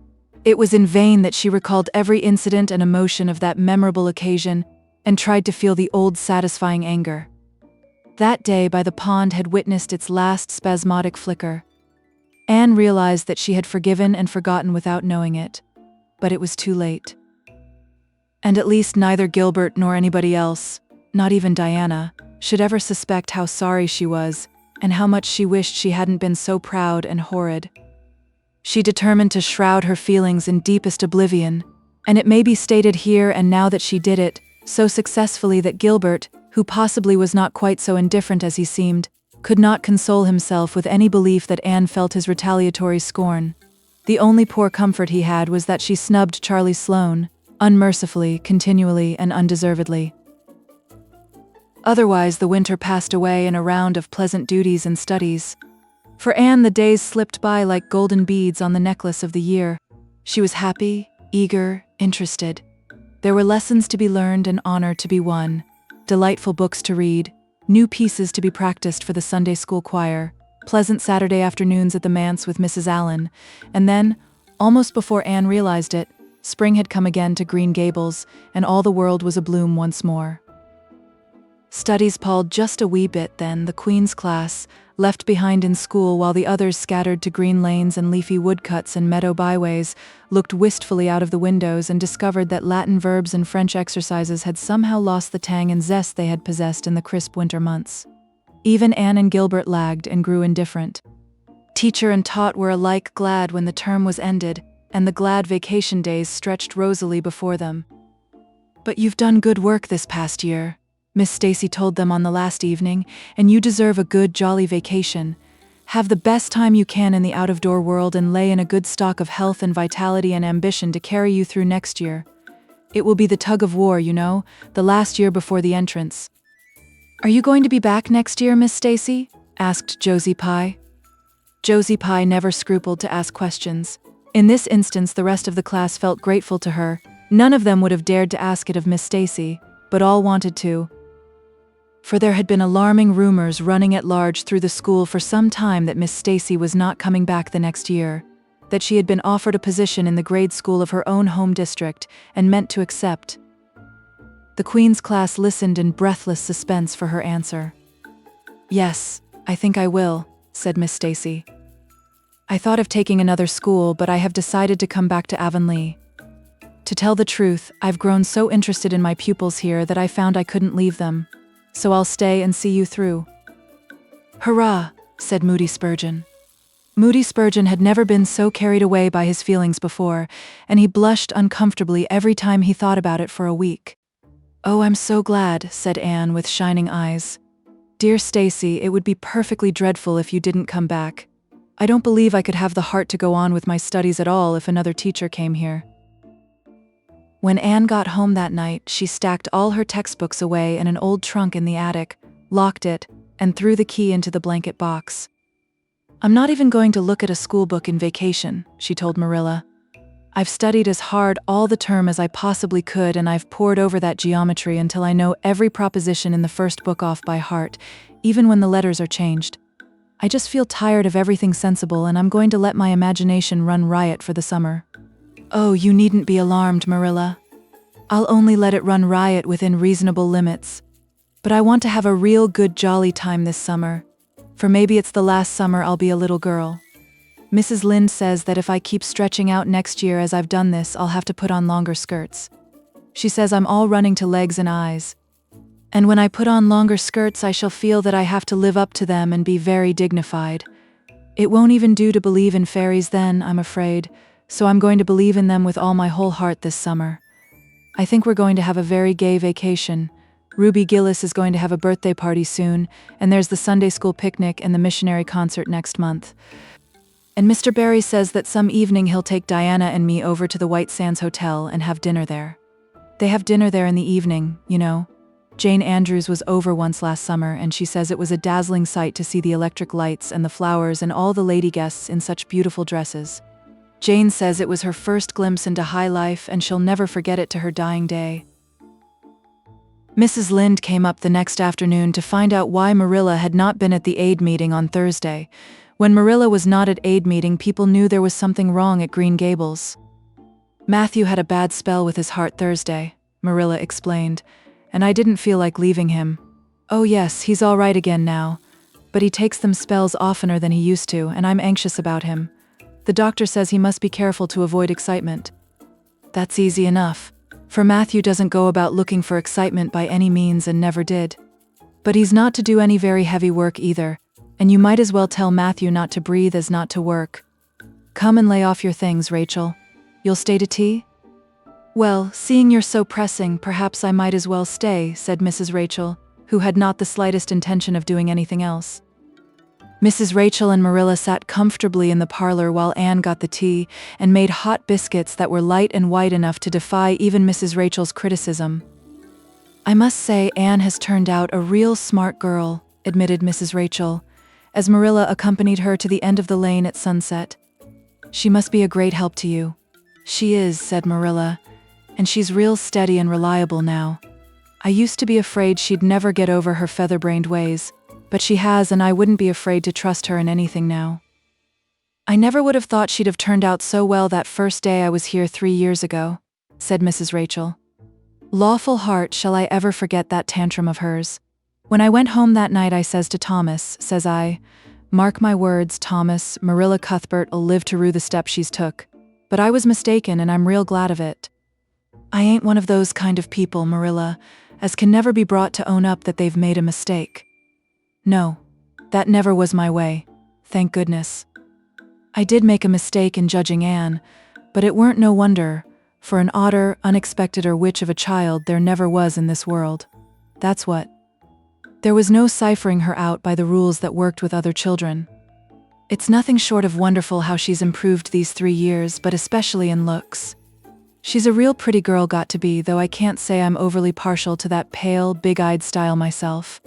It was in vain that she recalled every incident and emotion of that memorable occasion and tried to feel the old satisfying anger. That day by the pond had witnessed its last spasmodic flicker. Anne realized that she had forgiven and forgotten without knowing it, but it was too late. And at least neither Gilbert nor anybody else, not even Diana, should ever suspect how sorry she was and how much she wished she hadn't been so proud and horrid. She determined to shroud her feelings in deepest oblivion, and it may be stated here and now that she did it so successfully that Gilbert, who possibly was not quite so indifferent as he seemed, could not console himself with any belief that Anne felt his retaliatory scorn. The only poor comfort he had was that she snubbed Charlie Sloane, unmercifully, continually, and undeservedly. Otherwise, the winter passed away in a round of pleasant duties and studies. For Anne, the days slipped by like golden beads on the necklace of the year. She was happy, eager, interested. There were lessons to be learned and honor to be won, delightful books to read, new pieces to be practiced for the Sunday school choir, pleasant Saturday afternoons at the manse with Mrs. Allen, and then, almost before Anne realized it, spring had come again to Green Gables, and all the world was abloom once more. Studies palled just a wee bit then, the Queen's class, left behind in school while the others scattered to green lanes and leafy woodcuts and meadow byways, looked wistfully out of the windows and discovered that Latin verbs and French exercises had somehow lost the tang and zest they had possessed in the crisp winter months. Even Anne and Gilbert lagged and grew indifferent. Teacher and taught were alike glad when the term was ended, and the glad vacation days stretched rosily before them. "But you've done good work this past year," Miss Stacy told them on the last evening, "and you deserve a good, jolly vacation. Have the best time you can in the out-of-door world and lay in a good stock of health and vitality and ambition to carry you through next year. It will be the tug of war, you know, the last year before the entrance." "Are you going to be back next year, Miss Stacy?" asked Josie Pye. Josie Pye never scrupled to ask questions. In this instance, the rest of the class felt grateful to her. None of them would have dared to ask it of Miss Stacy, but all wanted to. For there had been alarming rumors running at large through the school for some time that Miss Stacy was not coming back the next year, that she had been offered a position in the grade school of her own home district and meant to accept. The Queen's class listened in breathless suspense for her answer. "Yes, I think I will," said Miss Stacy. "I thought of taking another school, but I have decided to come back to Avonlea. To tell the truth, I've grown so interested in my pupils here that I found I couldn't leave them. So I'll stay and see you through." "Hurrah," said Moody Spurgeon. Moody Spurgeon had never been so carried away by his feelings before, and he blushed uncomfortably every time he thought about it for a week. "Oh, I'm so glad," said Anne with shining eyes. "Dear Stacy, it would be perfectly dreadful if you didn't come back. I don't believe I could have the heart to go on with my studies at all if another teacher came here." When Anne got home that night, she stacked all her textbooks away in an old trunk in the attic, locked it, and threw the key into the blanket box. "I'm not even going to look at a school book in vacation," she told Marilla. "I've studied as hard all the term as I possibly could, and I've pored over that geometry until I know every proposition in the first book off by heart, even when the letters are changed. I just feel tired of everything sensible, and I'm going to let my imagination run riot for the summer." "Oh, you needn't be alarmed, Marilla. I'll only let it run riot within reasonable limits. But I want to have a real good jolly time this summer, for maybe it's the last summer I'll be a little girl. Mrs. Lynde says that if I keep stretching out next year as I've done this, I'll have to put on longer skirts. She says I'm all running to legs and eyes. And when I put on longer skirts, I shall feel that I have to live up to them and be very dignified. It won't even do to believe in fairies then, I'm afraid, so I'm going to believe in them with all my whole heart this summer. I think we're going to have a very gay vacation. Ruby Gillis is going to have a birthday party soon, and there's the Sunday school picnic and the missionary concert next month. And Mr. Barry says that some evening he'll take Diana and me over to the White Sands Hotel and have dinner there. They have dinner there in the evening, you know. Jane Andrews was over once last summer, and she says it was a dazzling sight to see the electric lights and the flowers and all the lady guests in such beautiful dresses. Jane says it was her first glimpse into high life, and she'll never forget it to her dying day." Mrs. Lynde came up the next afternoon to find out why Marilla had not been at the aid meeting on Thursday. When Marilla was not at aid meeting, people knew there was something wrong at Green Gables. "Matthew had a bad spell with his heart Thursday," Marilla explained, "and I didn't feel like leaving him. Oh yes, he's all right again now, but he takes them spells oftener than he used to, and I'm anxious about him. The doctor says he must be careful to avoid excitement." "That's easy enough, for Matthew doesn't go about looking for excitement by any means and never did. But he's not to do any very heavy work either, and you might as well tell Matthew not to breathe as not to work. Come and lay off your things, Rachel. You'll stay to tea?" "Well, seeing you're so pressing, perhaps I might as well stay," said Mrs. Rachel, who had not the slightest intention of doing anything else. Mrs. Rachel and Marilla sat comfortably in the parlor while Anne got the tea and made hot biscuits that were light and white enough to defy even Mrs. Rachel's criticism. "I must say Anne has turned out a real smart girl," admitted Mrs. Rachel, as Marilla accompanied her to the end of the lane at sunset. "She must be a great help to you." "She is," said Marilla, "and she's real steady and reliable now. I used to be afraid she'd never get over her feather-brained ways, but she has, and I wouldn't be afraid to trust her in anything now. I never would have thought she'd have turned out so well that first day I was here 3 years ago," said Mrs. Rachel. "Lawful heart, shall I ever forget that tantrum of hers. When I went home that night, I says to Thomas, says I, 'Mark my words, Thomas, Marilla Cuthbert'll live to rue the step she's took.' But I was mistaken, and I'm real glad of it. I ain't one of those kind of people, Marilla, as can never be brought to own up that they've made a mistake. No, that never was my way, thank goodness. I did make a mistake in judging Anne, but it weren't no wonder, for an odder, unexpecteder witch of a child there never was in this world. That's what. There was no ciphering her out by the rules that worked with other children. It's nothing short of wonderful how she's improved these 3 years, but especially in looks. She's a real pretty girl got to be, though I can't say I'm overly partial to that pale, big-eyed style myself.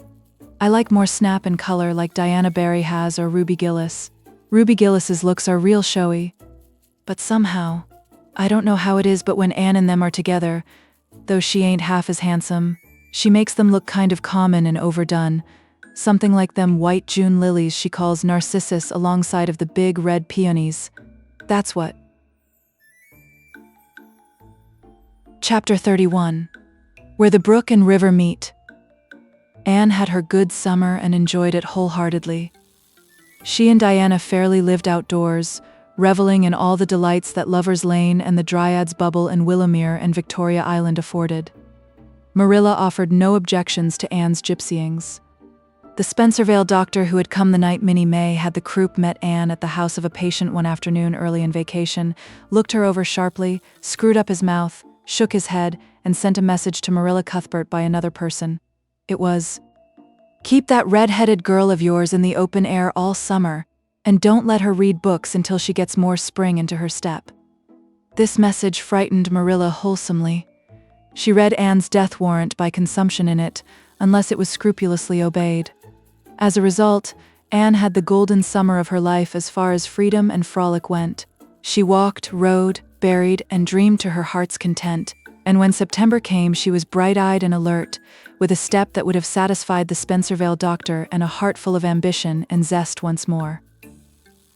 I like more snap and color like Diana Barry has or Ruby Gillis. Ruby Gillis's looks are real showy. But somehow, I don't know how it is, but when Anne and them are together, though she ain't half as handsome, she makes them look kind of common and overdone, something like them white June lilies she calls narcissus alongside of the big red peonies. That's what. Chapter 31. Where the Brook and River Meet. Anne had her good summer and enjoyed it wholeheartedly. She and Diana fairly lived outdoors, reveling in all the delights that Lover's Lane and the Dryad's Bubble in Willowmere and Victoria Island afforded. Marilla offered no objections to Anne's gypsyings. The Spencervale doctor who had come the night Minnie May had the croup met Anne at the house of a patient one afternoon early in vacation, looked her over sharply, screwed up his mouth, shook his head, and sent a message to Marilla Cuthbert by another person. It was, "Keep that red-headed girl of yours in the open air all summer, and don't let her read books until she gets more spring into her step." This message frightened Marilla wholesomely. She read Anne's death warrant by consumption in it, unless it was scrupulously obeyed. As a result, Anne had the golden summer of her life as far as freedom and frolic went. She walked, rode, buried, and dreamed to her heart's content, and when September came she was bright-eyed and alert, with a step that would have satisfied the Spencervale doctor and a heart full of ambition and zest once more.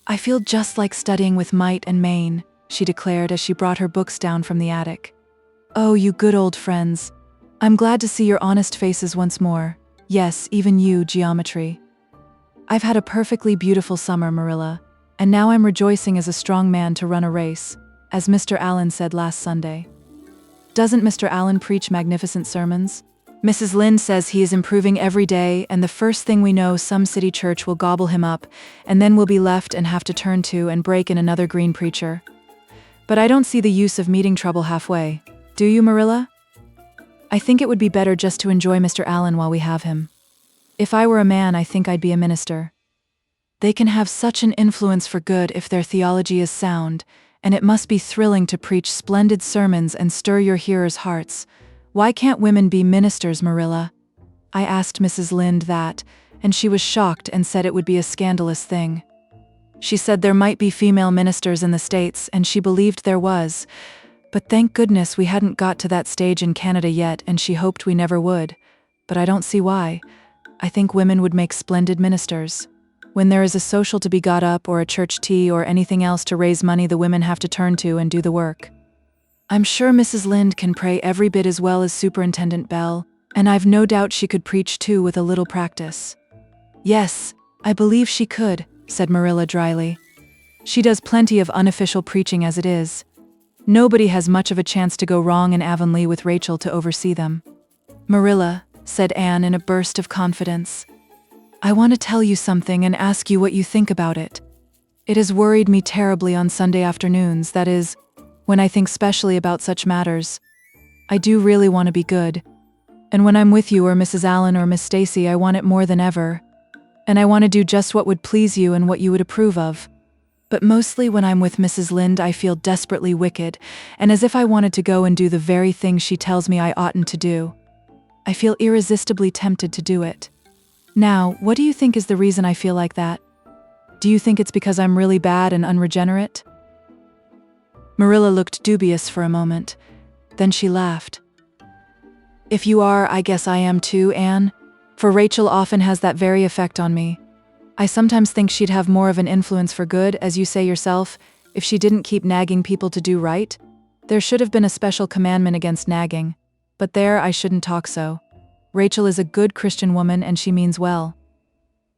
"I feel just like studying with might and main," she declared as she brought her books down from the attic. "Oh, you good old friends. I'm glad to see your honest faces once more. Yes, even you, geometry. I've had a perfectly beautiful summer, Marilla, and now I'm rejoicing as a strong man to run a race, as Mr. Allen said last Sunday. Doesn't Mr. Allen preach magnificent sermons? Mrs. Lynde says he is improving every day, and the first thing we know some city church will gobble him up, and then we'll be left and have to turn to and break in another green preacher. But I don't see the use of meeting trouble halfway. Do you, Marilla? I think it would be better just to enjoy Mr. Allen while we have him. If I were a man, I think I'd be a minister. They can have such an influence for good if their theology is sound, and it must be thrilling to preach splendid sermons and stir your hearers' hearts. Why can't women be ministers, Marilla? I asked Mrs. Lynde that, and she was shocked and said it would be a scandalous thing. She said there might be female ministers in the States, and she believed there was, but thank goodness we hadn't got to that stage in Canada yet, and she hoped we never would. But I don't see why. I think women would make splendid ministers. When there is a social to be got up or a church tea or anything else to raise money, the women have to turn to and do the work. I'm sure Mrs. Lynde can pray every bit as well as Superintendent Bell, and I've no doubt she could preach too with a little practice. Yes, I believe she could, said Marilla dryly. She does plenty of unofficial preaching as it is. Nobody has much of a chance to go wrong in Avonlea with Rachel to oversee them. Marilla, said Anne in a burst of confidence, I want to tell you something and ask you what you think about it. It has worried me terribly on Sunday afternoons, that is, when I think specially about such matters. I do really want to be good. And when I'm with you or Mrs. Allen or Miss Stacy, I want it more than ever. And I want to do just what would please you and what you would approve of. But mostly when I'm with Mrs. Lynde, I feel desperately wicked, and as if I wanted to go and do the very thing she tells me I oughtn't to do. I feel irresistibly tempted to do it. Now, what do you think is the reason I feel like that? Do you think it's because I'm really bad and unregenerate? Marilla looked dubious for a moment. Then she laughed. If you are, I guess I am too, Anne. For Rachel often has that very effect on me. I sometimes think she'd have more of an influence for good, as you say yourself, if she didn't keep nagging people to do right. There should have been a special commandment against nagging. But there, I shouldn't talk so. Rachel is a good Christian woman and she means well.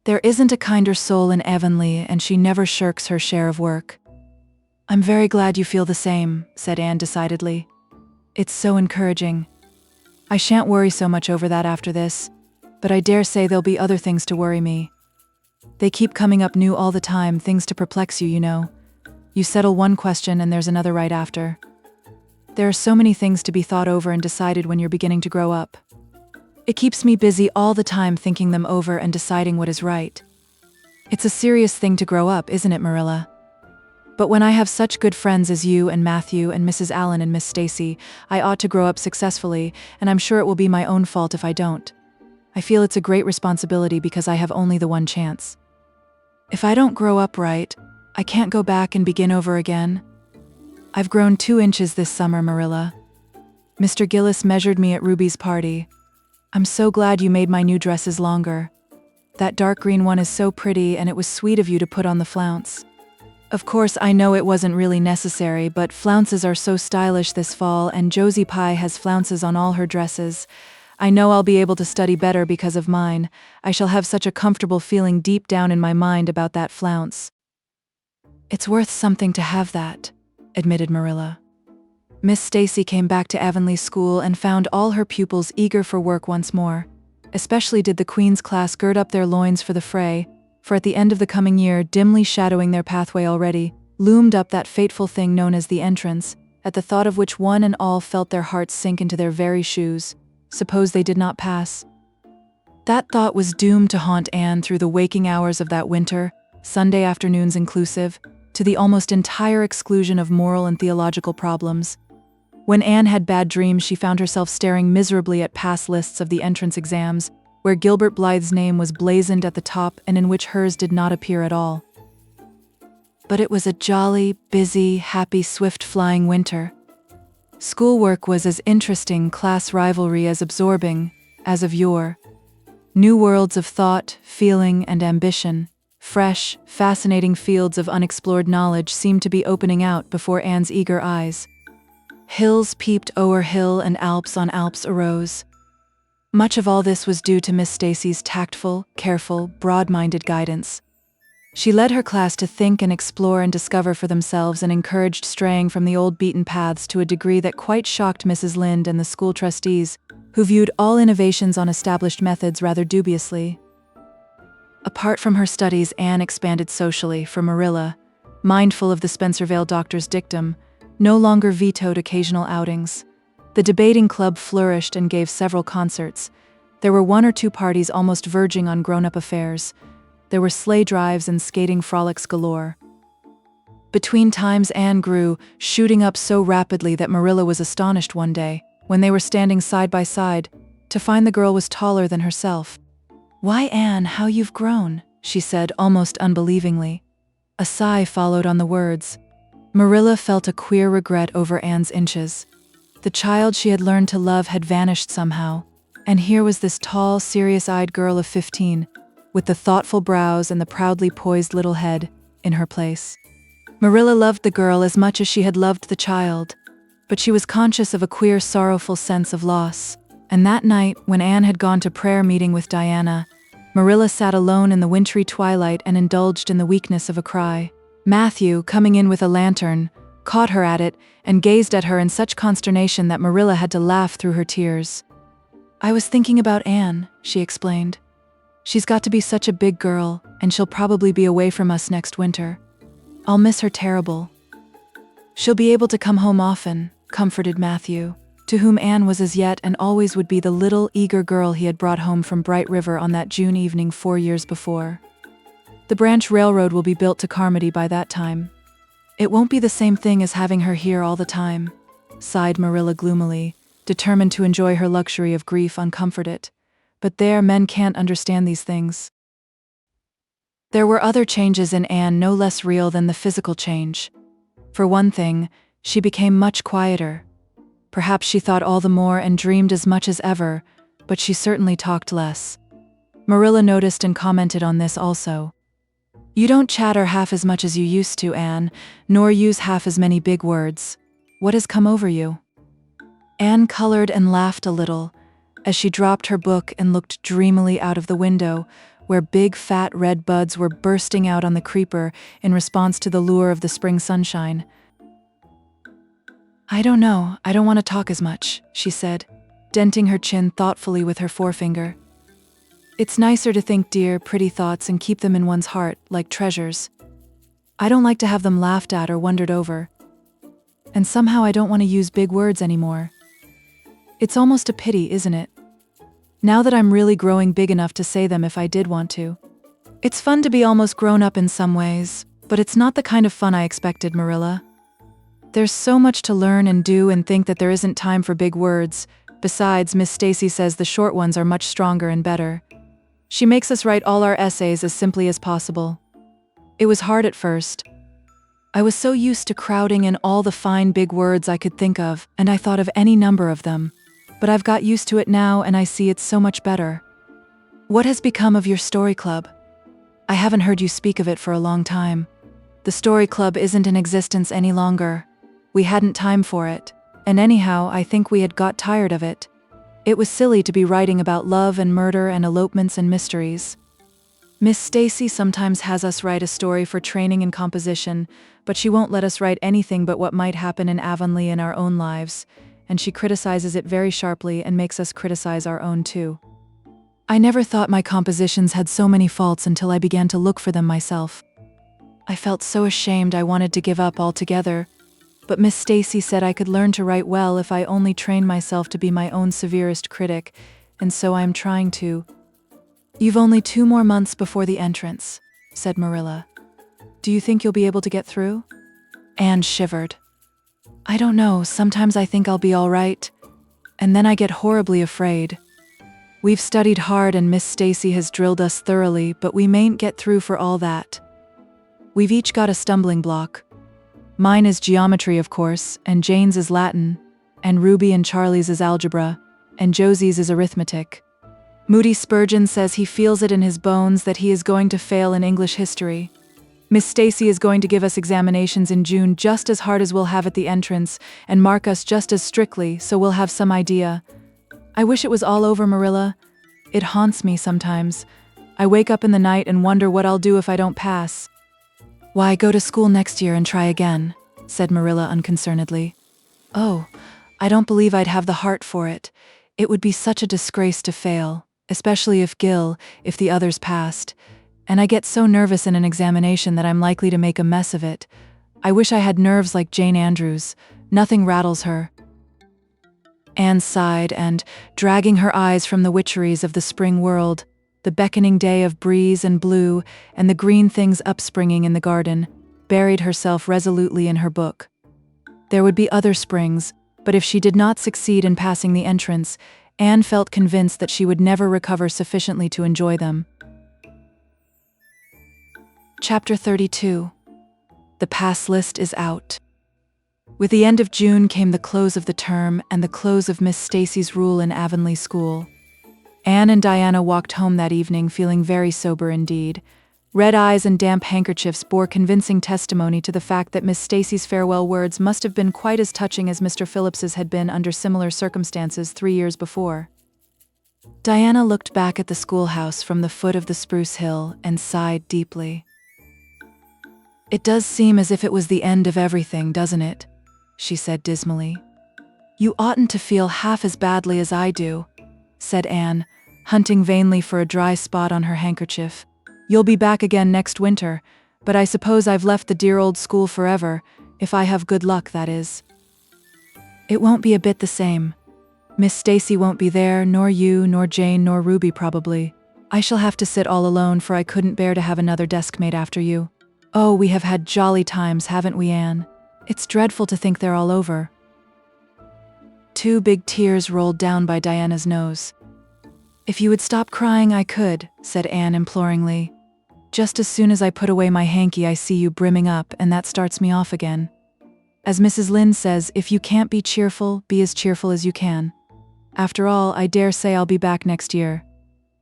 There isn't a kinder soul in Avonlea, and she never shirks her share of work. I'm very glad you feel the same, said Anne decidedly. It's so encouraging. I shan't worry so much over that after this, but I dare say there'll be other things to worry me. They keep coming up new all the time, things to perplex you, you know. You settle one question and there's another right after. There are so many things to be thought over and decided when you're beginning to grow up. It keeps me busy all the time thinking them over and deciding what is right. It's a serious thing to grow up, isn't it, Marilla? But when I have such good friends as you and Matthew and Mrs. Allen and Miss Stacy, I ought to grow up successfully, and I'm sure it will be my own fault if I don't. I feel it's a great responsibility because I have only the one chance. If I don't grow up right, I can't go back and begin over again. I've grown 2 inches this summer, Marilla. Mr. Gillis measured me at Ruby's party. I'm so glad you made my new dresses longer. That dark green one is so pretty, and it was sweet of you to put on the flounce. Of course, I know it wasn't really necessary, but flounces are so stylish this fall, and Josie Pye has flounces on all her dresses. I know I'll be able to study better because of mine. I shall have such a comfortable feeling deep down in my mind about that flounce. It's worth something to have that, admitted Marilla. Miss Stacy came back to Avonlea School and found all her pupils eager for work once more. Especially did the Queen's class gird up their loins for the fray, for at the end of the coming year, dimly shadowing their pathway already, loomed up that fateful thing known as the entrance, at the thought of which one and all felt their hearts sink into their very shoes. Suppose they did not pass? That thought was doomed to haunt Anne through the waking hours of that winter, Sunday afternoons inclusive, to the almost entire exclusion of moral and theological problems. When Anne had bad dreams, she found herself staring miserably at past lists of the entrance exams, where Gilbert Blythe's name was blazoned at the top and in which hers did not appear at all. But it was a jolly, busy, happy, swift-flying winter. Schoolwork was as interesting, class rivalry as absorbing, as of yore. New worlds of thought, feeling, and ambition, fresh, fascinating fields of unexplored knowledge seemed to be opening out before Anne's eager eyes. Hills peeped o'er hill and Alps on Alps arose. Much of all this was due to Miss Stacy's tactful, careful, broad-minded guidance. She led her class to think and explore and discover for themselves and encouraged straying from the old beaten paths to a degree that quite shocked Mrs. Lynde and the school trustees, who viewed all innovations on established methods rather dubiously. Apart from her studies, Anne expanded socially, for Marilla, mindful of the Spencervale doctor's dictum, no longer vetoed occasional outings. The debating club flourished and gave several concerts. There were 1 or 2 parties almost verging on grown-up affairs. There were sleigh drives and skating frolics galore. Between times Anne grew, shooting up so rapidly that Marilla was astonished one day, when they were standing side by side, to find the girl was taller than herself. "Why, Anne, how you've grown," she said almost unbelievingly. A sigh followed on the words. Marilla felt a queer regret over Anne's inches. The child she had learned to love had vanished somehow, and here was this tall, serious-eyed girl of 15, with the thoughtful brows and the proudly poised little head, in her place. Marilla loved the girl as much as she had loved the child, but she was conscious of a queer, sorrowful sense of loss. And that night, when Anne had gone to prayer meeting with Diana, Marilla sat alone in the wintry twilight and indulged in the weakness of a cry. Matthew, coming in with a lantern, caught her at it and gazed at her in such consternation that Marilla had to laugh through her tears. "I was thinking about Anne," she explained. "She's got to be such a big girl, and she'll probably be away from us next winter. I'll miss her terrible." "She'll be able to come home often," comforted Matthew, to whom Anne was as yet and always would be the little, eager girl he had brought home from Bright River on that June evening 4 years before. "The branch railroad will be built to Carmody by that time. It won't be the same thing as having her here all the time," sighed Marilla gloomily, determined to enjoy her luxury of grief uncomforted. But there, men can't understand these things. There were other changes in Anne no less real than the physical change. For one thing, she became much quieter. Perhaps she thought all the more and dreamed as much as ever, but she certainly talked less. Marilla noticed and commented on this also. "You don't chatter half as much as you used to, Anne, nor use half as many big words. What has come over you?" Anne colored and laughed a little, as she dropped her book and looked dreamily out of the window, where big fat red buds were bursting out on the creeper in response to the lure of the spring sunshine. "I don't know, I don't want to talk as much," she said, denting her chin thoughtfully with her forefinger. "It's nicer to think dear, pretty thoughts and keep them in one's heart, like treasures. I don't like to have them laughed at or wondered over. And somehow I don't want to use big words anymore. It's almost a pity, isn't it? Now that I'm really growing big enough to say them if I did want to. It's fun to be almost grown up in some ways, but it's not the kind of fun I expected, Marilla. There's so much to learn and do and think that there isn't time for big words. Besides, Miss Stacy says the short ones are much stronger and better. She makes us write all our essays as simply as possible. It was hard at first. I was so used to crowding in all the fine big words I could think of, and I thought of any number of them. But I've got used to it now and I see it's so much better. What has become of your story club? I haven't heard you speak of it for a long time. The story club isn't in existence any longer. We hadn't time for it, and anyhow, I think we had got tired of it. It was silly to be writing about love and murder and elopements and mysteries. Miss Stacy sometimes has us write a story for training in composition, but she won't let us write anything but what might happen in Avonlea in our own lives, and she criticizes it very sharply and makes us criticize our own too. I never thought my compositions had so many faults until I began to look for them myself. I felt so ashamed I wanted to give up altogether, but Miss Stacy said I could learn to write well if I only train myself to be my own severest critic, and so I am trying to. You've only 2 more months before the entrance, said Marilla. Do you think you'll be able to get through? Anne shivered. I don't know, sometimes I think I'll be all right, and then I get horribly afraid. We've studied hard and Miss Stacy has drilled us thoroughly, but we mayn't get through for all that. We've each got a stumbling block. Mine is geometry, of course, and Jane's is Latin, and Ruby and Charlie's is algebra, and Josie's is arithmetic. Moody Spurgeon says he feels it in his bones that he is going to fail in English history. Miss Stacy is going to give us examinations in June just as hard as we'll have at the entrance, and mark us just as strictly, so we'll have some idea. I wish it was all over, Marilla. It haunts me sometimes. I wake up in the night and wonder what I'll do if I don't pass. Why, go to school next year and try again, said Marilla unconcernedly. Oh, I don't believe I'd have the heart for it. It would be such a disgrace to fail, especially if the others passed. And I get so nervous in an examination that I'm likely to make a mess of it. I wish I had nerves like Jane Andrews. Nothing rattles her. Anne sighed and, dragging her eyes from the witcheries of the spring world, the beckoning day of breeze and blue, and the green things upspringing in the garden, buried herself resolutely in her book. There would be other springs, but if she did not succeed in passing the entrance, Anne felt convinced that she would never recover sufficiently to enjoy them. Chapter 32. The pass list is out. With the end of June came the close of the term and the close of Miss Stacy's rule in Avonlea School. Anne and Diana walked home that evening feeling very sober indeed. Red eyes and damp handkerchiefs bore convincing testimony to the fact that Miss Stacy's farewell words must have been quite as touching as Mr. Phillips's had been under similar circumstances 3 years before. Diana looked back at the schoolhouse from the foot of the spruce hill and sighed deeply. It does seem as if it was the end of everything, doesn't it? She said dismally. You oughtn't to feel half as badly as I do, said Anne, hunting vainly for a dry spot on her handkerchief. You'll be back again next winter, but I suppose I've left the dear old school forever, if I have good luck, that is. It won't be a bit the same. Miss Stacy won't be there, nor you, nor Jane, nor Ruby probably. I shall have to sit all alone, for I couldn't bear to have another deskmate after you. Oh, we have had jolly times, haven't we, Anne? It's dreadful to think they're all over. 2 big tears rolled down by Diana's nose. If you would stop crying, I could, said Anne imploringly. Just as soon as I put away my hanky, I see you brimming up, and that starts me off again. As Mrs. Lynde says, if you can't be cheerful, be as cheerful as you can. After all, I dare say I'll be back next year.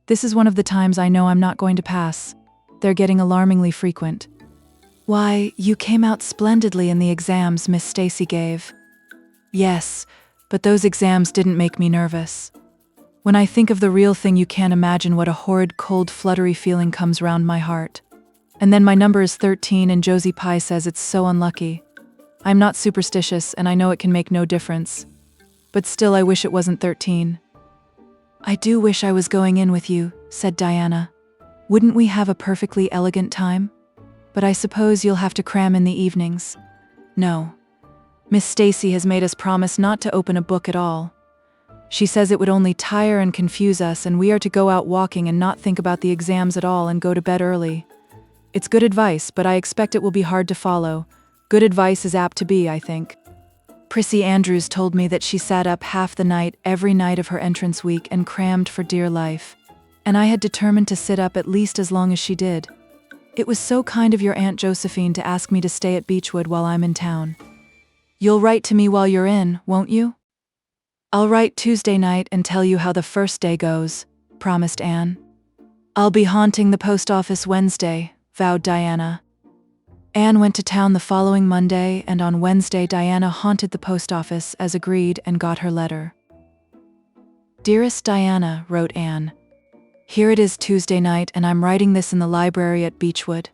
This is one of the times I know I'm not going to pass. They're getting alarmingly frequent. Why, you came out splendidly in the exams Miss Stacy gave. Yes, but those exams didn't make me nervous. When I think of the real thing, you can't imagine what a horrid, cold, fluttery feeling comes round my heart. And then my number is 13 and Josie Pye says it's so unlucky. I'm not superstitious and I know it can make no difference. But still I wish it wasn't 13. I do wish I was going in with you, said Diana. Wouldn't we have a perfectly elegant time? But I suppose you'll have to cram in the evenings. No. Miss Stacy has made us promise not to open a book at all. She says it would only tire and confuse us, and we are to go out walking and not think about the exams at all and go to bed early. It's good advice, but I expect it will be hard to follow. Good advice is apt to be, I think. Prissy Andrews told me that she sat up half the night every night of her entrance week and crammed for dear life. And I had determined to sit up at least as long as she did. It was so kind of your Aunt Josephine to ask me to stay at Beechwood while I'm in town. You'll write to me while you're in, won't you? I'll write Tuesday night and tell you how the first day goes, promised Anne. I'll be haunting the post office Wednesday, vowed Diana. Anne went to town the following Monday, and on Wednesday Diana haunted the post office as agreed and got her letter. Dearest Diana, wrote Anne. Here it is Tuesday night, and I'm writing this in the library at Beechwood.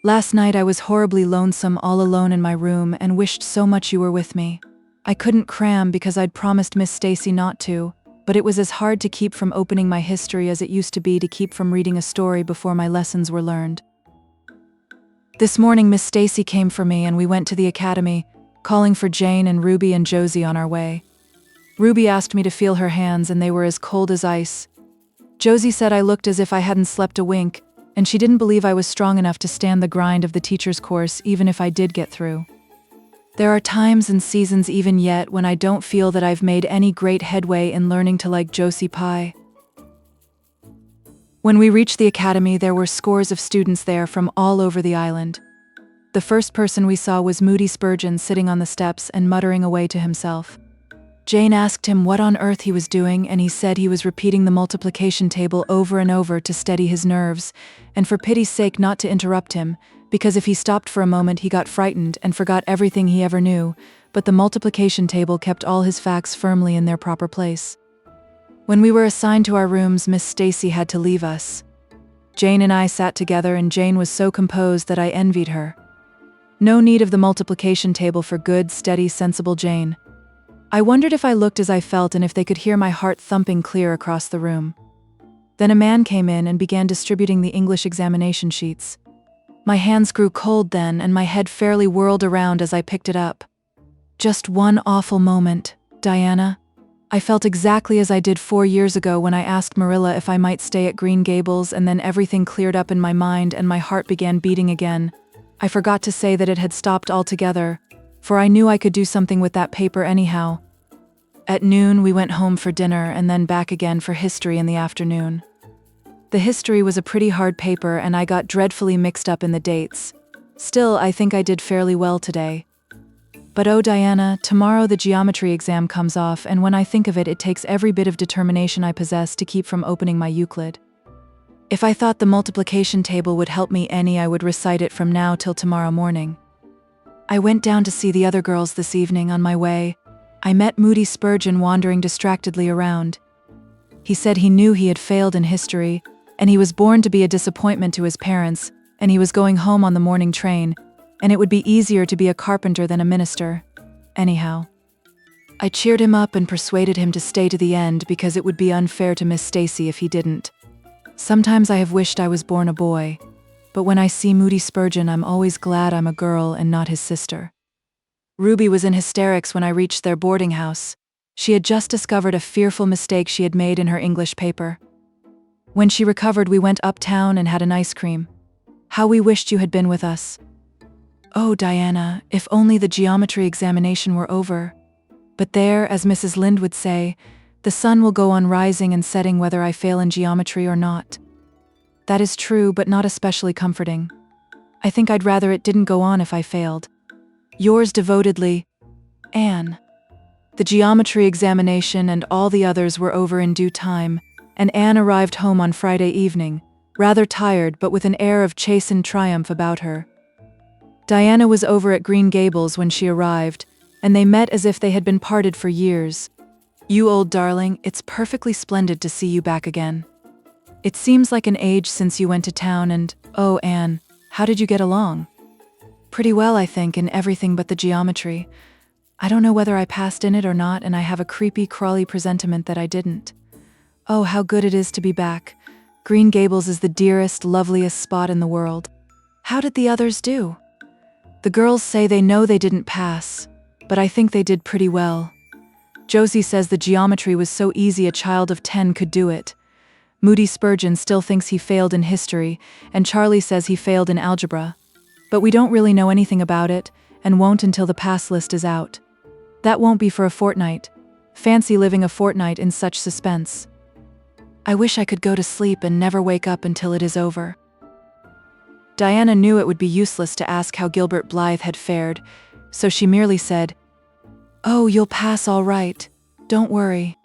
Last night I was horribly lonesome all alone in my room and wished so much you were with me. I couldn't cram because I'd promised Miss Stacy not to, but it was as hard to keep from opening my history as it used to be to keep from reading a story before my lessons were learned. This morning Miss Stacy came for me and we went to the academy. calling for Jane and Ruby and Josie on our way. Ruby asked me to feel her hands, and they were as cold as ice. Josie said I looked as if I hadn't slept a wink, and she didn't believe I was strong enough to stand the grind of the teacher's course even if I did get through. There are times and seasons even yet when I don't feel that I've made any great headway in learning to like Josie Pye. When we reached the academy, there were scores of students there from all over the island. The first person we saw was Moody Spurgeon sitting on the steps and muttering away to himself. Jane asked him what on earth he was doing, and he said he was repeating the multiplication table over and over to steady his nerves, and for pity's sake not to interrupt him, because if he stopped for a moment he got frightened and forgot everything he ever knew, but the multiplication table kept all his facts firmly in their proper place. When we were assigned to our rooms, Miss Stacy had to leave us. Jane and I sat together, and Jane was so composed that I envied her. No need of the multiplication table for good, steady, sensible Jane. I wondered if I looked as I felt and if they could hear my heart thumping clear across the room. Then a man came in and began distributing the English examination sheets. My hands grew cold then, and my head fairly whirled around as I picked it up. Just one awful moment, Diana. I felt exactly as I did 4 years ago when I asked Marilla if I might stay at Green Gables, and then everything cleared up in my mind and my heart began beating again. I forgot to say that it had stopped altogether, for I knew I could do something with that paper anyhow. At noon, we went home for dinner and then back again for history in the afternoon. The history was a pretty hard paper, and I got dreadfully mixed up in the dates. Still, I think I did fairly well today. But oh, Diana, tomorrow the geometry exam comes off, and when I think of it, it takes every bit of determination I possess to keep from opening my Euclid. If I thought the multiplication table would help me any, I would recite it from now till tomorrow morning. I went down to see the other girls this evening. On my way, I met Moody Spurgeon wandering distractedly around. He said he knew he had failed in history, and he was born to be a disappointment to his parents, and he was going home on the morning train, and it would be easier to be a carpenter than a minister. Anyhow, I cheered him up and persuaded him to stay to the end because it would be unfair to Miss Stacy if he didn't. Sometimes I have wished I was born a boy, but when I see Moody Spurgeon, I'm always glad I'm a girl and not his sister. Ruby was in hysterics when I reached their boarding house. She had just discovered a fearful mistake she had made in her English paper. When she recovered, we went uptown and had an ice cream. How we wished you had been with us. Oh, Diana, if only the geometry examination were over. But there, as Mrs. Lynde would say, the sun will go on rising and setting whether I fail in geometry or not. That is true, but not especially comforting. I think I'd rather it didn't go on if I failed. Yours devotedly, Anne. The geometry examination and all the others were over in due time, and Anne arrived home on Friday evening, rather tired but with an air of chastened triumph about her. Diana was over at Green Gables when she arrived, and they met as if they had been parted for years. You old darling, it's perfectly splendid to see you back again. It seems like an age since you went to town, and, oh, Anne, how did you get along? Pretty well, I think, in everything but the geometry. I don't know whether I passed in it or not, and I have a creepy, crawly presentiment that I didn't. Oh, how good it is to be back. Green Gables is the dearest, loveliest spot in the world. How did the others do? The girls say they know they didn't pass, but I think they did pretty well. Josie says the geometry was so easy a child of 10 could do it. Moody Spurgeon still thinks he failed in history, and Charlie says he failed in algebra. But we don't really know anything about it, and won't until the pass list is out. That won't be for a fortnight. Fancy living a fortnight in such suspense. I wish I could go to sleep and never wake up until it is over. Diana knew it would be useless to ask how Gilbert Blythe had fared, so she merely said, "Oh, you'll pass all right. Don't worry."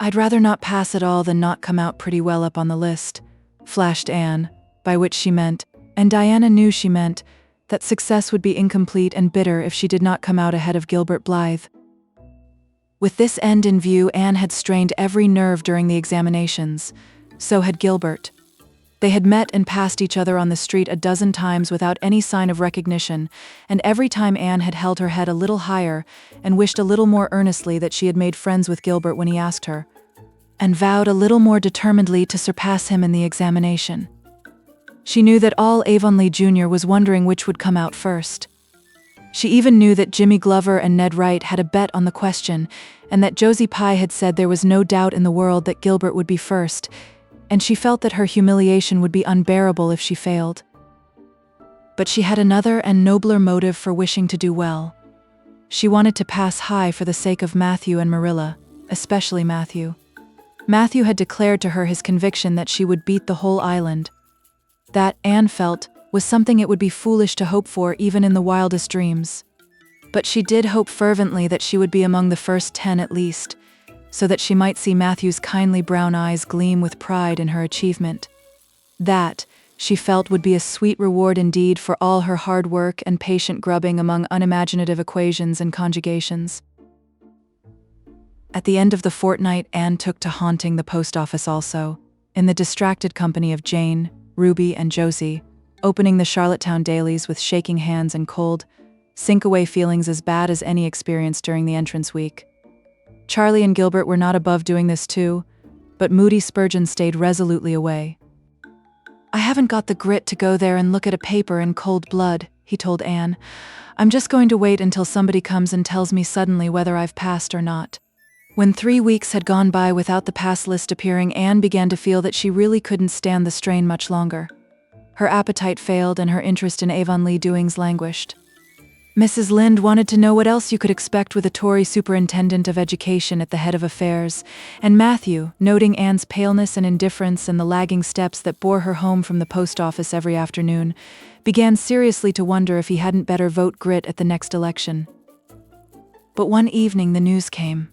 "I'd rather not pass at all than not come out pretty well up on the list," flashed Anne, by which she meant, and Diana knew she meant, that success would be incomplete and bitter if she did not come out ahead of Gilbert Blythe. With this end in view, Anne had strained every nerve during the examinations. So had Gilbert. They had met and passed each other on the street a dozen times without any sign of recognition, and every time Anne had held her head a little higher and wished a little more earnestly that she had made friends with Gilbert when he asked her, and vowed a little more determinedly to surpass him in the examination. She knew that all Avonlea Jr. was wondering which would come out first. She even knew that Jimmy Glover and Ned Wright had a bet on the question, and that Josie Pye had said there was no doubt in the world that Gilbert would be first, and she felt that her humiliation would be unbearable if she failed. But she had another and nobler motive for wishing to do well. She wanted to pass high for the sake of Matthew and Marilla, especially Matthew. Matthew had declared to her his conviction that she would beat the whole island. That, Anne felt, was something it would be foolish to hope for even in the wildest dreams. But she did hope fervently that she would be among the first 10 at least, so that she might see Matthew's kindly brown eyes gleam with pride in her achievement. That, she felt, would be a sweet reward indeed for all her hard work and patient grubbing among unimaginative equations and conjugations. At the end of the fortnight, Anne took to haunting the post office also, in the distracted company of Jane, Ruby, and Josie, opening the Charlottetown dailies with shaking hands and cold, sink-away feelings as bad as any experienced during the entrance week. Charlie and Gilbert were not above doing this too, but Moody Spurgeon stayed resolutely away. "I haven't got the grit to go there and look at a paper in cold blood," he told Anne. "I'm just going to wait until somebody comes and tells me suddenly whether I've passed or not." When 3 weeks had gone by without the pass list appearing, Anne began to feel that she really couldn't stand the strain much longer. Her appetite failed and her interest in Avonlea doings languished. Mrs. Lynde wanted to know what else you could expect with a Tory superintendent of education at the head of affairs, and Matthew, noting Anne's paleness and indifference and the lagging steps that bore her home from the post office every afternoon, began seriously to wonder if he hadn't better vote Grit at the next election. But one evening the news came.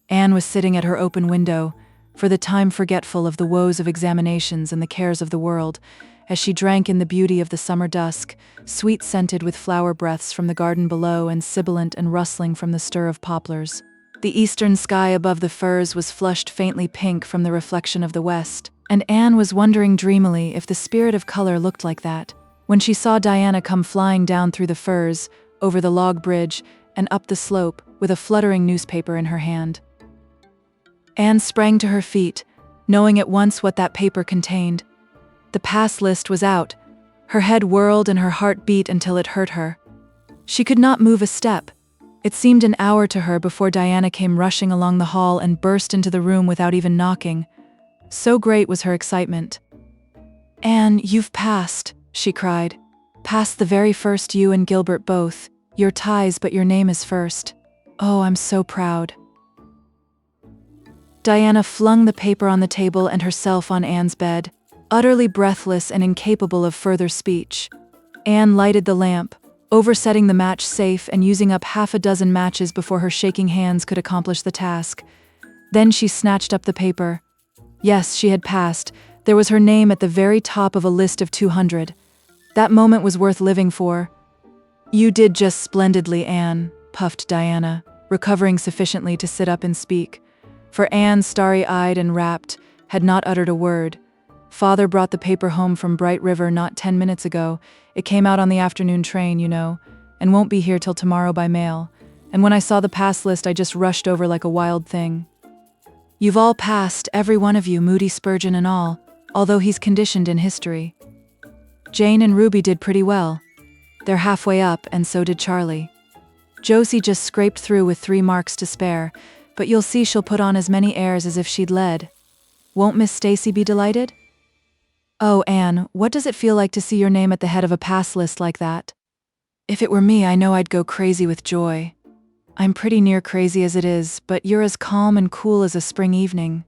Anne was sitting at her open window, for the time forgetful of the woes of examinations and the cares of the world, as she drank in the beauty of the summer dusk, sweet-scented with flower breaths from the garden below and sibilant and rustling from the stir of poplars. The eastern sky above the firs was flushed faintly pink from the reflection of the west, and Anne was wondering dreamily if the spirit of color looked like that, when she saw Diana come flying down through the firs, over the log bridge, and up the slope, with a fluttering newspaper in her hand. Anne sprang to her feet, knowing at once what that paper contained. The pass list was out. Her head whirled and her heart beat until it hurt her. She could not move a step. It seemed an hour to her before Diana came rushing along the hall and burst into the room without even knocking. So great was her excitement. "Anne, you've passed," she cried. "Passed the very first, you and Gilbert both. Your ties, but your name is first. Oh, I'm so proud." Diana flung the paper on the table and herself on Anne's bed, utterly breathless and incapable of further speech. Anne lighted the lamp, oversetting the match safe and using up 6 matches before her shaking hands could accomplish the task. Then she snatched up the paper. Yes, she had passed. There was her name at the very top of a list of 200. That moment was worth living for. "You did just splendidly, Anne," puffed Diana, recovering sufficiently to sit up and speak. For Anne, starry-eyed and rapt, had not uttered a word. "Father brought the paper home from Bright River not 10 minutes ago. It came out on the afternoon train, you know, and won't be here till tomorrow by mail. And when I saw the pass list, I just rushed over like a wild thing. You've all passed, every one of you, Moody Spurgeon and all, although he's conditioned in history. Jane and Ruby did pretty well. They're halfway up, and so did Charlie. Josie just scraped through with 3 marks to spare, but you'll see she'll put on as many airs as if she'd led. Won't Miss Stacy be delighted? Oh, Anne, what does it feel like to see your name at the head of a pass list like that? If it were me, I know I'd go crazy with joy. I'm pretty near crazy as it is, but you're as calm and cool as a spring evening."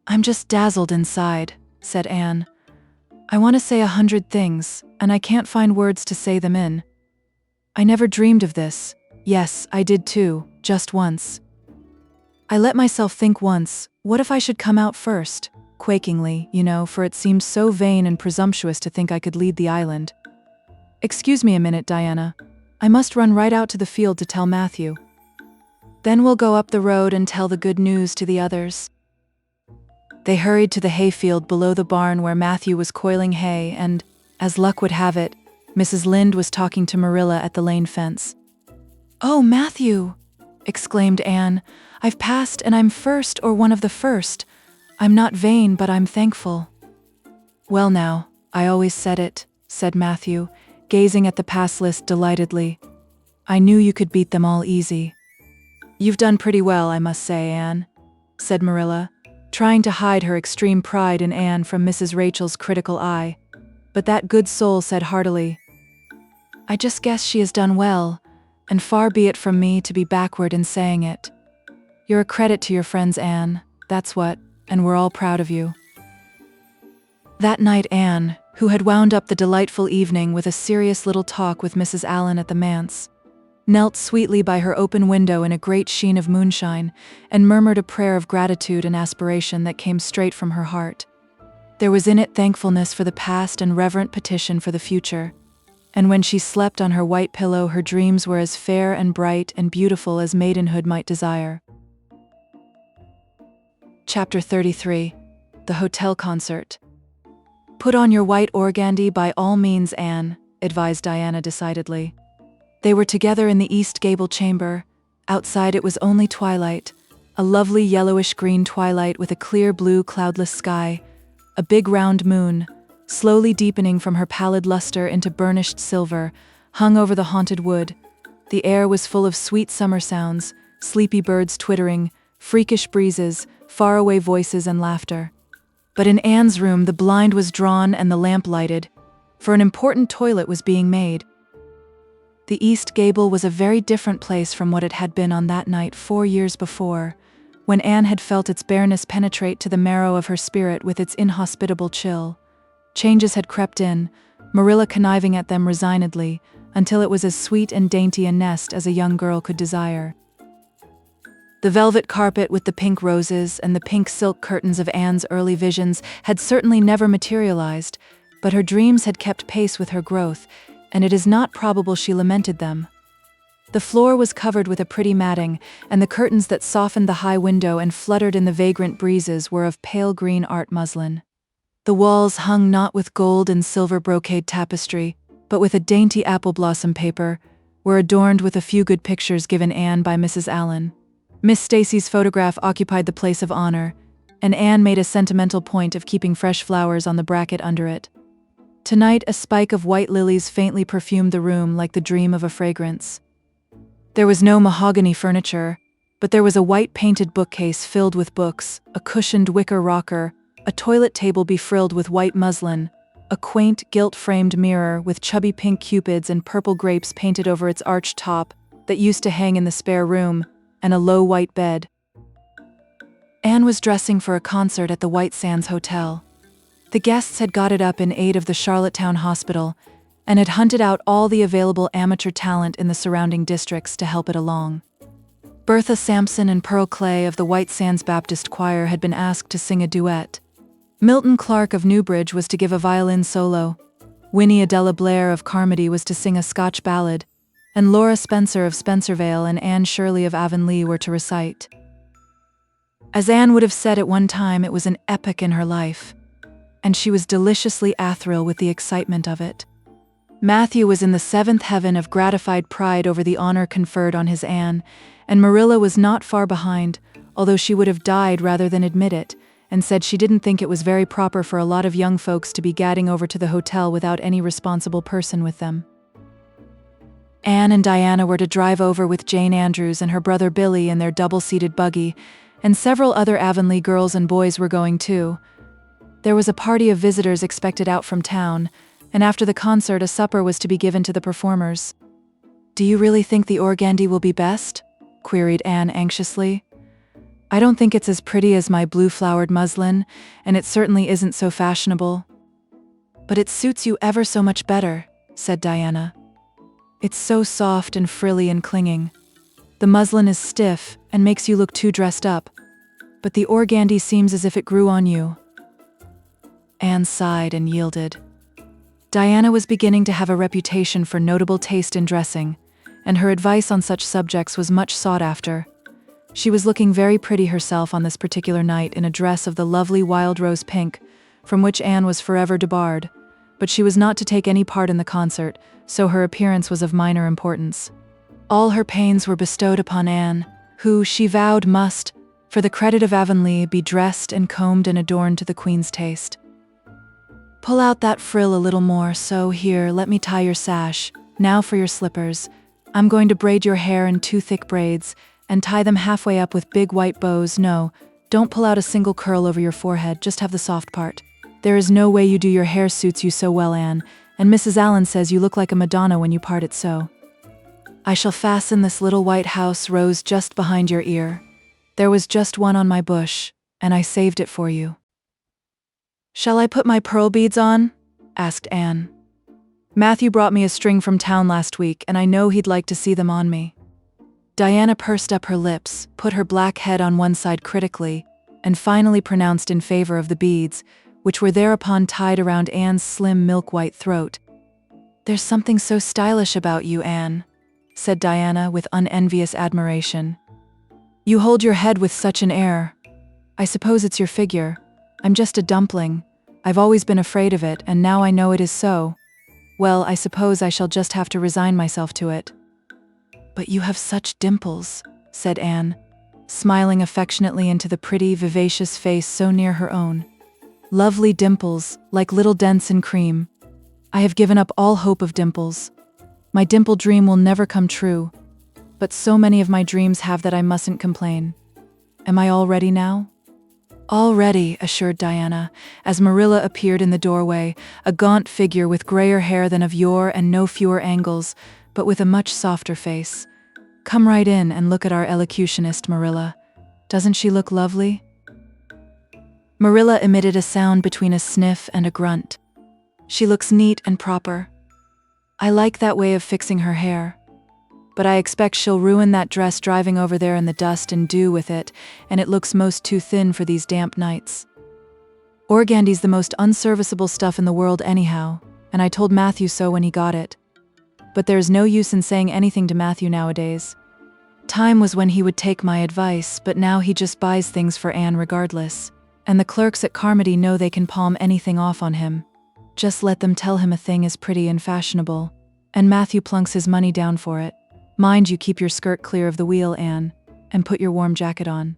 "I'm just dazzled inside," said Anne. "I want to say 100 things, and I can't find words to say them in. I never dreamed of this. Yes, I did too, just once. I let myself think once, what if I should come out first? Quakingly, you know, for it seemed so vain and presumptuous to think I could lead the island. Excuse me a minute, Diana. I must run right out to the field to tell Matthew. Then we'll go up the road and tell the good news to the others." They hurried to the hayfield below the barn where Matthew was coiling hay and, as luck would have it, Mrs. Lynde was talking to Marilla at the lane fence. "Oh, Matthew!" exclaimed Anne. "I've passed and I'm first or one of the first. I'm not vain, but I'm thankful." "Well now, I always said it," said Matthew, gazing at the pass list delightedly. "I knew you could beat them all easy." "You've done pretty well, I must say, Anne," said Marilla, trying to hide her extreme pride in Anne from Mrs. Rachel's critical eye. But that good soul said heartily, "I just guess she has done well, and far be it from me to be backward in saying it. You're a credit to your friends, Anne, that's what, and we're all proud of you." That night Anne, who had wound up the delightful evening with a serious little talk with Mrs. Allen at the manse, knelt sweetly by her open window in a great sheen of moonshine and murmured a prayer of gratitude and aspiration that came straight from her heart. There was in it thankfulness for the past and reverent petition for the future, and when she slept on her white pillow her dreams were as fair and bright and beautiful as maidenhood might desire. Chapter 33. The Hotel Concert. "Put on your white organdy by all means, Anne," advised Diana decidedly. They were together in the East Gable chamber. Outside it was only twilight, a lovely yellowish-green twilight with a clear blue cloudless sky, a big round moon, slowly deepening from her pallid luster into burnished silver, hung over the haunted wood. The air was full of sweet summer sounds, sleepy birds twittering, freakish breezes, faraway voices and laughter. But in Anne's room the blind was drawn and the lamp lighted, for an important toilet was being made. The East Gable was a very different place from what it had been on that night 4 years before, when Anne had felt its bareness penetrate to the marrow of her spirit with its inhospitable chill. Changes had crept in, Marilla conniving at them resignedly, until it was as sweet and dainty a nest as a young girl could desire. The velvet carpet with the pink roses and the pink silk curtains of Anne's early visions had certainly never materialized, but her dreams had kept pace with her growth, and it is not probable she lamented them. The floor was covered with a pretty matting, and the curtains that softened the high window and fluttered in the vagrant breezes were of pale green art muslin. The walls hung not with gold and silver brocade tapestry, but with a dainty apple blossom paper, were adorned with a few good pictures given Anne by Mrs. Allen. Miss Stacy's photograph occupied the place of honor, and Anne made a sentimental point of keeping fresh flowers on the bracket under it. Tonight a spike of white lilies faintly perfumed the room like the dream of a fragrance. There was no mahogany furniture, but there was a white painted bookcase filled with books, a cushioned wicker rocker, a toilet table befrilled with white muslin, a quaint gilt-framed mirror with chubby pink cupids and purple grapes painted over its arched top that used to hang in the spare room, and a low white bed. Anne was dressing for a concert at the White Sands Hotel. The guests had got it up in aid of the Charlottetown Hospital and had hunted out all the available amateur talent in the surrounding districts to help it along. Bertha Sampson and Pearl Clay of the White Sands Baptist Choir had been asked to sing a duet. Milton Clark of Newbridge was to give a violin solo. Winnie Adela Blair of Carmody was to sing a Scotch ballad, and Laura Spencer of Spencervale and Anne Shirley of Avonlea were to recite. As Anne would have said at one time, it was an epoch in her life, and she was deliciously athril with the excitement of it. Matthew was in the seventh heaven of gratified pride over the honor conferred on his Anne, and Marilla was not far behind, although she would have died rather than admit it, and said she didn't think it was very proper for a lot of young folks to be gadding over to the hotel without any responsible person with them. Anne and Diana were to drive over with Jane Andrews and her brother Billy in their double-seated buggy, and several other Avonlea girls and boys were going too. There was a party of visitors expected out from town, and after the concert a supper was to be given to the performers. "Do you really think the organdy will be best?" queried Anne anxiously. "I don't think it's as pretty as my blue-flowered muslin, and it certainly isn't so fashionable." "But it suits you ever so much better," said Diana. "It's so soft and frilly and clinging. The muslin is stiff and makes you look too dressed up, but the organdy seems as if it grew on you." Anne sighed and yielded. Diana was beginning to have a reputation for notable taste in dressing, and her advice on such subjects was much sought after. She was looking very pretty herself on this particular night in a dress of the lovely wild rose pink, from which Anne was forever debarred, but she was not to take any part in the concert, so her appearance was of minor importance. All her pains were bestowed upon Anne, who, she vowed, must, for the credit of Avonlea, be dressed and combed and adorned to the Queen's taste. Pull out that frill a little more, so here, let me tie your sash. Now for your slippers. I'm going to braid your hair in 2 thick braids and tie them halfway up with big white bows. No, don't pull out a single curl over your forehead, just have the soft part. There is no way you do your hair suits you so well, Anne, and Mrs. Allen says you look like a Madonna when you part it so. I shall fasten this little white house rose just behind your ear. There was just one on my bush, and I saved it for you. Shall I put my pearl beads on? Asked Anne. Matthew brought me a string from town last week, and I know he'd like to see them on me. Diana pursed up her lips, put her black head on one side critically, and finally pronounced in favor of the beads, which were thereupon tied around Anne's slim milk-white throat. There's something so stylish about you, Anne, said Diana with unenvious admiration. You hold your head with such an air. I suppose it's your figure. I'm just a dumpling. I've always been afraid of it, and now I know it is so. Well, I suppose I shall just have to resign myself to it. But you have such dimples, said Anne, smiling affectionately into the pretty, vivacious face so near her own. Lovely dimples, like little dents in cream. I have given up all hope of dimples. My dimple dream will never come true. But so many of my dreams have that I mustn't complain. Am I all ready now? All ready, assured Diana, as Marilla appeared in the doorway, a gaunt figure with grayer hair than of yore and no fewer angles, but with a much softer face. Come right in and look at our elocutionist, Marilla. Doesn't she look lovely? Marilla emitted a sound between a sniff and a grunt. She looks neat and proper. I like that way of fixing her hair. But I expect she'll ruin that dress driving over there in the dust and dew with it, and it looks most too thin for these damp nights. Organdy's the most unserviceable stuff in the world anyhow, and I told Matthew so when he got it. But there's no use in saying anything to Matthew nowadays. Time was when he would take my advice, but now he just buys things for Anne regardless, and the clerks at Carmody know they can palm anything off on him. Just let them tell him a thing is pretty and fashionable, and Matthew plunks his money down for it. Mind you keep your skirt clear of the wheel, Anne, and put your warm jacket on.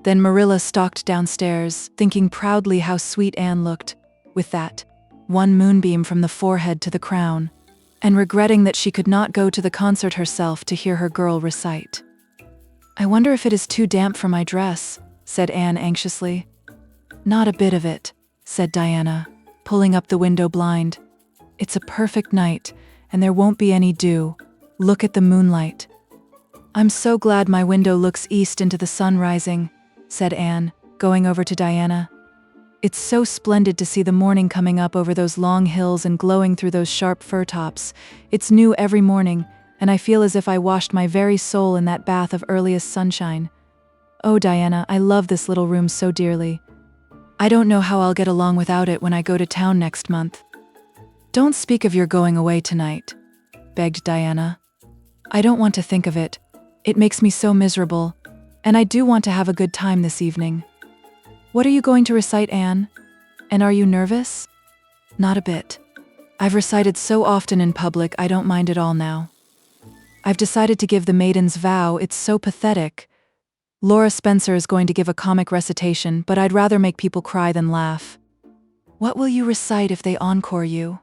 Then Marilla stalked downstairs, thinking proudly how sweet Anne looked, with that one moonbeam from the forehead to the crown, and regretting that she could not go to the concert herself to hear her girl recite. I wonder if it is too damp for my dress, said Anne anxiously. Not a bit of it, said Diana, pulling up the window blind. It's a perfect night, and there won't be any dew. Look at the moonlight. I'm so glad my window looks east into the sun rising, said Anne, going over to Diana. It's so splendid to see the morning coming up over those long hills and glowing through those sharp fir tops. It's new every morning, and I feel as if I washed my very soul in that bath of earliest sunshine. Oh, Diana, I love this little room so dearly. I don't know how I'll get along without it when I go to town next month. Don't speak of your going away tonight, begged Diana. I don't want to think of it. It makes me so miserable, and I do want to have a good time this evening. What are you going to recite, Anne? And are you nervous? Not a bit. I've recited so often in public, I don't mind at all now. I've decided to give the Maiden's Vow. It's so pathetic. Laura Spencer is going to give a comic recitation, but I'd rather make people cry than laugh. What will you recite if they encore you?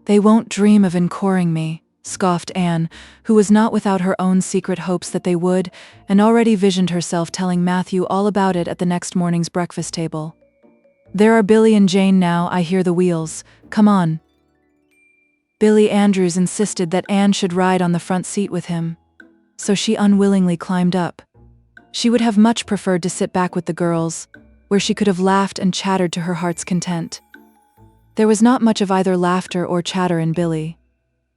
They won't dream of encoring me, scoffed Anne, who was not without her own secret hopes that they would, and already visioned herself telling Matthew all about it at the next morning's breakfast table. There are Billy and Jane now, I hear the wheels. Come on. Billy Andrews insisted that Anne should ride on the front seat with him, so she unwillingly climbed up. She would have much preferred to sit back with the girls, where she could have laughed and chattered to her heart's content. There was not much of either laughter or chatter in Billy.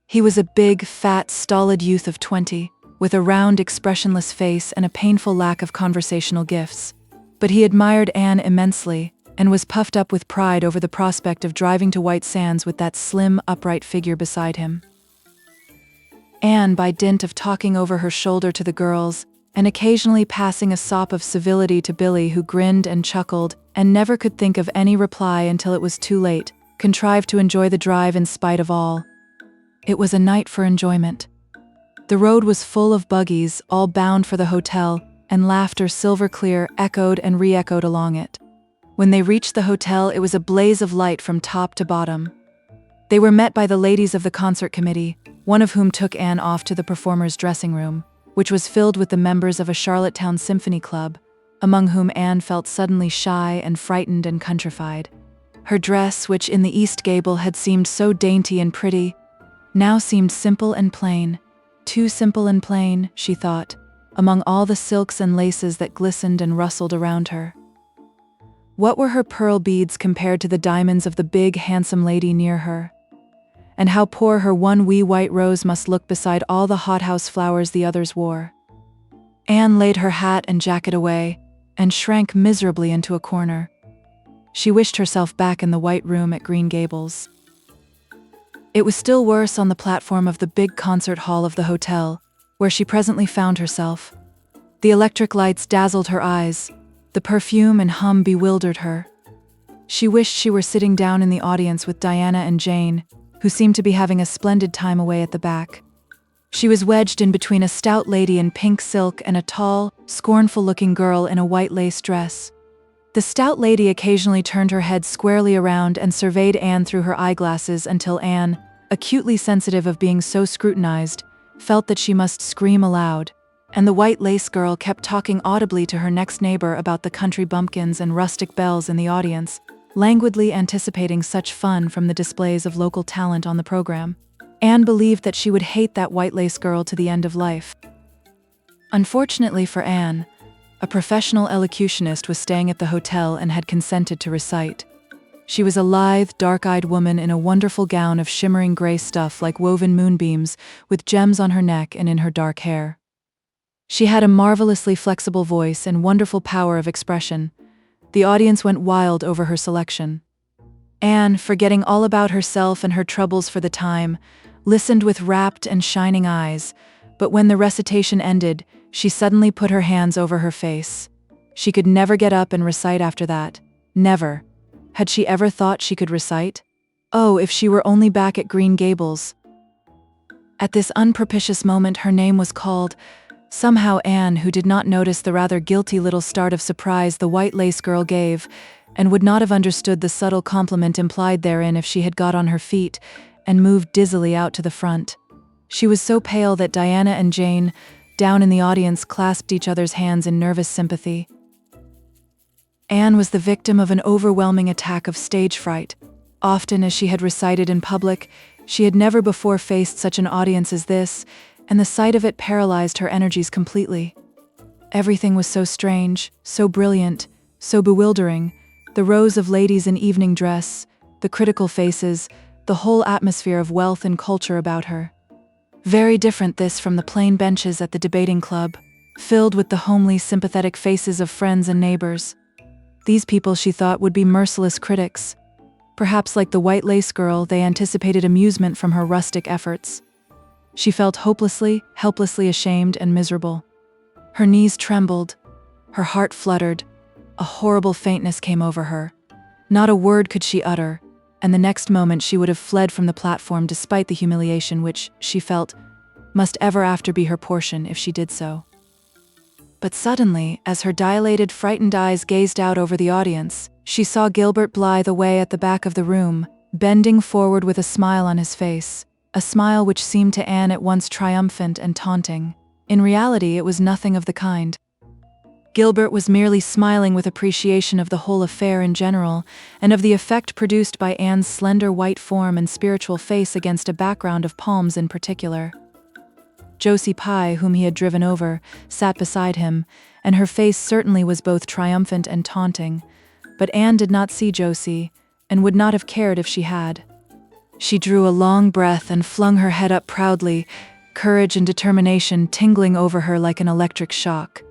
He was a big, fat, stolid youth of 20, with a round, expressionless face and a painful lack of conversational gifts. But he admired Anne immensely, and was puffed up with pride over the prospect of driving to White Sands with that slim, upright figure beside him. Anne, by dint of talking over her shoulder to the girls, and occasionally passing a sop of civility to Billy, who grinned and chuckled, and never could think of any reply until it was too late, contrived to enjoy the drive in spite of all. It was a night for enjoyment. The road was full of buggies, all bound for the hotel, and laughter silver clear echoed and re-echoed along it. When they reached the hotel, it was a blaze of light from top to bottom. They were met by the ladies of the concert committee, one of whom took Anne off to the performers' dressing room, which was filled with the members of a Charlottetown symphony club, among whom Anne felt suddenly shy and frightened and countrified. Her dress, which in the East Gable had seemed so dainty and pretty, now seemed simple and plain. Too simple and plain, she thought, among all the silks and laces that glistened and rustled around her. What were her pearl beads compared to the diamonds of the big, handsome lady near her? And how poor her one wee white rose must look beside all the hothouse flowers the others wore. Anne laid her hat and jacket away and shrank miserably into a corner. She wished herself back in the White Room at Green Gables. It was still worse on the platform of the big concert hall of the hotel, where she presently found herself. The electric lights dazzled her eyes. The perfume and hum bewildered her. She wished she were sitting down in the audience with Diana and Jane, who seemed to be having a splendid time away at the back. She was wedged in between a stout lady in pink silk and a tall, scornful-looking girl in a white lace dress. The stout lady occasionally turned her head squarely around and surveyed Anne through her eyeglasses until Anne, acutely sensitive of being so scrutinized, felt that she must scream aloud, and the white lace girl kept talking audibly to her next neighbor about the country bumpkins and rustic belles in the audience, languidly anticipating such fun from the displays of local talent on the program. Anne believed that she would hate that white lace girl to the end of life. Unfortunately for Anne, a professional elocutionist was staying at the hotel and had consented to recite. She was a lithe, dark-eyed woman in a wonderful gown of shimmering gray stuff like woven moonbeams, with gems on her neck and in her dark hair. She had a marvelously flexible voice and wonderful power of expression. The audience went wild over her selection. Anne, forgetting all about herself and her troubles for the time, listened with rapt and shining eyes, but when the recitation ended, she suddenly put her hands over her face. She could never get up and recite after that. Never. Had she ever thought she could recite? Oh, if she were only back at Green Gables. At this unpropitious moment, her name was called. Somehow Anne, who did not notice the rather guilty little start of surprise the white lace girl gave, and would not have understood the subtle compliment implied therein if she had got on her feet and moved dizzily out to the front. She was so pale that Diana and Jane, down in the audience, clasped each other's hands in nervous sympathy. Anne was the victim of an overwhelming attack of stage fright. Often as she had recited in public, she had never before faced such an audience as this, and the sight of it paralyzed her energies completely. Everything was so strange, so brilliant, so bewildering. The rows of ladies in evening dress, the critical faces, the whole atmosphere of wealth and culture about her. Very different this from the plain benches at the debating club, filled with the homely, sympathetic faces of friends and neighbors. These people, she thought, would be merciless critics. Perhaps like the white lace girl, they anticipated amusement from her rustic efforts. She felt hopelessly, helplessly ashamed and miserable. Her knees trembled. Her heart fluttered. A horrible faintness came over her. Not a word could she utter, and the next moment she would have fled from the platform despite the humiliation which, she felt, must ever after be her portion if she did so. But suddenly, as her dilated, frightened eyes gazed out over the audience, she saw Gilbert Blythe away at the back of the room, bending forward with a smile on his face, a smile which seemed to Anne at once triumphant and taunting. In reality, it was nothing of the kind. Gilbert was merely smiling with appreciation of the whole affair in general, and of the effect produced by Anne's slender white form and spiritual face against a background of palms in particular. Josie Pye, whom he had driven over, sat beside him, and her face certainly was both triumphant and taunting, but Anne did not see Josie, and would not have cared if she had. She drew a long breath and flung her head up proudly, courage and determination tingling over her like an electric shock.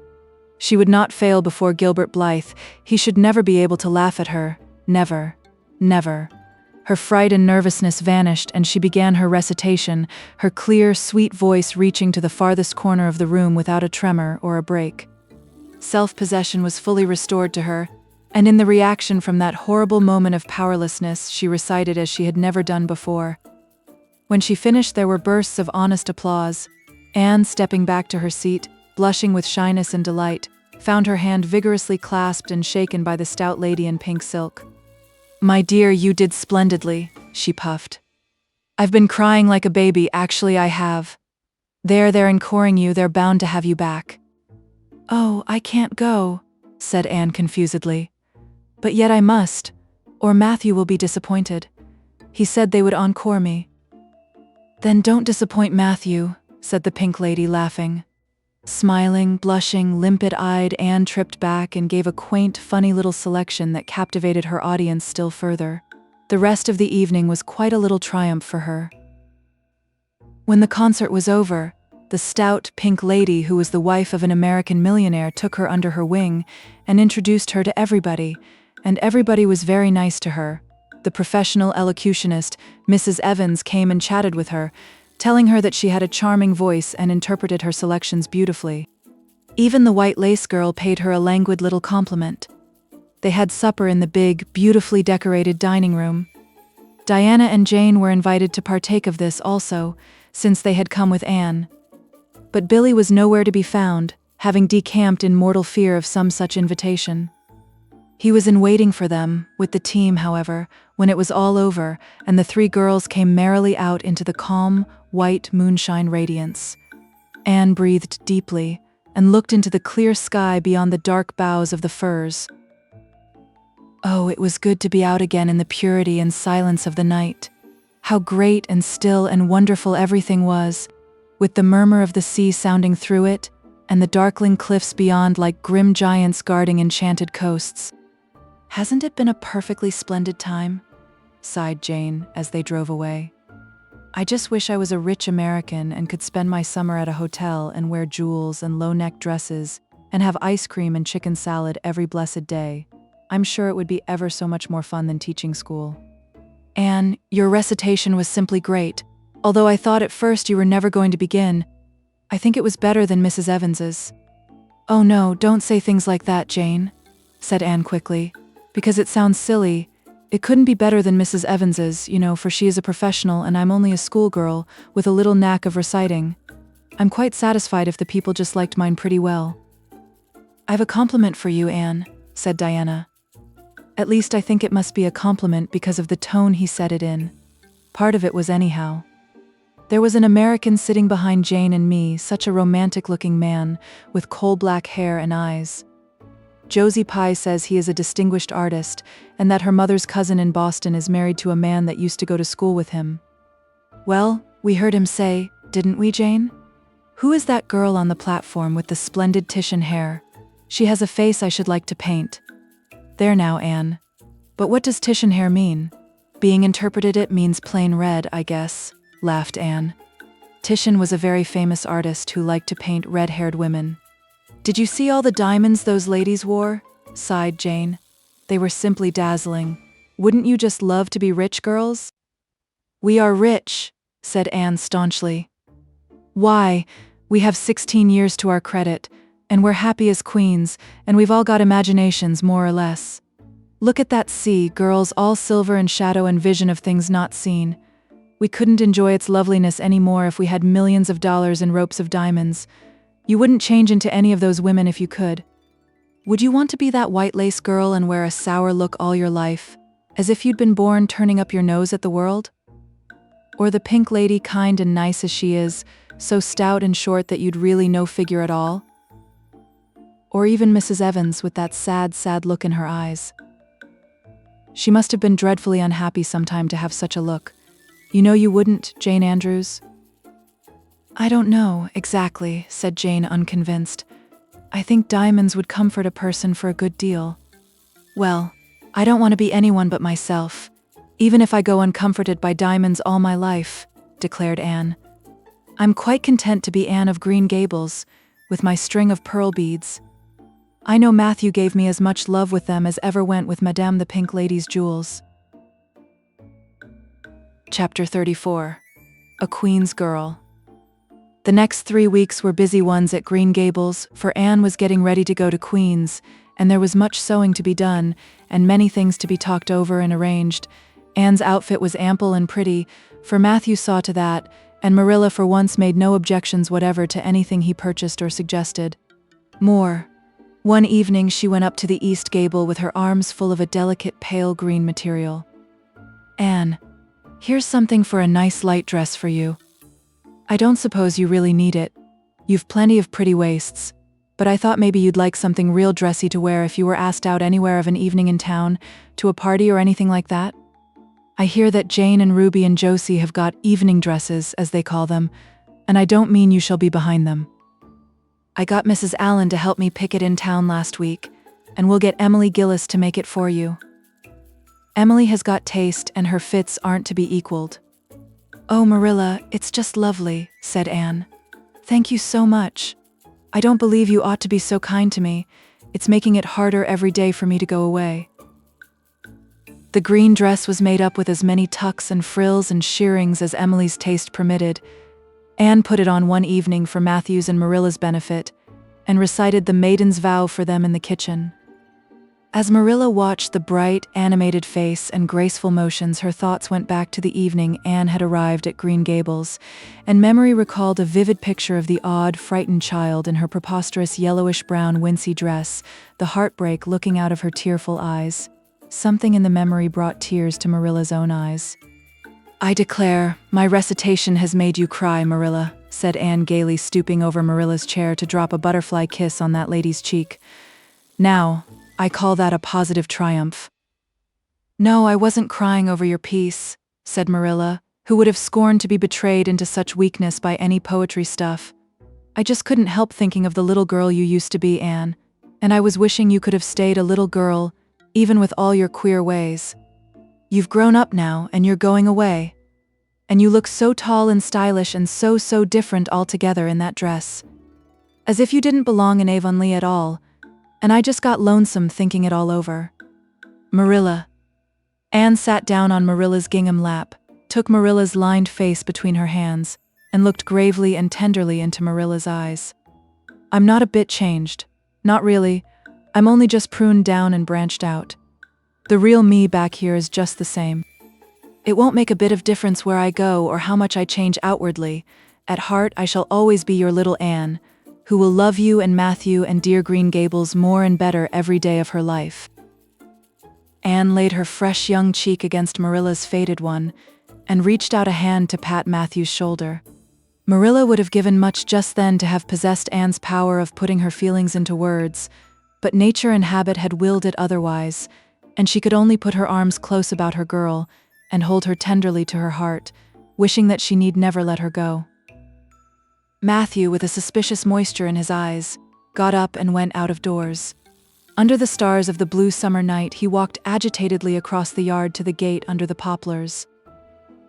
She would not fail before Gilbert Blythe. He should never be able to laugh at her. Never. Never. Her fright and nervousness vanished, and she began her recitation, her clear, sweet voice reaching to the farthest corner of the room without a tremor or a break. Self-possession was fully restored to her, and in the reaction from that horrible moment of powerlessness, she recited as she had never done before. When she finished, there were bursts of honest applause. Anne, stepping back to her seat, blushing with shyness and delight, found her hand vigorously clasped and shaken by the stout lady in pink silk. "My dear, you did splendidly," she puffed. "I've been crying like a baby, actually I have. They're encoring you, they're bound to have you back." "Oh, I can't go," said Anne confusedly. "But yet I must, or Matthew will be disappointed. He said they would encore me." "Then don't disappoint Matthew," said the pink lady, laughing. Smiling, blushing, limpid-eyed, Anne tripped back and gave a quaint, funny little selection that captivated her audience still further. The rest of the evening was quite a little triumph for her. When the concert was over, the stout, pink lady who was the wife of an American millionaire took her under her wing and introduced her to everybody, and everybody was very nice to her. The professional elocutionist, Mrs. Evans, came and chatted with her, telling her that she had a charming voice and interpreted her selections beautifully. Even the white lace girl paid her a languid little compliment. They had supper in the big, beautifully decorated dining room. Diana and Jane were invited to partake of this also, since they had come with Anne. But Billy was nowhere to be found, having decamped in mortal fear of some such invitation. He was in waiting for them, with the team, however, when it was all over, and the three girls came merrily out into the calm, white moonshine radiance. Anne breathed deeply, and looked into the clear sky beyond the dark boughs of the firs. Oh, it was good to be out again in the purity and silence of the night. How great and still and wonderful everything was, with the murmur of the sea sounding through it, and the darkling cliffs beyond like grim giants guarding enchanted coasts. "Hasn't it been a perfectly splendid time?" sighed Jane as they drove away. "I just wish I was a rich American and could spend my summer at a hotel and wear jewels and low-neck dresses and have ice cream and chicken salad every blessed day. I'm sure it would be ever so much more fun than teaching school." "Anne, your recitation was simply great. Although I thought at first you were never going to begin, I think it was better than Mrs. Evans's." "Oh no, don't say things like that, Jane," said Anne quickly, "because it sounds silly. It couldn't be better than Mrs. Evans's, for she is a professional and I'm only a schoolgirl with a little knack of reciting. I'm quite satisfied if the people just liked mine pretty well." "I've a compliment for you, Anne," said Diana. "At least I think it must be a compliment because of the tone he said it in. Part of it was anyhow. There was an American sitting behind Jane and me, such a romantic-looking man, with coal-black hair and eyes. Josie Pye says he is a distinguished artist, and that her mother's cousin in Boston is married to a man that used to go to school with him. Well, we heard him say, didn't we, Jane? 'Who is that girl on the platform with the splendid Titian hair? She has a face I should like to paint.' There now, Anne. But what does Titian hair mean? Being interpreted it means plain red, I guess," laughed Anne. "Titian was a very famous artist who liked to paint red-haired women." "Did you see all the diamonds those ladies wore?" sighed Jane. "They were simply dazzling. Wouldn't you just love to be rich, girls?" "We are rich," said Anne staunchly. "Why, we have 16 years to our credit, and we're happy as queens, and we've all got imaginations, more or less. Look at that sea, girls, all silver and shadow and vision of things not seen. We couldn't enjoy its loveliness any more if we had millions of dollars and ropes of diamonds. You wouldn't change into any of those women if you could. Would you want to be that white lace girl and wear a sour look all your life, as if you'd been born turning up your nose at the world? Or the pink lady, kind and nice as she is, so stout and short that you'd really no figure at all? Or even Mrs. Evans with that sad, sad look in her eyes. She must have been dreadfully unhappy sometime to have such a look. You know you wouldn't, Jane Andrews?" "I don't know, exactly," said Jane, unconvinced. "I think diamonds would comfort a person for a good deal." "Well, I don't want to be anyone but myself, even if I go uncomforted by diamonds all my life," declared Anne. "I'm quite content to be Anne of Green Gables, with my string of pearl beads. I know Matthew gave me as much love with them as ever went with Madame the Pink Lady's jewels." Chapter 34. A Queen's Girl. The next 3 weeks were busy ones at Green Gables, for Anne was getting ready to go to Queen's, and there was much sewing to be done, and many things to be talked over and arranged. Anne's outfit was ample and pretty, for Matthew saw to that, and Marilla for once made no objections whatever to anything he purchased or suggested. More, One evening she went up to the east gable with her arms full of a delicate pale green material. "Anne, here's something for a nice light dress for you. I don't suppose you really need it. You've plenty of pretty waists. But I thought maybe you'd like something real dressy to wear if you were asked out anywhere of an evening in town, to a party or anything like that. I hear that Jane and Ruby and Josie have got evening dresses, as they call them, and I don't mean you shall be behind them. I got Mrs. Allen to help me pick it in town last week, and we'll get Emily Gillis to make it for you. Emily has got taste, and her fits aren't to be equaled." "Oh, Marilla, it's just lovely," said Anne. "Thank you so much. I don't believe you ought to be so kind to me. It's making it harder every day for me to go away." The green dress was made up with as many tucks and frills and shearings as Emily's taste permitted. Anne put it on one evening for Matthew's and Marilla's benefit, and recited the maiden's vow for them in the kitchen. As Marilla watched the bright, animated face and graceful motions, her thoughts went back to the evening Anne had arrived at Green Gables, and memory recalled a vivid picture of the odd, frightened child in her preposterous yellowish-brown wincey dress, the heartbreak looking out of her tearful eyes. Something in the memory brought tears to Marilla's own eyes. "I declare, my recitation has made you cry, Marilla," said Anne gaily, stooping over Marilla's chair to drop a butterfly kiss on that lady's cheek. "Now, I call that a positive triumph." "No, I wasn't crying over your piece," said Marilla, who would have scorned to be betrayed into such weakness by any poetry stuff. "I just couldn't help thinking of the little girl you used to be, Anne, and I was wishing you could have stayed a little girl, even with all your queer ways. You've grown up now, and you're going away. And you look so tall and stylish and so different altogether in that dress. As if you didn't belong in Avonlea at all, and I just got lonesome thinking it all over. Marilla." Anne sat down on Marilla's gingham lap, took Marilla's lined face between her hands, and looked gravely and tenderly into Marilla's eyes. "I'm not a bit changed. Not really. I'm only just pruned down and branched out. The real me back here is just the same. It won't make a bit of difference where I go or how much I change outwardly. At heart, I shall always be your little Anne, who will love you and Matthew and dear Green Gables more and better every day of her life." Anne laid her fresh young cheek against Marilla's faded one, and reached out a hand to pat Matthew's shoulder. Marilla would have given much just then to have possessed Anne's power of putting her feelings into words, but nature and habit had willed it otherwise, and she could only put her arms close about her girl and hold her tenderly to her heart, wishing that she need never let her go. Matthew, with a suspicious moisture in his eyes, got up and went out of doors. Under the stars of the blue summer night, he walked agitatedly across the yard to the gate under the poplars.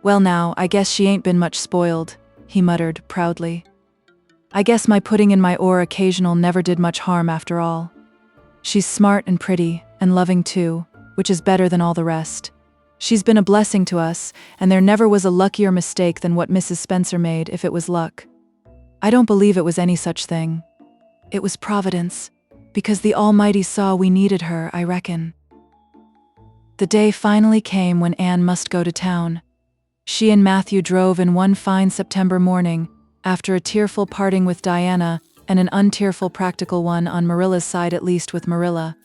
"Well now, I guess she ain't been much spoiled," he muttered proudly. "I guess my putting in my oar occasional never did much harm after all. She's smart and pretty, and loving too, which is better than all the rest. She's been a blessing to us, and there never was a luckier mistake than what Mrs. Spencer made, if it was luck. I don't believe it was any such thing. It was Providence, because the Almighty saw we needed her, I reckon." The day finally came when Anne must go to town. She and Matthew drove in one fine September morning, after a tearful parting with Diana and an untearful practical one on Marilla's side, at least with Marilla.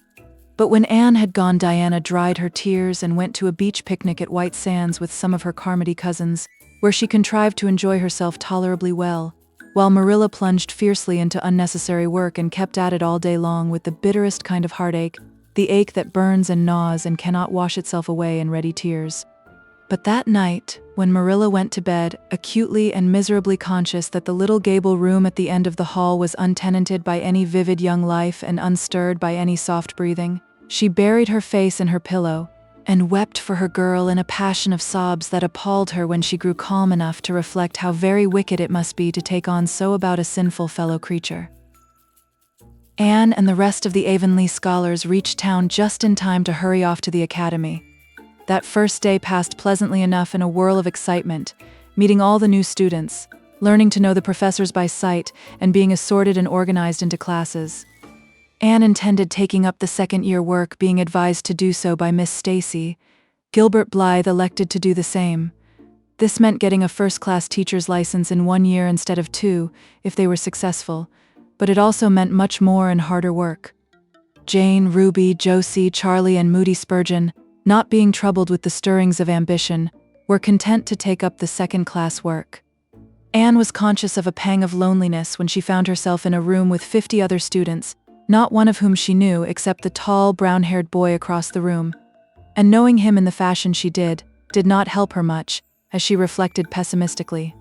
But when Anne had gone, Diana dried her tears and went to a beach picnic at White Sands with some of her Carmody cousins, where she contrived to enjoy herself tolerably well, while Marilla plunged fiercely into unnecessary work and kept at it all day long with the bitterest kind of heartache, the ache that burns and gnaws and cannot wash itself away in ready tears. But that night, when Marilla went to bed, acutely and miserably conscious that the little gable room at the end of the hall was untenanted by any vivid young life and unstirred by any soft breathing, she buried her face in her pillow and wept for her girl in a passion of sobs that appalled her when she grew calm enough to reflect how very wicked it must be to take on so about a sinful fellow creature. Anne and the rest of the Avonlea scholars reached town just in time to hurry off to the academy. That first day passed pleasantly enough in a whirl of excitement, meeting all the new students, learning to know the professors by sight, and being assorted and organized into classes. Anne intended taking up the second-year work, being advised to do so by Miss Stacy. Gilbert Blythe elected to do the same. This meant getting a first-class teacher's license in 1 year instead of 2, if they were successful, but it also meant much more and harder work. Jane, Ruby, Josie, Charlie, and Moody Spurgeon, not being troubled with the stirrings of ambition, were content to take up the second-class work. Anne was conscious of a pang of loneliness when she found herself in a room with 50 other students, not one of whom she knew except the tall, brown-haired boy across the room. And knowing him in the fashion she did not help her much, as she reflected pessimistically.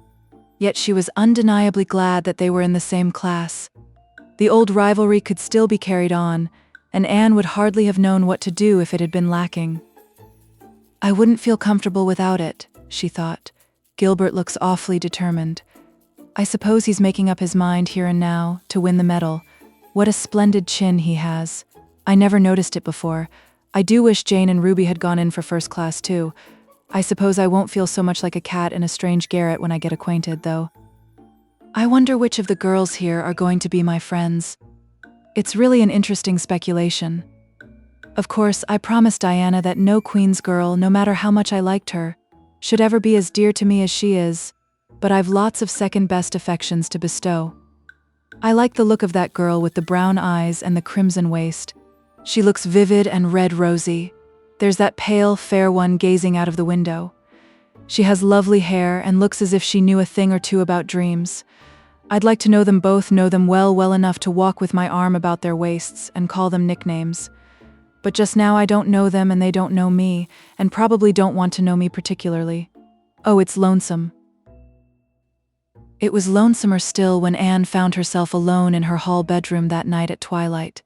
Yet she was undeniably glad that they were in the same class. The old rivalry could still be carried on, and Anne would hardly have known what to do if it had been lacking. I wouldn't feel comfortable without it, she thought. Gilbert looks awfully determined. I suppose he's making up his mind here and now to win the medal. What a splendid chin he has. I never noticed it before. I do wish Jane and Ruby had gone in for first class too. I suppose I won't feel so much like a cat in a strange garret when I get acquainted, though. I wonder which of the girls here are going to be my friends. It's really an interesting speculation. Of course, I promised Diana that no Queen's girl, no matter how much I liked her, should ever be as dear to me as she is, but I've lots of second-best affections to bestow. I like the look of that girl with the brown eyes and the crimson waist. She looks vivid and red-rosy. There's that pale, fair one gazing out of the window. She has lovely hair and looks as if she knew a thing or two about dreams. I'd like to know them both, know them well enough to walk with my arm about their waists and call them nicknames. But just now I don't know them and they don't know me, and probably don't want to know me particularly. Oh, it's lonesome. It was lonesomer still when Anne found herself alone in her hall bedroom that night at twilight.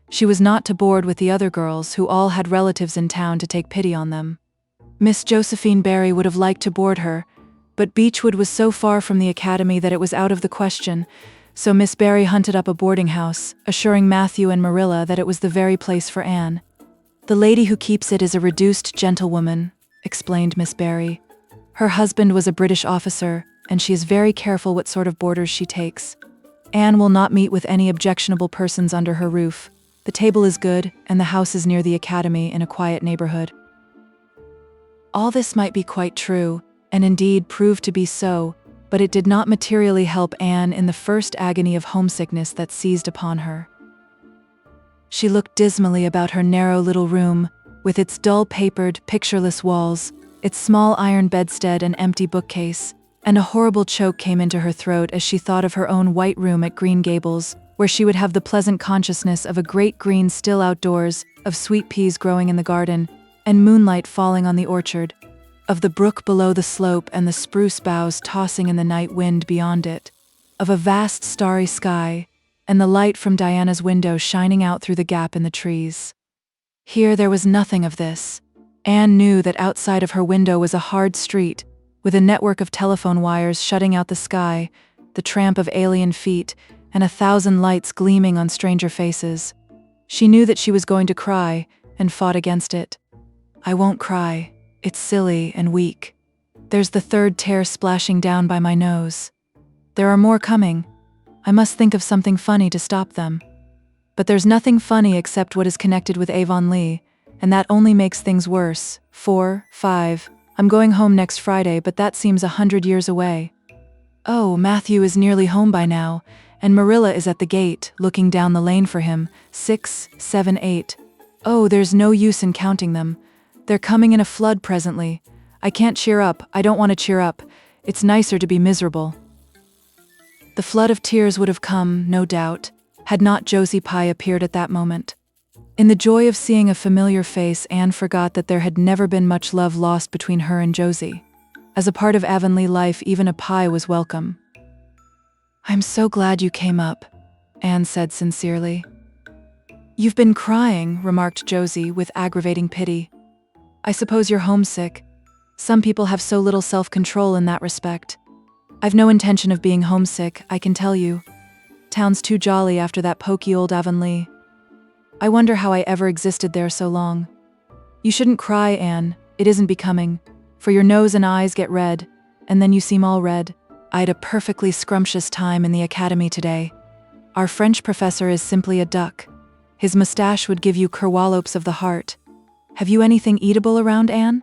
She was not to board with the other girls, who all had relatives in town to take pity on them. Miss Josephine Barry would have liked to board her, but Beechwood was so far from the academy that it was out of the question, so Miss Barry hunted up a boarding house, assuring Matthew and Marilla that it was the very place for Anne. The lady who keeps it is a reduced gentlewoman, explained Miss Barry. Her husband was a British officer, and she is very careful what sort of boarders she takes. Anne will not meet with any objectionable persons under her roof. The table is good, and the house is near the academy in a quiet neighborhood. All this might be quite true, and indeed proved to be so, but it did not materially help Anne in the first agony of homesickness that seized upon her. She looked dismally about her narrow little room, with its dull-papered, pictureless walls, its small iron bedstead and empty bookcase, and a horrible choke came into her throat as she thought of her own white room at Green Gables, where she would have the pleasant consciousness of a great green still outdoors, of sweet peas growing in the garden, and moonlight falling on the orchard, of the brook below the slope and the spruce boughs tossing in the night wind beyond it, of a vast starry sky, and the light from Diana's window shining out through the gap in the trees. Here there was nothing of this. Anne knew that outside of her window was a hard street, with a network of telephone wires shutting out the sky, the tramp of alien feet, and 1,000 lights gleaming on stranger faces. She knew that she was going to cry, and fought against it. I won't cry. It's silly and weak. There's the third tear splashing down by my nose. There are more coming. I must think of something funny to stop them. But there's nothing funny except what is connected with Avonlea, and that only makes things worse. 4, 5. I'm going home next Friday, but that seems 100 years away. Oh, Matthew is nearly home by now, and Marilla is at the gate, looking down the lane for him. 6, 7, 8. Oh, there's no use in counting them. They're coming in a flood presently. I can't cheer up. I don't want to cheer up. It's nicer to be miserable. The flood of tears would have come, no doubt, had not Josie Pye appeared at that moment. In the joy of seeing a familiar face, Anne forgot that there had never been much love lost between her and Josie. As a part of Avonlea life, even a Pye was welcome. I'm so glad you came up, Anne said sincerely. You've been crying, remarked Josie with aggravating pity. I suppose you're homesick. Some people have so little self-control in that respect. I've no intention of being homesick, I can tell you. Town's too jolly after that poky old Avonlea. I wonder how I ever existed there so long. You shouldn't cry, Anne. It isn't becoming. For your nose and eyes get red, and then you seem all red. I had a perfectly scrumptious time in the academy today. Our French professor is simply a duck. His mustache would give you kerwallops of the heart. Have you anything eatable around, Anne?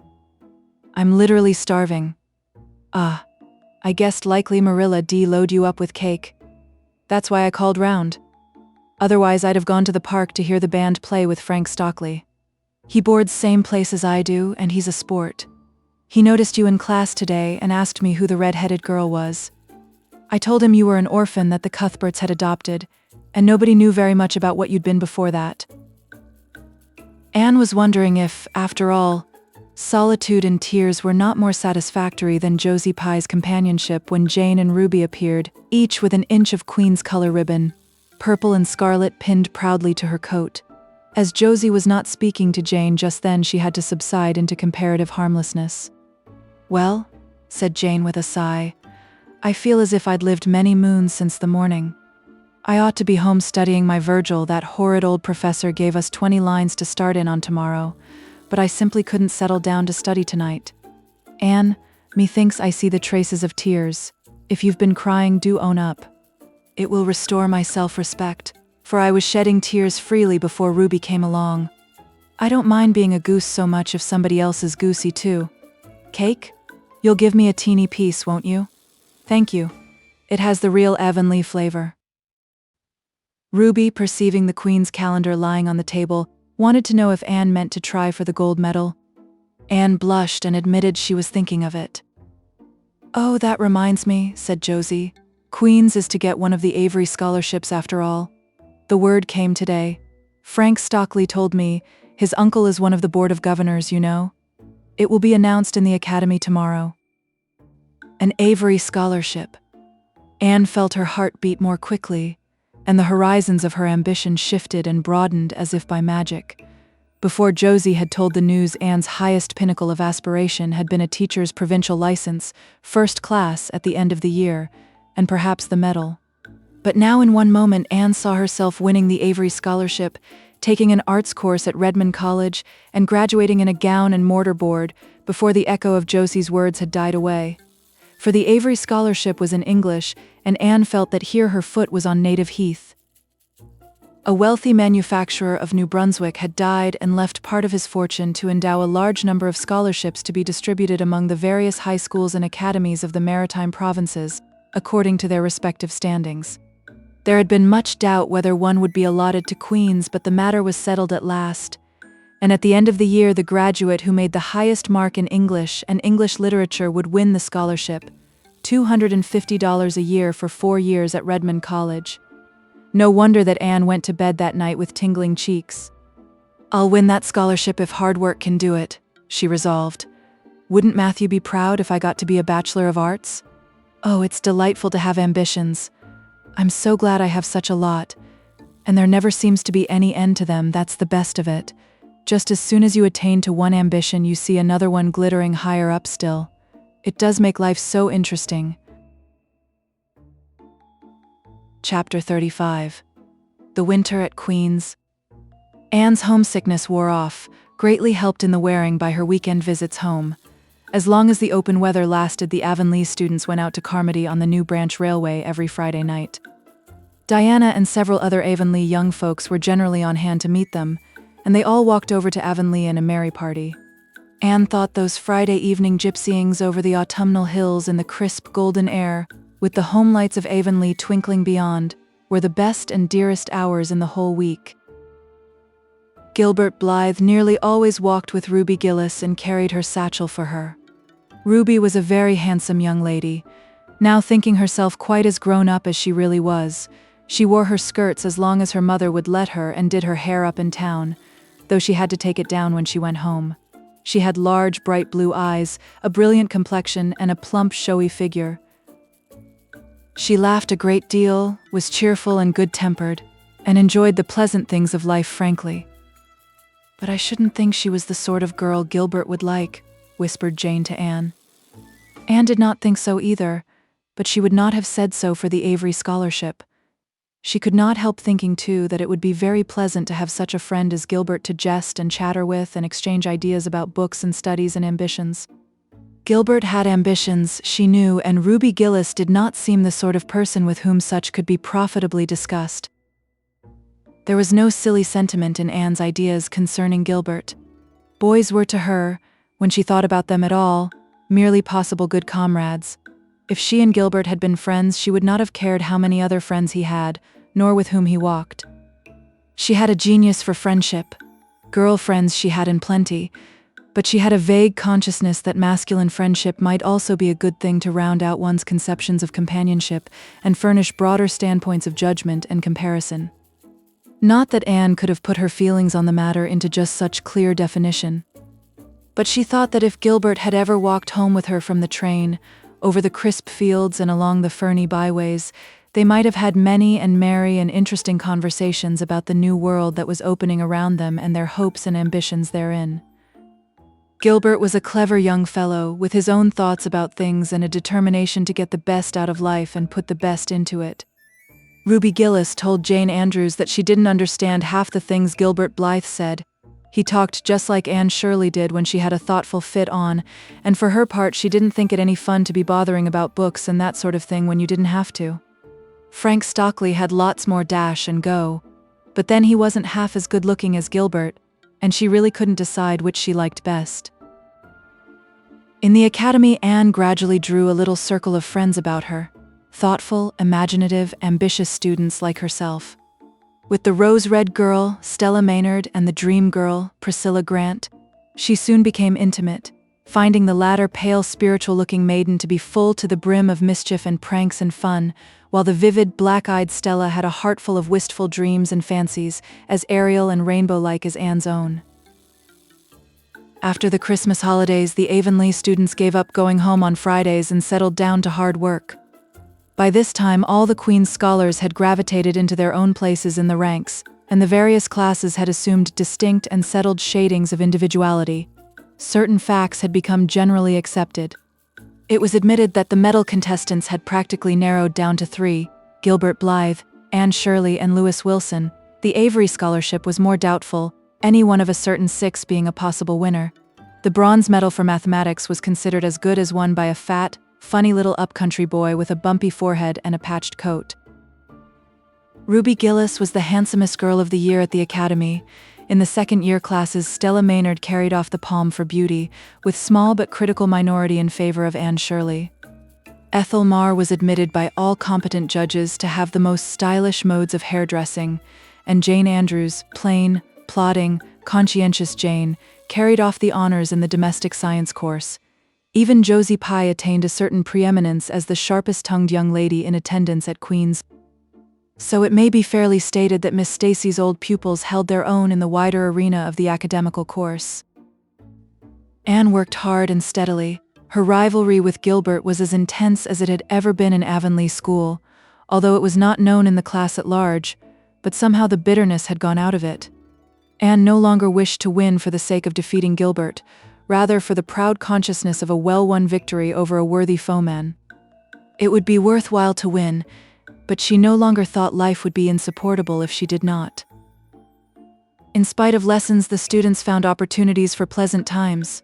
I'm literally starving. Ah, I guessed likely Marilla D load you up with cake. That's why I called round. Otherwise, I'd have gone to the park to hear the band play with Frank Stockley. He boards same place as I do, and he's a sport. He noticed you in class today and asked me who the red-headed girl was. I told him you were an orphan that the Cuthberts had adopted, and nobody knew very much about what you'd been before that. Anne was wondering if, after all, solitude and tears were not more satisfactory than Josie Pye's companionship when Jane and Ruby appeared, each with an inch of Queen's color ribbon, purple and scarlet pinned proudly to her coat. As Josie was not speaking to Jane just then, she had to subside into comparative harmlessness. "Well," said Jane with a sigh, "I feel as if I'd lived many moons since the morning. I ought to be home studying my Virgil. That horrid old professor gave us 20 lines to start in on tomorrow, but I simply couldn't settle down to study tonight. Anne, methinks I see the traces of tears. If you've been crying, do own up. It will restore my self-respect, for I was shedding tears freely before Ruby came along. I don't mind being a goose so much if somebody else is goosey too. Cake? You'll give me a teeny piece, won't you? Thank you. It has the real Avonlea flavor." Ruby, perceiving the Queen's calendar lying on the table, wanted to know if Anne meant to try for the gold medal. Anne blushed and admitted she was thinking of it. "Oh, that reminds me," said Josie. "Queen's is to get one of the Avery scholarships after all. The word came today. Frank Stockley told me. His uncle is one of the Board of Governors, you know. It will be announced in the Academy tomorrow." An Avery scholarship. Anne felt her heart beat more quickly, and the horizons of her ambition shifted and broadened as if by magic. Before Josie had told the news, Anne's highest pinnacle of aspiration had been a teacher's provincial license, first class at the end of the year, and perhaps the medal. But now in one moment Anne saw herself winning the Avery scholarship, taking an arts course at Redmond College, and graduating in a gown and mortarboard before the echo of Josie's words had died away. For the Avery scholarship was in English, and Anne felt that here her foot was on native heath. A wealthy manufacturer of New Brunswick had died and left part of his fortune to endow a large number of scholarships to be distributed among the various high schools and academies of the maritime provinces, according to their respective standings. There had been much doubt whether one would be allotted to Queen's, but the matter was settled at last, and at the end of the year the graduate who made the highest mark in English and English literature would win the scholarship, $250 a year for 4 years at Redmond College. No wonder that Anne went to bed that night with tingling cheeks. "I'll win that scholarship if hard work can do it," she resolved. "Wouldn't Matthew be proud if I got to be a Bachelor of Arts? Oh, it's delightful to have ambitions. I'm so glad I have such a lot. And there never seems to be any end to them, that's the best of it. Just as soon as you attain to one ambition, you see another one glittering higher up still. It does make life so interesting." Chapter 35. The Winter at Queen's. Anne's homesickness wore off, greatly helped in the wearing by her weekend visits home. As long as the open weather lasted, the Avonlea students went out to Carmody on the New Branch Railway every Friday night. Diana and several other Avonlea young folks were generally on hand to meet them, and they all walked over to Avonlea in a merry party. Anne thought those Friday evening gypsyings over the autumnal hills in the crisp golden air, with the home lights of Avonlea twinkling beyond, were the best and dearest hours in the whole week. Gilbert Blythe nearly always walked with Ruby Gillis and carried her satchel for her. Ruby was a very handsome young lady, now thinking herself quite as grown up as she really was. She wore her skirts as long as her mother would let her and did her hair up in town, though she had to take it down when she went home. She had large, bright blue eyes, a brilliant complexion, and a plump, showy figure. She laughed a great deal, was cheerful and good-tempered, and enjoyed the pleasant things of life frankly. "But I shouldn't think she was the sort of girl Gilbert would like," whispered Jane to Anne. Anne did not think so either, but she would not have said so for the Avery scholarship. She could not help thinking, too, that it would be very pleasant to have such a friend as Gilbert to jest and chatter with and exchange ideas about books and studies and ambitions. Gilbert had ambitions, she knew, and Ruby Gillis did not seem the sort of person with whom such could be profitably discussed. There was no silly sentiment in Anne's ideas concerning Gilbert. Boys were to her, when she thought about them at all, merely possible good comrades. If she and Gilbert had been friends, she would not have cared how many other friends he had, nor with whom he walked. She had a genius for friendship. Girlfriends she had in plenty, but she had a vague consciousness that masculine friendship might also be a good thing to round out one's conceptions of companionship and furnish broader standpoints of judgment and comparison. Not that Anne could have put her feelings on the matter into just such clear definition, but she thought that if Gilbert had ever walked home with her from the train, over the crisp fields and along the ferny byways, they might have had many and merry and interesting conversations about the new world that was opening around them and their hopes and ambitions therein. Gilbert was a clever young fellow, with his own thoughts about things and a determination to get the best out of life and put the best into it. Ruby Gillis told Jane Andrews that she didn't understand half the things Gilbert Blythe said. He talked just like Anne Shirley did when she had a thoughtful fit on, and for her part she didn't think it any fun to be bothering about books and that sort of thing when you didn't have to. Frank Stockley had lots more dash and go, but then he wasn't half as good-looking as Gilbert, and she really couldn't decide which she liked best. In the academy, Anne gradually drew a little circle of friends about her, thoughtful, imaginative, ambitious students like herself. With the rose-red girl, Stella Maynard, and the dream girl, Priscilla Grant, she soon became intimate, finding the latter pale, spiritual-looking maiden to be full to the brim of mischief and pranks and fun, while the vivid, black-eyed Stella had a heart full of wistful dreams and fancies, as aerial and rainbow-like as Anne's own. After the Christmas holidays, the Avonlea students gave up going home on Fridays and settled down to hard work. By this time, all the Queen's scholars had gravitated into their own places in the ranks, and the various classes had assumed distinct and settled shadings of individuality. Certain facts had become generally accepted. It was admitted that the medal contestants had practically narrowed down to three: Gilbert Blythe, Anne Shirley, and Lewis Wilson. The Avery Scholarship was more doubtful, any one of a certain six being a possible winner. The bronze medal for mathematics was considered as good as won by a fat, funny little upcountry boy with a bumpy forehead and a patched coat. Ruby Gillis was the handsomest girl of the year at the academy. In the second-year classes, Stella Maynard carried off the palm for beauty, with small but critical minority in favor of Anne Shirley. Ethel Marr was admitted by all competent judges to have the most stylish modes of hairdressing, and Jane Andrews, plain, plodding, conscientious Jane, carried off the honors in the domestic science course. Even Josie Pye attained a certain preeminence as the sharpest-tongued young lady in attendance at Queen's. So it may be fairly stated that Miss Stacy's old pupils held their own in the wider arena of the academical course. Anne worked hard and steadily. Her rivalry with Gilbert was as intense as it had ever been in Avonlea School, although it was not known in the class at large, but somehow the bitterness had gone out of it. Anne no longer wished to win for the sake of defeating Gilbert, rather for the proud consciousness of a well-won victory over a worthy foeman. It would be worthwhile to win, but she no longer thought life would be insupportable if she did not. In spite of lessons, the students found opportunities for pleasant times.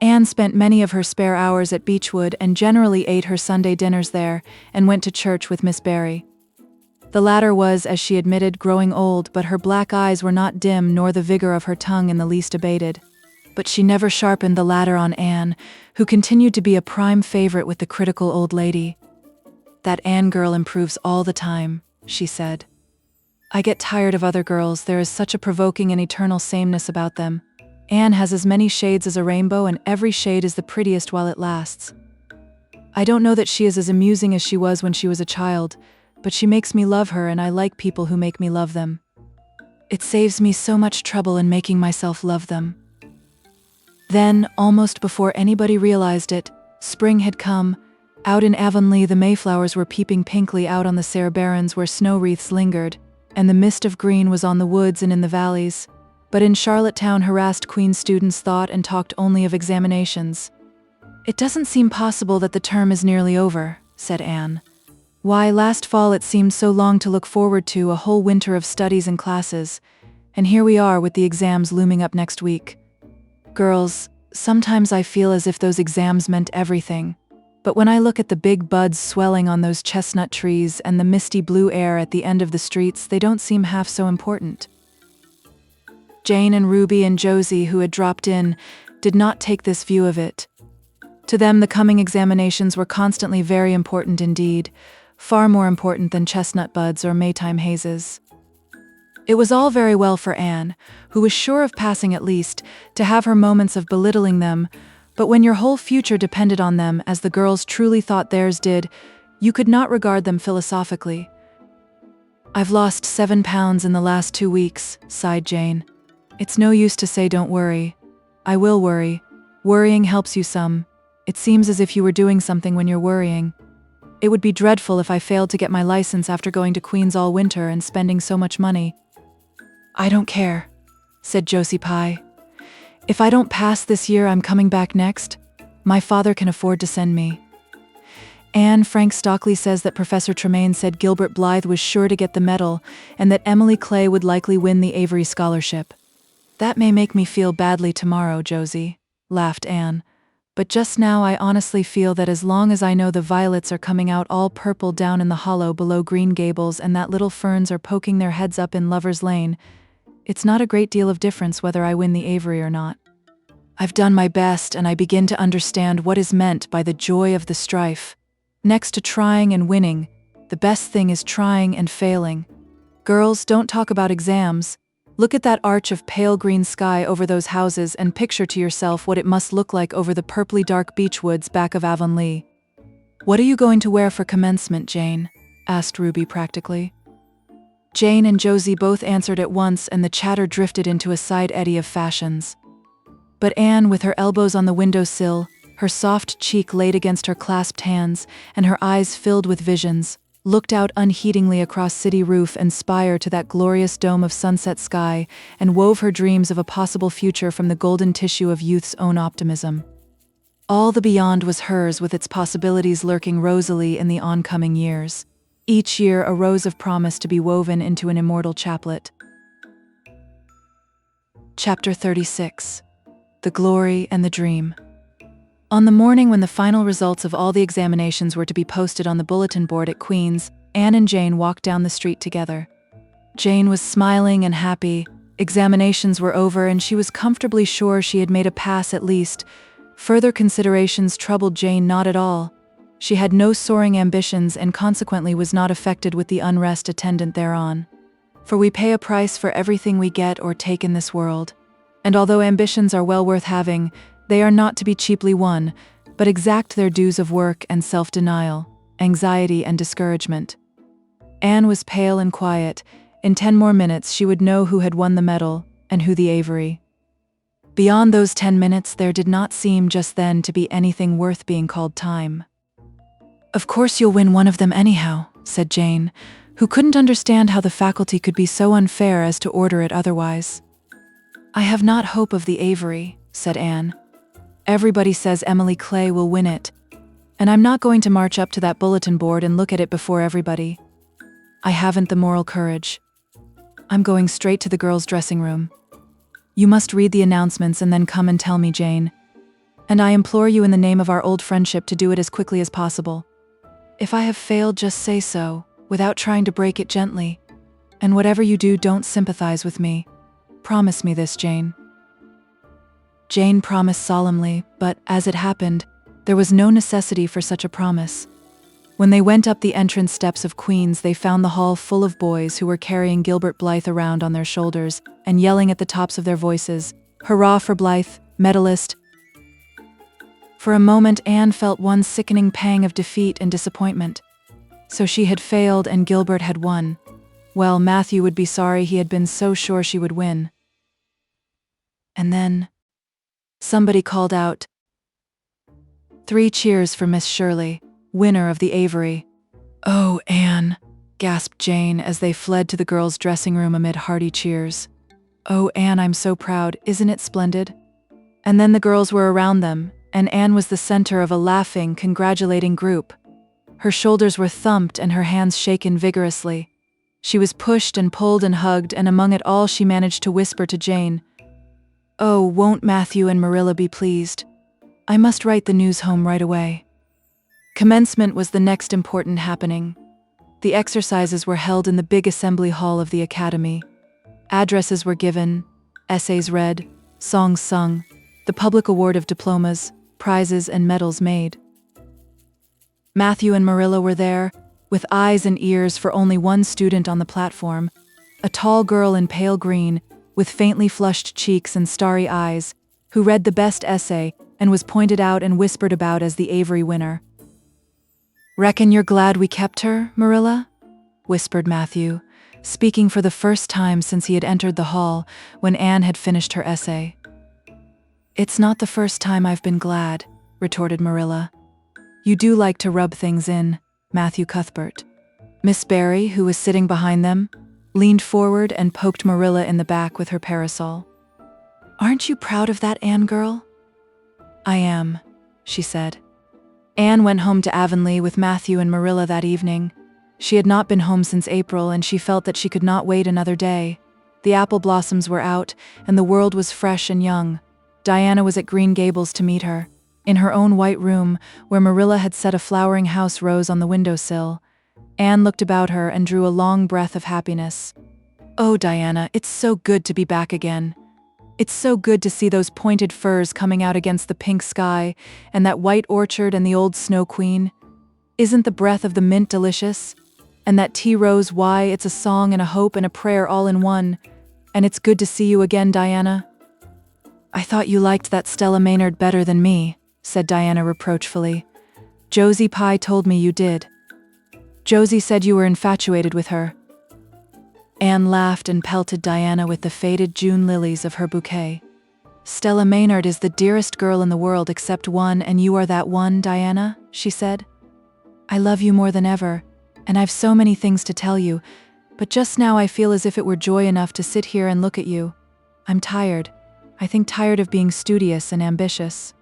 Anne spent many of her spare hours at Beechwood and generally ate her Sunday dinners there and went to church with Miss Barry. The latter was, as she admitted, growing old, but her black eyes were not dim nor the vigor of her tongue in the least abated. But she never sharpened the latter on Anne, who continued to be a prime favorite with the critical old lady. "That Anne girl improves all the time," she said. "I get tired of other girls, there is such a provoking and eternal sameness about them. Anne has as many shades as a rainbow, and every shade is the prettiest while it lasts. I don't know that she is as amusing as she was when she was a child, but she makes me love her, and I like people who make me love them. It saves me so much trouble in making myself love them." Then, almost before anybody realized it, spring had come. Out in Avonlea, the Mayflowers were peeping pinkly out on the sere barrens where snow wreaths lingered, and the mist of green was on the woods and in the valleys. But in Charlottetown, harassed Queen students thought and talked only of examinations. "It doesn't seem possible that the term is nearly over," said Anne. "Why, last fall it seemed so long to look forward to, a whole winter of studies and classes, and here we are with the exams looming up next week. Girls, sometimes I feel as if those exams meant everything. But when I look at the big buds swelling on those chestnut trees and the misty blue air at the end of the streets, they don't seem half so important." Jane and Ruby and Josie, who had dropped in, did not take this view of it. To them, the coming examinations were constantly very important indeed, far more important than chestnut buds or Maytime hazes. It was all very well for Anne, who was sure of passing at least, to have her moments of belittling them, but when your whole future depended on them as the girls truly thought theirs did, you could not regard them philosophically. "I've lost 7 pounds in the last 2 weeks," sighed Jane. "It's no use to say don't worry. I will worry. Worrying helps you some. It seems as if you were doing something when you're worrying. It would be dreadful if I failed to get my license after going to Queens all winter and spending so much money." "I don't care," said Josie Pye. "If I don't pass this year, I'm coming back next. My father can afford to send me." Anne Frank Stockley says that Professor Tremaine said Gilbert Blythe was sure to get the medal and that Emily Clay would likely win the Avery scholarship. "That may make me feel badly tomorrow, Josie," laughed Anne. "But just now I honestly feel that as long as I know the violets are coming out all purple down in the hollow below Green Gables and that little ferns are poking their heads up in Lover's Lane, it's not a great deal of difference whether I win the Avery or not. I've done my best and I begin to understand what is meant by the joy of the strife. Next to trying and winning, the best thing is trying and failing. Girls, don't talk about exams. Look at that arch of pale green sky over those houses and picture to yourself what it must look like over the purply dark beech woods back of Avonlea." "What are you going to wear for commencement, Jane?" asked Ruby practically. Jane and Josie both answered at once and the chatter drifted into a side eddy of fashions. But Anne, with her elbows on the windowsill, her soft cheek laid against her clasped hands, and her eyes filled with visions, looked out unheedingly across city roof and spire to that glorious dome of sunset sky, and wove her dreams of a possible future from the golden tissue of youth's own optimism. All the beyond was hers, with its possibilities lurking rosily in the oncoming years. Each year a rose of promise to be woven into an immortal chaplet. Chapter 36. The Glory and the Dream. On the morning when the final results of all the examinations were to be posted on the bulletin board at Queen's, Anne and Jane walked down the street together. Jane was smiling and happy. Examinations were over and she was comfortably sure she had made a pass at least. Further considerations troubled Jane not at all. She had no soaring ambitions and consequently was not affected with the unrest attendant thereon. For we pay a price for everything we get or take in this world. And although ambitions are well worth having, they are not to be cheaply won, but exact their dues of work and self-denial, anxiety and discouragement. Anne was pale and quiet. In 10 more minutes she would know who had won the medal and who the Avery. Beyond those 10 minutes there did not seem just then to be anything worth being called time. "Of course you'll win one of them anyhow," said Jane, who couldn't understand how the faculty could be so unfair as to order it otherwise. "I have not hope of the Avery," said Anne. "Everybody says Emily Clay will win it, and I'm not going to march up to that bulletin board and look at it before everybody. I haven't the moral courage. I'm going straight to the girls' dressing room. You must read the announcements and then come and tell me, Jane. And I implore you in the name of our old friendship to do it as quickly as possible. If I have failed, just say so, without trying to break it gently. And whatever you do, don't sympathize with me. Promise me this, Jane." Jane promised solemnly, but, as it happened, there was no necessity for such a promise. When they went up the entrance steps of Queen's, they found the hall full of boys who were carrying Gilbert Blythe around on their shoulders and yelling at the tops of their voices, "Hurrah for Blythe, medalist!" For a moment Anne felt one sickening pang of defeat and disappointment. So she had failed and Gilbert had won. Well, Matthew would be sorry he had been so sure she would win. And then somebody called out, "3 cheers for Miss Shirley, winner of the Avery." "Oh, Anne," gasped Jane as they fled to the girls' dressing room amid hearty cheers. "Oh, Anne, I'm so proud. Isn't it splendid?" And then the girls were around them, and Anne was the center of a laughing, congratulating group. Her shoulders were thumped and her hands shaken vigorously. She was pushed and pulled and hugged, and among it all she managed to whisper to Jane, "Oh, won't Matthew and Marilla be pleased? I must write the news home right away." Commencement was the next important happening. The exercises were held in the big assembly hall of the academy. Addresses were given, essays read, songs sung, the public award of diplomas, prizes and medals made. Matthew and Marilla were there, with eyes and ears for only one student on the platform, a tall girl in pale green, with faintly flushed cheeks and starry eyes, who read the best essay and was pointed out and whispered about as the Avery winner. "Reckon you're glad we kept her, Marilla?" whispered Matthew, speaking for the first time since he had entered the hall when Anne had finished her essay. "It's not the first time I've been glad," retorted Marilla. "You do like to rub things in, Matthew Cuthbert." Miss Barry, who was sitting behind them, leaned forward and poked Marilla in the back with her parasol. "Aren't you proud of that, Anne girl?" "I am," she said. Anne went home to Avonlea with Matthew and Marilla that evening. She had not been home since April, and she felt that she could not wait another day. The apple blossoms were out, and the world was fresh and young. Diana was at Green Gables to meet her, in her own white room, where Marilla had set a flowering house rose on the windowsill. Anne looked about her and drew a long breath of happiness. "Oh, Diana, it's so good to be back again. It's so good to see those pointed firs coming out against the pink sky, and that white orchard and the old Snow Queen. Isn't the breath of the mint delicious? And that tea rose, why, it's a song and a hope and a prayer all in one. And it's good to see you again, Diana." "I thought you liked that Stella Maynard better than me," said Diana reproachfully. "Josie Pye told me you did. Josie said you were infatuated with her." Anne laughed and pelted Diana with the faded June lilies of her bouquet. "Stella Maynard is the dearest girl in the world except one, and you are that one, Diana," she said. "I love you more than ever, and I've so many things to tell you, but just now I feel as if it were joy enough to sit here and look at you. I'm tired. I think tired of being studious and ambitious.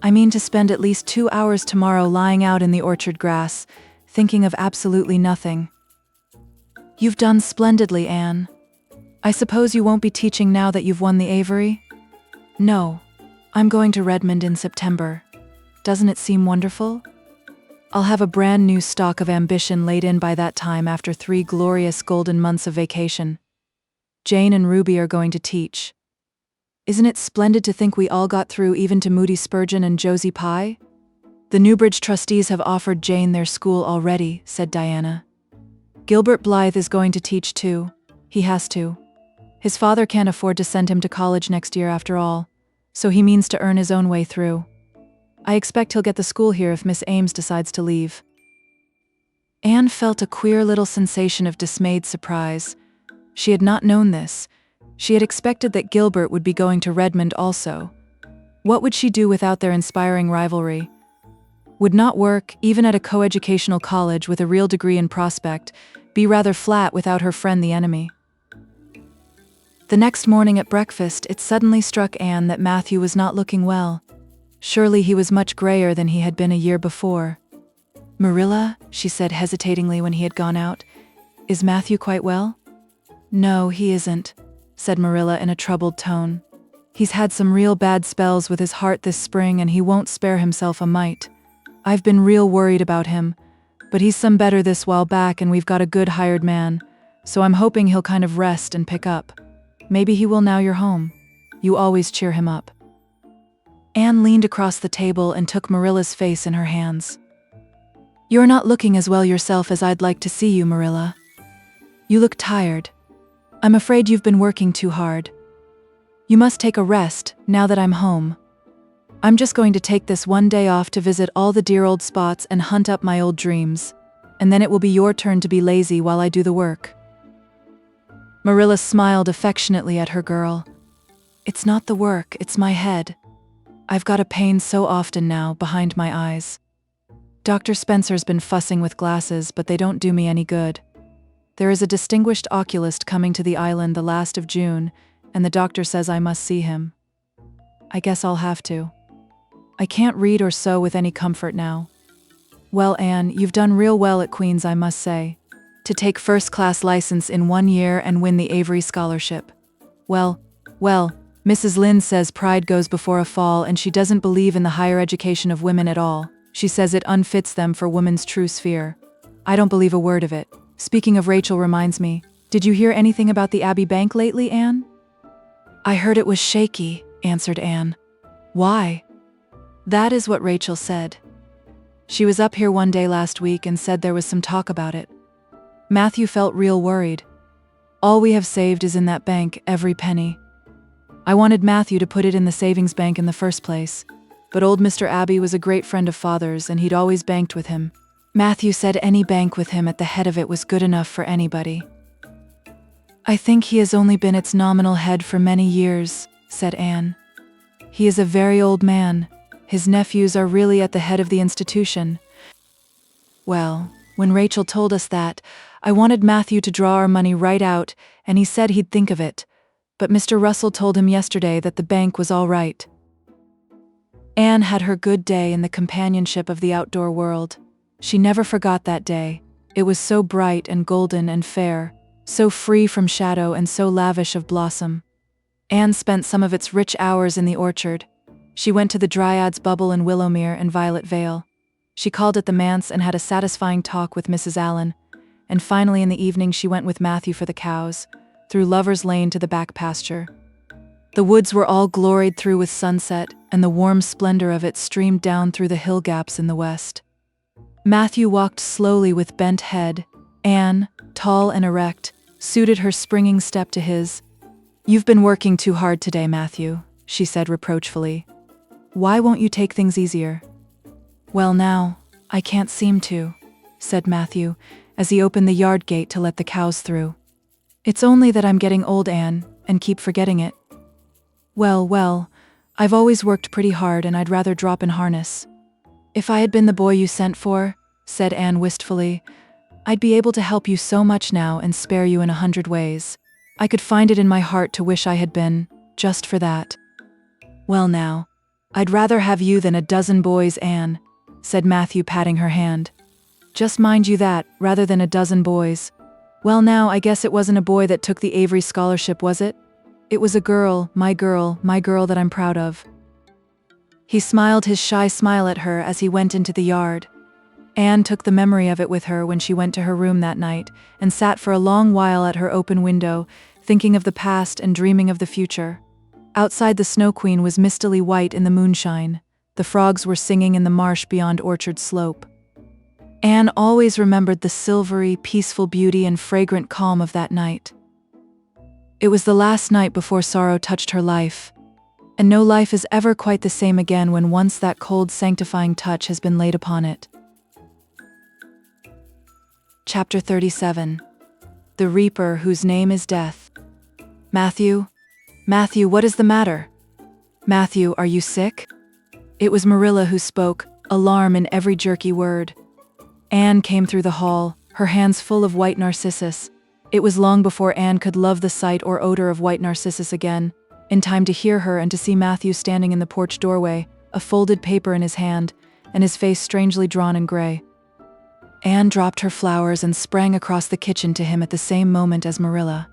I mean to spend at least 2 hours tomorrow lying out in the orchard grass, thinking of absolutely nothing." "You've done splendidly, Anne. I suppose you won't be teaching now that you've won the Avery?" "No. I'm going to Redmond in September. Doesn't it seem wonderful? I'll have a brand new stock of ambition laid in by that time after 3 glorious golden months of vacation. Jane and Ruby are going to teach. Isn't it splendid to think we all got through, even to Moody Spurgeon and Josie Pye? The Newbridge trustees have offered Jane their school already," said Diana. "Gilbert Blythe is going to teach too. He has to. His father can't afford to send him to college next year after all, so he means to earn his own way through. I expect he'll get the school here if Miss Ames decides to leave." Anne felt a queer little sensation of dismayed surprise. She had not known this. She had expected that Gilbert would be going to Redmond also. What would she do without their inspiring rivalry? Would not work, even at a coeducational college with a real degree in prospect, be rather flat without her friend the enemy? The next morning at breakfast, it suddenly struck Anne that Matthew was not looking well. Surely he was much grayer than he had been a year before. "Marilla," she said hesitatingly when he had gone out, "is Matthew quite well?" "No, he isn't," said Marilla in a troubled tone. "He's had some real bad spells with his heart this spring, and he won't spare himself a mite. I've been real worried about him, but he's some better this while back, and we've got a good hired man, so I'm hoping he'll kind of rest and pick up. Maybe he will now you're home. You always cheer him up." Anne leaned across the table and took Marilla's face in her hands. "You're not looking as well yourself as I'd like to see you, Marilla. You look tired. I'm afraid you've been working too hard. You must take a rest, now that I'm home. I'm just going to take this one day off to visit all the dear old spots and hunt up my old dreams, and then it will be your turn to be lazy while I do the work." Marilla smiled affectionately at her girl. "It's not the work, it's my head. I've got a pain so often now, behind my eyes. Dr. Spencer's been fussing with glasses, but they don't do me any good. There is a distinguished oculist coming to the island the last of June, and the doctor says I must see him. I guess I'll have to. I can't read or sew with any comfort now. Well, Anne, you've done real well at Queen's, I must say. To take first-class license in 1 year and win the Avery scholarship. Well, Mrs. Lynde says pride goes before a fall, and she doesn't believe in the higher education of women at all. She says it unfits them for woman's true sphere. I don't believe a word of it. Speaking of Rachel reminds me, did you hear anything about the Abbey Bank lately, Anne?" "I heard it was shaky," answered Anne. "Why?" "That is what Rachel said. She was up here one day last week and said there was some talk about it." Matthew felt real worried. All we have saved is in that bank, every penny. I wanted Matthew to put it in the savings bank in the first place, but old Mr. Abbey was a great friend of Father's and he'd always banked with him. Matthew said any bank with him at the head of it was good enough for anybody. I think he has only been its nominal head for many years, said Anne. He is a very old man. His nephews are really at the head of the institution. Well, when Rachel told us that, I wanted Matthew to draw our money right out, and he said he'd think of it. But Mr. Russell told him yesterday that the bank was all right. Anne had her good day in the companionship of the outdoor world. She never forgot that day. It was so bright and golden and fair, so free from shadow and so lavish of blossom. Anne spent some of its rich hours in the orchard. She went to the Dryads Bubble in Willowmere and Violet Vale. She called at the manse and had a satisfying talk with Mrs. Allen, and finally in the evening she went with Matthew for the cows, through Lover's Lane to the back pasture. The woods were all gloried through with sunset, and the warm splendor of it streamed down through the hill gaps in the west. Matthew walked slowly with bent head. Anne, tall and erect, suited her springing step to his. "You've been working too hard today, Matthew," she said reproachfully. "Why won't you take things easier?" "Well now, I can't seem to," said Matthew, as he opened the yard gate to let the cows through. "It's only that I'm getting old, Anne, and keep forgetting it." Well, I've always worked pretty hard and I'd rather drop in harness." "If I had been the boy you sent for," said Anne wistfully, "I'd be able to help you so much now and spare you in 100 ways. I could find it in my heart to wish I had been, just for that." "Well now, I'd rather have you than a dozen boys, Anne," said Matthew, patting her hand. "Just mind you that, rather than a dozen boys. Well now, I guess it wasn't a boy that took the Avery scholarship, was it? It was a girl, my girl that I'm proud of." He smiled his shy smile at her as he went into the yard. Anne took the memory of it with her when she went to her room that night, and sat for a long while at her open window, thinking of the past and dreaming of the future. Outside, the Snow Queen was mistily white in the moonshine. The frogs were singing in the marsh beyond Orchard Slope. Anne always remembered the silvery, peaceful beauty and fragrant calm of that night. It was the last night before sorrow touched her life, and no life is ever quite the same again when once that cold, sanctifying touch has been laid upon it. Chapter 37. The Reaper Whose Name is Death. "Matthew? Matthew, what is the matter? Matthew, are you sick?" It was Marilla who spoke, alarm in every jerky word. Anne came through the hall, her hands full of white narcissus. It was long before Anne could love the sight or odor of white narcissus again, in time to hear her and to see Matthew standing in the porch doorway, a folded paper in his hand, and his face strangely drawn and gray. Anne dropped her flowers and sprang across the kitchen to him at the same moment as Marilla.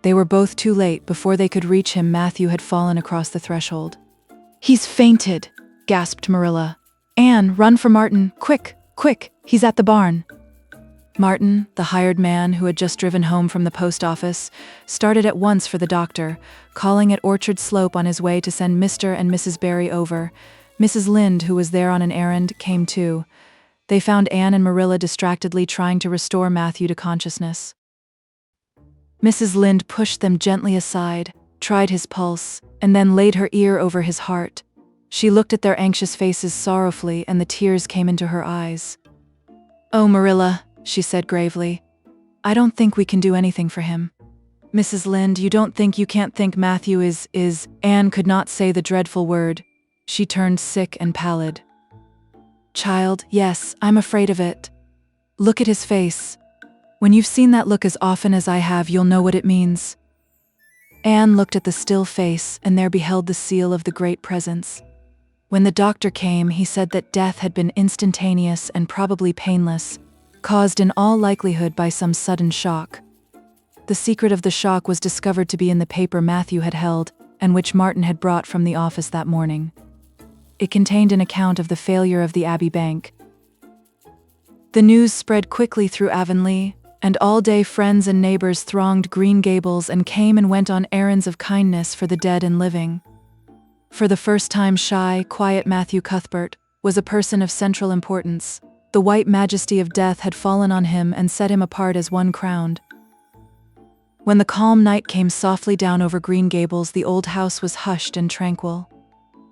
They were both too late. Before they could reach him, Matthew had fallen across the threshold. "He's fainted," gasped Marilla. "Anne, run for Martin, quick, he's at the barn." Martin, the hired man who had just driven home from the post office, started at once for the doctor, calling at Orchard Slope on his way to send Mr. and Mrs. Barry over. Mrs. Lynde, who was there on an errand, came too. They found Anne and Marilla distractedly trying to restore Matthew to consciousness. Mrs. Lynde pushed them gently aside, tried his pulse, and then laid her ear over his heart. She looked at their anxious faces sorrowfully, and the tears came into her eyes. "Oh, Marilla," she said gravely, "I don't think we can do anything for him." "Mrs. Lynde, you can't think Matthew is. Anne could not say the dreadful word. She turned sick and pallid. "Child, yes, I'm afraid of it. Look at his face. When you've seen that look as often as I have, you'll know what it means." Anne looked at the still face and there beheld the seal of the Great Presence. When the doctor came, he said that death had been instantaneous and probably painless, caused in all likelihood by some sudden shock. The secret of the shock was discovered to be in the paper Matthew had held and which Martin had brought from the office that morning. It contained an account of the failure of the Abbey Bank. The news spread quickly through Avonlea, and all day friends and neighbors thronged Green Gables and came and went on errands of kindness for the dead and living. For the first time, shy, quiet Matthew Cuthbert was a person of central importance. The white majesty of death had fallen on him and set him apart as one crowned. When the calm night came softly down over Green Gables, the old house was hushed and tranquil.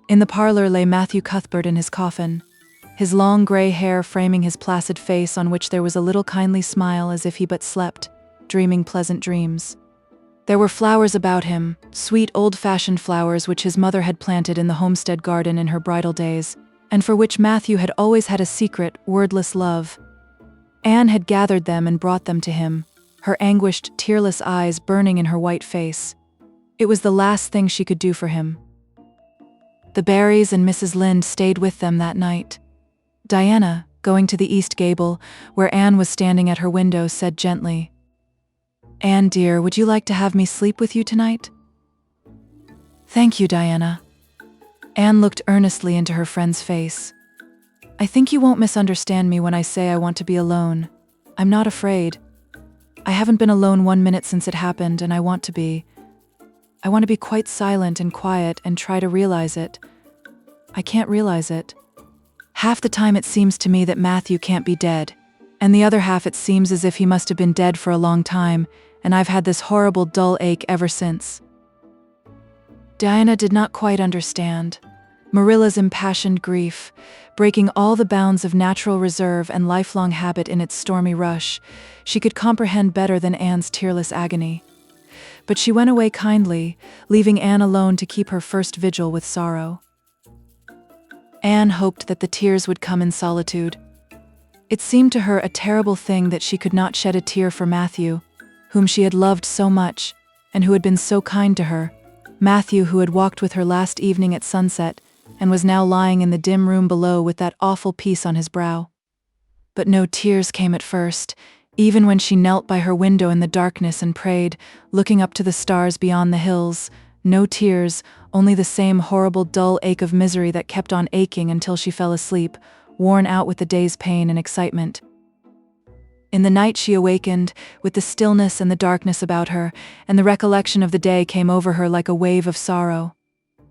In the parlor lay Matthew Cuthbert in his coffin, his long gray hair framing his placid face on which there was a little kindly smile as if he but slept, dreaming pleasant dreams. There were flowers about him, sweet old-fashioned flowers which his mother had planted in the homestead garden in her bridal days, and for which Matthew had always had a secret, wordless love. Anne had gathered them and brought them to him, her anguished, tearless eyes burning in her white face. It was the last thing she could do for him. The Barrys and Mrs. Lynde stayed with them that night. Diana, going to the east gable, where Anne was standing at her window, said gently, "Anne, dear, would you like to have me sleep with you tonight?" "Thank you, Diana." Anne looked earnestly into her friend's face. "I think you won't misunderstand me when I say I want to be alone. I'm not afraid. I haven't been alone 1 minute since it happened, and I want to be. I want to be quite silent and quiet and try to realize it. I can't realize it. Half the time it seems to me that Matthew can't be dead, and the other half it seems as if he must have been dead for a long time, and I've had this horrible dull ache ever since." Diana did not quite understand. Marilla's impassioned grief, breaking all the bounds of natural reserve and lifelong habit in its stormy rush, she could comprehend better than Anne's tearless agony. But she went away kindly, leaving Anne alone to keep her first vigil with sorrow. Anne hoped that the tears would come in solitude. It seemed to her a terrible thing that she could not shed a tear for Matthew, whom she had loved so much, and who had been so kind to her, Matthew who had walked with her last evening at sunset, and was now lying in the dim room below with that awful peace on his brow. But no tears came at first, even when she knelt by her window in the darkness and prayed, looking up to the stars beyond the hills. No tears, only the same horrible dull ache of misery that kept on aching until she fell asleep, worn out with the day's pain and excitement. In the night she awakened, with the stillness and the darkness about her, and the recollection of the day came over her like a wave of sorrow.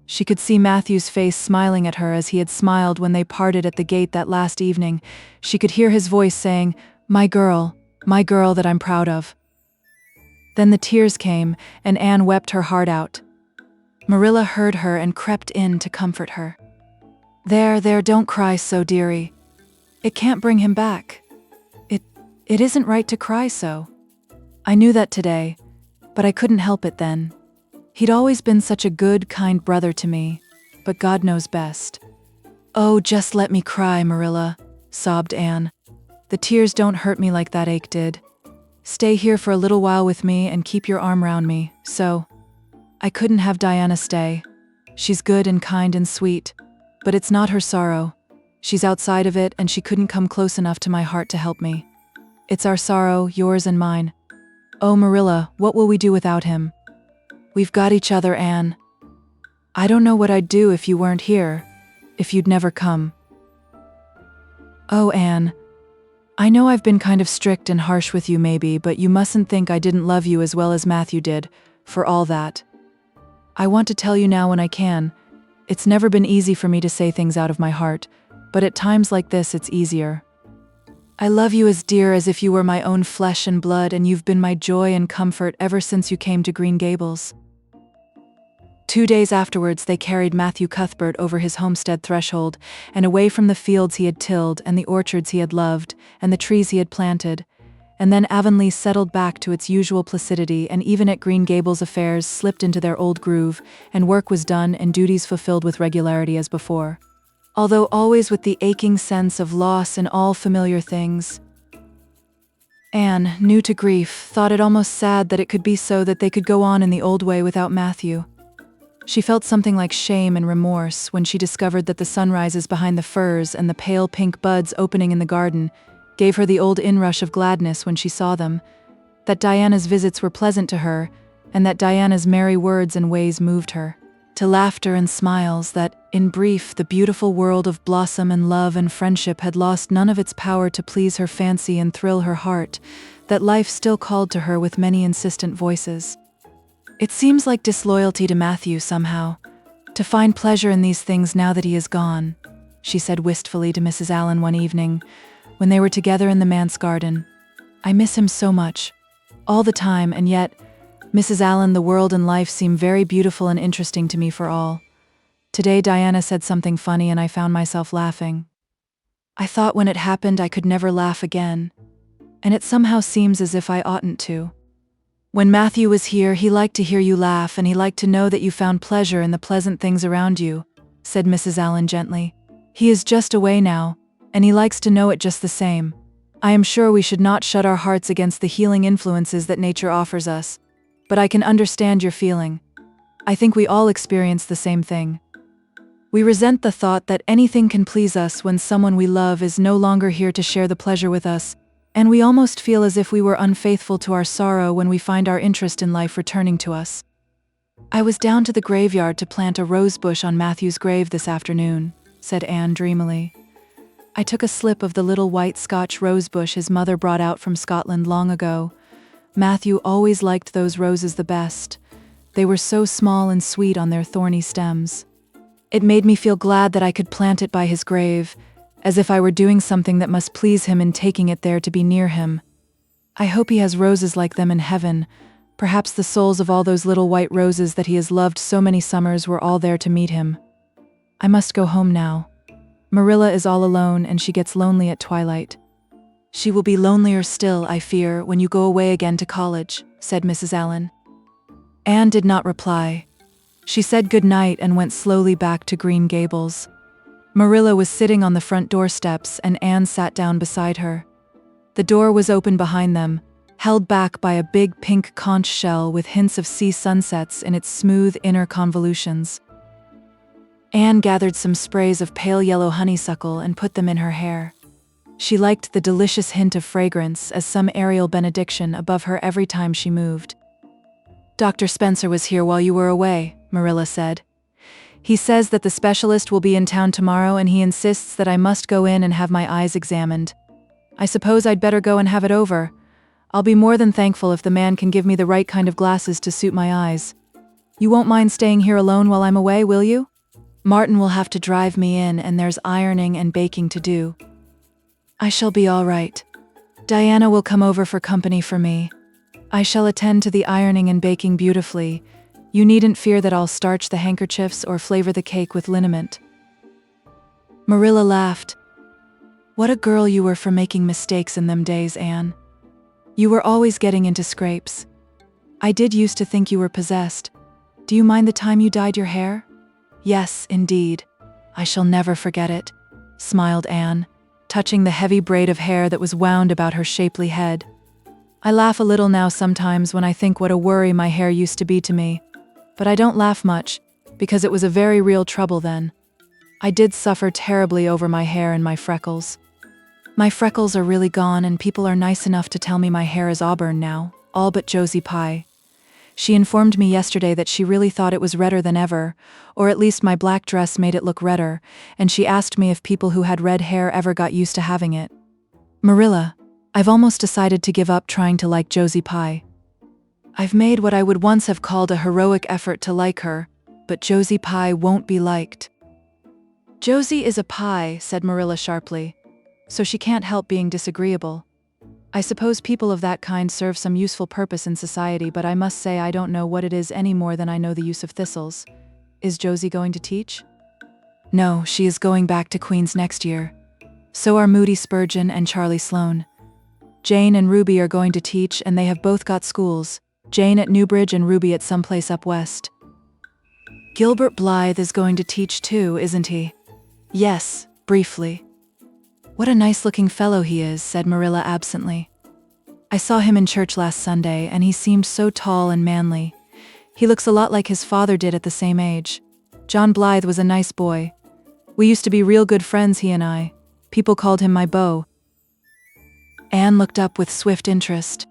She could see Matthew's face smiling at her as he had smiled when they parted at the gate that last evening. She could hear his voice saying, my girl that I'm proud of." Then the tears came, and Anne wept her heart out. Marilla heard her and crept in to comfort her. There, don't cry so, dearie. It can't bring him back. It isn't right to cry so. I knew that today, but I couldn't help it then. He'd always been such a good, kind brother to me, but God knows best." "Oh, just let me cry, Marilla," sobbed Anne. "The tears don't hurt me like that ache did. Stay here for a little while with me and keep your arm round me, so." "I couldn't have Diana stay. She's good and kind and sweet, but it's not her sorrow. She's outside of it, and she couldn't come close enough to my heart to help me. It's our sorrow, yours and mine. Oh, Marilla, what will we do without him? We've got each other, Anne. I don't know what I'd do if you weren't here, if you'd never come." "Oh, Anne, I know I've been kind of strict and harsh with you maybe, but you mustn't think I didn't love you as well as Matthew did, for all that. I want to tell you now when I can. It's never been easy for me to say things out of my heart, but at times like this it's easier. I love you as dear as if you were my own flesh and blood, and you've been my joy and comfort ever since you came to Green Gables." 2 days afterwards they carried Matthew Cuthbert over his homestead threshold, and away from the fields he had tilled, and the orchards he had loved, and the trees he had planted, and then Avonlea settled back to its usual placidity, and even at Green Gables affairs slipped into their old groove, and work was done and duties fulfilled with regularity as before, although always with the aching sense of loss in all familiar things. Anne, new to grief, thought it almost sad that it could be so that they could go on in the old way without Matthew. She felt something like shame and remorse when she discovered that the sunrises behind the firs and the pale pink buds opening in the garden gave her the old inrush of gladness when she saw them, that Diana's visits were pleasant to her, and that Diana's merry words and ways moved her to laughter and smiles, that, in brief, the beautiful world of blossom and love and friendship had lost none of its power to please her fancy and thrill her heart, that life still called to her with many insistent voices. "It seems like disloyalty to Matthew somehow, to find pleasure in these things now that he is gone," she said wistfully to Mrs. Allen one evening, when they were together in the manse garden. "I miss him so much, all the time, and yet Mrs. Allen, the world and life seem very beautiful and interesting to me for all. Today Diana said something funny and I found myself laughing. I thought when it happened I could never laugh again, and it somehow seems as if I oughtn't to. When Matthew was here, he liked to hear you laugh and he liked to know that you found pleasure in the pleasant things around you, said Mrs. Allen gently. He is just away now, and he likes to know it just the same. I am sure we should not shut our hearts against the healing influences that nature offers us, but I can understand your feeling. I think we all experience the same thing. We resent the thought that anything can please us when someone we love is no longer here to share the pleasure with us, and we almost feel as if we were unfaithful to our sorrow when we find our interest in life returning to us. I was down to the graveyard to plant a rose bush on Matthew's grave this afternoon, said Anne dreamily. I took a slip of the little white Scotch rose bush his mother brought out from Scotland long ago. Matthew always liked those roses the best. They were so small and sweet on their thorny stems. It made me feel glad that I could plant it by his grave, as if I were doing something that must please him in taking it there to be near him. I hope he has roses like them in heaven. Perhaps the souls of all those little white roses that he has loved so many summers were all there to meet him. I must go home now. Marilla is all alone and she gets lonely at twilight. She will be lonelier still, I fear, when you go away again to college, said Mrs. Allen. Anne did not reply. She said good night and went slowly back to Green Gables. Marilla was sitting on the front doorsteps and Anne sat down beside her. The door was open behind them, held back by a big pink conch shell with hints of sea sunsets in its smooth inner convolutions. Anne gathered some sprays of pale yellow honeysuckle and put them in her hair. She liked the delicious hint of fragrance as some aerial benediction above her every time she moved. Dr. Spencer was here while you were away, Marilla said. He says that the specialist will be in town tomorrow and he insists that I must go in and have my eyes examined. I suppose I'd better go and have it over. I'll be more than thankful if the man can give me the right kind of glasses to suit my eyes. You won't mind staying here alone while I'm away, will you? Martin will have to drive me in and there's ironing and baking to do. I shall be all right. Diana will come over for company for me. I shall attend to the ironing and baking beautifully. You needn't fear that I'll starch the handkerchiefs or flavor the cake with liniment. Marilla laughed. What a girl you were for making mistakes in them days, Anne. You were always getting into scrapes. I did used to think you were possessed. Do you mind the time you dyed your hair? Yes, indeed. I shall never forget it, smiled Anne, touching the heavy braid of hair that was wound about her shapely head. I laugh a little now sometimes when I think what a worry my hair used to be to me. But I don't laugh much, because it was a very real trouble then. I did suffer terribly over my hair and my freckles. My freckles are really gone and people are nice enough to tell me my hair is auburn now, all but Josie Pye. She informed me yesterday that she really thought it was redder than ever, or at least my black dress made it look redder, and she asked me if people who had red hair ever got used to having it. Marilla, I've almost decided to give up trying to like Josie Pye. I've made what I would once have called a heroic effort to like her, but Josie Pye won't be liked. Josie is a pie, said Marilla sharply, so she can't help being disagreeable. I suppose people of that kind serve some useful purpose in society, but I must say I don't know what it is any more than I know the use of thistles. Is Josie going to teach? No, she is going back to Queen's next year. So are Moody Spurgeon and Charlie Sloane. Jane and Ruby are going to teach, and they have both got schools, Jane at Newbridge and Ruby at someplace up west. Gilbert Blythe is going to teach too, isn't he? Yes, briefly. What a nice-looking fellow he is, said Marilla absently. I saw him in church last Sunday, and he seemed so tall and manly. He looks a lot like his father did at the same age. John Blythe was a nice boy. We used to be real good friends, he and I. People called him my beau. Anne looked up with swift interest.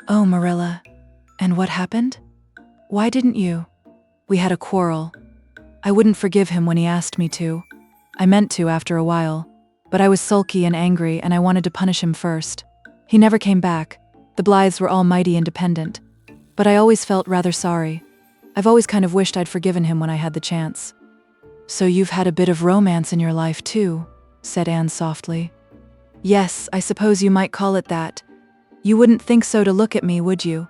Oh, Marilla. And what happened? Why didn't you? We had a quarrel. I wouldn't forgive him when he asked me to. I meant to after a while. But I was sulky and angry, and I wanted to punish him first. He never came back. The Blythes were all mighty independent. But I always felt rather sorry. I've always kind of wished I'd forgiven him when I had the chance. So you've had a bit of romance in your life too, said Anne softly. Yes, I suppose you might call it that. You wouldn't think so to look at me, would you?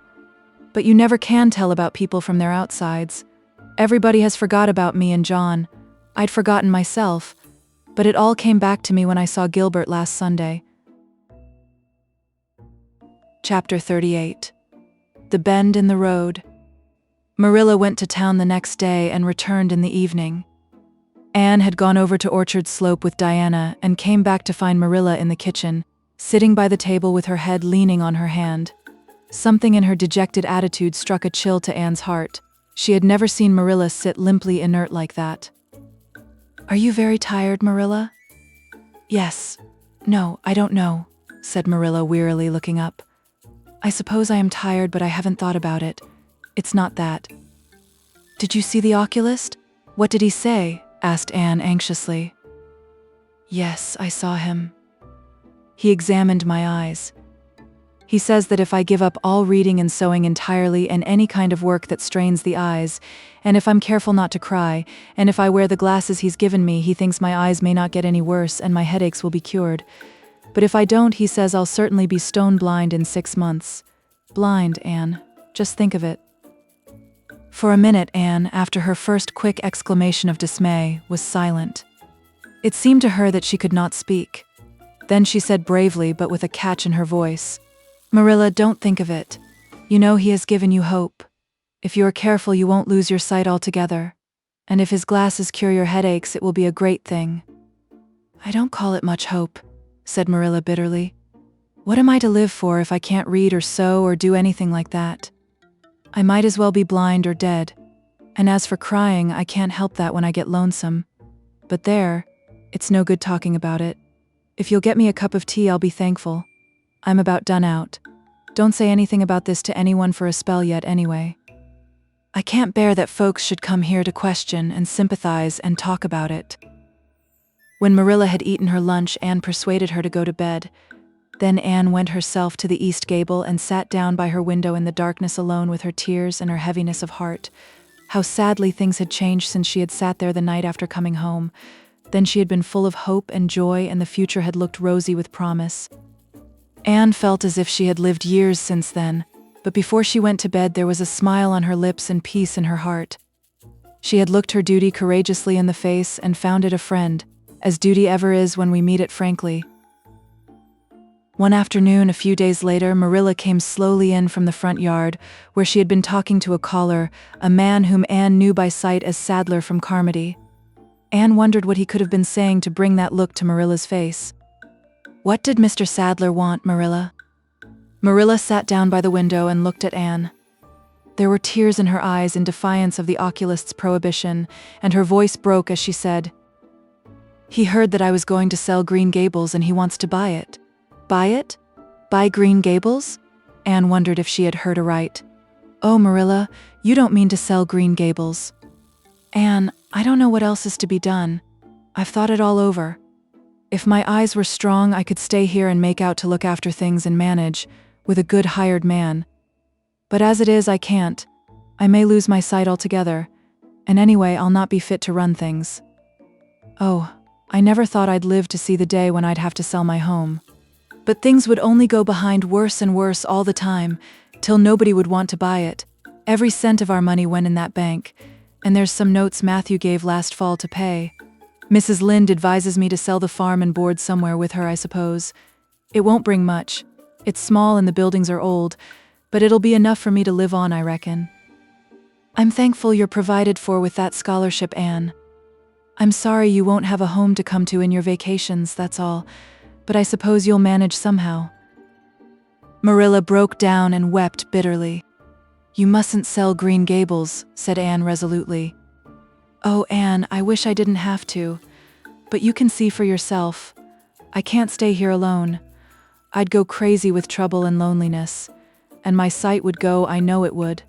But you never can tell about people from their outsides. Everybody has forgot about me and John. I'd forgotten myself, but it all came back to me when I saw Gilbert last Sunday. Chapter 38. The Bend in the Road. Marilla went to town the next day and returned in the evening. Anne had gone over to Orchard Slope with Diana and came back to find Marilla in the kitchen, sitting by the table with her head leaning on her hand. Something in her dejected attitude struck a chill to Anne's heart. She had never seen Marilla sit limply inert like that. "Are you very tired, Marilla?" "Yes. No, I don't know," said Marilla wearily, looking up. "I suppose I am tired, but I haven't thought about it. It's not that." "Did you see the oculist? What did he say?" asked Anne anxiously. "Yes, I saw him. He examined my eyes. He says that if I give up all reading and sewing entirely and any kind of work that strains the eyes, and if I'm careful not to cry, and if I wear the glasses he's given me, he thinks my eyes may not get any worse and my headaches will be cured. But if I don't, he says I'll certainly be stone blind in 6 months. Blind, Anne. Just think of it." For a minute, Anne, after her first quick exclamation of dismay, was silent. It seemed to her that she could not speak. Then she said bravely, but with a catch in her voice, "Marilla, don't think of it. You know he has given you hope. If you are careful, you won't lose your sight altogether. And if his glasses cure your headaches, it will be a great thing." "I don't call it much hope," said Marilla bitterly. "What am I to live for if I can't read or sew or do anything like that? I might as well be blind or dead. And as for crying, I can't help that when I get lonesome. But there, it's no good talking about it. If you'll get me a cup of tea, I'll be thankful. I'm about done out. Don't say anything about this to anyone for a spell yet anyway. I can't bear that folks should come here to question and sympathize and talk about it." When Marilla had eaten her lunch, Anne persuaded her to go to bed. Then Anne went herself to the east gable and sat down by her window in the darkness alone with her tears and her heaviness of heart. How sadly things had changed since she had sat there the night after coming home. Then she had been full of hope and joy, and the future had looked rosy with promise. Anne felt as if she had lived years since then, but before she went to bed there was a smile on her lips and peace in her heart. She had looked her duty courageously in the face and found it a friend, as duty ever is when we meet it frankly. One afternoon, a few days later, Marilla came slowly in from the front yard, where she had been talking to a caller, a man whom Anne knew by sight as Sadler from Carmody. Anne wondered what he could have been saying to bring that look to Marilla's face. "What did Mr. Sadler want, Marilla?" Marilla sat down by the window and looked at Anne. There were tears in her eyes in defiance of the oculist's prohibition, and her voice broke as she said, "He heard that I was going to sell Green Gables and he wants to buy it." "Buy it? Buy Green Gables?" Anne wondered if she had heard aright. "Oh, Marilla, you don't mean to sell Green Gables." "Anne, I don't know what else is to be done. I've thought it all over. If my eyes were strong, I could stay here and make out to look after things and manage, with a good hired man. But as it is, I can't. I may lose my sight altogether, and anyway, I'll not be fit to run things. Oh, I never thought I'd live to see the day when I'd have to sell my home. But things would only go behind worse and worse all the time, till nobody would want to buy it. Every cent of our money went in that bank, and there's some notes Matthew gave last fall to pay. Mrs. Lynde advises me to sell the farm and board somewhere with her, I suppose. It won't bring much. It's small and the buildings are old, but it'll be enough for me to live on, I reckon. I'm thankful you're provided for with that scholarship, Anne. I'm sorry you won't have a home to come to in your vacations, that's all. But I suppose you'll manage somehow." Marilla broke down and wept bitterly. "You mustn't sell Green Gables," said Anne resolutely. "Oh, Anne, I wish I didn't have to. But you can see for yourself. I can't stay here alone. I'd go crazy with trouble and loneliness. And my sight would go, I know it would."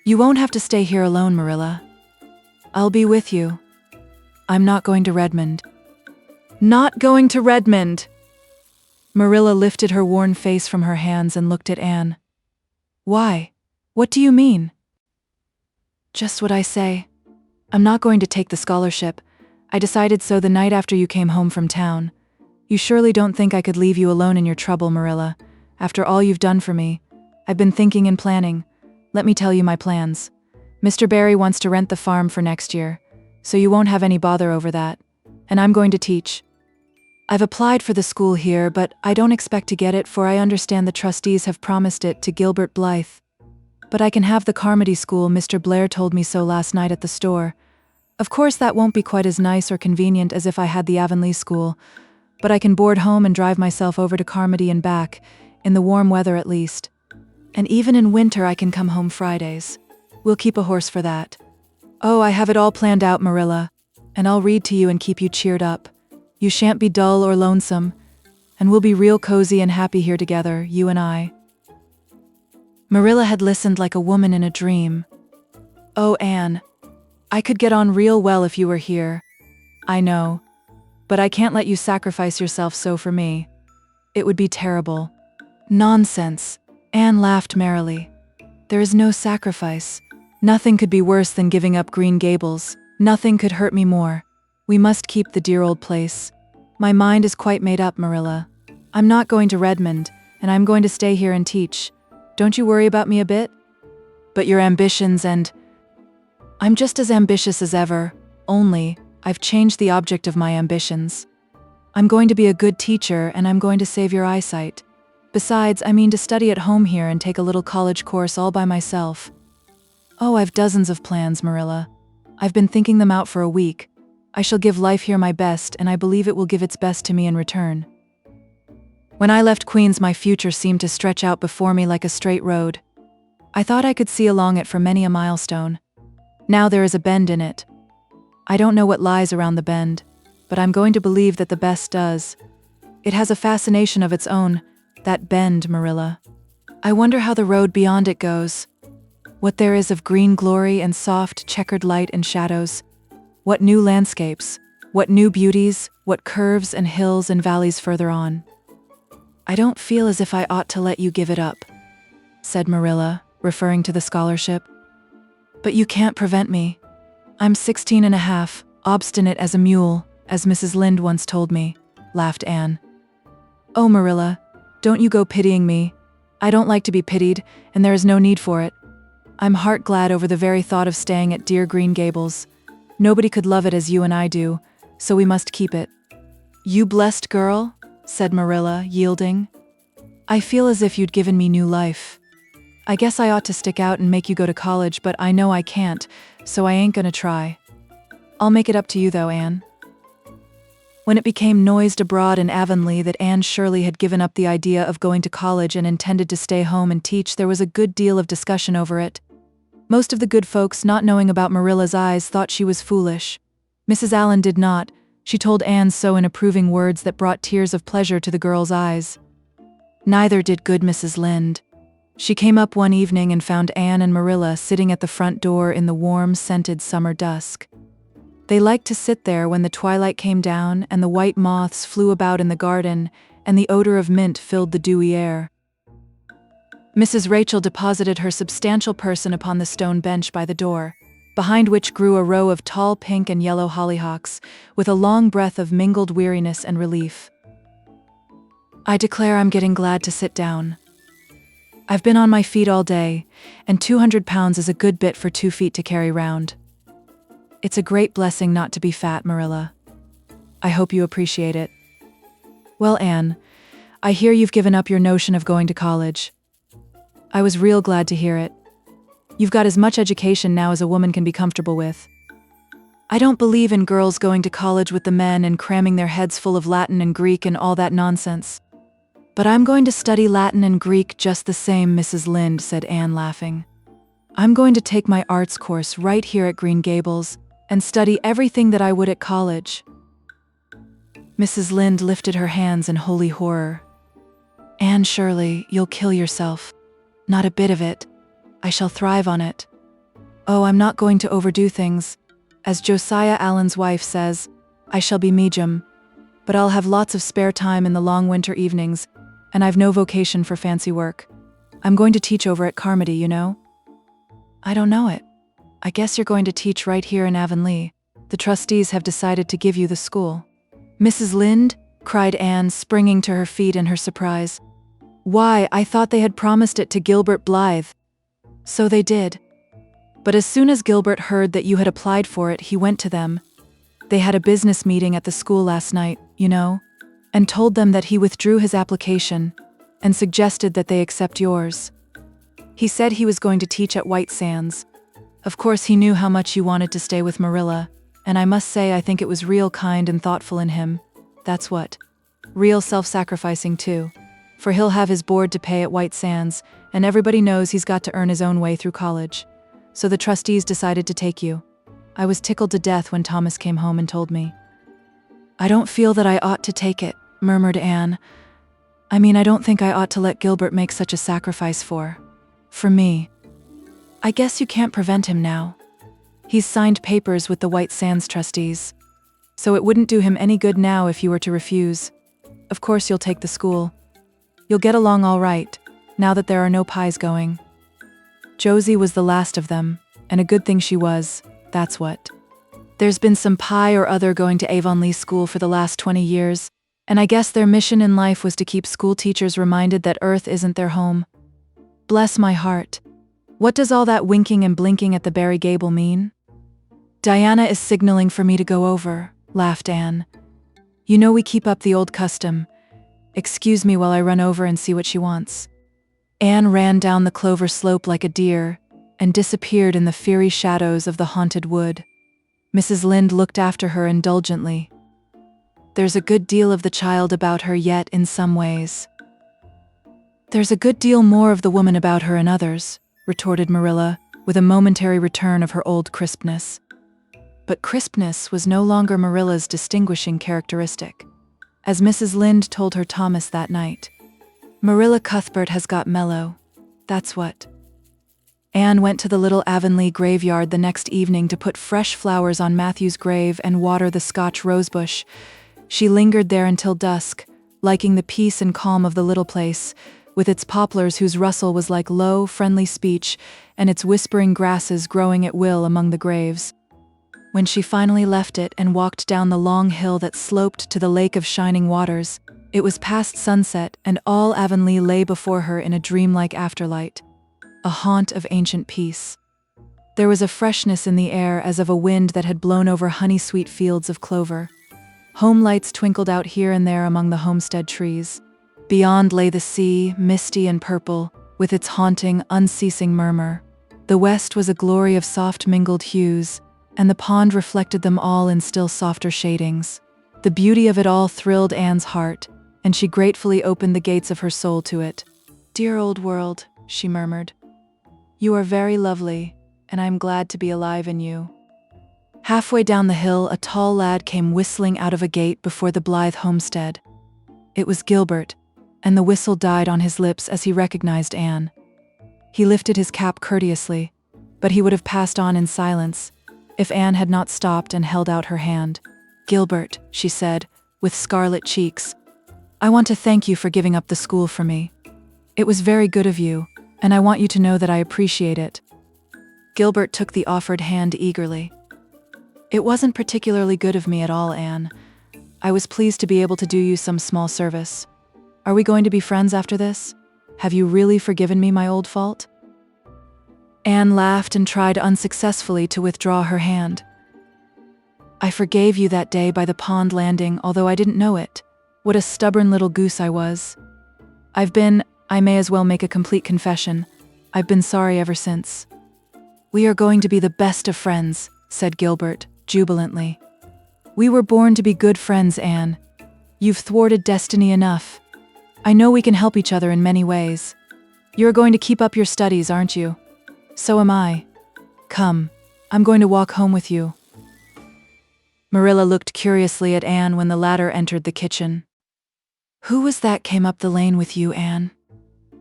"You won't have to stay here alone, Marilla. I'll be with you. I'm not going to Redmond." "Not going to Redmond!" Marilla lifted her worn face from her hands and looked at Anne. "Why? What do you mean?" "Just what I say. I'm not going to take the scholarship. I decided so the night after you came home from town. You surely don't think I could leave you alone in your trouble, Marilla. After all you've done for me, I've been thinking and planning. let me tell you my plans. Mr. Barry wants to rent the farm for next year, so you won't have any bother over that. And I'm going to teach. I've applied for the school here, but I don't expect to get it, for I understand the trustees have promised it to Gilbert Blythe. But I can have the Carmody school. Mr. Blair told me so last night at the store. Of course that won't be quite as nice or convenient as if I had the Avonlea school, but I can board home and drive myself over to Carmody and back, in the warm weather at least. And even in winter I can come home Fridays. We'll keep a horse for that. Oh, I have it all planned out, Marilla, and I'll read to you and keep you cheered up. You shan't be dull or lonesome, and we'll be real cozy and happy here together, you and I. Marilla had listened like a woman in a dream. Oh, Anne, I could get on real well if you were here. I know, but I can't let you sacrifice yourself so for me. It would be terrible. Nonsense, Anne laughed merrily. There is no sacrifice. Nothing could be worse than giving up Green Gables. Nothing could hurt me more. We must keep the dear old place. My mind is quite made up, Marilla. I'm not going to Redmond, and I'm going to stay here and teach. Don't you worry about me a bit? But your ambitions and... I'm just as ambitious as ever, only I've changed the object of my ambitions. I'm going to be a good teacher, and I'm going to save your eyesight. Besides, I mean to study at home here and take a little college course all by myself. Oh, I've dozens of plans, Marilla. I've been thinking them out for a week. I shall give life here my best, and I believe it will give its best to me in return. When I left Queens, my future seemed to stretch out before me like a straight road. I thought I could see along it for many a milestone. Now there is a bend in it. I don't know what lies around the bend, but I'm going to believe that the best does. It has a fascination of its own, that bend, Marilla. I wonder how the road beyond it goes. What there is of green glory and soft, checkered light and shadows. What new landscapes, what new beauties, what curves and hills and valleys further on. I don't feel as if I ought to let you give it up, said Marilla, referring to the scholarship. But you can't prevent me. I'm 16 and a half, obstinate as a mule, as Mrs. Lynde once told me, laughed Anne. Oh, Marilla, don't you go pitying me. I don't like to be pitied, and there is no need for it. I'm heart glad over the very thought of staying at dear Green Gables. Nobody could love it as you and I do, so we must keep it. You blessed girl, said Marilla, yielding. I feel as if you'd given me new life. I guess I ought to stick out and make you go to college, but I know I can't, so I ain't gonna try. I'll make it up to you though, Anne. When it became noised abroad in Avonlea that Anne Shirley had given up the idea of going to college and intended to stay home and teach, there was a good deal of discussion over it. Most of the good folks, not knowing about Marilla's eyes, thought she was foolish. Mrs. Allen did not. She told Anne so in approving words that brought tears of pleasure to the girl's eyes. Neither did good Mrs. Lynde. She came up one evening and found Anne and Marilla sitting at the front door in the warm, scented summer dusk. They liked to sit there when the twilight came down and the white moths flew about in the garden and the odor of mint filled the dewy air. Mrs. Rachel deposited her substantial person upon the stone bench by the door, behind which grew a row of tall pink and yellow hollyhocks, with a long breath of mingled weariness and relief. I declare I'm getting glad to sit down. I've been on my feet all day, and 200 pounds is a good bit for 2 feet to carry round. It's a great blessing not to be fat, Marilla. I hope you appreciate it. Well, Anne, I hear you've given up your notion of going to college. I was real glad to hear it. You've got as much education now as a woman can be comfortable with. I don't believe in girls going to college with the men and cramming their heads full of Latin and Greek and all that nonsense. But I'm going to study Latin and Greek just the same, Mrs. Lynde, said Anne, laughing. I'm going to take my arts course right here at Green Gables and study everything that I would at college. Mrs. Lynde lifted her hands in holy horror. Anne Shirley, you'll kill yourself. Not a bit of it. I shall thrive on it. Oh, I'm not going to overdo things. As Josiah Allen's wife says, I shall be medium. But I'll have lots of spare time in the long winter evenings, and I've no vocation for fancy work. I'm going to teach over at Carmody, you know? I don't know it. I guess you're going to teach right here in Avonlea. The trustees have decided to give you the school. Mrs. Lynde, cried Anne, springing to her feet in her surprise. Why, I thought they had promised it to Gilbert Blythe. So they did. But as soon as Gilbert heard that you had applied for it, he went to them. They had a business meeting at the school last night, you know, and told them that he withdrew his application and suggested that they accept yours. He said he was going to teach at XXIII. Of course, he knew how much you wanted to stay with Marilla, and I must say I think it was real kind and thoughtful in him. That's what. Real self-sacrificing too. For he'll have his board to pay at XXIII, and everybody knows he's got to earn his own way through college. So the trustees decided to take you. I was tickled to death when Thomas came home and told me. I don't feel that I ought to take it, murmured Anne. I mean, I don't think I ought to let Gilbert make such a sacrifice for me. I guess you can't prevent him now. He's signed papers with the XXIII trustees. So it wouldn't do him any good now if you were to refuse. Of course you'll take the school. You'll get along all right, now that there are no pies going. Josie was the last of them, and a good thing she was, that's what. There's been some pie or other going to Avonlea School for the last 20 years, and I guess their mission in life was to keep school teachers reminded that Earth isn't their home. Bless my heart. What does all that winking and blinking at the Barry Gable mean? Diana is signaling for me to go over, laughed Anne. You know we keep up the old custom. Excuse me while I run over and see what she wants. Anne ran down the clover slope like a deer and disappeared in the fiery shadows of the haunted wood. Mrs. Lynde looked after her indulgently. There's a good deal of the child about her yet in some ways. There's a good deal more of the woman about her in others, retorted Marilla, with a momentary return of her old crispness. But crispness was no longer Marilla's distinguishing characteristic. As Mrs. Lynde told her Thomas that night, Marilla Cuthbert has got mellow. That's what. Anne went to the little Avonlea graveyard the next evening to put fresh flowers on Matthew's grave and water the Scotch rosebush. She lingered there until dusk, liking the peace and calm of the little place, with its poplars whose rustle was like low, friendly speech, and its whispering grasses growing at will among the graves. When she finally left it and walked down the long hill that sloped to the lake of shining waters, it was past sunset and all Avonlea lay before her in a dreamlike afterlight, a haunt of ancient peace. There was a freshness in the air as of a wind that had blown over honey-sweet fields of clover. Home lights twinkled out here and there among the homestead trees. Beyond lay the sea, misty and purple, with its haunting, unceasing murmur. The west was a glory of soft mingled hues, and the pond reflected them all in still softer shadings. The beauty of it all thrilled Anne's heart, and she gratefully opened the gates of her soul to it. Dear old world, she murmured. You are very lovely, and I am glad to be alive in you. Halfway down the hill, a tall lad came whistling out of a gate before the Blythe homestead. It was Gilbert, and the whistle died on his lips as he recognized Anne. He lifted his cap courteously, but he would have passed on in silence if Anne had not stopped and held out her hand. Gilbert, she said, with scarlet cheeks, I want to thank you for giving up the school for me. It was very good of you, and I want you to know that I appreciate it. Gilbert took the offered hand eagerly. It wasn't particularly good of me at all, Anne. I was pleased to be able to do you some small service. Are we going to be friends after this? Have you really forgiven me my old fault? Anne laughed and tried unsuccessfully to withdraw her hand. I forgave you that day by the pond landing, although I didn't know it. What a stubborn little goose I was. I may as well make a complete confession. I've been sorry ever since. We are going to be the best of friends, said Gilbert, jubilantly. We were born to be good friends, Anne. You've thwarted destiny enough. I know we can help each other in many ways. You're going to keep up your studies, aren't you? So am I. Come, I'm going to walk home with you. Marilla looked curiously at Anne when the latter entered the kitchen. Who was that came up the lane with you, Anne?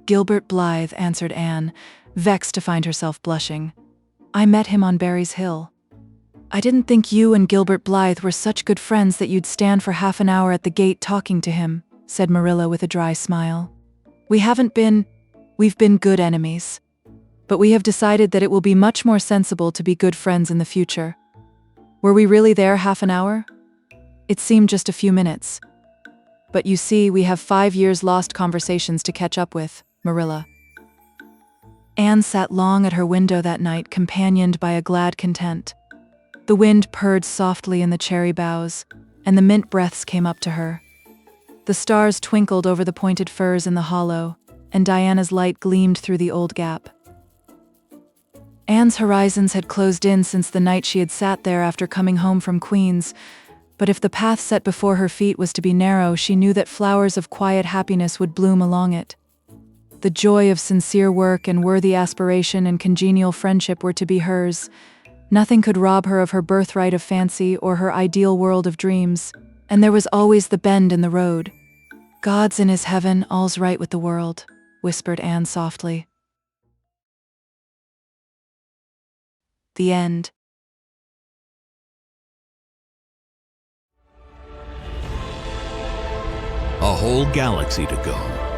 Gilbert Blythe, answered Anne, vexed to find herself blushing. I met him on Barry's Hill. I didn't think you and Gilbert Blythe were such good friends that you'd stand for half an hour at the gate talking to him, said Marilla with a dry smile. We've been good enemies. But we have decided that it will be much more sensible to be good friends in the future. Were we really there half an hour? It seemed just a few minutes. But you see, we have 5 years lost conversations to catch up with, Marilla. Anne sat long at her window that night, companioned by a glad content. The wind purred softly in the cherry boughs, and the mint breaths came up to her. The stars twinkled over the pointed firs in the hollow, and Diana's light gleamed through the old gap. Anne's horizons had closed in since the night she had sat there after coming home from Queen's, but if the path set before her feet was to be narrow, she knew that flowers of quiet happiness would bloom along it. The joy of sincere work and worthy aspiration and congenial friendship were to be hers. Nothing could rob her of her birthright of fancy or her ideal world of dreams, and there was always the bend in the road. "God's in his heaven, all's right with the world," whispered Anne softly. The end. A whole galaxy to go.